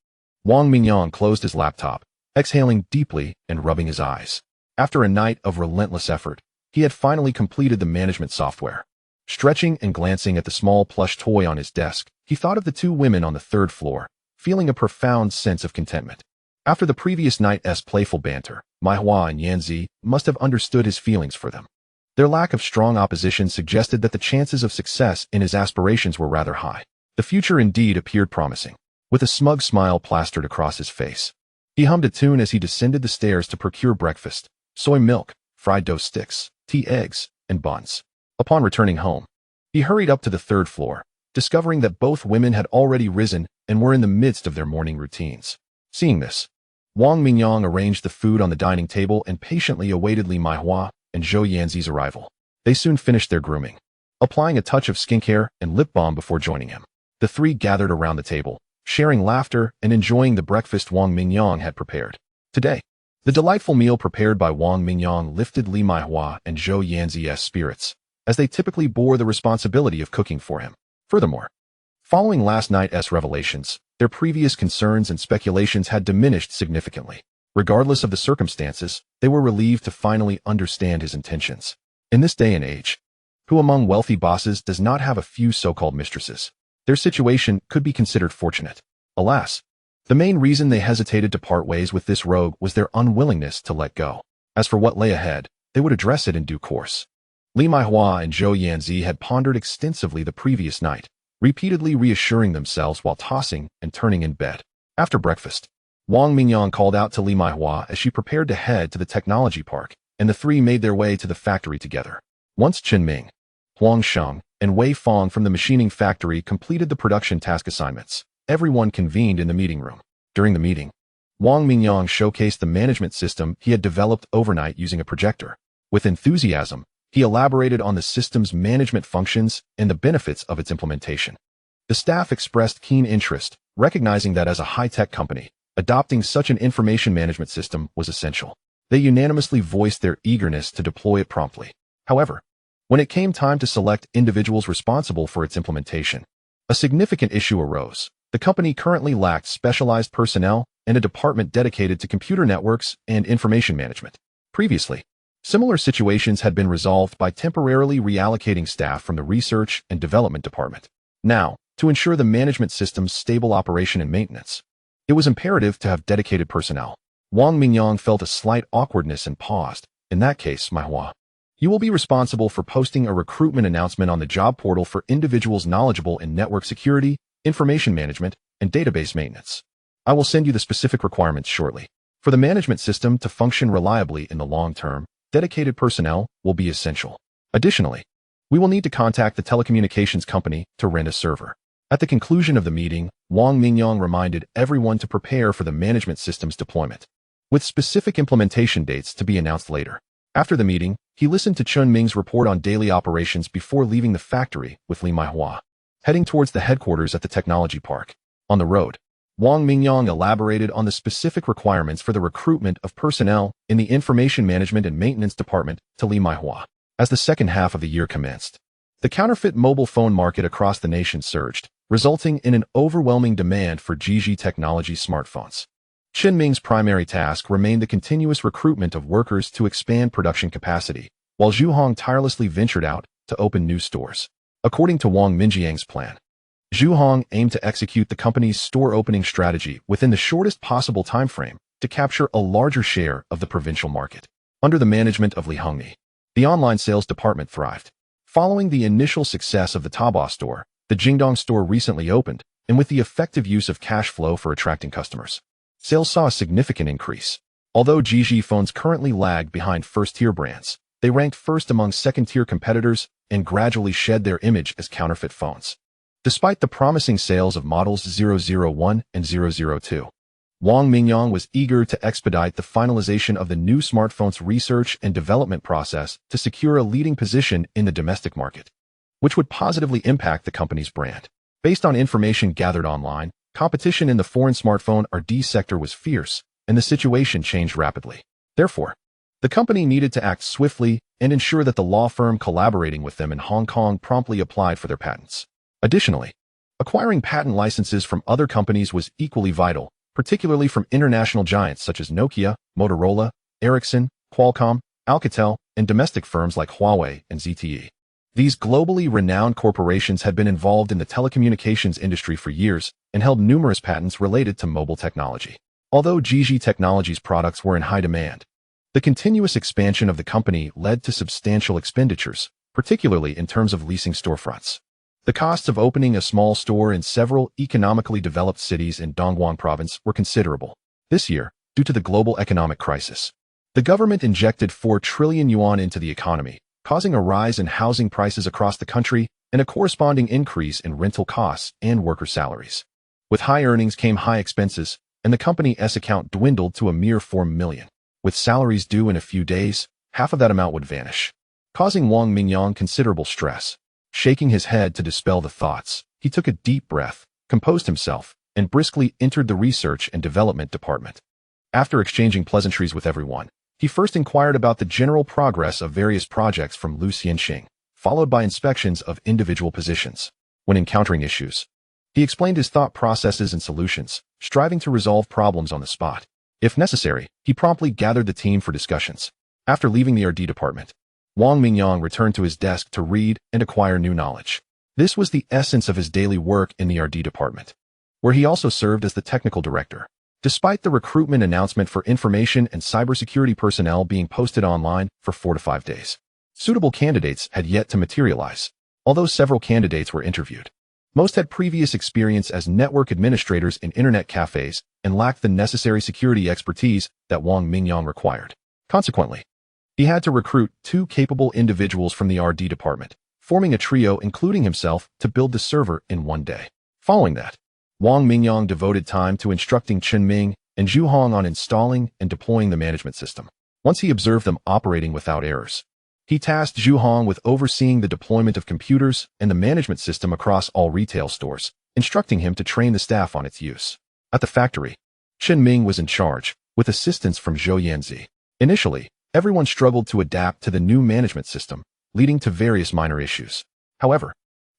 [SPEAKER 1] Wang Mingyang closed his laptop, exhaling deeply and rubbing his eyes. After a night of relentless effort, he had finally completed the management software. Stretching and glancing at the small plush toy on his desk, he thought of the two women on the third floor, feeling a profound sense of contentment. After the previous night's playful banter, Maihua and Yanzi must have understood his feelings for them. Their lack of strong opposition suggested that the chances of success in his aspirations were rather high. The future indeed appeared promising. With a smug smile plastered across his face, he hummed a tune as he descended the stairs to procure breakfast: soy milk, fried dough sticks, tea, eggs, and buns. Upon returning home, he hurried up to the third floor, discovering that both women had already risen and were in the midst of their morning routines. Seeing this, Wang Mingyang arranged the food on the dining table and patiently awaited Li Maihua and Zhou Yanzi's arrival. They soon finished their grooming, applying a touch of skincare and lip balm before joining him. The three gathered around the table, sharing laughter and enjoying the breakfast Wang Mingyang had prepared. Today, the delightful meal prepared by Wang Mingyang lifted Li Maihua and Zhou Yanzi's spirits, as they typically bore the responsibility of cooking for him. Furthermore, following last night's revelations, their previous concerns and speculations had diminished significantly. Regardless of the circumstances, they were relieved to finally understand his intentions. In this day and age, who among wealthy bosses does not have a few so-called mistresses? Their situation could be considered fortunate. Alas, the main reason they hesitated to part ways with this rogue was their unwillingness to let go. As for what lay ahead, they would address it in due course. Li Maihua and Zhou Yanzi had pondered extensively the previous night, repeatedly reassuring themselves while tossing and turning in bed. After breakfast, Wang Mingyang called out to Li Maihua as she prepared to head to the technology park, and the three made their way to the factory together. Once Chen Ming, Huang Sheng, and Wei Fong from the machining factory completed the production task assignments, everyone convened in the meeting room. During the meeting, Wang Mingyang showcased the management system he had developed overnight using a projector. With enthusiasm, he elaborated on the system's management functions and the benefits of its implementation. The staff expressed keen interest, recognizing that as a high-tech company, adopting such an information management system was essential. They unanimously voiced their eagerness to deploy it promptly. However, when it came time to select individuals responsible for its implementation, a significant issue arose. The company currently lacked specialized personnel and a department dedicated to computer networks and information management. Previously, similar situations had been resolved by temporarily reallocating staff from the research and development department. Now, to ensure the management system's stable operation and maintenance, it was imperative to have dedicated personnel. Wang Mingyang felt a slight awkwardness and paused. In that case, Maihua, you will be responsible for posting a recruitment announcement on the job portal for individuals knowledgeable in network security, information management, and database maintenance. I will send you the specific requirements shortly. For the management system to function reliably in the long term, dedicated personnel will be essential. Additionally, we will need to contact the telecommunications company to rent a server. At the conclusion of the meeting, Wang Mingyang reminded everyone to prepare for the management system's deployment, with specific implementation dates to be announced later. After the meeting, he listened to Chun Ming's report on daily operations before leaving the factory with Li Maihua, heading towards the headquarters at the technology park. On the road, Wang Mingyang elaborated on the specific requirements for the recruitment of personnel in the information management and maintenance department to Li Maihua. As the second half of the year commenced, the counterfeit mobile phone market across the nation surged, resulting in an overwhelming demand for GG Technology smartphones. Chun Ming's primary task remained the continuous recruitment of workers to expand production capacity, while Zhu Hong tirelessly ventured out to open new stores. According to Wang Mingyang's plan, Zhu Hong aimed to execute the company's store opening strategy within the shortest possible time frame to capture a larger share of the provincial market. Under the management of Li Hongni, the online sales department thrived. Following the initial success of the Taobao store, the Jingdong store recently opened, and with the effective use of cash flow for attracting customers, sales saw a significant increase. Although GG phones currently lag behind first-tier brands, they ranked first among second-tier competitors and gradually shed their image as counterfeit phones. Despite the promising sales of models 001 and 002, Wang Mingyang was eager to expedite the finalization of the new smartphone's research and development process to secure a leading position in the domestic market, which would positively impact the company's brand. Based on information gathered online, competition in the foreign smartphone RD sector was fierce, and the situation changed rapidly. Therefore, the company needed to act swiftly and ensure that the law firm collaborating with them in Hong Kong promptly applied for their patents. Additionally, acquiring patent licenses from other companies was equally vital, particularly from international giants such as Nokia, Motorola, Ericsson, Qualcomm, Alcatel, and domestic firms like Huawei and ZTE. These globally renowned corporations had been involved in the telecommunications industry for years and held numerous patents related to mobile technology. Although GG Technology's products were in high demand, the continuous expansion of the company led to substantial expenditures, particularly in terms of leasing storefronts. The costs of opening a small store in several economically developed cities in Dongguan province were considerable. This year, due to the global economic crisis, the government injected 4 trillion yuan into the economy, causing a rise in housing prices across the country and a corresponding increase in rental costs and worker salaries. With high earnings came high expenses, and the company's account dwindled to a mere 4 million. With salaries due in a few days, half of that amount would vanish, causing Wang Mingyang considerable stress. Shaking his head to dispel the thoughts, he took a deep breath, composed himself, and briskly entered the research and development department. After exchanging pleasantries with everyone, he first inquired about the general progress of various projects from Lu Xianxing, followed by inspections of individual positions. When encountering issues, he explained his thought processes and solutions, striving to resolve problems on the spot. If necessary, he promptly gathered the team for discussions. After leaving the RD department, Wang Mingyang returned to his desk to read and acquire new knowledge. This was the essence of his daily work in the RD department, where he also served as the technical director. Despite the recruitment announcement for information and cybersecurity personnel being posted online for 4 to 5 days, suitable candidates had yet to materialize. Although several candidates were interviewed, most had previous experience as network administrators in internet cafes and lacked the necessary security expertise that Wang Mingyang required. Consequently, he had to recruit 2 capable individuals from the RD department, forming a trio including himself to build the server in 1 day. Following that, Wang Mingyang devoted time to instructing Chun Ming and Zhu Hong on installing and deploying the management system. Once he observed them operating without errors, he tasked Zhu Hong with overseeing the deployment of computers and the management system across all retail stores, instructing him to train the staff on its use. At the factory, Chun Ming was in charge, with assistance from Zhou Yanzi. Initially, everyone struggled to adapt to the new management system, leading to various minor issues. However,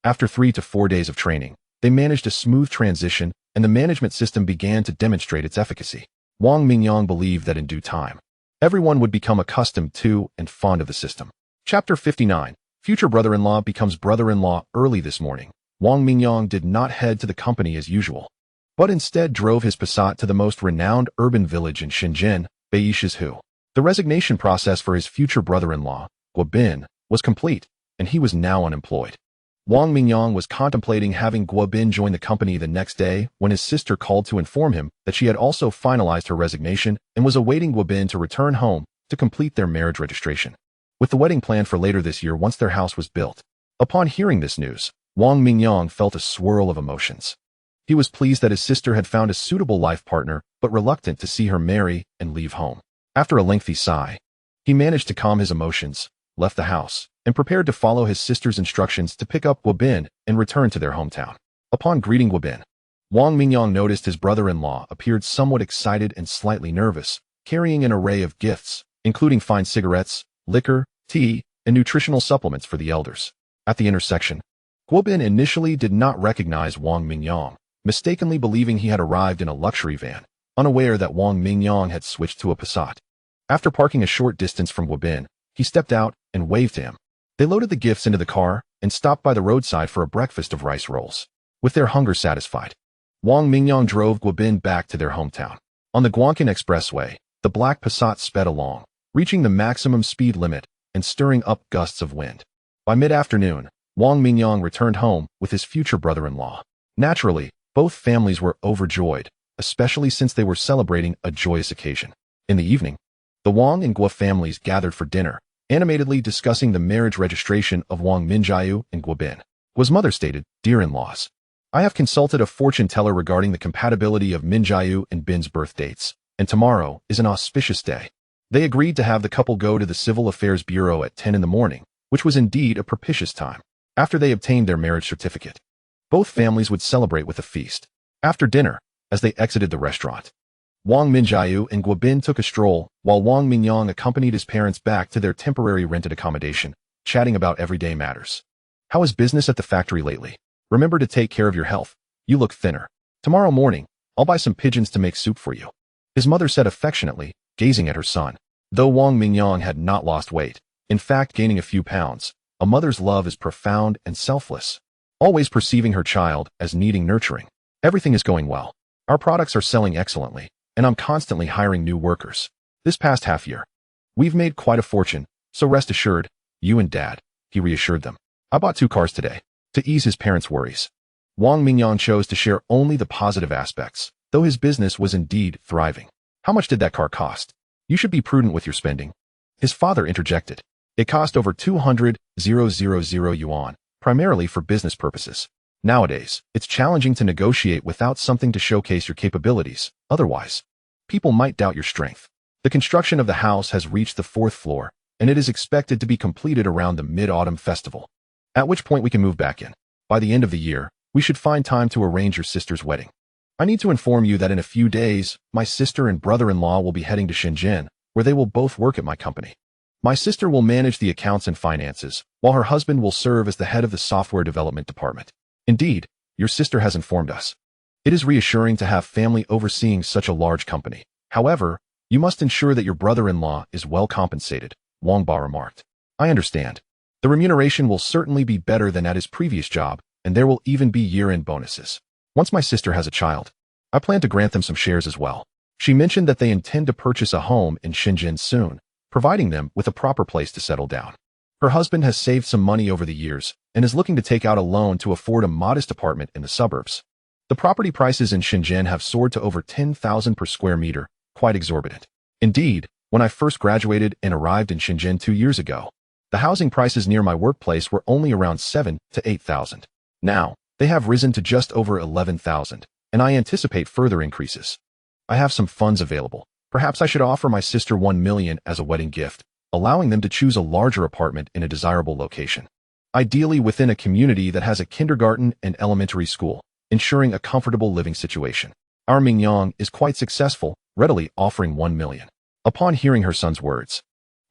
[SPEAKER 1] after 3 to 4 days of training, they managed a smooth transition and the management system began to demonstrate its efficacy. Wang Mingyang believed that in due time, everyone would become accustomed to and fond of the system. Chapter 59. Future brother-in-law becomes brother-in-law. Early this morning, Wang Mingyang did not head to the company as usual. but instead drove his Passat to the most renowned urban village in Shenzhen, Baishihu. The resignation process for his future brother-in-law, Guobin, was complete, and he was now unemployed. Wang Mingyang was contemplating having Guobin join the company the next day when his sister called to inform him that she had also finalized her resignation and was awaiting Guobin to return home to complete their marriage registration, with the wedding planned for later this year once their house was built. Upon hearing this news, Wang Mingyang felt a swirl of emotions. He was pleased that his sister had found a suitable life partner, but reluctant to see her marry and leave home. After a lengthy sigh, he managed to calm his emotions, left the house, and prepared to follow his sister's instructions to pick up Guobin and return to their hometown. Upon greeting Guobin, Wang Mingyang noticed his brother-in-law appeared somewhat excited and slightly nervous, carrying an array of gifts, including fine cigarettes, liquor, tea, and nutritional supplements for the elders. At the intersection, Guobin initially did not recognize Wang Mingyang, mistakenly believing he had arrived in a luxury van, unaware that Wang Mingyang had switched to a Passat. After parking a short distance from Guobin, he stepped out and waved to him. They loaded the gifts into the car and stopped by the roadside for a breakfast of rice rolls. With their hunger satisfied, Wang Mingyang drove Guobin back to their hometown. On the Guangqin Expressway, the black Passat sped along, reaching the maximum speed limit and stirring up gusts of wind. By mid-afternoon, Wang Mingyang returned home with his future brother-in-law. Naturally, both families were overjoyed, especially since they were celebrating a joyous occasion. In the evening, the Wang and Guo families gathered for dinner, animatedly discussing the marriage registration of Wang Minjiu and Guobin. Guo's mother stated, "Dear in-laws, I have consulted a fortune teller regarding the compatibility of Minjiu and Bin's birth dates, and tomorrow is an auspicious day." They agreed to have the couple go to the Civil Affairs Bureau at 10 in the morning, which was indeed a propitious time. After they obtained their marriage certificate, both families would celebrate with a feast. After dinner, as they exited the restaurant, Wang Minjiu and Guobin took a stroll, while Wang Mingyang accompanied his parents back to their temporary rented accommodation, chatting about everyday matters. "How is business at the factory lately? Remember to take care of your health. You look thinner. Tomorrow morning, I'll buy some pigeons to make soup for you," his mother said affectionately, gazing at her son. Though Wang Mingyang had not lost weight, in fact gaining a few pounds, a mother's love is profound and selfless, always perceiving her child as needing nurturing. "Everything is going well. Our products are selling excellently, and I'm constantly hiring new workers. This past half year, we've made quite a fortune, so rest assured, you and Dad," he reassured them. "I bought 2 cars today." To ease his parents' worries, Wang Mingyang chose to share only the positive aspects, though his business was indeed thriving. "How much did that car cost? You should be prudent with your spending," his father interjected. "It cost over 200,000 yuan, primarily for business purposes. Nowadays, it's challenging to negotiate without something to showcase your capabilities, otherwise, people might doubt your strength. The construction of the house has reached the 4th floor, and it is expected to be completed around the Mid-Autumn Festival, at which point we can move back in. By the end of the year, we should find time to arrange your sister's wedding. I need to inform you that in a few days, my sister and brother-in-law will be heading to Shenzhen, where they will both work at my company. My sister will manage the accounts and finances, while her husband will serve as the head of the software development department. Indeed, your sister has informed us. It is reassuring to have family overseeing such a large company. However, you must ensure that your brother-in-law is well compensated," Wang Ba remarked. "I understand. The remuneration will certainly be better than at his previous job, and there will even be year-end bonuses. Once my sister has a child, I plan to grant them some shares as well." She mentioned that they intend to purchase a home in Shenzhen soon, providing them with a proper place to settle down. Her husband has saved some money over the years and is looking to take out a loan to afford a modest apartment in the suburbs. The property prices in Shenzhen have soared to over 10,000 per square meter, quite exorbitant. Indeed, when I first graduated and arrived in Shenzhen 2 years ago, the housing prices near my workplace were only around 7,000 to 8,000. Now, they have risen to just over 11,000, and I anticipate further increases. I have some funds available. Perhaps I should offer my sister 1 million as a wedding gift, allowing them to choose a larger apartment in a desirable location. Ideally within a community that has a kindergarten and elementary school, ensuring a comfortable living situation. Our Mingyang is quite successful, readily offering 1 million. Upon hearing her son's words,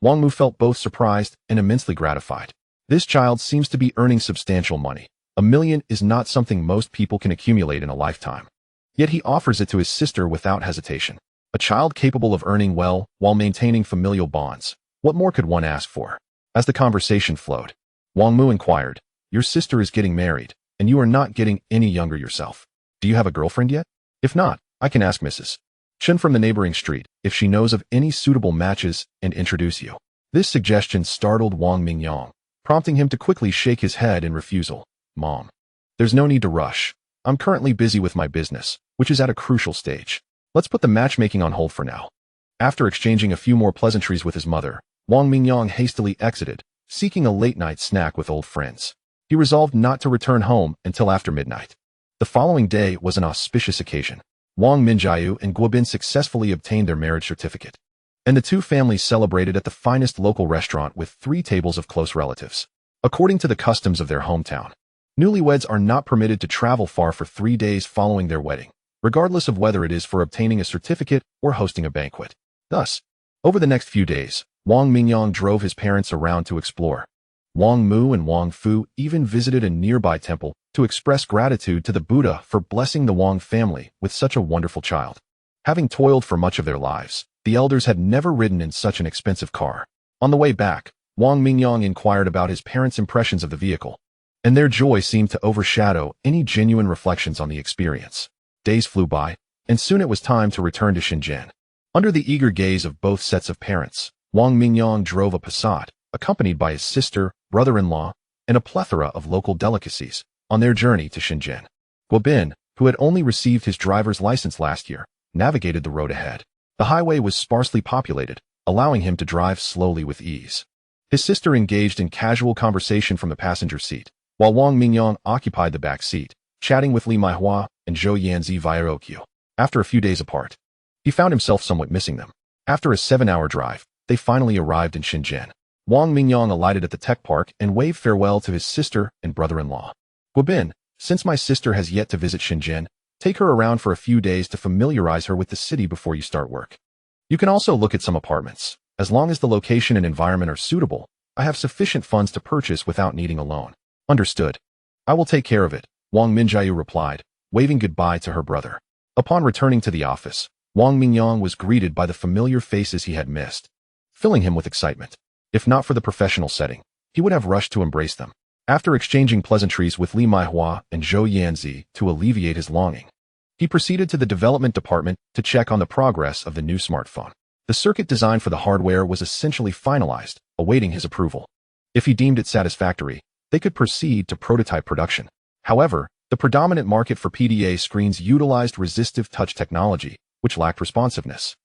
[SPEAKER 1] Wang Mu felt both surprised and immensely gratified. This child seems to be earning substantial money. 1 million is not something most people can accumulate in a lifetime. Yet he offers it to his sister without hesitation. A child capable of earning well while maintaining familial bonds. What more could one ask for? As the conversation flowed, Wang Mu inquired, "Your sister is getting married, and you are not getting any younger yourself. Do you have a girlfriend yet?" If not, I can ask Mrs. Chen from the neighboring street if she knows of any suitable matches and introduce you. This suggestion startled Wang Mingyang, prompting him to quickly shake his head in refusal. Mom, there's no need to rush. I'm currently busy with my business, which is at a crucial stage. Let's put the matchmaking on hold for now. After exchanging a few more pleasantries with his mother, Wang Mingyang hastily exited, seeking a late-night snack with old friends. He resolved not to return home until after midnight. The following day was an auspicious occasion. Wang Minjiu and Guobin successfully obtained their marriage certificate, and the two families celebrated at the finest local restaurant with 3 tables of close relatives. According to the customs of their hometown, newlyweds are not permitted to travel far for 3 days following their wedding, regardless of whether it is for obtaining a certificate or hosting a banquet. Thus, over the next few days, Wang Mingyang drove his parents around to explore. Wang Mu and Wang Fu even visited a nearby temple to express gratitude to the Buddha for blessing the Wang family with such a wonderful child. Having toiled for much of their lives, the elders had never ridden in such an expensive car. On the way back, Wang Mingyang inquired about his parents' impressions of the vehicle, and their joy seemed to overshadow any genuine reflections on the experience. Days flew by, and soon it was time to return to Shenzhen. Under the eager gaze of both sets of parents, Wang Mingyang drove a Passat, accompanied by his sister, brother-in-law, and a plethora of local delicacies, on their journey to Shenzhen. Guobin, who had only received his driver's license last year, navigated the road ahead. The highway was sparsely populated, allowing him to drive slowly with ease. His sister engaged in casual conversation from the passenger seat, while Wang Mingyang occupied the back seat, chatting with Li Maihua and Zhou Yanzi via Okyu. After a few days apart, he found himself somewhat missing them. After a 7-hour drive, they finally arrived in Shenzhen. Wang Mingyang alighted at the tech park and waved farewell to his sister and brother-in-law. Guobin, since my sister has yet to visit Shenzhen, take her around for a few days to familiarize her with the city before you start work. You can also look at some apartments. As long as the location and environment are suitable, I have sufficient funds to purchase without needing a loan. Understood. I will take care of it, Wang Minjiu replied, waving goodbye to her brother. Upon returning to the office, Wang Mingyang was greeted by the familiar faces he had missed, filling him with excitement. If not for the professional setting, he would have rushed to embrace them. After exchanging pleasantries with Li Maihua and Zhou Yanzi to alleviate his longing, he proceeded to the development department to check on the progress of the new smartphone. The circuit design for the hardware was essentially finalized, awaiting his approval. If he deemed it satisfactory, they could proceed to prototype production. However, the predominant market for PDA screens utilized resistive touch technology, which lacked responsiveness,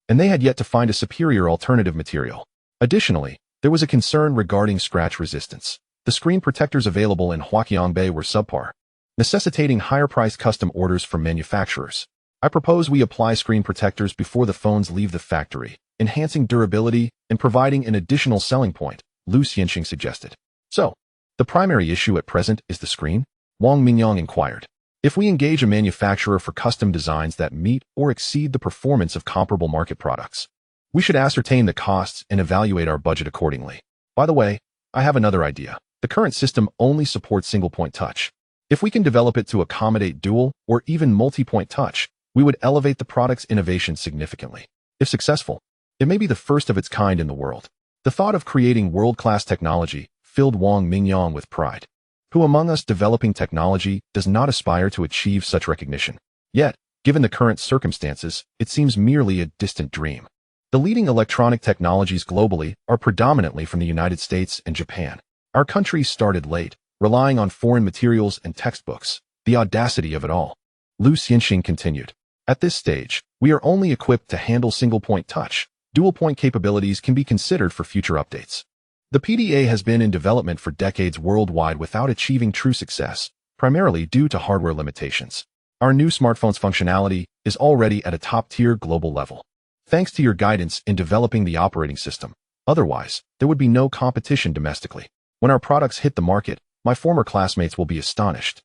[SPEAKER 1] and they had yet to find a superior alternative material. Additionally, there was a concern regarding scratch resistance. The screen protectors available in Huaqiangbei were subpar, necessitating higher-priced custom orders from manufacturers. I propose we apply screen protectors before the phones leave the factory, enhancing durability and providing an additional selling point, Lu Xianxing suggested. So, the primary issue at present is the screen? Wang Mingyang inquired. If we engage a manufacturer for custom designs that meet or exceed the performance of comparable market products, we should ascertain the costs and evaluate our budget accordingly. By the way, I have another idea. The current system only supports single-point touch. If we can develop it to accommodate dual or even multi-point touch, we would elevate the product's innovation significantly. If successful, it may be the first of its kind in the world. The thought of creating world-class technology filled Wang Mingyang with pride. Who among us developing technology does not aspire to achieve such recognition? Yet, given the current circumstances, it seems merely a distant dream. The leading electronic technologies globally are predominantly from the United States and Japan. Our country started late, relying on foreign materials and textbooks. The audacity of it all. Lu Xianxing continued. At this stage, we are only equipped to handle single-point touch. Dual-point capabilities can be considered for future updates. The PDA has been in development for decades worldwide without achieving true success, primarily due to hardware limitations. Our new smartphone's functionality is already at a top-tier global level. Thanks to your guidance in developing the operating system. Otherwise, there would be no competition domestically. When our products hit the market, my former classmates will be astonished.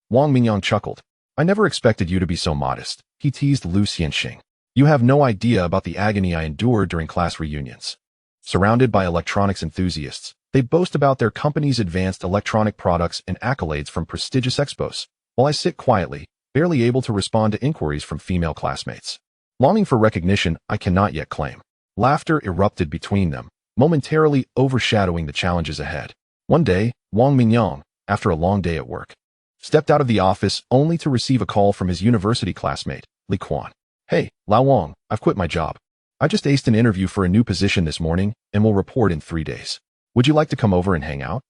[SPEAKER 1] Wang Mingyang chuckled. I never expected you to be so modest, he teased Lu Xianxing. You have no idea about the agony I endured during class reunions. Surrounded by electronics enthusiasts, they boast about their company's advanced electronic products and accolades from prestigious expos, while I sit quietly, barely able to respond to inquiries from female classmates. Longing for recognition I cannot yet claim. Laughter erupted between them, momentarily overshadowing the challenges ahead. One day, Wang Mingyang, after a long day at work, stepped out of the office only to receive a call from his university classmate, Li Quan. "Hey, Lao Wang, I've quit my job. I just aced an interview for a new position this morning and will report in 3 days. Would you like to come over and hang out?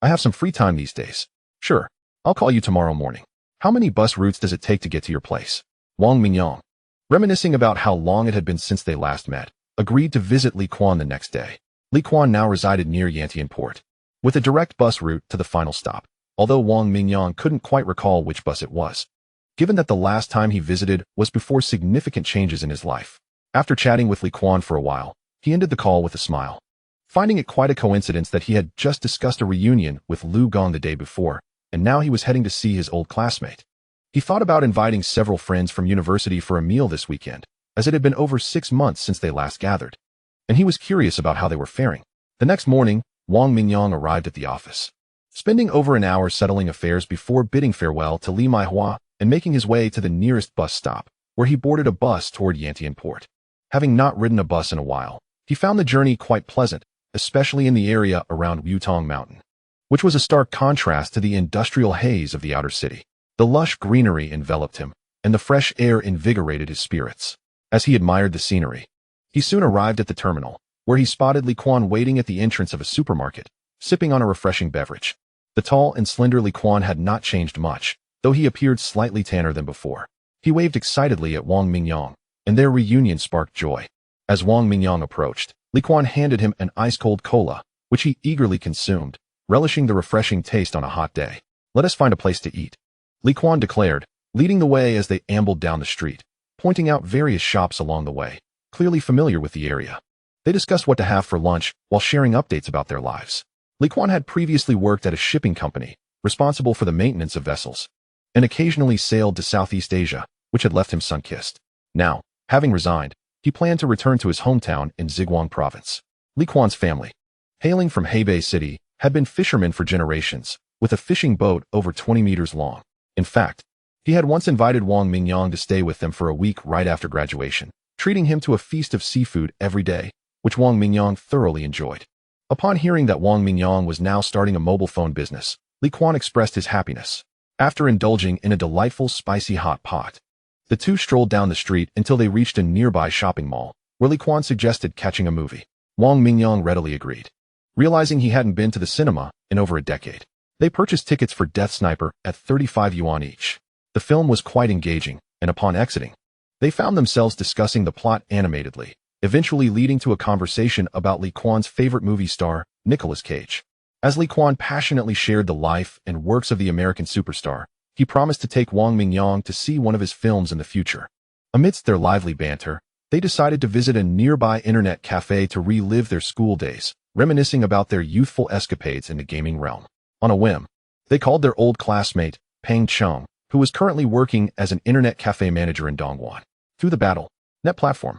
[SPEAKER 1] I have some free time these days." "Sure, I'll call you tomorrow morning. How many bus routes does it take to get to your place?" Wang Mingyang, reminiscing about how long it had been since they last met, agreed to visit Li Quan the next day. Li Quan now resided near Yantian Port, with a direct bus route to the final stop, although Wang Mingyang couldn't quite recall which bus it was, given that the last time he visited was before significant changes in his life. After chatting with Li Quan for a while, he ended the call with a smile, finding it quite a coincidence that he had just discussed a reunion with Lu Gong the day before, and now he was heading to see his old classmate. He thought about inviting several friends from university for a meal this weekend, as it had been over 6 months since they last gathered, and he was curious about how they were faring. The next morning, Wang Mingyang arrived at the office, spending over an hour settling affairs before bidding farewell to Li Maihua and making his way to the nearest bus stop, where he boarded a bus toward Yantian Port. Having not ridden a bus in a while, he found the journey quite pleasant, especially in the area around Wutong Mountain, which was a stark contrast to the industrial haze of the outer city. The lush greenery enveloped him, and the fresh air invigorated his spirits. As he admired the scenery, he soon arrived at the terminal, where he spotted Li Quan waiting at the entrance of a supermarket, sipping on a refreshing beverage. The tall and slender Li Quan had not changed much, though he appeared slightly tanner than before. He waved excitedly at Wang Mingyang, and their reunion sparked joy. As Wang Mingyang approached, Li Quan handed him an ice-cold cola, which he eagerly consumed, relishing the refreshing taste on a hot day. "Let us find a place to eat," Li Quan declared, leading the way as they ambled down the street, pointing out various shops along the way, clearly familiar with the area. They discussed what to have for lunch while sharing updates about their lives. Li Quan had previously worked at a shipping company, responsible for the maintenance of vessels, and occasionally sailed to Southeast Asia, which had left him sun-kissed. Now, having resigned, he planned to return to his hometown in Zhejiang province. Li Quan's family, hailing from Hebei City, had been fishermen for generations, with a fishing boat over 20 meters long. In fact, he had once invited Wang Mingyang to stay with them for a week right after graduation, treating him to a feast of seafood every day, which Wang Mingyang thoroughly enjoyed. Upon hearing that Wang Mingyang was now starting a mobile phone business, Li Quan expressed his happiness. After indulging in a delightful spicy hot pot, the two strolled down the street until they reached a nearby shopping mall, where Li Quan suggested catching a movie. Wang Mingyang readily agreed, realizing he hadn't been to the cinema in over a decade. They purchased tickets for Death Sniper at 35 yuan each. The film was quite engaging, and upon exiting, they found themselves discussing the plot animatedly, eventually leading to a conversation about Li Quan's favorite movie star, Nicolas Cage. As Li Quan passionately shared the life and works of the American superstar, he promised to take Wang Mingyang to see one of his films in the future. Amidst their lively banter, they decided to visit a nearby internet cafe to relive their school days, reminiscing about their youthful escapades in the gaming realm. On a whim, they called their old classmate, Peng Cheng, who was currently working as an internet cafe manager in Dongguan, through the Battle.net platform.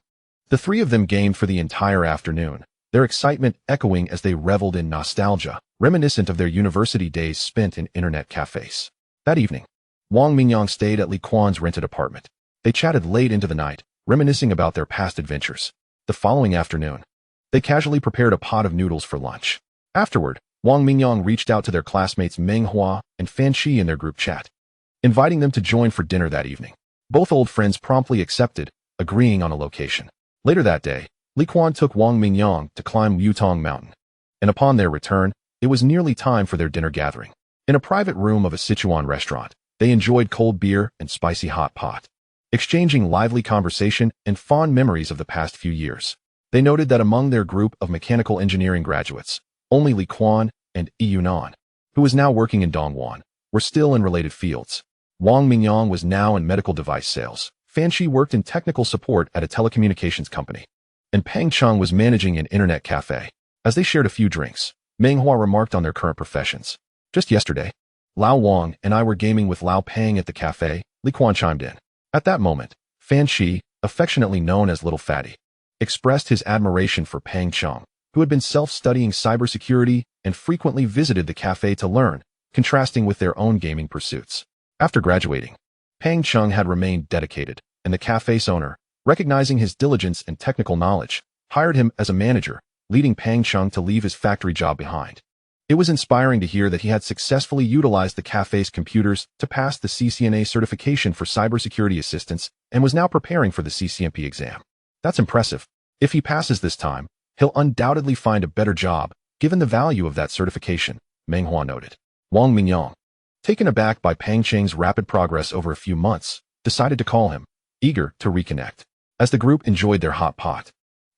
[SPEAKER 1] The three of them gamed for the entire afternoon, their excitement echoing as they reveled in nostalgia, reminiscent of their university days spent in internet cafes. That evening, Wang Mingyang stayed at Li Quan's rented apartment. They chatted late into the night, reminiscing about their past adventures. The following afternoon, they casually prepared a pot of noodles for lunch. Afterward, Wang Mingyang reached out to their classmates Meng Hua and Fan Shi in their group chat, inviting them to join for dinner that evening. Both old friends promptly accepted, agreeing on a location. Later that day, Li Quan took Wang Mingyang to climb Wutong Mountain, and upon their return, it was nearly time for their dinner gathering. In a private room of a Sichuan restaurant, they enjoyed cold beer and spicy hot pot, exchanging lively conversation and fond memories of the past few years. They noted that among their group of mechanical engineering graduates, only Li Quan and Yi Yunan, who was now working in Dongguan, were still in related fields. Wang Mingyang was now in medical device sales. Fan Shi worked in technical support at a telecommunications company, and Peng Cheng was managing an internet cafe. As they shared a few drinks, Meng Hua remarked on their current professions. "Just yesterday, Lao Wang and I were gaming with Lao Peng at the cafe," Li Quan chimed in. At that moment, Fan Shi, affectionately known as Little Fatty, expressed his admiration for Peng Cheng, who had been self-studying cybersecurity and frequently visited the cafe to learn, contrasting with their own gaming pursuits. After graduating, Peng Cheng had remained dedicated, and the cafe's owner, recognizing his diligence and technical knowledge, hired him as a manager, leading Peng Cheng to leave his factory job behind. It was inspiring to hear that he had successfully utilized the cafe's computers to pass the CCNA certification for cybersecurity assistance and was now preparing for the CCNP exam. That's impressive. If he passes this time, he'll undoubtedly find a better job, given the value of that certification, Meng Hua noted. Wang Mingyang, taken aback by Pang Cheng's rapid progress over a few months, decided to call him, eager to reconnect. As the group enjoyed their hot pot,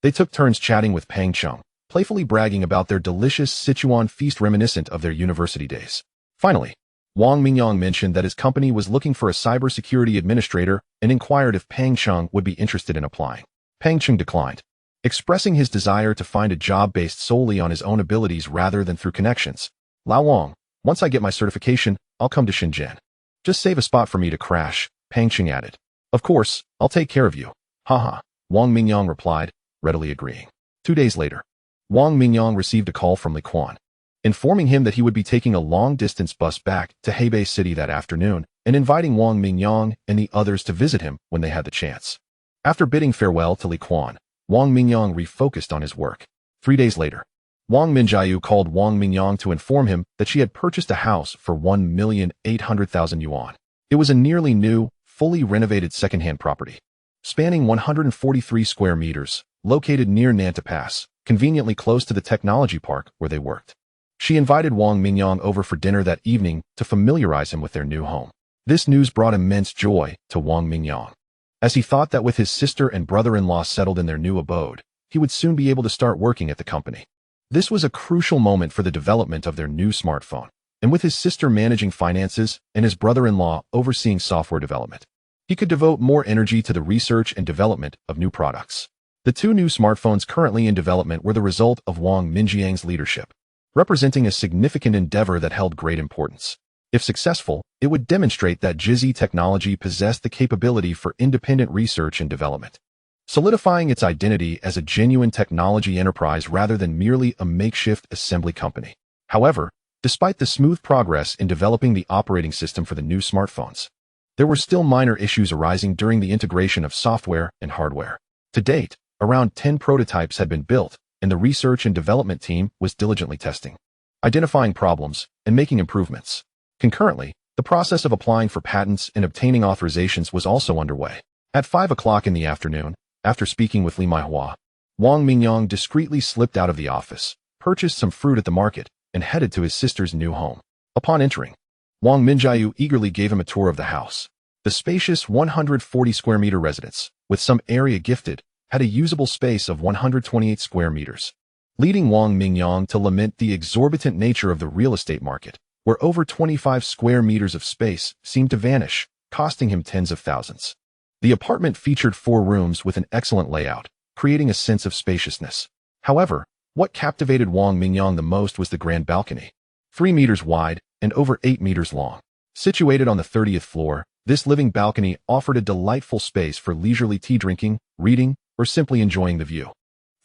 [SPEAKER 1] they took turns chatting with Pang Cheng, playfully bragging about their delicious Sichuan feast reminiscent of their university days. Finally, Wang Mingyang mentioned that his company was looking for a cybersecurity administrator and inquired if Pang Cheng would be interested in applying. Pang Cheng declined, expressing his desire to find a job based solely on his own abilities rather than through connections. Lao Wang, once I get my certification, I'll come to Shenzhen. Just save a spot for me to crash, Pang Cheng added. Of course, I'll take care of you. Haha, Wang Mingyang replied, readily agreeing. 2 days later, Wang Mingyang received a call from Li Quan, informing him that he would be taking a long-distance bus back to Hebei City that afternoon and inviting Wang Mingyang and the others to visit him when they had the chance. After bidding farewell to Li Quan, Wang Mingyang refocused on his work. 3 days later, Wang Minjiu called Wang Mingyang to inform him that she had purchased a house for 1,800,000 yuan. It was a nearly new, fully renovated second-hand property, spanning 143 square meters, located near Nanta Pass, conveniently close to the technology park where they worked. She invited Wang Mingyang over for dinner that evening to familiarize him with their new home. This news brought immense joy to Wang Mingyang, as he thought that with his sister and brother-in-law settled in their new abode, he would soon be able to start working at the company. This was a crucial moment for the development of their new smartphone, and with his sister managing finances and his brother-in-law overseeing software development, he could devote more energy to the research and development of new products. The 2 new smartphones currently in development were the result of Wang Minjiang's leadership, representing a significant endeavor that held great importance. If successful, it would demonstrate that Jizzy Technology possessed the capability for independent research and development, solidifying its identity as a genuine technology enterprise rather than merely a makeshift assembly company. However, despite the smooth progress in developing the operating system for the new smartphones, there were still minor issues arising during the integration of software and hardware. To date, around 10 prototypes had been built, and the research and development team was diligently testing, identifying problems, and making improvements. Concurrently, the process of applying for patents and obtaining authorizations was also underway. At 5 o'clock in the afternoon, after speaking with Li Maihua, Wang Mingyang discreetly slipped out of the office, purchased some fruit at the market, and headed to his sister's new home. Upon entering, Wang Minjiu eagerly gave him a tour of the house. The spacious 140 square meter residence, with some area gifted, had a usable space of 128 square meters, leading Wang Mingyang to lament the exorbitant nature of the real estate market, where over 25 square meters of space seemed to vanish, costing him tens of thousands. The apartment featured 4 rooms with an excellent layout, creating a sense of spaciousness. However, what captivated Wang Mingyang the most was the grand balcony, 3 meters wide and over 8 meters long. Situated on the 30th floor, this living balcony offered a delightful space for leisurely tea drinking, reading, or simply enjoying the view.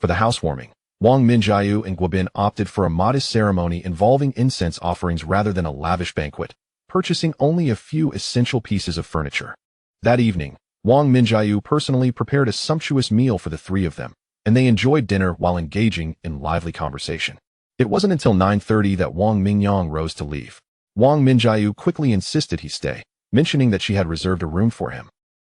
[SPEAKER 1] For the housewarming, Wang Minjiu and Guobin opted for a modest ceremony involving incense offerings rather than a lavish banquet, purchasing only a few essential pieces of furniture. That evening, Wang Minjiu personally prepared a sumptuous meal for the 3 of them, and they enjoyed dinner while engaging in lively conversation. It wasn't until 9:30 that Wang Mingyang rose to leave. Wang Minjiu quickly insisted he stay, mentioning that she had reserved a room for him,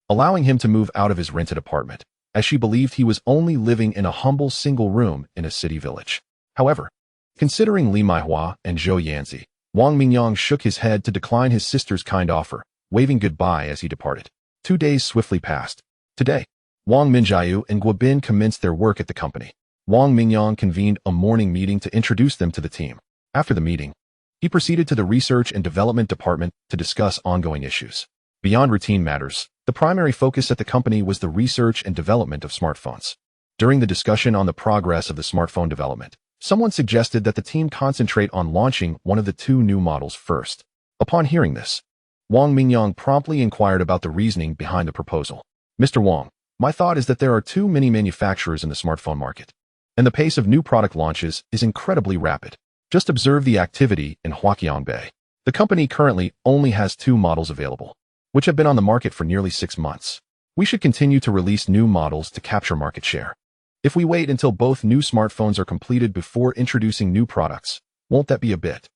[SPEAKER 1] allowing him to move out of his rented apartment, as she believed he was only living in a humble single room in a city village. However, considering Li Maihua and Zhou Yanzi, Wang Mingyang shook his head to decline his sister's kind offer, waving goodbye as he departed. 2 days swiftly passed. Today, Wang Minjiu and Guobin commenced their work at the company. Wang Mingyang convened a morning meeting to introduce them to the team. After the meeting, he proceeded to the research and development department to discuss ongoing issues. Beyond routine matters, the primary focus at the company was the research and development of smartphones. During the discussion on the progress of the smartphone development, someone suggested that the team concentrate on launching one of the 2 new models first. Upon hearing this, Wang Mingyang promptly inquired about the reasoning behind the proposal. Mr. Wang, my thought is that there are too many manufacturers in the smartphone market, and the pace of new product launches is incredibly rapid. Just observe the activity in Huaqiangbei. The company currently only has 2 models available, which have been on the market for nearly 6 months. We should continue to release new models to capture market share. If we wait until both new smartphones are completed before introducing new products, Won't that be a bit?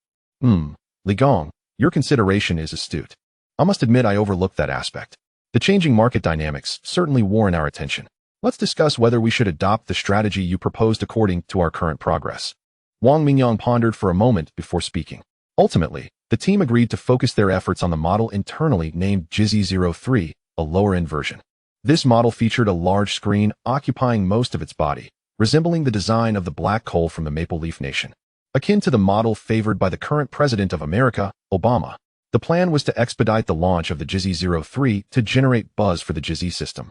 [SPEAKER 1] Li Gong, your consideration is astute. I must admit I overlooked that aspect. The changing market dynamics certainly warrant our attention. Let's discuss whether we should adopt the strategy you proposed according to our current progress. Wang Mingyang pondered for a moment before speaking. Ultimately, the team agreed to focus their efforts on the model internally named Jizzy-03, a lower-end version. This model featured a large screen occupying most of its body, resembling the design of the black coal from the Maple Leaf Nation. Akin to the model favored by the current president of America, Obama. The plan was to expedite the launch of the Jizzy-03 to generate buzz for the Jizzy system,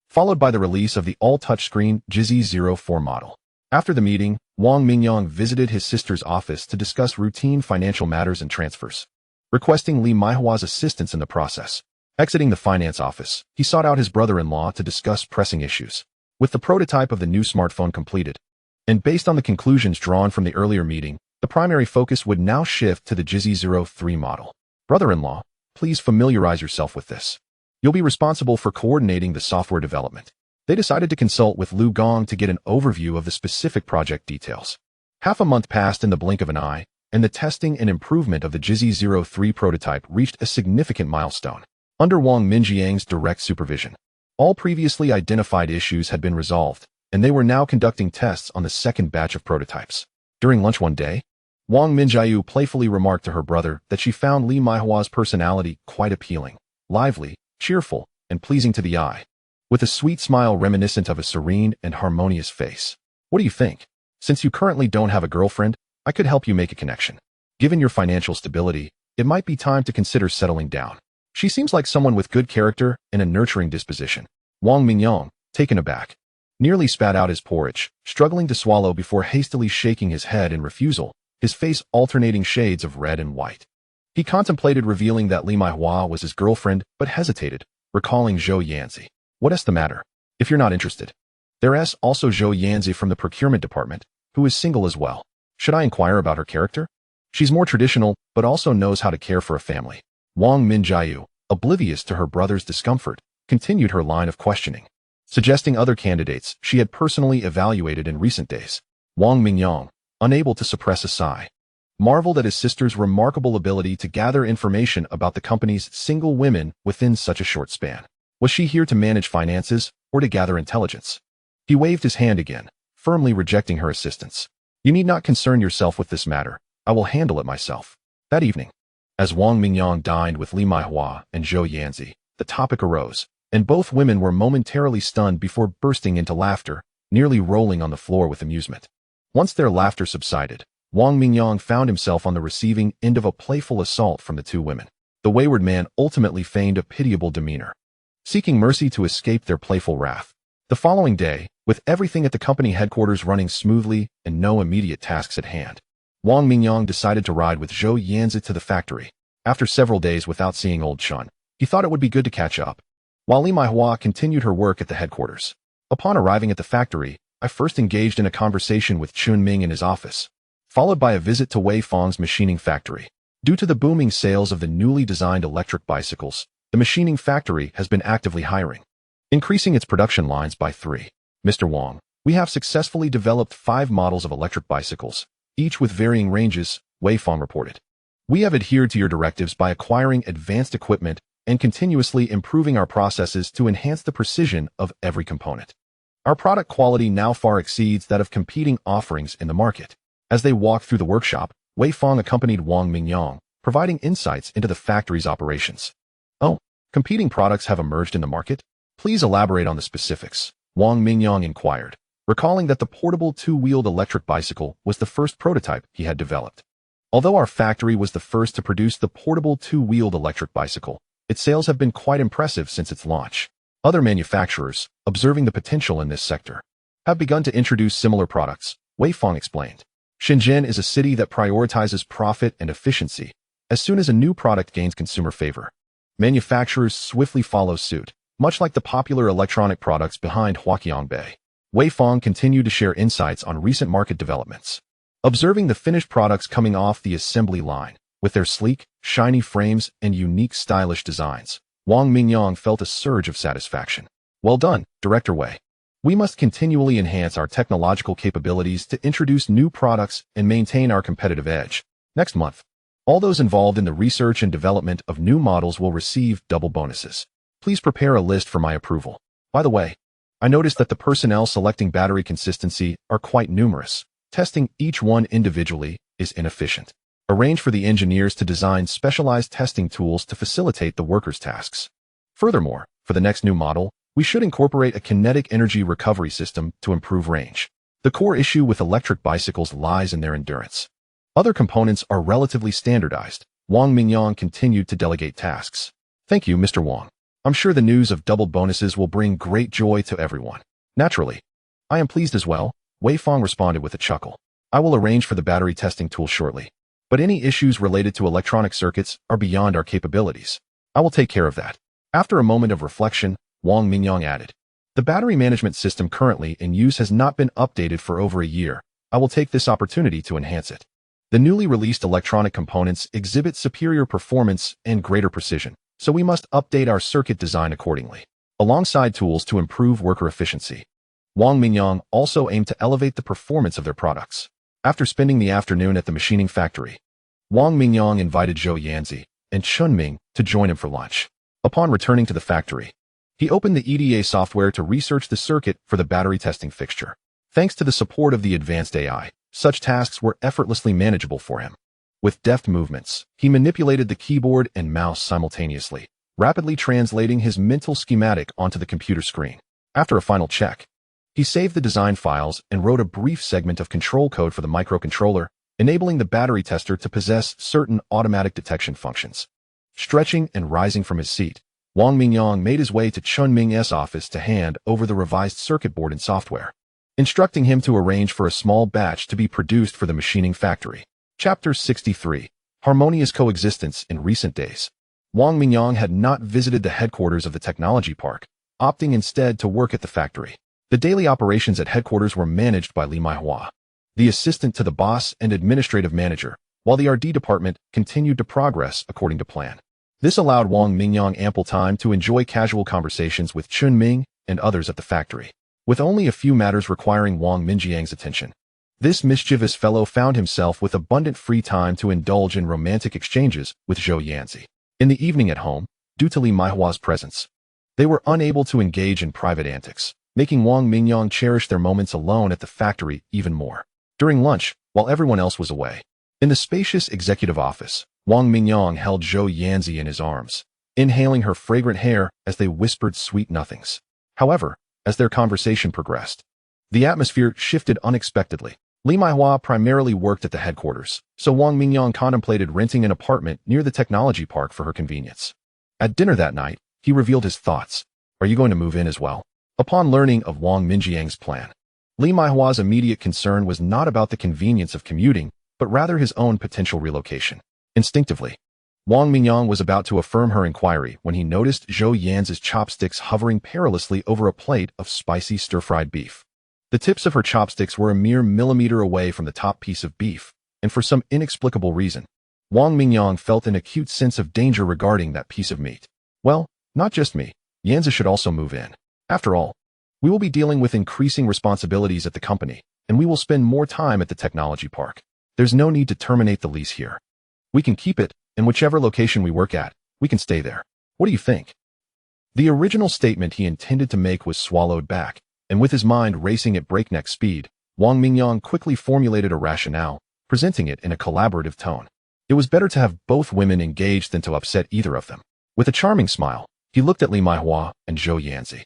[SPEAKER 1] followed by the release of the all-touchscreen Jizzy-04 model. After the meeting, Wang Mingyang visited his sister's office to discuss routine financial matters and transfers, requesting Li Maihua's assistance in the process. Exiting the finance office, he sought out his brother-in-law to discuss pressing issues. With the prototype of the new smartphone completed, and based on the conclusions drawn from the earlier meeting, the primary focus would now shift to the Jizzy-03 model. Brother-in-law, please familiarize yourself with this. You'll be responsible for coordinating the software development. They decided to consult with Lu Gong to get an overview of the specific project details. Half a month passed in the blink of an eye, and the testing and improvement of the Jizzy-03 prototype reached a significant milestone. Under Wang Minjiang's direct supervision, all previously identified issues had been resolved, and they were now conducting tests on the second batch of prototypes. During lunch one day, Wang Minjiang playfully remarked to her brother that she found Li Maihua's personality quite appealing, lively, cheerful, and pleasing to the eye, with a sweet smile reminiscent of a serene and harmonious face. What do you think? Since you currently don't have a girlfriend, I could help you make a connection. Given your financial stability, it might be time to consider settling down. She seems like someone with good character and a nurturing disposition. Wang Mingyang, taken aback, nearly spat out his porridge, struggling to swallow before hastily shaking his head in refusal, his face alternating shades of red and white. He contemplated revealing that Li Maihua was his girlfriend, but hesitated, recalling Zhou Yanzi. What's the matter? If you're not interested. There's also Zhou Yanzi from the procurement department, who is single as well. Should I inquire about her character? She's more traditional, but also knows how to care for a family. Wang Minjiang, oblivious to her brother's discomfort, continued her line of questioning, suggesting other candidates she had personally evaluated in recent days. Wang Mingyang, unable to suppress a sigh, marveled at his sister's remarkable ability to gather information about the company's single women within such a short span. Was she here to manage finances or to gather intelligence? He waved his hand again, firmly rejecting her assistance. You need not concern yourself with this matter. I will handle it myself. That evening, as Wang Mingyang dined with Li Maihua and Zhou Yanzi, the topic arose, and both women were momentarily stunned before bursting into laughter, nearly rolling on the floor with amusement. Once their laughter subsided, Wang Mingyang found himself on the receiving end of a playful assault from the two women. The wayward man ultimately feigned a pitiable demeanor, seeking mercy to escape their playful wrath. The following day, with everything at the company headquarters running smoothly and no immediate tasks at hand, Wang Mingyang decided to ride with Zhou Yanzi to the factory. After several days without seeing old Chun, he thought it would be good to catch up, while Li Maihua continued her work at the headquarters. Upon arriving at the factory, I first engaged in a conversation with Chun Ming in his office, followed by a visit to Wei Fang's machining factory. Due to the booming sales of the newly designed electric bicycles, the machining factory has been actively hiring, increasing its production lines by 3. Mr. Wang, we have successfully developed 5 models of electric bicycles, each with varying ranges, Wei Fang reported. We have adhered to your directives by acquiring advanced equipment and continuously improving our processes to enhance the precision of every component. Our product quality now far exceeds that of competing offerings in the market. As they walked through the workshop, Wei Fang accompanied Wang Mingyang, providing insights into the factory's operations. Oh, competing products have emerged in the market? Please elaborate on the specifics, Wang Mingyang inquired, recalling that the portable 2-wheeled electric bicycle was the first prototype he had developed. Although our factory was the first to produce the portable 2-wheeled electric bicycle, its sales have been quite impressive since its launch. Other manufacturers, observing the potential in this sector, have begun to introduce similar products, Wei Fang explained. Shenzhen is a city that prioritizes profit and efficiency. As soon as a new product gains consumer favor, manufacturers swiftly follow suit, much like the popular electronic products behind Huaqiangbei. Wei Fang continued to share insights on recent market developments, observing the finished products coming off the assembly line, with their sleek, shiny frames and unique stylish designs. Wang Mingyang felt a surge of satisfaction. Well done, Director Wei. We must continually enhance our technological capabilities to introduce new products and maintain our competitive edge. Next month, all those involved in the research and development of new models will receive double bonuses. Please prepare a list for my approval. By the way, I noticed that the personnel selecting battery consistency are quite numerous. Testing each one individually is inefficient. Arrange for the engineers to design specialized testing tools to facilitate the workers' tasks. Furthermore, for the next new model, we should incorporate a kinetic energy recovery system to improve range. The core issue with electric bicycles lies in their endurance. Other components are relatively standardized. Wang Mingyang continued to delegate tasks. Thank you, Mr. Wang. I'm sure the news of double bonuses will bring great joy to everyone. Naturally, I am pleased as well, Wei Fang responded with a chuckle. I will arrange for the battery testing tool shortly. But any issues related to electronic circuits are beyond our capabilities. I will take care of that. After a moment of reflection, Wang Mingyang added, the battery management system currently in use has not been updated for over a year. I will take this opportunity to enhance it. The newly released electronic components exhibit superior performance and greater precision, so we must update our circuit design accordingly, alongside tools to improve worker efficiency. Wang Mingyang also aimed to elevate the performance of their products. After spending the afternoon at the machining factory, Wang Mingyang invited Zhou Yanzi and Chunming to join him for lunch. Upon returning to the factory, he opened the EDA software to research the circuit for the battery testing fixture. Thanks to the support of the advanced AI, such tasks were effortlessly manageable for him. With deft movements, he manipulated the keyboard and mouse simultaneously, rapidly translating his mental schematic onto the computer screen. After a final check, he saved the design files and wrote a brief segment of control code for the microcontroller, enabling the battery tester to possess certain automatic detection functions. Stretching and rising from his seat, Wang Mingyang made his way to Chunming's office to hand over the revised circuit board and software, instructing him to arrange for a small batch to be produced for the machining factory. Chapter 63. Harmonious Coexistence in Recent Days. Wang Mingyang had not visited the headquarters of the technology park, opting instead to work at the factory. The daily operations at headquarters were managed by Li Maihua, the assistant to the boss and administrative manager, while the RD department continued to progress according to plan. This allowed Wang Mingyang ample time to enjoy casual conversations with Chunming and others at the factory, with only a few matters requiring Wang Mingyang's attention. This mischievous fellow found himself with abundant free time to indulge in romantic exchanges with Zhou Yanzi. In the evening at home, due to Li Maihua's presence, they were unable to engage in private antics, making Wang Mingyang cherish their moments alone at the factory even more. During lunch, while everyone else was away, in the spacious executive office, Wang Mingyang held Zhou Yanzi in his arms, inhaling her fragrant hair as they whispered sweet nothings. However, as their conversation progressed, the atmosphere shifted unexpectedly. Li Maihua primarily worked at the headquarters, so Wang Mingyang contemplated renting an apartment near the technology park for her convenience. At dinner that night, he revealed his thoughts. Are you going to move in as well? Upon learning of Wang Mingyang's plan, Li Maihua's immediate concern was not about the convenience of commuting, but rather his own potential relocation. Instinctively, Wang Mingyang was about to affirm her inquiry when he noticed Zhou Yanzi's chopsticks hovering perilously over a plate of spicy stir-fried beef. The tips of her chopsticks were a mere millimeter away from the top piece of beef, and for some inexplicable reason, Wang Mingyang felt an acute sense of danger regarding that piece of meat. Well, not just me. Yanzi should also move in. After all, we will be dealing with increasing responsibilities at the company, and we will spend more time at the technology park. There's no need to terminate the lease here. We can keep it, and whichever location we work at, we can stay there. What do you think? The original statement he intended to make was swallowed back, and with his mind racing at breakneck speed, Wang Mingyang quickly formulated a rationale, presenting it in a collaborative tone. It was better to have both women engaged than to upset either of them. With a charming smile, he looked at Li Maihua and Zhou Yanzi,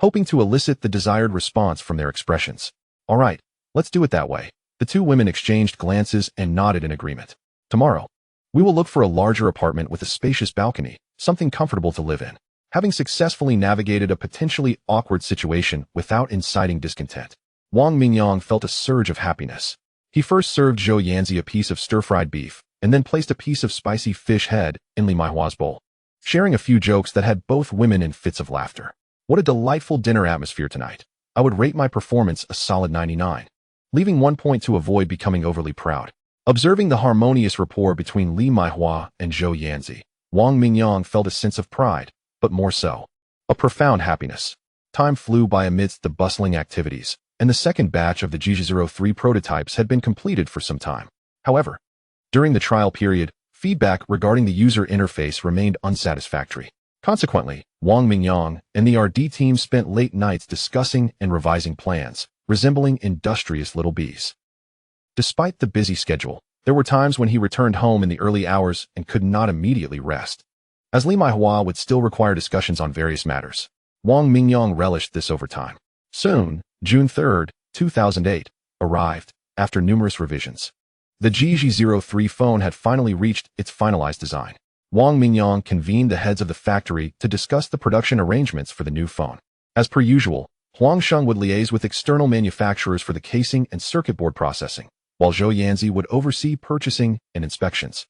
[SPEAKER 1] hoping to elicit the desired response from their expressions. All right, let's do it that way. The two women exchanged glances and nodded in agreement. Tomorrow, we will look for a larger apartment with a spacious balcony, something comfortable to live in. Having successfully navigated a potentially awkward situation without inciting discontent, Wang Mingyang felt a surge of happiness. He first served Zhou Yanzi a piece of stir-fried beef, and then placed a piece of spicy fish head in Li Maihua's bowl, sharing a few jokes that had both women in fits of laughter. What a delightful dinner atmosphere tonight. I would rate my performance a solid 99, leaving 1 point to avoid becoming overly proud. Observing the harmonious rapport between Li Maihua and Zhou Yanzi, Wang Mingyang felt a sense of pride, but more so, a profound happiness. Time flew by amidst the bustling activities, and the second batch of the GZ03 prototypes had been completed for some time. However, during the trial period, feedback regarding the user interface remained unsatisfactory. Consequently, Wang Mingyang and the RD team spent late nights discussing and revising plans, resembling industrious little bees. Despite the busy schedule, there were times when he returned home in the early hours and could not immediately rest, as Li Maihua would still require discussions on various matters. Wang Mingyang relished this over time. Soon, June 3, 2008, arrived, after numerous revisions. The GZ03 phone had finally reached its finalized design. Wang Mingyang convened the heads of the factory to discuss the production arrangements for the new phone. As per usual, Huang Sheng would liaise with external manufacturers for the casing and circuit board processing, while Zhou Yanzi would oversee purchasing and inspections,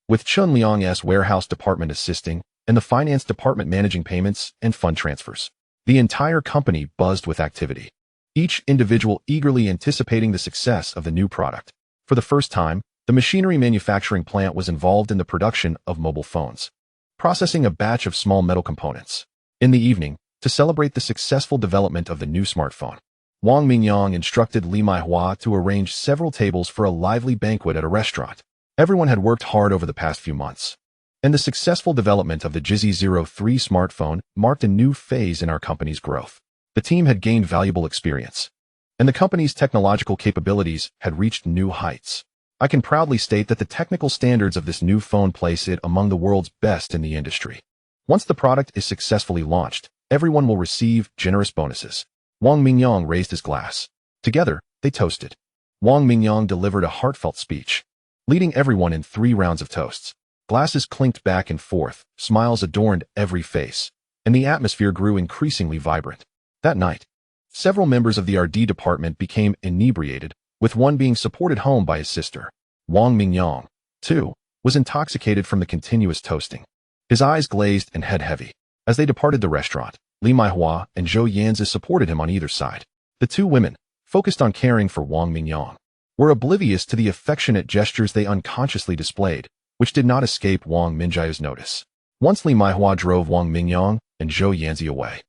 [SPEAKER 1] with Chun Liang's warehouse department assisting and the finance department managing payments and fund transfers. The entire company buzzed with activity, each individual eagerly anticipating the success of the new product. For the first time, the machinery manufacturing plant was involved in the production of mobile phones, processing a batch of small metal components. In the evening, to celebrate the successful development of the new smartphone, Wang Mingyang instructed Li Maihua to arrange several tables for a lively banquet at a restaurant. Everyone had worked hard over the past few months, and the successful development of the GZ03 smartphone marked a new phase in our company's growth. The team had gained valuable experience, and the company's technological capabilities had reached new heights. I can proudly state that the technical standards of this new phone place it among the world's best in the industry. Once the product is successfully launched, everyone will receive generous bonuses. Wang Mingyang raised his glass. Together, they toasted. Wang Mingyang delivered a heartfelt speech, leading everyone in 3 rounds of toasts. Glasses clinked back and forth, smiles adorned every face, and the atmosphere grew increasingly vibrant. That night, several members of the RD department became inebriated, with one being supported home by his sister. Wang Mingyang, too, was intoxicated from the continuous toasting. His eyes glazed and head heavy. As they departed the restaurant, Li Maihua and Zhou Yanzi supported him on either side. The 2 women, focused on caring for Wang Mingyang, were oblivious to the affectionate gestures they unconsciously displayed, which did not escape Wang Minjia's notice. Once Li Maihua drove Wang Mingyang and Zhou Yanzi away,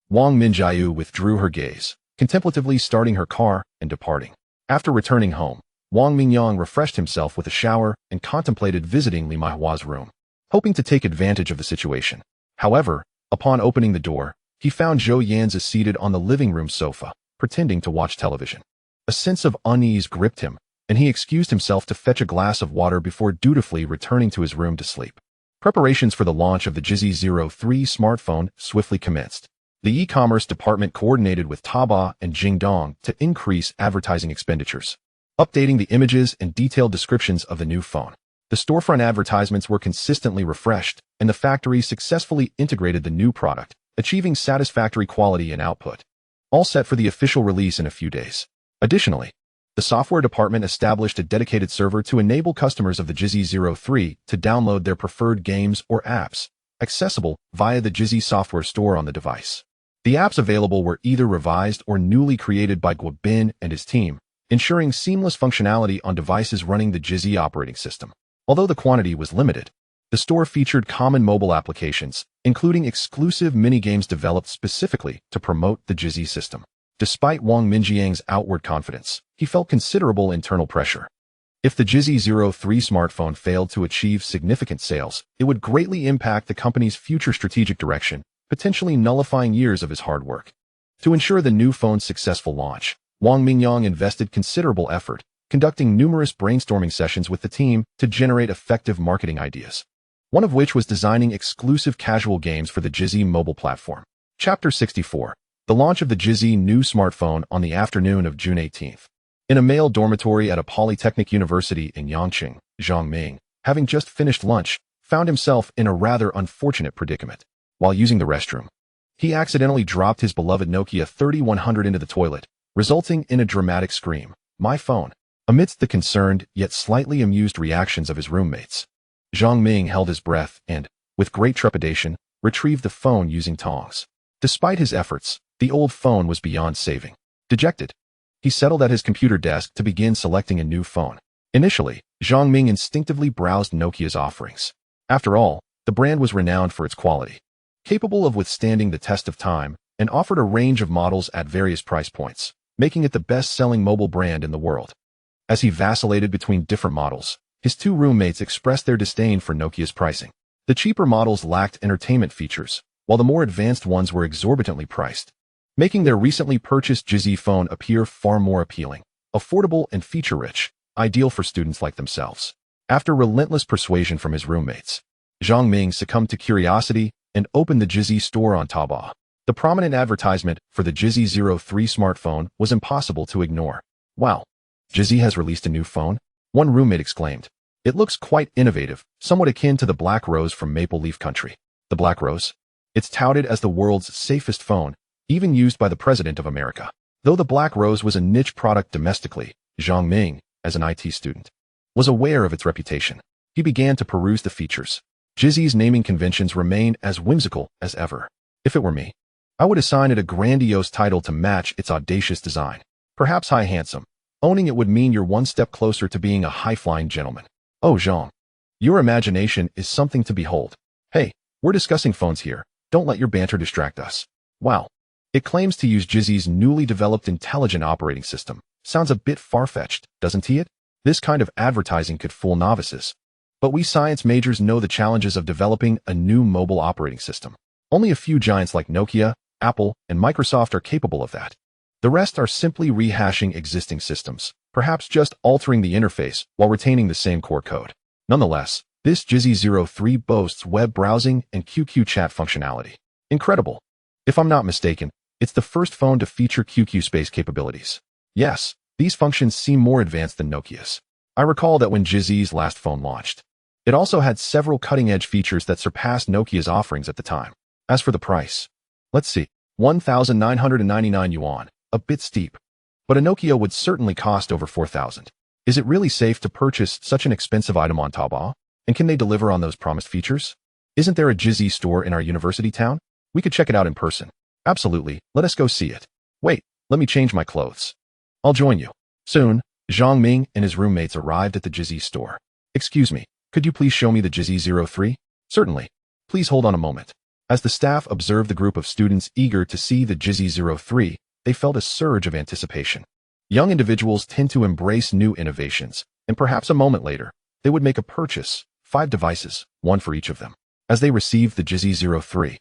[SPEAKER 1] Wang Minjia withdrew her gaze, contemplatively starting her car and departing. After returning home, Wang Mingyang refreshed himself with a shower and contemplated visiting Li Maihua's room, hoping to take advantage of the situation. However, upon opening the door, he found Zhou Yanzi seated on the living room sofa, pretending to watch television. A sense of unease gripped him, and he excused himself to fetch a glass of water before dutifully returning to his room to sleep. Preparations for the launch of the GZ03 smartphone swiftly commenced. The e-commerce department coordinated with Taobao and Jingdong to increase advertising expenditures, updating the images and detailed descriptions of the new phone. The storefront advertisements were consistently refreshed, and the factory successfully integrated the new product, achieving satisfactory quality and output, all set for the official release in a few days. Additionally, the software department established a dedicated server to enable customers of the GZ03 to download their preferred games or apps, accessible via the GZ software store on the device. The apps available were either revised or newly created by Guobin and his team, ensuring seamless functionality on devices running the GZ operating system. Although the quantity was limited, the store featured common mobile applications, including exclusive mini-games developed specifically to promote the GZ system. Despite Wang Minjiang's outward confidence, he felt considerable internal pressure. If the GZ03 smartphone failed to achieve significant sales, it would greatly impact the company's future strategic direction, potentially nullifying years of his hard work. To ensure the new phone's successful launch, Wang Mingyang invested considerable effort, conducting numerous brainstorming sessions with the team to generate effective marketing ideas, one of which was designing exclusive casual games for the GZ mobile platform. Chapter 64. The launch of the GZ new smartphone on the afternoon of June 18th. In a male dormitory at a polytechnic university in Yangqing, Zhang Ming, having just finished lunch, found himself in a rather unfortunate predicament. While using the restroom, he accidentally dropped his beloved Nokia 3100 into the toilet, resulting in a dramatic scream, "My phone!" Amidst the concerned yet slightly amused reactions of his roommates, Zhang Ming held his breath and, with great trepidation, retrieved the phone using tongs. Despite his efforts, the old phone was beyond saving. Dejected, he settled at his computer desk to begin selecting a new phone. Initially, Zhang Ming instinctively browsed Nokia's offerings. After all, the brand was renowned for its quality, capable of withstanding the test of time and offered a range of models at various price points, making it the best-selling mobile brand in the world. As he vacillated between different models, his two roommates expressed their disdain for Nokia's pricing. The cheaper models lacked entertainment features, while the more advanced ones were exorbitantly priced, making their recently purchased Jizzy phone appear far more appealing, affordable, and feature-rich, ideal for students like themselves. After relentless persuasion from his roommates, Zhang Ming succumbed to curiosity and opened the Jizzy store on Taobao. The prominent advertisement for the Jizzy 03 smartphone was impossible to ignore. "Wow, Jizzy has released a new phone?" one roommate exclaimed. "It looks quite innovative, somewhat akin to the Black Rose from Maple Leaf Country." The Black Rose? It's touted as the world's safest phone, even used by the President of America. Though the Black Rose was a niche product domestically, Zhang Ming, as an IT student, was aware of its reputation. He began to peruse the features. Jizzy's naming conventions remain as whimsical as ever. If it were me, I would assign it a grandiose title to match its audacious design. Perhaps high handsome. Owning it would mean you're one step closer to being a high-flying gentleman. Oh, Zhang, your imagination is something to behold. Hey, we're discussing phones here. Don't let your banter distract us. Wow. It claims to use Jizzy's newly developed intelligent operating system. Sounds a bit far-fetched, doesn't it? This kind of advertising could fool novices. But we science majors know the challenges of developing a new mobile operating system. Only a few giants like Nokia, Apple, and Microsoft are capable of that. The rest are simply rehashing existing systems, perhaps just altering the interface while retaining the same core code. Nonetheless, this Jizzy 03 boasts web browsing and QQ chat functionality. Incredible. If I'm not mistaken, it's the first phone to feature QQ space capabilities. Yes, these functions seem more advanced than Nokia's. I recall that when Jizzy's last phone launched, it also had several cutting-edge features that surpassed Nokia's offerings at the time. As for the price, let's see, 1,999 yuan, a bit steep. But a Nokia would certainly cost over 4,000. Is it really safe to purchase such an expensive item on Taobao? And can they deliver on those promised features? Isn't there a Jizzy store in our university town? We could check it out in person. Absolutely, let us go see it. Wait, let me change my clothes. I'll join you. Soon, Zhang Ming and his roommates arrived at the Jizzy store. Excuse me, could you please show me the Jizzy 03? Certainly. Please hold on a moment. As the staff observed the group of students eager to see the Jizzy 03, they felt a surge of anticipation. Young individuals tend to embrace new innovations, and perhaps a moment later, they would make a purchase, 5 devices, one for each of them. As they received the Jizzy 03,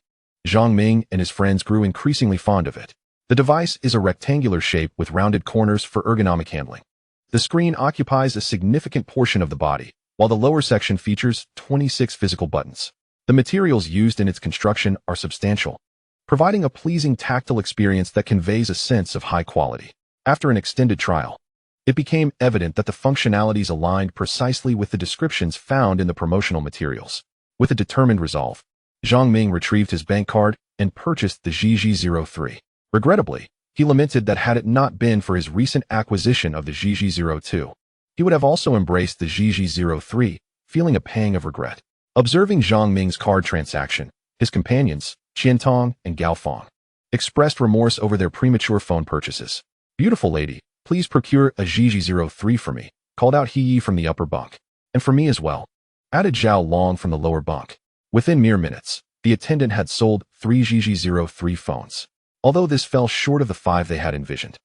[SPEAKER 1] Zhang Ming and his friends grew increasingly fond of it. The device is a rectangular shape with rounded corners for ergonomic handling. The screen occupies a significant portion of the body, while the lower section features 26 physical buttons. The materials used in its construction are substantial, providing a pleasing tactile experience that conveys a sense of high quality. After an extended trial, it became evident that the functionalities aligned precisely with the descriptions found in the promotional materials. With a determined resolve, Zhang Ming retrieved his bank card and purchased the Jizzy 03. Regrettably, he lamented that had it not been for his recent acquisition of the Jizzy 02, he would have also embraced the Jizzy 03, feeling a pang of regret. Observing Zhang Ming's card transaction, his companions, Qiantong and Gao Fong, expressed remorse over their premature phone purchases. "Beautiful lady, please procure a Jizzy 03 for me," called out He Yi from the upper bunk. "And for me as well," added Zhao Long from the lower bunk. Within mere minutes, the attendant had sold 3 Jizzy 03 phones. Although this fell short of the 5 they had envisioned.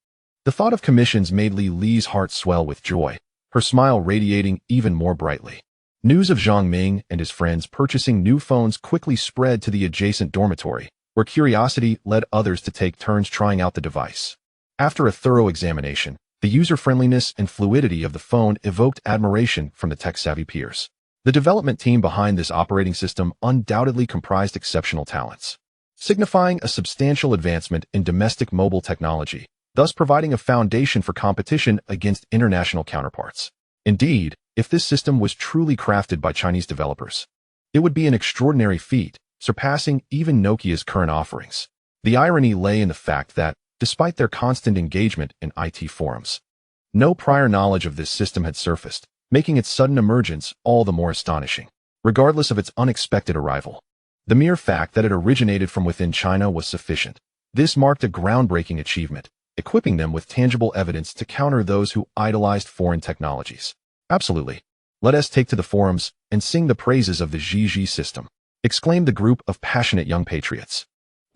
[SPEAKER 1] The thought of commissions made Li Li's heart swell with joy, her smile radiating even more brightly. News of Zhang Ming and his friends purchasing new phones quickly spread to the adjacent dormitory, where curiosity led others to take turns trying out the device. After a thorough examination, the user-friendliness and fluidity of the phone evoked admiration from the tech-savvy peers. The development team behind this operating system undoubtedly comprised exceptional talents, signifying a substantial advancement in domestic mobile technology, thus providing a foundation for competition against international counterparts. Indeed, if this system was truly crafted by Chinese developers, it would be an extraordinary feat, surpassing even Nokia's current offerings. The irony lay in the fact that, despite their constant engagement in IT forums, no prior knowledge of this system had surfaced, making its sudden emergence all the more astonishing. Regardless of its unexpected arrival, the mere fact that it originated from within China was sufficient. This marked a groundbreaking achievement, equipping them with tangible evidence to counter those who idolized foreign technologies. Absolutely. Let us take to the forums and sing the praises of the Jizzy system, exclaimed the group of passionate young patriots.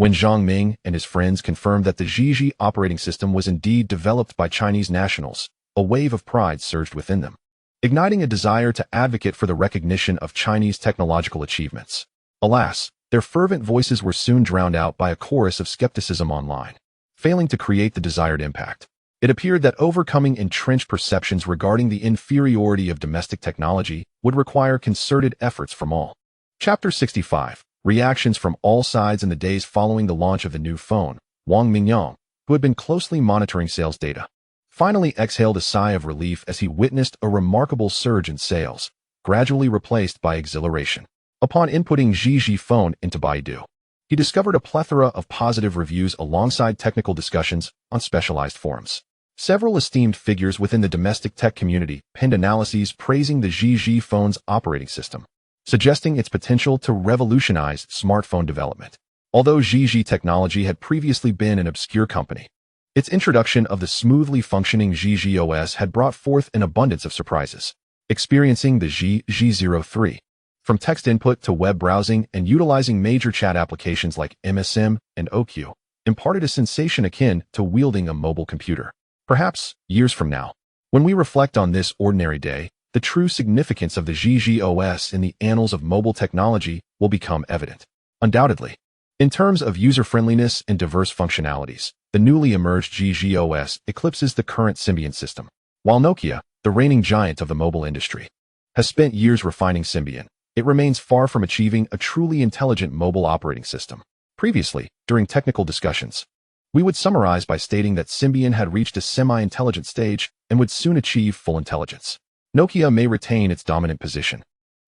[SPEAKER 1] When Zhang Ming and his friends confirmed that the Zhiji operating system was indeed developed by Chinese nationals, a wave of pride surged within them, igniting a desire to advocate for the recognition of Chinese technological achievements. Alas, their fervent voices were soon drowned out by a chorus of skepticism online, failing to create the desired impact. It appeared that overcoming entrenched perceptions regarding the inferiority of domestic technology would require concerted efforts from all. Chapter 65. Reactions from all sides. In the days following the launch of the new phone, Wang Mingyang, who had been closely monitoring sales data, finally exhaled a sigh of relief as he witnessed a remarkable surge in sales, gradually replaced by exhilaration. Upon inputting Zhiji phone into Baidu, he discovered a plethora of positive reviews alongside technical discussions on specialized forums. Several esteemed figures within the domestic tech community penned analyses praising the Zhiji phone's operating system, suggesting its potential to revolutionize smartphone development. Although Zhiji Technology had previously been an obscure company, its introduction of the smoothly functioning Zhiji OS had brought forth an abundance of surprises. Experiencing the Zhiji03, from text input to web browsing and utilizing major chat applications like MSM and OQ, imparted a sensation akin to wielding a mobile computer. Perhaps, years from now, when we reflect on this ordinary day, the true significance of the Zhiji OS in the annals of mobile technology will become evident. Undoubtedly, in terms of user-friendliness and diverse functionalities, the newly emerged Zhiji OS eclipses the current Symbian system. While Nokia, the reigning giant of the mobile industry, has spent years refining Symbian, it remains far from achieving a truly intelligent mobile operating system. Previously, during technical discussions, we would summarize by stating that Symbian had reached a semi-intelligent stage and would soon achieve full intelligence. Nokia may retain its dominant position,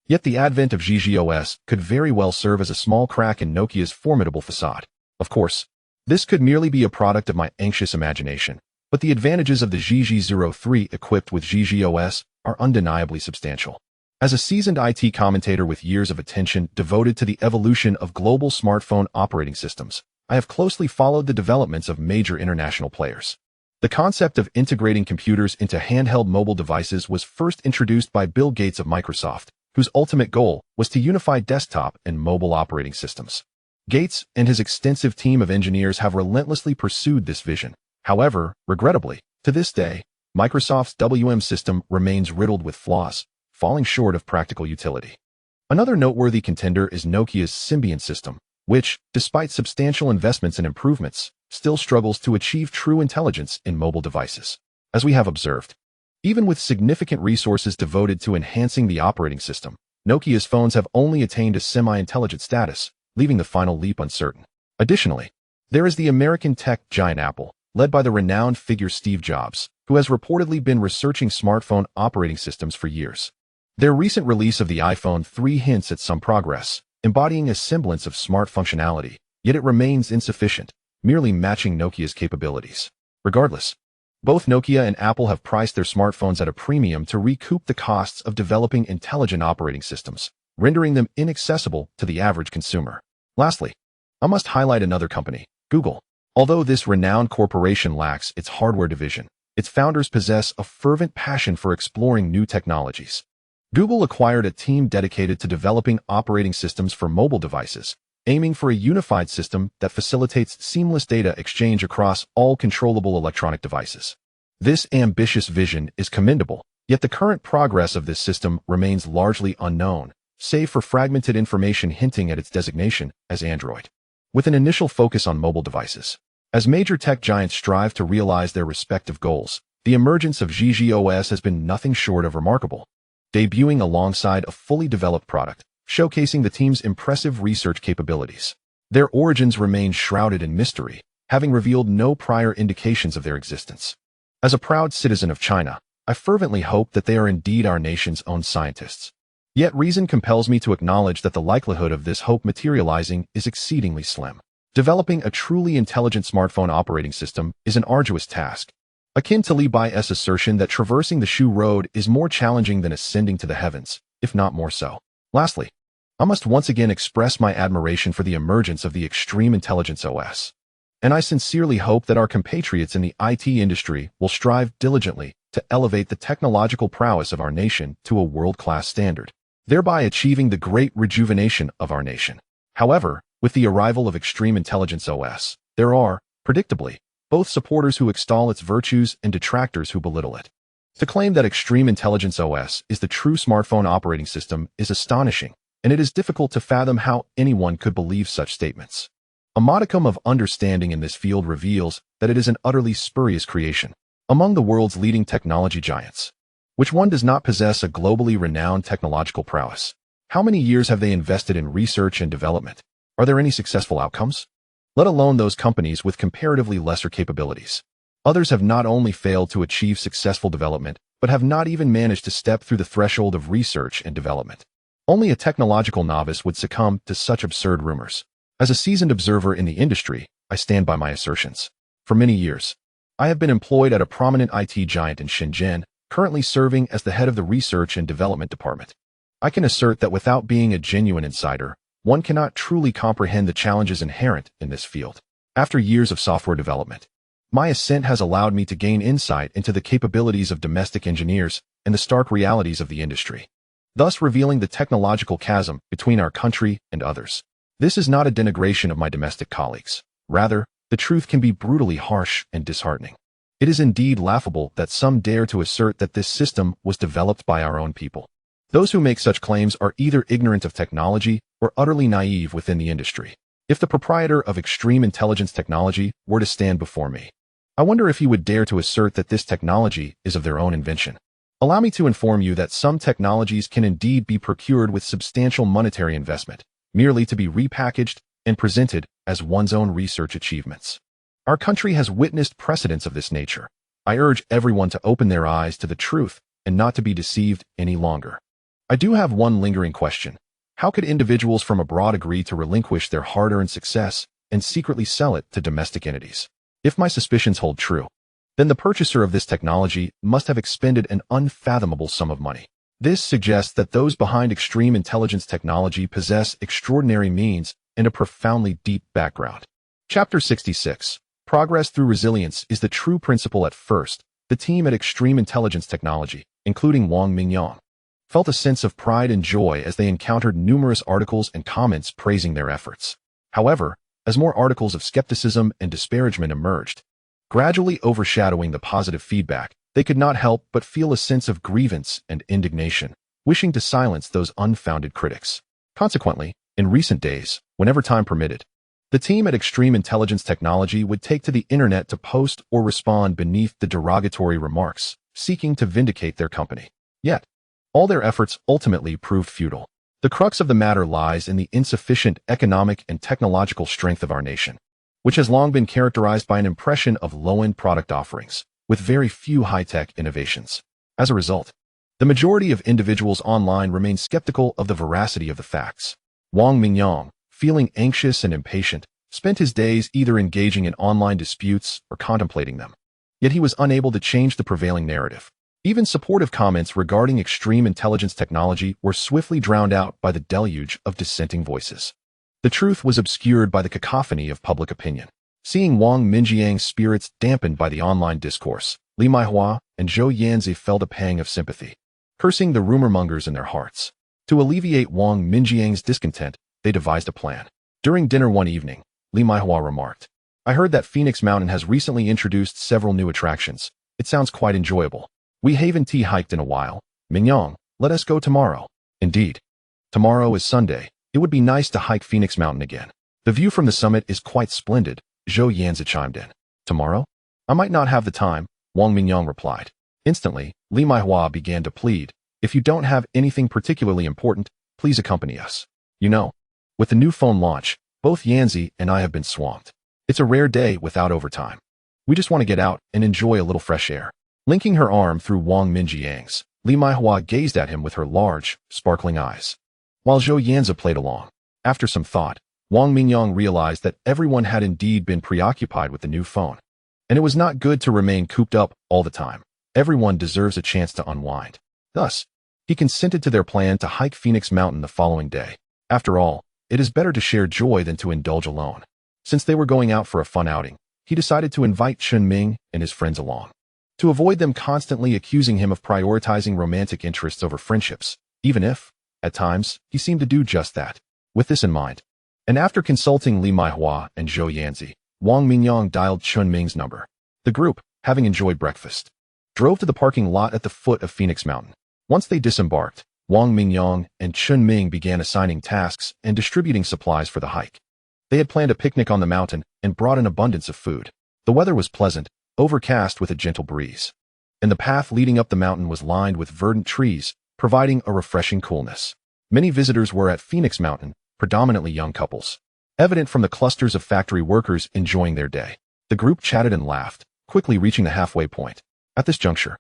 [SPEAKER 1] yet the advent of Zhiji OS could very well serve as a small crack in Nokia's formidable facade. Of course, this could merely be a product of my anxious imagination, but the advantages of the Zhiji03 equipped with Zhiji OS are undeniably substantial. As a seasoned IT commentator with years of attention devoted to the evolution of global smartphone operating systems, I have closely followed the developments of major international players. The concept of integrating computers into handheld mobile devices was first introduced by Bill Gates of Microsoft, whose ultimate goal was to unify desktop and mobile operating systems. Gates and his extensive team of engineers have relentlessly pursued this vision. However, regrettably, to this day, Microsoft's WM system remains riddled with flaws, falling short of practical utility. Another noteworthy contender is Nokia's Symbian system, which, despite substantial investments and improvements, still struggles to achieve true intelligence in mobile devices. As we have observed, even with significant resources devoted to enhancing the operating system, Nokia's phones have only attained a semi-intelligent status, leaving the final leap uncertain. Additionally, there is the American tech giant Apple, led by the renowned figure Steve Jobs, who has reportedly been researching smartphone operating systems for years. Their recent release of the iPhone 3 hints at some progress, embodying a semblance of smart functionality, yet it remains insufficient, merely matching Nokia's capabilities. Regardless, both Nokia and Apple have priced their smartphones at a premium to recoup the costs of developing intelligent operating systems, rendering them inaccessible to the average consumer. Lastly, I must highlight another company, Google. Although this renowned corporation lacks its hardware division, its founders possess a fervent passion for exploring new technologies. Google acquired a team dedicated to developing operating systems for mobile devices, aiming for a unified system that facilitates seamless data exchange across all controllable electronic devices. This ambitious vision is commendable, yet the current progress of this system remains largely unknown, save for fragmented information hinting at its designation as Android, with an initial focus on mobile devices. As major tech giants strive to realize their respective goals, the emergence of Zhiji OS has been nothing short of remarkable, debuting alongside a fully developed product, showcasing the team's impressive research capabilities. Their origins remain shrouded in mystery, having revealed no prior indications of their existence. As a proud citizen of China, I fervently hope that they are indeed our nation's own scientists. Yet reason compels me to acknowledge that the likelihood of this hope materializing is exceedingly slim. Developing a truly intelligent smartphone operating system is an arduous task, akin to Li Bai's assertion that traversing the Shu Road is more challenging than ascending to the heavens, if not more so. Lastly, I must once again express my admiration for the emergence of the Extreme Intelligence OS, and I sincerely hope that our compatriots in the IT industry will strive diligently to elevate the technological prowess of our nation to a world-class standard, thereby achieving the great rejuvenation of our nation. However, With the arrival of Extreme Intelligence OS, there are, predictably, both supporters who extol its virtues and detractors who belittle it. To claim that Extreme Intelligence OS is the true smartphone operating system is astonishing, and it is difficult to fathom how anyone could believe such statements. A modicum of understanding in this field reveals that it is an utterly spurious creation. Among the world's leading technology giants, which one does not possess a globally renowned technological prowess? How many years have they invested in research and development? Are there any successful outcomes? Let alone those companies with comparatively lesser capabilities. Others have not only failed to achieve successful development, but have not even managed to step through the threshold of research and development. Only a technological novice would succumb to such absurd rumors. As a seasoned observer in the industry, I stand by my assertions. For many years, I have been employed at a prominent IT giant in Shenzhen, currently serving as the head of the research and development department. I can assert that without being a genuine insider, one cannot truly comprehend the challenges inherent in this field. After years of software development, my ascent has allowed me to gain insight into the capabilities of domestic engineers and the stark realities of the industry, thus revealing the technological chasm between our country and others. This is not a denigration of my domestic colleagues. Rather, the truth can be brutally harsh and disheartening. It is indeed laughable that some dare to assert that this system was developed by our own people. Those who make such claims are either ignorant of technology or utterly naive within the industry. If the proprietor of Extreme Intelligence Technology were to stand before me, I wonder if he would dare to assert that this technology is of their own invention. Allow me to inform you that some technologies can indeed be procured with substantial monetary investment, merely to be repackaged and presented as one's own research achievements. Our country has witnessed precedents of this nature. I urge everyone to open their eyes to the truth and not to be deceived any longer. I do have one lingering question. How could individuals from abroad agree to relinquish their hard-earned success and secretly sell it to domestic entities? If my suspicions hold true, then the purchaser of this technology must have expended an unfathomable sum of money. This suggests that those behind Extreme Intelligence Technology possess extraordinary means and a profoundly deep background. Chapter 66. Progress through resilience is the true principle. At first, the team at Extreme Intelligence Technology, including Wang Mingyang, felt a sense of pride and joy as they encountered numerous articles and comments praising their efforts. However, as more articles of skepticism and disparagement emerged, gradually overshadowing the positive feedback, they could not help but feel a sense of grievance and indignation, wishing to silence those unfounded critics. Consequently, in recent days, whenever time permitted, the team at Extreme Intelligence Technology would take to the internet to post or respond beneath the derogatory remarks, seeking to vindicate their company. Yet, all their efforts ultimately proved futile. The crux of the matter lies in the insufficient economic and technological strength of our nation, which has long been characterized by an impression of low-end product offerings, with very few high-tech innovations. As a result, the majority of individuals online remain skeptical of the veracity of the facts. Wang Mingyang, feeling anxious and impatient, spent his days either engaging in online disputes or contemplating them. Yet he was unable to change the prevailing narrative. Even supportive comments regarding Extreme Intelligence Technology were swiftly drowned out by the deluge of dissenting voices. The truth was obscured by the cacophony of public opinion. Seeing Wang Minjiang's spirits dampened by the online discourse, Li Maihua and Zhou Yanzi felt a pang of sympathy, cursing the rumor-mongers in their hearts. To alleviate Wang Minjiang's discontent, they devised a plan. During dinner one evening, Li Maihua remarked, "I heard that Phoenix Mountain has recently introduced several new attractions. It sounds quite enjoyable. We haven't hiked in a while. Mingyang, let us go tomorrow." "Indeed. Tomorrow is Sunday. It would be nice to hike Phoenix Mountain again. The view from the summit is quite splendid," Zhou Yanzi chimed in. "Tomorrow? I might not have the time," Wang Mingyang replied. Instantly, Li Maihua began to plead, "If you don't have anything particularly important, please accompany us. You know, with the new phone launch, both Yanzi and I have been swamped. It's a rare day without overtime. We just want to get out and enjoy a little fresh air." Linking her arm through Wang Minjiang's, Li Maihua gazed at him with her large, sparkling eyes, while Zhou Yanzi played along. After some thought, Wang Mingyang realized that everyone had indeed been preoccupied with the new phone, and it was not good to remain cooped up all the time. Everyone deserves a chance to unwind. Thus, he consented to their plan to hike Phoenix Mountain the following day. After all, it is better to share joy than to indulge alone. Since they were going out for a fun outing, he decided to invite Chun Ming and his friends along, to avoid them constantly accusing him of prioritizing romantic interests over friendships, even if, at times, he seemed to do just that. With this in mind, And after consulting Li Maihua and Zhou Yanzi, Wang Mingyang dialed Chun Ming's number. The group, having enjoyed breakfast, drove to the parking lot at the foot of Phoenix Mountain. Once they disembarked, Wang Mingyang and Chun Ming began assigning tasks and distributing supplies for the hike. They had planned a picnic on the mountain and brought an abundance of food. The weather was pleasant, overcast with a gentle breeze, and the path leading up the mountain was lined with verdant trees, providing a refreshing coolness. Many visitors were at Phoenix Mountain, predominantly young couples, evident from the clusters of factory workers enjoying their day. The group chatted and laughed, quickly reaching the halfway point. At this juncture,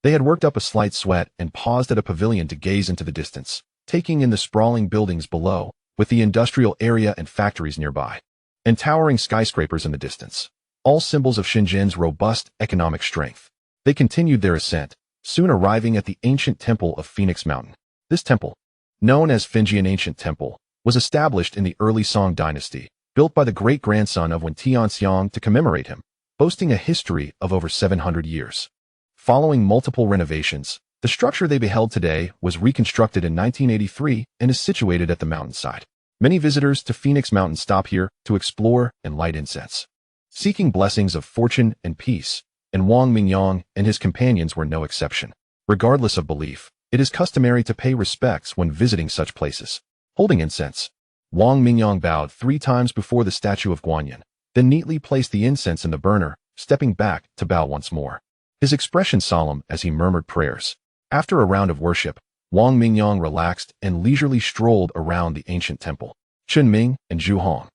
[SPEAKER 1] they had worked up a slight sweat and paused at a pavilion to gaze into the distance, taking in the sprawling buildings below, with the industrial area and factories nearby, and towering skyscrapers in the distance, all symbols of Shenzhen's robust economic strength. They continued their ascent, soon arriving at the ancient temple of Phoenix Mountain. This temple, known as Finjian Ancient Temple, was established in the early Song dynasty, built by the great-grandson of Wen Tianxiang to commemorate him, boasting a history of over 700 years. Following multiple renovations, the structure they beheld today was reconstructed in 1983 and is situated at the mountainside. Many visitors to Phoenix Mountain stop here to explore and light incense, seeking blessings of fortune and peace, and Wang Mingyang and his companions were no exception. Regardless of belief, it is customary to pay respects when visiting such places. Holding incense, Wang Mingyang bowed 3 times before the statue of Guanyin, then neatly placed the incense in the burner, stepping back to bow once more. His expression solemn as he murmured prayers. After a round of worship, Wang Mingyang relaxed and leisurely strolled around the ancient temple. Chun Ming and Zhu Hong,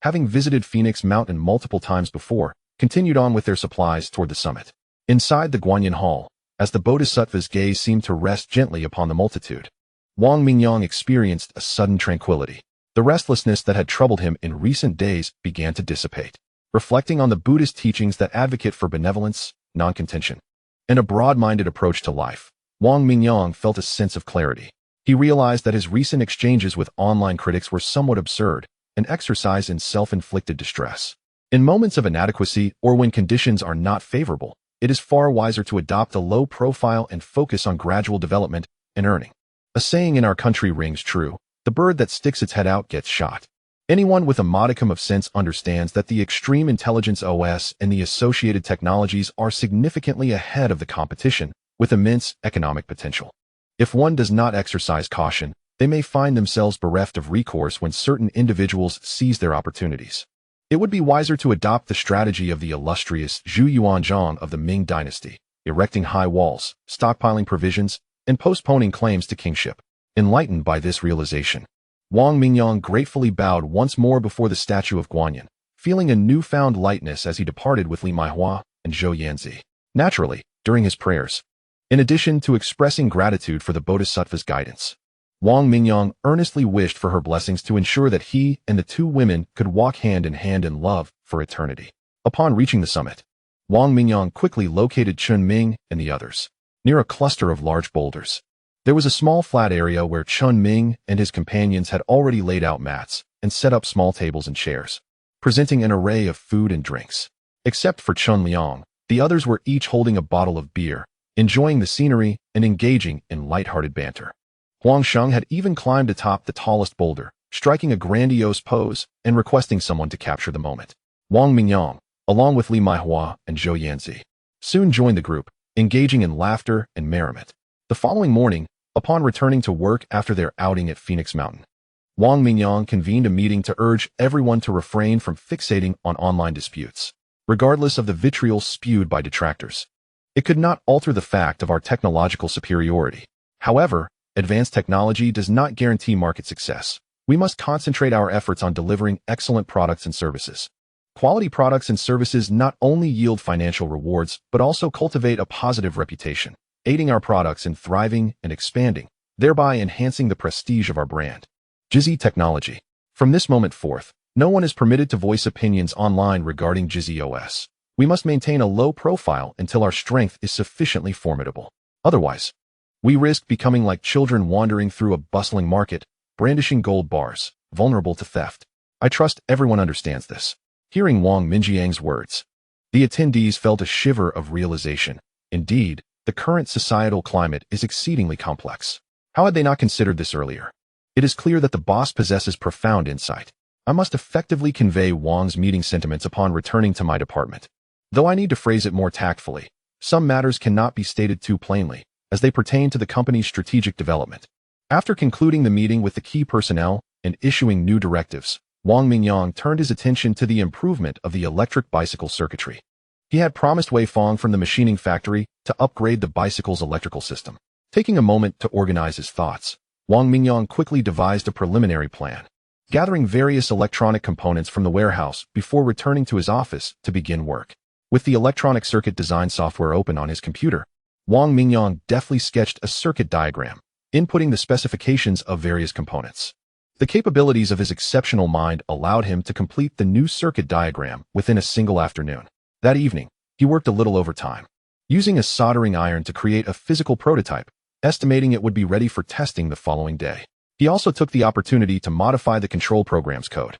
[SPEAKER 1] having visited Phoenix Mountain multiple times before, continued on with their supplies toward the summit. Inside the Guanyin Hall, as the Bodhisattva's gaze seemed to rest gently upon the multitude, Wang Mingyang experienced a sudden tranquility. The restlessness that had troubled him in recent days began to dissipate. Reflecting on the Buddhist teachings that advocate for benevolence, non-contention, and a broad-minded approach to life, Wang Mingyang felt a sense of clarity. He realized that his recent exchanges with online critics were somewhat absurd, an exercise in self-inflicted distress. In moments of inadequacy or when conditions are not favorable, it is far wiser to adopt a low profile and focus on gradual development and earning. A saying in our country rings true: the bird that sticks its head out gets shot. Anyone with a modicum of sense understands that the extreme intelligence OS and the associated technologies are significantly ahead of the competition, with immense economic potential. If one does not exercise caution, they may find themselves bereft of recourse when certain individuals seize their opportunities. It would be wiser to adopt the strategy of the illustrious Zhu Yuanzhang of the Ming dynasty, erecting high walls, stockpiling provisions, and postponing claims to kingship. Enlightened by this realization, Wang Mingyang gratefully bowed once more before the statue of Guanyin, feeling a newfound lightness as he departed with Li Maihua and Zhou Yanzi. Naturally, during his prayers, in addition to expressing gratitude for the Bodhisattva's guidance, Wang Mingyang earnestly wished for her blessings to ensure that he and the 2 women could walk hand in hand in love for eternity. Upon reaching the summit, Wang Mingyang quickly located Chun Ming and the others near a cluster of large boulders. There was a small flat area where Chun Ming and his companions had already laid out mats and set up small tables and chairs, presenting an array of food and drinks. Except for Chun Liang, the others were each holding a bottle of beer, enjoying the scenery and engaging in light-hearted banter. Huang Sheng had even climbed atop the tallest boulder, striking a grandiose pose and requesting someone to capture the moment. Wang Mingyang, along with Li Maihua and Zhou Yanzi, soon joined the group, engaging in laughter and merriment. The following morning, upon returning to work after their outing at Phoenix Mountain, Wang Mingyang convened a meeting to urge everyone to refrain from fixating on online disputes, regardless of the vitriol spewed by detractors. It could not alter the fact of our technological superiority. However, advanced technology does not guarantee market success. We must concentrate our efforts on delivering excellent products and services. Quality products and services not only yield financial rewards, but also cultivate a positive reputation, aiding our products in thriving and expanding, thereby enhancing the prestige of our brand. Jizzy Technology. From this moment forth, no one is permitted to voice opinions online regarding Jizzy OS. We must maintain a low profile until our strength is sufficiently formidable. Otherwise, we risk becoming like children wandering through a bustling market, brandishing gold bars, vulnerable to theft. I trust everyone understands this. Hearing Wang Mingyang's words, the attendees felt a shiver of realization. Indeed, the current societal climate is exceedingly complex. How had they not considered this earlier? It is clear that the boss possesses profound insight. I must effectively convey Wang's meeting sentiments upon returning to my department. Though I need to phrase it more tactfully, some matters cannot be stated too plainly, as they pertain to the company's strategic development. After concluding the meeting with the key personnel and issuing new directives, Wang Mingyang turned his attention to the improvement of the electric bicycle circuitry. He had promised Wei Fong from the machining factory to upgrade the bicycle's electrical system. Taking a moment to organize his thoughts, Wang Mingyang quickly devised a preliminary plan, gathering various electronic components from the warehouse before returning to his office to begin work. With the electronic circuit design software open on his computer, Wang Mingyang deftly sketched a circuit diagram, inputting the specifications of various components. The capabilities of his exceptional mind allowed him to complete the new circuit diagram within a single afternoon. That evening, he worked a little overtime, using a soldering iron to create a physical prototype, estimating it would be ready for testing the following day. He also took the opportunity to modify the control program's code.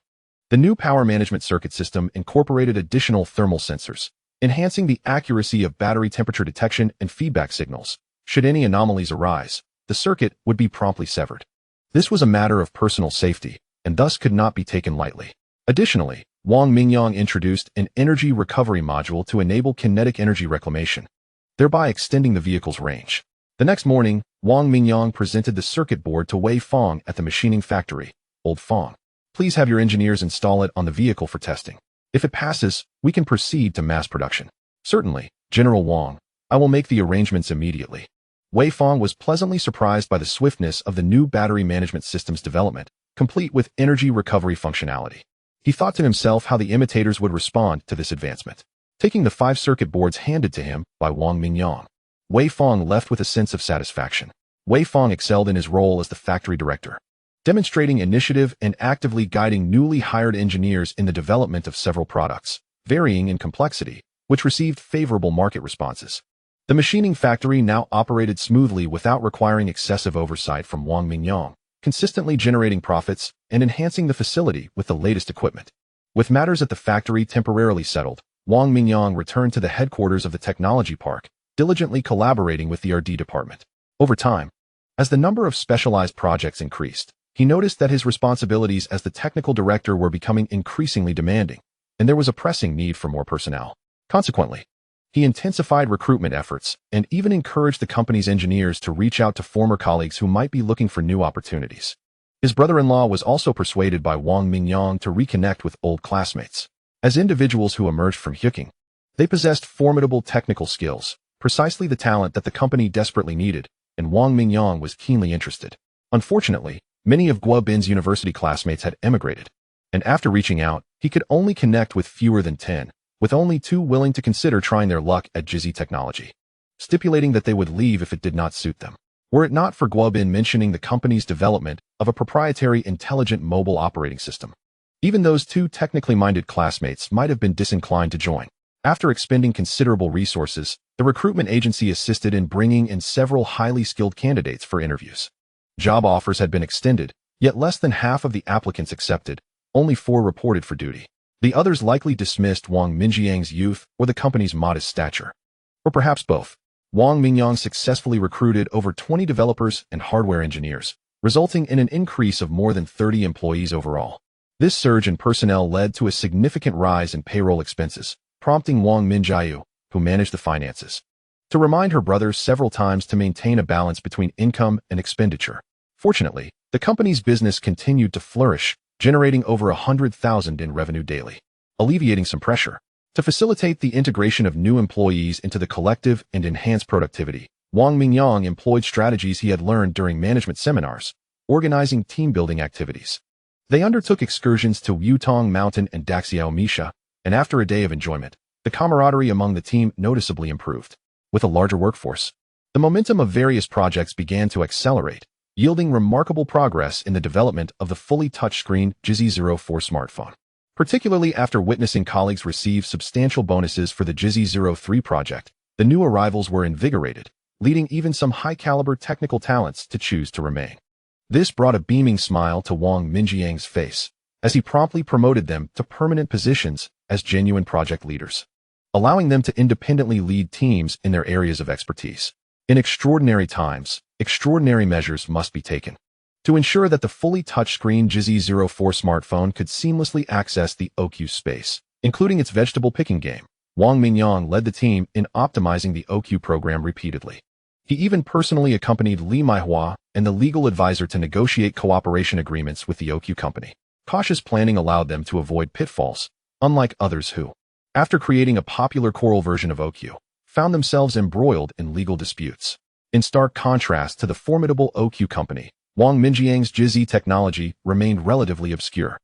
[SPEAKER 1] The new power management circuit system incorporated additional thermal sensors, enhancing the accuracy of battery temperature detection and feedback signals. Should any anomalies arise, the circuit would be promptly severed. This was a matter of personal safety, and thus could not be taken lightly. Additionally, Wang Mingyang introduced an energy recovery module to enable kinetic energy reclamation, thereby extending the vehicle's range. The next morning, Wang Mingyang presented the circuit board to Wei Fong at the machining factory. "Old Fong, please have your engineers install it on the vehicle for testing. If it passes, we can proceed to mass production." "Certainly, General Wang. I will make the arrangements immediately." Wei Fong was pleasantly surprised by the swiftness of the new battery management system's development, complete with energy recovery functionality. He thought to himself how the imitators would respond to this advancement. Taking the 5 circuit boards handed to him by Wang Mingyang, Wei Fong left with a sense of satisfaction. Wei Fong excelled in his role as the factory director, demonstrating initiative and actively guiding newly hired engineers in the development of several products, varying in complexity, which received favorable market responses. The machining factory now operated smoothly without requiring excessive oversight from Wang Mingyang, consistently generating profits and enhancing the facility with the latest equipment. With matters at the factory temporarily settled, Wang Mingyang returned to the headquarters of the technology park, diligently collaborating with the R&D department. Over time, as the number of specialized projects increased, he noticed that his responsibilities as the technical director were becoming increasingly demanding, and there was a pressing need for more personnel. Consequently, he intensified recruitment efforts and even encouraged the company's engineers to reach out to former colleagues who might be looking for new opportunities. His brother-in-law was also persuaded by Wang Mingyang to reconnect with old classmates. As individuals who emerged from Huking, they possessed formidable technical skills, precisely the talent that the company desperately needed, and Wang Mingyang was keenly interested. Unfortunately, many of Guo Bin's university classmates had emigrated, and after reaching out, he could only connect with fewer than 10, with only 2 willing to consider trying their luck at Jizzy Technology, stipulating that they would leave if it did not suit them. Were it not for Guo Bin mentioning the company's development of a proprietary intelligent mobile operating system, even those 2 technically minded classmates might have been disinclined to join. After expending considerable resources, the recruitment agency assisted in bringing in several highly skilled candidates for interviews. Job offers had been extended, yet less than half of the applicants accepted. Only 4 reported for duty. The others likely dismissed Wang Mingyang's youth or the company's modest stature. Or perhaps both. Wang Mingyang successfully recruited over 20 developers and hardware engineers, resulting in an increase of more than 30 employees overall. This surge in personnel led to a significant rise in payroll expenses, prompting Wang Minjiu, who managed the finances, to remind her brother several times to maintain a balance between income and expenditure. Fortunately, the company's business continued to flourish, generating over 100,000 in revenue daily, alleviating some pressure. To facilitate the integration of new employees into the collective and enhance productivity, Wang Mingyang employed strategies he had learned during management seminars, organizing team-building activities. They undertook excursions to Yutong Mountain and Daxiao Misha, and after a day of enjoyment, the camaraderie among the team noticeably improved. With a larger workforce, the momentum of various projects began to accelerate, yielding remarkable progress in the development of the fully touchscreen Jizzy 04 smartphone. Particularly after witnessing colleagues receive substantial bonuses for the Jizzy 03 project, the new arrivals were invigorated, leading even some high-caliber technical talents to choose to remain. This brought a beaming smile to Wang Minjiang's face, as he promptly promoted them to permanent positions as genuine project leaders, allowing them to independently lead teams in their areas of expertise. In extraordinary times, extraordinary measures must be taken. To ensure that the fully touchscreen GZ04 smartphone could seamlessly access the OQ space, including its vegetable picking game, Wang Mingyang led the team in optimizing the OQ program repeatedly. He even personally accompanied Li Maihua and the legal advisor to negotiate cooperation agreements with the OQ company. Cautious planning allowed them to avoid pitfalls, unlike others who, after creating a popular choral version of OQ, found themselves embroiled in legal disputes. In stark contrast to the formidable OQ company, Wang Mingyang's GZ technology remained relatively obscure.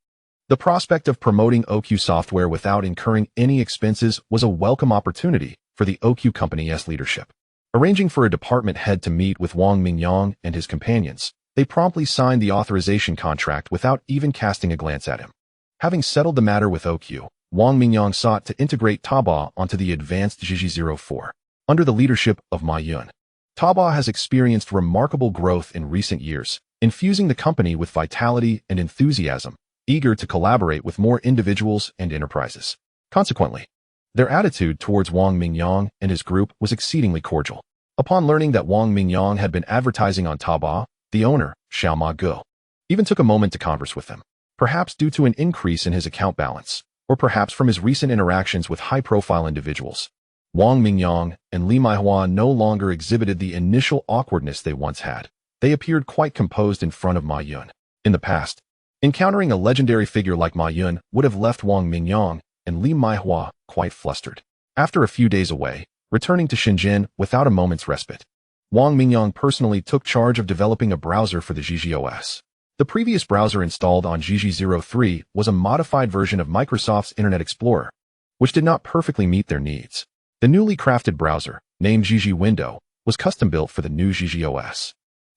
[SPEAKER 1] The prospect of promoting OQ software without incurring any expenses was a welcome opportunity for the OQ company's leadership. Arranging for a department head to meet with Wang Mingyang and his companions, they promptly signed the authorization contract without even casting a glance at him. Having settled the matter with OQ, Wang Mingyang sought to integrate Taobao onto the advanced GZ04. Under the leadership of Ma Yun, Taobao has experienced remarkable growth in recent years, infusing the company with vitality and enthusiasm, eager to collaborate with more individuals and enterprises. Consequently, their attitude towards Wang Mingyang and his group was exceedingly cordial. Upon learning that Wang Mingyang had been advertising on Taobao, the owner, Xiao Ma Ge, even took a moment to converse with him, perhaps due to an increase in his account balance, or perhaps from his recent interactions with high-profile individuals. Wang Mingyang and Li Maihua no longer exhibited the initial awkwardness they once had. They appeared quite composed in front of Ma Yun. In the past, encountering a legendary figure like Ma Yun would have left Wang Mingyang and Li Maihua quite flustered. After a few days away, returning to Shenzhen without a moment's respite, Wang Mingyang personally took charge of developing a browser for the GGOS. The previous browser installed on GG03 was a modified version of Microsoft's Internet Explorer, which did not perfectly meet their needs. The newly crafted browser, named GG Window, was custom-built for the new GGOS,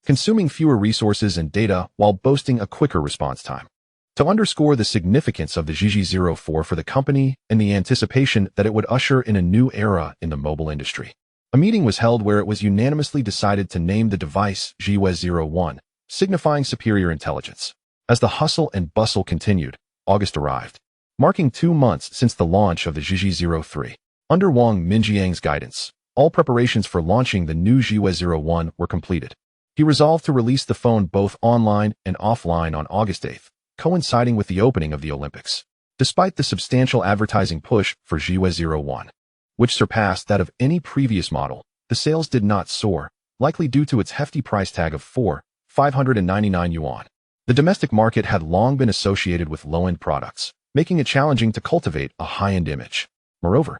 [SPEAKER 1] consuming fewer resources and data while boasting a quicker response time. To underscore the significance of the GG04 for the company and the anticipation that it would usher in a new era in the mobile industry, a meeting was held where it was unanimously decided to name the device GWES01, signifying superior intelligence. As the hustle and bustle continued, August arrived, marking 2 months since the launch of the GG03. Under Wang Mingyang's guidance, all preparations for launching the new GWES01 were completed. He resolved to release the phone both online and offline on August 8th, coinciding with the opening of the Olympics. Despite the substantial advertising push for GWES01, which surpassed that of any previous model, the sales did not soar, likely due to its hefty price tag of 599 yuan. The domestic market had long been associated with low-end products, making it challenging to cultivate a high-end image. Moreover,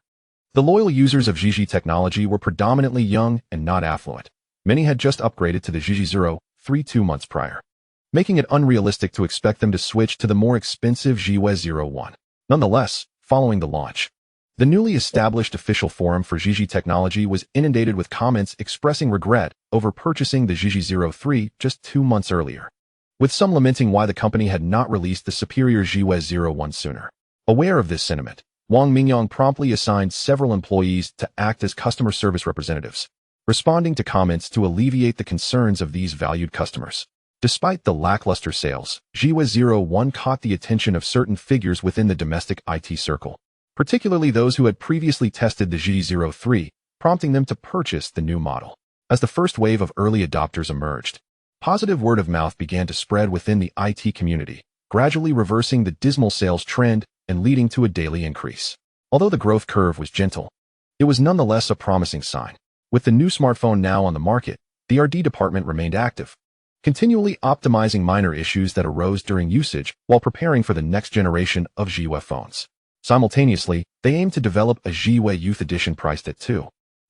[SPEAKER 1] the loyal users of GG technology were predominantly young and not affluent. Many had just upgraded to the GG03 2 months prior, making it unrealistic to expect them to switch to the more expensive GWES01. Nonetheless, following the launch, the newly established official forum for GG technology was inundated with comments expressing regret over purchasing the GG03 just 2 months earlier, with some lamenting why the company had not released the superior GWES01 sooner. Aware of this sentiment, Wang Mingyang promptly assigned several employees to act as customer service representatives, responding to comments to alleviate the concerns of these valued customers. Despite the lackluster sales, GWES01 caught the attention of certain figures within the domestic IT circle, particularly those who had previously tested the GG03, prompting them to purchase the new model. As the first wave of early adopters emerged, positive word of mouth began to spread within the IT community, gradually reversing the dismal sales trend and leading to a daily increase. Although the growth curve was gentle, it was nonetheless a promising sign. With the new smartphone now on the market, the R&D department remained active, continually optimizing minor issues that arose during usage while preparing for the next generation of GWE phones. Simultaneously, they aimed to develop a GWE Youth Edition priced at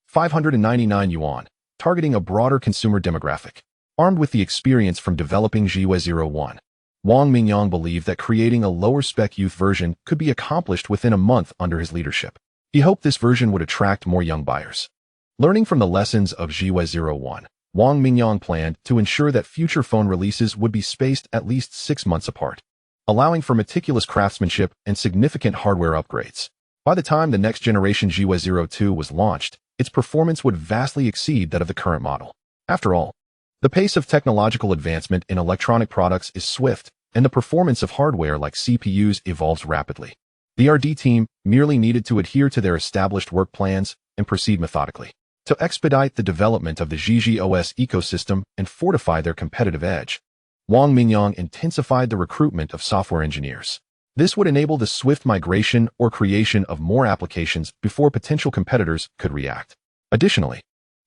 [SPEAKER 1] 599 yuan, targeting a broader consumer demographic. Armed with the experience from developing GWES01, Wang Mingyang believed that creating a lower-spec youth version could be accomplished within a month under his leadership. He hoped this version would attract more young buyers. Learning from the lessons of GWES01, Wang Mingyang planned to ensure that future phone releases would be spaced at least 6 months apart, allowing for meticulous craftsmanship and significant hardware upgrades. By the time the next generation GWES02 was launched, its performance would vastly exceed that of the current model. After all, the pace of technological advancement in electronic products is swift, and the performance of hardware like CPUs evolves rapidly. The R&D team merely needed to adhere to their established work plans and proceed methodically to expedite the development of the GGOS ecosystem and fortify their competitive edge. Wang Mingyang intensified the recruitment of software engineers. This would enable the swift migration or creation of more applications before potential competitors could react. Additionally,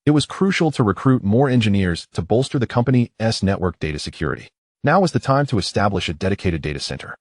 [SPEAKER 1] it was crucial to recruit more engineers to bolster the company's network data security. Now was the time to establish a dedicated data center,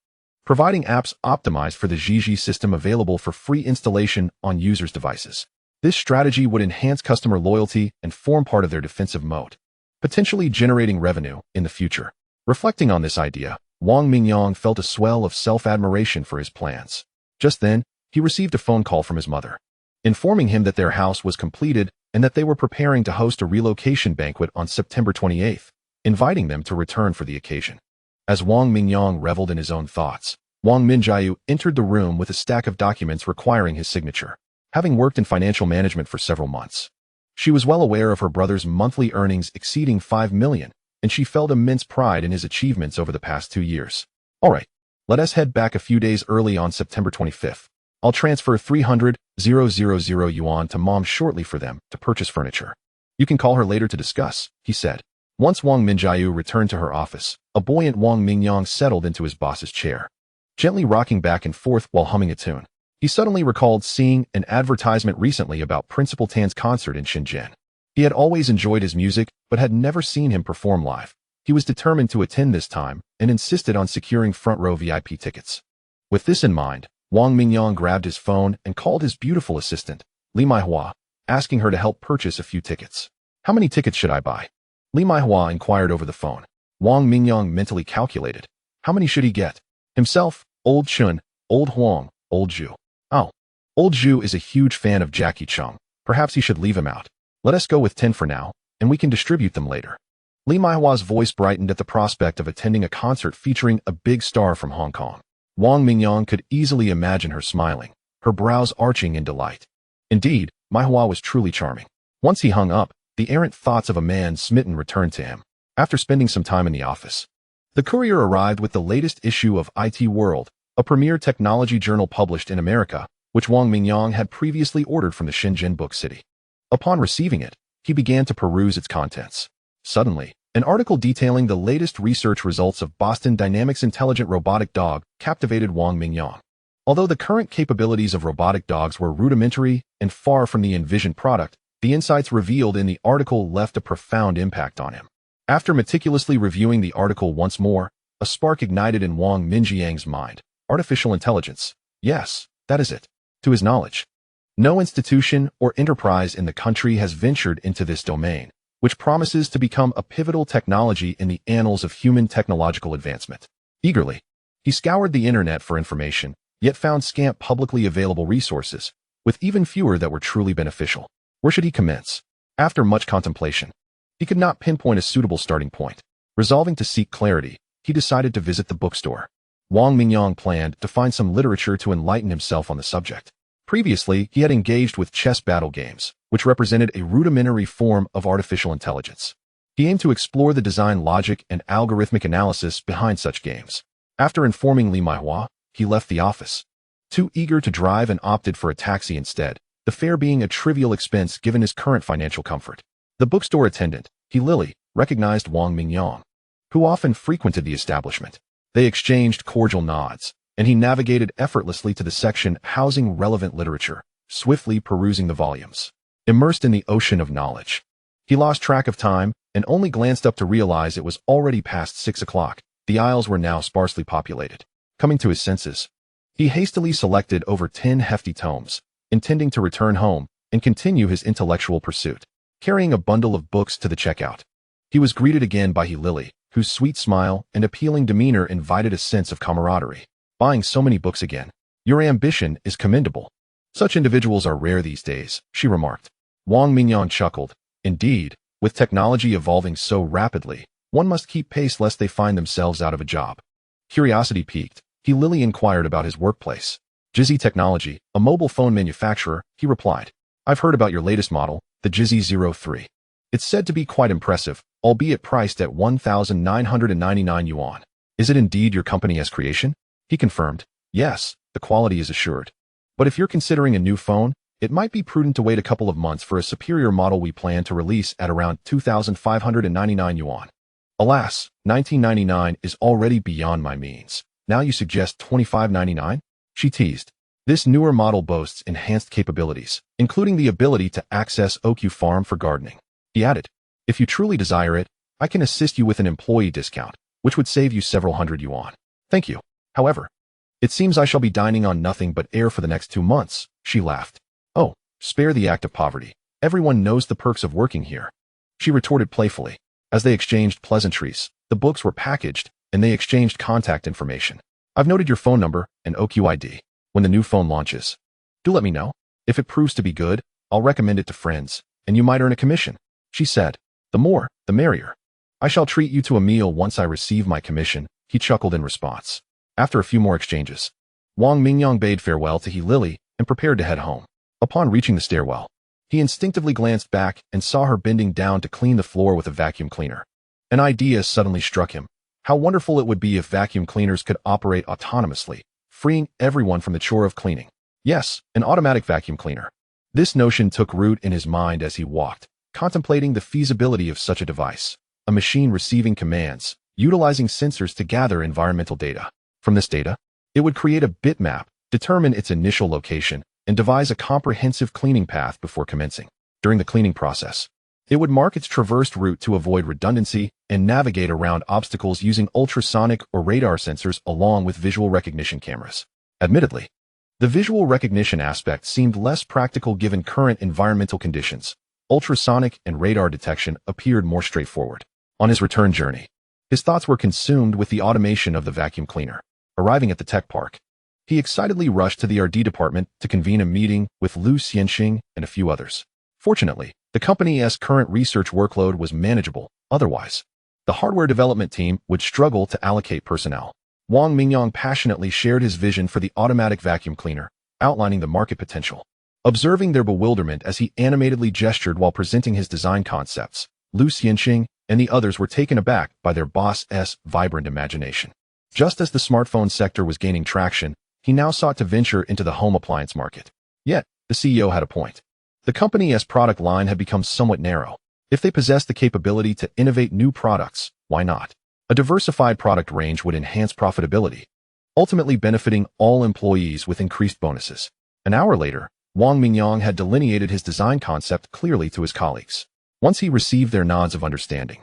[SPEAKER 1] providing apps optimized for the Gigi system available for free installation on users' devices. This strategy would enhance customer loyalty and form part of their defensive moat, potentially generating revenue in the future. Reflecting on this idea, Wang Mingyang felt a swell of self-admiration for his plans. Just then, he received a phone call from his mother, informing him that their house was completed and that they were preparing to host a relocation banquet on September 28th, inviting them to return for the occasion. As Wang Mingyang reveled in his own thoughts, Wang Minjiu entered the room with a stack of documents requiring his signature. Having worked in financial management for several months, she was well aware of her brother's monthly earnings exceeding 5 million, and she felt immense pride in his achievements over the past 2 years. All right, let us head back a few days early on September 25th. I'll transfer 300,000 yuan to Mom shortly for them to purchase furniture. You can call her later to discuss, he said. Once Wang Minjiu returned to her office, a buoyant Wang Mingyang settled into his boss's chair, gently rocking back and forth while humming a tune. He suddenly recalled seeing an advertisement recently about Principal Tan's concert in Shenzhen. He had always enjoyed his music, but had never seen him perform live. He was determined to attend this time and insisted on securing front-row VIP tickets. With this in mind, Wang Mingyang grabbed his phone and called his beautiful assistant, Li Maihua, asking her to help purchase a few tickets. How many tickets should I buy? Li Maihua inquired over the phone. Wang Mingyang mentally calculated. How many should he get? Himself, Old Chun, Old Huang, Old Zhu. Oh, Old Zhu is a huge fan of Jackie Chung. Perhaps he should leave him out. Let us go with 10 for now, and we can distribute them later. Li Maihua's voice brightened at the prospect of attending a concert featuring a big star from Hong Kong. Wang Mingyang could easily imagine her smiling, her brows arching in delight. Indeed, Maihua was truly charming. Once he hung up, the errant thoughts of a man smitten returned to him. After spending some time in the office, the courier arrived with the latest issue of IT World, a premier technology journal published in America, which Wang Mingyang had previously ordered from the Shenzhen Book City. Upon receiving it, he began to peruse its contents. Suddenly, an article detailing the latest research results of Boston Dynamics' intelligent robotic dog captivated Wang Mingyang. Although the current capabilities of robotic dogs were rudimentary and far from the envisioned product, the insights revealed in the article left a profound impact on him. After meticulously reviewing the article once more, a spark ignited in Wang Minjiang's mind. Artificial intelligence. Yes, that is it. To his knowledge, no institution or enterprise in the country has ventured into this domain, which promises to become a pivotal technology in the annals of human technological advancement. Eagerly, he scoured the internet for information, yet found scant publicly available resources, with even fewer that were truly beneficial. Where should he commence? After much contemplation, he could not pinpoint a suitable starting point. Resolving to seek clarity, he decided to visit the bookstore. Wang Mingyang planned to find some literature to enlighten himself on the subject. Previously, he had engaged with chess battle games, which represented a rudimentary form of artificial intelligence. He aimed to explore the design logic and algorithmic analysis behind such games. After informing Li Maihua, he left the office. Too eager to drive and opted for a taxi instead, the fare being a trivial expense given his current financial comfort. The bookstore attendant, Lily, recognized Wang Mingyang, who often frequented the establishment. They exchanged cordial nods, and he navigated effortlessly to the section housing relevant literature, swiftly perusing the volumes. Immersed in the ocean of knowledge, he lost track of time and only glanced up to realize it was already past 6 o'clock. The aisles were now sparsely populated. Coming to his senses, he hastily selected over 10 hefty tomes, intending to return home and continue his intellectual pursuit. Carrying a bundle of books to the checkout, he was greeted again by Lily, whose sweet smile and appealing demeanor invited a sense of camaraderie. Buying so many books again. Your ambition is commendable. Such individuals are rare these days, she remarked. Wang Mingyang chuckled. Indeed, with technology evolving so rapidly, one must keep pace lest they find themselves out of a job. Curiosity piqued, Lily inquired about his workplace. Jizzy Technology, a mobile phone manufacturer, he replied. I've heard about your latest model, the Jizzy 03. It's said to be quite impressive, albeit priced at 1,999 yuan. Is it indeed your company's creation? He confirmed. Yes, the quality is assured. But if you're considering a new phone, it might be prudent to wait a couple of months for a superior model we plan to release at around 2,599 yuan. Alas, $19.99 is already beyond my means. Now you suggest $25.99? She teased. This newer model boasts enhanced capabilities, including the ability to access OQ Farm for gardening. He added, if you truly desire it, I can assist you with an employee discount, which would save you several hundred yuan. Thank you. However, it seems I shall be dining on nothing but air for the next 2 months, she laughed. Oh, spare the act of poverty. Everyone knows the perks of working here. She retorted playfully. As they exchanged pleasantries, the books were packaged, and they exchanged contact information. I've noted your phone number and OQID. When the new phone launches, do let me know. If it proves to be good, I'll recommend it to friends, and you might earn a commission. She said, the more, the merrier. I shall treat you to a meal once I receive my commission, he chuckled in response. After a few more exchanges, Wang Mingyang bade farewell to He Lily and prepared to head home. Upon reaching the stairwell, he instinctively glanced back and saw her bending down to clean the floor with a vacuum cleaner. An idea suddenly struck him. How wonderful it would be if vacuum cleaners could operate autonomously, freeing everyone from the chore of cleaning. Yes, an automatic vacuum cleaner. This notion took root in his mind as he walked, contemplating the feasibility of such a device. A machine receiving commands, utilizing sensors to gather environmental data. From this data, it would create a bitmap, determine its initial location, and devise a comprehensive cleaning path before commencing. During the cleaning process, it would mark its traversed route to avoid redundancy and navigate around obstacles using ultrasonic or radar sensors along with visual recognition cameras. Admittedly, the visual recognition aspect seemed less practical given current environmental conditions. Ultrasonic and radar detection appeared more straightforward. On his return journey, his thoughts were consumed with the automation of the vacuum cleaner. Arriving at the tech park, he excitedly rushed to the R&D department to convene a meeting with Lu Xianxing and a few others. Fortunately, the company's current research workload was manageable. Otherwise, the hardware development team would struggle to allocate personnel. Wang Mingyang passionately shared his vision for the automatic vacuum cleaner, outlining the market potential. Observing their bewilderment as he animatedly gestured while presenting his design concepts, Lu Xianxing and the others were taken aback by their boss's vibrant imagination. Just as the smartphone sector was gaining traction, he now sought to venture into the home appliance market. Yet, the CEO had a point. The company's product line had become somewhat narrow. If they possessed the capability to innovate new products, why not? A diversified product range would enhance profitability, ultimately benefiting all employees with increased bonuses. An hour later, Wang Mingyang had delineated his design concept clearly to his colleagues. Once he received their nods of understanding,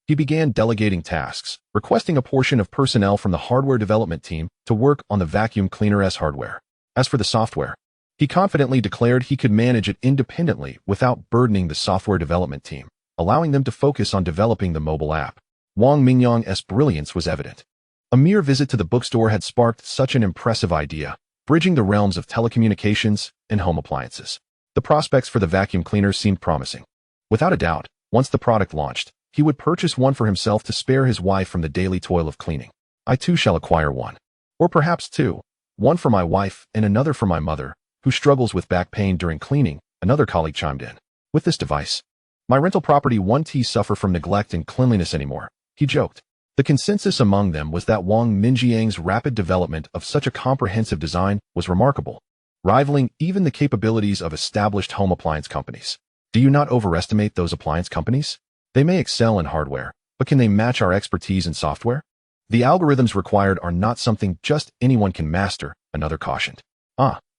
[SPEAKER 1] he began delegating tasks, requesting a portion of personnel from the hardware development team to work on the vacuum cleaner's hardware. As for the software, he confidently declared he could manage it independently without burdening the software development team, allowing them to focus on developing the mobile app. Wang Mingyang's brilliance was evident. A mere visit to the bookstore had sparked such an impressive idea, bridging the realms of telecommunications and home appliances. The prospects for the vacuum cleaner seemed promising. Without a doubt, once the product launched, he would purchase one for himself to spare his wife from the daily toil of cleaning. I too shall acquire one. Or perhaps two. One for my wife and another for my mother, who struggles with back pain during cleaning, another colleague chimed in. With this device, my rental property won't suffer from neglect and cleanliness anymore, he joked. The consensus among them was that Wang Mingyang's rapid development of such a comprehensive design was remarkable, rivaling even the capabilities of established home appliance companies. Do you not overestimate those appliance companies? They may excel in hardware, but can they match our expertise in software? The algorithms required are not something just anyone can master, another cautioned.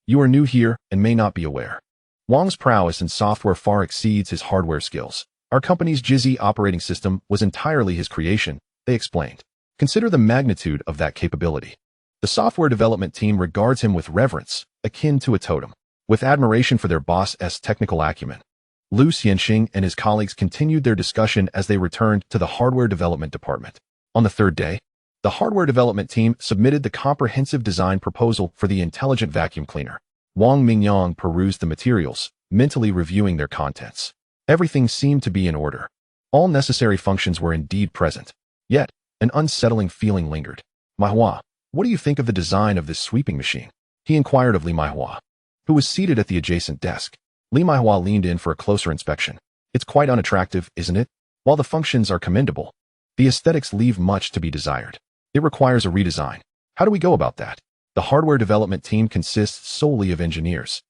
[SPEAKER 1] You are new here and may not be aware. Wang's prowess in software far exceeds his hardware skills. Our company's Jizzy operating system was entirely his creation, they explained. Consider the magnitude of that capability. The software development team regards him with reverence, akin to a totem. With admiration for their boss's technical acumen, Lu Xianxing and his colleagues continued their discussion as they returned to the hardware development department. On the third day, the hardware development team submitted the comprehensive design proposal for the intelligent vacuum cleaner. Wang Mingyang perused the materials, mentally reviewing their contents. Everything seemed to be in order. All necessary functions were indeed present. Yet, an unsettling feeling lingered. Maihua, what do you think of the design of this sweeping machine? He inquired of Li Maihua, who was seated at the adjacent desk. Li Maihua leaned in for a closer inspection. It's quite unattractive, isn't it? While the functions are commendable, the aesthetics leave much to be desired. It requires a redesign. How do we go about that? The hardware development team consists solely of engineers,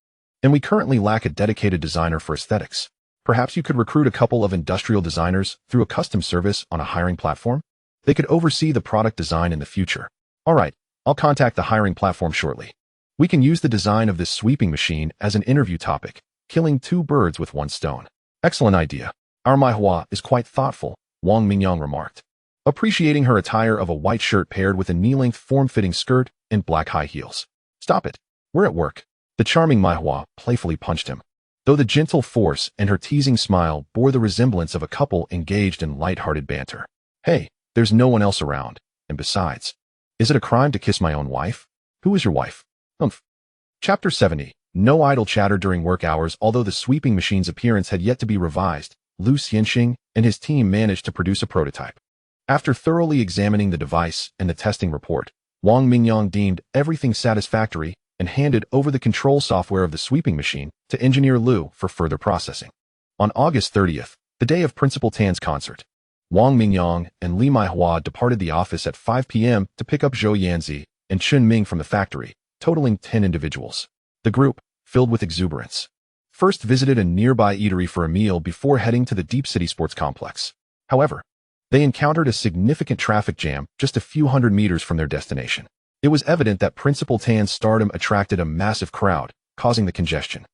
[SPEAKER 1] and we currently lack a dedicated designer for aesthetics. Perhaps you could recruit a couple of industrial designers through a custom service on a hiring platform? They could oversee the product design in the future. All right, I'll contact the hiring platform shortly. We can use the design of this sweeping machine as an interview topic, killing two birds with one stone. Excellent idea. Our Maihua is quite thoughtful, Wang Mingyang remarked, appreciating her attire of a white shirt paired with a knee-length form-fitting skirt and black high heels. Stop it. We're at work. The charming Maihua playfully punched him, though the gentle force and her teasing smile bore the resemblance of a couple engaged in light-hearted banter. Hey, there's no one else around, and besides, is it a crime to kiss my own wife? Who is your wife? Humph. Chapter 70. No idle chatter during work hours. Although the sweeping machine's appearance had yet to be revised, Lu Xianxing and his team managed to produce a prototype. After thoroughly examining the device and the testing report, Wang Mingyang deemed everything satisfactory and handed over the control software of the sweeping machine to engineer Lu for further processing. On August 30th, the day of Principal Tan's concert, Wang Mingyang and Li Maihua departed the office at 5 p.m. to pick up Zhou Yanzi and Chun Ming from the factory, totaling 10 individuals. The group, filled with exuberance, first visited a nearby eatery for a meal before heading to the Deep City Sports Complex. However, they encountered a significant traffic jam just a few hundred meters from their destination. It was evident that Principal Tan's stardom attracted a massive crowd, causing the congestion.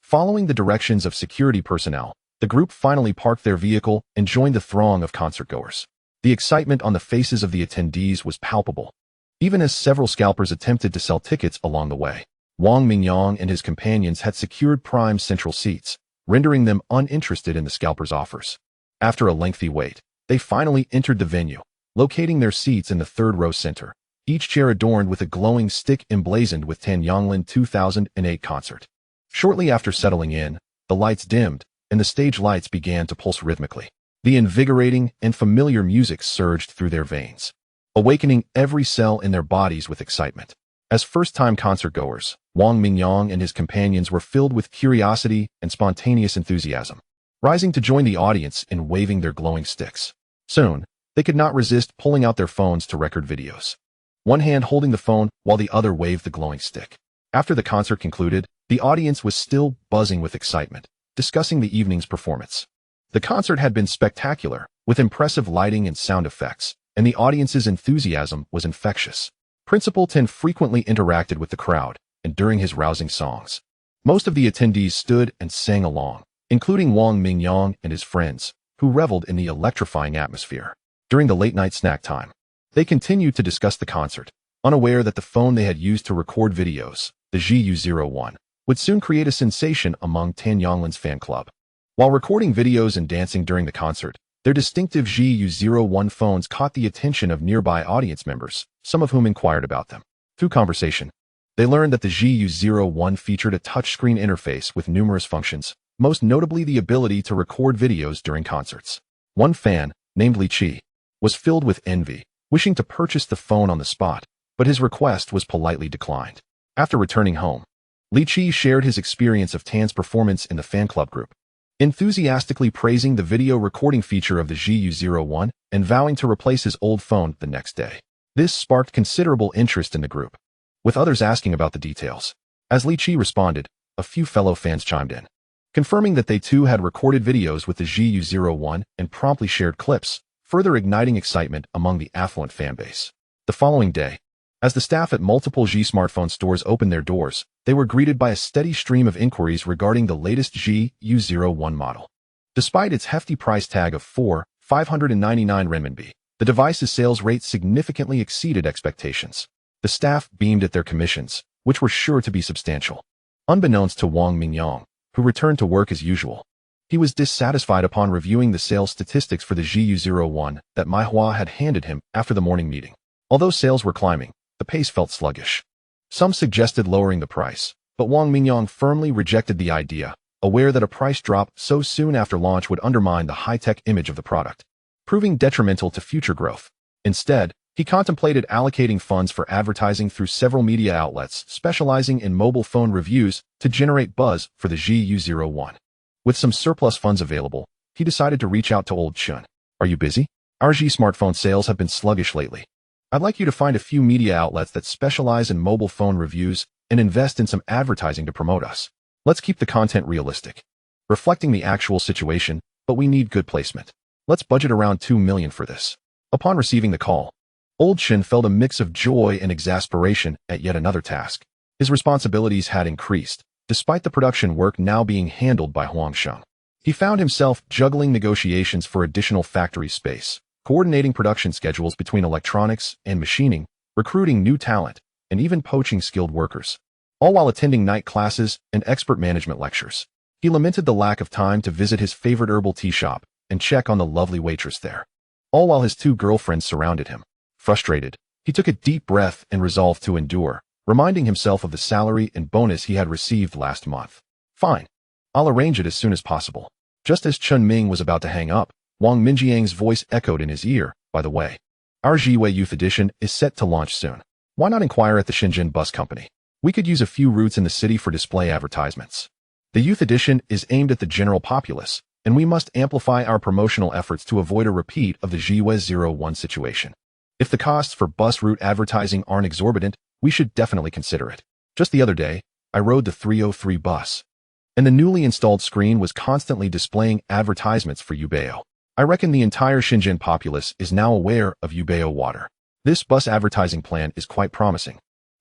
[SPEAKER 1] Following the directions of security personnel, the group finally parked their vehicle and joined the throng of concertgoers. The excitement on the faces of the attendees was palpable, even as several scalpers attempted to sell tickets along the way. Wang Mingyang and his companions had secured prime central seats, rendering them uninterested in the scalpers' offers. After a lengthy wait, they finally entered the venue, locating their seats in the third row center, each chair adorned with a glowing stick emblazoned with Tan Yonglin 2008 concert. Shortly after settling in, the lights dimmed, and the stage lights began to pulse rhythmically. The invigorating and familiar music surged through their veins, awakening every cell in their bodies with excitement. As first-time concertgoers, Wang Mingyang and his companions were filled with curiosity and spontaneous enthusiasm, rising to join the audience in waving their glowing sticks. Soon, they could not resist pulling out their phones to record videos, one hand holding the phone while the other waved the glowing stick. After the concert concluded, the audience was still buzzing with excitement, discussing the evening's performance. The concert had been spectacular, with impressive lighting and sound effects, and the audience's enthusiasm was infectious. Principal Tan frequently interacted with the crowd, and during his rousing songs, most of the attendees stood and sang along, including Wang Mingyang and his friends, who reveled in the electrifying atmosphere. During the late-night snack time, they continued to discuss the concert, unaware that the phone they had used to record videos, the GU01, would soon create a sensation among Tan Yonglin's fan club. While recording videos and dancing during the concert, their distinctive GU01 phones caught the attention of nearby audience members, some of whom inquired about them. Through conversation, they learned that the GU01 featured a touchscreen interface with numerous functions, most notably the ability to record videos during concerts. One fan, named Li Qi, was filled with envy, wishing to purchase the phone on the spot, but his request was politely declined. After returning home, Li Qi shared his experience of Tan's performance in the fan club group, enthusiastically praising the video recording feature of the GU01 and vowing to replace his old phone the next day. This sparked considerable interest in the group, with others asking about the details. As Li Qi responded, a few fellow fans chimed in, confirming that they too had recorded videos with the GU01 and promptly shared clips, further igniting excitement among the affluent fanbase. The following day, as the staff at multiple G smartphone stores opened their doors, they were greeted by a steady stream of inquiries regarding the latest GU01 model. Despite its hefty price tag of 599 renminbi, the device's sales rate significantly exceeded expectations. The staff beamed at their commissions, which were sure to be substantial. Unbeknownst to Wang Mingyang, who returned to work as usual, he was dissatisfied upon reviewing the sales statistics for the GU01 that Maihua had handed him after the morning meeting. Although sales were climbing, the pace felt sluggish. Some suggested lowering the price, but Wang Mingyang firmly rejected the idea, aware that a price drop so soon after launch would undermine the high-tech image of the product, proving detrimental to future growth. Instead, he contemplated allocating funds for advertising through several media outlets specializing in mobile phone reviews to generate buzz for the GU01. With some surplus funds available, he decided to reach out to old Chun. "Are you busy? Our G smartphone sales have been sluggish lately. I'd like you to find a few media outlets that specialize in mobile phone reviews and invest in some advertising to promote us. Let's keep the content realistic." reflecting the actual situation, but we need good placement. Let's budget around 2 million for this. Upon receiving the call, Old Shin felt a mix of joy and exasperation at yet another task. His responsibilities had increased, despite the production work now being handled by Huang Sheng. He found himself juggling negotiations for additional factory space, coordinating production schedules between electronics and machining, recruiting new talent, and even poaching skilled workers, all while attending night classes and expert management lectures. He lamented the lack of time to visit his favorite herbal tea shop and check on the lovely waitress there, all while his 2 girlfriends surrounded him. Frustrated, he took a deep breath and resolved to endure, reminding himself of the salary and bonus he had received last month. Fine. I'll arrange it as soon as possible. Just as Chun Ming was about to hang up, Wang Minjiang's voice echoed in his ear. By the way, our Jiwei Youth Edition is set to launch soon. Why not inquire at the Shenzhen Bus Company? We could use a few routes in the city for display advertisements. The Youth Edition is aimed at the general populace, and we must amplify our promotional efforts to avoid a repeat of the Jiwei 01 situation. If the costs for bus route advertising aren't exorbitant, we should definitely consider it. Just the other day, I rode the 303 bus, and the newly installed screen was constantly displaying advertisements for Yubeo. I reckon the entire Shenzhen populace is now aware of Yubeo water. This bus advertising plan is quite promising.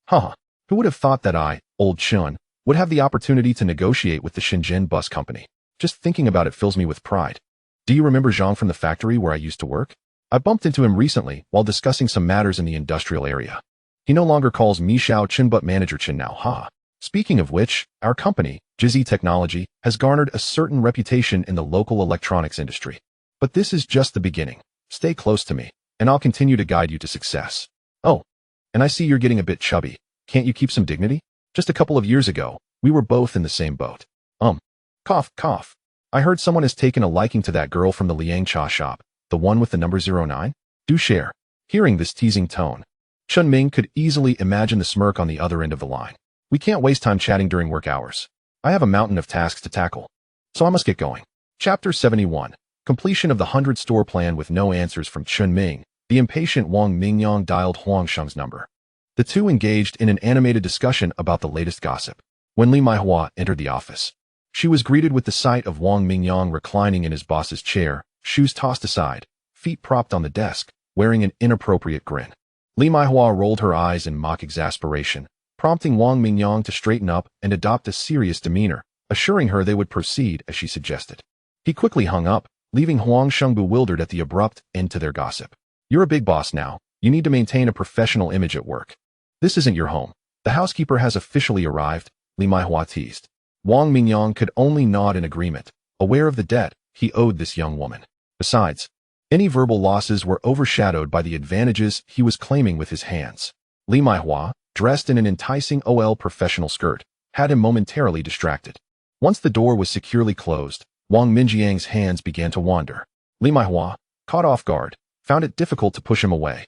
[SPEAKER 1] Haha, who would have thought that I, Old Chun, would have the opportunity to negotiate with the Shenzhen Bus Company? Just thinking about it fills me with pride. Do you remember Zhang from the factory where I used to work? I bumped into him recently while discussing some matters in the industrial area. He no longer calls me Xiao Chen but Manager Chen now, haha. Speaking of which, our company, Jizzy Technology, has garnered a certain reputation in the local electronics industry. But this is just the beginning. Stay close to me, and I'll continue to guide you to success. Oh, and I see you're getting a bit chubby. Can't you keep some dignity? Just a couple of years ago, we were both in the same boat. Cough, cough. I heard someone has taken a liking to that girl from the Liang Cha shop, the one with the number 09? Do share. Hearing this teasing tone, Chun Ming could easily imagine the smirk on the other end of the line. We can't waste time chatting during work hours. I have a mountain of tasks to tackle, so I must get going. Chapter 71. Completion of the 100-store plan with no answers from Chun Ming. The impatient Wang Mingyang dialed Huang Sheng's number. The two engaged in an animated discussion about the latest gossip. When Li Maihua entered the office, she was greeted with the sight of Wang Mingyang reclining in his boss's chair, shoes tossed aside, feet propped on the desk, wearing an inappropriate grin. Li Maihua rolled her eyes in mock exasperation, prompting Wang Mingyang to straighten up and adopt a serious demeanor, assuring her they would proceed as she suggested. He quickly hung up, leaving Huang Sheng bewildered at the abrupt end to their gossip. You're a big boss now. You need to maintain a professional image at work. This isn't your home. The housekeeper has officially arrived, Li Maihua teased. Wang Mingyang could only nod in agreement, aware of the debt he owed this young woman. Besides, any verbal losses were overshadowed by the advantages he was claiming with his hands. Li Maihua, dressed in an enticing OL professional skirt, had him momentarily distracted. Once the door was securely closed, Wang Minjiang's hands began to wander. Li Maihua, caught off guard, found it difficult to push him away.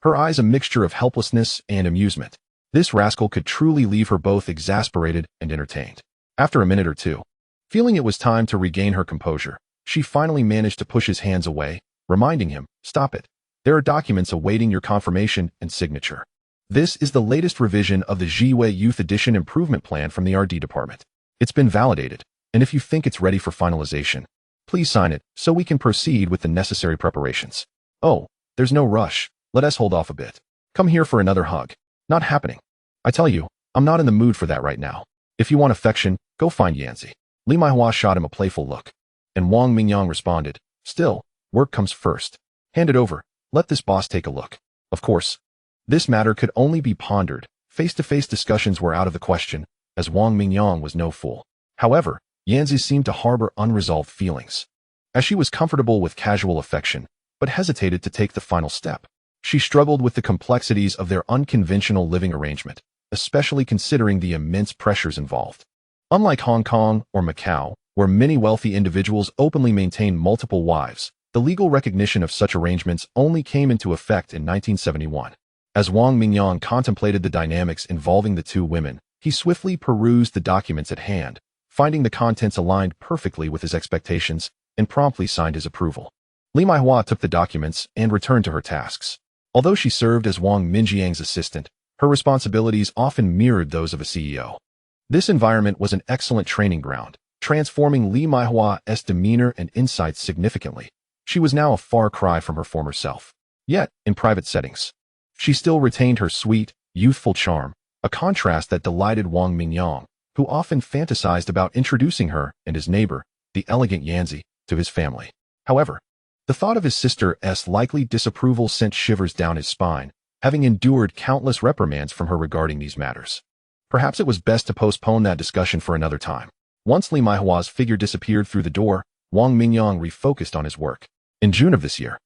[SPEAKER 1] Her eyes a mixture of helplessness and amusement. This rascal could truly leave her both exasperated and entertained. After a minute or two, feeling it was time to regain her composure, she finally managed to push his hands away, reminding him, "Stop it. There are documents awaiting your confirmation and signature. This is the latest revision of the Jiwei Youth Edition Improvement Plan from the RD department. It's been validated, and if you think it's ready for finalization, please sign it so we can proceed with the necessary preparations. Oh, there's no rush. Let us hold off a bit. Come here for another hug. Not happening. I tell you, I'm not in the mood for that right now. If you want affection, go find Yanzi." Li Maihua shot him a playful look, and Wang Mingyang responded, "Still, work comes first. Hand it over. Let this boss take a look." Of course, this matter could only be pondered. Face-to-face discussions were out of the question, as Wang Mingyang was no fool. However, Yanzi seemed to harbor unresolved feelings, as she was comfortable with casual affection, but hesitated to take the final step. She struggled with the complexities of their unconventional living arrangement, especially considering the immense pressures involved. Unlike Hong Kong or Macau, where many wealthy individuals openly maintain multiple wives, the legal recognition of such arrangements only came into effect in 1971. As Wang Mingyang contemplated the dynamics involving the two women, he swiftly perused the documents at hand, finding the contents aligned perfectly with his expectations, and promptly signed his approval. Li Maihua took the documents and returned to her tasks. Although she served as Wang Minjiang's assistant, her responsibilities often mirrored those of a CEO. This environment was an excellent training ground, transforming Li Maihua's demeanor and insights significantly. She was now a far cry from her former self. Yet, in private settings, she still retained her sweet, youthful charm, a contrast that delighted Wang Mingyang, who often fantasized about introducing her and his neighbor, the elegant Yanzi, to his family. However, the thought of his sister's likely disapproval sent shivers down his spine, having endured countless reprimands from her regarding these matters. Perhaps it was best to postpone that discussion for another time. Once Li Maihua's figure disappeared through the door, Wang Mingyang refocused on his work. In June of this year,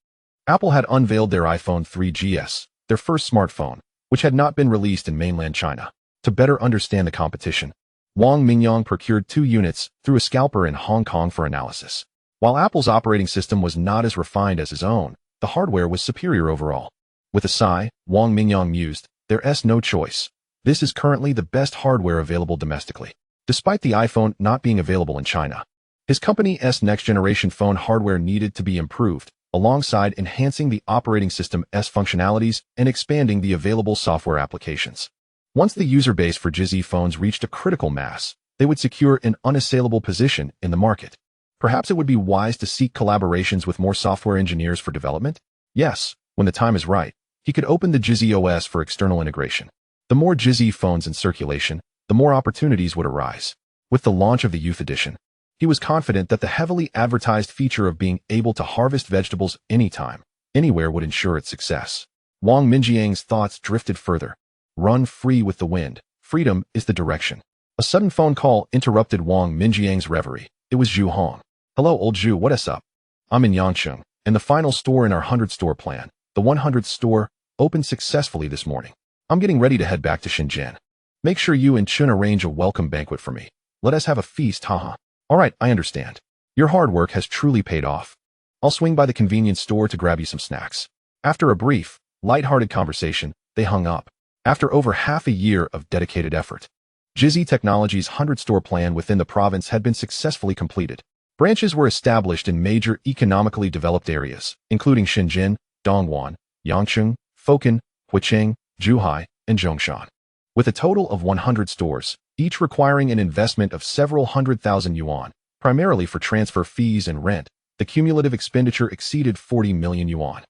[SPEAKER 1] Apple had unveiled their iPhone 3GS, their first smartphone, which had not been released in mainland China. To better understand the competition, Wang Mingyang procured 2 units through a scalper in Hong Kong for analysis. While Apple's operating system was not as refined as his own, the hardware was superior overall. With a sigh, Wang Mingyang mused, "There's no choice. This is currently the best hardware available domestically." Despite the iPhone not being available in China, his company's next-generation phone hardware needed to be improved, alongside enhancing the operating system's functionalities and expanding the available software applications. Once the user base for GZ phones reached a critical mass, they would secure an unassailable position in the market. Perhaps it would be wise to seek collaborations with more software engineers for development? Yes, when the time is right, he could open the GZ OS for external integration. The more GZ phones in circulation, the more opportunities would arise. With the launch of the Youth Edition, he was confident that the heavily advertised feature of being able to harvest vegetables anytime, anywhere would ensure its success. Wang Mingyang's thoughts drifted further. Run free with the wind. Freedom is the direction. A sudden phone call interrupted Wang Mingyang's reverie. It was Zhu Hong. "Hello, old Zhu, what's up? I'm in Yangcheng, and the final store in our 100-store plan, the 100th store, opened successfully this morning. I'm getting ready to head back to Shenzhen. Make sure you and Chun arrange a welcome banquet for me. Let us have a feast, haha." "All right, I understand. Your hard work has truly paid off. I'll swing by the convenience store to grab you some snacks." After a brief, light-hearted conversation, they hung up. After over half a year of dedicated effort, GZ Technology's 100-store plan within the province had been successfully completed. Branches were established in major economically developed areas, including Shenzhen, Dongguan, Yangcheng, Fokun, Huicheng, Zhuhai, and Zhongshan. With a total of 100 stores, each requiring an investment of several 100,000 yuan, primarily for transfer fees and rent, the cumulative expenditure exceeded 40 million yuan.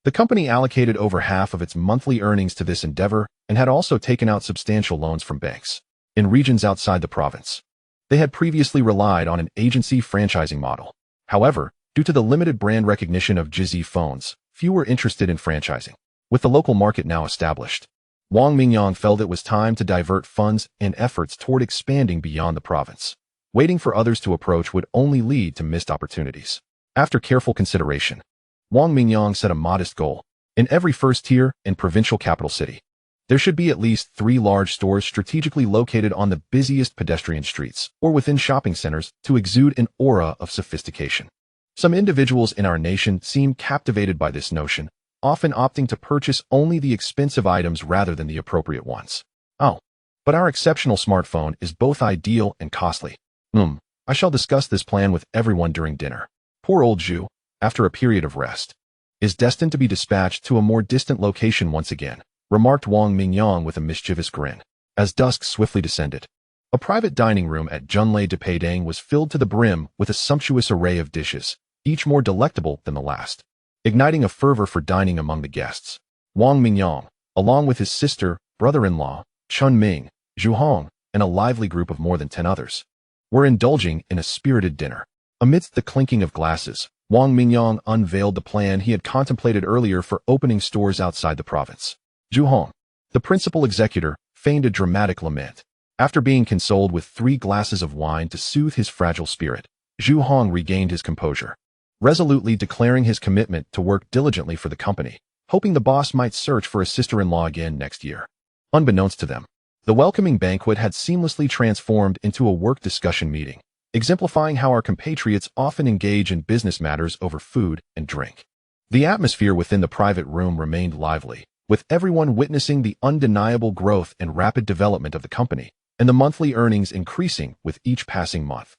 [SPEAKER 1] The company allocated over half of its monthly earnings to this endeavor and had also taken out substantial loans from banks. In regions outside the province, they had previously relied on an agency franchising model. However, due to the limited brand recognition of GZ phones, few were interested in franchising. With the local market now established, Wang Mingyang felt it was time to divert funds and efforts toward expanding beyond the province. Waiting for others to approach would only lead to missed opportunities. After careful consideration, Wang Mingyang set a modest goal. In every first-tier and provincial capital city, there should be at least 3 large stores strategically located on the busiest pedestrian streets or within shopping centers to exude an aura of sophistication. Some individuals in our nation seem captivated by this notion, often opting to purchase only the expensive items rather than the appropriate ones. "Oh, but our exceptional smartphone is both ideal and costly. I shall discuss this plan with everyone during dinner." Poor old Zhu, after a period of rest, is destined to be dispatched to a more distant location once again, remarked Wang Mingyang with a mischievous grin. As dusk swiftly descended, a private dining room at Junlei de Peidang was filled to the brim with a sumptuous array of dishes, each more delectable than the last. Igniting a fervor for dining among the guests, Wang Mingyang, along with his sister, brother-in-law, Chun Ming, Zhu Hong, and a lively group of more than 10 others, were indulging in a spirited dinner. Amidst the clinking of glasses, Wang Mingyang unveiled the plan he had contemplated earlier for opening stores outside the province. Zhu Hong, the principal executor, feigned a dramatic lament. After being consoled with 3 glasses of wine to soothe his fragile spirit, Zhu Hong regained his composure, resolutely declaring his commitment to work diligently for the company, hoping the boss might search for a sister-in-law again next year. Unbeknownst to them, the welcoming banquet had seamlessly transformed into a work discussion meeting, exemplifying how our compatriots often engage in business matters over food and drink. The atmosphere within the private room remained lively, with everyone witnessing the undeniable growth and rapid development of the company, and the monthly earnings increasing with each passing month,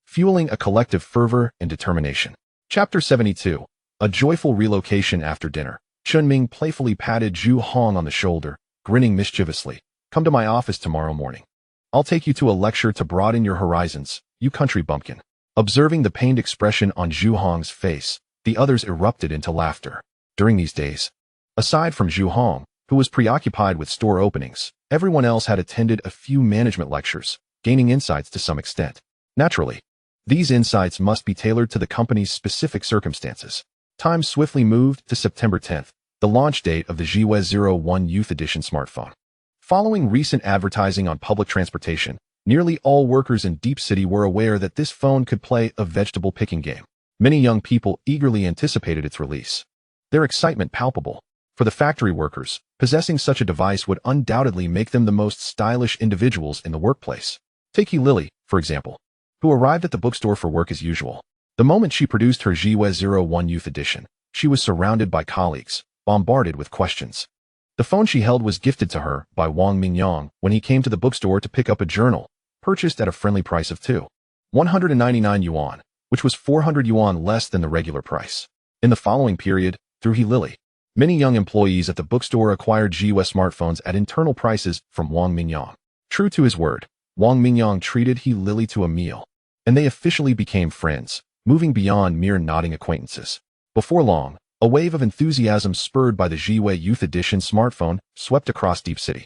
[SPEAKER 1] fueling a collective fervor and determination. Chapter 72. A joyful relocation after dinner. Chunming playfully patted Zhu Hong on the shoulder, grinning mischievously. "Come to my office tomorrow morning. I'll take you to a lecture to broaden your horizons, you country bumpkin. Observing the pained expression on Zhu Hong's face, the others erupted into laughter. During these days, aside from Zhu Hong, who was preoccupied with store openings, everyone else had attended a few management lectures, gaining insights to some extent. Naturally, these insights must be tailored to the company's specific circumstances. Time swiftly moved to September 10th, the launch date of the GWES-01 Youth Edition smartphone. Following recent advertising on public transportation, nearly all workers in Deep City were aware that this phone could play a vegetable picking game. Many young people eagerly anticipated its release. Their excitement palpable. For the factory workers, possessing such a device would undoubtedly make them the most stylish individuals in the workplace. Take Lily, for example, who arrived at the bookstore for work as usual. The moment she produced her GWES-01 Youth Edition, she was surrounded by colleagues, bombarded with questions. The phone she held was gifted to her by Wang Mingyang when he came to the bookstore to pick up a journal, purchased at a friendly price of 199 yuan, which was 400 yuan less than the regular price. In the following period, through Lily, many young employees at the bookstore acquired GWES smartphones at internal prices from Wang Mingyang. True to his word, Wang Mingyang treated Lily to a meal, and they officially became friends, moving beyond mere nodding acquaintances. Before long, a wave of enthusiasm spurred by the GWES Youth Edition smartphone swept across Deep City.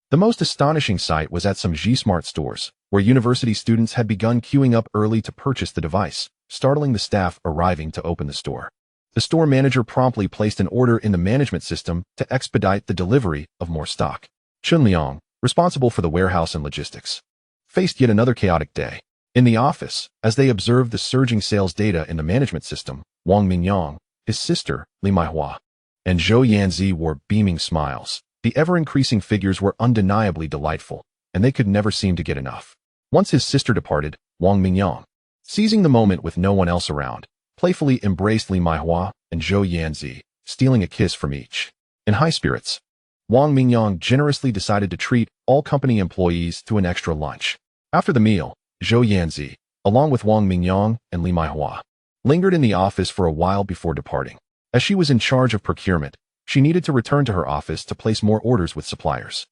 [SPEAKER 1] The most astonishing sight was at some G-Smart stores, where university students had begun queuing up early to purchase the device, startling the staff arriving to open the store. The store manager promptly placed an order in the management system to expedite the delivery of more stock. Chun Liang, responsible for the warehouse and logistics, faced yet another chaotic day. In the office, as they observed the surging sales data in the management system, Wang Mingyang, his sister, Li Maihua, and Zhou Yanzi wore beaming smiles. The ever-increasing figures were undeniably delightful, and they could never seem to get enough. Once his sister departed, Wang Mingyang, seizing the moment with no one else around, playfully embraced Li Maihua and Zhou Yanzi, stealing a kiss from each. In high spirits, Wang Mingyang generously decided to treat all company employees to an extra lunch. After the meal, Zhou Yanzi, along with Wang Mingyang and Li Maihua, lingered in the office for a while before departing. As she was in charge of procurement, she needed to return to her office to place more orders with suppliers.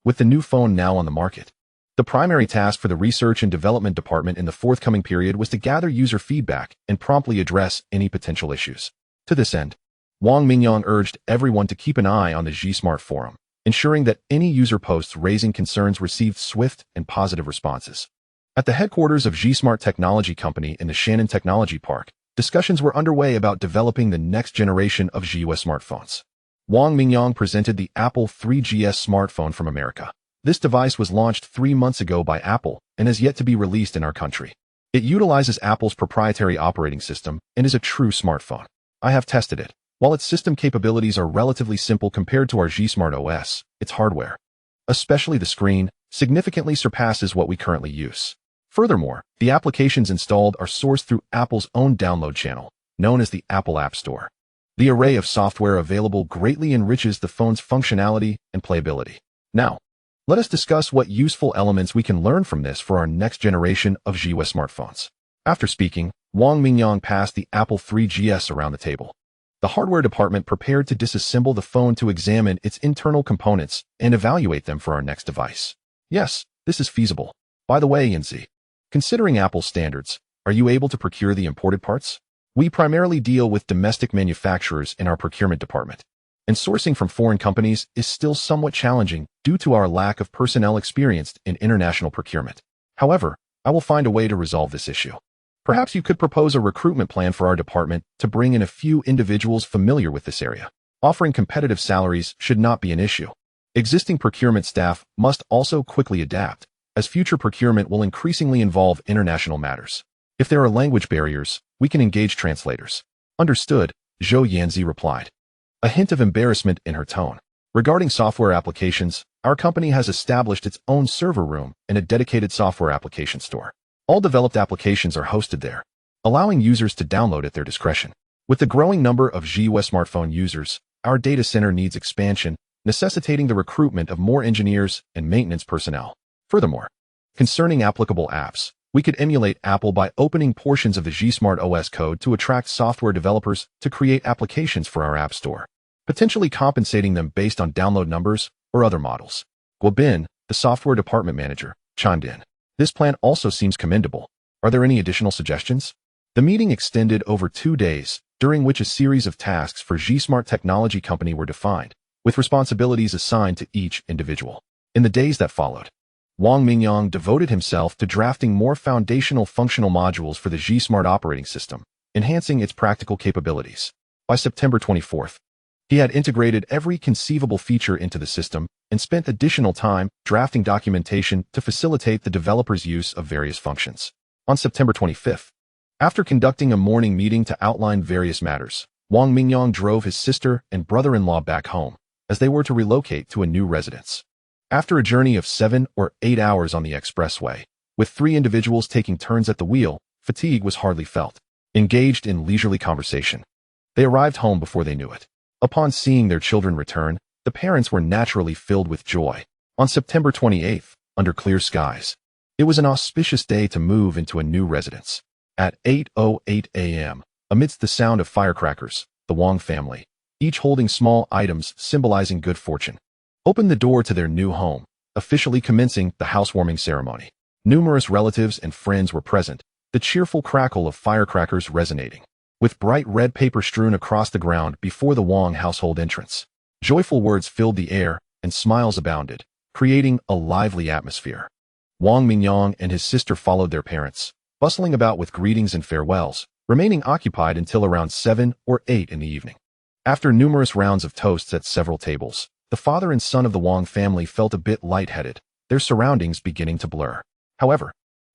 [SPEAKER 1] With the new phone now on the market, the primary task for the research and development department in the forthcoming period was to gather user feedback and promptly address any potential issues. To this end, Wang Mingyang urged everyone to keep an eye on the G-Smart forum, ensuring that any user posts raising concerns received swift and positive responses. At the headquarters of G-Smart Technology Company in the Shannon Technology Park, discussions were underway about developing the next generation of GWES smartphones. Wang Mingyang presented the Apple 3GS smartphone from America. This device was launched 3 months ago by Apple and has yet to be released in our country. It utilizes Apple's proprietary operating system and is a true smartphone. I have tested it. While its system capabilities are relatively simple compared to our G-Smart OS, its hardware, especially the screen, significantly surpasses what we currently use. Furthermore, the applications installed are sourced through Apple's own download channel, known as the Apple App Store. The array of software available greatly enriches the phone's functionality and playability. Now, let us discuss what useful elements we can learn from this for our next generation of GWES smartphones. After speaking, Wang Mingyang passed the Apple 3GS around the table. The hardware department prepared to disassemble the phone to examine its internal components and evaluate them for our next device. Yes, this is feasible. By the way, Yanzi, considering Apple's standards, are you able to procure the imported parts? We primarily deal with domestic manufacturers in our procurement department, and sourcing from foreign companies is still somewhat challenging due to our lack of personnel experienced in international procurement. However, I will find a way to resolve this issue. Perhaps you could propose a recruitment plan for our department to bring in a few individuals familiar with this area. Offering competitive salaries should not be an issue. Existing procurement staff must also quickly adapt, as future procurement will increasingly involve international matters. If there are language barriers, we can engage translators. Understood, Zhou Yanzi replied, a hint of embarrassment in her tone. Regarding software applications, our company has established its own server room and a dedicated software application store. All developed applications are hosted there, allowing users to download at their discretion. With the growing number of GWES smartphone users, our data center needs expansion, necessitating the recruitment of more engineers and maintenance personnel. Furthermore, concerning applicable apps, we could emulate Apple by opening portions of the G-Smart OS code to attract software developers to create applications for our App Store, potentially compensating them based on download numbers or other models. Guobin, the software department manager, chimed in. This plan also seems commendable. Are there any additional suggestions? The meeting extended over 2 days, during which a series of tasks for G-Smart Technology Company were defined, with responsibilities assigned to each individual. In the days that followed, Wang Mingyang devoted himself to drafting more foundational functional modules for the G-Smart operating system, enhancing its practical capabilities. By September 24th, he had integrated every conceivable feature into the system and spent additional time drafting documentation to facilitate the developer's use of various functions. On September 25th, after conducting a morning meeting to outline various matters, Wang Mingyang drove his sister and brother-in-law back home, as they were to relocate to a new residence. After a journey of 7 or 8 hours on the expressway, with 3 individuals taking turns at the wheel, fatigue was hardly felt. Engaged in leisurely conversation, they arrived home before they knew it. Upon seeing their children return, the parents were naturally filled with joy. On September 28th, under clear skies, it was an auspicious day to move into a new residence. At 8:08 a.m., amidst the sound of firecrackers, the Wang family, each holding small items symbolizing good fortune, opened the door to their new home, officially commencing the housewarming ceremony. Numerous relatives and friends were present, the cheerful crackle of firecrackers resonating, with bright red paper strewn across the ground before the Wang household entrance. Joyful words filled the air, and smiles abounded, creating a lively atmosphere. Wang Mingyang and his sister followed their parents, bustling about with greetings and farewells, remaining occupied until around 7 or 8 in the evening. After numerous rounds of toasts at several tables, the father and son of the Wang family felt a bit lightheaded, their surroundings beginning to blur. However,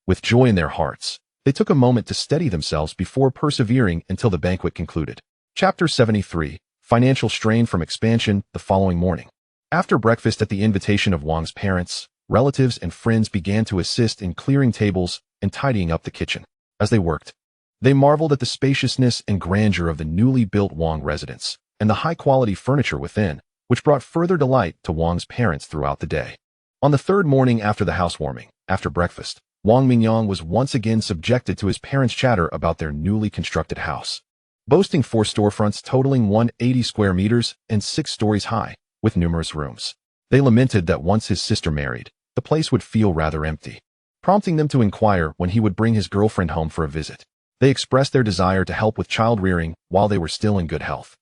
[SPEAKER 1] with joy in their hearts, they took a moment to steady themselves before persevering until the banquet concluded. Chapter 73, Financial Strain from Expansion. The following morning, after breakfast at the invitation of Wang's parents, relatives and friends began to assist in clearing tables and tidying up the kitchen. As they worked, they marveled at the spaciousness and grandeur of the newly built Wang residence, and the high-quality furniture within, which brought further delight to Wang's parents throughout the day. On the third morning after the housewarming, after breakfast, Wang Mingyang was once again subjected to his parents' chatter about their newly constructed house. Boasting 4 storefronts totaling 180 square meters and 6 stories high, with numerous rooms, they lamented that once his sister married, the place would feel rather empty, prompting them to inquire when he would bring his girlfriend home for a visit. They expressed their desire to help with child rearing while they were still in good health.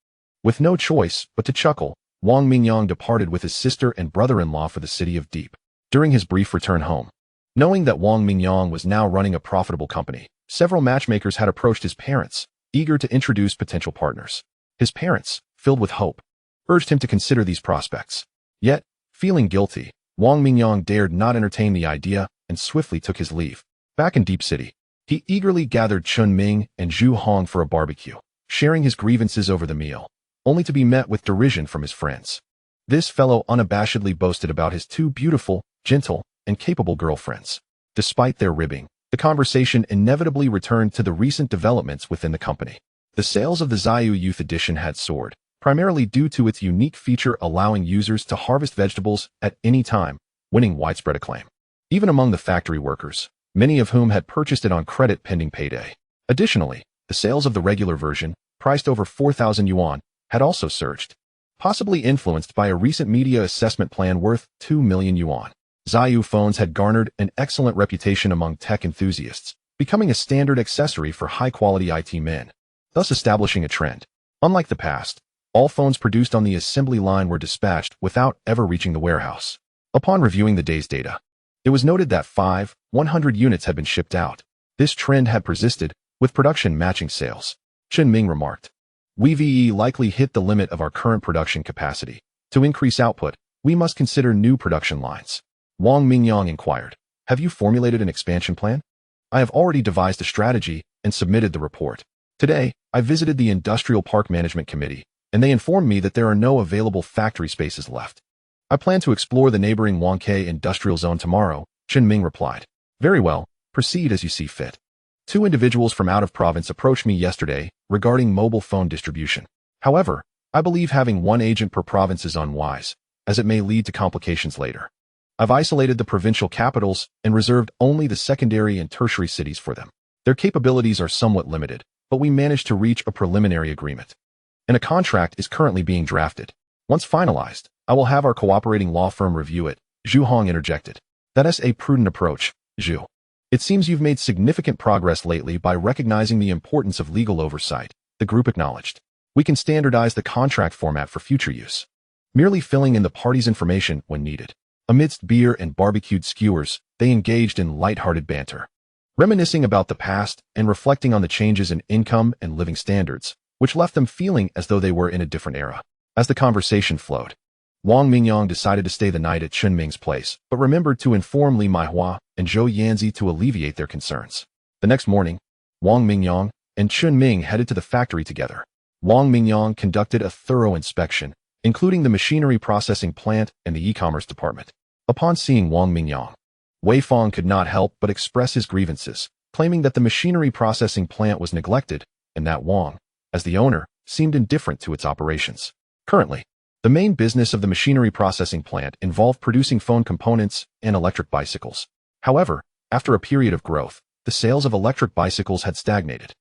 [SPEAKER 1] With no choice but to chuckle, Wang Mingyang departed with his sister and brother-in-law for the city of Deep. During his brief return home, knowing that Wang Mingyang was now running a profitable company, several matchmakers had approached his parents, eager to introduce potential partners. His parents, filled with hope, urged him to consider these prospects. Yet, feeling guilty, Wang Mingyang dared not entertain the idea and swiftly took his leave. Back in Deep City, he eagerly gathered Chun Ming and Zhu Hong for a barbecue, sharing his grievances over the meal, only to be met with derision from his friends. This fellow unabashedly boasted about his 2 beautiful, gentle, and capable girlfriends. Despite their ribbing, the conversation inevitably returned to the recent developments within the company. The sales of the Xiaoyu Youth Edition had soared, primarily due to its unique feature allowing users to harvest vegetables at any time, winning widespread acclaim. Even among the factory workers, many of whom had purchased it on credit pending payday. Additionally, the sales of the regular version, priced over 4,000 yuan, had also surged, possibly influenced by a recent media assessment plan worth 2 million yuan. Xiaoyu phones had garnered an excellent reputation among tech enthusiasts, becoming a standard accessory for high-quality IT men, thus establishing a trend. Unlike the past, all phones produced on the assembly line were dispatched without ever reaching the warehouse. Upon reviewing the day's data, it was noted that 100 units had been shipped out. This trend had persisted, with production matching sales. Chen Ming remarked, "We likely hit the limit of our current production capacity. To increase output, we must consider new production lines." Wang Mingyang inquired, "Have you formulated an expansion plan?" "I have already devised a strategy and submitted the report. Today, I visited the Industrial Park Management Committee, and they informed me that there are no available factory spaces left. I plan to explore the neighboring Wangke Industrial Zone tomorrow," Chen Ming replied. "Very well, proceed as you see fit." 2 individuals from out of province approached me yesterday regarding mobile phone distribution. However, I believe having 1 agent per province is unwise, as it may lead to complications later. I've isolated the provincial capitals and reserved only the secondary and tertiary cities for them. Their capabilities are somewhat limited, but we managed to reach a preliminary agreement, and a contract is currently being drafted. Once finalized, I will have our cooperating law firm review it," Zhu Hong interjected. That is a prudent approach, Zhu. It seems you've made significant progress lately by recognizing the importance of legal oversight, the group acknowledged. We can standardize the contract format for future use, merely filling in the parties' information when needed. Amidst beer and barbecued skewers, they engaged in light-hearted banter, reminiscing about the past and reflecting on the changes in income and living standards, which left them feeling as though they were in a different era. As the conversation flowed, Wang Mingyang decided to stay the night at Chunming's place, but remembered to inform Li Maihua and Zhou Yanzi to alleviate their concerns. The next morning, Wang Mingyang and Chunming headed to the factory together. Wang Mingyang conducted a thorough inspection, including the machinery processing plant and the e-commerce department. Upon seeing Wang Mingyang, Wei Fang could not help but express his grievances, claiming that the machinery processing plant was neglected and that Wang, as the owner, seemed indifferent to its operations. Currently, the main business of the machinery processing plant involved producing phone components and electric bicycles. However, after a period of growth, the sales of electric bicycles had stagnated.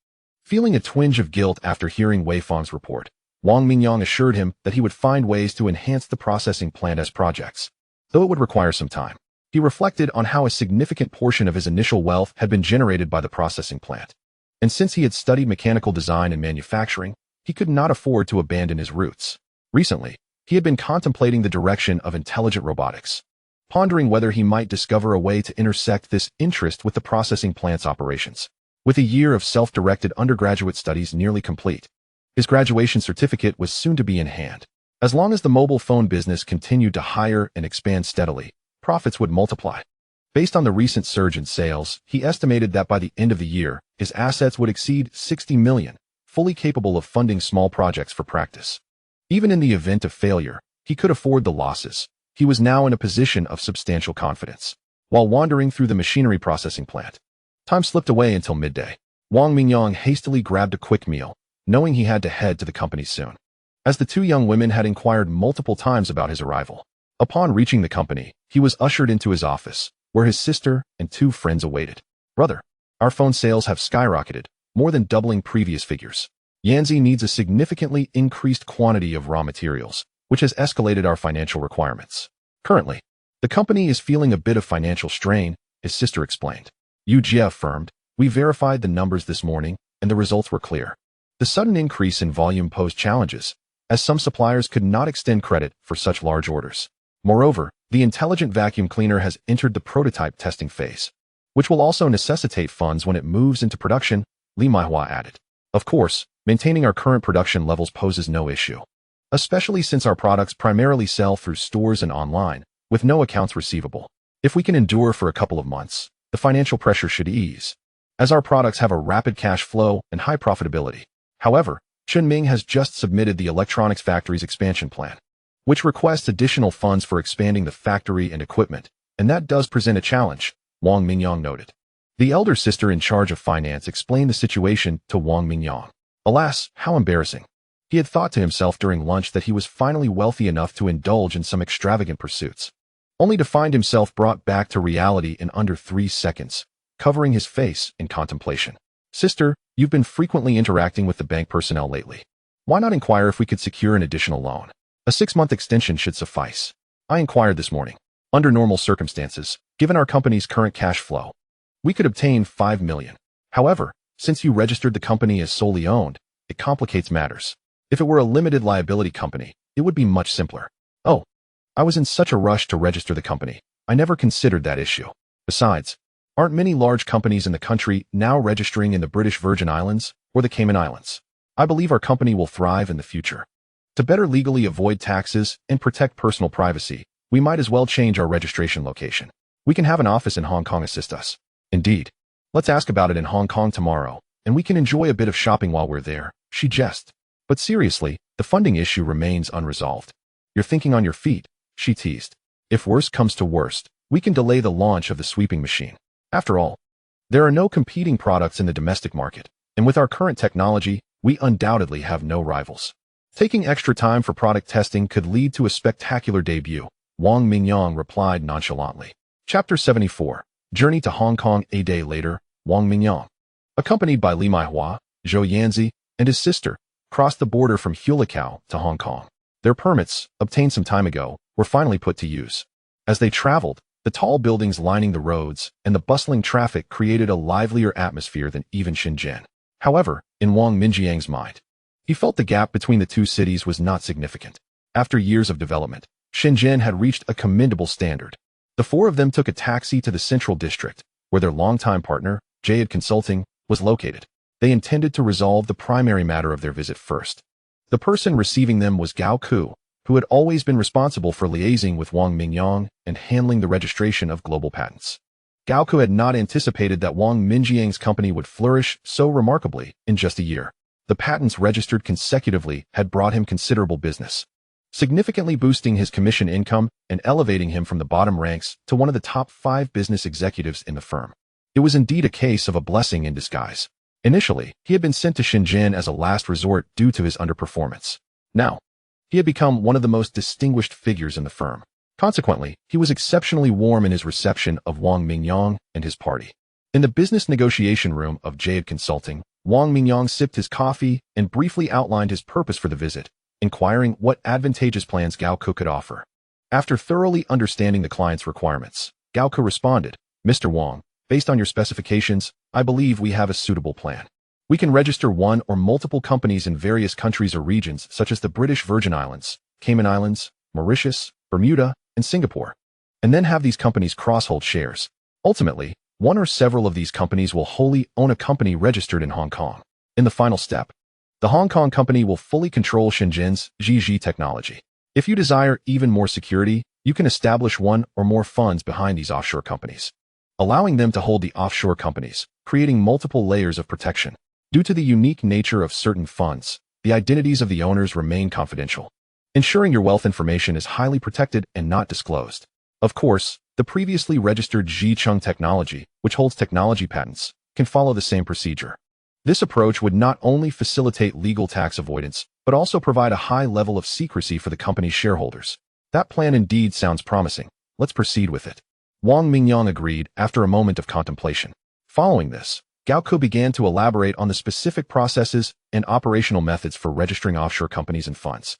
[SPEAKER 1] Feeling a twinge of guilt after hearing Wei Fang's report, Wang Mingyang assured him that he would find ways to enhance the processing plant as projects, though it would require some time. He reflected on how a significant portion of his initial wealth had been generated by the processing plant. And since he had studied mechanical design and manufacturing, he could not afford to abandon his roots. Recently, he had been contemplating the direction of intelligent robotics, pondering whether he might discover a way to intersect this interest with the processing plant's operations. With a year of self-directed undergraduate studies nearly complete, his graduation certificate was soon to be in hand. As long as the mobile phone business continued to hire and expand steadily, profits would multiply. Based on the recent surge in sales, he estimated that by the end of the year, his assets would exceed 60 million, fully capable of funding small projects for practice. Even in the event of failure, he could afford the losses. He was now in a position of substantial confidence. While wandering through the machinery processing plant, time slipped away until midday. Wang Mingyang hastily grabbed a quick meal, knowing he had to head to the company soon, as the two young women had inquired multiple times about his arrival. Upon reaching the company, he was ushered into his office, where his sister and two friends awaited. "Brother, our phone sales have skyrocketed, more than doubling previous figures. Yanzi needs a significantly increased quantity of raw materials, which has escalated our financial requirements. Currently, the company is feeling a bit of financial strain," his sister explained. Yu Jia affirmed, "We verified the numbers this morning, and the results were clear. The sudden increase in volume posed challenges, as some suppliers could not extend credit for such large orders. Moreover, the intelligent vacuum cleaner has entered the prototype testing phase, which will also necessitate funds when it moves into production," Li Maihua added. "Of course, maintaining our current production levels poses no issue, especially since our products primarily sell through stores and online, with no accounts receivable. If we can endure for a couple of months, the financial pressure should ease, as our products have a rapid cash flow and high profitability." However, Chunming has just submitted the electronics factory's expansion plan, which requests additional funds for expanding the factory and equipment, and that does present a challenge, Wang Mingyang noted. The elder sister in charge of finance explained the situation to Wang Mingyang. Alas, how embarrassing. He had thought to himself during lunch that he was finally wealthy enough to indulge in some extravagant pursuits, only to find himself brought back to reality in under 3 seconds, covering his face in contemplation. "Sister, you've been frequently interacting with the bank personnel lately. Why not inquire if we could secure an additional loan? A 6-month extension should suffice. I inquired this morning. Under normal circumstances, given our company's current cash flow, we could obtain 5 million. However, since you registered the company as solely owned, it complicates matters. If it were a limited liability company, it would be much simpler." "Oh, I was in such a rush to register the company. I never considered that issue. Besides, aren't many large companies in the country now registering in the British Virgin Islands or the Cayman Islands? I believe our company will thrive in the future. To better legally avoid taxes and protect personal privacy, we might as well change our registration location. We can have an office in Hong Kong assist us." "Indeed. Let's ask about it in Hong Kong tomorrow, and we can enjoy a bit of shopping while we're there," she jested. But seriously, the funding issue remains unresolved. "You're thinking on your feet," she teased. "If worst comes to worst, we can delay the launch of the sweeping machine. After all, there are no competing products in the domestic market, and with our current technology, we undoubtedly have no rivals. Taking extra time for product testing could lead to a spectacular debut," Wang Mingyang replied nonchalantly. Chapter 74. Journey to Hong Kong. A day later, Wang Mingyang, accompanied by Li Maihua, Zhou Yanzi, and his sister, crossed the border from Hulicao to Hong Kong. Their permits, obtained some time ago, were finally put to use. As they traveled, The tall buildings lining the roads and the bustling traffic created a livelier atmosphere than even Shenzhen. However, in Wang Minjiang's mind, he felt the gap between the two cities was not significant. After years of development, Shenzhen had reached a commendable standard. The four of them took a taxi to the central district, where their longtime partner, Jayed Consulting, was located. They intended to resolve the primary matter of their visit first. The person receiving them was Gao Ku, who had always been responsible for liaising with Wang Mingyang and handling the registration of global patents. Gao Ku had not anticipated that Wang Minjiang's company would flourish so remarkably in just a year. The patents registered consecutively had brought him considerable business, significantly boosting his commission income and elevating him from the bottom ranks to one of the top 5 business executives in the firm. It was indeed a case of a blessing in disguise. Initially, he had been sent to Shenzhen as a last resort due to his underperformance. Now, he had become one of the most distinguished figures in the firm. Consequently, he was exceptionally warm in his reception of Wang Mingyang and his party. In the business negotiation room of Jayed Consulting, Wang Mingyang sipped his coffee and briefly outlined his purpose for the visit, inquiring what advantageous plans Gao Ku could offer. After thoroughly understanding the client's requirements, Gao Ku responded, "Mr. Wang, based on your specifications, I believe we have a suitable plan. We can register one or multiple companies in various countries or regions such as the British Virgin Islands, Cayman Islands, Mauritius, Bermuda, and Singapore, and then have these companies cross-hold shares. Ultimately, one or several of these companies will wholly own a company registered in Hong Kong. In the final step, the Hong Kong company will fully control Shenzhen's Zhizhi technology. If you desire even more security, you can establish one or more funds behind these offshore companies, allowing them to hold the offshore companies, creating multiple layers of protection. Due to the unique nature of certain funds, the identities of the owners remain confidential, ensuring your wealth information is highly protected and not disclosed. Of course, the previously registered Zhicheng technology, which holds technology patents, can follow the same procedure. This approach would not only facilitate legal tax avoidance, but also provide a high level of secrecy for the company's shareholders. That plan indeed sounds promising. Let's proceed with it. Wang Mingyang agreed after a moment of contemplation. Following this, Gao Ku began to elaborate on the specific processes and operational methods for registering offshore companies and funds,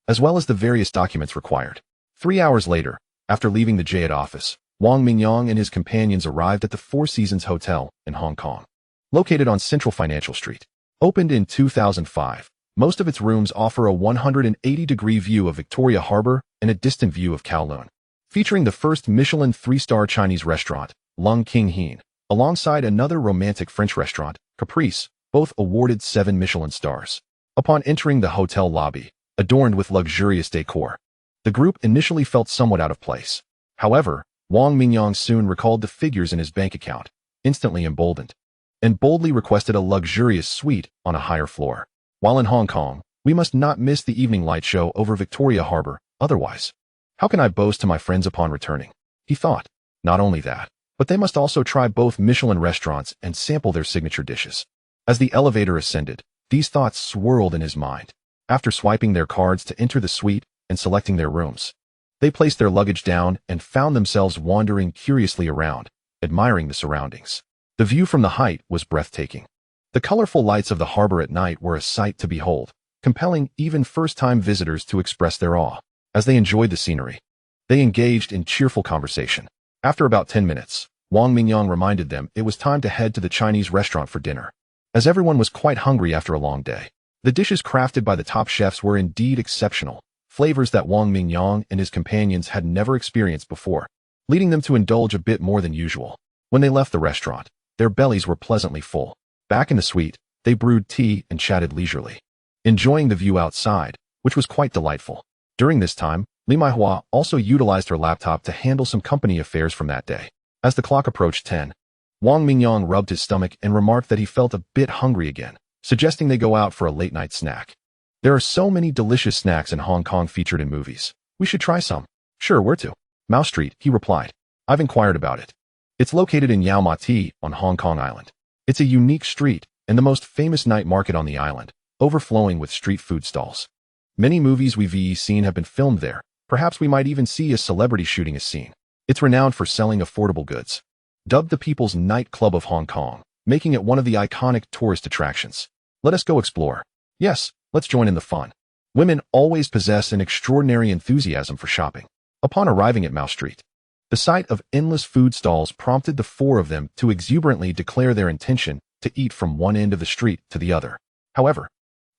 [SPEAKER 1] as well as the various documents required. 3 hours later, after leaving the Jayed office, Wang Mingyang and his companions arrived at the Four Seasons Hotel in Hong Kong, located on Central Financial Street. Opened in 2005, most of its rooms offer a 180-degree view of Victoria Harbour and a distant view of Kowloon, featuring the first Michelin 3-star Chinese restaurant, Lung King Heen, alongside another romantic French restaurant, Caprice, both awarded 7 Michelin stars. Upon entering the hotel lobby, adorned with luxurious decor, the group initially felt somewhat out of place. However, Wang Mingyang soon recalled the figures in his bank account, instantly emboldened, and boldly requested a luxurious suite on a higher floor. While in Hong Kong, we must not miss the evening light show over Victoria Harbour, otherwise, how can I boast to my friends upon returning? He thought. Not only that, but they must also try both Michelin restaurants and sample their signature dishes. As the elevator ascended, these thoughts swirled in his mind. After swiping their cards to enter the suite and selecting their rooms, they placed their luggage down and found themselves wandering curiously around, admiring the surroundings. The view from the height was breathtaking. The colorful lights of the harbor at night were a sight to behold, compelling even first-time visitors to express their awe. As they enjoyed the scenery, they engaged in cheerful conversation. After about 10 minutes, Wang Mingyang reminded them it was time to head to the Chinese restaurant for dinner, as everyone was quite hungry after a long day. The dishes crafted by the top chefs were indeed exceptional, flavors that Wang Mingyang and his companions had never experienced before, leading them to indulge a bit more than usual. When they left the restaurant, their bellies were pleasantly full. Back in the suite, they brewed tea and chatted leisurely, enjoying the view outside, which was quite delightful. During this time, Li Maihua also utilized her laptop to handle some company affairs from that day. As the clock approached 10, Wang Mingyang rubbed his stomach and remarked that he felt a bit hungry again, suggesting they go out for a late-night snack. There are so many delicious snacks in Hong Kong featured in movies. We should try some. Sure, where to? Mao Street, he replied. I've inquired about it. It's located in Yau Ma Ti on Hong Kong Island. It's a unique street and the most famous night market on the island, overflowing with street food stalls. Many movies we've seen have been filmed there. Perhaps we might even see a celebrity shooting a scene. It's renowned for selling affordable goods. Dubbed the People's Nightclub of Hong Kong, making it one of the iconic tourist attractions. Let us go explore. Yes, let's join in the fun. Women always possess an extraordinary enthusiasm for shopping. Upon arriving at Mao Street, The sight of endless food stalls prompted the four of them to exuberantly declare their intention to eat from one end of the street to the other. However,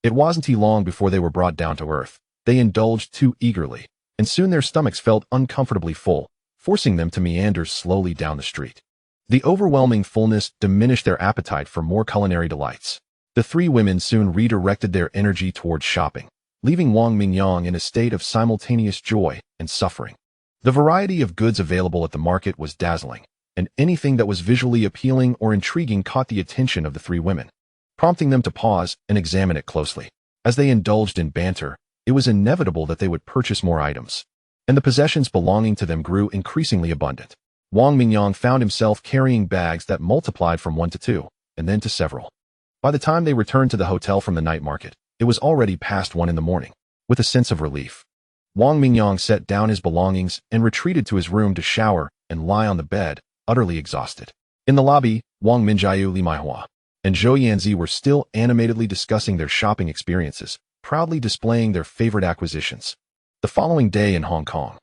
[SPEAKER 1] it wasn't long before they were brought down to earth. They indulged too eagerly, and soon their stomachs felt uncomfortably full, forcing them to meander slowly down the street. The overwhelming fullness diminished their appetite for more culinary delights. The three women soon redirected their energy towards shopping, leaving Wang Mingyang in a state of simultaneous joy and suffering. The variety of goods available at the market was dazzling, and anything that was visually appealing or intriguing caught the attention of the three women, prompting them to pause and examine it closely. As they indulged in banter, it was inevitable that they would purchase more items, and the possessions belonging to them grew increasingly abundant. Wang Mingyang found himself carrying bags that multiplied from 1 to 2, and then to several. By the time they returned to the hotel from the night market, it was already past 1 in the morning. With a sense of relief, Wang Mingyang set down his belongings and retreated to his room to shower and lie on the bed, utterly exhausted. In the lobby, Wang Minjiu, Li Maihua, and Zhou Yanzi were still animatedly discussing their shopping experiences, proudly displaying their favorite acquisitions. The following day in Hong Kong,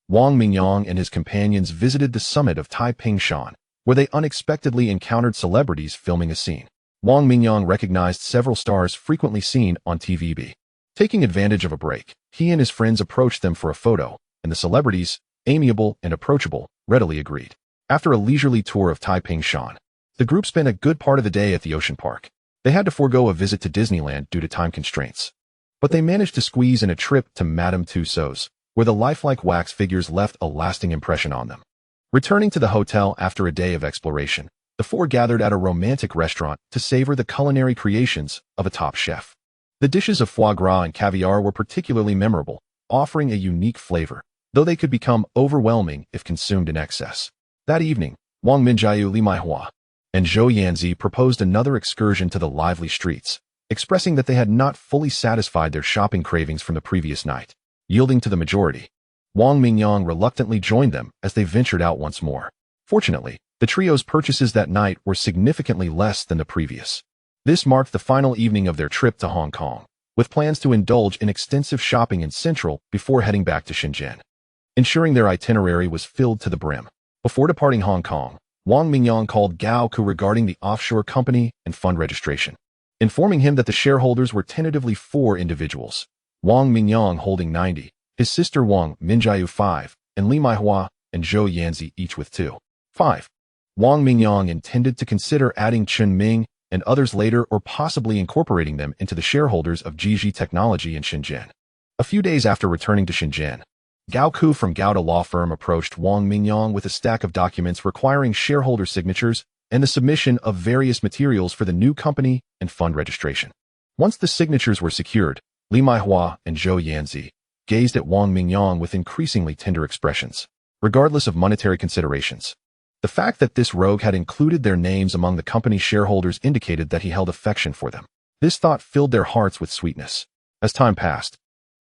[SPEAKER 1] Wang Mingyang and his companions visited the summit of Taiping Shan, where they unexpectedly encountered celebrities filming a scene. Wang Mingyang recognized several stars frequently seen on TVB. Taking advantage of a break, he and his friends approached them for a photo, and the celebrities, amiable and approachable, readily agreed. After a leisurely tour of Taiping Shan, the group spent a good part of the day at the ocean park. They had to forego a visit to Disneyland due to time constraints, but they managed to squeeze in a trip to Madame Tussauds, where the lifelike wax figures left a lasting impression on them. Returning to the hotel after a day of exploration, the four gathered at a romantic restaurant to savor the culinary creations of a top chef. The dishes of foie gras and caviar were particularly memorable, offering a unique flavor, though they could become overwhelming if consumed in excess. That evening, Wang Minjiu, Li Maihua, and Zhou Yanzi proposed another excursion to the lively streets, expressing that they had not fully satisfied their shopping cravings from the previous night. Yielding to the majority, Wang Mingyang reluctantly joined them as they ventured out once more. Fortunately, the trio's purchases that night were significantly less than the previous. This marked the final evening of their trip to Hong Kong, with plans to indulge in extensive shopping in Central before heading back to Shenzhen, ensuring their itinerary was filled to the brim. Before departing Hong Kong, Wang Mingyang called Gao Ku regarding the offshore company and fund registration, informing him that the shareholders were tentatively 4 individuals. Wang Mingyang holding 90, his sister Wang Minjiu 5, and Li Maihua and Zhou Yanzi each with 2. 5. Wang Mingyang intended to consider adding Chen Ming and others later or possibly incorporating them into the shareholders of Jiji Technology in Shenzhen. A few days after returning to Shenzhen, Gao Ku from Gauda Law Firm approached Wang Mingyang with a stack of documents requiring shareholder signatures and the submission of various materials for the new company and fund registration. Once the signatures were secured, Li Maihua and Zhou Yanzi gazed at Wang Mingyang with increasingly tender expressions, regardless of monetary considerations. The fact that this rogue had included their names among the company's shareholders indicated that he held affection for them. This thought filled their hearts with sweetness. As time passed,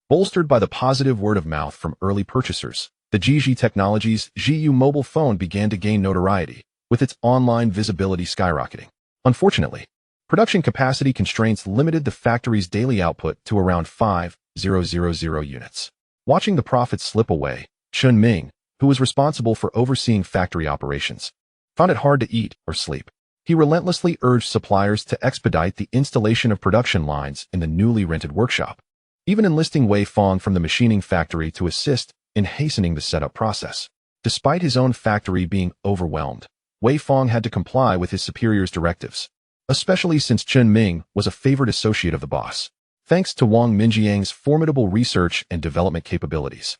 [SPEAKER 1] bolstered by the positive word of mouth from early purchasers, the Jiji Technologies GU mobile phone began to gain notoriety, with its online visibility skyrocketing. Unfortunately, production capacity constraints limited the factory's daily output to around 5,000 units. Watching the profits slip away, Chen Ming, who was responsible for overseeing factory operations, found it hard to eat or sleep. He relentlessly urged suppliers to expedite the installation of production lines in the newly rented workshop, even enlisting Wei Fong from the machining factory to assist in hastening the setup process. Despite his own factory being overwhelmed, Wei Fong had to comply with his superior's directives, especially since Chen Ming was a favored associate of the boss. Thanks to Wang Minjiang's formidable research and development capabilities,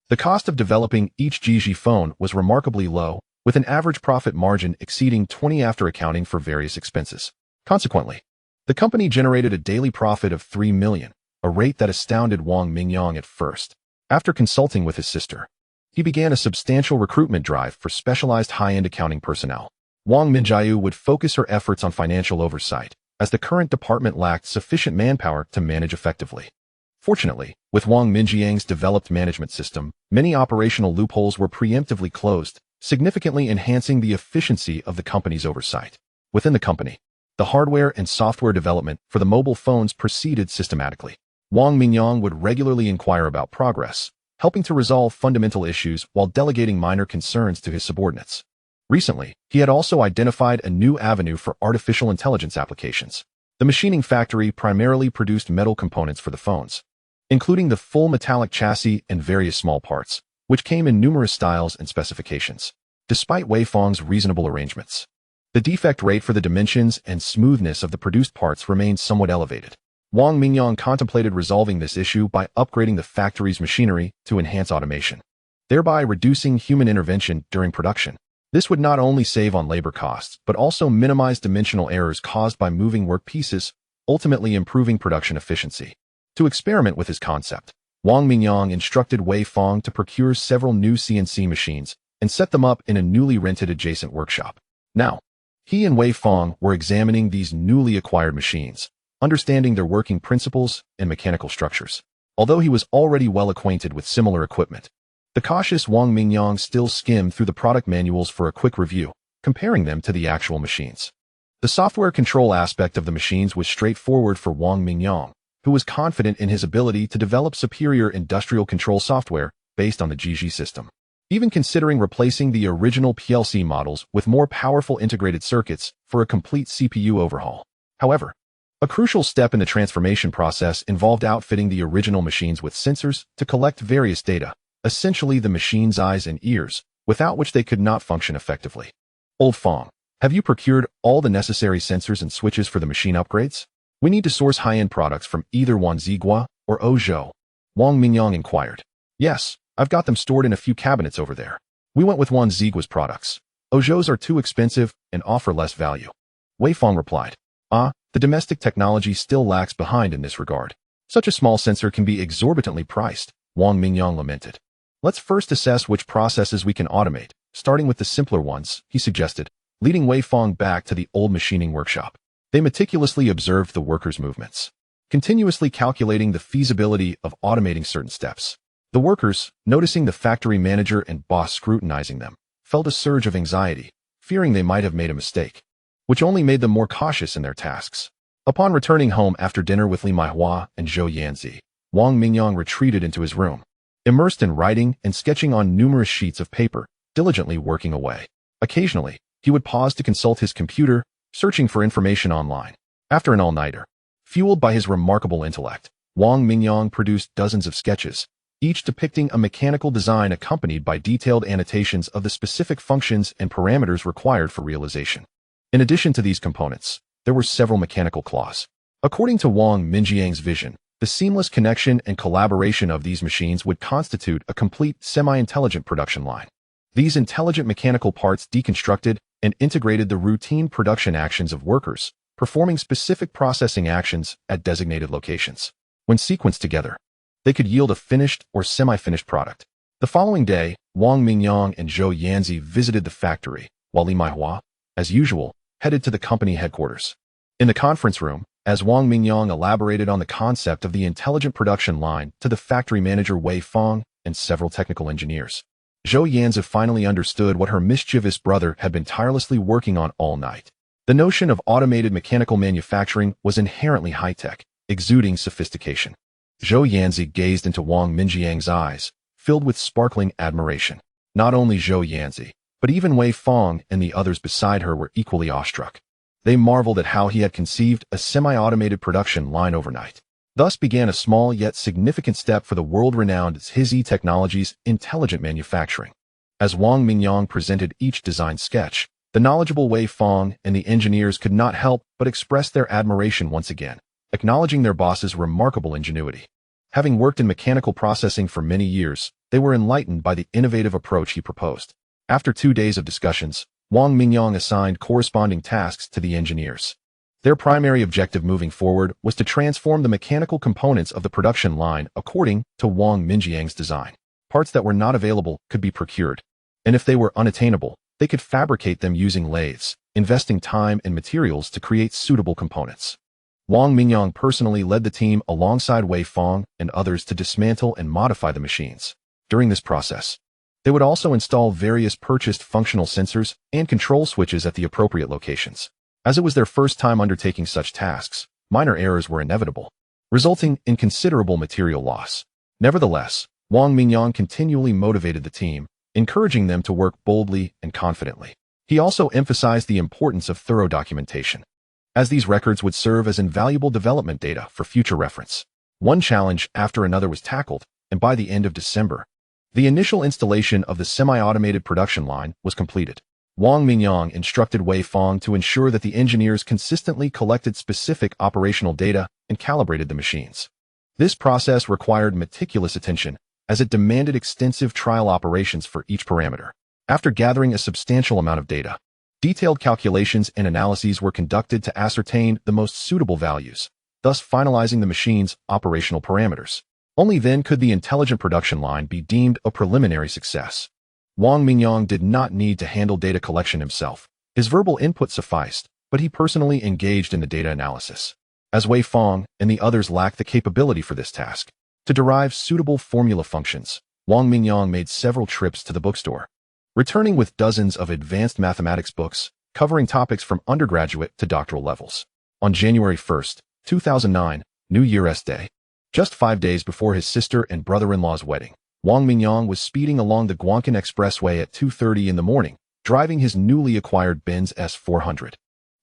[SPEAKER 1] the cost of developing each Jiji phone was remarkably low, with an average profit margin exceeding 20% after accounting for various expenses. Consequently, the company generated a daily profit of 3 million, a rate that astounded Wang Mingyang at first. After consulting with his sister, he began a substantial recruitment drive for specialized high-end accounting personnel. Wang Minjiu would focus her efforts on financial oversight, as the current department lacked sufficient manpower to manage effectively. Fortunately, with Wang Minjiang's developed management system, many operational loopholes were preemptively closed, significantly enhancing the efficiency of the company's oversight. Within the company, the hardware and software development for the mobile phones proceeded systematically. Wang Mingyang would regularly inquire about progress, helping to resolve fundamental issues while delegating minor concerns to his subordinates. Recently, he had also identified a new avenue for artificial intelligence applications. The machining factory primarily produced metal components for the phones, including the full metallic chassis and various small parts, which came in numerous styles and specifications. Despite Wei Feng's reasonable arrangements, the defect rate for the dimensions and smoothness of the produced parts remained somewhat elevated. Wang Mingyang contemplated resolving this issue by upgrading the factory's machinery to enhance automation, thereby reducing human intervention during production. This would not only save on labor costs, but also minimize dimensional errors caused by moving work pieces, ultimately improving production efficiency. To experiment with his concept, Wang Mingyang instructed Wei Feng to procure several new CNC machines and set them up in a newly rented adjacent workshop. Now, he and Wei Feng were examining these newly acquired machines, understanding their working principles and mechanical structures. Although he was already well acquainted with similar equipment, the cautious Wang Mingyang still skimmed through the product manuals for a quick review, comparing them to the actual machines. The software control aspect of the machines was straightforward for Wang Mingyang, who was confident in his ability to develop superior industrial control software based on the GG system. Even considering replacing the original PLC models with more powerful integrated circuits for a complete CPU overhaul. However, a crucial step in the transformation process involved outfitting the original machines with sensors to collect various data, essentially the machine's eyes and ears, without which they could not function effectively. Old Feng, have you procured all the necessary sensors and switches for the machine upgrades? We need to source high-end products from either Wanzigua or Ozhou. Wang Mingyang inquired. Yes, I've got them stored in a few cabinets over there. We went with Wanzigua's products. Ozhou's are too expensive and offer less value. Wei Feng replied. The domestic technology still lags behind in this regard. Such a small sensor can be exorbitantly priced, Wang Mingyang lamented. Let's first assess which processes we can automate, starting with the simpler ones, he suggested, leading Wei Feng back to the old machining workshop. They meticulously observed the workers' movements, continuously calculating the feasibility of automating certain steps. The workers, noticing the factory manager and boss scrutinizing them, felt a surge of anxiety, fearing they might have made a mistake, which only made them more cautious in their tasks. Upon returning home after dinner with Li Maihua and Zhou Yanzi, Wang Mingyang retreated into his room, immersed in writing and sketching on numerous sheets of paper, diligently working away. Occasionally, he would pause to consult his computer, searching for information online. After an all-nighter, fueled by his remarkable intellect, Wang Mingyang produced dozens of sketches, each depicting a mechanical design accompanied by detailed annotations of the specific functions and parameters required for realization. In addition to these components, there were several mechanical claws. According to Wang Mingyang's vision, the seamless connection and collaboration of these machines would constitute a complete semi-intelligent production line. These intelligent mechanical parts deconstructed and integrated the routine production actions of workers, performing specific processing actions at designated locations. When sequenced together, they could yield a finished or semi-finished product. The following day, Wang Mingyang and Zhou Yanzi visited the factory, while Li Maihua, as usual, headed to the company headquarters. In the conference room, as Wang Mingyang elaborated on the concept of the intelligent production line to the factory manager Wei Feng and several technical engineers, Zhou Yanzi finally understood what her mischievous brother had been tirelessly working on all night. The notion of automated mechanical manufacturing was inherently high-tech, exuding sophistication. Zhou Yanzi gazed into Wang Mingyang's eyes, filled with sparkling admiration. Not only Zhou Yanzi, but even Wei Feng and the others beside her were equally awestruck. They marveled at how he had conceived a semi-automated production line overnight. Thus began a small yet significant step for the world-renowned Zhi Technologies' intelligent manufacturing. As Wang Mingyang presented each design sketch, the knowledgeable Wei Feng and the engineers could not help but express their admiration once again, acknowledging their boss's remarkable ingenuity. Having worked in mechanical processing for many years, they were enlightened by the innovative approach he proposed. After 2 days of discussions, Wang Mingyang assigned corresponding tasks to the engineers. Their primary objective moving forward was to transform the mechanical components of the production line according to Wang Mingyang's design. Parts that were not available could be procured, and if they were unattainable, they could fabricate them using lathes, investing time and materials to create suitable components. Wang Mingyang personally led the team alongside Wei Feng and others to dismantle and modify the machines. During this process, they would also install various purchased functional sensors and control switches at the appropriate locations. As it was their first time undertaking such tasks, minor errors were inevitable, resulting in considerable material loss. Nevertheless, Wang Mingyang continually motivated the team, encouraging them to work boldly and confidently. He also emphasized the importance of thorough documentation, as these records would serve as invaluable development data for future reference. One challenge after another was tackled, and by the end of December, the initial installation of the semi-automated production line was completed. Wang Mingyang instructed Wei Fong to ensure that the engineers consistently collected specific operational data and calibrated the machines. This process required meticulous attention, as it demanded extensive trial operations for each parameter. After gathering a substantial amount of data, detailed calculations and analyses were conducted to ascertain the most suitable values, thus finalizing the machine's operational parameters. Only then could the intelligent production line be deemed a preliminary success. Wang Mingyang did not need to handle data collection himself. His verbal input sufficed, but he personally engaged in the data analysis, as Wei Fong and the others lacked the capability for this task. To derive suitable formula functions, Wang Mingyang made several trips to the bookstore, returning with dozens of advanced mathematics books covering topics from undergraduate to doctoral levels. On January 1st, 2009, New Year's Day, just 5 days before his sister and brother-in-law's wedding, Wang Mingyang was speeding along the Guangqin Expressway at 2:30 in the morning, driving his newly acquired Benz S400.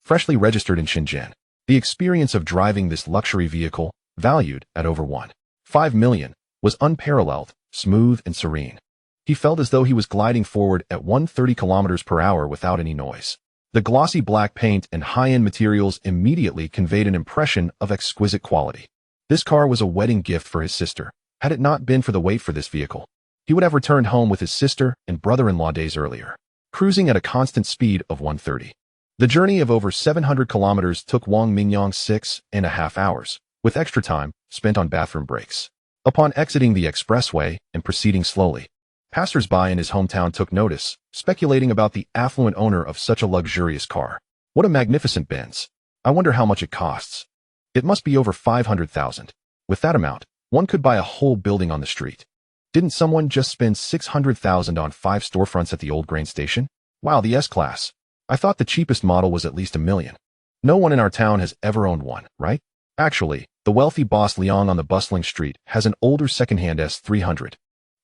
[SPEAKER 1] Freshly registered in Shenzhen, the experience of driving this luxury vehicle, valued at over $1.5 million, was unparalleled, smooth and serene. He felt as though he was gliding forward at 130 kilometers per hour without any noise. The glossy black paint and high-end materials immediately conveyed an impression of exquisite quality. This car was a wedding gift for his sister. Had it not been for the wait for this vehicle, he would have returned home with his sister and brother-in-law days earlier, cruising at a constant speed of 130. The journey of over 700 kilometers took Wang Mingyang 6.5 hours, with extra time spent on bathroom breaks. Upon exiting the expressway and proceeding slowly, passers-by in his hometown took notice, speculating about the affluent owner of such a luxurious car. What a magnificent Benz. I wonder how much it costs. It must be over 500,000. With that amount, one could buy a whole building on the street. Didn't someone just spend 600,000 on 5 storefronts at the old grain station? Wow, the S-Class. I thought the cheapest model was at least $1 million. No one in our town has ever owned one, right? Actually, the wealthy boss Liang on the bustling street has an older second-hand S300.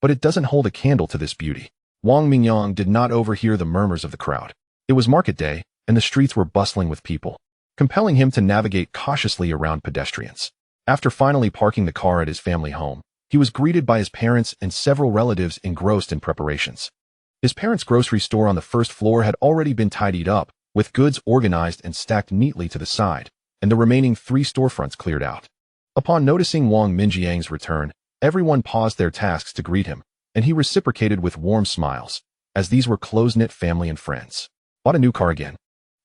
[SPEAKER 1] But it doesn't hold a candle to this beauty. Wang Mingyang did not overhear the murmurs of the crowd. It was market day, and the streets were bustling with people, compelling him to navigate cautiously around pedestrians. After finally parking the car at his family home, he was greeted by his parents and several relatives engrossed in preparations. His parents' grocery store on the first floor had already been tidied up, with goods organized and stacked neatly to the side, and the remaining 3 storefronts cleared out. Upon noticing Wang Mingyang's return, everyone paused their tasks to greet him, and he reciprocated with warm smiles, as these were close-knit family and friends. Bought a new car again?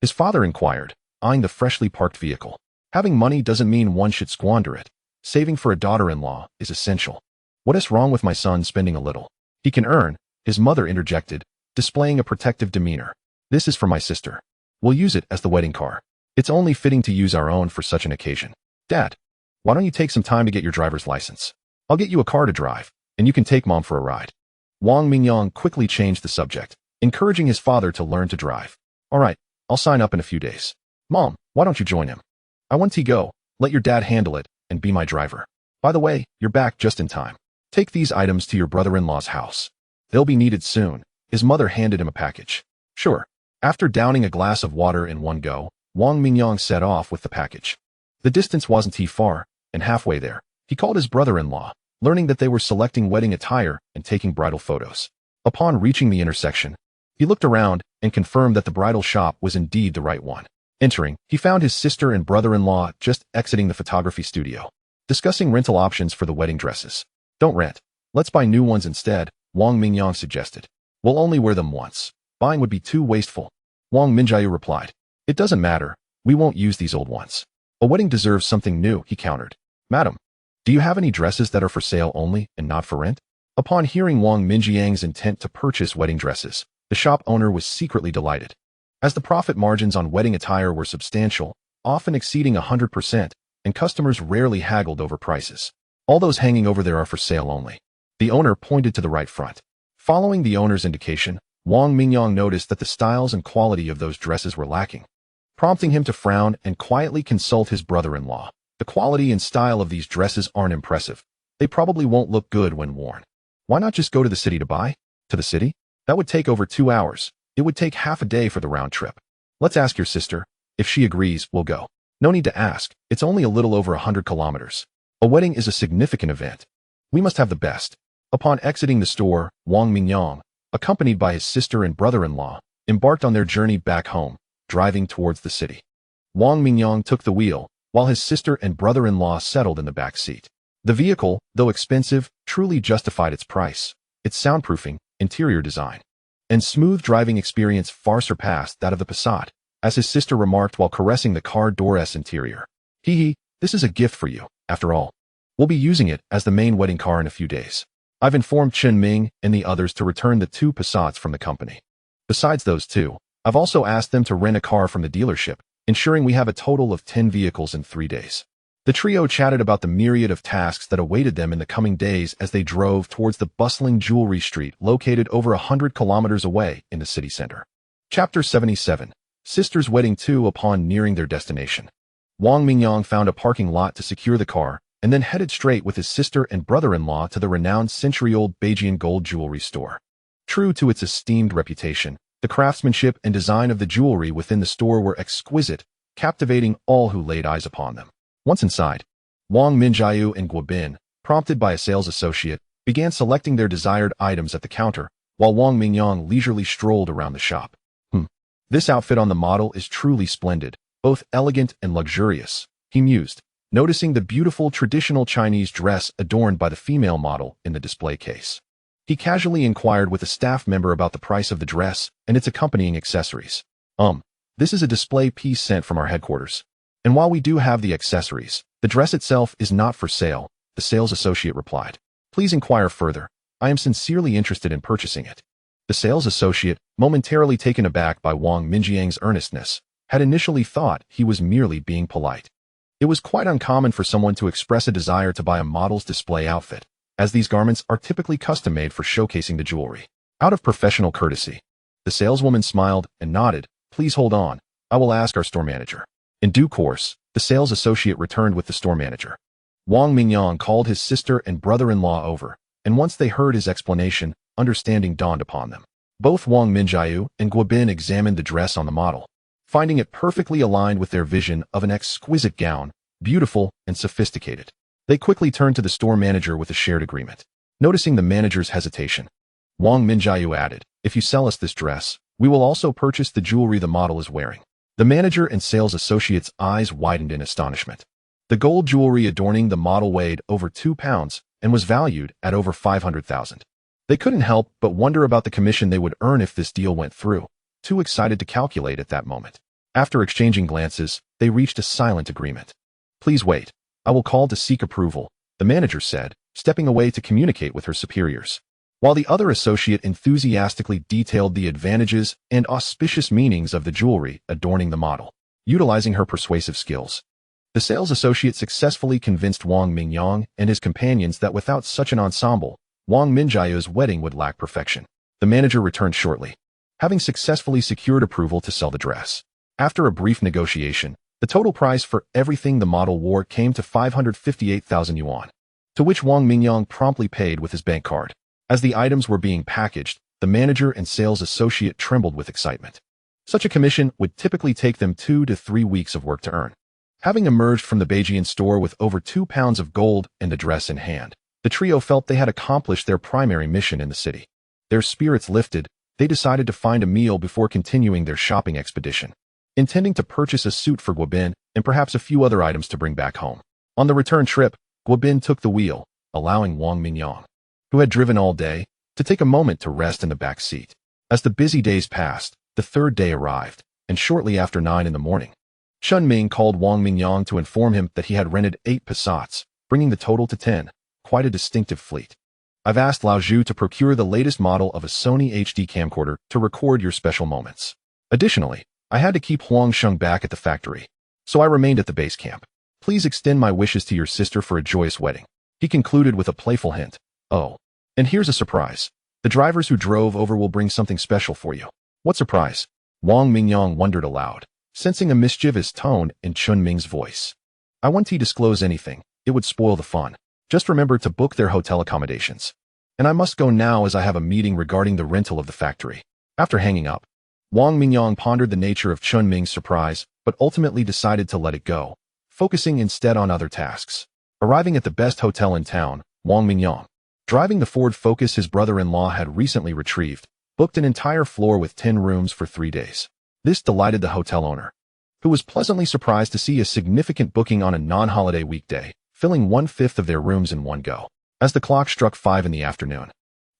[SPEAKER 1] His father inquired, eyeing the freshly parked vehicle. Having money doesn't mean one should squander it. Saving for a daughter-in-law is essential. What is wrong with my son spending a little? He can earn, his mother interjected, displaying a protective demeanor. This is for my sister. We'll use it as the wedding car. It's only fitting to use our own for such an occasion. Dad, why don't you take some time to get your driver's license? I'll get you a car to drive, and you can take Mom for a ride. Wang Mingyang quickly changed the subject, encouraging his father to learn to drive. All right, I'll sign up in a few days. Mom, why don't you join him? I want to go. Let your dad handle it and be my driver. By the way, you're back just in time. Take these items to your brother-in-law's house. They'll be needed soon. His mother handed him a package. Sure. After downing a glass of water in one go, Wang Mingyang set off with the package. The distance wasn't too far, and halfway there, he called his brother-in-law, learning that they were selecting wedding attire and taking bridal photos. Upon reaching the intersection, he looked around and confirmed that the bridal shop was indeed the right one. Entering, he found his sister and brother-in-law just exiting the photography studio, discussing rental options for the wedding dresses. Don't rent. Let's buy new ones instead, Wang Mingyang suggested. We'll only wear them once. Buying would be too wasteful. Wang Mingyang replied. It doesn't matter. We won't use these old ones. A wedding deserves something new, he countered. Madam, do you have any dresses that are for sale only and not for rent? Upon hearing Wang Mingyang's intent to purchase wedding dresses, the shop owner was secretly delighted, as the profit margins on wedding attire were substantial, often exceeding 100%, and customers rarely haggled over prices. All those hanging over there are for sale only. The owner pointed to the right front. Following the owner's indication, Wang Mingyang noticed that the styles and quality of those dresses were lacking, prompting him to frown and quietly consult his brother-in-law. The quality and style of these dresses aren't impressive. They probably won't look good when worn. Why not just go to the city to buy? To the city? That would take over 2 hours. It would take half a day for the round trip. Let's ask your sister. If she agrees, we'll go. No need to ask. It's only a little over 100 kilometers. A wedding is a significant event. We must have the best. Upon exiting the store, Wang Mingyang, accompanied by his sister and brother-in-law, embarked on their journey back home, driving towards the city. Wang Mingyang took the wheel, while his sister and brother-in-law settled in the back seat. The vehicle, though expensive, truly justified its price. Its soundproofing, interior design, and smooth driving experience far surpassed that of the Passat, as his sister remarked while caressing the car door's interior. Hee, this is a gift for you, after all. We'll be using it as the main wedding car in a few days. I've informed Chen Ming and the others to return the 2 Passats from the company. Besides those 2, I've also asked them to rent a car from the dealership, ensuring we have a total of 10 vehicles in 3 days. The trio chatted about the myriad of tasks that awaited them in the coming days as they drove towards the bustling jewelry street located over 100 kilometers away in the city center. Chapter 77. Sister's Wedding 2. Upon nearing their destination, Wang Mingyang found a parking lot to secure the car and then headed straight with his sister and brother-in-law to the renowned century-old Beijing gold jewelry store. True to its esteemed reputation, the craftsmanship and design of the jewelry within the store were exquisite, captivating all who laid eyes upon them. Once inside, Wang Minjiu and Guobin, prompted by a sales associate, began selecting their desired items at the counter, while Wang Mingyang leisurely strolled around the shop. This outfit on the model is truly splendid, both elegant and luxurious, he mused, noticing the beautiful traditional Chinese dress adorned by the female model in the display case. He casually inquired with a staff member about the price of the dress and its accompanying accessories. This is a display piece sent from our headquarters. And while we do have the accessories, the dress itself is not for sale, the sales associate replied. Please inquire further. I am sincerely interested in purchasing it. The sales associate, momentarily taken aback by Wang Minjiang's earnestness, had initially thought he was merely being polite. It was quite uncommon for someone to express a desire to buy a model's display outfit, as these garments are typically custom-made for showcasing the jewelry. Out of professional courtesy, the saleswoman smiled and nodded. Please hold on. I will ask our store manager. In due course, the sales associate returned with the store manager. Wang Mingyang called his sister and brother-in-law over, and once they heard his explanation, understanding dawned upon them. Both Wang Minjiu and Guobin examined the dress on the model, finding it perfectly aligned with their vision of an exquisite gown, beautiful and sophisticated. They quickly turned to the store manager with a shared agreement. Noticing the manager's hesitation, Wang Minjiu added, if you sell us this dress, we will also purchase the jewelry the model is wearing. The manager and sales associate's eyes widened in astonishment. The gold jewelry adorning the model weighed over 2 pounds and was valued at over 500,000. They couldn't help but wonder about the commission they would earn if this deal went through, too excited to calculate at that moment. After exchanging glances, they reached a silent agreement. Please wait. I will call to seek approval, the manager said, stepping away to communicate with her superiors. While the other associate enthusiastically detailed the advantages and auspicious meanings of the jewelry adorning the model, utilizing her persuasive skills. The sales associate successfully convinced Wang Mingyang and his companions that without such an ensemble, Wang Minjiu's wedding would lack perfection. The manager returned shortly, having successfully secured approval to sell the dress. After a brief negotiation, the total price for everything the model wore came to 558,000 yuan, to which Wang Mingyang promptly paid with his bank card. As the items were being packaged, the manager and sales associate trembled with excitement. Such a commission would typically take them 2 to 3 weeks of work to earn. Having emerged from the Beijing store with over 2 pounds of gold and the dress in hand, the trio felt they had accomplished their primary mission in the city. Their spirits lifted, they decided to find a meal before continuing their shopping expedition, intending to purchase a suit for Guobin and perhaps a few other items to bring back home. On the return trip, Guobin took the wheel, allowing Wang Mingyang, who had driven all day, to take a moment to rest in the back seat. As the busy days passed, the third day arrived, and shortly after 9 in the morning, Chen Ming called Wang Mingyang to inform him that he had rented 8 Passats, bringing the total to 10, quite a distinctive fleet. I've asked Lao Zhu to procure the latest model of a Sony HD camcorder to record your special moments. Additionally, I had to keep Huang Sheng back at the factory, so I remained at the base camp. Please extend my wishes to your sister for a joyous wedding. He concluded with a playful hint. Oh, and here's a surprise. The drivers who drove over will bring something special for you. What surprise? Wang Mingyang wondered aloud, sensing a mischievous tone in Chen Ming's voice. I won't disclose anything. It would spoil the fun. Just remember to book their hotel accommodations. and I must go now as I have a meeting regarding the rental of the factory. After hanging up, Wang Mingyang pondered the nature of Chun Ming's surprise, but ultimately decided to let it go, focusing instead on other tasks. Arriving at the best hotel in town, Wang Mingyang, driving the Ford Focus his brother-in-law had recently retrieved, booked an entire floor with 10 rooms for 3 days. This delighted the hotel owner, who was pleasantly surprised to see a significant booking on a non-holiday weekday, filling 1/5 of their rooms in one go. As the clock struck 5 in the afternoon,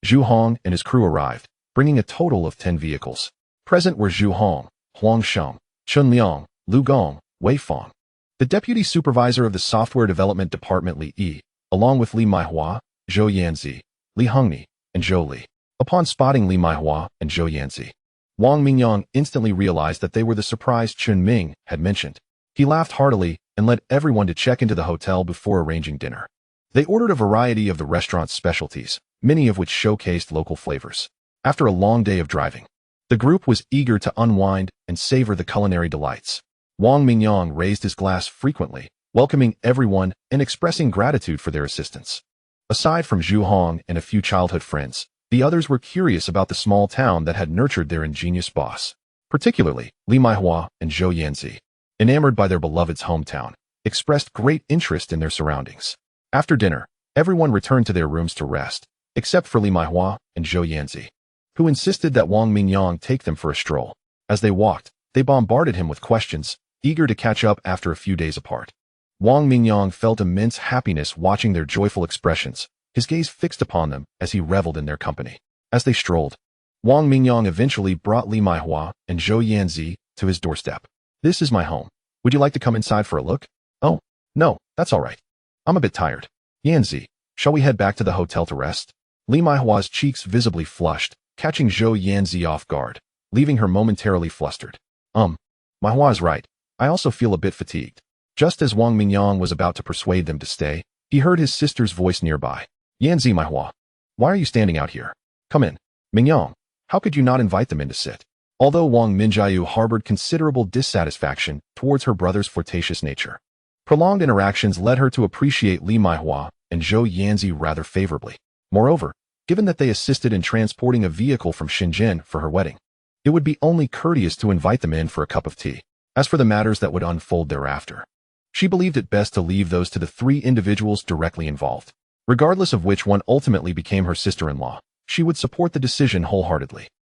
[SPEAKER 1] Zhu Hong and his crew arrived, bringing a total of 10 vehicles. Present were Zhu Hong, Huang Sheng, Chun Liang, Lu Gong, Wei Fong, the deputy supervisor of the software development department Li Yi, along with Li Maihua, Zhou Yanzi, Li Hongni, and Zhou Li. Upon spotting Li Maihua and Zhou Yanzi, Wang Mingyang instantly realized that they were the surprised Chun Ming had mentioned. He laughed heartily and led everyone to check into the hotel before arranging dinner. They ordered a variety of the restaurant's specialties, many of which showcased local flavors. After a long day of driving, the group was eager to unwind and savor the culinary delights. Wang Mingyang raised his glass frequently, welcoming everyone and expressing gratitude for their assistance. Aside from Zhu Hong and a few childhood friends, the others were curious about the small town that had nurtured their ingenious boss. Particularly, Li Maihua and Zhou Yanzi, enamored by their beloved's hometown, expressed great interest in their surroundings. After dinner, everyone returned to their rooms to rest, except for Li Maihua and Zhou Yanzi, who insisted that Wang Mingyang take them for a stroll. As they walked, they bombarded him with questions, eager to catch up after a few days apart. Wang Mingyang felt immense happiness watching their joyful expressions, his gaze fixed upon them as he reveled in their company. As they strolled, Wang Mingyang eventually brought Li Maihua and Zhou Yanzi to his doorstep. "This is my home. Would you like to come inside for a look?" "Oh, no, that's all right. I'm a bit tired." "Yanzi, shall we head back to the hotel to rest?" Li Maihua's cheeks visibly flushed, catching Zhou Yanzi off guard, leaving her momentarily flustered. Maihua is right. I also feel a bit fatigued." Just as Wang Mingyang was about to persuade them to stay, he heard his sister's voice nearby. "Yanzi, Maihua, why are you standing out here? Come in." "Mingyang, how could you not invite them in to sit?" Although Wang Minjiu harbored considerable dissatisfaction towards her brother's flirtatious nature, prolonged interactions led her to appreciate Li Maihua and Zhou Yanzi rather favorably. Moreover, given that they assisted in transporting a vehicle from Shenzhen for her wedding, it would be only courteous to invite them in for a cup of tea. As for the matters that would unfold thereafter, she believed it best to leave those to the 3 individuals directly involved. Regardless of which one ultimately became her sister-in-law, she would support the decision wholeheartedly.